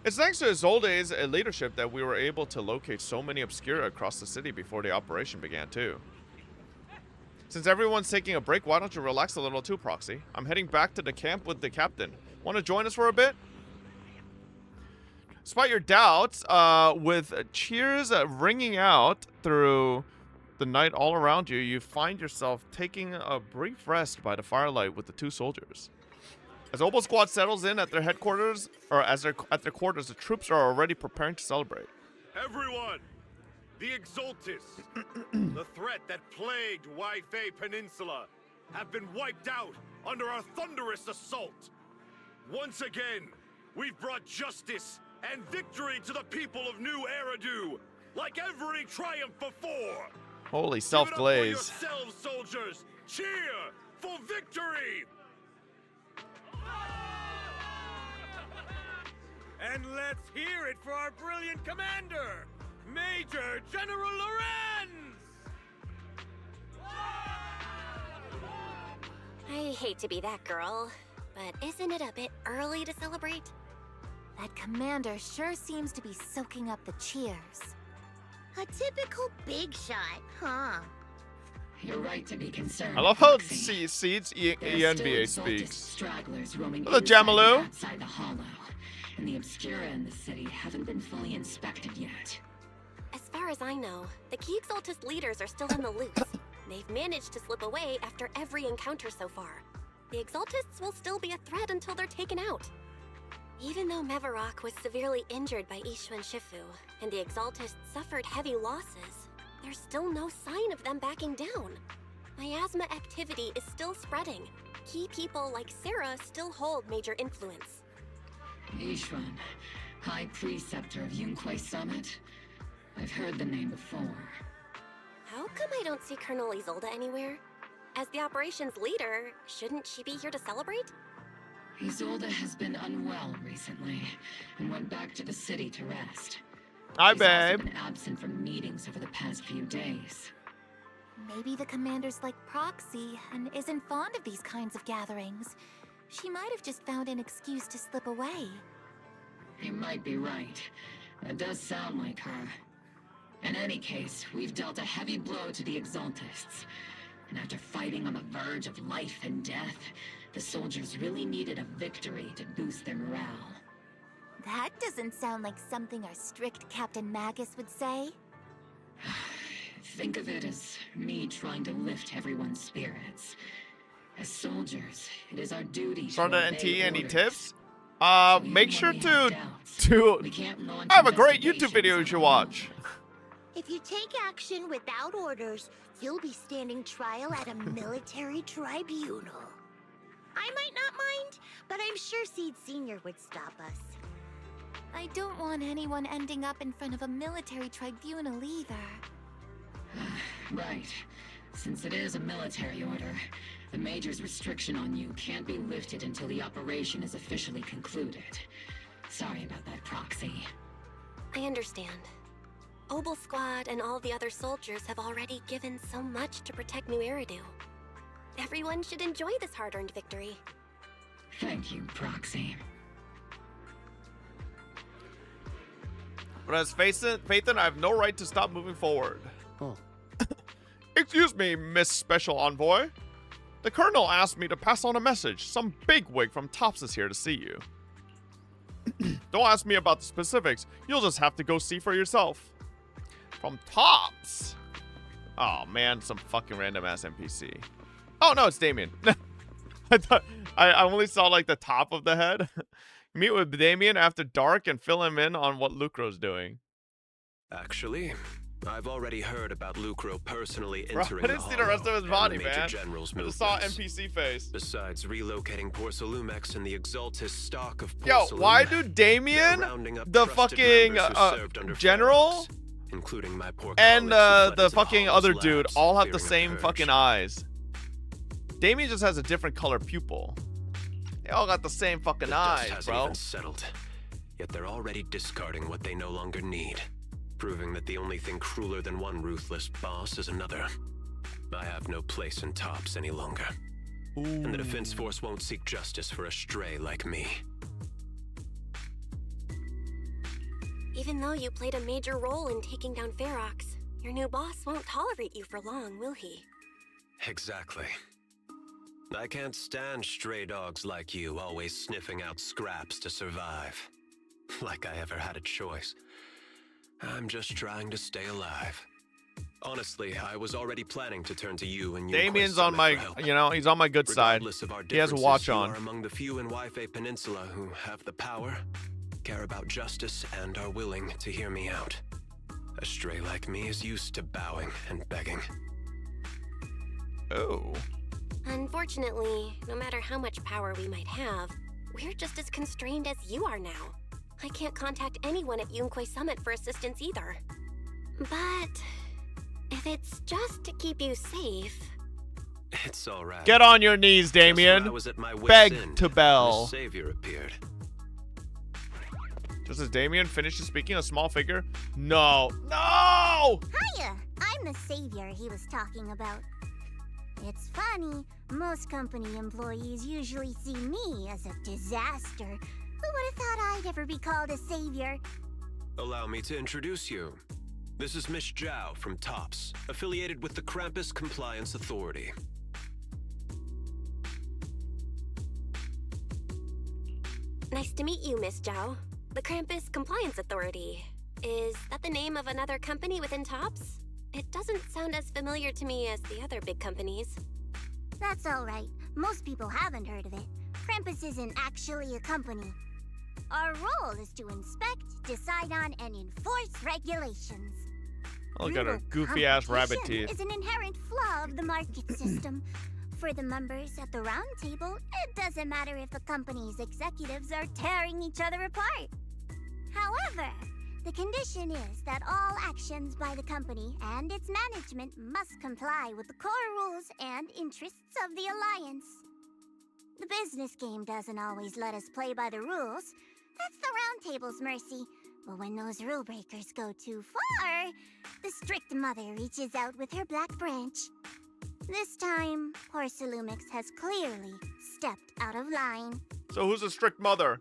It's thanks to Isolde's leadership that we were able to locate so many Obscura across the city before the operation began, too. Since everyone's taking a break, why don't you relax a little too, Proxy? I'm heading back to the camp with the captain. Want to join us for a bit? Despite your doubts, with cheers ringing out through the night all around you, you find yourself taking a brief rest by the firelight with the two soldiers. As Obo Squad settles in at their headquarters, or as they're at their quarters, the troops are already preparing to celebrate.
Everyone, the Exaltists, the threat that plagued Waifei Peninsula, have been wiped out under our thunderous assault. Once again, we've brought justice and victory to the people of New Eridu, like every triumph before.
Holy self-glaze.
Yourselves, soldiers, cheer for victory! And let's hear it for our brilliant commander, Major General Lorenz!
I hate to be that girl, but isn't it a bit early to celebrate?
That commander sure seems to be soaking up the cheers.
A typical big shot, huh?
You're right to be concerned.
I love how
Proxy.
Seeds
There are
ENVA
still
speaks.
Exaltist stragglers roaming
Hello,
inside and
Jamalu.
outside the hollow, and the Obscura in the city haven't been fully inspected yet.
As far as I know, the key Exaltist leaders are still in the loop. They've managed to slip away after every encounter so far. The Exaltists will still be a threat until they're taken out. Even though Mevarok was severely injured by Ishu and Shifu, and the Exaltists suffered heavy losses, there's still no sign of them backing down. Miasma activity is still spreading. Key people like Sarah still hold major influence.
Ishwan, High Preceptor of Yunquei Summit? I've heard the name before.
How come I don't see Colonel Isolde anywhere? As the operations leader, shouldn't she be here to celebrate?
Isolde has been unwell recently, and went back to the city to rest.
Hi,
She's also
babe.
been absent from meetings over the past few days.
Maybe the commander's like Proxy and isn't fond of these kinds of gatherings. She might have just found an excuse to slip away.
You might be right. That does sound like her. In any case, we've dealt a heavy blow to the Exaltists. And after fighting on the verge of life and death, the soldiers really needed a victory to boost their morale.
That doesn't sound like something our strict Captain Magus would say.
Think of it as me trying to lift everyone's spirits. As soldiers, it is our duty to
Started
obey
NT, any
orders.
tips? Make sure to I have a great YouTube video you should watch.
If you take action without orders, you'll be standing trial at a military tribunal. I might not mind, but I'm sure Seed Sr. would stop us.
I don't want anyone ending up in front of a military tribunal either.
Right. Since it is a military order, the Major's restriction on you can't be lifted until the operation is officially concluded. Sorry about that, Proxy.
I understand. Obel Squad and all the other soldiers have already given so much to protect New Eridu. Everyone should enjoy this hard-earned victory.
Thank you, Proxy.
But as Phaethon, I have no right to stop moving forward. Oh. Excuse me, Miss Special Envoy. The Colonel asked me to pass on a message. Some bigwig from Tops is here to see you. Don't ask me about the specifics. You'll just have to go see for yourself. From Tops? Oh man, some fucking random ass NPC. Oh no, it's Damien. I thought I only saw like the top of the head. Meet with Damien after dark and fill him in on what Lucro's doing.
Actually, I've already heard about Lucro personally
Bro,
entering
I didn't
the
see the rest of his body,
Major
man.
General's
I just saw
movements.
NPC face.
Besides relocating Porcelumex and the Exaltis stock of
Yo,
porcelain,
why do Damien,
they're rounding up
the
trusted
fucking
members who served under
general,
Ferox, including my poor
and
colleagues who fled
the
into
fucking
Hall's
other dude
labs,
all have the
fearing a
same
purge.
fucking eyes? Damien just has a different color pupil. They all got the same fucking
The dust
eyes,
hasn't
bro.
even settled, yet they're already discarding what they no longer need, proving that the only thing crueler than one ruthless boss is another. I have no place in Tops any longer, and the Defense Force won't seek justice for a stray like me.
Even though you played a major role in taking down Ferox, your new boss won't tolerate you for long, will he?
Exactly. I can't stand stray dogs like you always sniffing out scraps to survive. Like I ever had a choice. I'm just trying to stay alive. Honestly, I was already planning to turn to you and
Damien's on my, he's on my good side. He has a watch on.
You are among the few in Waifei Peninsula who have the power, care about justice, and are willing to hear me out. A stray like me is used to bowing and begging.
Oh.
Unfortunately, no matter how much power we might have, we're just as constrained as you are now. I can't contact anyone at Yunquei Summit for assistance either. But if it's just to keep you safe...
It's alright.
Get on your knees, Damien. Beg to Bell.
Savior appeared.
Just as Damien finishes speaking, a small figure. No! No!
Hiya! I'm the savior he was talking about. It's funny, most company employees usually see me as a disaster. Who would have thought I'd ever be called a savior?
Allow me to introduce you. This is Miss Zhao from TOPS, affiliated with the Krampus Compliance Authority.
Nice to meet you, Miss Zhao. The Krampus Compliance Authority. Is that the name of another company within TOPS? It doesn't sound as familiar to me as the other big companies.
That's alright. Most people haven't heard of it. Krampus isn't actually a company. Our role is to inspect, decide on, and enforce regulations.
Oh, look at her goofy-ass rabbit
Competition
teeth.
is an inherent flaw of the market system. For the members at the round table, it doesn't matter if a company's executives are tearing each other apart. However, the condition is that all actions by the company and its management must comply with the core rules and interests of the Alliance. The business game doesn't always let us play by the rules. That's the round table's mercy. But when those rule breakers go too far, the strict mother reaches out with her black branch. This time, poor Salumix has clearly stepped out of line.
So who's a strict mother?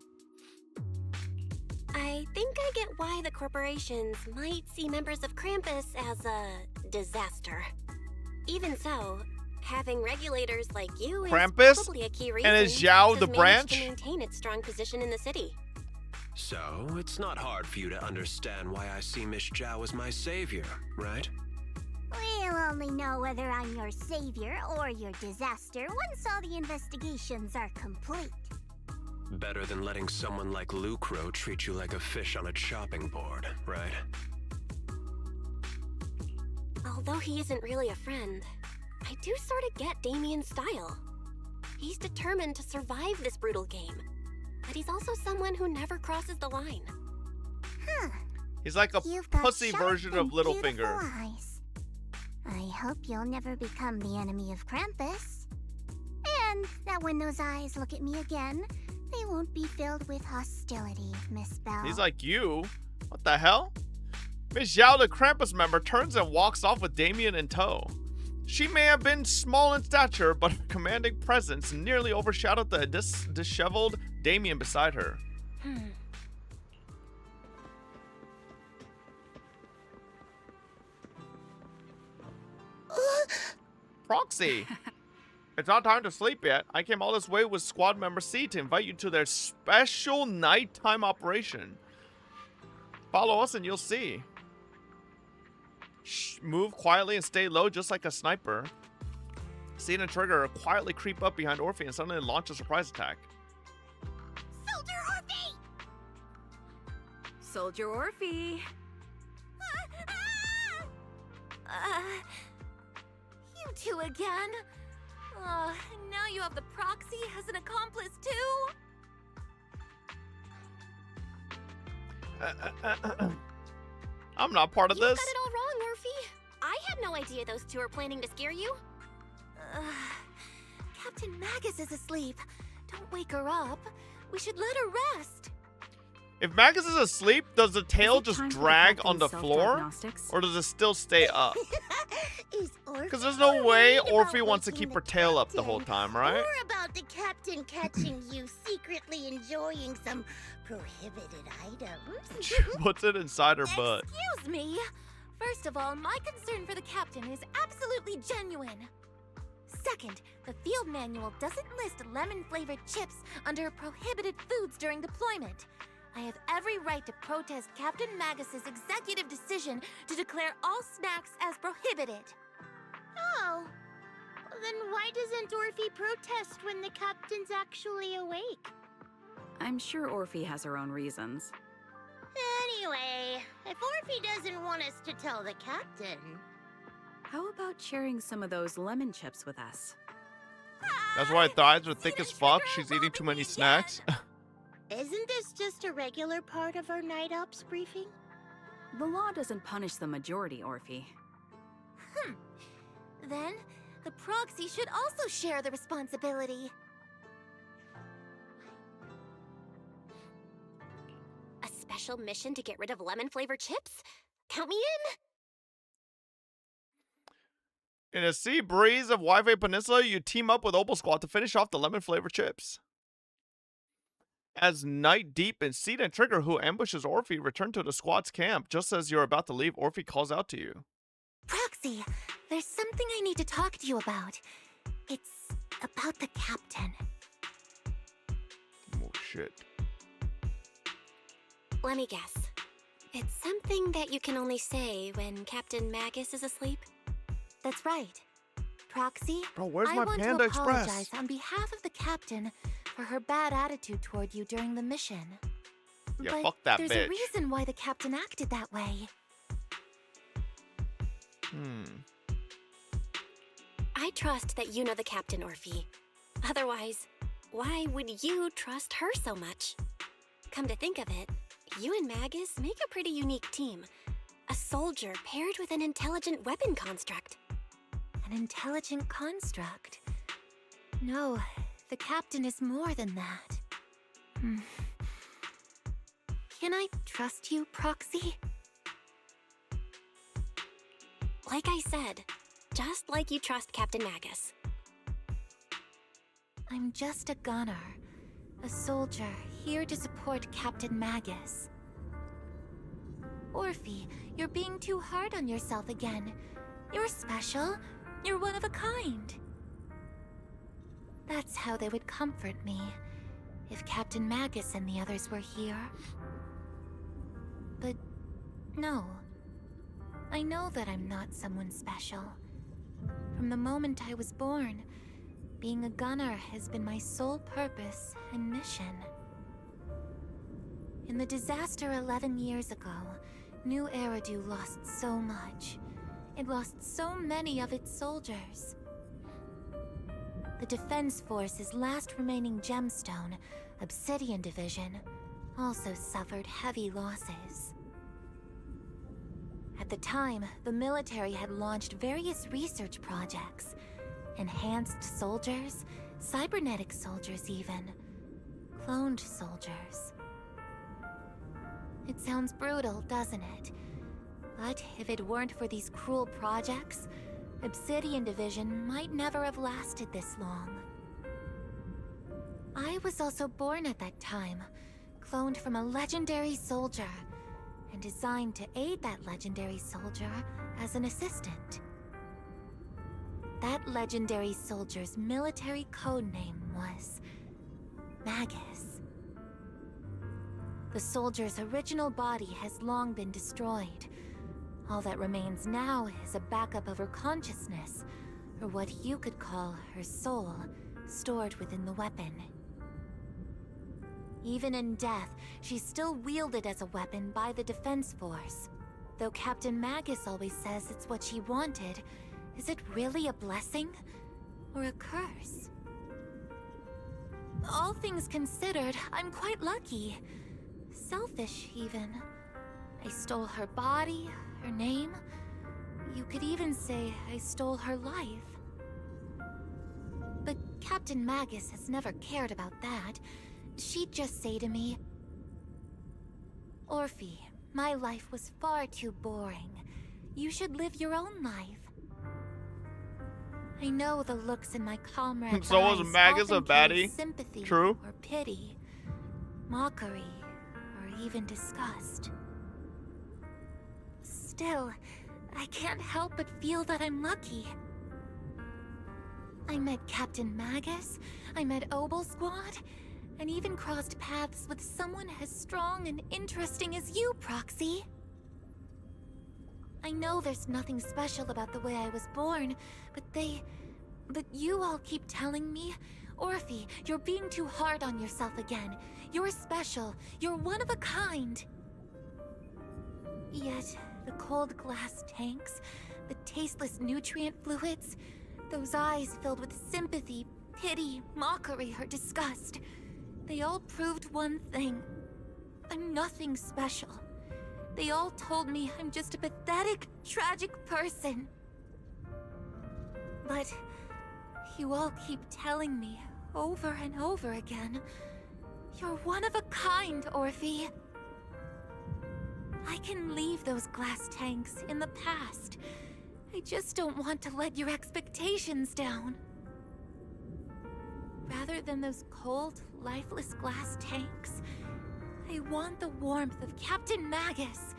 I think I get why the corporations might see members of Krampus as a disaster. Even so, having regulators like you
Krampus?
is probably a key reason
And is Zhao the
TOPS has managed
branch?
to maintain its strong position in the city.
So, it's not hard for you to understand why I see Miss Zhao as my savior, right?
We'll only know whether I'm your savior or your disaster once all the investigations are complete.
Better than letting someone like Lucro treat you like a fish on a chopping board, right?
Although he isn't really a friend, I do sort of get Damien's style. He's determined to survive this brutal game, but he's also someone who never crosses the line.
Huh.
He's like a
You've got
pussy
sharp
version
and
of Littlefinger.
beautiful eyes. I hope you'll never become the enemy of Krampus. And that when those eyes look at me again, they won't be filled with hostility, Miss Bell.
He's like you. What the hell? Miss Zhao, the Krampus member, turns and walks off with Damien in tow. She may have been small in stature, but her commanding presence nearly overshadowed the disheveled Damien beside her. Proxy! It's not time to sleep yet. I came all this way with Squad Member C to invite you to their special nighttime operation. Follow us and you'll see. Shh, move quietly and stay low just like a sniper. Seed and Trigger quietly creep up behind Orphe and suddenly launch a surprise attack.
Soldier Orphe!
Soldier Orphe!
You two again? Now you have the proxy as an accomplice too?
I'm not part of
You've
this.
got it all wrong, Orphe. I had no idea those two were planning to scare you.
Captain Magus is asleep. Don't wake her up. We should let her rest.
If Magus is asleep, does the tail just drag on the floor? Or does it still stay up? Because there's no way Orphe wants to keep her tail up the whole time, right?
Or about the captain catching you secretly enjoying some prohibited items.
What's it inside her butt?
Excuse me! First of all, my concern for the captain is absolutely genuine. Second, the field manual doesn't list lemon-flavored chips under prohibited foods during deployment. I have every right to protest Captain Magus's executive decision to declare all snacks as prohibited.
Oh, then why doesn't Orphe protest when the captain's actually awake?
I'm sure Orphe has her own reasons.
Anyway, if Orphe doesn't want us to tell the captain...
How about sharing some of those lemon chips with us?
That's why her thighs are thick as fuck. She's eating too many snacks.
Isn't this just a regular part of our night ops briefing?
The law doesn't punish the majority, Orphe.
Then, the proxy should also share the responsibility.
A special mission to get rid of lemon-flavored chips? Count me in!
In a sea breeze of Waifei Peninsula, you team up with Opal Squad to finish off the lemon-flavored chips. As Night Deep and Seed and Trigger, who ambushes Orphe, return to the squad's camp. Just as you're about to leave, Orphe calls out to you.
Proxy, there's something I need to talk to you about. It's about the captain.
Oh, shit.
Let me guess. It's something that you can only say when Captain Magus is asleep?
That's right. Proxy,
Bro, where's
I
my
want
Panda
to
Express?
apologize on behalf of the captain for her bad attitude toward you during the mission.
Yeah,
but
fuck that
there's
bitch.
a reason why the captain acted that way.
I trust that you know the captain, Orphe. Otherwise, why would you trust her so much? Come to think of it, you and Magus make a pretty unique team. A soldier paired with an intelligent weapon construct.
An intelligent construct? No, the captain is more than that. Can I trust you, Proxy?
Like I said, just like you trust Captain Magus.
I'm just a gunner. A soldier, here to support Captain Magus. Orphe, you're being too hard on yourself again. You're special. You're one of a kind. That's how they would comfort me, if Captain Magus and the others were here. But no. I know that I'm not someone special. From the moment I was born, being a gunner has been my sole purpose and mission. In the disaster 11 years ago, New Eridu lost so much. It lost so many of its soldiers. The Defense Force's last remaining gemstone, Obsidian Division, also suffered heavy losses. At the time, the military had launched various research projects. Enhanced soldiers, cybernetic soldiers even, cloned soldiers. It sounds brutal, doesn't it? But if it weren't for these cruel projects, Obsidian Division might never have lasted this long. I was also born at that time, cloned from a legendary soldier, and designed to aid that legendary soldier as an assistant. That legendary soldier's military codename was Magus. The soldier's original body has long been destroyed. All that remains now is a backup of her consciousness, or what you could call her soul, stored within the weapon. Even in death, she's still wielded as a weapon by the Defense Force. Though Captain Magus always says it's what she wanted, is it really a blessing or a curse? All things considered, I'm quite lucky. Selfish, even. I stole her body, her name. You could even say I stole her life. But Captain Magus has never cared about that. She'd just say to me, Orphe, my life was far too boring. You should live your own life. I know the looks in my comrade's
So was
eyes
Magus a
often carry
baddie?
sympathy
True.
or pity, mockery, or even disgust. Still, I can't help but feel that I'm lucky. I met Captain Magus, I met Obel Squad, and even crossed paths with someone as strong and interesting as you, Proxy. I know there's nothing special about the way I was born, but you all keep telling me, Orphe, you're being too hard on yourself again. You're special. You're one of a kind. Yet, the cold glass tanks, the tasteless nutrient fluids, those eyes filled with sympathy, pity, mockery, or disgust, they all proved one thing. I'm nothing special. They all told me I'm just a pathetic, tragic person. But you all keep telling me over and over again, you're one of a kind, Orphe. I can leave those glass tanks in the past. I just don't want to let your expectations down. Rather than those cold, lifeless glass tanks, I want the warmth of Captain Magus.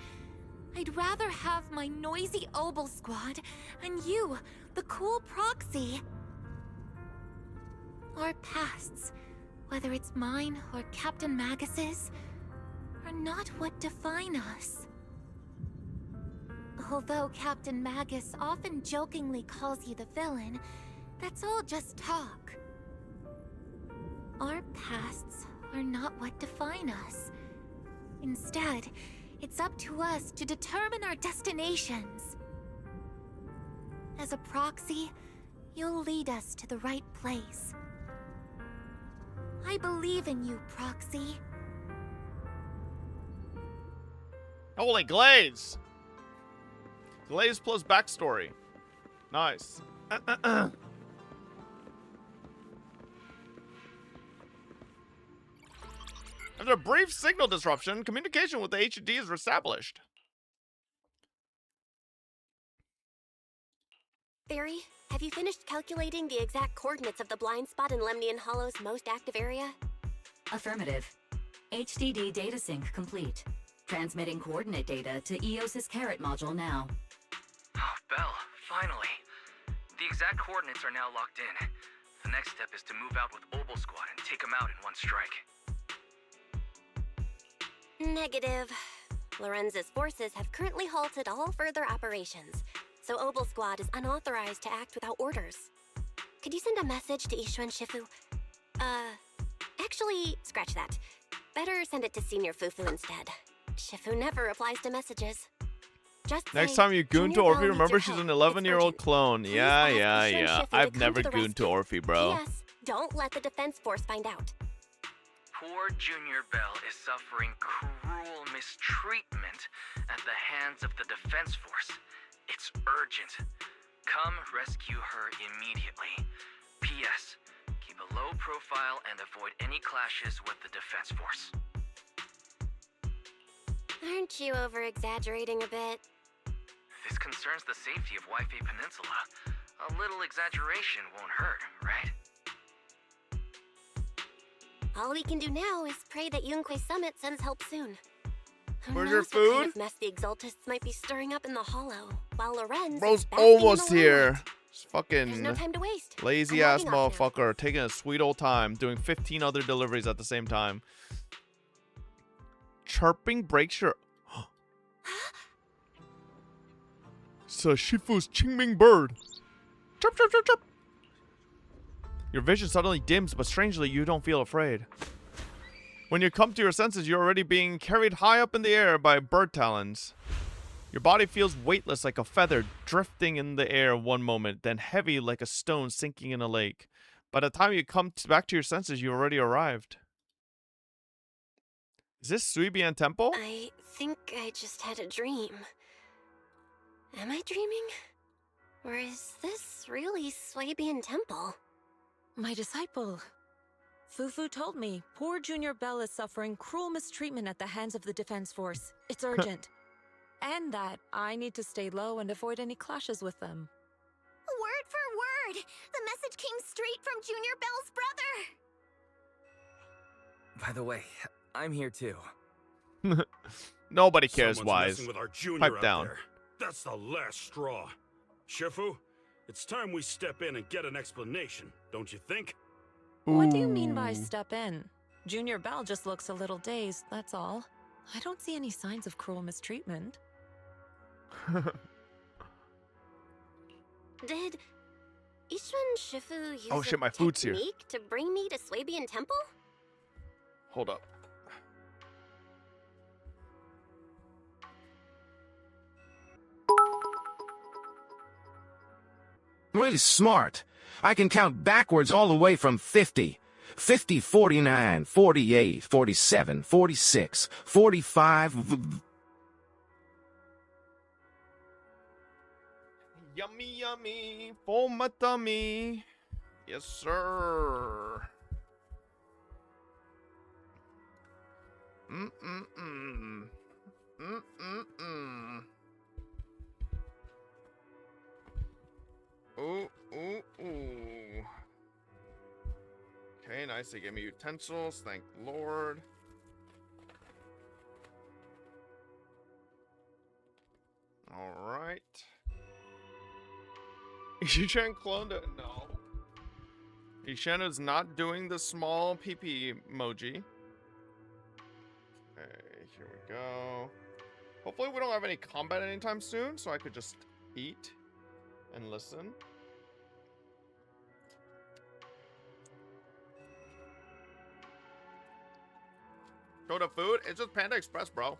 I'd rather have my noisy Obel Squad and you, the cool Proxy. Our pasts, whether it's mine or Captain Magus's, are not what define us. Although Captain Magus often jokingly calls you the villain, that's all just talk. Our pasts are not what define us. Instead, it's up to us to determine our destinations. As a Proxy, you'll lead us to the right place. I believe in you, Proxy.
Holy Glaze! Glaze plus backstory. Nice. After a brief signal disruption, communication with the HUD is reestablished.
Theory, have you finished calculating the exact coordinates of the blind spot in Lemnian Hollow's most active area?
Affirmative. HDD data sync complete. Transmitting coordinate data to EOS's Carrot module now.
Oh, Belle, finally. The exact coordinates are now locked in. The next step is to move out with Obel Squad and take them out in one strike.
Negative. Lorenz's forces have currently halted all further operations, so Obel Squad is unauthorized to act without orders. Could you send a message to Ishu and Shifu? Actually, scratch that. Better send it to Senior Fufu instead. Shifu never replies to messages. Just
Next
say,
time you goon to
Junior Belle
Orphe,
needs
remember
your
she's
help.
an 11-year-old clone.
Please
Yeah.
ask Ishu and Shifu to
I've
come
never
to the
gooned to
rescue.
Orphe, bro.
P.S. Don't let the defense force find out.
Poor Junior Belle is suffering cruel mistreatment at the hands of the defense force. It's urgent. Come rescue her immediately. P.S. Keep a low profile and avoid any clashes with the defense force.
Aren't you over-exaggerating a bit?
This concerns the safety of Waifei Peninsula. A little exaggeration won't hurt, right?
All we can do now is pray that Yunque Summit sends help soon. Who
Where's your
knows what kind
food?
of mess the Exaltists might be stirring up in the Hollow, while Lorenz
Bro's
is basking in
almost
the
here.
limelight.
This fucking
There's no time to waste.
lazy
I'm
ass
logging off now.
motherfucker taking a sweet old time, doing 15 other deliveries at the same time. Chirping breaks your. It's a Shifu's Qingming bird. Chirp, chirp, chirp, chirp. Your vision suddenly dims, but strangely, you don't feel afraid. When you come to your senses, you're already being carried high up in the air by bird talons. Your body feels weightless like a feather drifting in the air one moment, then heavy like a stone sinking in a lake. By the time you come back to your senses, you already arrived. Is this Suibian Temple?
I think I just had a dream. Am I dreaming? Or is this really Swabian Temple?
My disciple.
Fufu told me poor Junior Bell is suffering cruel mistreatment at the hands of the Defense Force. It's urgent. And that I need to stay low and avoid any clashes with them.
Word for word! The message came straight from Junior Bell's brother!
By the way, I'm here too.
Nobody cares,
Someone's
Wise.
messing with our junior
Pipe
out
down.
there. That's the last straw. Shifu, it's time we step in and get an explanation, don't you think?
What do you mean by step in? Junior Bell just looks a little dazed, that's all. I don't see any signs of cruel mistreatment.
Did Ishun Shifu use
Oh shit, my food's here.
technique to bring me to Swabian Temple?
Hold up.
Really smart. I can count backwards all the way from 50. 50, 49, 48, 47, 46, 45...
Yummy, yummy, for my tummy. Yes, sir. Mm-mm-mm. Mm-mm-mm. Ooh, ooh, ooh. Okay, nice. They gave me utensils. Thank the Lord. All right. Yushan cloned it. No. Yushan is not doing the small PP emoji. Okay, here we go. Hopefully we don't have any combat anytime soon, so I could just eat and listen. Go to food? It's just Panda Express, bro.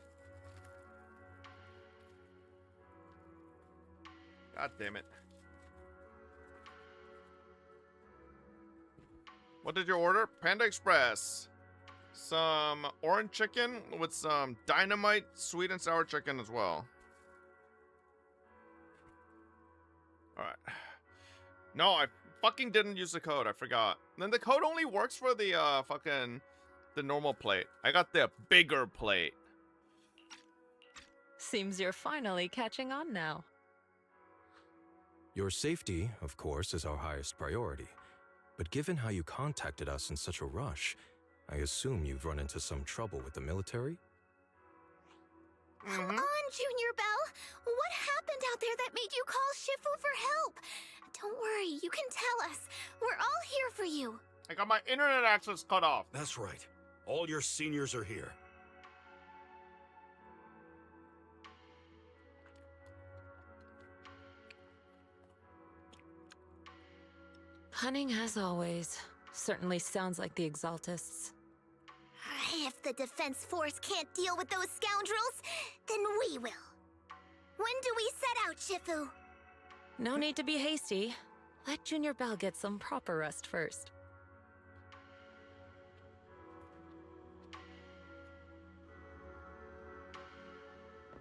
God damn it. What did you order? Panda Express. Some orange chicken with some dynamite sweet and sour chicken as well. Alright. No, I fucking didn't use the code. I forgot. Then the code only works for the the normal plate. I got the bigger plate.
Seems you're finally catching on now.
Your safety, of course, is our highest priority. But given how you contacted us in such a rush, I assume you've run into some trouble with the military?
Come on, Junior Bell! What happened out there that made you call Shifu for help? Don't worry, you can tell us. We're all here for you.
I got my internet access cut off.
That's right. All your seniors are here.
Cunning as always. Certainly sounds like the Exaltists.
If the Defense Force can't deal with those scoundrels, then we will. When do we set out, Shifu?
No need to be hasty. Let Junior Bell get some proper rest first.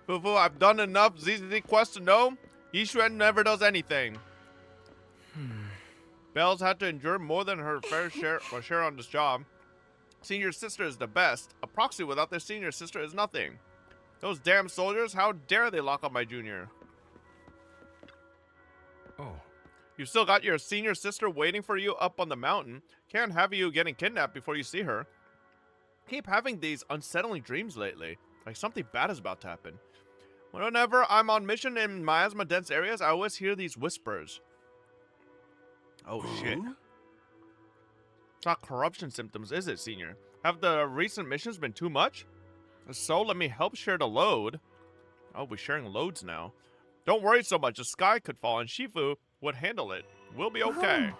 Fufu, I've done enough ZZZ quests to know Yishuan never does anything. Belle's had to endure more than her fair share on this job. Senior sister is the best. A proxy without their senior sister is nothing. Those damn soldiers, how dare they lock up my junior?
Oh.
You still got your senior sister waiting for you up on the mountain. Can't have you getting kidnapped before you see her. Keep having these unsettling dreams lately. Like something bad is about to happen. Whenever I'm on mission in miasma-dense areas, I always hear these whispers. Oh, shit. It's not corruption symptoms, is it, Senior? Have the recent missions been too much? If so, let me help share the load. Oh, we're sharing loads now. Don't worry so much. The sky could fall and Shifu would handle it. We'll be okay.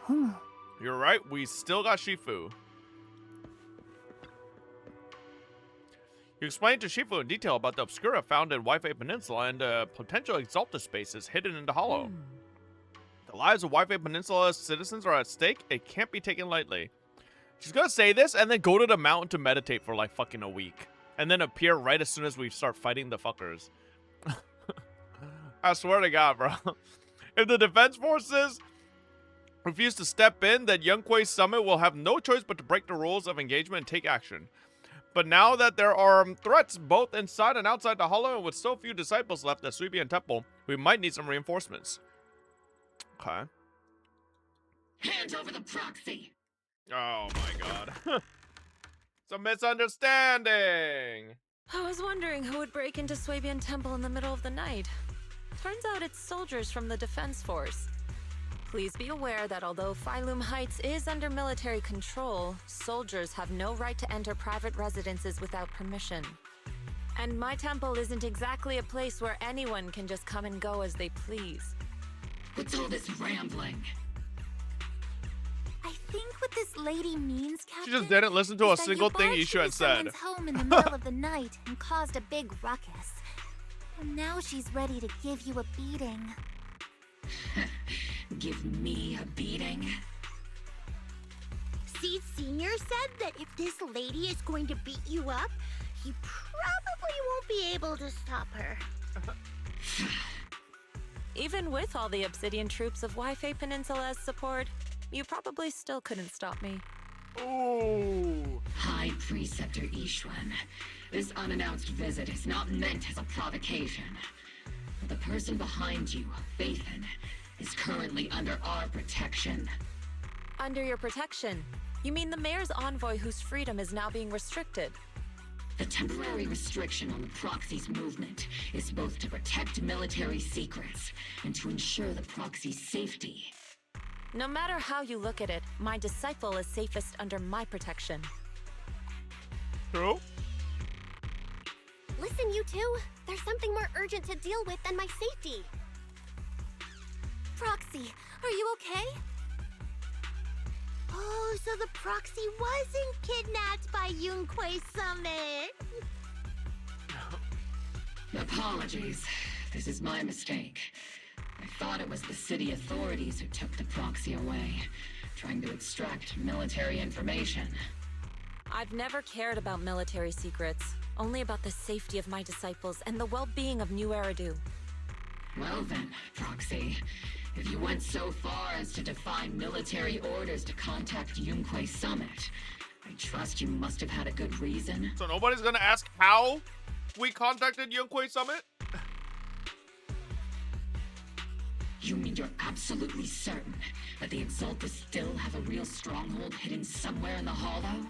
You're right. We still got Shifu. You explained to Shifu in detail about the Obscura found in Waifei Peninsula and potential Exalta spaces hidden in the hollow. The lives of Waifei Peninsula citizens are at stake. It can't be taken lightly. She's gonna say this and then go to the mountain to meditate for like fucking a week. And then appear right as soon as we start fighting the fuckers. I swear to God, bro. If the defense forces refuse to step in, then Yunque's summit will have no choice but to break the rules of engagement and take action. But now that there are threats both inside and outside the hollow, and with so few disciples left at Suibian Temple, we might need some reinforcements. Okay.
Hand over the proxy!
Oh my god. It's a misunderstanding!
I was wondering who would break into Swabian Temple in the middle of the night. Turns out it's soldiers from the Defense Force. Please be aware that although Phylum Heights is under military control, soldiers have no right to enter private residences without permission. And my temple isn't exactly a place where anyone can just come and go as they please.
What's all this rambling?
I think what this lady means, Captain,
She just didn't listen to a
is that
single
you
thing
barged
Ishu had
into
said.
someone's home in the middle of the night and caused a big ruckus. And now she's ready to give you a beating.
Give me a beating?
Seed Sr. said that if this lady is going to beat you up, he probably won't be able to stop her.
Even with all the Obsidian troops of Waifei Peninsula as support, you probably still couldn't stop me.
Ooh.
High Preceptor Ishwan, this unannounced visit is not meant as a provocation. The person behind you, Faithin, is currently under our protection.
Under your protection? You mean the mayor's envoy whose freedom is now being restricted?
The temporary restriction on the proxy's movement is both to protect military secrets and to ensure the proxy's safety.
No matter how you look at it, my disciple is safest under my protection.
True?
Listen, you two. There's something more urgent to deal with than my safety.
Proxy, are you okay?
Oh, so the proxy wasn't kidnapped by Yunque's summit.
Apologies. This is my mistake. I thought it was the city authorities who took the proxy away, trying to extract military information.
I've never cared about military secrets, only about the safety of my disciples and the well-being of New Eridu.
Well then, Proxy, if you went so far as to defy military orders to contact Yunque's summit, I trust you must have had a good reason.
So nobody's gonna ask how we contacted Yunque's summit?
You mean you're absolutely certain that the Exaltus still have a real stronghold hidden somewhere in the Hollow?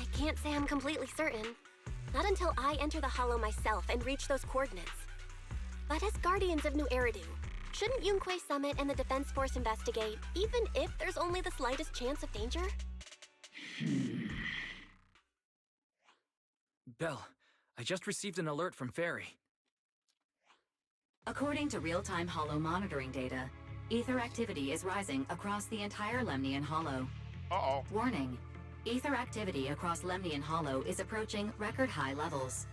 I can't say I'm completely certain. Not until I enter the Hollow myself and reach those coordinates. But as Guardians of New Eridu, shouldn't Yunque's summit and the Defense Force investigate, even if there's only the slightest chance of danger?
Belle, I just received an alert from Fairy.
According to real-time Hollow monitoring data, ether activity is rising across the entire Lemnian Hollow.
Uh-oh.
Warning. Ether activity across Lemnian Hollow is approaching record-high levels.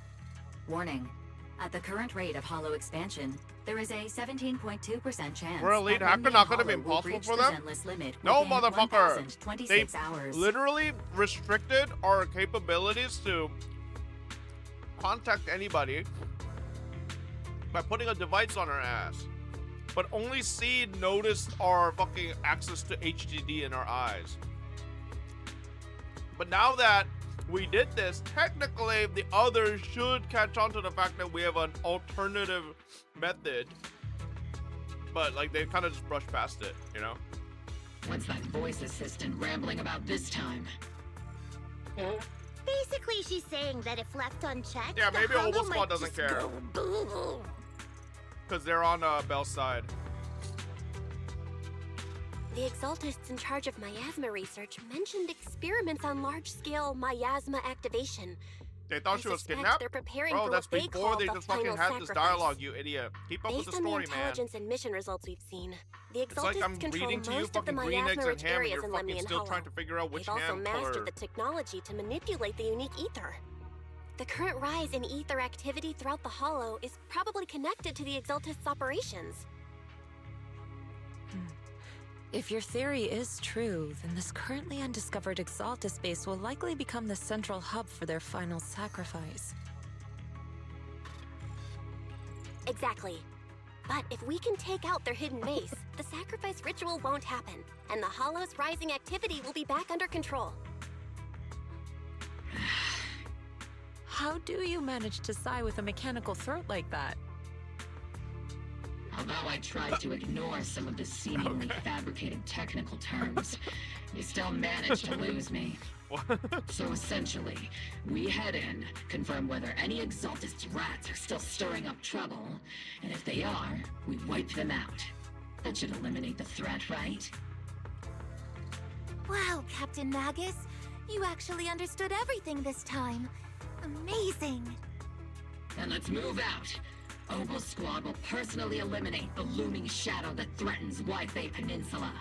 Warning. At the current rate of Hollow expansion, there is a 17.2% chance
We're elite
that
hacker,
Lemnian
not gonna be
Hollow will
impossible
breach
for
the
them?
Zenless limit
No,
within
motherfucker.
1,026
They
hours.
literally restricted our capabilities to contact anybody by putting a device on our ass. But only Seed noticed our fucking access to HDD in our eyes. But now that we did this, technically the others should catch on to the fact that we have an alternative method. But like they kind of just brushed past it, you know?
What's that voice assistant rambling about this time?
Basically, she's saying that if left unchecked,
Yeah,
the
maybe
Hollow
Oval Squad
might
doesn't
just
care.
go boom.
Because they're on Belle's side.
The Exaltists in charge of miasma research mentioned experiments on large-scale miasma activation.
They thought
I
she was
suspect
kidnapped?
they're preparing
Bro,
for
that's
what they
before
call
they
the
just fucking
final
had this
sacrifice.
dialogue, you idiot. Keep up with
Based
the
on the
story, man.
intelligence and mission results we've seen, the
It's like
Exaltists
I'm
control
reading to you
most of the
fucking green eggs and
miasma-rich
ham and
areas
you're
in
fucking
Lemnian
still
Hollow.
trying to figure out which
They've also
hand
mastered
color.
the technology to manipulate the unique ether. The current rise in ether activity throughout the Hollow is probably connected to the Exaltists' operations.
If your theory is true, then this currently undiscovered Exaltus base will likely become the central hub for their final sacrifice.
Exactly. But if we can take out their hidden base, the sacrifice ritual won't happen, and the Hollow's rising activity will be back under control.
How do you manage to sigh with a mechanical throat like that?
Although I tried to ignore some of the seemingly fabricated technical terms, you still managed to lose me. So essentially, we head in, confirm whether any Exaltist rats are still stirring up trouble, and if they are, we wipe them out. That should eliminate the threat, right?
Wow, Captain Magus. You actually understood everything this time. Amazing.
Then let's move out. Ogle Squad will personally eliminate the looming shadow that threatens Waifei Peninsula.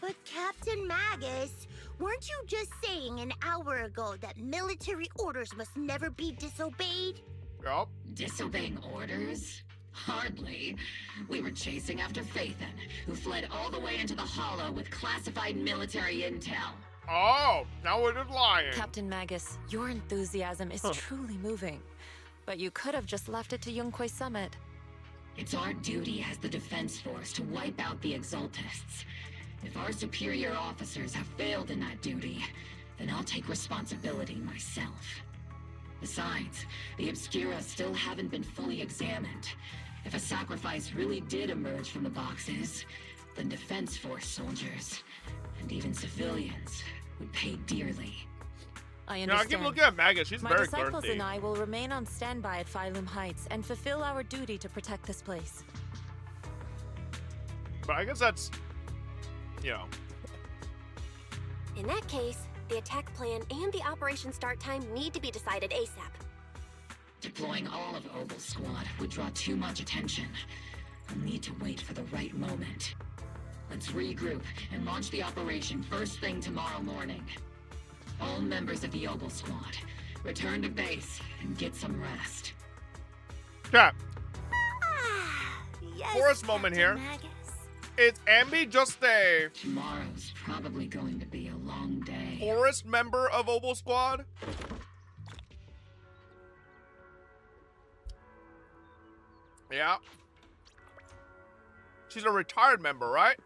But Captain Magus, weren't you just saying an hour ago that military orders must never be disobeyed?
Yup.
Disobeying orders? Hardly. We were chasing after Phaethon, who fled all the way into the Hollow with classified military intel.
Oh, now we're just lying.
Captain Magus, your enthusiasm is truly moving. But you could have just left it to Yunquei Summit.
It's our duty as the Defense Force to wipe out the Exaltists. If our superior officers have failed in that duty, then I'll take responsibility myself. Besides, the Obscura still haven't been fully examined. If a sacrifice really did emerge from the boxes, then Defense Force soldiers, and even civilians, would pay dearly.
I
No, I
understand.
keep looking at Magus. She's
My
very
disciples
thirsty.
and I will remain on standby at Phylum Heights and fulfill our duty to protect this place.
But I guess that's, you know.
In that case, the attack plan and the operation start time need to be decided ASAP.
Deploying all of Ogle Squad would draw too much attention. I'll need to wait for the right moment. Let's regroup and launch the operation first thing tomorrow morning. All members of the Ogle Squad, return to base and get some rest.
Yeah.
Yes,
Forest moment here.
Magus.
Is Ambi just a
Tomorrow's probably going to be a long day.
forest member of Ogle Squad? Yeah. She's a retired member, right?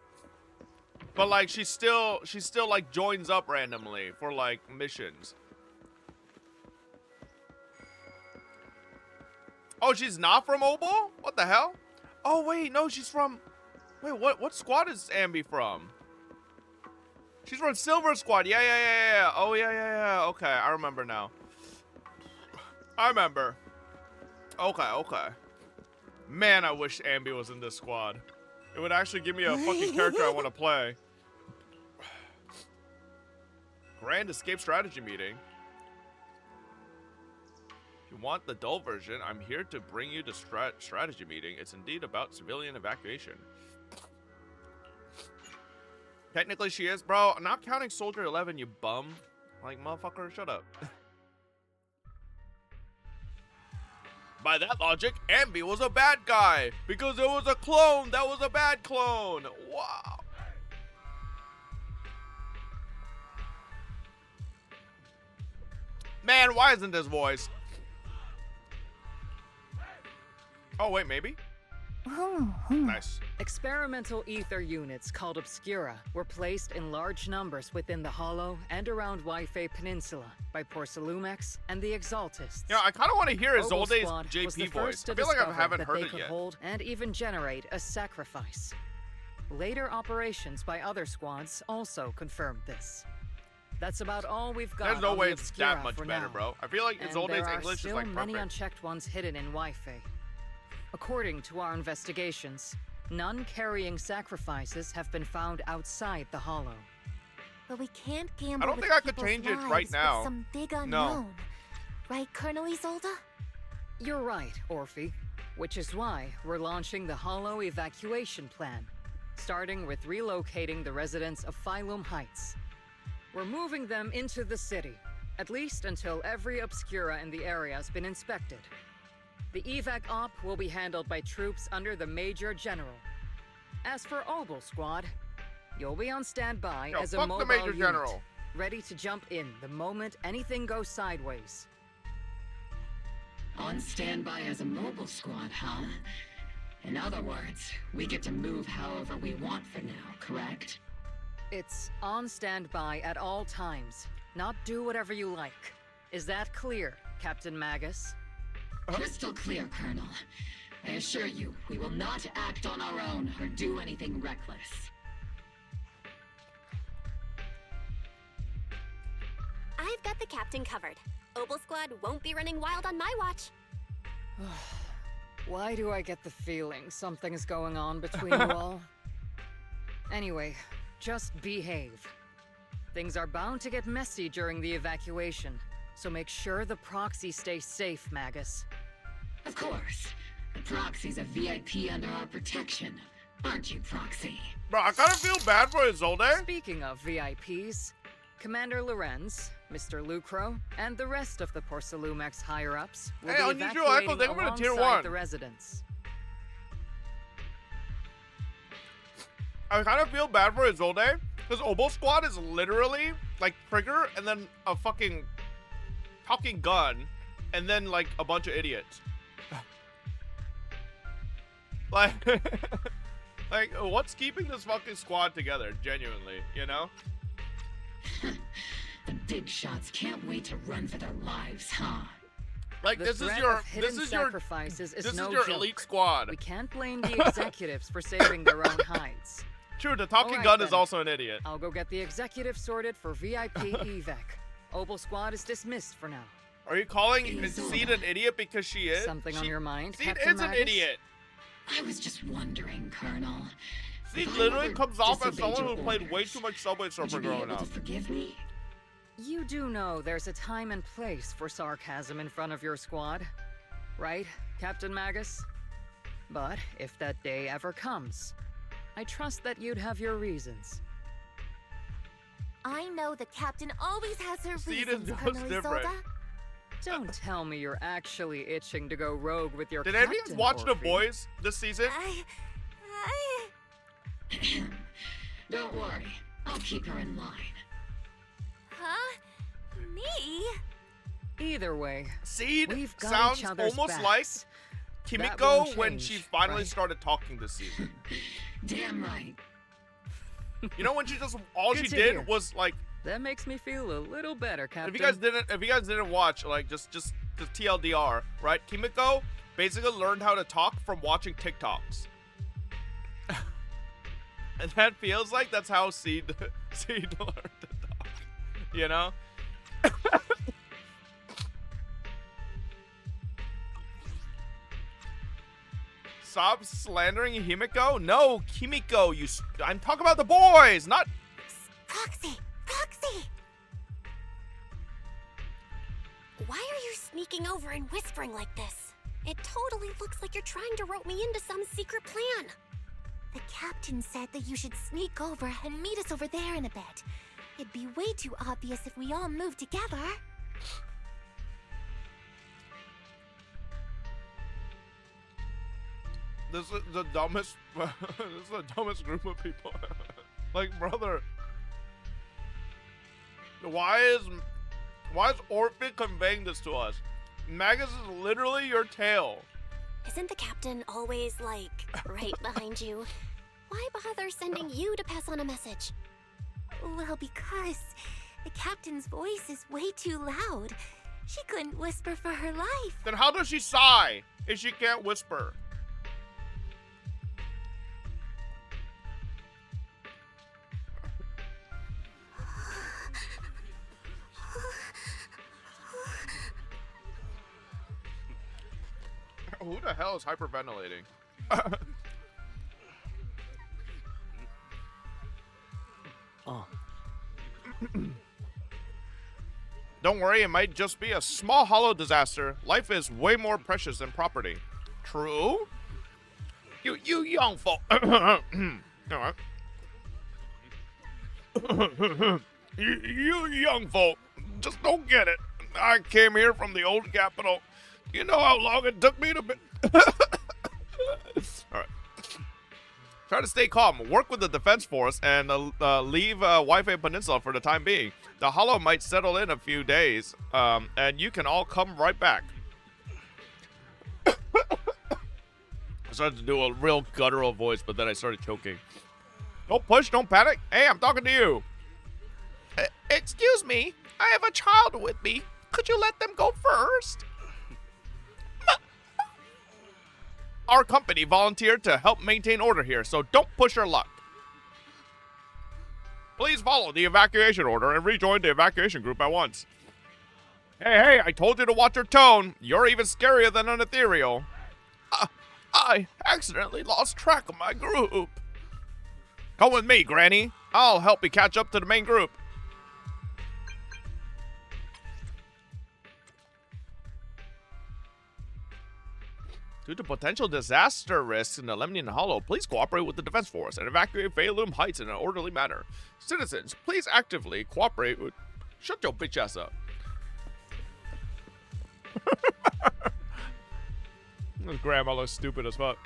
But like she still like joins up randomly for like missions. Oh, she's not from Ogle? What the hell? Oh wait, no, she's from. Wait, what squad is Ambi from? She's from Silver Squad. Yeah. Oh yeah. Okay, I remember now. I remember. Okay. Man, I wish Ambi was in this squad. It would actually give me a fucking character I want to play. Grand Escape Strategy Meeting. If you want the dull version, I'm here to bring you the strategy meeting. It's indeed about civilian evacuation. Technically she is, bro. I'm not counting Soldier 11, you bum. Like, motherfucker, shut up. By that logic, Ambi was a bad guy because it was a clone that was a bad clone. Wow. Man, why isn't this voice? Oh, wait, maybe? Nice.
Experimental ether units called Obscura were placed in large numbers within the Hollow and around Waifei Peninsula by Porcelumex and the Exaltists.
Yeah, I kind of want to hear his
Ogle
old days
Squad was the
JP voice.
first to
I feel like I
discover
haven't
that
heard
they
it
could
yet.
hold and even generate a sacrifice. Later operations by other squads also confirmed this. That's about all we've got.
There's no
on
way
the
it's
Obscura
that much
for
better,
now.
bro. I feel like his
And
old days
there are
English is
still
like
many
perfect.
unchecked ones hidden in Waifei. According to our investigations, none carrying sacrifices have been found outside the Hollow.
But we can't gamble
I don't
with
think I could
people's
change it
lives
right now.
with some big
No.
unknown. Right, Colonel Isolde?
You're right, Orphe. Which is why we're launching the Hollow evacuation plan, starting with relocating the residents of Phylum Heights. We're moving them into the city, at least until every Obscura in the area has been inspected. The evac op will be handled by troops under the Major General. As for Ogle Squad, you'll be on standby
Yo,
as a
fuck
mobile
the Major
unit,
General.
ready to jump in the moment anything goes sideways.
On standby as a mobile squad, huh? In other words, we get to move however we want for now, correct?
It's on standby at all times. Not do whatever you like. Is that clear, Captain Magus?
Crystal clear, Colonel. I assure you, we will not act on our own or do anything reckless.
I've got the captain covered. Obel Squad won't be running wild on my watch.
Why do I get the feeling something's going on between you all? Anyway, just behave. Things are bound to get messy during the evacuation, so make sure the proxy stays safe, Magus.
Of course. The Proxy's a VIP under our protection. Aren't you, Proxy?
Bro, I kind of feel bad for Isolde.
Speaking of VIPs, Commander Lorenz, Mr. Lucro, and the rest of the Porcelumex higher-ups will be evacuating alongside the residents.
I kind of feel bad for Isolde, because Obel Squad is literally, like, Trigger, and then a fucking talking gun, and then, like, a bunch of idiots. Like, like, what's keeping this fucking squad together, genuinely, you know?
The big shots can't wait to run for their lives, huh?
Like,
The
this is
threat
your,
of hidden
this is your,
sacrifices is
this
no
is your
joke.
elite squad.
We can't blame the executives for saving their own hides.
True, the talking
Alright,
gun
then.
is also an idiot.
I'll go get the executive sorted for VIP evac. Obel Squad is dismissed for now.
Are you calling Seed an idiot because she is?
Something on your mind,
Seed
Captain
is an
Magus?
idiot.
I was just wondering, Colonel.
Seed
If I
literally
ever
comes off as
disobeyed
someone
your
who played way
orders,
too much Subway
would
Surfer
you be
growing
able
up.
to forgive me?
You do know there's a time and place for sarcasm in front of your squad, right, Captain Magus? But if that day ever comes, I trust that you'd have your reasons.
I know the captain always has her
Seed
reasons,
is
Colonel
just different.
Isolde.
Don't tell me you're actually itching to go rogue with your
Did
captain,
anyone watch The
Orphe.
Boys this season?
Don't worry. I'll keep her in line.
Huh? Me?
Either way,
Seed
we've got
sounds
each other's
almost
backs.
like
That
Kimiko
won't
when
change,
she finally
right?
started talking this season.
Damn right.
You know, when she just all
Good
she
to
did
hear.
was like,
That makes me feel a little better, Captain.
if you guys didn't watch, like just TLDR, right? Kimiko basically learned how to talk from watching TikToks. And that feels like that's how Seed learned to talk. You know? Stop slandering Himiko? No, Kimiko, I'm talking about the boys, not...
Proxy! Proxy! Why are you sneaking over and whispering like this? It totally looks like you're trying to rope me into some secret plan.
The captain said that you should sneak over and meet us over there in a bit. It'd be way too obvious if we all moved together.
This is the dumbest. This is the dumbest group of people. Like, brother, why is Orphe conveying this to us? Magus is literally your tail.
Isn't the captain always, like, right behind you? Why bother sending you to pass on a message?
Well, because the captain's voice is way too loud. She couldn't whisper for her life.
Then how does she sigh if she can't whisper? Who the hell is hyperventilating?
Oh.
Don't worry, it might just be a small hollow disaster. Life is way more precious than property. True? You young folk. Alright. you young folk just don't get it. I came here from the old capital. You know how long it took me to be... Alright. Try to stay calm. Work with the defense force and leave Waifei Peninsula for the time being. The hollow might settle in a few days, and you can all come right back. started to do a real guttural voice, but then I started choking. Don't push, don't panic. Hey, I'm talking to you. Excuse me, I have a child with me. Could you let them go first? Our company volunteered to help maintain order here, so don't push your luck. Please follow the evacuation order and rejoin the evacuation group at once. Hey, I told you to watch your tone. You're even scarier than an ethereal. I accidentally lost track of my group. Come with me, Granny. I'll help you catch up to the main group. Due to potential disaster risks in the Lemnian Hollow, please cooperate with the Defense Force and evacuate Phaelum Heights in an orderly manner. Citizens, please actively cooperate with... Shut your bitch ass up. This grandma looks stupid as fuck.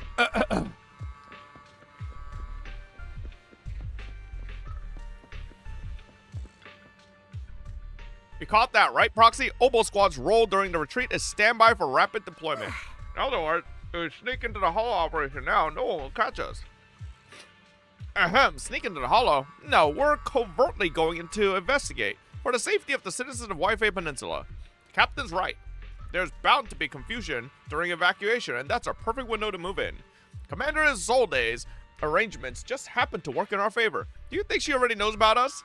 You caught that, right, Proxy? Oboe Squad's role during the retreat is standby for rapid deployment. In other words, if we sneak into the hollow operation now, no one will catch us. Ahem, sneak into the hollow? No, we're covertly going in to investigate for the safety of the citizens of Waifei Peninsula. Captain's right. There's bound to be confusion during evacuation, and that's a perfect window to move in. Commander Isolde's arrangements just happen to work in our favor. Do you think she already knows about us?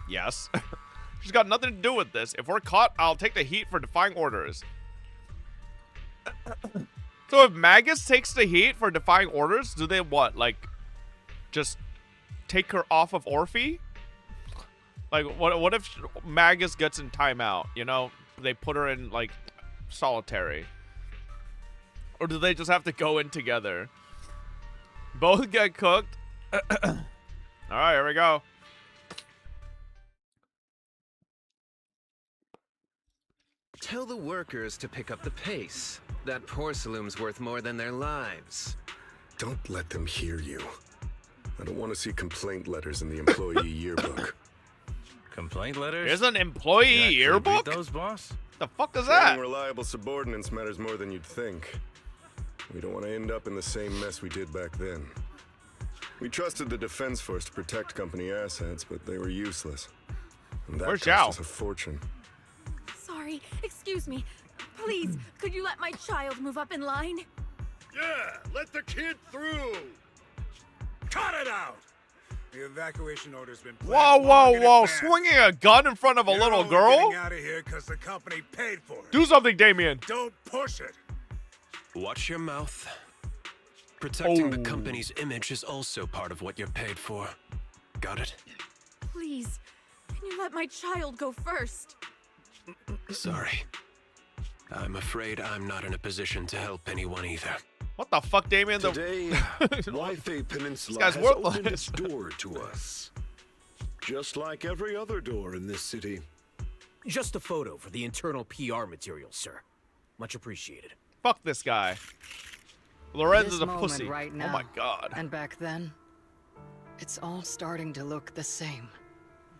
Yes. She's got nothing to do with this. If we're caught, I'll take the heat for defying orders. So if Magus takes the heat for defying orders, do they what? Like, just take her off of Orphe? Like, what if Magus gets in timeout, you know? They put her in, like, solitary. Or do they just have to go in together? Both get cooked. Alright, here we go.
Tell the workers to pick up the pace. That porcelain's worth more than their lives.
Don't let them hear you. I don't want to see complaint letters in the employee yearbook.
Complaint letters?
There's an employee yearbook?
Those, boss?
The fuck is that?
Training reliable subordinates matters more than you'd think. We don't want to end up in the same mess we did back then. We trusted the Defense Force to protect company assets, but they were useless. And that
Where's
cost us a fortune.
Sorry, excuse me. Please, could you let my child move up in line?
Yeah, let the kid through. Cut it out.
The evacuation order's been
Whoa. Swinging a gun in front of a little girl?
Getting out of here because the company paid for it.
Do something, Damien.
Don't push it.
Watch your mouth. Protecting the company's image is also part of what you're paid for. Got it?
Please, can you let my child go first?
Sorry. I'm afraid I'm not in a position to help anyone either.
What the fuck, Damien?
Today, Waifei Peninsula
This guy's
has
worthless.
opened its door to us. Just like every other door in this city.
Just a photo for the internal PR material, sir. Much appreciated.
Fuck this guy. Lorenz is a
This
pussy.
moment right now,
oh my god.
And back then, it's all starting to look the same.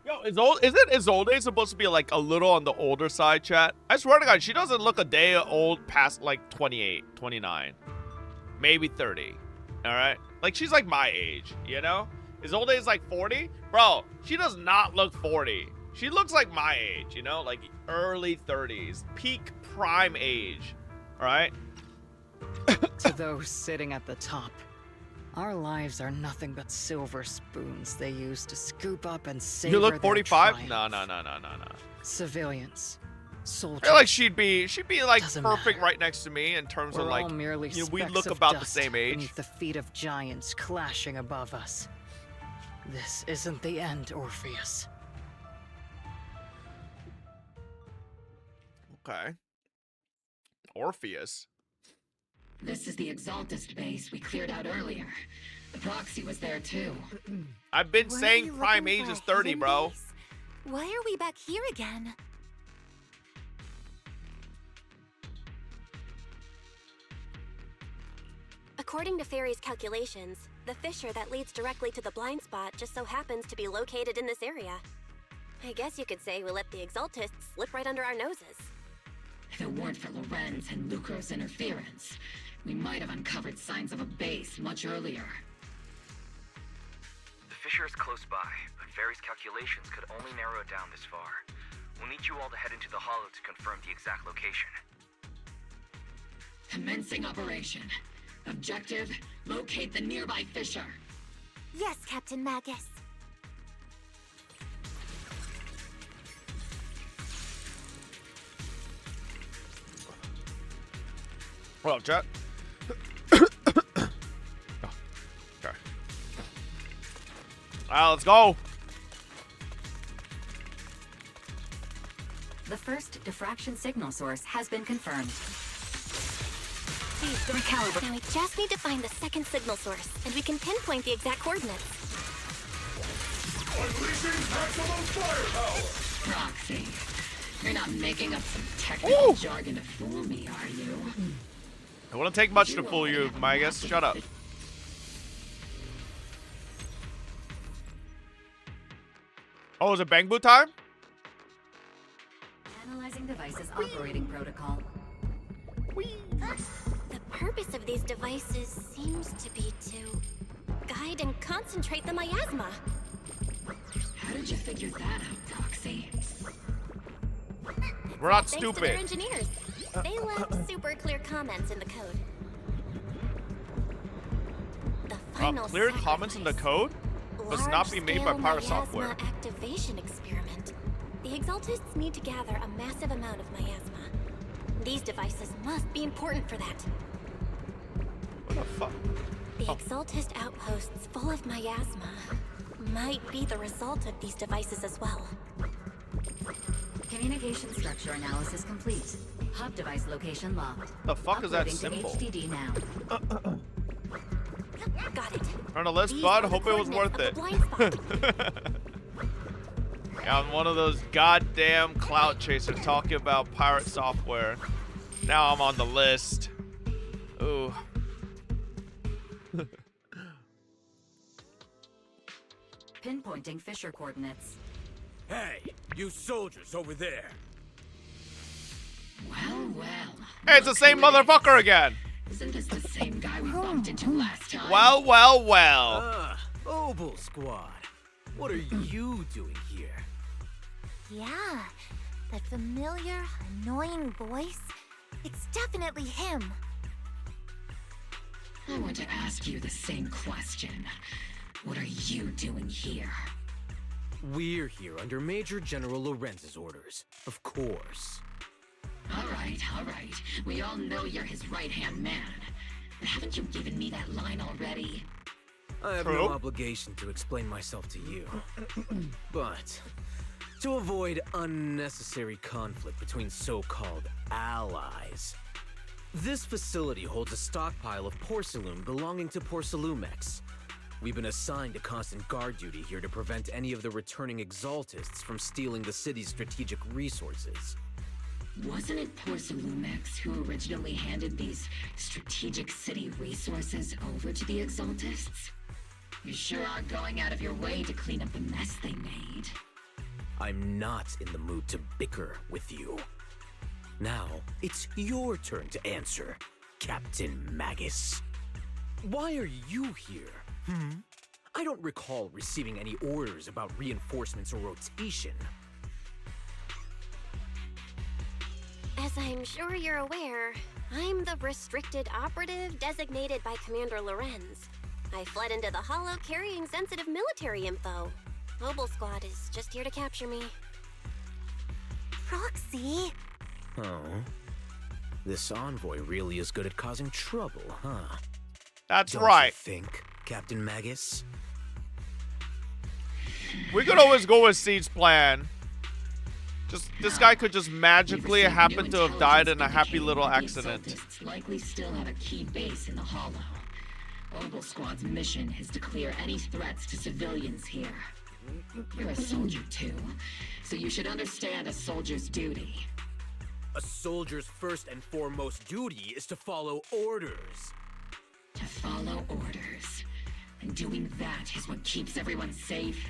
Yo, isn't Isolde supposed to be like a little on the older side, chat? I swear to God, she doesn't look a day old past like 28, 29. Maybe 30. Alright? Like, she's like my age, you know? Isolde is like 40? Bro, she does not look 40. She looks like my age, you know? Like early 30s. Peak prime age. Alright?
To those sitting at the top, our lives are nothing but silver spoons they use to scoop up and savor
You look 45?
their
No.
Civilians, soldiers.
I feel like she'd be like
Doesn't
perfect
matter.
right next to me in terms
We're
of like
all merely
you know, we
specks
look
of
about the
dust
same age.
beneath the feet of giants clashing above us. This isn't the end, Orpheus.
Okay. Orpheus.
This is the Exaltist base we cleared out earlier. The proxy was there too.
I've been
Why are
saying
you
prime
looking
age
for
is
a
30,
hidden
bro.
base? Why are we back here again? According to Fairy's calculations, the fissure that leads directly to the blind spot just so happens to be located in this area. I guess you could say we let the Exaltists slip right under our noses.
If it weren't for Lorenz and Lucro's interference, we might have uncovered signs of a base much earlier.
The fissure is close by, but Fairy's calculations could only narrow it down this far. We'll need you all to head into the hollow to confirm the exact location.
Commencing operation. Objective, locate the nearby fissure.
Yes, Captain Magus.
What up, chat? Oh, okay. Let's go.
The first diffraction signal source has been confirmed.
Please recalibrate. Now we just need to find the second signal source, and we can pinpoint the exact coordinates.
Unleashing maximum firepower!
Proxy, you're not making up some technical jargon to fool me, are you?
It wouldn't take much to fool you, Magus. Shut up. Oh, is it Bang Boo time?
Analyzing devices operating protocol.
The purpose of these devices seems to be to guide and concentrate the miasma.
How did you figure that out, Proxy?
We're not
Thanks to
stupid.
their engineers. They left super clear comments in the code. The final
Clear comments in the code must not be made by Power Software.
Activation experiment. The Exaltists need to gather a massive amount of miasma. These devices must be important for that.
What the fuck?
The Exaltist outposts full of miasma might be the result of these devices as well.
Communication structure analysis complete. Hub device location locked.
The fuck is that
Uploading
symbol?
to HDD now.
Got it.
On the list, bud. Hope it was worth it. Yeah, I'm one of those goddamn clout chasers talking about pirate software. Now I'm on the list. Ooh.
Pinpointing fissure coordinates.
Hey, you soldiers over there.
Well.
Hey, it's the same motherfucker again.
Isn't this the same guy we bumped into last time?
Well.
Obel Squad. What are you doing here?
Yeah, that familiar, annoying voice. It's definitely him.
I want to ask you the same question. What are you doing here?
We're here under Major General Lorenz's orders, of course.
All right. We all know you're his right-hand man. But haven't you given me that line already?
I have no obligation to explain myself to you. But to avoid unnecessary conflict between so-called allies, this facility holds a stockpile of porcelain belonging to Porcelumex. We've been assigned to constant guard duty here to prevent any of the returning Exaltists from stealing the city's strategic resources.
Wasn't it Porcelumex who originally handed these strategic city resources over to the Exaltists? You sure are going out of your way to clean up the mess they made.
I'm not in the mood to bicker with you. Now, it's your turn to answer, Captain Magus. Why are you here? I don't recall receiving any orders about reinforcements or rotation.
As I'm sure you're aware, I'm the restricted operative designated by Commander Lorenz. I fled into the Hollow carrying sensitive military info. Mobile Squad is just here to capture me.
Proxy?
Oh. This envoy really is good at causing trouble, huh?
That's
Don't
right.
You think, Captain Magus?
We could always go with Seed's plan. Just this guy could just magically happen to have died in a happy little accident.
Exaltists likely still have a key base in the Hollow. Mobile Squad's mission is to clear any threats to civilians here. You're a soldier too, so you should understand a soldier's duty.
A soldier's first and foremost duty is to follow orders.
To follow orders. And doing that is what keeps everyone safe.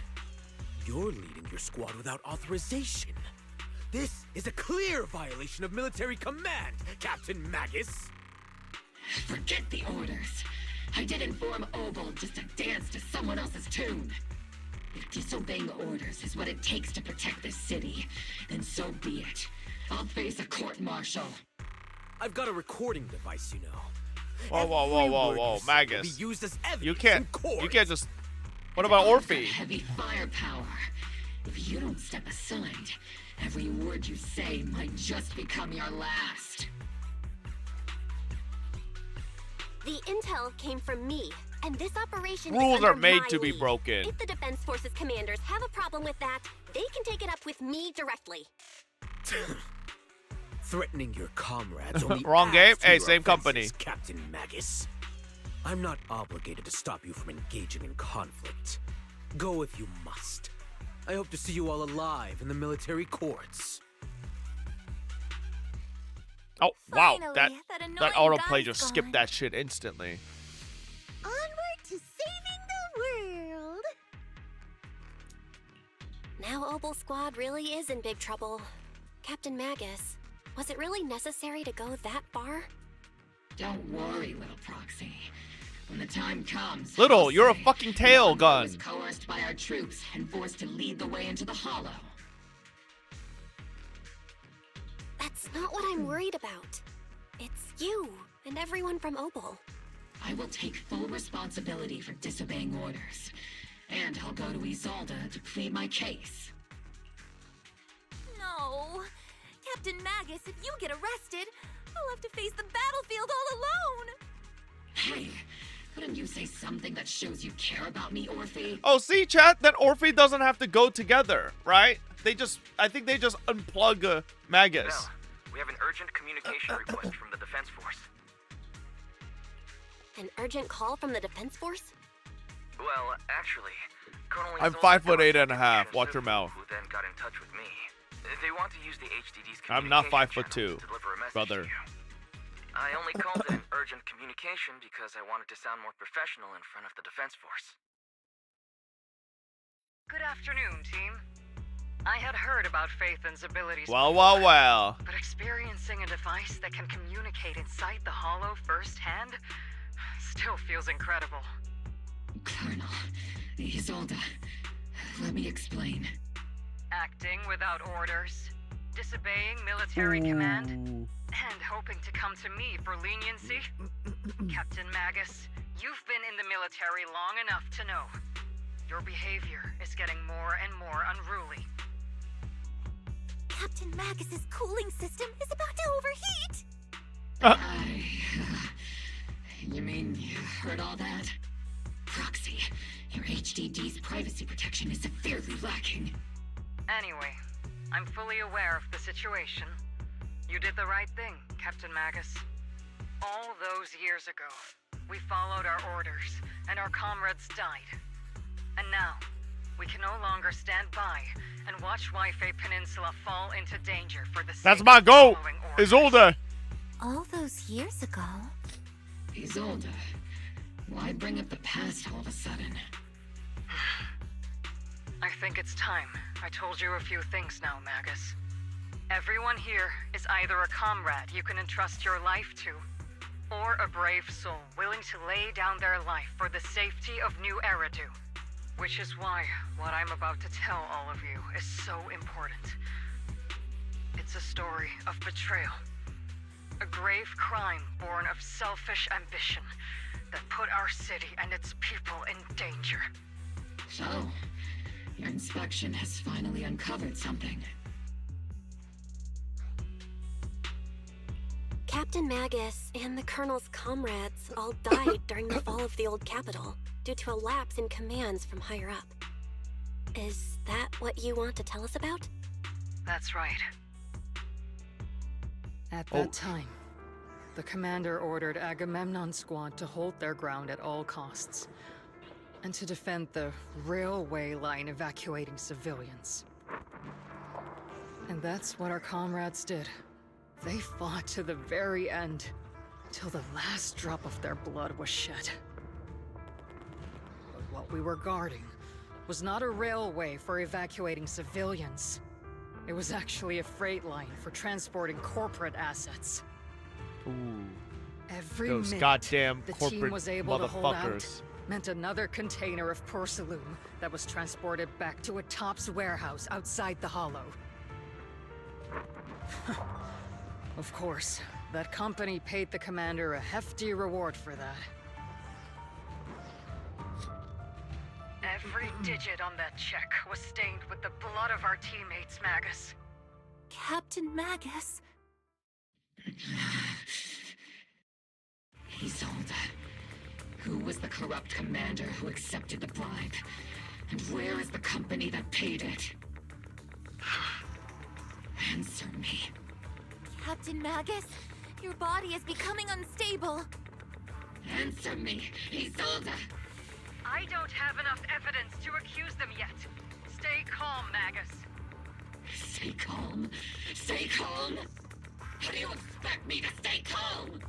You're leading your squad without authorization. This is a clear violation of military command, Captain Magus.
Forget the orders. I didn't form Obel just to dance to someone else's tune. If disobeying orders is what it takes to protect this city, then so be it. I'll face a court-martial.
I've got a recording device, you know.
Whoa, Magus. You can't just... What about Orphe?
Heavy firepower. If you don't step aside, every word you say might just become your last.
The intel came from me, and this operation
Rules
is
are
under
made
my
to be
lead.
broken.
If the Defense Forces commanders have a problem with that, they can take it up with me directly.
Threatening your comrades only
Wrong game?
adds to
Hey,
your
same
offenses,
company.
Captain Magus. I'm not obligated to stop you from engaging in conflict. Go if you must. I hope to see you all alive in the military courts.
Oh, wow.
Finally,
That
annoying
autoplay
guy's
just
gone.
skipped that shit instantly.
Onward to saving the world.
Now Obel Squad really is in big trouble. Captain Magus, was it really necessary to go that far?
Don't worry, little Proxy. When the time comes,
Little,
I'll
you're a
say,
fucking tail
Yonko
gun.
was coerced by our troops and forced to lead the way into the Hollow.
That's not what I'm worried about. It's you and everyone from Obel.
I will take full responsibility for disobeying orders, and I'll go to Isolde to plead my case.
No. Captain Magus, if you get arrested, I'll have to face the battlefield all alone.
Hey, couldn't you say something that shows you care about me, Orphe?
Oh, see, chat? That Orphe doesn't have to go together, right? I think they just unplug Magus.
Bell, we have an urgent communication request from the Defense Force.
An urgent call from the Defense Force?
Well, actually, Colonel
I'm
Isolde
5'8.5". Watch your mouth.
who then got in touch with me. They want to use the HDD's
I'm not
communication
5'2",
channel to deliver a message
brother.
to you. I only called it an urgent communication because I wanted to sound more professional in front of the Defense Force.
Good afternoon, team. I had heard about Phaethon's abilities
Well,
before,
well.
but experiencing a device that can communicate inside the Hollow firsthand still feels incredible.
Colonel, Isolde, let me explain.
Acting without orders, disobeying military command, and hoping to come to me for leniency? Captain Magus, you've been in the military long enough to know. Your behavior is getting more and more unruly.
Captain Magus's cooling system is about to overheat.
You mean you heard all that? Proxy, your HDD's privacy protection is severely lacking.
Anyway, I'm fully aware of the situation. You did the right thing, Captain Magus. All those years ago, we followed our orders, and our comrades died. And now, we can no longer stand by and watch Waifei Peninsula fall into danger for the
That's
sake
my
of
goat.
following orders.
Isolde.
All those years ago.
Isolde, why bring up the past all of a sudden?
I think it's time I told you a few things now, Magus. Everyone here is either a comrade you can entrust your life to, or a brave soul willing to lay down their life for the safety of New Eridu. Which is why what I'm about to tell all of you is so important. It's a story of betrayal. A grave crime born of selfish ambition that put our city and its people in danger.
So, your inspection has finally uncovered something.
Captain Magus and the Colonel's comrades all died during the fall of the old capital due to a lapse in commands from higher up. Is that what you want to tell us about?
That's right. At that time, the commander ordered Agamemnon's squad to hold their ground at all costs, and to defend the railway line evacuating civilians. And that's what our comrades did. They fought to the very end, till the last drop of their blood was shed. But what we were guarding was not a railway for evacuating civilians. It was actually a freight line for transporting corporate assets. Every
Those
minute
goddamn
the
corporate
team was able to hold out
motherfuckers.
meant another container of porcelain that was transported back to a Topps warehouse outside the Hollow. Of course, that company paid the commander a hefty reward for that. Every digit on that check was stained with the blood of our teammates, Magus.
Captain Magus.
Isolde. Who was the corrupt commander who accepted the bribe? And where is the company that paid it? Answer me.
Captain Magus, your body is becoming unstable.
Answer me, Isolde!
I don't have enough evidence to accuse them yet. Stay calm, Magus.
Stay calm? Stay calm? How do you expect me to stay calm?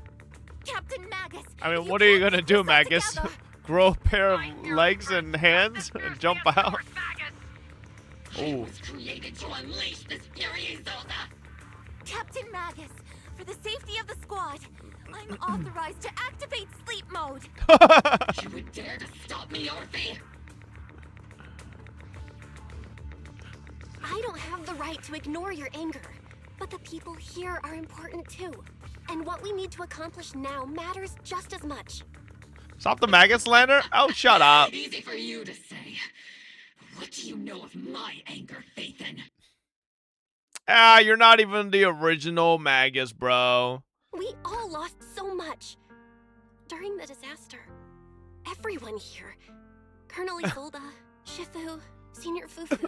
Captain Magus!
I mean, what are you gonna do, Magus? Grow a pair of legs and hands and jump out?
I
Oh.
was created to unleash this fury, Isolde!
Captain Magus, for the safety of the squad, I'm authorized to activate sleep mode.
You would dare to stop me, Orphe?
I don't have the right to ignore your anger, but the people here are important too. And what we need to accomplish now matters just as much.
Stop the Magus slander? Oh, shut up.
Easy for you to say. What do you know of my anger, Phaethon?
Ah, you're not even the original Magus, bro.
We all lost so much. During the disaster, everyone here, Colonel Isolde, Shifu, Senior Fufu,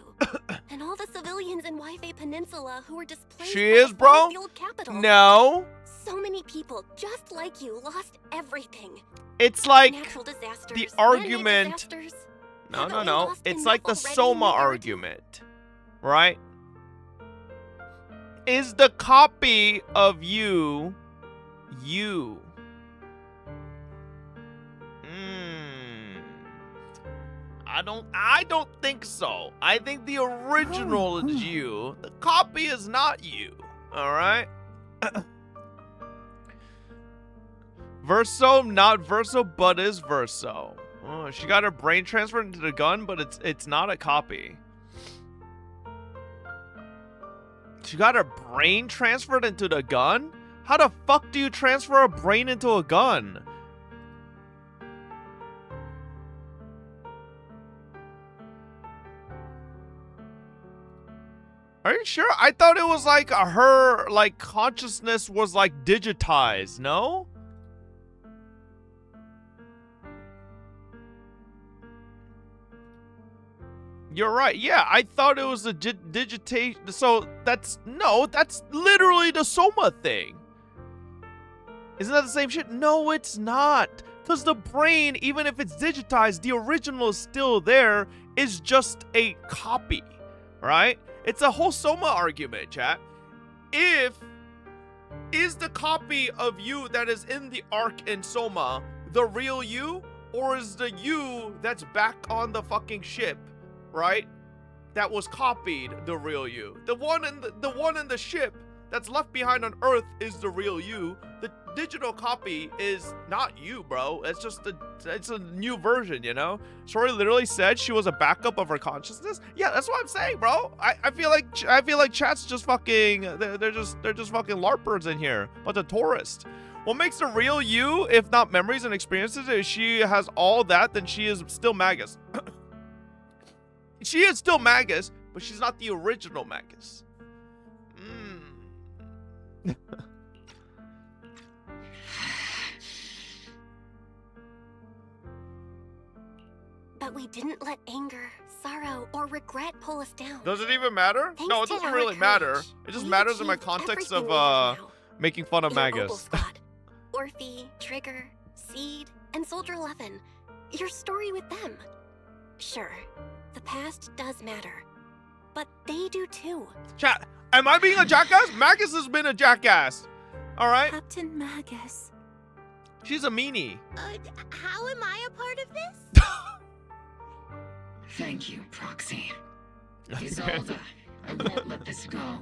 and all the civilians in Waifei Peninsula who were displaced
She
by
is,
the
bro?
fall of the old capital.
No.
So many people, just like you, lost everything.
It's like
Natural disasters,
the
man-made
argument.
disasters.
No,
Haven't
no,
we
no.
lost
It's
enough
like the
already in
Soma
the narrative?
argument, right? Is the copy of you, you? I don't think so. I think the original is you. The copy is not you. All right. Verso, not Verso, but is Verso. Oh, she got her brain transferred into the gun, but it's not a copy. She got her brain transferred into the gun? How the fuck do you transfer a brain into a gun? Are you sure? I thought it was like her, like, consciousness was like digitized, no? You're right. Yeah, I thought it was a digitation. So that's literally the Soma thing. Isn't that the same shit? No, it's not. Because the brain, even if it's digitized, the original is still there. It's just a copy, right? It's a whole Soma argument, chat. Is the copy of you that is in the arc in Soma the real you? Or is the you that's back on the fucking ship, right, that was copied the real you? The one in the ship that's left behind on Earth is the real you. The digital copy is not you, bro. It's just it's a new version, you know? Shori literally said she was a backup of her consciousness. Yeah, that's what I'm saying, bro. I feel like chat's just fucking they're just fucking LARPers in here, but the tourist. What makes the real you, if not memories and experiences, if she has all that, then she is still Magus. She is still Magus, but she's not the original Magus.
But we didn't let anger, sorrow, or regret pull us down.
Does it even matter?
Thanks
No, it
to
doesn't
our
really matter.
courage,
It just
we
matters in my
achieved
context
everything
of
we have now.
making fun of
Your
Magus.
Opal Squad, Orphe, Trigger, Seed, and Soldier 11. Your story with them. Sure, the past does matter, but they do too.
Chat, am I being a jackass? Magus has been a jackass. All right.
Captain Magus.
She's a meanie.
How am I a part of this?
Thank you, Proxy. Isolde, I won't let this go.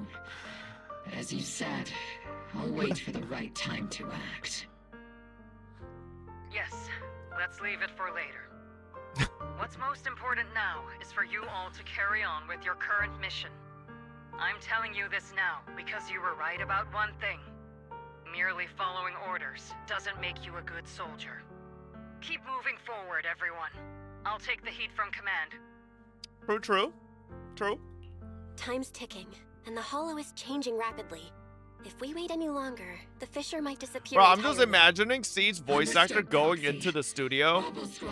As you said, I'll wait for the right time to act.
let's leave it for later. What's most important now is for you all to carry on with your current mission. I'm telling you this now because you were right about one thing. Merely following orders doesn't make you a good soldier. Keep moving forward, everyone. I'll take the heat from command.
True.
Time's ticking, and the Hollow is changing rapidly. If we wait any longer, the Fisher might disappear.
Bro, I'm just imagining Seed's voice actor going into the studio,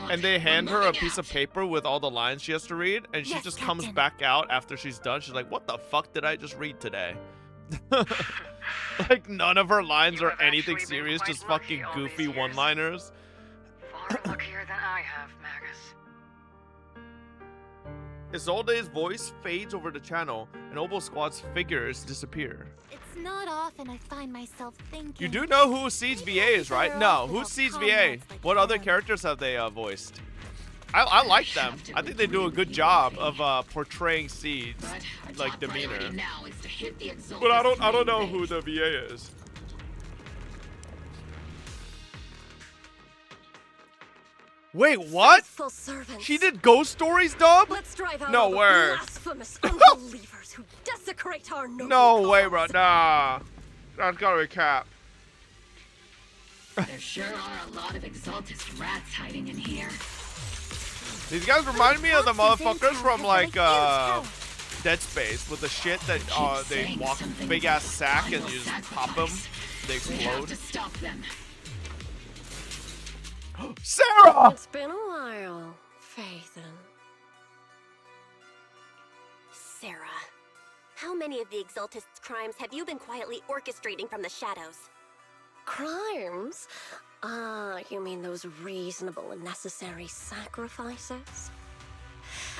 and they hand her a piece of paper with all the lines she has to read, and she just comes back out after she's done. She's like, what the fuck did I just read today? Like, none of her lines are anything serious, just fucking goofy one-liners.
Far luckier than I have, Magus.
Isolde's voice fades over the channel, and Obel Squad's figures disappear.
It's not often I find myself thinking.
You do know who Seed's VA is, right? No, who's Seed's VA? What other characters have they voiced? I like them. I think they do a good job of portraying Seed's like demeanor. But I don't know who the VA is. Wait, what? She did Ghost Stories dub?
Let's drive out
no
all the
way.
blasphemous unbelievers who desecrate our noble
No way, bro.
cause.
Nah. That's gotta be cap.
There sure are a lot of Exaltist rats hiding in here.
These guys remind me of the motherfuckers from like Dead Space with the shit that they walk big ass sack and you just pop them, they explode.
Stop them.
Sarah!
It's been a while, Phaethon.
Sarah, how many of the Exaltists' crimes have you been quietly orchestrating from the shadows?
Crimes? You mean those reasonable and necessary sacrifices?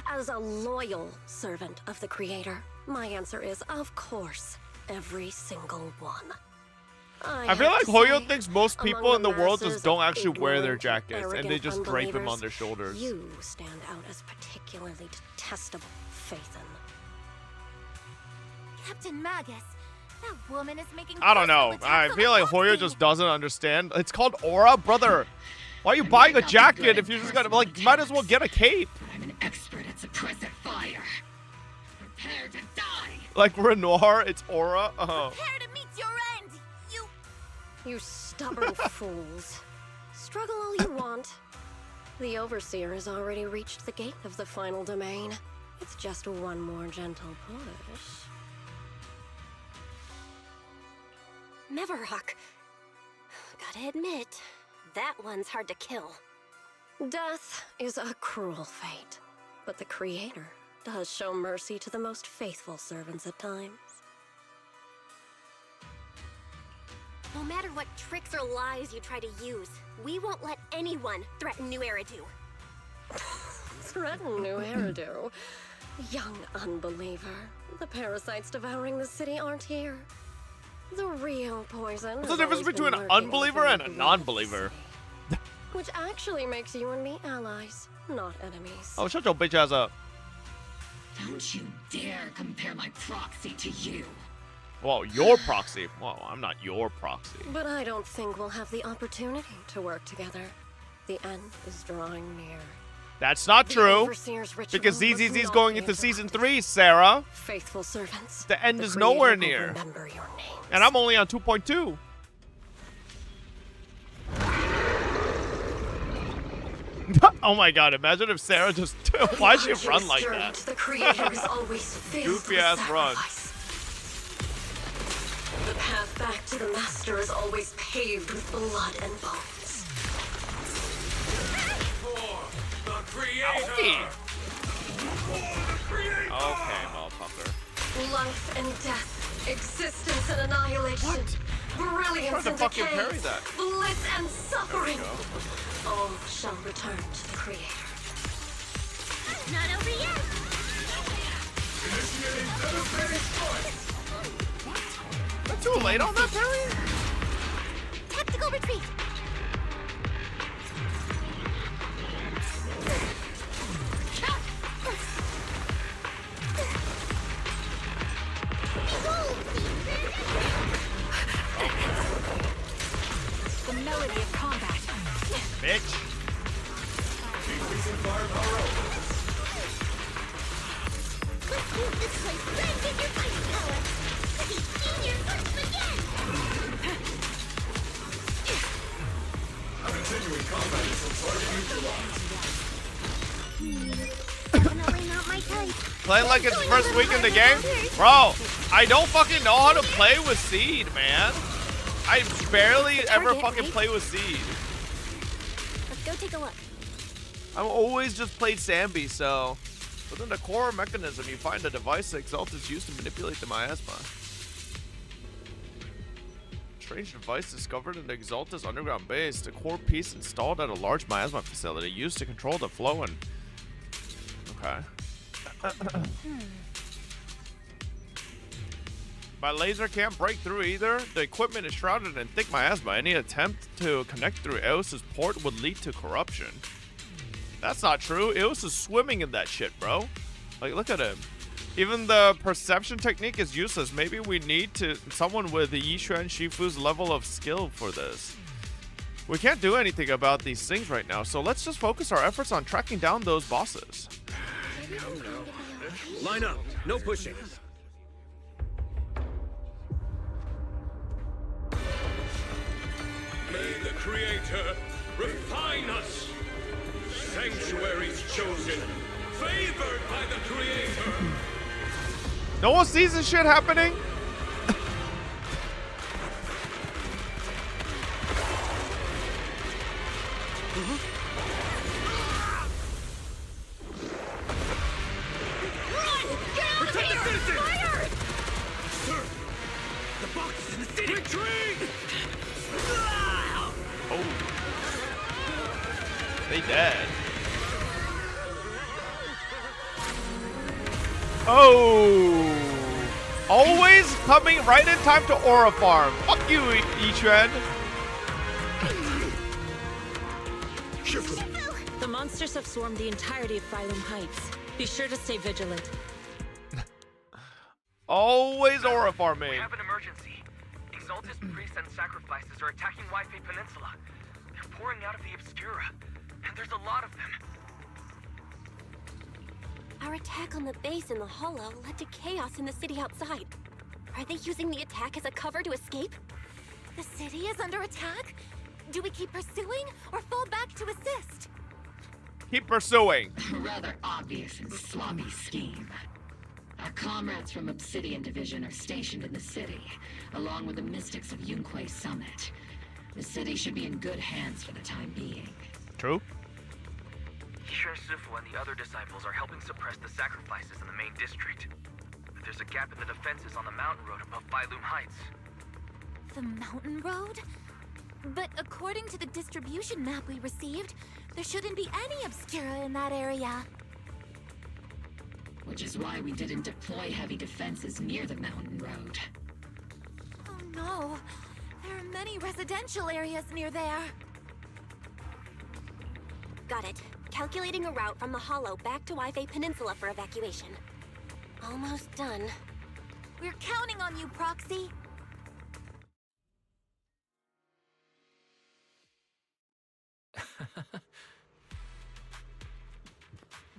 As a loyal servant of the Creator, my answer is, of course, every single one.
I feel like Hoyo thinks most people in the world just don't actually wear their jackets and they just drape them on their shoulders.
You stand out as particularly detestable, Phaethon.
Captain Magus, that woman is making.
I don't know. I feel like Hoyo just doesn't understand. It's called Aura, brother. Why are you buying a jacket if you're just gonna like? Might as well get a cape.
I'm an expert at suppressive fire. Prepare to die.
Like Renoir, it's Aura. Oh.
Prepare to meet your end.
You stubborn fools. Struggle all you want. The Overseer has already reached the gate of the final domain. It's just one more gentle push.
Mevarok. Gotta admit, that one's hard to kill.
Death is a cruel fate, but the Creator does show mercy to the most faithful servants at times.
No matter what tricks or lies you try to use, we won't let anyone threaten New Eridu.
Threaten New Eridu? Young unbeliever. The parasites devouring the city aren't here. The real poison.
What's the difference between an unbeliever and a non-believer?
Which actually makes you and me allies, not enemies.
Oh, shut your bitch ass up.
Don't you dare compare my proxy to you.
Well, your proxy. Well, I'm not your proxy.
But I don't think we'll have the opportunity to work together. The end is drawing near.
That's not true.
Overseer's ritual
Because
was
ZZZ's
not
going into season 3, Sarah.
Faithful servants.
The end
the
is
Creator
nowhere
will
near.
remember your names.
And I'm only on 2.2. Oh my god, imagine if Sarah just... Why'd she run like that?
The Creator is always filled
Goofy
with
ass run.
sacrifice. The path back to the Master is always paved with blood and bones.
The
Creator! Okay, motherfucker.
Life and death, existence and annihilation, brilliance
Trying
and
to fucking
decay,
parry that.
bliss and suffering. All shall return to the Creator.
Not over yet.
Am I too late on that parry?
Tactical retreat.
The melody of combat.
Bitch.
Let's move this place right in your fighting power. Lucky Senior, once again.
Continuing combat until target neutralized.
Definitely not my type.
Playing like it's first week in the game? Bro, I don't fucking know how to play with Seed, man. I barely ever fucking play with Seed.
Let's go take a look.
I've always just played Sambi, so within the core mechanism, you find a device that Exalt is used to manipulate the miasma. Strange device discovered in the Exalta's underground base. The core piece installed at a large miasma facility used to control the flow and... Okay. My laser can't break through either. The equipment is shrouded in thick miasma. Any attempt to connect through Eos's port would lead to corruption. That's not true. Eos is swimming in that shit, bro. Like, look at him. Even the perception technique is useless. Maybe we need someone with Yishuan Shifu's level of skill for this. We can't do anything about these things right now, so let's just focus our efforts on tracking down those bosses.
Come now. Line up. No pushing.
May the Creator refine us. Sanctuaries chosen, favored by the Creator.
No one sees this shit happening?
Protect the citizens! Fire! Sir, the box is in the city. Retreat!
Oh. They dead. Oh. Always coming right in time to Aura Farm. Fuck you, Yichuan.
The monsters have swarmed the entirety of Phylum Heights. Be sure to stay vigilant.
Always Aura Farming.
We have an emergency. Exaltus priests and sacrifices are attacking Waifei Peninsula. They're pouring out of the Obscura, and there's a lot of them.
Our attack on the base in the Hollow led to chaos in the city outside. Are they using the attack as a cover to escape? The city is under attack? Do we keep pursuing or fall back to assist?
Keep pursuing.
A rather obvious and sloppy scheme. Our comrades from Obsidian Division are stationed in the city, along with the mystics of Yunquei Summit. The city should be in good hands for the time being.
True.
Yishuan Shifu and the other disciples are helping suppress the sacrifices in the main district. There's a gap in the defenses on the mountain road above Phylum Heights.
The mountain road? But according to the distribution map we received, there shouldn't be any Obscura in that area.
Which is why we didn't deploy heavy defenses near the mountain road.
Oh no, there are many residential areas near there.
Got it. Calculating a route from the Hollow back to Waifei Peninsula for evacuation. Almost done.
We're counting on you, Proxy.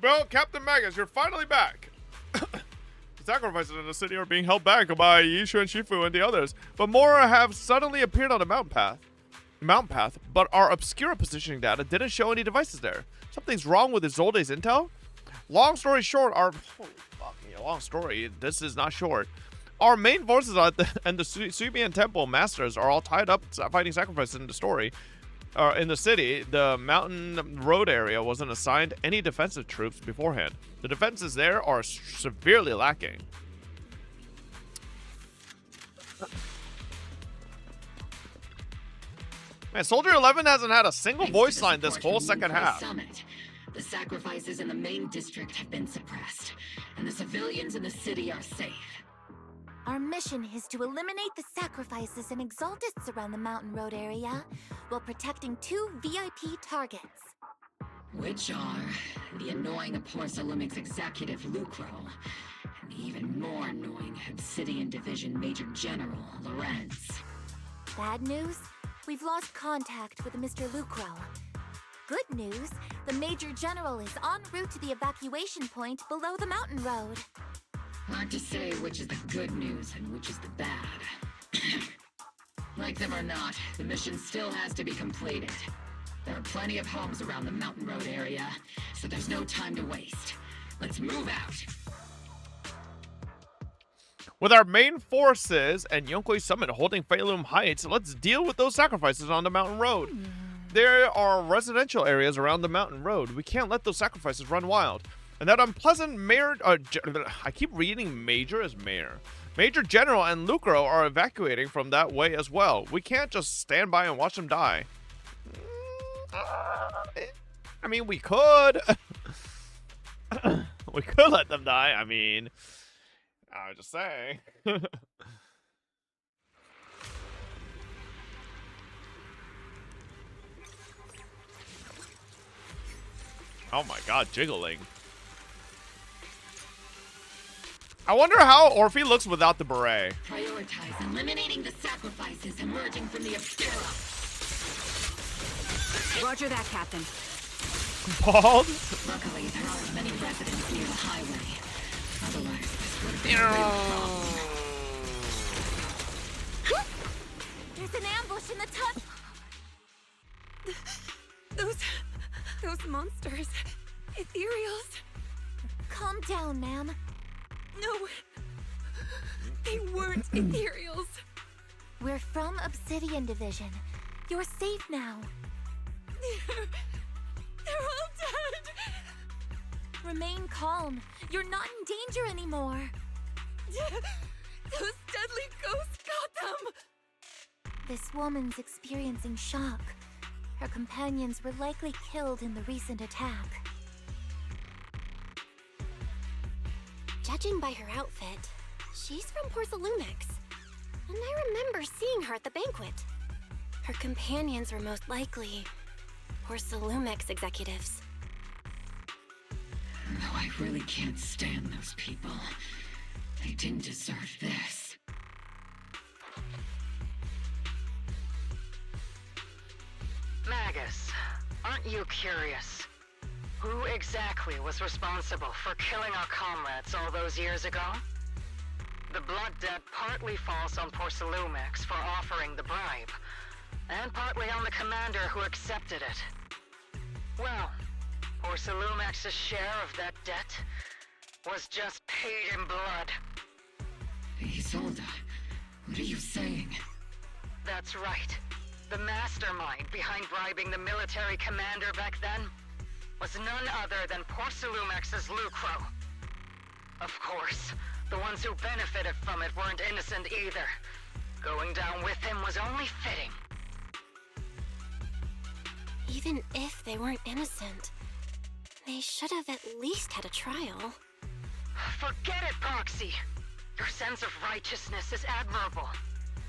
Bro, Captain Magus, you're finally back. The sacrifices in the city are being held back by Yishuan Shifu and the others, but more have suddenly appeared on the mountain path, but our Obscura positioning data didn't show any devices there. Something's wrong with Isolde's intel? Long story short, long story, this is not short. Our main forces and the Subian Temple Masters are all tied up fighting sacrifices in the story. In the city, the mountain road area wasn't assigned any defensive troops beforehand. The defenses there are severely lacking. Man, Soldier 11 hasn't had a single voice line this whole second half.
Summit. The sacrifices in the main district have been suppressed, and the civilians in the city are safe.
Our mission is to eliminate the sacrifices and exaltists around the mountain road area, while protecting 2 VIP targets.
Which are the annoying Aporsalumix executive Lucro, and the even more annoying Obsidian Division Major General Lorenz.
Bad news? We've lost contact with Mr. Lucro. Good news, The Major General is en route to the evacuation point below the mountain road.
Hard to say which is the good news and which is the bad. Like them or not, the mission still has to be completed. There are plenty of homes around the mountain road area, so there's no time to waste. Let's move out.
With our main forces and Yunkwei Summit holding Feilum Heights, let's deal with those sacrifices on the mountain road. There are residential areas around the mountain road. We can't let those sacrifices run wild. And that unpleasant mayor... I keep reading Major as Mayor. Major General and Lucro are evacuating from that way as well. We can't just stand by and watch them die. I mean, we could. We could let them die. I mean... I was just saying. Oh my god, jiggling. I wonder how Orphe looks without the beret.
Prioritize eliminating the sacrifices emerging from the obscura.
Roger that, Captain.
Bald?
Luckily, there aren't many residents near the highway. Otherwise, this would have been a real problem.
There's an ambush in the
Those monsters. Ethereals.
Calm down, ma'am.
No. They weren't ethereals.
We're from Obsidian Division. You're safe now.
They're all dead.
Remain calm. You're not in danger anymore.
Those deadly ghosts got them.
This woman's experiencing shock. Her companions were likely killed in the recent attack.
Judging by her outfit, she's from Porcelumix. And I remember seeing her at the banquet. Her companions were most likely Porcelumix executives.
Though I really can't stand those people. They didn't deserve this.
Magus, aren't you curious? Who exactly was responsible for killing our comrades all those years ago? The blood debt partly falls on Porcelumix for offering the bribe, and partly on the commander who accepted it. Well, Porcelumix's share of that debt was just paid in blood.
Isolde, what are you saying?
That's right. The mastermind behind bribing the military commander back then was none other than Porcelumix's Lucro. Of course, the ones who benefited from it weren't innocent either. Going down with him was only fitting.
Even if they weren't innocent, they should have at least had a trial.
Forget it, Proxy. Your sense of righteousness is admirable.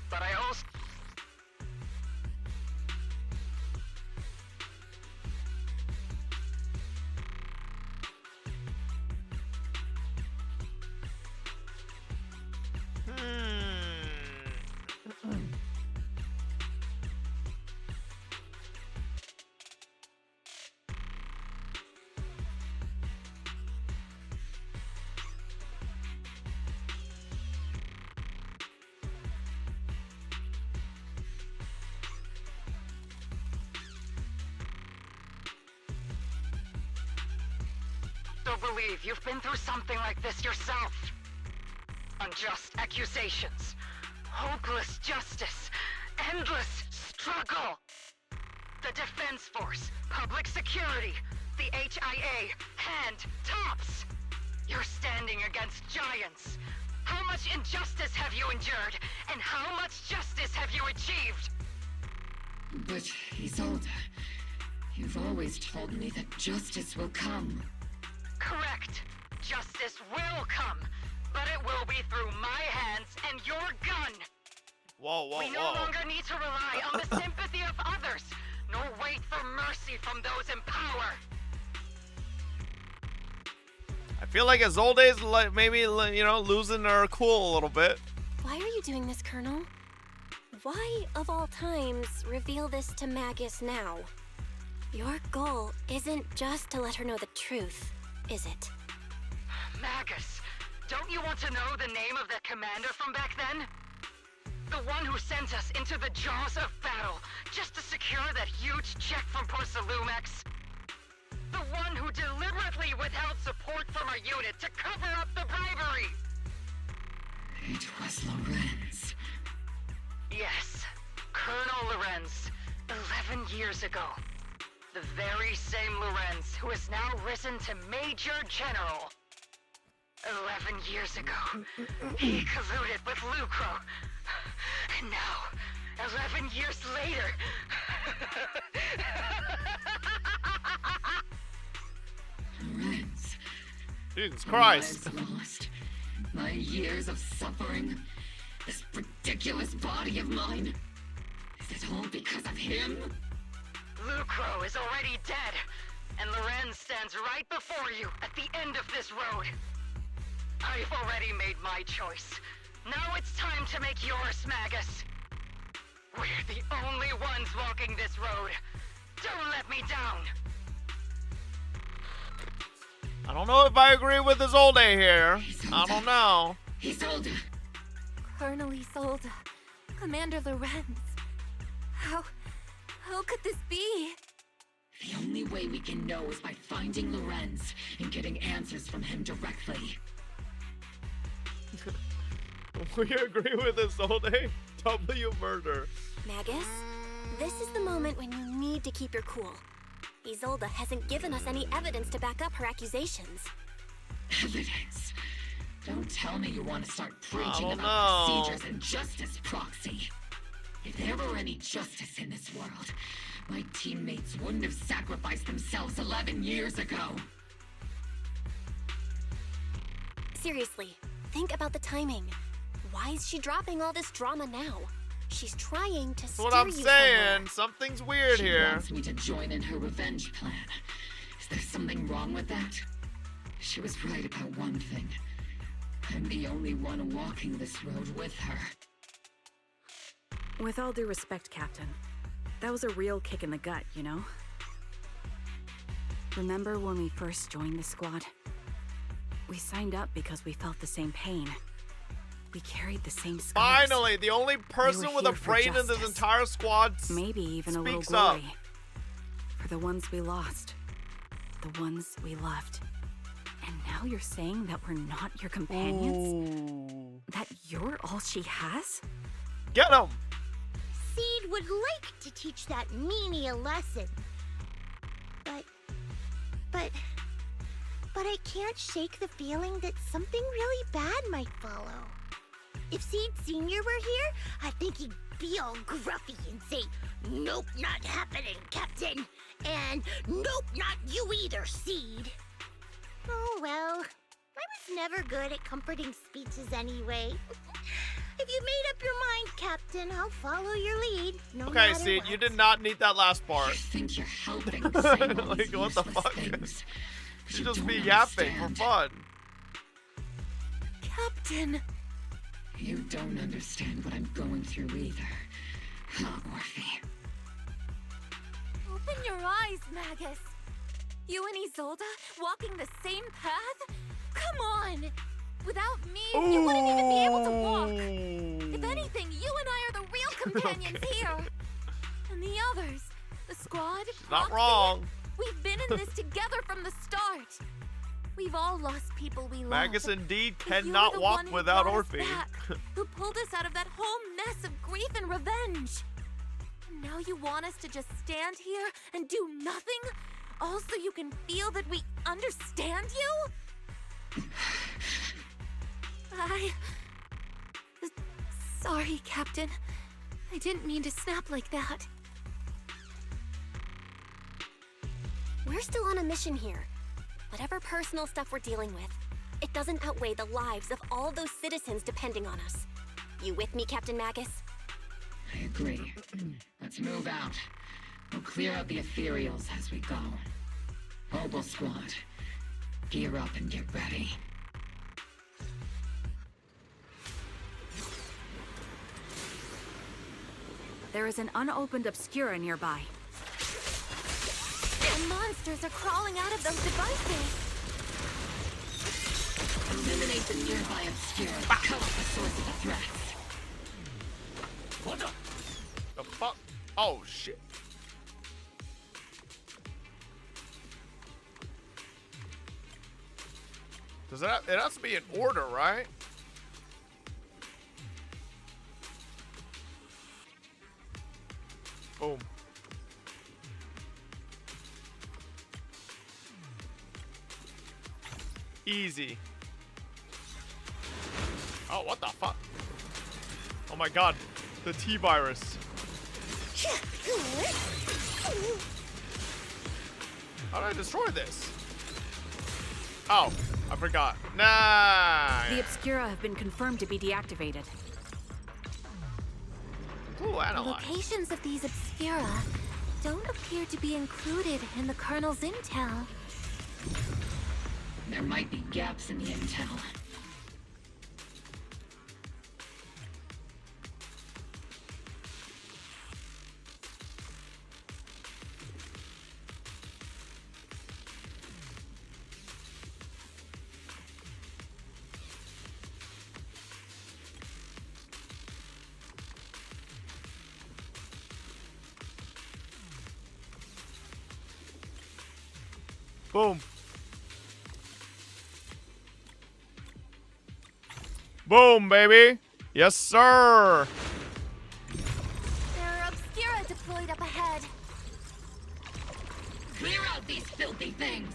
But I also... believe you've been through something like this yourself. Unjust accusations, hopeless justice, endless struggle. The Defense Force, public security, the HIA, and TOPS. You're standing against giants. How much injustice have you endured, and how much justice have you achieved?
But, Isolde, you've always told me that justice will come.
Correct. Justice will come, but it will be through my hands and your gun.
Whoa.
We no longer need to rely on the sympathy of others, nor wait for mercy from those in power.
I feel like Isolde's like maybe, you know, losing her cool a little bit.
Why are you doing this, Colonel? Why, of all times, reveal this to Magus now? Your goal isn't just to let her know the truth, is it?
Magus, don't you want to know the name of that commander from back then? The one who sent us into the jaws of battle just to secure that huge check from Porcelumex? The one who deliberately withheld support from our unit to cover up the bribery!
It was Lorenz.
Yes, Colonel Lorenz, 11 years ago. The very same Lorenz who has now risen to Major General. 11 years ago, he colluded with Lucro. And now, 11 years later...
Lorenz.
Jesus Christ.
Lives lost. My years of suffering. This ridiculous body of mine. Is it all because of him?
Lucro is already dead, and Lorenz stands right before you at the end of this road. I've already made my choice. Now it's time to make yours, Magus. We're the only ones walking this road. Don't let me down.
I don't know if I agree with Isolde here. I don't know.
Isolde.
Colonel Isolde. Commander Lorenz. How could this be?
The only way we can know is by finding Lorenz and getting answers from him directly.
We agree with Isolde. W murder.
Magus, this is the moment when you need to keep your cool. Isolde hasn't given us any evidence to back up her accusations.
Evidence? Don't tell me you want to start preaching about procedures and justice, Proxy. If there were any justice in this world, my teammates wouldn't have sacrificed themselves 11 years ago.
Seriously, think about the timing. Why is she dropping all this drama now? She's trying to steer you
That's what I'm saying.
somewhere.
Something's weird
She
here.
wants me to join in her revenge plan. Is there something wrong with that? She was right about one thing. I'm the only one walking this road with her.
With all due respect, Captain, that was a real kick in the gut, you know? Remember when we first joined the squad? We signed up because we felt the same pain. We carried the same scars.
Finally, the only person with a brain in this entire squad
maybe even a little
speaks up.
glory. For the ones we lost. The ones we loved. And now you're saying that we're not your companions?
Ooh.
That you're all she has?
Get him!
Seed would like to teach that meanie a lesson. But I can't shake the feeling that something really bad might follow. If Seed Sr. were here, I think he'd be all gruffy and say, "Nope, not happening, Captain." And "Nope, not you either, Seed." Oh well, I was never good at comforting speeches anyway. If you made up your mind, Captain, I'll follow your lead. No
Okay,
matter
Seed,
what.
you did not need that last part.
I think you're helping saying all
Like,
these
what the
useless
fuck?
things.
You
You
just
don't
be yapping for
understand.
fun.
Captain.
You don't understand what I'm going through either. Huh, Waifei?
Open your eyes, Magus. You and Isolde walking the same path? Come on! Without me, you wouldn't even be able to walk. If anything, you and I are the real companions here. And the others, the squad,
Not
Proxy,
wrong.
we've been in this together from the start. We've all lost people we love.
Magus indeed
But you were
cannot
the
walk
one who
without
brought us
Orphe.
back, who pulled us out of that whole mess of grief and revenge. And now you want us to just stand here and do nothing? All so you can feel that we understand you? Sorry, Captain. I didn't mean to snap like that.
We're still on a mission here. Whatever personal stuff we're dealing with, it doesn't outweigh the lives of all those citizens depending on us. You with me, Captain Magus?
I agree. Let's move out. We'll clear out the ethereals as we go. Mobile squad, gear up and get ready.
There is an unopened Obscura nearby.
The monsters are crawling out of those devices.
Eliminate the nearby obscure. Cut off the source of the threats.
What the fuck? Oh shit. Does that? It has to be in order, right? Boom. Easy. Oh, what the fuck? Oh my god, the T-virus. How did I destroy this? Oh, I forgot. Nah.
The Obscura have been confirmed to be deactivated.
Ooh,
The
analyze.
locations of these Obscura don't appear to be included in the Colonel's intel.
There might be gaps in the intel.
Boom. Boom, baby. Yes, sir.
There are Obscura deployed up ahead.
Clear out these filthy things.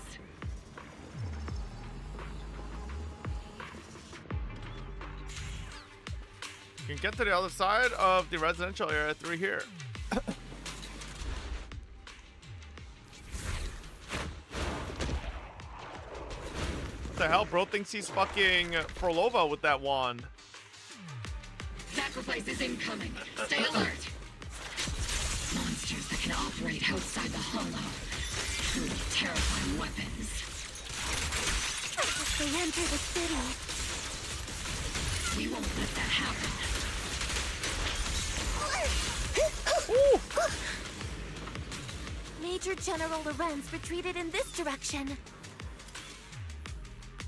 You can get to the other side of the residential area through here. What the hell? Bro thinks he's fucking Frolova with that wand.
Sacrifice is incoming. Stay alert. Monsters that can operate outside the hollow. Truly terrifying weapons.
They enter the city.
We won't let that happen.
Major General Lorenz retreated in this direction.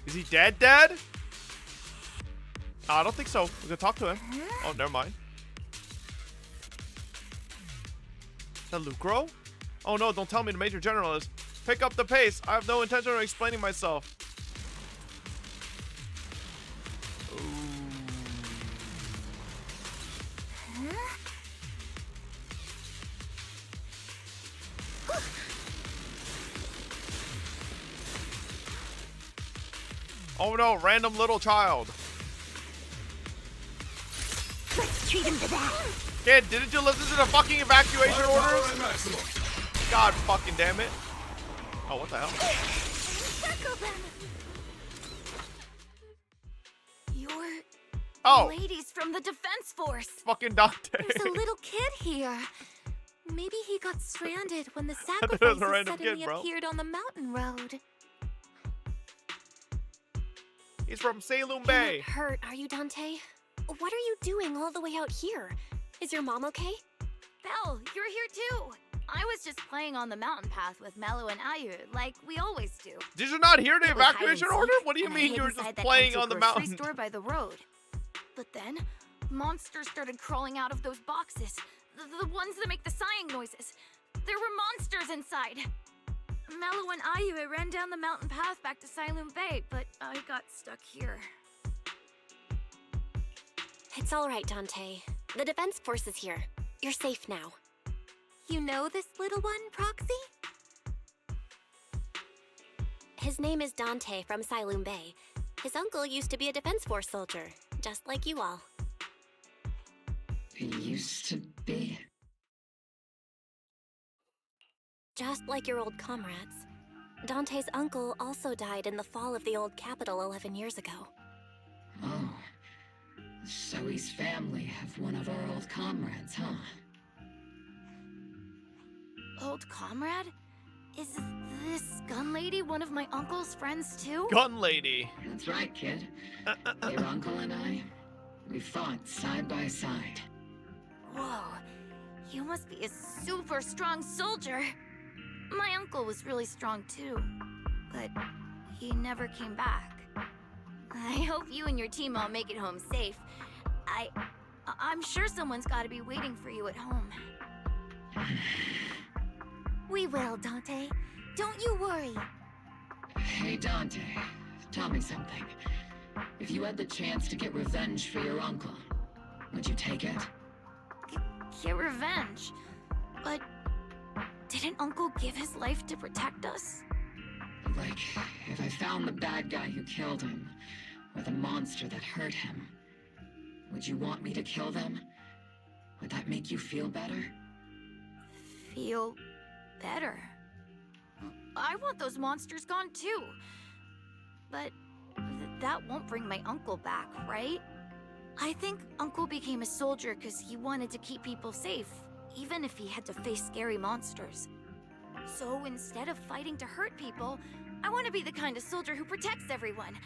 Is he dead? Dead? I don't think so. We can talk to him. Oh, never mind. Is that Lucro? Oh no, don't tell me the Major General is. Pick up the pace. I have no intention of explaining myself. Oh no, random little child.
Let's treat him to that.
Kid, didn't you listen to the fucking evacuation orders? God fucking damn it. Oh, what the hell?
Circle them. You're ladies from the Defense Force.
Fucking Dante.
There's a little kid here. Maybe he got stranded when the
There's a
sacrifices
random
suddenly
kid, bro.
appeared on the mountain road.
He's from Salem
You're
Bay.
not hurt, are you, Dante? What are you doing all the way out here? Is your mom okay?
Belle, you're here too. I was just playing on the mountain path with Mello and Ayu, like we always do.
Did you not hear the
It was hide
evacuation
and
order?
seek,
What do you
and I
mean
hid
you were
inside
just
that
playing
empty
on the
grocery
mountain?
store by the road. But then, monsters started crawling out of those boxes. The ones that make the sighing noises. There were monsters inside. Mello and Ayu ran down the mountain path back to Silum Bay, but I got stuck here.
It's all right, Dante. The Defense Force is here. You're safe now.
You know this little one, Proxy?
His name is Dante from Silum Bay. His uncle used to be a Defense Force soldier, just like you all.
It used to be.
Just like your old comrades. Dante's uncle also died in the fall of the old capital 11 years ago.
Oh. Zoe's family have one of our old comrades, huh?
Old comrade? Is this gun lady one of my uncle's friends too?
Gun lady.
That's right, kid. Your uncle and I, we fought side by side.
Whoa, you must be a super strong soldier. My uncle was really strong too, but he never came back. I hope you and your team all make it home safe. I'm sure someone's got to be waiting for you at home.
We will, Dante. Don't you worry.
Hey, Dante. Tell me something. If you had the chance to get revenge for your uncle, would you take it?
Get revenge? But didn't Uncle give his life to protect us?
Like, if I found the bad guy who killed him, or the monster that hurt him, would you want me to kill them? Would that make you feel better?
Feel better? I want those monsters gone too. But that won't bring my uncle back, right? I think Uncle became a soldier because he wanted to keep people safe, even if he had to face scary monsters. So instead of fighting to hurt people, I want to be the kind of soldier who protects everyone.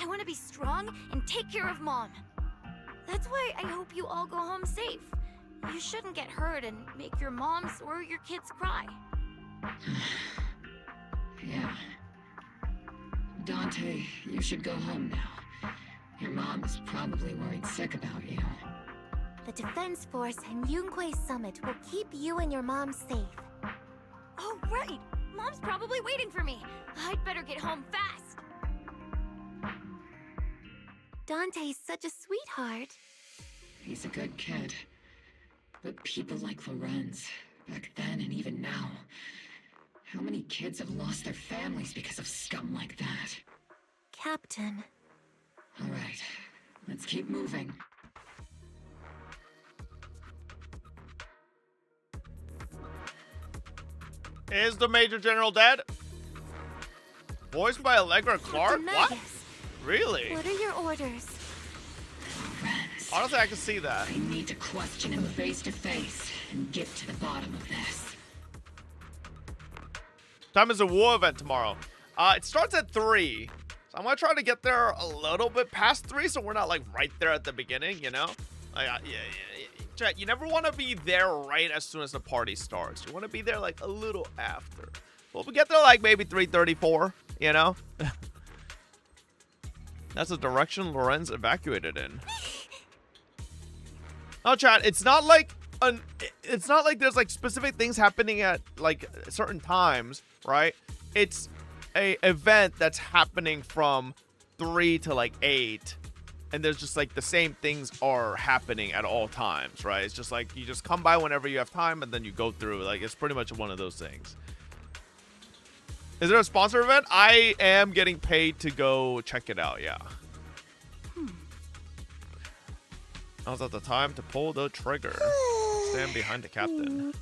I want to be strong and take care of Mom. That's why I hope you all go home safe. You shouldn't get hurt and make your moms or your kids cry.
Yeah. Dante, you should go home now. Your mom is probably worried sick about you.
The Defense Force and Yunquei Summit will keep you and your mom safe.
Oh, right! Mom's probably waiting for me. I'd better get home fast.
Dante's such a sweetheart.
He's a good kid. But people like Lorenz, back then and even now, how many kids have lost their families because of scum like that?
Captain.
All right, let's keep moving.
Is the Major General dead? Voiced by Allegra Clark? What? Really?
What are your orders?
Honestly, I can see that.
I need to question him face to face and get to the bottom of this.
Time is a war event tomorrow. It starts at 3. So I'm gonna try to get there a little bit past 3 so we're not like right there at the beginning, you know? Chat, you never want to be there right as soon as the party starts. You want to be there like a little after. Well, we get there like maybe 3:34, you know? That's the direction Lorenz evacuated in. Oh, chat, it's not like there's like specific things happening at like certain times, right? It's a event that's happening from 3 to like 8, and there's just like the same things are happening at all times, right? It's just like you just come by whenever you have time and then you go through. Like, it's pretty much one of those things. Is there a sponsor event? I am getting paid to go check it out, yeah. Now's not the time to pull the trigger. Stand behind the captain.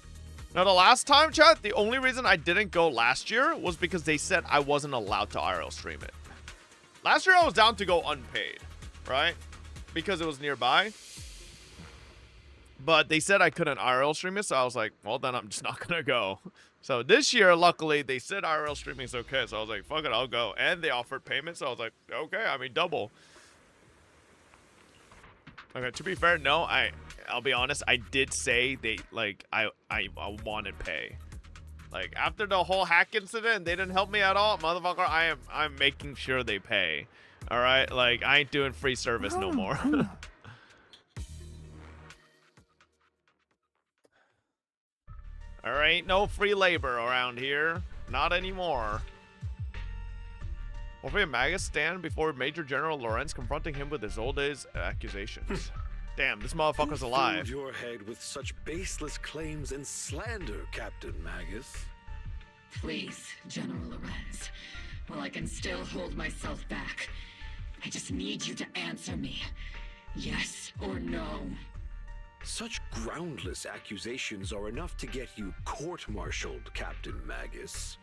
Now, the last time, chat, the only reason I didn't go last year was because they said I wasn't allowed to IRL stream it. Last year, I was down to go unpaid, right? Because it was nearby. But they said I couldn't IRL stream it, so I was like, well, then I'm just not going to go. So this year, luckily, they said IRL streaming is okay. So I was like, fuck it, I'll go. And they offered payment, so I was like, okay, I mean, double. Okay, to be fair, no, I'll be honest, I did say they, like, I wanted pay. Like, after the whole hack incident, they didn't help me at all. Motherfucker, I'm making sure they pay. Alright? Like, I ain't doing free service no more. Alright, no free labor around here. Not anymore. Waifei and Magus stand before Major General Lorenz, confronting him with his old days accusations. Damn, this motherfucker's
Who
alive.
filled your head with such baseless claims and slander, Captain Magus?
Please, General Lorenz. While I can still hold myself back, I just need you to answer me. Yes or no?
Such groundless accusations are enough to get you court-martialed, Captain Magus.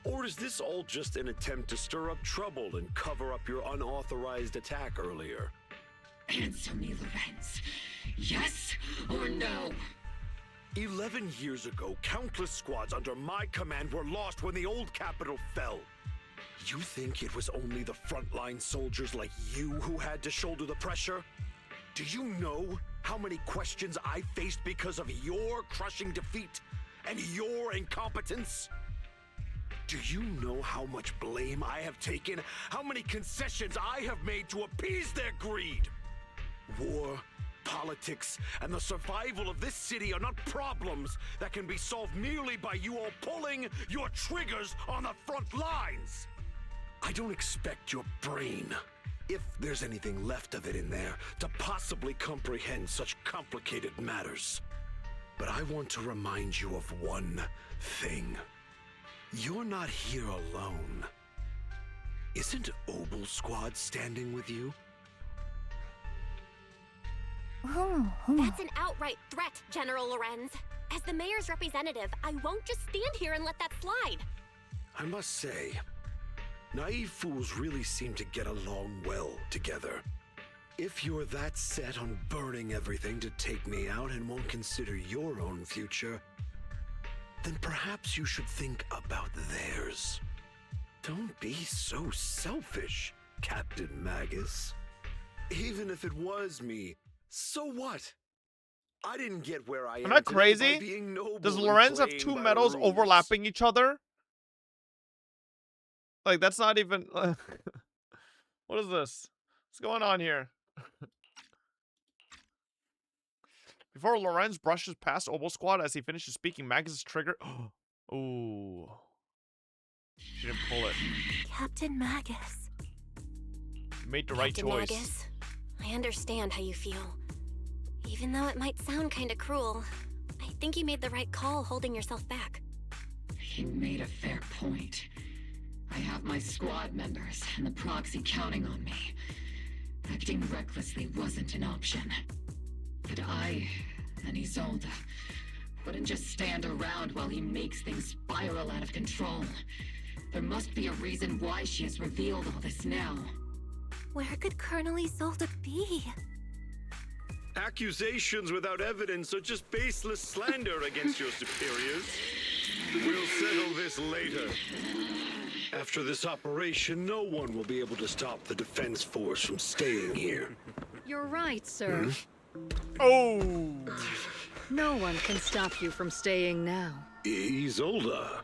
Or is this all just an attempt to stir up trouble and cover up your unauthorized attack earlier?
Answer me, Lorenz. Yes or no?
11 years ago, countless squads under my command were lost when the old capital fell. You think it was only the frontline soldiers like you who had to shoulder the pressure? Do you know how many questions I faced because of your crushing defeat and your incompetence? Do you know how much blame I have taken? How many concessions I have made to appease their greed? War, politics, and the survival of this city are not problems that can be solved merely by you all pulling your triggers on the front lines. I don't expect your brain, if there's anything left of it in there, to possibly comprehend such complicated matters. But I want to remind you of one thing. You're not here alone. Isn't Obel Squad standing with you?
That's an outright threat, General Lorenz. As the mayor's representative, I won't just stand here and let that slide.
I must say, naive fools really seem to get along well together. If you're that set on burning everything to take me out and won't consider your own future, then perhaps you should think about theirs. Don't be so selfish, Captain Magus. Even if it was me, so what? I didn't get where I am.
Am I
today by
crazy?
being noble
Does
and
Lorenz have
playing
two
by the
medals
rules.
overlapping each other? Like, that's not even... what is this? What's going on here? Before Lorenz brushes past Obel Squad as he finishes speaking, Magus' trigger... Ooh. She didn't pull it.
Captain Magus.
You made the right
Captain
choice.
Magus, I understand how you feel. Even though it might sound kinda cruel, I think you made the right call holding yourself back.
He made a fair point. I have my squad members and the proxy counting on me. Acting recklessly wasn't an option. But I and Isolde wouldn't just stand around while he makes things spiral out of control. There must be a reason why she has revealed all this now.
Where could Colonel Isolde be?
Accusations without evidence are just baseless slander against your superiors. We'll settle this later.
After this operation, no one will be able to stop the defense force from staying here.
You're right, sir.
Oh!
No one can stop you from staying now.
Isolde.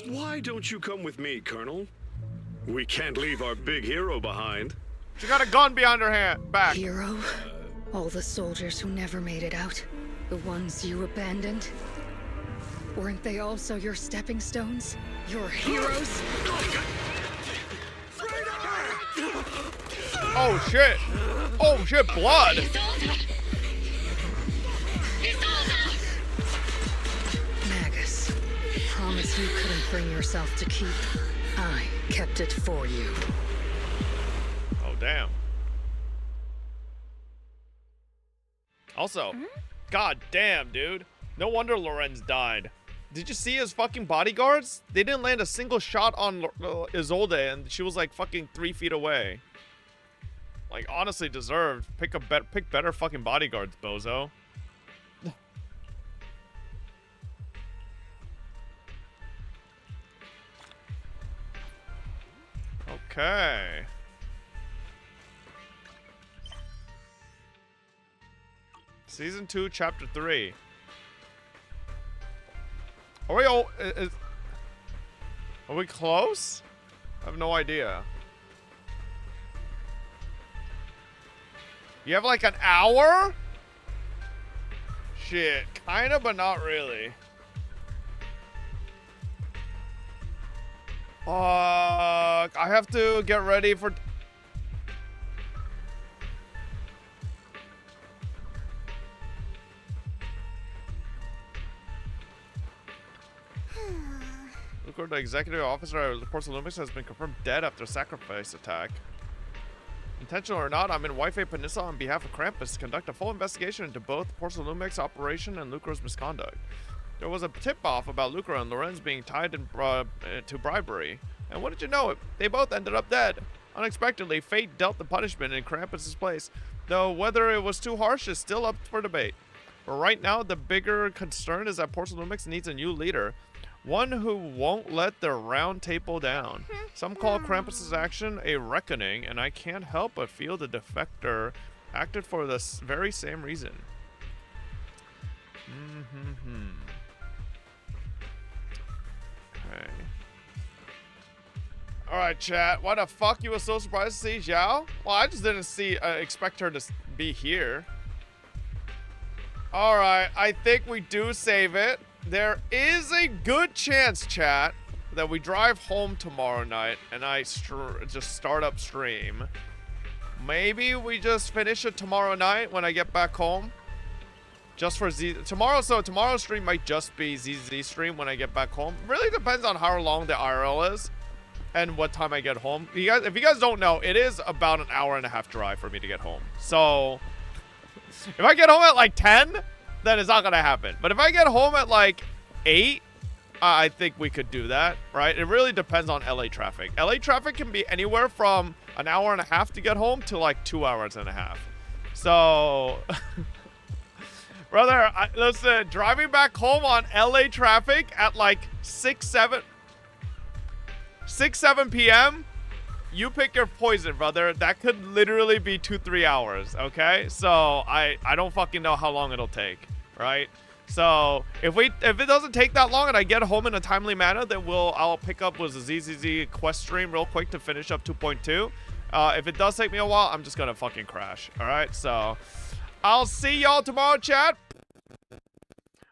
Why don't you come with me, Colonel? We can't leave our big hero behind.
She got a gun behind her back.
Hero? All the soldiers who never made it out? The ones you abandoned? Weren't they also your stepping stones? Your heroes?
Oh shit! Oh shit, blood!
Magus, promise you couldn't bring yourself to keep. I kept it for you.
Oh damn. Also, god damn, dude. No wonder Lorenz died. Did you see his fucking bodyguards? They didn't land a single shot on Isolde, and she was like fucking 3 feet away. Like, honestly deserved. Pick better fucking bodyguards, bozo. Okay. Season 2, Chapter 3. Are we all... Are we close? I have no idea. You have like an hour? Shit. Kinda, but not really. I have to get ready for... Lucar, the executive officer at Ports Olympics, has been confirmed dead after a sacrifice attack. Intentional or not, I'm in Waifei Peninsula on behalf of Krampus to conduct a full investigation into both Ports Olympics operation and Lucar's misconduct. There was a tip-off about Lucar and Lorenz being tied to bribery. And what did you know? They both ended up dead. Unexpectedly, fate dealt the punishment in Krampus' place, though whether it was too harsh is still up for debate. But right now, the bigger concern is that Ports Olympics needs a new leader. One who won't let the round table down. Some call Krampus' action a reckoning, and I can't help but feel the defector acted for the very same reason. Okay. Alright, chat. Why the fuck you were so surprised to see Zhao? Well, I just didn't expect her to be here. Alright, I think we do save it. There is a good chance, chat, that we drive home tomorrow night and I just start up stream. Maybe we just finish it tomorrow night when I get back home. Just for tomorrow's stream might just be ZZ stream when I get back home. Really depends on how long the IRL is and what time I get home. If you guys don't know, it is about an hour-and-a-half drive for me to get home. So if I get home at like 10, then it's not gonna happen. But if I get home at like 8, I think we could do that, right? It really depends on LA traffic. LA traffic can be anywhere from an hour-and-a-half to get home to like 2 hours-and-a-half. So brother, listen, driving back home on LA traffic at like 6, 7 p.m., you pick your poison, brother. That could literally be 2-3 hours, okay? So I don't fucking know how long it'll take, right? So if it doesn't take that long and I get home in a timely manner, then I'll pick up with a ZZZ quest stream real quick to finish up 2.2. If it does take me a while, I'm just gonna fucking crash. All right, so I'll see y'all tomorrow, chat.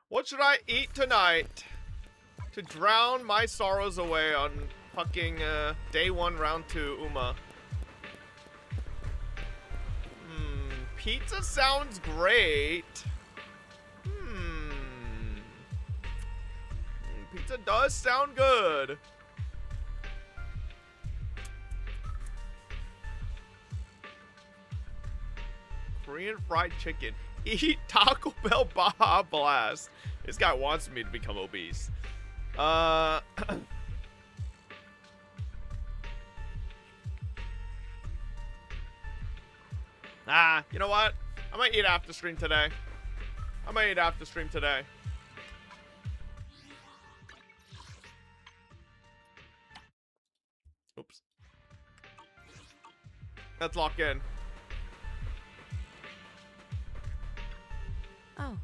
What should I eat tonight to drown my sorrows away on fucking day 1, round 2, Uma? Pizza sounds great. Pizza does sound good. Korean fried chicken. Eat Taco Bell Baja Blast. This guy wants me to become obese. You know what? I might eat after stream today. Oops. Let's lock in.
Oh.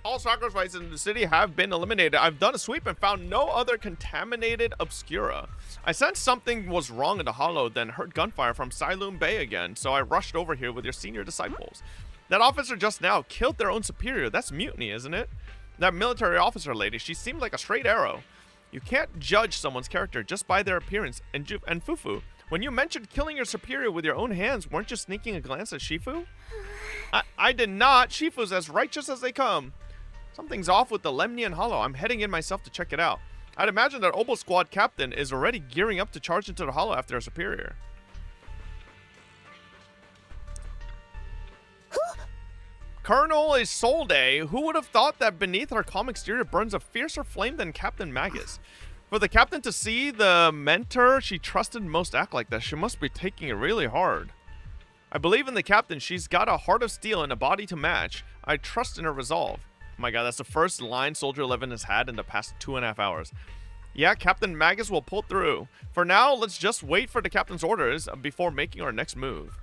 All sacrifices in the city have been eliminated. I've done a sweep and found no other contaminated obscura. I sensed something was wrong in the hollow, then heard gunfire from Siloam Bay again, so I rushed over here with your senior disciples. That officer just now killed their own superior. That's mutiny, isn't it? That military officer lady, she seemed like a straight arrow. You can't judge someone's character just by their appearance. And Fufu, when you mentioned killing your superior with your own hands, weren't you sneaking a glance at Shifu? I did not. Shifu's as righteous as they come. Something's off with the Lemnian Hollow. I'm heading in myself to check it out. I'd imagine that Obel Squad captain is already gearing up to charge into the Hollow after a superior. Colonel Isolde, who would have thought that beneath her calm exterior burns a fiercer flame than Captain Magus? For the captain to see the mentor she trusted most act like that, she must be taking it really hard. I believe in the captain. She's got a heart of steel and a body to match. I trust in her resolve. Oh my god, that's the first line Soldier 11 has had in the past 2.5 hours. Yeah, Captain Magus will pull through. For now, let's just wait for the captain's orders before making our next move.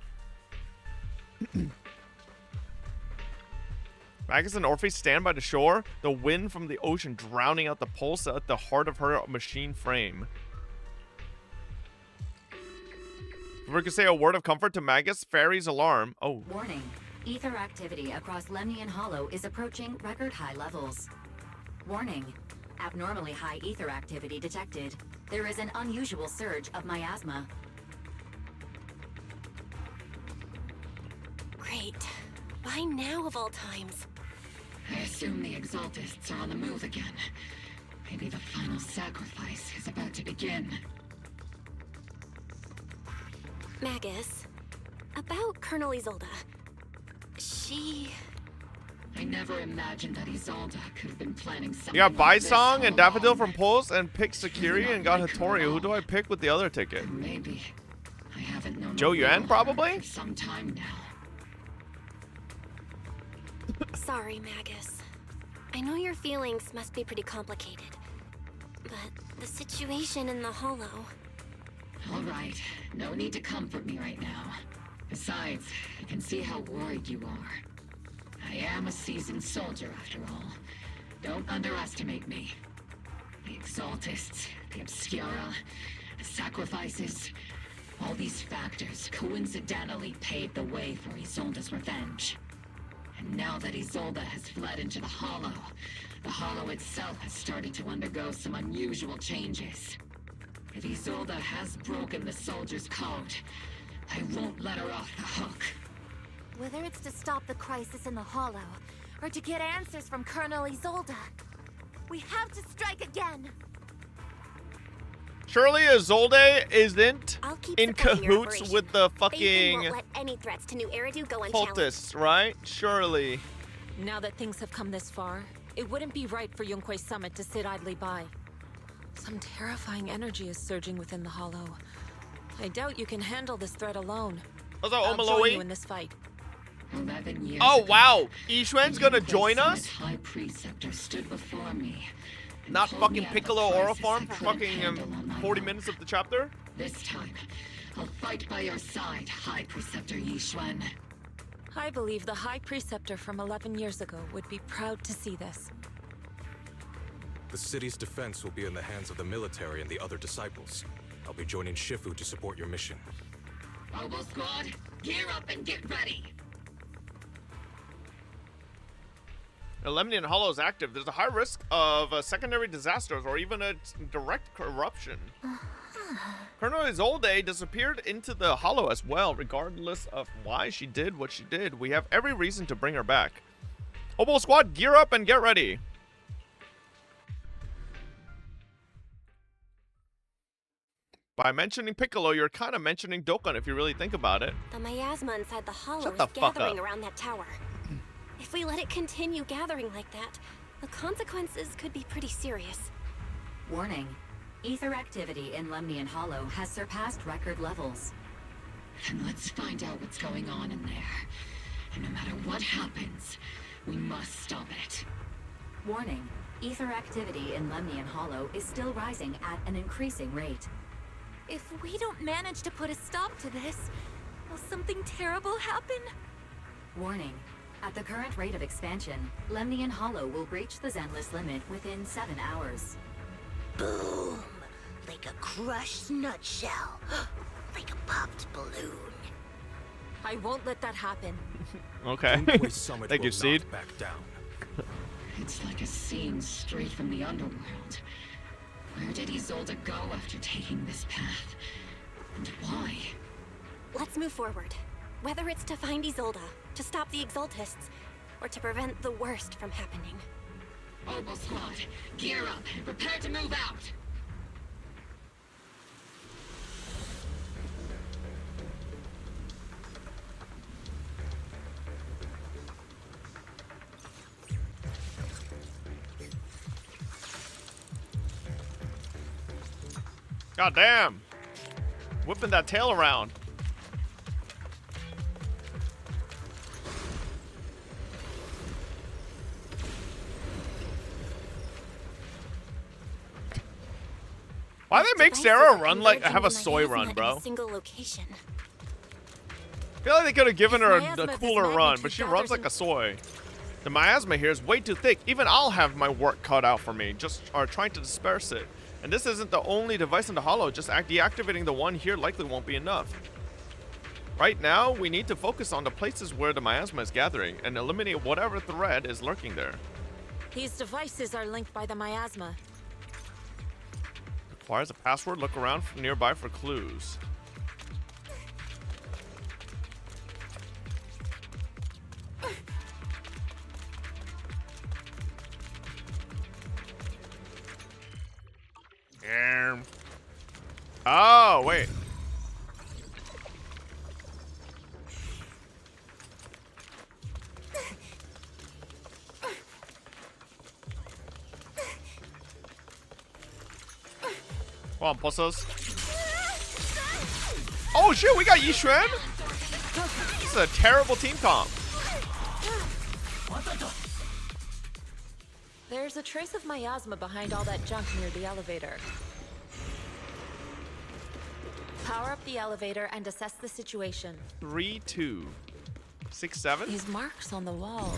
Magus and Orpheus stand by the shore, the wind from the ocean drowning out the pulse at the heart of her machine frame. If we could say a word of comfort to Magus, Fairy's alarm. Oh.
Warning. Ether activity across Lemnian Hollow is approaching record high levels. Warning. Abnormally high ether activity detected. There is an unusual surge of miasma.
Great. Why now of all times?
I assume the Exaltists are on the move again. Maybe the final sacrifice is about to begin.
Magus, about Colonel Isolde.
I never imagined that Isolde could have been planning something.
You got
like
Baisong
this
and Daffodil from Pulse and picked Sakiri and got Hattori. Who do I pick with the other ticket?
Maybe. I haven't known
Zhou Yuan, probably?
for some time now.
Sorry, Magus. I know your feelings must be pretty complicated. But the situation in the Hollow...
All right. No need to comfort me right now. Besides, I can see how worried you are. I am a seasoned soldier, after all. Don't underestimate me. The Exaltists, the Obscura, the sacrifices. All these factors coincidentally paved the way for Isolde's revenge. And now that Isolde has fled into the Hollow itself has started to undergo some unusual changes. If Isolde has broken the Soldier's code, I won't let her off the hook.
Whether it's to stop the crisis in the Hollow, or to get answers from Colonel Isolde, we have to strike again!
Surely Isolde isn't
I'll keep
in
supporting your
cahoots
operation.
with the
Faithing
fucking
won't let any threats to New Eridu go unchallenged.
cultists, right? Surely.
Now that things have come this far, it wouldn't be right for Yunque's summit to sit idly by. Some terrifying energy is surging within the Hollow. I doubt you can handle this threat alone. I'll join you in this fight.
11 years
Oh
ago,
wow, Yixuan's gonna
Yunque
join
Summit
us?
High Preceptor stood before me. and
Not
told
fucking
me I have a
Piccolo Aura
crisis
farm
I
for
couldn't
fucking
handle on my
40
own.
minutes of the chapter?
This time, I'll fight by your side, High Preceptor Yixuan.
I believe the High Preceptor from 11 years ago would be proud to see this.
The city's defense will be in the hands of the military and the other disciples. I'll be joining Shifu to support your mission.
Oboe Squad, gear up and get ready!
Lemnian Hollow is active. There's a high risk of secondary disasters or even a direct corruption. Colonel Isolde disappeared into the Hollow as well, regardless of why she did what she did. We have every reason to bring her back. Oboe Squad, gear up and get ready. By mentioning Piccolo, you're kind of mentioning Dokkan if you really think about it.
The miasma inside the Hollow
Shut
is
the fuck
gathering
up.
around that tower. If we let it continue gathering like that, the consequences could be pretty serious.
Warning. Ether activity in Lemnian Hollow has surpassed record levels.
Then let's find out what's going on in there. And no matter what happens, we must stop it.
Warning. Ether activity in Lemnian Hollow is still rising at an increasing rate.
If we don't manage to put a stop to this, will something terrible happen?
Warning. At the current rate of expansion, Lemnian Hollow will breach the Zenless limit within 7 hours.
Boom! Like a crushed nutshell. Like a popped balloon.
I won't let that happen.
Okay.
Yunque's summit
Thank
will
you, Seed.
not back down.
It's like a scene straight from the underworld. Where did Isolde go after taking this path? And why?
Let's move forward. Whether it's to find Isolde, to stop the Exaltists, or to prevent the worst from happening.
Oboe Squad, gear up and prepare to move out!
God damn. Whipping that tail around. Why they make Sarah run like have a soy run, bro?
Single location.
I feel like they could have given her a
miasma
cooler
this
run, but
magnitude
she runs
gathers
like a soy. The miasma here is way too thick. Even I'll have my work cut out for me, just are trying to disperse it. And this isn't the only device in the Hollow, just deactivating the one here likely won't be enough. Right now, we need to focus on the places where the miasma is gathering and eliminate whatever threat is lurking there.
These devices are linked by the miasma.
Requires a password, look around nearby for clues. Oh, wait. Come on, pussies. Oh shit, we got Yixuan? This is a terrible team comp.
There's a trace of miasma behind all that junk near the elevator. Power up the elevator and assess the situation.
3, 2, 6, 7.
These marks on the wall.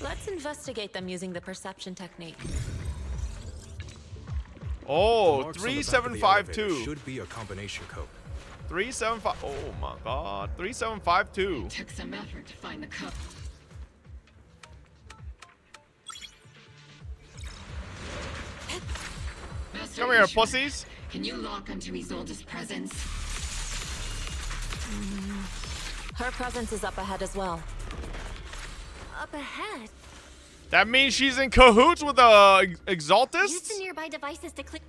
Let's investigate them using the perception technique.
Oh,
Marks on the back of the elevator
3752.
should be a combination code.
375. Oh my god. 3752.
Took some effort to find the code. Master
Come here,
Ishra,
pussies.
Can you lock onto Isolde's presence?
Her presence is up ahead as well.
Up ahead.
That means she's in cahoots with the Exaltists?
Use the nearby devices to click.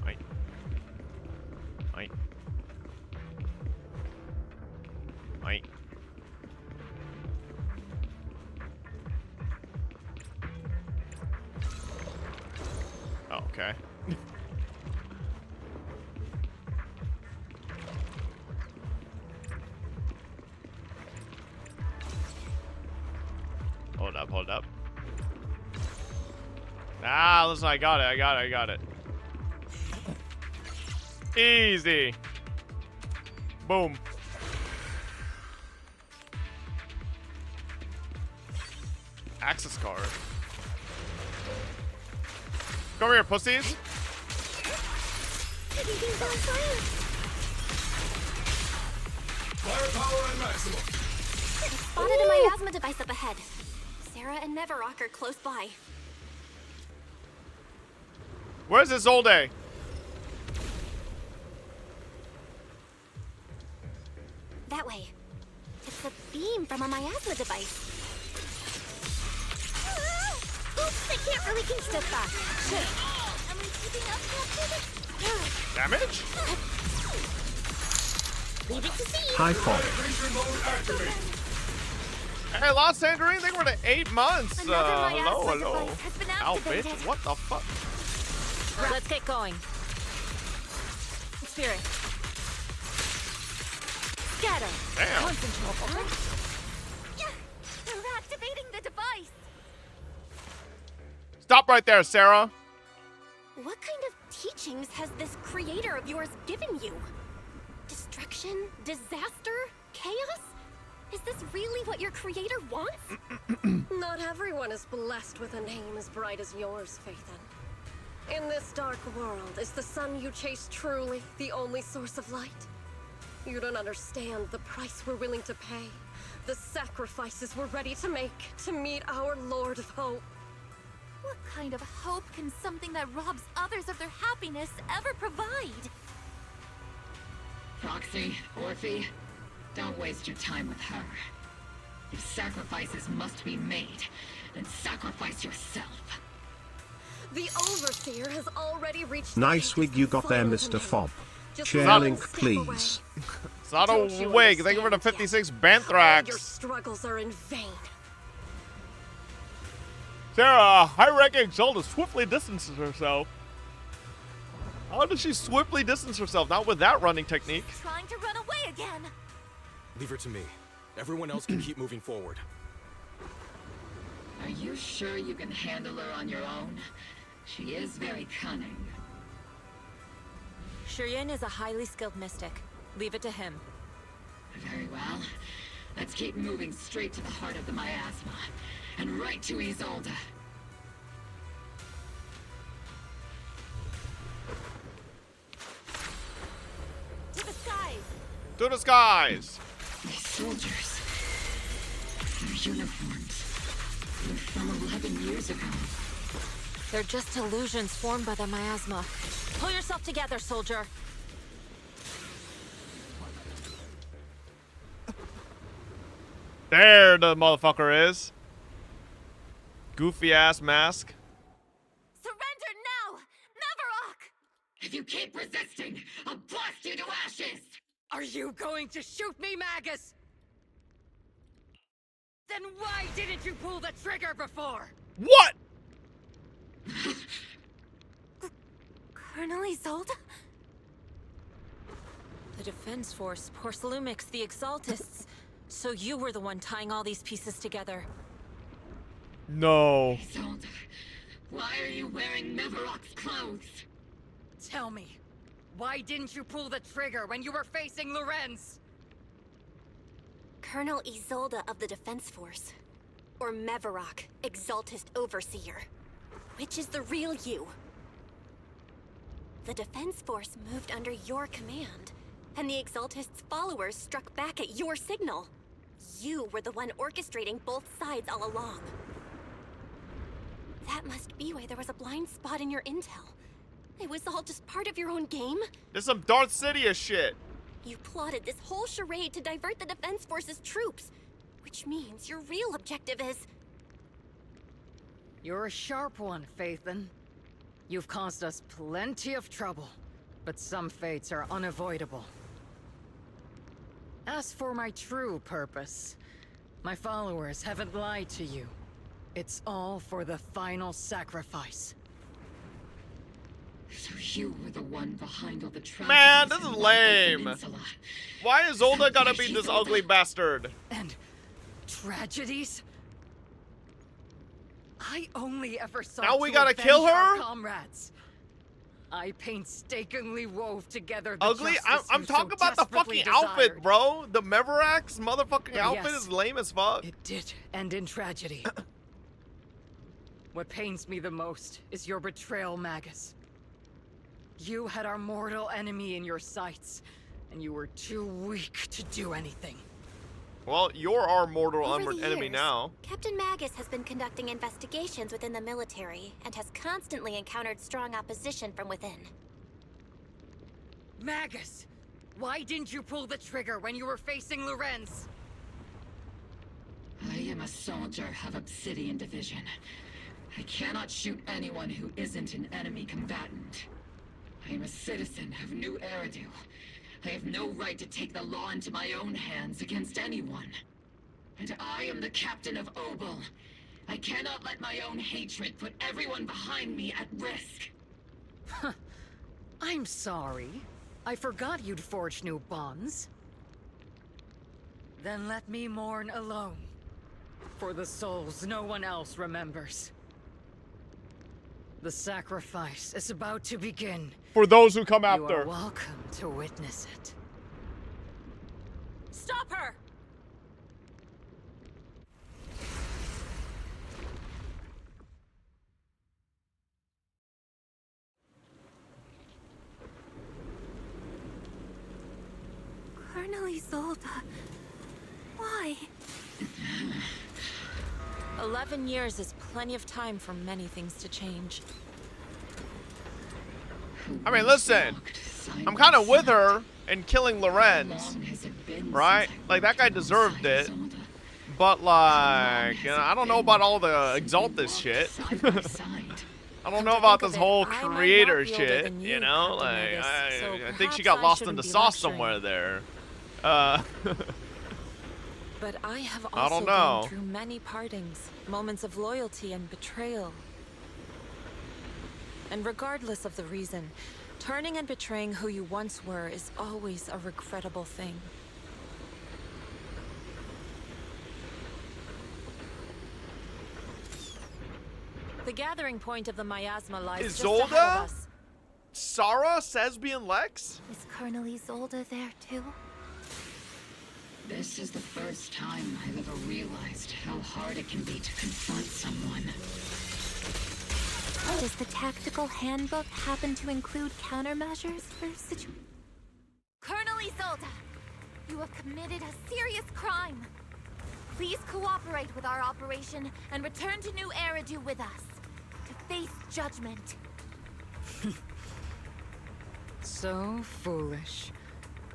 Right. Right. Right. Oh, okay. Hold up, hold up. Ah, listen, I got it. Easy. Boom. Access card. Come here, pussies.
Firepower and maximum. Spotted a miasma device up ahead. Sarah and Neverrock are close by.
Where's Isolde?
That way. It's a beam from a miasma device. Oops, I can't really control. Step back. Shit. Am I keeping up, Captain?
Damage?
Leave it to see.
High fall.
Hey, Lost Tangerine, they were to 8 months.
Another miasma
Hello.
device has been
Ow,
activated.
bitch. What the fuck?
Let's get going. Spirit. Scatter.
Damn.
Concentrate.
We're activating the device.
Stop right there, Sarah.
What kind of teachings has this creator of yours given you? Destruction? Disaster? Chaos? Is this really what your creator wants?
Not everyone is blessed with a name as bright as yours, Phaethon. In this dark world, is the sun you chase truly the only source of light? You don't understand the price we're willing to pay, the sacrifices we're ready to make to meet our Lord of Hope.
What kind of hope can something that robs others of their happiness ever provide?
Proxy, Orphe, don't waste your time with her. If sacrifices must be made, then sacrifice yourself.
The Overseer has already reached
Nice wig you got there, Mr. Fob.
Just
Share
one
link,
step
please.
It's not
Don't
a
you
wig. Thank you for the 56 Banthrax.
Your struggles are in vain.
Sarah, high-ranking Exalta swiftly distances herself. How does she swiftly distance herself? Not with that running technique.
Trying to run away again.
Leave her to me. Everyone else can keep moving forward.
Are you sure you can handle her on your own? She is very cunning.
Shiryen is a highly skilled mystic. Leave it to him.
Very well. Let's keep moving straight to the heart of the miasma. And right to Isolde.
To the skies!
To the skies!
These soldiers. Their uniforms. They're from 11 years ago.
They're just illusions formed by the miasma. Pull yourself together, soldier.
There the motherfucker is. Goofy ass mask.
Surrender now! Neverrock!
If you keep resisting, I'll blast you to ashes!
Are you going to shoot me, Magus? Then why didn't you pull the trigger before?
What?
Colonel Isolde?
The Defense Force, Porcelumix, the Exaltists. So you were the one tying all these pieces together.
No.
Isolde, Why are you wearing Mevarok's clothes?
Tell me, why didn't you pull the trigger when you were facing Lorenz?
Colonel Isolde of the Defense Force. Or Mevarok, Exaltist Overseer. Which is the real you? The Defense Force moved under your command, and the Exaltist's followers struck back at your signal. You were the one orchestrating both sides all along. That must be why there was a blind spot in your intel. It was all just part of your own game?
This is some Darth Sidious shit.
You plotted this whole charade to divert the Defense Force's troops, which means your real objective is...
You're a sharp one, Phaethon. You've caused us plenty of trouble, but some fates are unavoidable. As for my true purpose, my followers haven't lied to you. It's all for the final sacrifice.
So you were the one behind all the tragedies.
Man, this is
in
lame.
Peninsula.
Why is Zolda gotta be this ugly bastard?
And tragedies? I only ever saw
Now we
to
gotta
avenge
kill
our
her?
comrades. I painstakingly wove together the
Ugly?
justice
I'm
you
talking
so
about the
desperately
fucking outfit,
desired.
bro. The Mevarak's motherfucking outfit
Yes.
is lame as fuck.
It did end in tragedy. What pains me the most is your betrayal, Magus. You had our mortal enemy in your sights, and you were too weak to do anything.
Well, you're our mortal
Over the
enemy
years,
now.
Captain Magus has been conducting investigations within the military and has constantly encountered strong opposition from within.
Magus! Why didn't you pull the trigger when you were facing Lorenz?
I am a soldier of Obsidian Division. I cannot shoot anyone who isn't an enemy combatant. I am a citizen of New Eridu. I have no right to take the law into my own hands against anyone. And I am the captain of Obel. I cannot let my own hatred put everyone behind me at risk.
I'm sorry. I forgot you'd forged new bonds. Then let me mourn alone. For the souls no one else remembers. The sacrifice is about to begin.
For those who come
You
after.
are welcome to witness it.
Stop her!
Colonel Isolde, why?
11 years is plenty of time for many things to change.
I mean, listen. I'm kind of with her in killing Lorenz. Right? Like, that guy deserved it. But, like, you know, I don't know about all the Exaltist shit. I don't know about this whole creator shit, you know? Like, I think she got lost in the sauce somewhere there.
But I have
I
also
don't know.
gone through many partings, moments of loyalty and betrayal. And regardless of the reason, turning and betraying who you once were is always a regrettable thing. The gathering point of the miasma lies just ahead of
Isolde?
us.
Sarah, Sesbian Lex?
Is Colonel Isolde there too?
This is the first time I've ever realized how hard it can be to confront someone.
Does the tactical handbook happen to include countermeasures for situations? Colonel Isolde, you have committed a serious crime. Please cooperate with our operation and return to New Eridu with us to face judgment.
So foolish.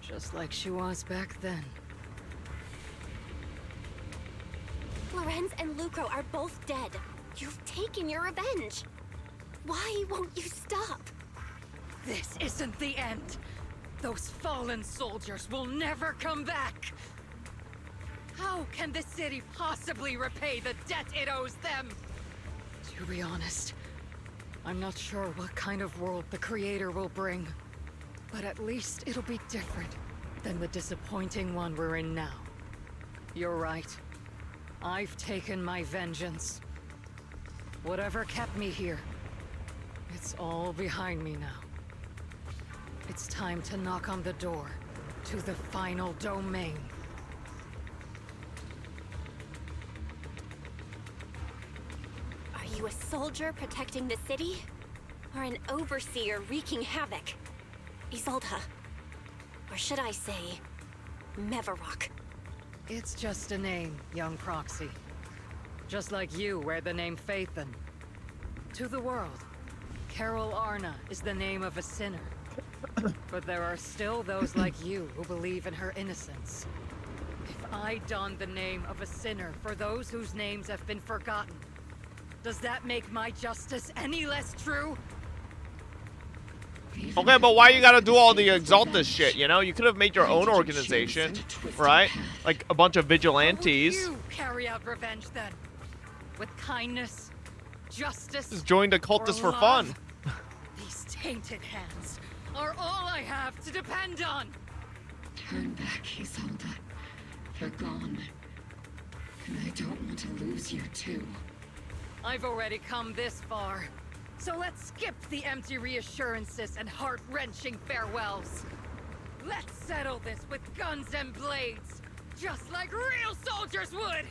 Just like she was back then.
Lorenz and Lucro are both dead. You've taken your revenge. Why won't you stop?
This isn't the end. Those fallen soldiers will never come back. How can the city possibly repay the debt it owes them? To be honest, I'm not sure what kind of world the Creator will bring. But at least it'll be different than the disappointing one we're in now. You're right. I've taken my vengeance. Whatever kept me here, it's all behind me now. It's time to knock on the door to the final domain.
Are you a soldier protecting the city? Or an overseer wreaking havoc? Isolde. Or should I say, Mevarok?
It's just a name, young proxy. Just like you wear the name Phaethon. To the world, Carol Arna is the name of a sinner. But there are still those like you who believe in her innocence. If I don the name of a sinner for those whose names have been forgotten, does that make my justice any less true?
Okay, but why you gotta do all the Exaltus shit, you know? You could have made your own organization, right? Like a bunch of vigilantes.
How will you carry out revenge then? With kindness, justice,
Just join the cultists for fun.
These tainted hands are all I have to depend on.
Turn back, Isolde. They're gone. And I don't want to lose you too.
I've already come this far. So let's skip the empty reassurances and heart-wrenching farewells. Let's settle this with guns and blades, just like real soldiers would!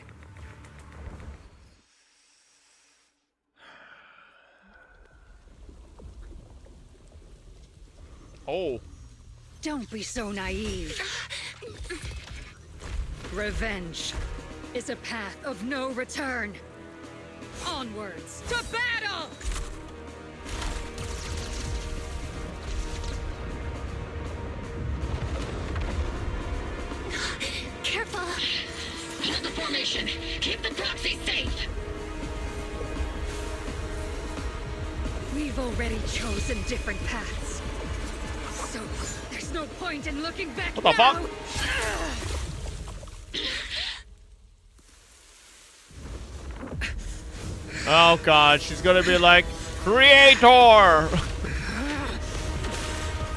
Oh.
Don't be so naive. Revenge is a path of no return. Onwards to battle!
Careful!
Hold the formation! Keep the proxy safe!
We've already chosen different paths. So, there's no point in looking back now!
What the fuck? Oh god, she's gonna be like, Creator!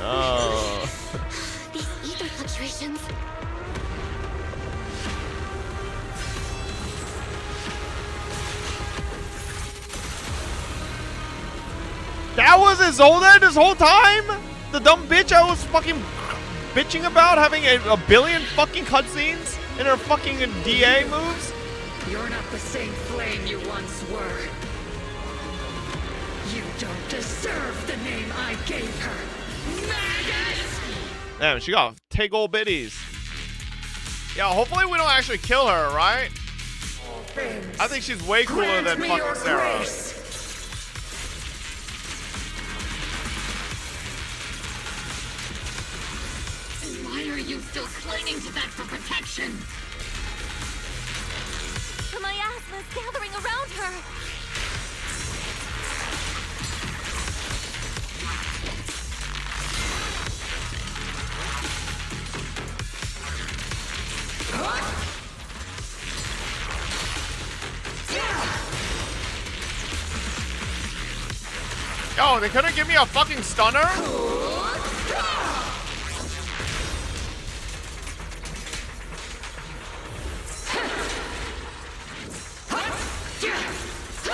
Oh.
These ether fluctuations.
That was Isolde this whole time? The dumb bitch I was fucking bitching about having a billion fucking cutscenes in her fucking DA moves?
You're not the same flame you once were. You don't deserve the name I gave her. Maggot!
Damn, she got take old biddies. Yeah, hopefully we don't actually kill her, right? I think she's way cooler than fucking Sarah.
Grace. Why are you still clinging to that for protection?
The miasma's gathering around her.
Yo, they couldn't give me a fucking stunner?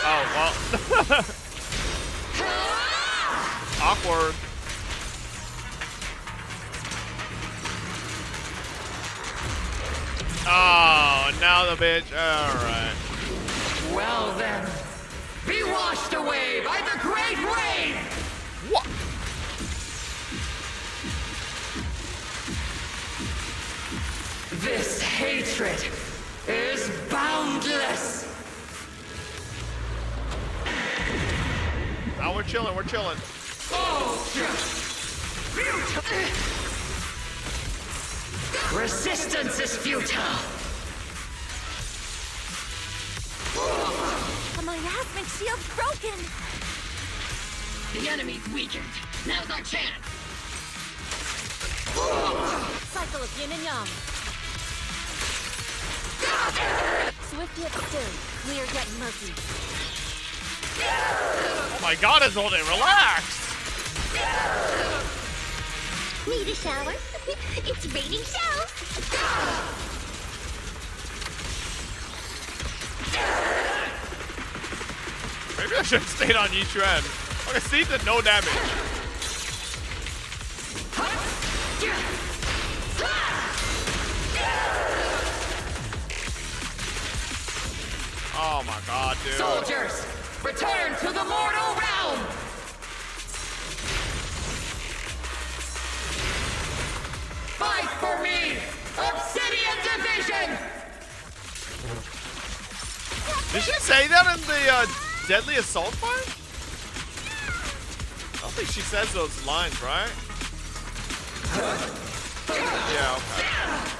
Oh, well. Awkward. Oh, now the bitch. Alright.
Well then, be washed away by the great wave!
What?
This hatred is boundless!
Now we're chilling, we're chilling.
Resistance is futile!
The miasmic shield's broken.
The enemy's weakened. Now's our chance.
Cycle of yin and yang. Swift yet still, clear yet murky.
Oh my god, Isolde, relax!
Need a shower? It's raining shells.
Maybe I should have stayed on each end. Okay, Seed did no damage. Oh my god, dude.
Soldiers, return to the mortal realm! Fight for me! Obsidian Division!
Did she say that in the Deadly Assault fight? I don't think she says those lines, right? Yeah, okay.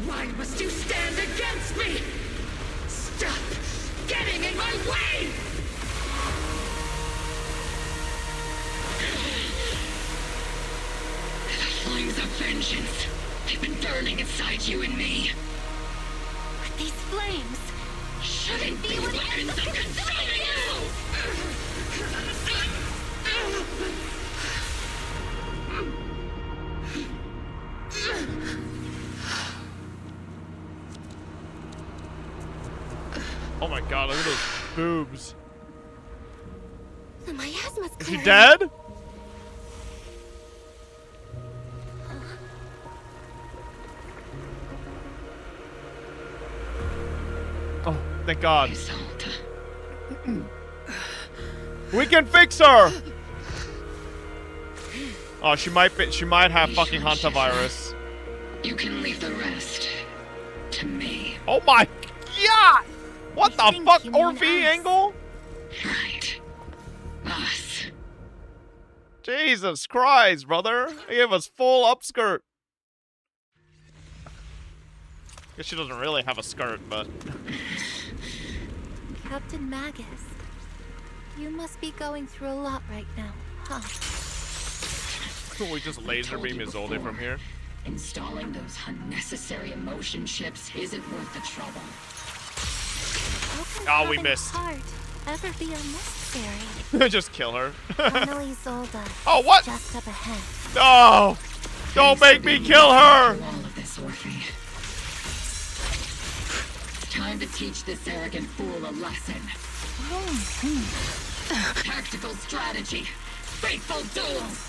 Why must you stand against me? Stop getting in my way! The flames of vengeance, they've been burning inside you and me.
But these flames
Shouldn't be weapons of consuming you!
Oh my god, look at those boobs.
The miasma's
Is he
clearing.
dead? Oh, thank God. We can fix her. Oh, she might have fucking hantavirus.
You can leave the rest to me.
Oh my god! What the fuck, Orphe angle?
Right. Us.
Jesus Christ, brother. He gave us full upskirt. Guess she doesn't really have a skirt, but...
Captain Magus, you must be going through a lot right now, huh?
We just laser beam Isolde from here.
Installing those unnecessary emotion chips isn't worth the trouble.
Oh, we missed.
Heart ever be unnecessary?
Just kill her.
Finally, Zolda.
Oh, what?
Just up ahead.
No! Don't make me kill her!
All of this, Waifei. It's time to teach this arrogant fool a lesson. Tactical strategy. Fateful duels.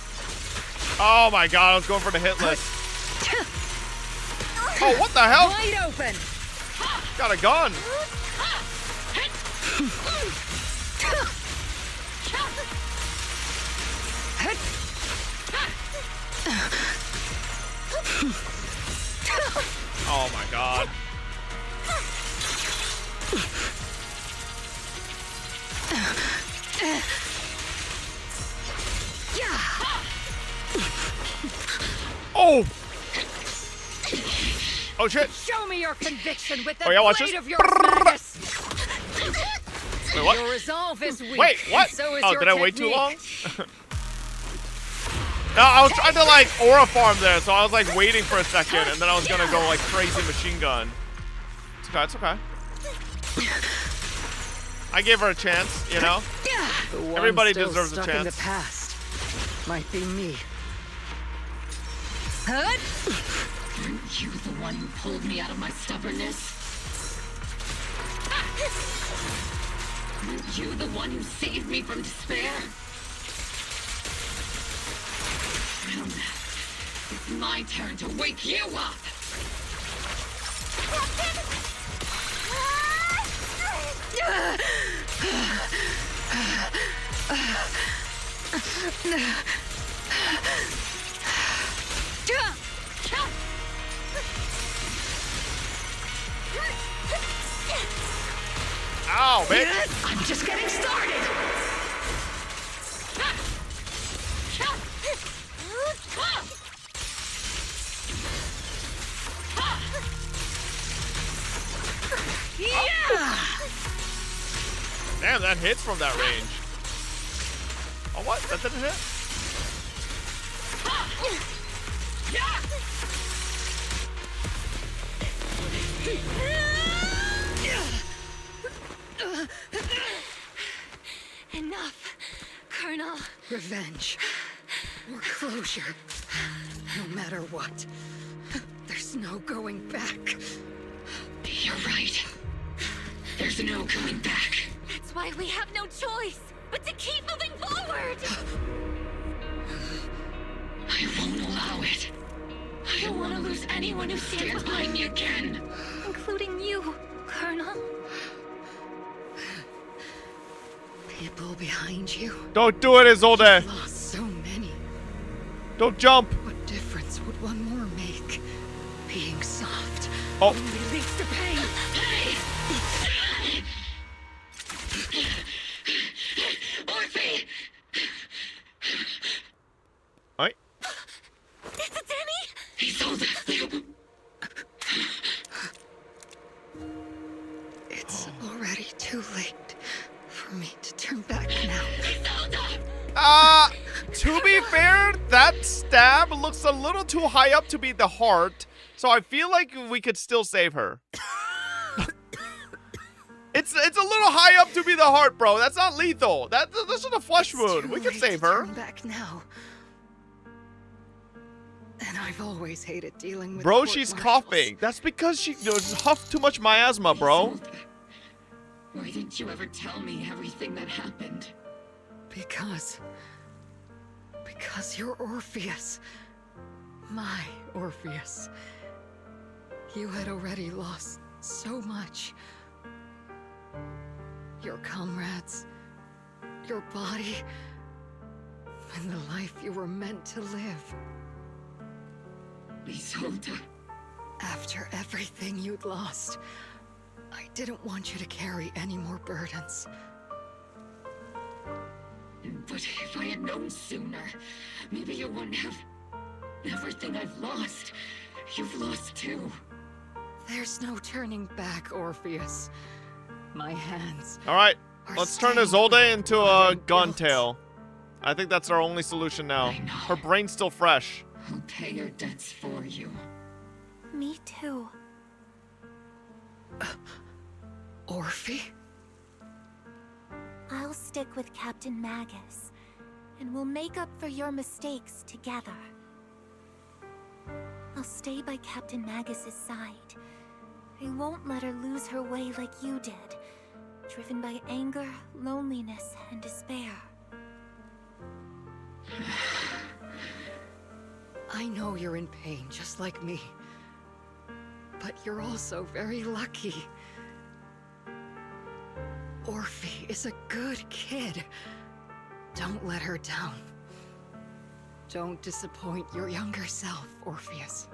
Oh my god, I was going for the hit list. Oh, what the hell?
Wide open.
Got a gun. Oh my god. Oh! Oh shit!
Show me your conviction with the
Oh, yeah, watch
blade
this.
of your Magus.
Wait, what?
Your resolve is weak.
Wait, what?
and So is
Oh,
your
did I wait too
technique.
long? No, I was trying to like aura farm there, so I was like waiting for a second, and then I was gonna go like crazy machine gun. It's okay, it's okay. I gave her a chance, you know?
The one
Everybody
still
deserves a
stuck in the
chance.
past might be me. Huh? Aren't you the one who pulled me out of my stubbornness? Aren't you the one who saved me from despair? Well, it's my turn to wake you up!
Ow, bitch!
I'm just getting started! Yeah!
Damn, that hits from that range. Oh, what? That didn't hit?
Enough, Colonel.
Revenge. Or closure. No matter what. There's no going back.
You're right. There's no going back.
That's why we have no choice but to keep moving forward.
I won't allow it. I don't want to lose anyone who stands by me again.
Including you, Colonel.
People behind you.
Don't do it, Isolde.
Lost so many.
Don't jump.
What difference would one more make? Being soft
only
leads to pain.
Orphe!
Alright.
Is it Danny?
He's all the...
It's already too late for me to turn back now.
To be fair, that stab looks a little too high up to be the heart, so I feel like we could still save her. It's a little high up to be the heart, bro. That's not lethal. This is a flesh wound. We can save her.
Turn back now. And I've always hated dealing with
Bro, she's coughing. That's because she huffed too much miasma, bro.
Why didn't you ever tell me everything that happened?
Because you're Orpheus. My Orpheus. You had already lost so much. Your comrades, your body, and the life you were meant to live.
Isolde.
After everything you'd lost, I didn't want you to carry any more burdens.
But if I had known sooner, maybe you wouldn't have... Everything I've lost, you've lost too.
There's no turning back, Orpheus. My hands.
Alright, let's turn Isolde into a gun tail. I think that's our only solution now. Her brain's still fresh.
I'll pay your debts for you.
Me too.
Orphe?
I'll stick with Captain Magus, and we'll make up for your mistakes together. I'll stay by Captain Magus's side. I won't let her lose her way like you did, driven by anger, loneliness, and despair.
I know you're in pain, just like me. But you're also very lucky. Orphe is a good kid. Don't let her down. Don't disappoint your younger self, Orpheus.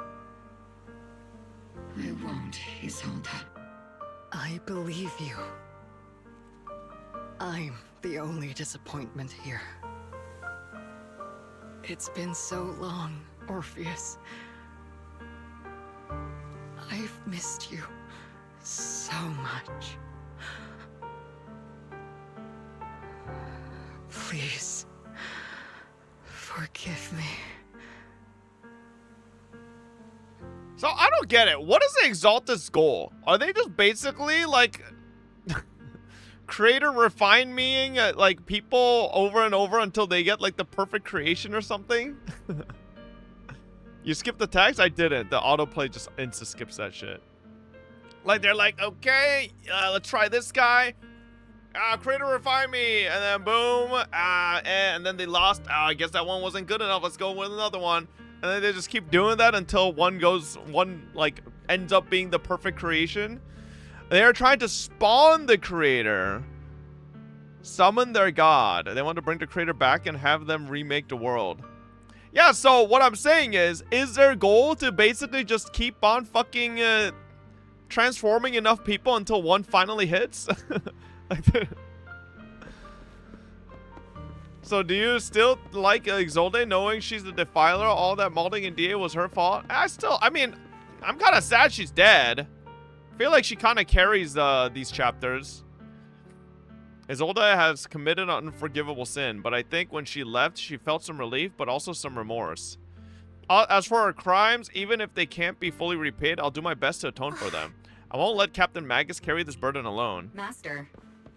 I won't, Isolde.
I believe you. I'm the only disappointment here. It's been so long, Orpheus. I've missed you so much. Please, forgive me.
So I don't get it. What is the Exalted's goal? Are they just basically like creator refine meing like people over and over until they get like the perfect creation or something? You skipped the text? I didn't. The autoplay just insta skips that shit. Like they're like, okay, let's try this guy. Creator refine me, and then boom, and then they lost. I guess that one wasn't good enough. Let's go with another one. And then they just keep doing that until one like ends up being the perfect creation. They are trying to spawn the creator, summon their god. They want to bring the creator back and have them remake the world. Yeah, so what I'm saying is their goal to basically just keep on fucking transforming enough people until one finally hits? So do you still like Isolde knowing she's the defiler? All that molding in DA was her fault? I mean, I'm kind of sad she's dead. I feel like she kind of carries these chapters. Isolde has committed an unforgivable sin, but I think when she left, she felt some relief, but also some remorse. As for her crimes, even if they can't be fully repaid, I'll do my best to atone for them. I won't let Captain Magus carry this burden alone.
Master,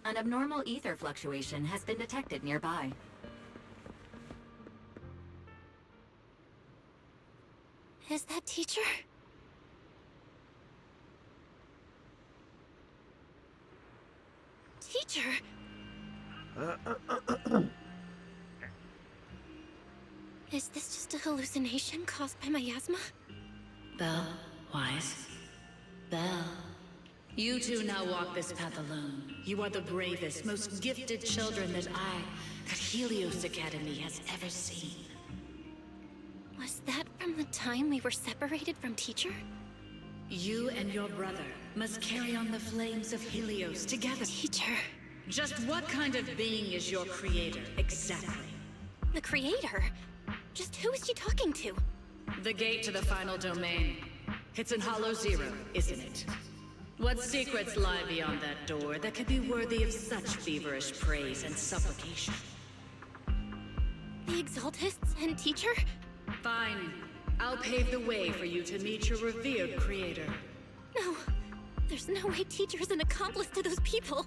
An abnormal ether fluctuation has been detected nearby.
Is that teacher? Teacher? Is this just a hallucination caused by miasma?
Belle, Wise. Belle. You two now walk this path alone. You are the bravest, most gifted children that Helios Academy has ever seen.
Was that from the time we were separated from teacher?
You and your brother must carry on the flames of Helios together.
Teacher.
Just what kind of being is your creator, exactly?
The creator? Just who is she talking to?
The gate to the final domain. It's in Hollow Zero, isn't it? What secrets lie beyond that door that could be worthy of such feverish praise and supplication?
The Exaltists and teacher?
Fine. I'll pave the way for you to meet your revered creator.
No. There's no way teacher is an accomplice to those people.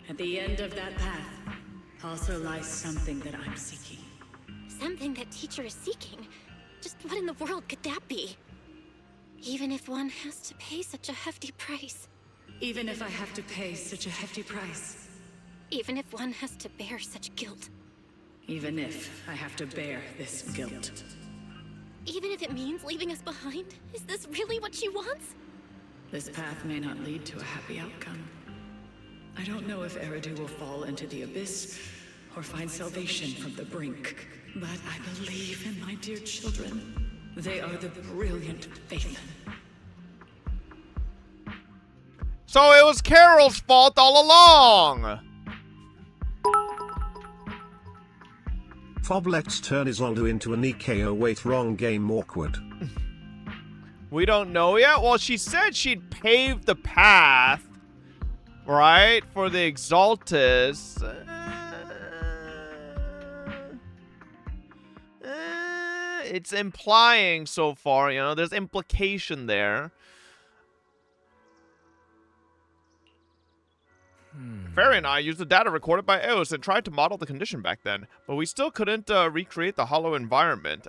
At the end of that path also lies something that I'm seeking.
Something that teacher is seeking? Just what in the world could that be? Even if one has to pay such a hefty price.
Even if I have to pay such a hefty price.
Even if one has to bear such guilt.
Even if I have to bear this guilt.
Even if it means leaving us behind? Is this really what she wants?
This path may not lead to a happy outcome. I don't know if Eridu will fall into the abyss or find salvation from the brink. But I believe in my dear children. They are the brilliant Faithen.
So it was Carol's fault all along!
Fob, let's turn Isolde into an EKO. Wait, wrong game, awkward.
We don't know yet? Well, she said she'd pave the path, right, for the Exaltus. It's implying so far, you know, there's implication there. Fairy and I used the data recorded by EOS and tried to model the condition back then, but we still couldn't recreate the hollow environment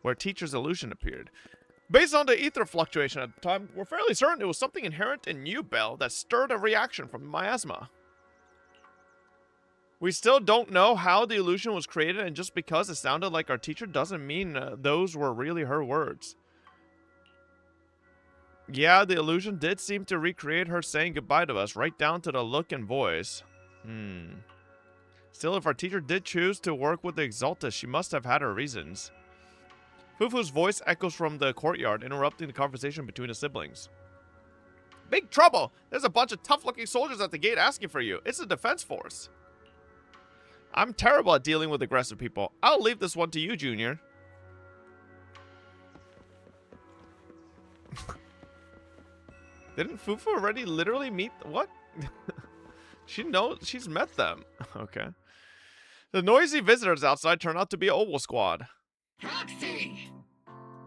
where teacher's illusion appeared. Based on the ether fluctuation at the time, we're fairly certain it was something inherent in you, Belle, that stirred a reaction from the miasma. We still don't know how the illusion was created, and just because it sounded like our teacher doesn't mean those were really her words. Yeah, the illusion did seem to recreate her saying goodbye to us, right down to the look and voice. Still, if our teacher did choose to work with the Exaltus, she must have had her reasons. Fufu's voice echoes from the courtyard, interrupting the conversation between the siblings. Big trouble! There's a bunch of tough-looking soldiers at the gate asking for you. It's the defense force. I'm terrible at dealing with aggressive people. I'll leave this one to you, Junior. Didn't Fufu already literally meet... What? She knows... She's met them. Okay. The noisy visitors outside turn out to be Oval Squad.
Proxy!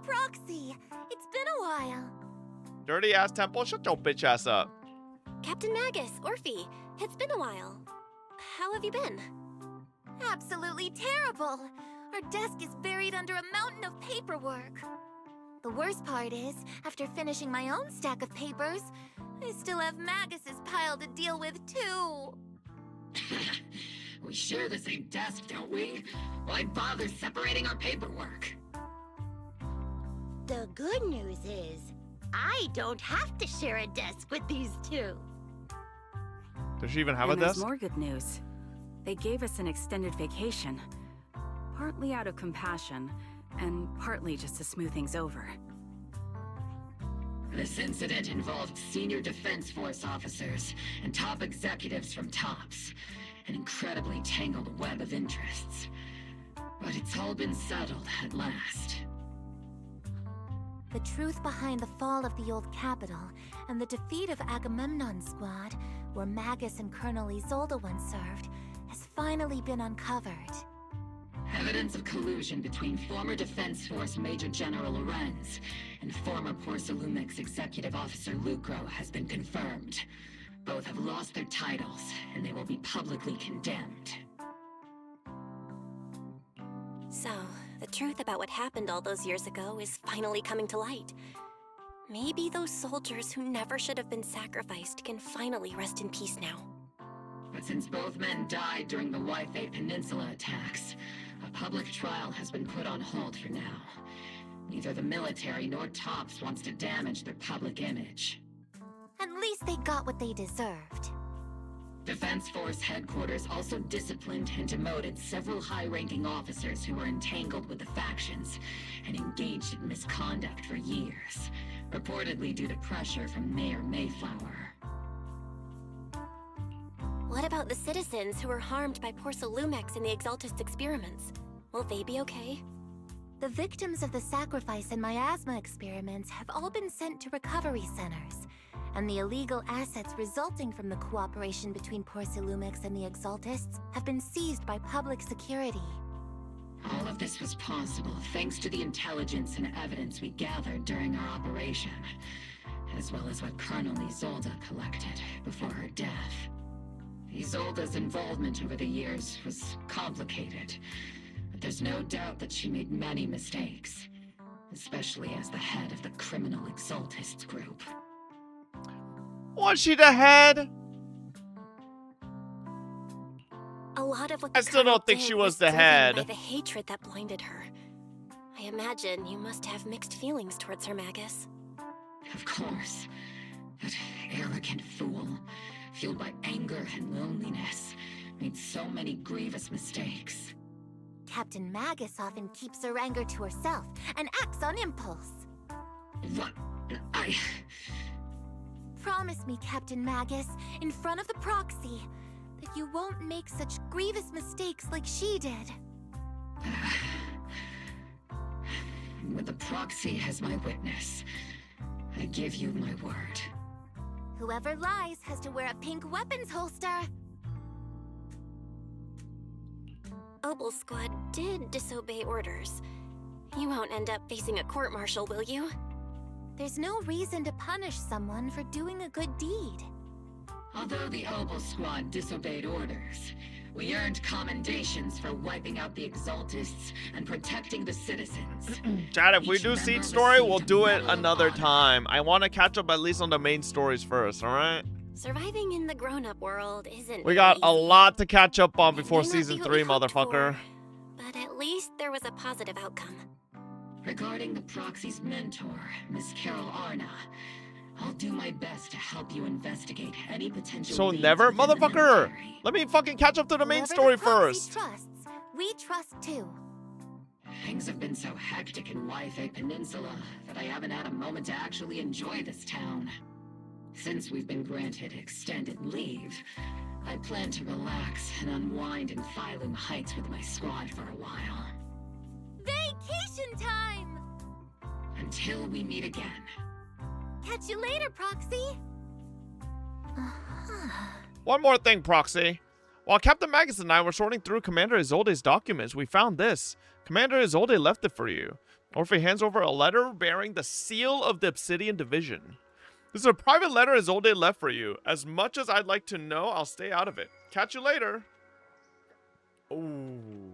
Proxy! It's been a while.
Dirty-ass Temple, shut your bitch ass up.
Captain Magus, Orphe, it's been a while. How have you been? Absolutely terrible! Our desk is buried under a mountain of paperwork. The worst part is, after finishing my own stack of papers, I still have Magus's pile to deal with too.
We share the same desk, don't we? Why bother separating our paperwork?
The good news is, I don't have to share a desk with these two.
Does she even have a
And
desk?
there's more good news. They gave us an extended vacation. Partly out of compassion, and partly just to smooth things over.
This incident involved senior Defense Force officers and top executives from TOPS. An incredibly tangled web of interests. But it's all been settled at last.
The truth behind the fall of the old capital and the defeat of Agamemnon's squad, where Magus and Colonel Isolde once served, has finally been uncovered.
Evidence of collusion between former Defense Force Major General Lorenz and former Porcelumix Executive Officer Lucro has been confirmed. Both have lost their titles, and they will be publicly condemned.
So, the truth about what happened all those years ago is finally coming to light. Maybe those soldiers who never should have been sacrificed can finally rest in peace now.
But since both men died during the Waifei Peninsula attacks, a public trial has been put on hold for now. Neither the military nor TOPS wants to damage their public image.
At least they got what they deserved.
Defense Force headquarters also disciplined and demoted several high-ranking officers who were entangled with the factions and engaged in misconduct for years, reportedly due to pressure from Mayor Mayflower.
What about the citizens who were harmed by Porcelumex in the Exaltist experiments? Will they be okay?
The victims of the sacrifice and miasma experiments have all been sent to recovery centers, and the illegal assets resulting from the cooperation between Porcelumex and the Exaltists have been seized by public security.
All of this was possible thanks to the intelligence and evidence we gathered during our operation, as well as what Colonel Isolde collected before her death. Isolde's involvement over the years was complicated, but there's no doubt that she made many mistakes, especially as the head of the criminal Exaltists group.
Was she the head?
A lot of what
I still don't think she was the head.
By the hatred that blinded her. I imagine you must have mixed feelings towards her, Magus.
Of course. That arrogant fool, fueled by anger and loneliness, made so many grievous mistakes.
Captain Magus often keeps her anger to herself and acts on impulse.
What?
Promise me, Captain Magus, in front of the proxy, that you won't make such grievous mistakes like she did.
With the proxy as my witness, I give you my word.
Whoever lies has to wear a pink weapons holster.
Obel Squad did disobey orders. You won't end up facing a court-martial, will you?
There's no reason to punish someone for doing a good deed.
Although the Obel Squad disobeyed orders, we earned commendations for wiping out the Exaltists and protecting the citizens.
Chad, if we do Seed Story, we'll do it another time. I want to catch up at least on the main stories first, alright?
Surviving in the grown-up world isn't
We got
easy.
a lot to catch up on before
May not
Season
be what
3,
we hoped
motherfucker.
for, but at least there was a positive outcome.
Regarding the proxy's mentor, Miss Carol Arna, I'll do my best to help you investigate any potential
So
leads
never?
within the
Motherfucker!
military.
Let me fucking catch up to the main
Whoever
story
the proxy
first.
trusts, we trust too.
Things have been so hectic in Waifei Peninsula that I haven't had a moment to actually enjoy this town. Since we've been granted extended leave, I plan to relax and unwind in Phylum Heights with my squad for a while.
Vacation time!
Until we meet again.
Catch you later, Proxy.
One more thing, Proxy. While Captain Magus and I were sorting through Commander Isolde's documents, we found this. Commander Isolde left it for you. Orphe hands over a letter bearing the seal of the Obsidian Division. This is a private letter Isolde left for you. As much as I'd like to know, I'll stay out of it. Catch you later. Ooh.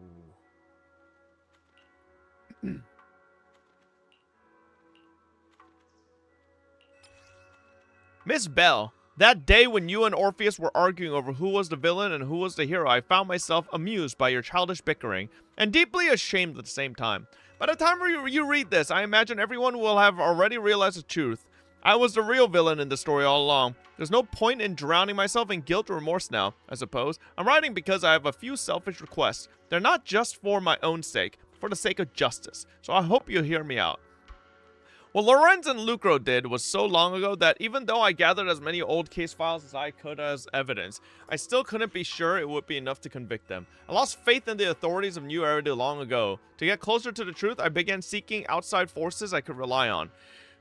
Miss Bell, that day when you and Orpheus were arguing over who was the villain and who was the hero, I found myself amused by your childish bickering and deeply ashamed at the same time. By the time you read this, I imagine everyone will have already realized the truth. I was the real villain in the story all along. There's no point in drowning myself in guilt or remorse now, I suppose. I'm writing because I have a few selfish requests. They're not just for my own sake, for the sake of justice. So I hope you'll hear me out. What Lorenz and Lucro did was so long ago that even though I gathered as many old case files as I could as evidence, I still couldn't be sure it would be enough to convict them. I lost faith in the authorities of New Eridu long ago. To get closer to the truth, I began seeking outside forces I could rely on.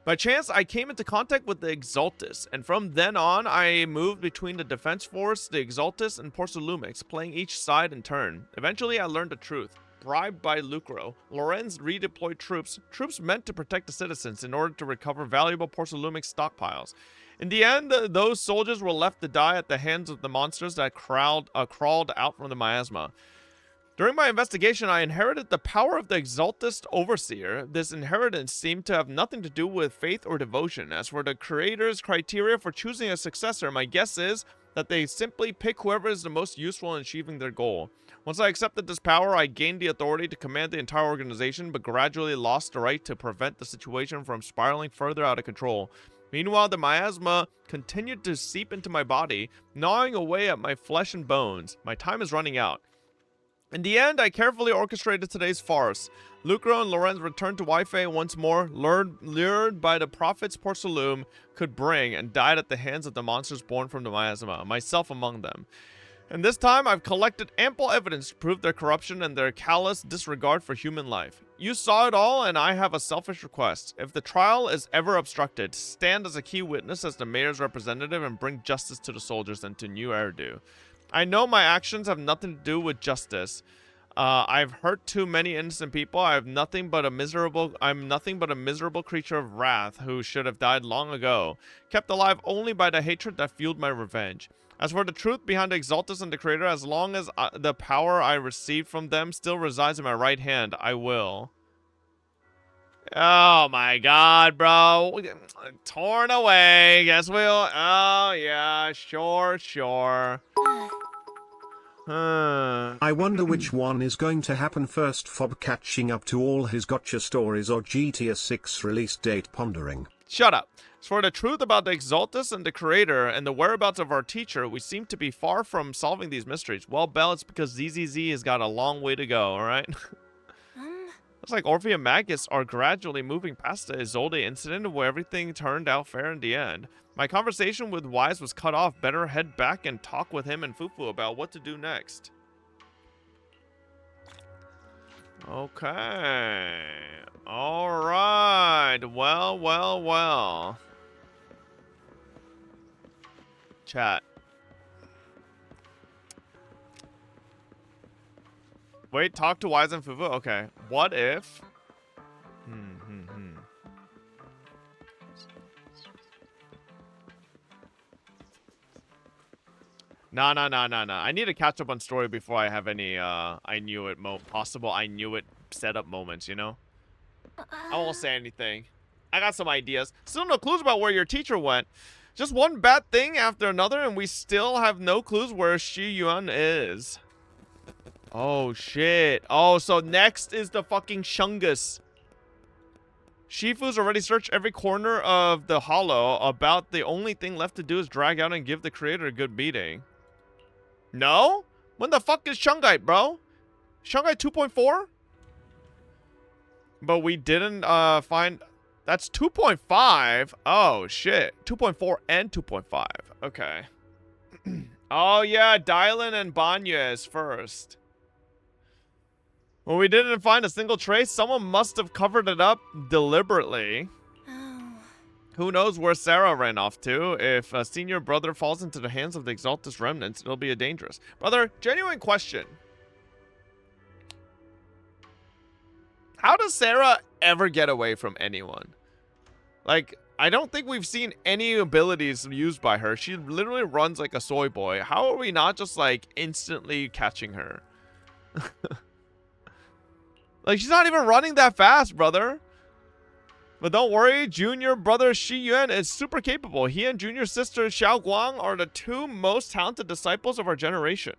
By chance, I came into contact with the Exaltists, and from then on, I moved between the Defense Force, the Exaltists, and Porcelumex, playing each side in turn. Eventually, I learned the truth. Bribed by Lucro, Lorenz redeployed troops meant to protect the citizens in order to recover valuable Porcelumex stockpiles. In the end, those soldiers were left to die at the hands of the monsters that crawled out from the miasma. During my investigation, I inherited the power of the Exaltist Overseer. This inheritance seemed to have nothing to do with faith or devotion. As for the creator's criteria for choosing a successor, my guess is that they simply pick whoever is the most useful in achieving their goal. Once I accepted this power, I gained the authority to command the entire organization, but gradually lost the right to prevent the situation from spiraling further out of control. Meanwhile, the miasma continued to seep into my body, gnawing away at my flesh and bones. My time is running out. In the end, I carefully orchestrated today's farce. Lucro and Lorenz returned to Waifei once more, lured by the profits Porcelain could bring, and died at the hands of the monsters born from the miasma, myself among them. And this time, I've collected ample evidence to prove their corruption and their callous disregard for human life. You saw it all, and I have a selfish request. If the trial is ever obstructed, stand as a key witness as the mayor's representative and bring justice to the soldiers and to New Eridu. I know my actions have nothing to do with justice. I've hurt too many innocent people. I'm nothing but a miserable creature of wrath who should have died long ago, kept alive only by the hatred that fueled my revenge. As for the truth behind the Exaltus and the Creator, as long as the power I received from them still resides in my right hand, I will. Oh my god, bro. Torn away. Guess we'll... Oh, yeah. Sure.
I wonder which one is going to happen first, Fob catching up to all his gotcha stories or GTA 6 release date pondering.
Shut up. As for the truth about the Exaltus and the Creator and the whereabouts of our teacher, we seem to be far from solving these mysteries. Well, Belle, it's because ZZZ has got a long way to go, alright? Looks like Orphe and Magus are gradually moving past the Isolde incident where everything turned out fair in the end. My conversation with Wise was cut off. Better head back and talk with him and Fufu about what to do next. Okay. Alright. Well. Chat. Wait, talk to Wise and Fufu? Okay. What if... No. I need to catch up on story before I have any, I knew it setup moments, you know? I won't say anything. I got some ideas. Still no clues about where your teacher went. Just one bad thing after another, and we still have no clues where Shi Yuan is. Oh, shit. Oh, so next is the fucking Shungus. Shifu's already searched every corner of the hollow. About the only thing left to do is drag out and give the creator a good beating. No? When the fuck is Shungite, bro? Shungite 2.4? But we didn't find... That's 2.5? Oh, shit. 2.4 and 2.5. Okay. Oh, yeah. Dylan and Banya is first. When we didn't find a single trace, someone must have covered it up deliberately. Who knows where Sarah ran off to? If a senior brother falls into the hands of the Exaltus remnants, it'll be a dangerous. Brother, genuine question. How does Sarah ever get away from anyone? Like, I don't think we've seen any abilities used by her. She literally runs like a soy boy. How are we not just, like, instantly catching her? Like, she's not even running that fast, brother. But don't worry, junior brother Shi Yuan is super capable. He and junior sister Xiao Guang are the two most talented disciples of our generation.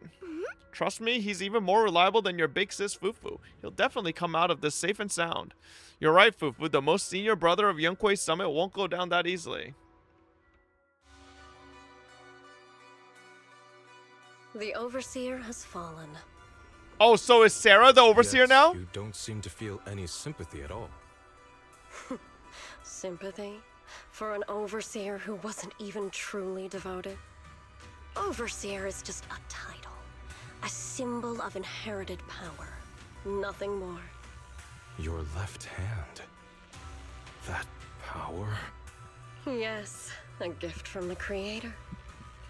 Trust me, he's even more reliable than your big sis Fufu. He'll definitely come out of this safe and sound. You're right, Fufu. The most senior brother of Yunquei Summit won't go down that easily.
The Overseer has fallen.
Oh, so is Sarah the Overseer
Yet
now?
You don't seem to feel any sympathy at all.
Sympathy? For an Overseer who wasn't even truly devoted? Overseer is just a title. A symbol of inherited power. Nothing more.
Your left hand. That power?
Yes, a gift from the Creator.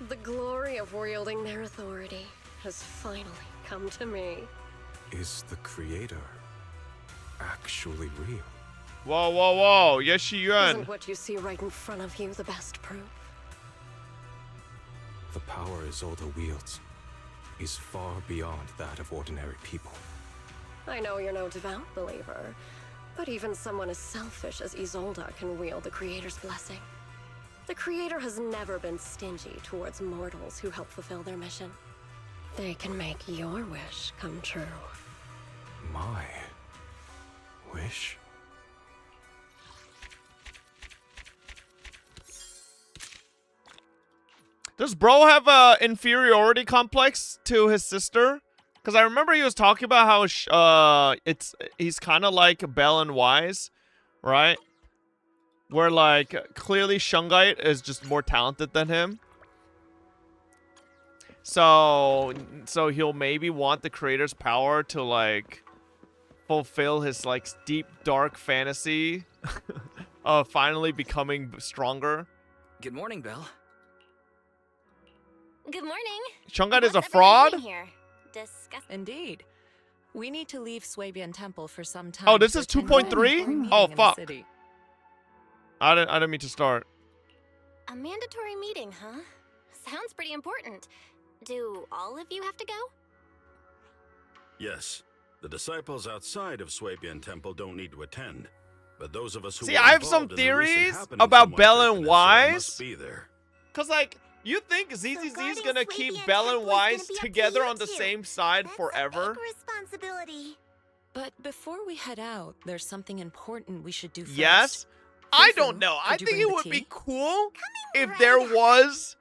The glory of wielding their authority has finally come to me.
Is the Creator actually real?
Whoa. Yes, Shi Yuan.
Isn't what you see right in front of you the best proof?
The power Isolde wields is far beyond that of ordinary people.
I know you're no devout believer, but even someone as selfish as Isolde can wield the Creator's blessing. The Creator has never been stingy towards mortals who help fulfill their mission. They can make your wish come true.
My wish?
Does bro have a inferiority complex to his sister? Because I remember he was talking about how he's kind of like Bell and Wise, right? Where like clearly Shungite is just more talented than him. So he'll maybe want the Creator's power to like fulfill his like deep dark fantasy of finally becoming stronger.
Good morning, Belle.
Good morning.
Shungite is a
What's everybody
fraud?
doing here?
Indeed. We need to leave Swabian Temple for some time.
Oh, this
to
is
attend
2.3?
an important meeting
Oh,
in the
fuck.
city.
I didn't mean to start.
A mandatory meeting, huh? Sounds pretty important. Do all of you have to go?
Yes. The disciples outside of Swabian Temple don't need to attend. But those of us who
See,
were
I have some
involved in the recent
theories
happenings
about
in
Bell
Waifei
and
Peninsula
Wise.
must be there.
Cause like, you think ZZZ's gonna keep Bell and Wise together on the same side forever?
Responsibility.
But before we head out, there's something important we should do first.
Yes? I
Fufu,
don't know. I
could you
think
bring
it
the
would be
tea?
cool if there was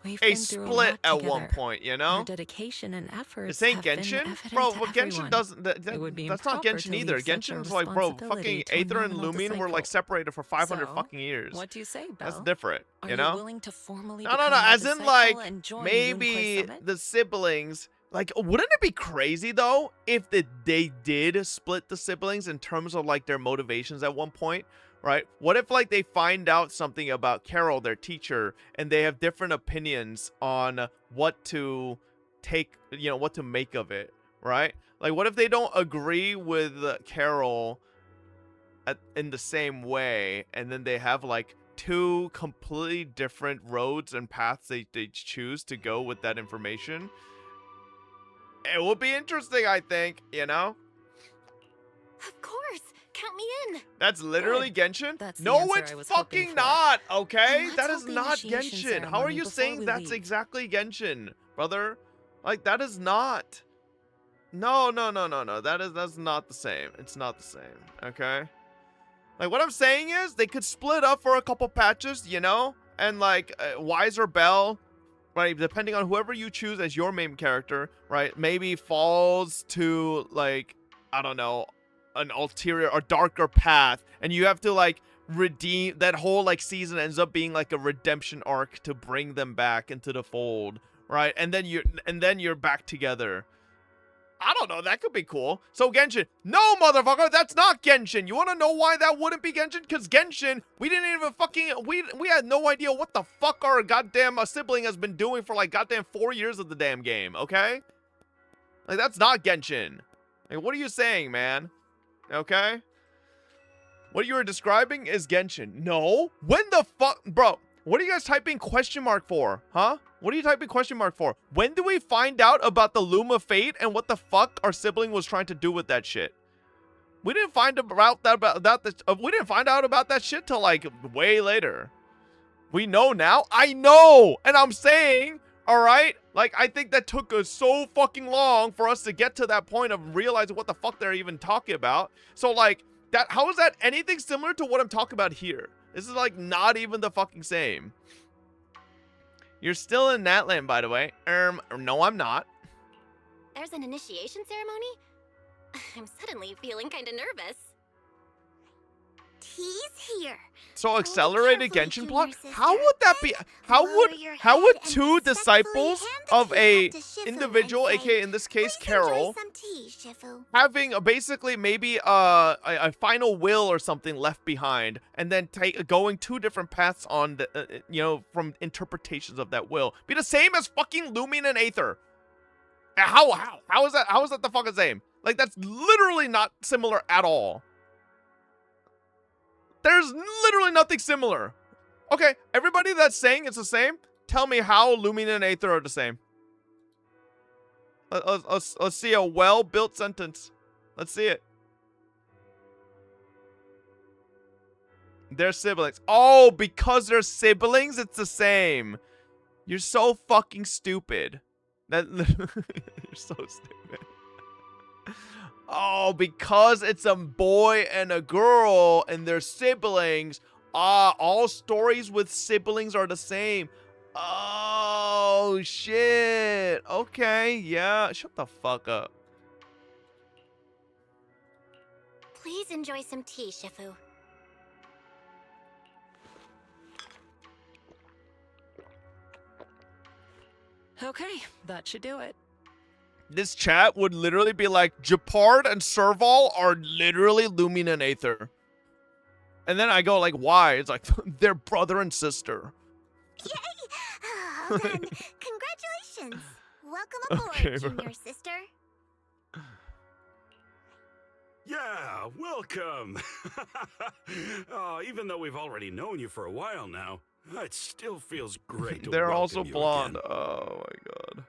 We've
a
been through a
split
lot
at one
together.
point, you
Your
know?
dedication and efforts
This ain't
have been
Genshin?
evident
Bro,
to
but
everyone.
Genshin doesn't...
It would be
that's not
improper
Genshin
to
either.
leave sense of
Genshin's like, bro,
responsibility
fucking
to a
Aether and
nominal
Lumine were like
disciple.
separated for 500
So,
fucking years.
What do you say, Belle?
That's different,
Are
you know?
willing to formally
No,
become a
as in
disciple
like,
and join
maybe
Yunquei Summit?
the siblings... Like, wouldn't it be crazy, though, if they did split the siblings in terms of, like, their motivations at one point, right? What if, like, they find out something about Carol, their teacher, and they have different opinions on what to take, you know, what to make of it, right? Like, what if they don't agree with Carol in the same way, and then they have, like, two completely different roads and paths they choose to go with that information? It would be interesting, I think, you know?
Of course. Count me in.
That's literally Genshin?
That's the
No,
answer
it's
I was hoping
fucking
for.
not, okay?
Let's
That
hold
is
the
not
initiation
Genshin. How are
ceremony
you
before
saying
we
that's
leave.
exactly Genshin, brother? Like, that is not. No. That's not the same. It's not the same, okay? Like, what I'm saying is, they could split up for a couple patches, you know? And, like, Wise or Bell, right, depending on whoever you choose as your main character, right, maybe falls to, like, I don't know, an ulterior or darker path, and you have to, like, redeem that whole, like, season ends up being like a redemption arc to bring them back into the fold, right? And then you're back together. I don't know, that could be cool. So Genshin, no, motherfucker, that's not Genshin. You want to know why that wouldn't be Genshin? Because Genshin, we didn't even fucking, we had no idea what the fuck our goddamn sibling has been doing for like goddamn 4 years of the damn game, okay? Like, that's not Genshin. Like, what are you saying, man? Okay? What you were describing is Genshin. No? When the fuck, bro, what are you guys typing question mark for, huh? What are you typing question mark for? When do we find out about the Luma fate and what the fuck our sibling was trying to do with that shit? We didn't find out we didn't find out about that shit till like way later. We know now. I know, and I'm saying, all right, like I think that took us so fucking long for us to get to that point of realizing what the fuck they're even talking about. So like that, how is that anything similar to what I'm talking about here? This is like not even the fucking same. You're still in Natland, by the way. No, I'm not.
There's an initiation ceremony? I'm suddenly feeling kind of nervous.
He's here.
So accelerated Genshin plot? How would that be? How would two disciples of a individual, aka in this case Carol, having basically maybe a final will or something left behind, and then going two different paths on the you know, from interpretations of that will, be the same as fucking Lumine and Aether? How is that? How is that the fucking same? Like, that's literally not similar at all. There's literally nothing similar. Okay, everybody that's saying it's the same, tell me how Lumine and Aether are the same. Let's see a well-built sentence. Let's see it. They're siblings. Oh, because they're siblings, it's the same. You're so fucking stupid. You're so stupid. Oh, because it's a boy and a girl and they're siblings. All stories with siblings are the same. Oh, shit. Okay, yeah. Shut the fuck up.
Please enjoy some tea, Shifu.
Okay, that should do it.
This chat would literally be like, Japard and Serval are literally Lumine and Aether. And then I go like, why? It's like, they're brother and sister.
Yay! Oh, then, congratulations. Welcome aboard,
Okay,
junior sister.
Yeah, welcome. Oh, even though we've already known you for a while now, it still feels great to
They're
welcome
also
you
blonde.
again.
Oh my god.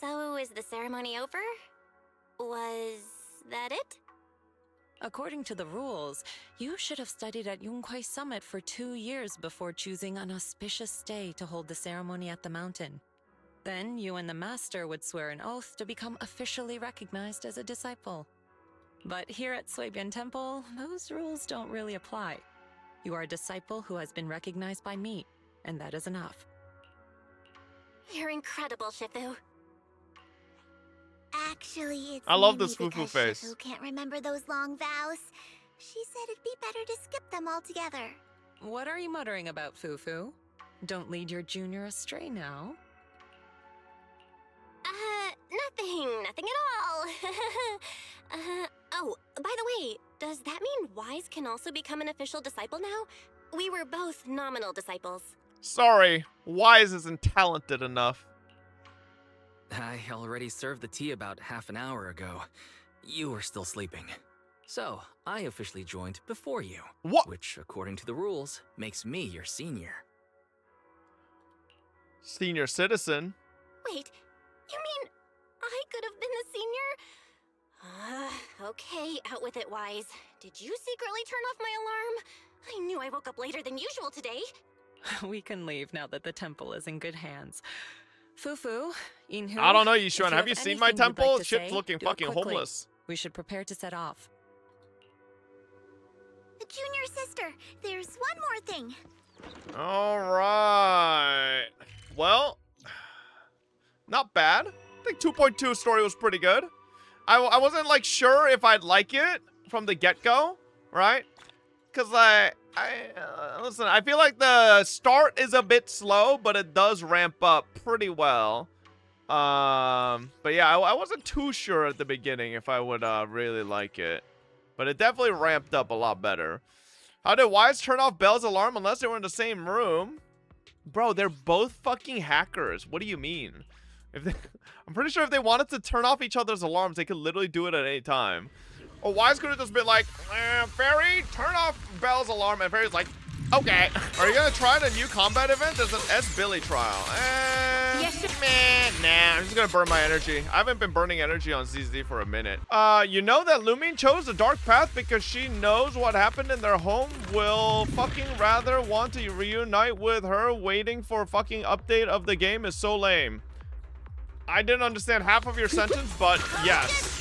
So, is the ceremony over? Was that it?
According to the rules, you should have studied at Yunkwei Summit for 2 years before choosing an auspicious day to hold the ceremony at the mountain. Then you and the master would swear an oath to become officially recognized as a disciple. But here at Swabian Temple, those rules don't really apply. You are a disciple who has been recognized by me, and that is enough.
You're incredible, Shifu.
Actually, it's
I love
mainly
this Fufu
because
face.
Shifu can't remember those long vows. She said it'd be better to skip them altogether.
What are you muttering about, Fufu? Don't lead your junior astray now.
Nothing at all. Oh, by the way, does that mean Wise can also become an official disciple now? We were both nominal disciples.
Sorry, Wise isn't talented enough.
I already served the tea about half an hour ago. You were still sleeping. So, I officially joined before you.
What?
Which, according to the rules, makes me your senior.
Senior citizen?
Wait, you mean I could have been the senior? Okay, out with it, Wise. Did you secretly turn off my alarm? I knew I woke up later than usual today.
We can leave now that the temple is in good hands. Fufu, Inhu,
I don't know,
if
Yishuan. Have you seen my
anything you'd
temple?
like to
Shit's
say,
looking
do it
fucking
quickly.
homeless.
We should prepare to set off.
Junior sister, there's one more thing.
Alright. Well, not bad. I think 2.2 story was pretty good. I wasn't like sure if I'd like it from the get-go, right? Because listen, I feel like the start is a bit slow, but it does ramp up pretty well. But yeah, I wasn't too sure at the beginning if I would really like it. But it definitely ramped up a lot better. How did Wise turn off Belle's alarm unless they were in the same room? Bro, they're both fucking hackers. What do you mean? I'm pretty sure if they wanted to turn off each other's alarms, they could literally do it at any time. Or Wise could have just been like, Fairy, turn off Belle's alarm. And Fairy's like, okay. Are you going to try the new combat event? There's an S. Billy trial. Nah, I'm just going to burn my energy. I haven't been burning energy on ZZ for a minute. You know that Lumine chose the dark path because she knows what happened in their home will fucking rather want to reunite with her. Waiting for fucking update of the game is so lame. I didn't understand half of your sentence, but yes.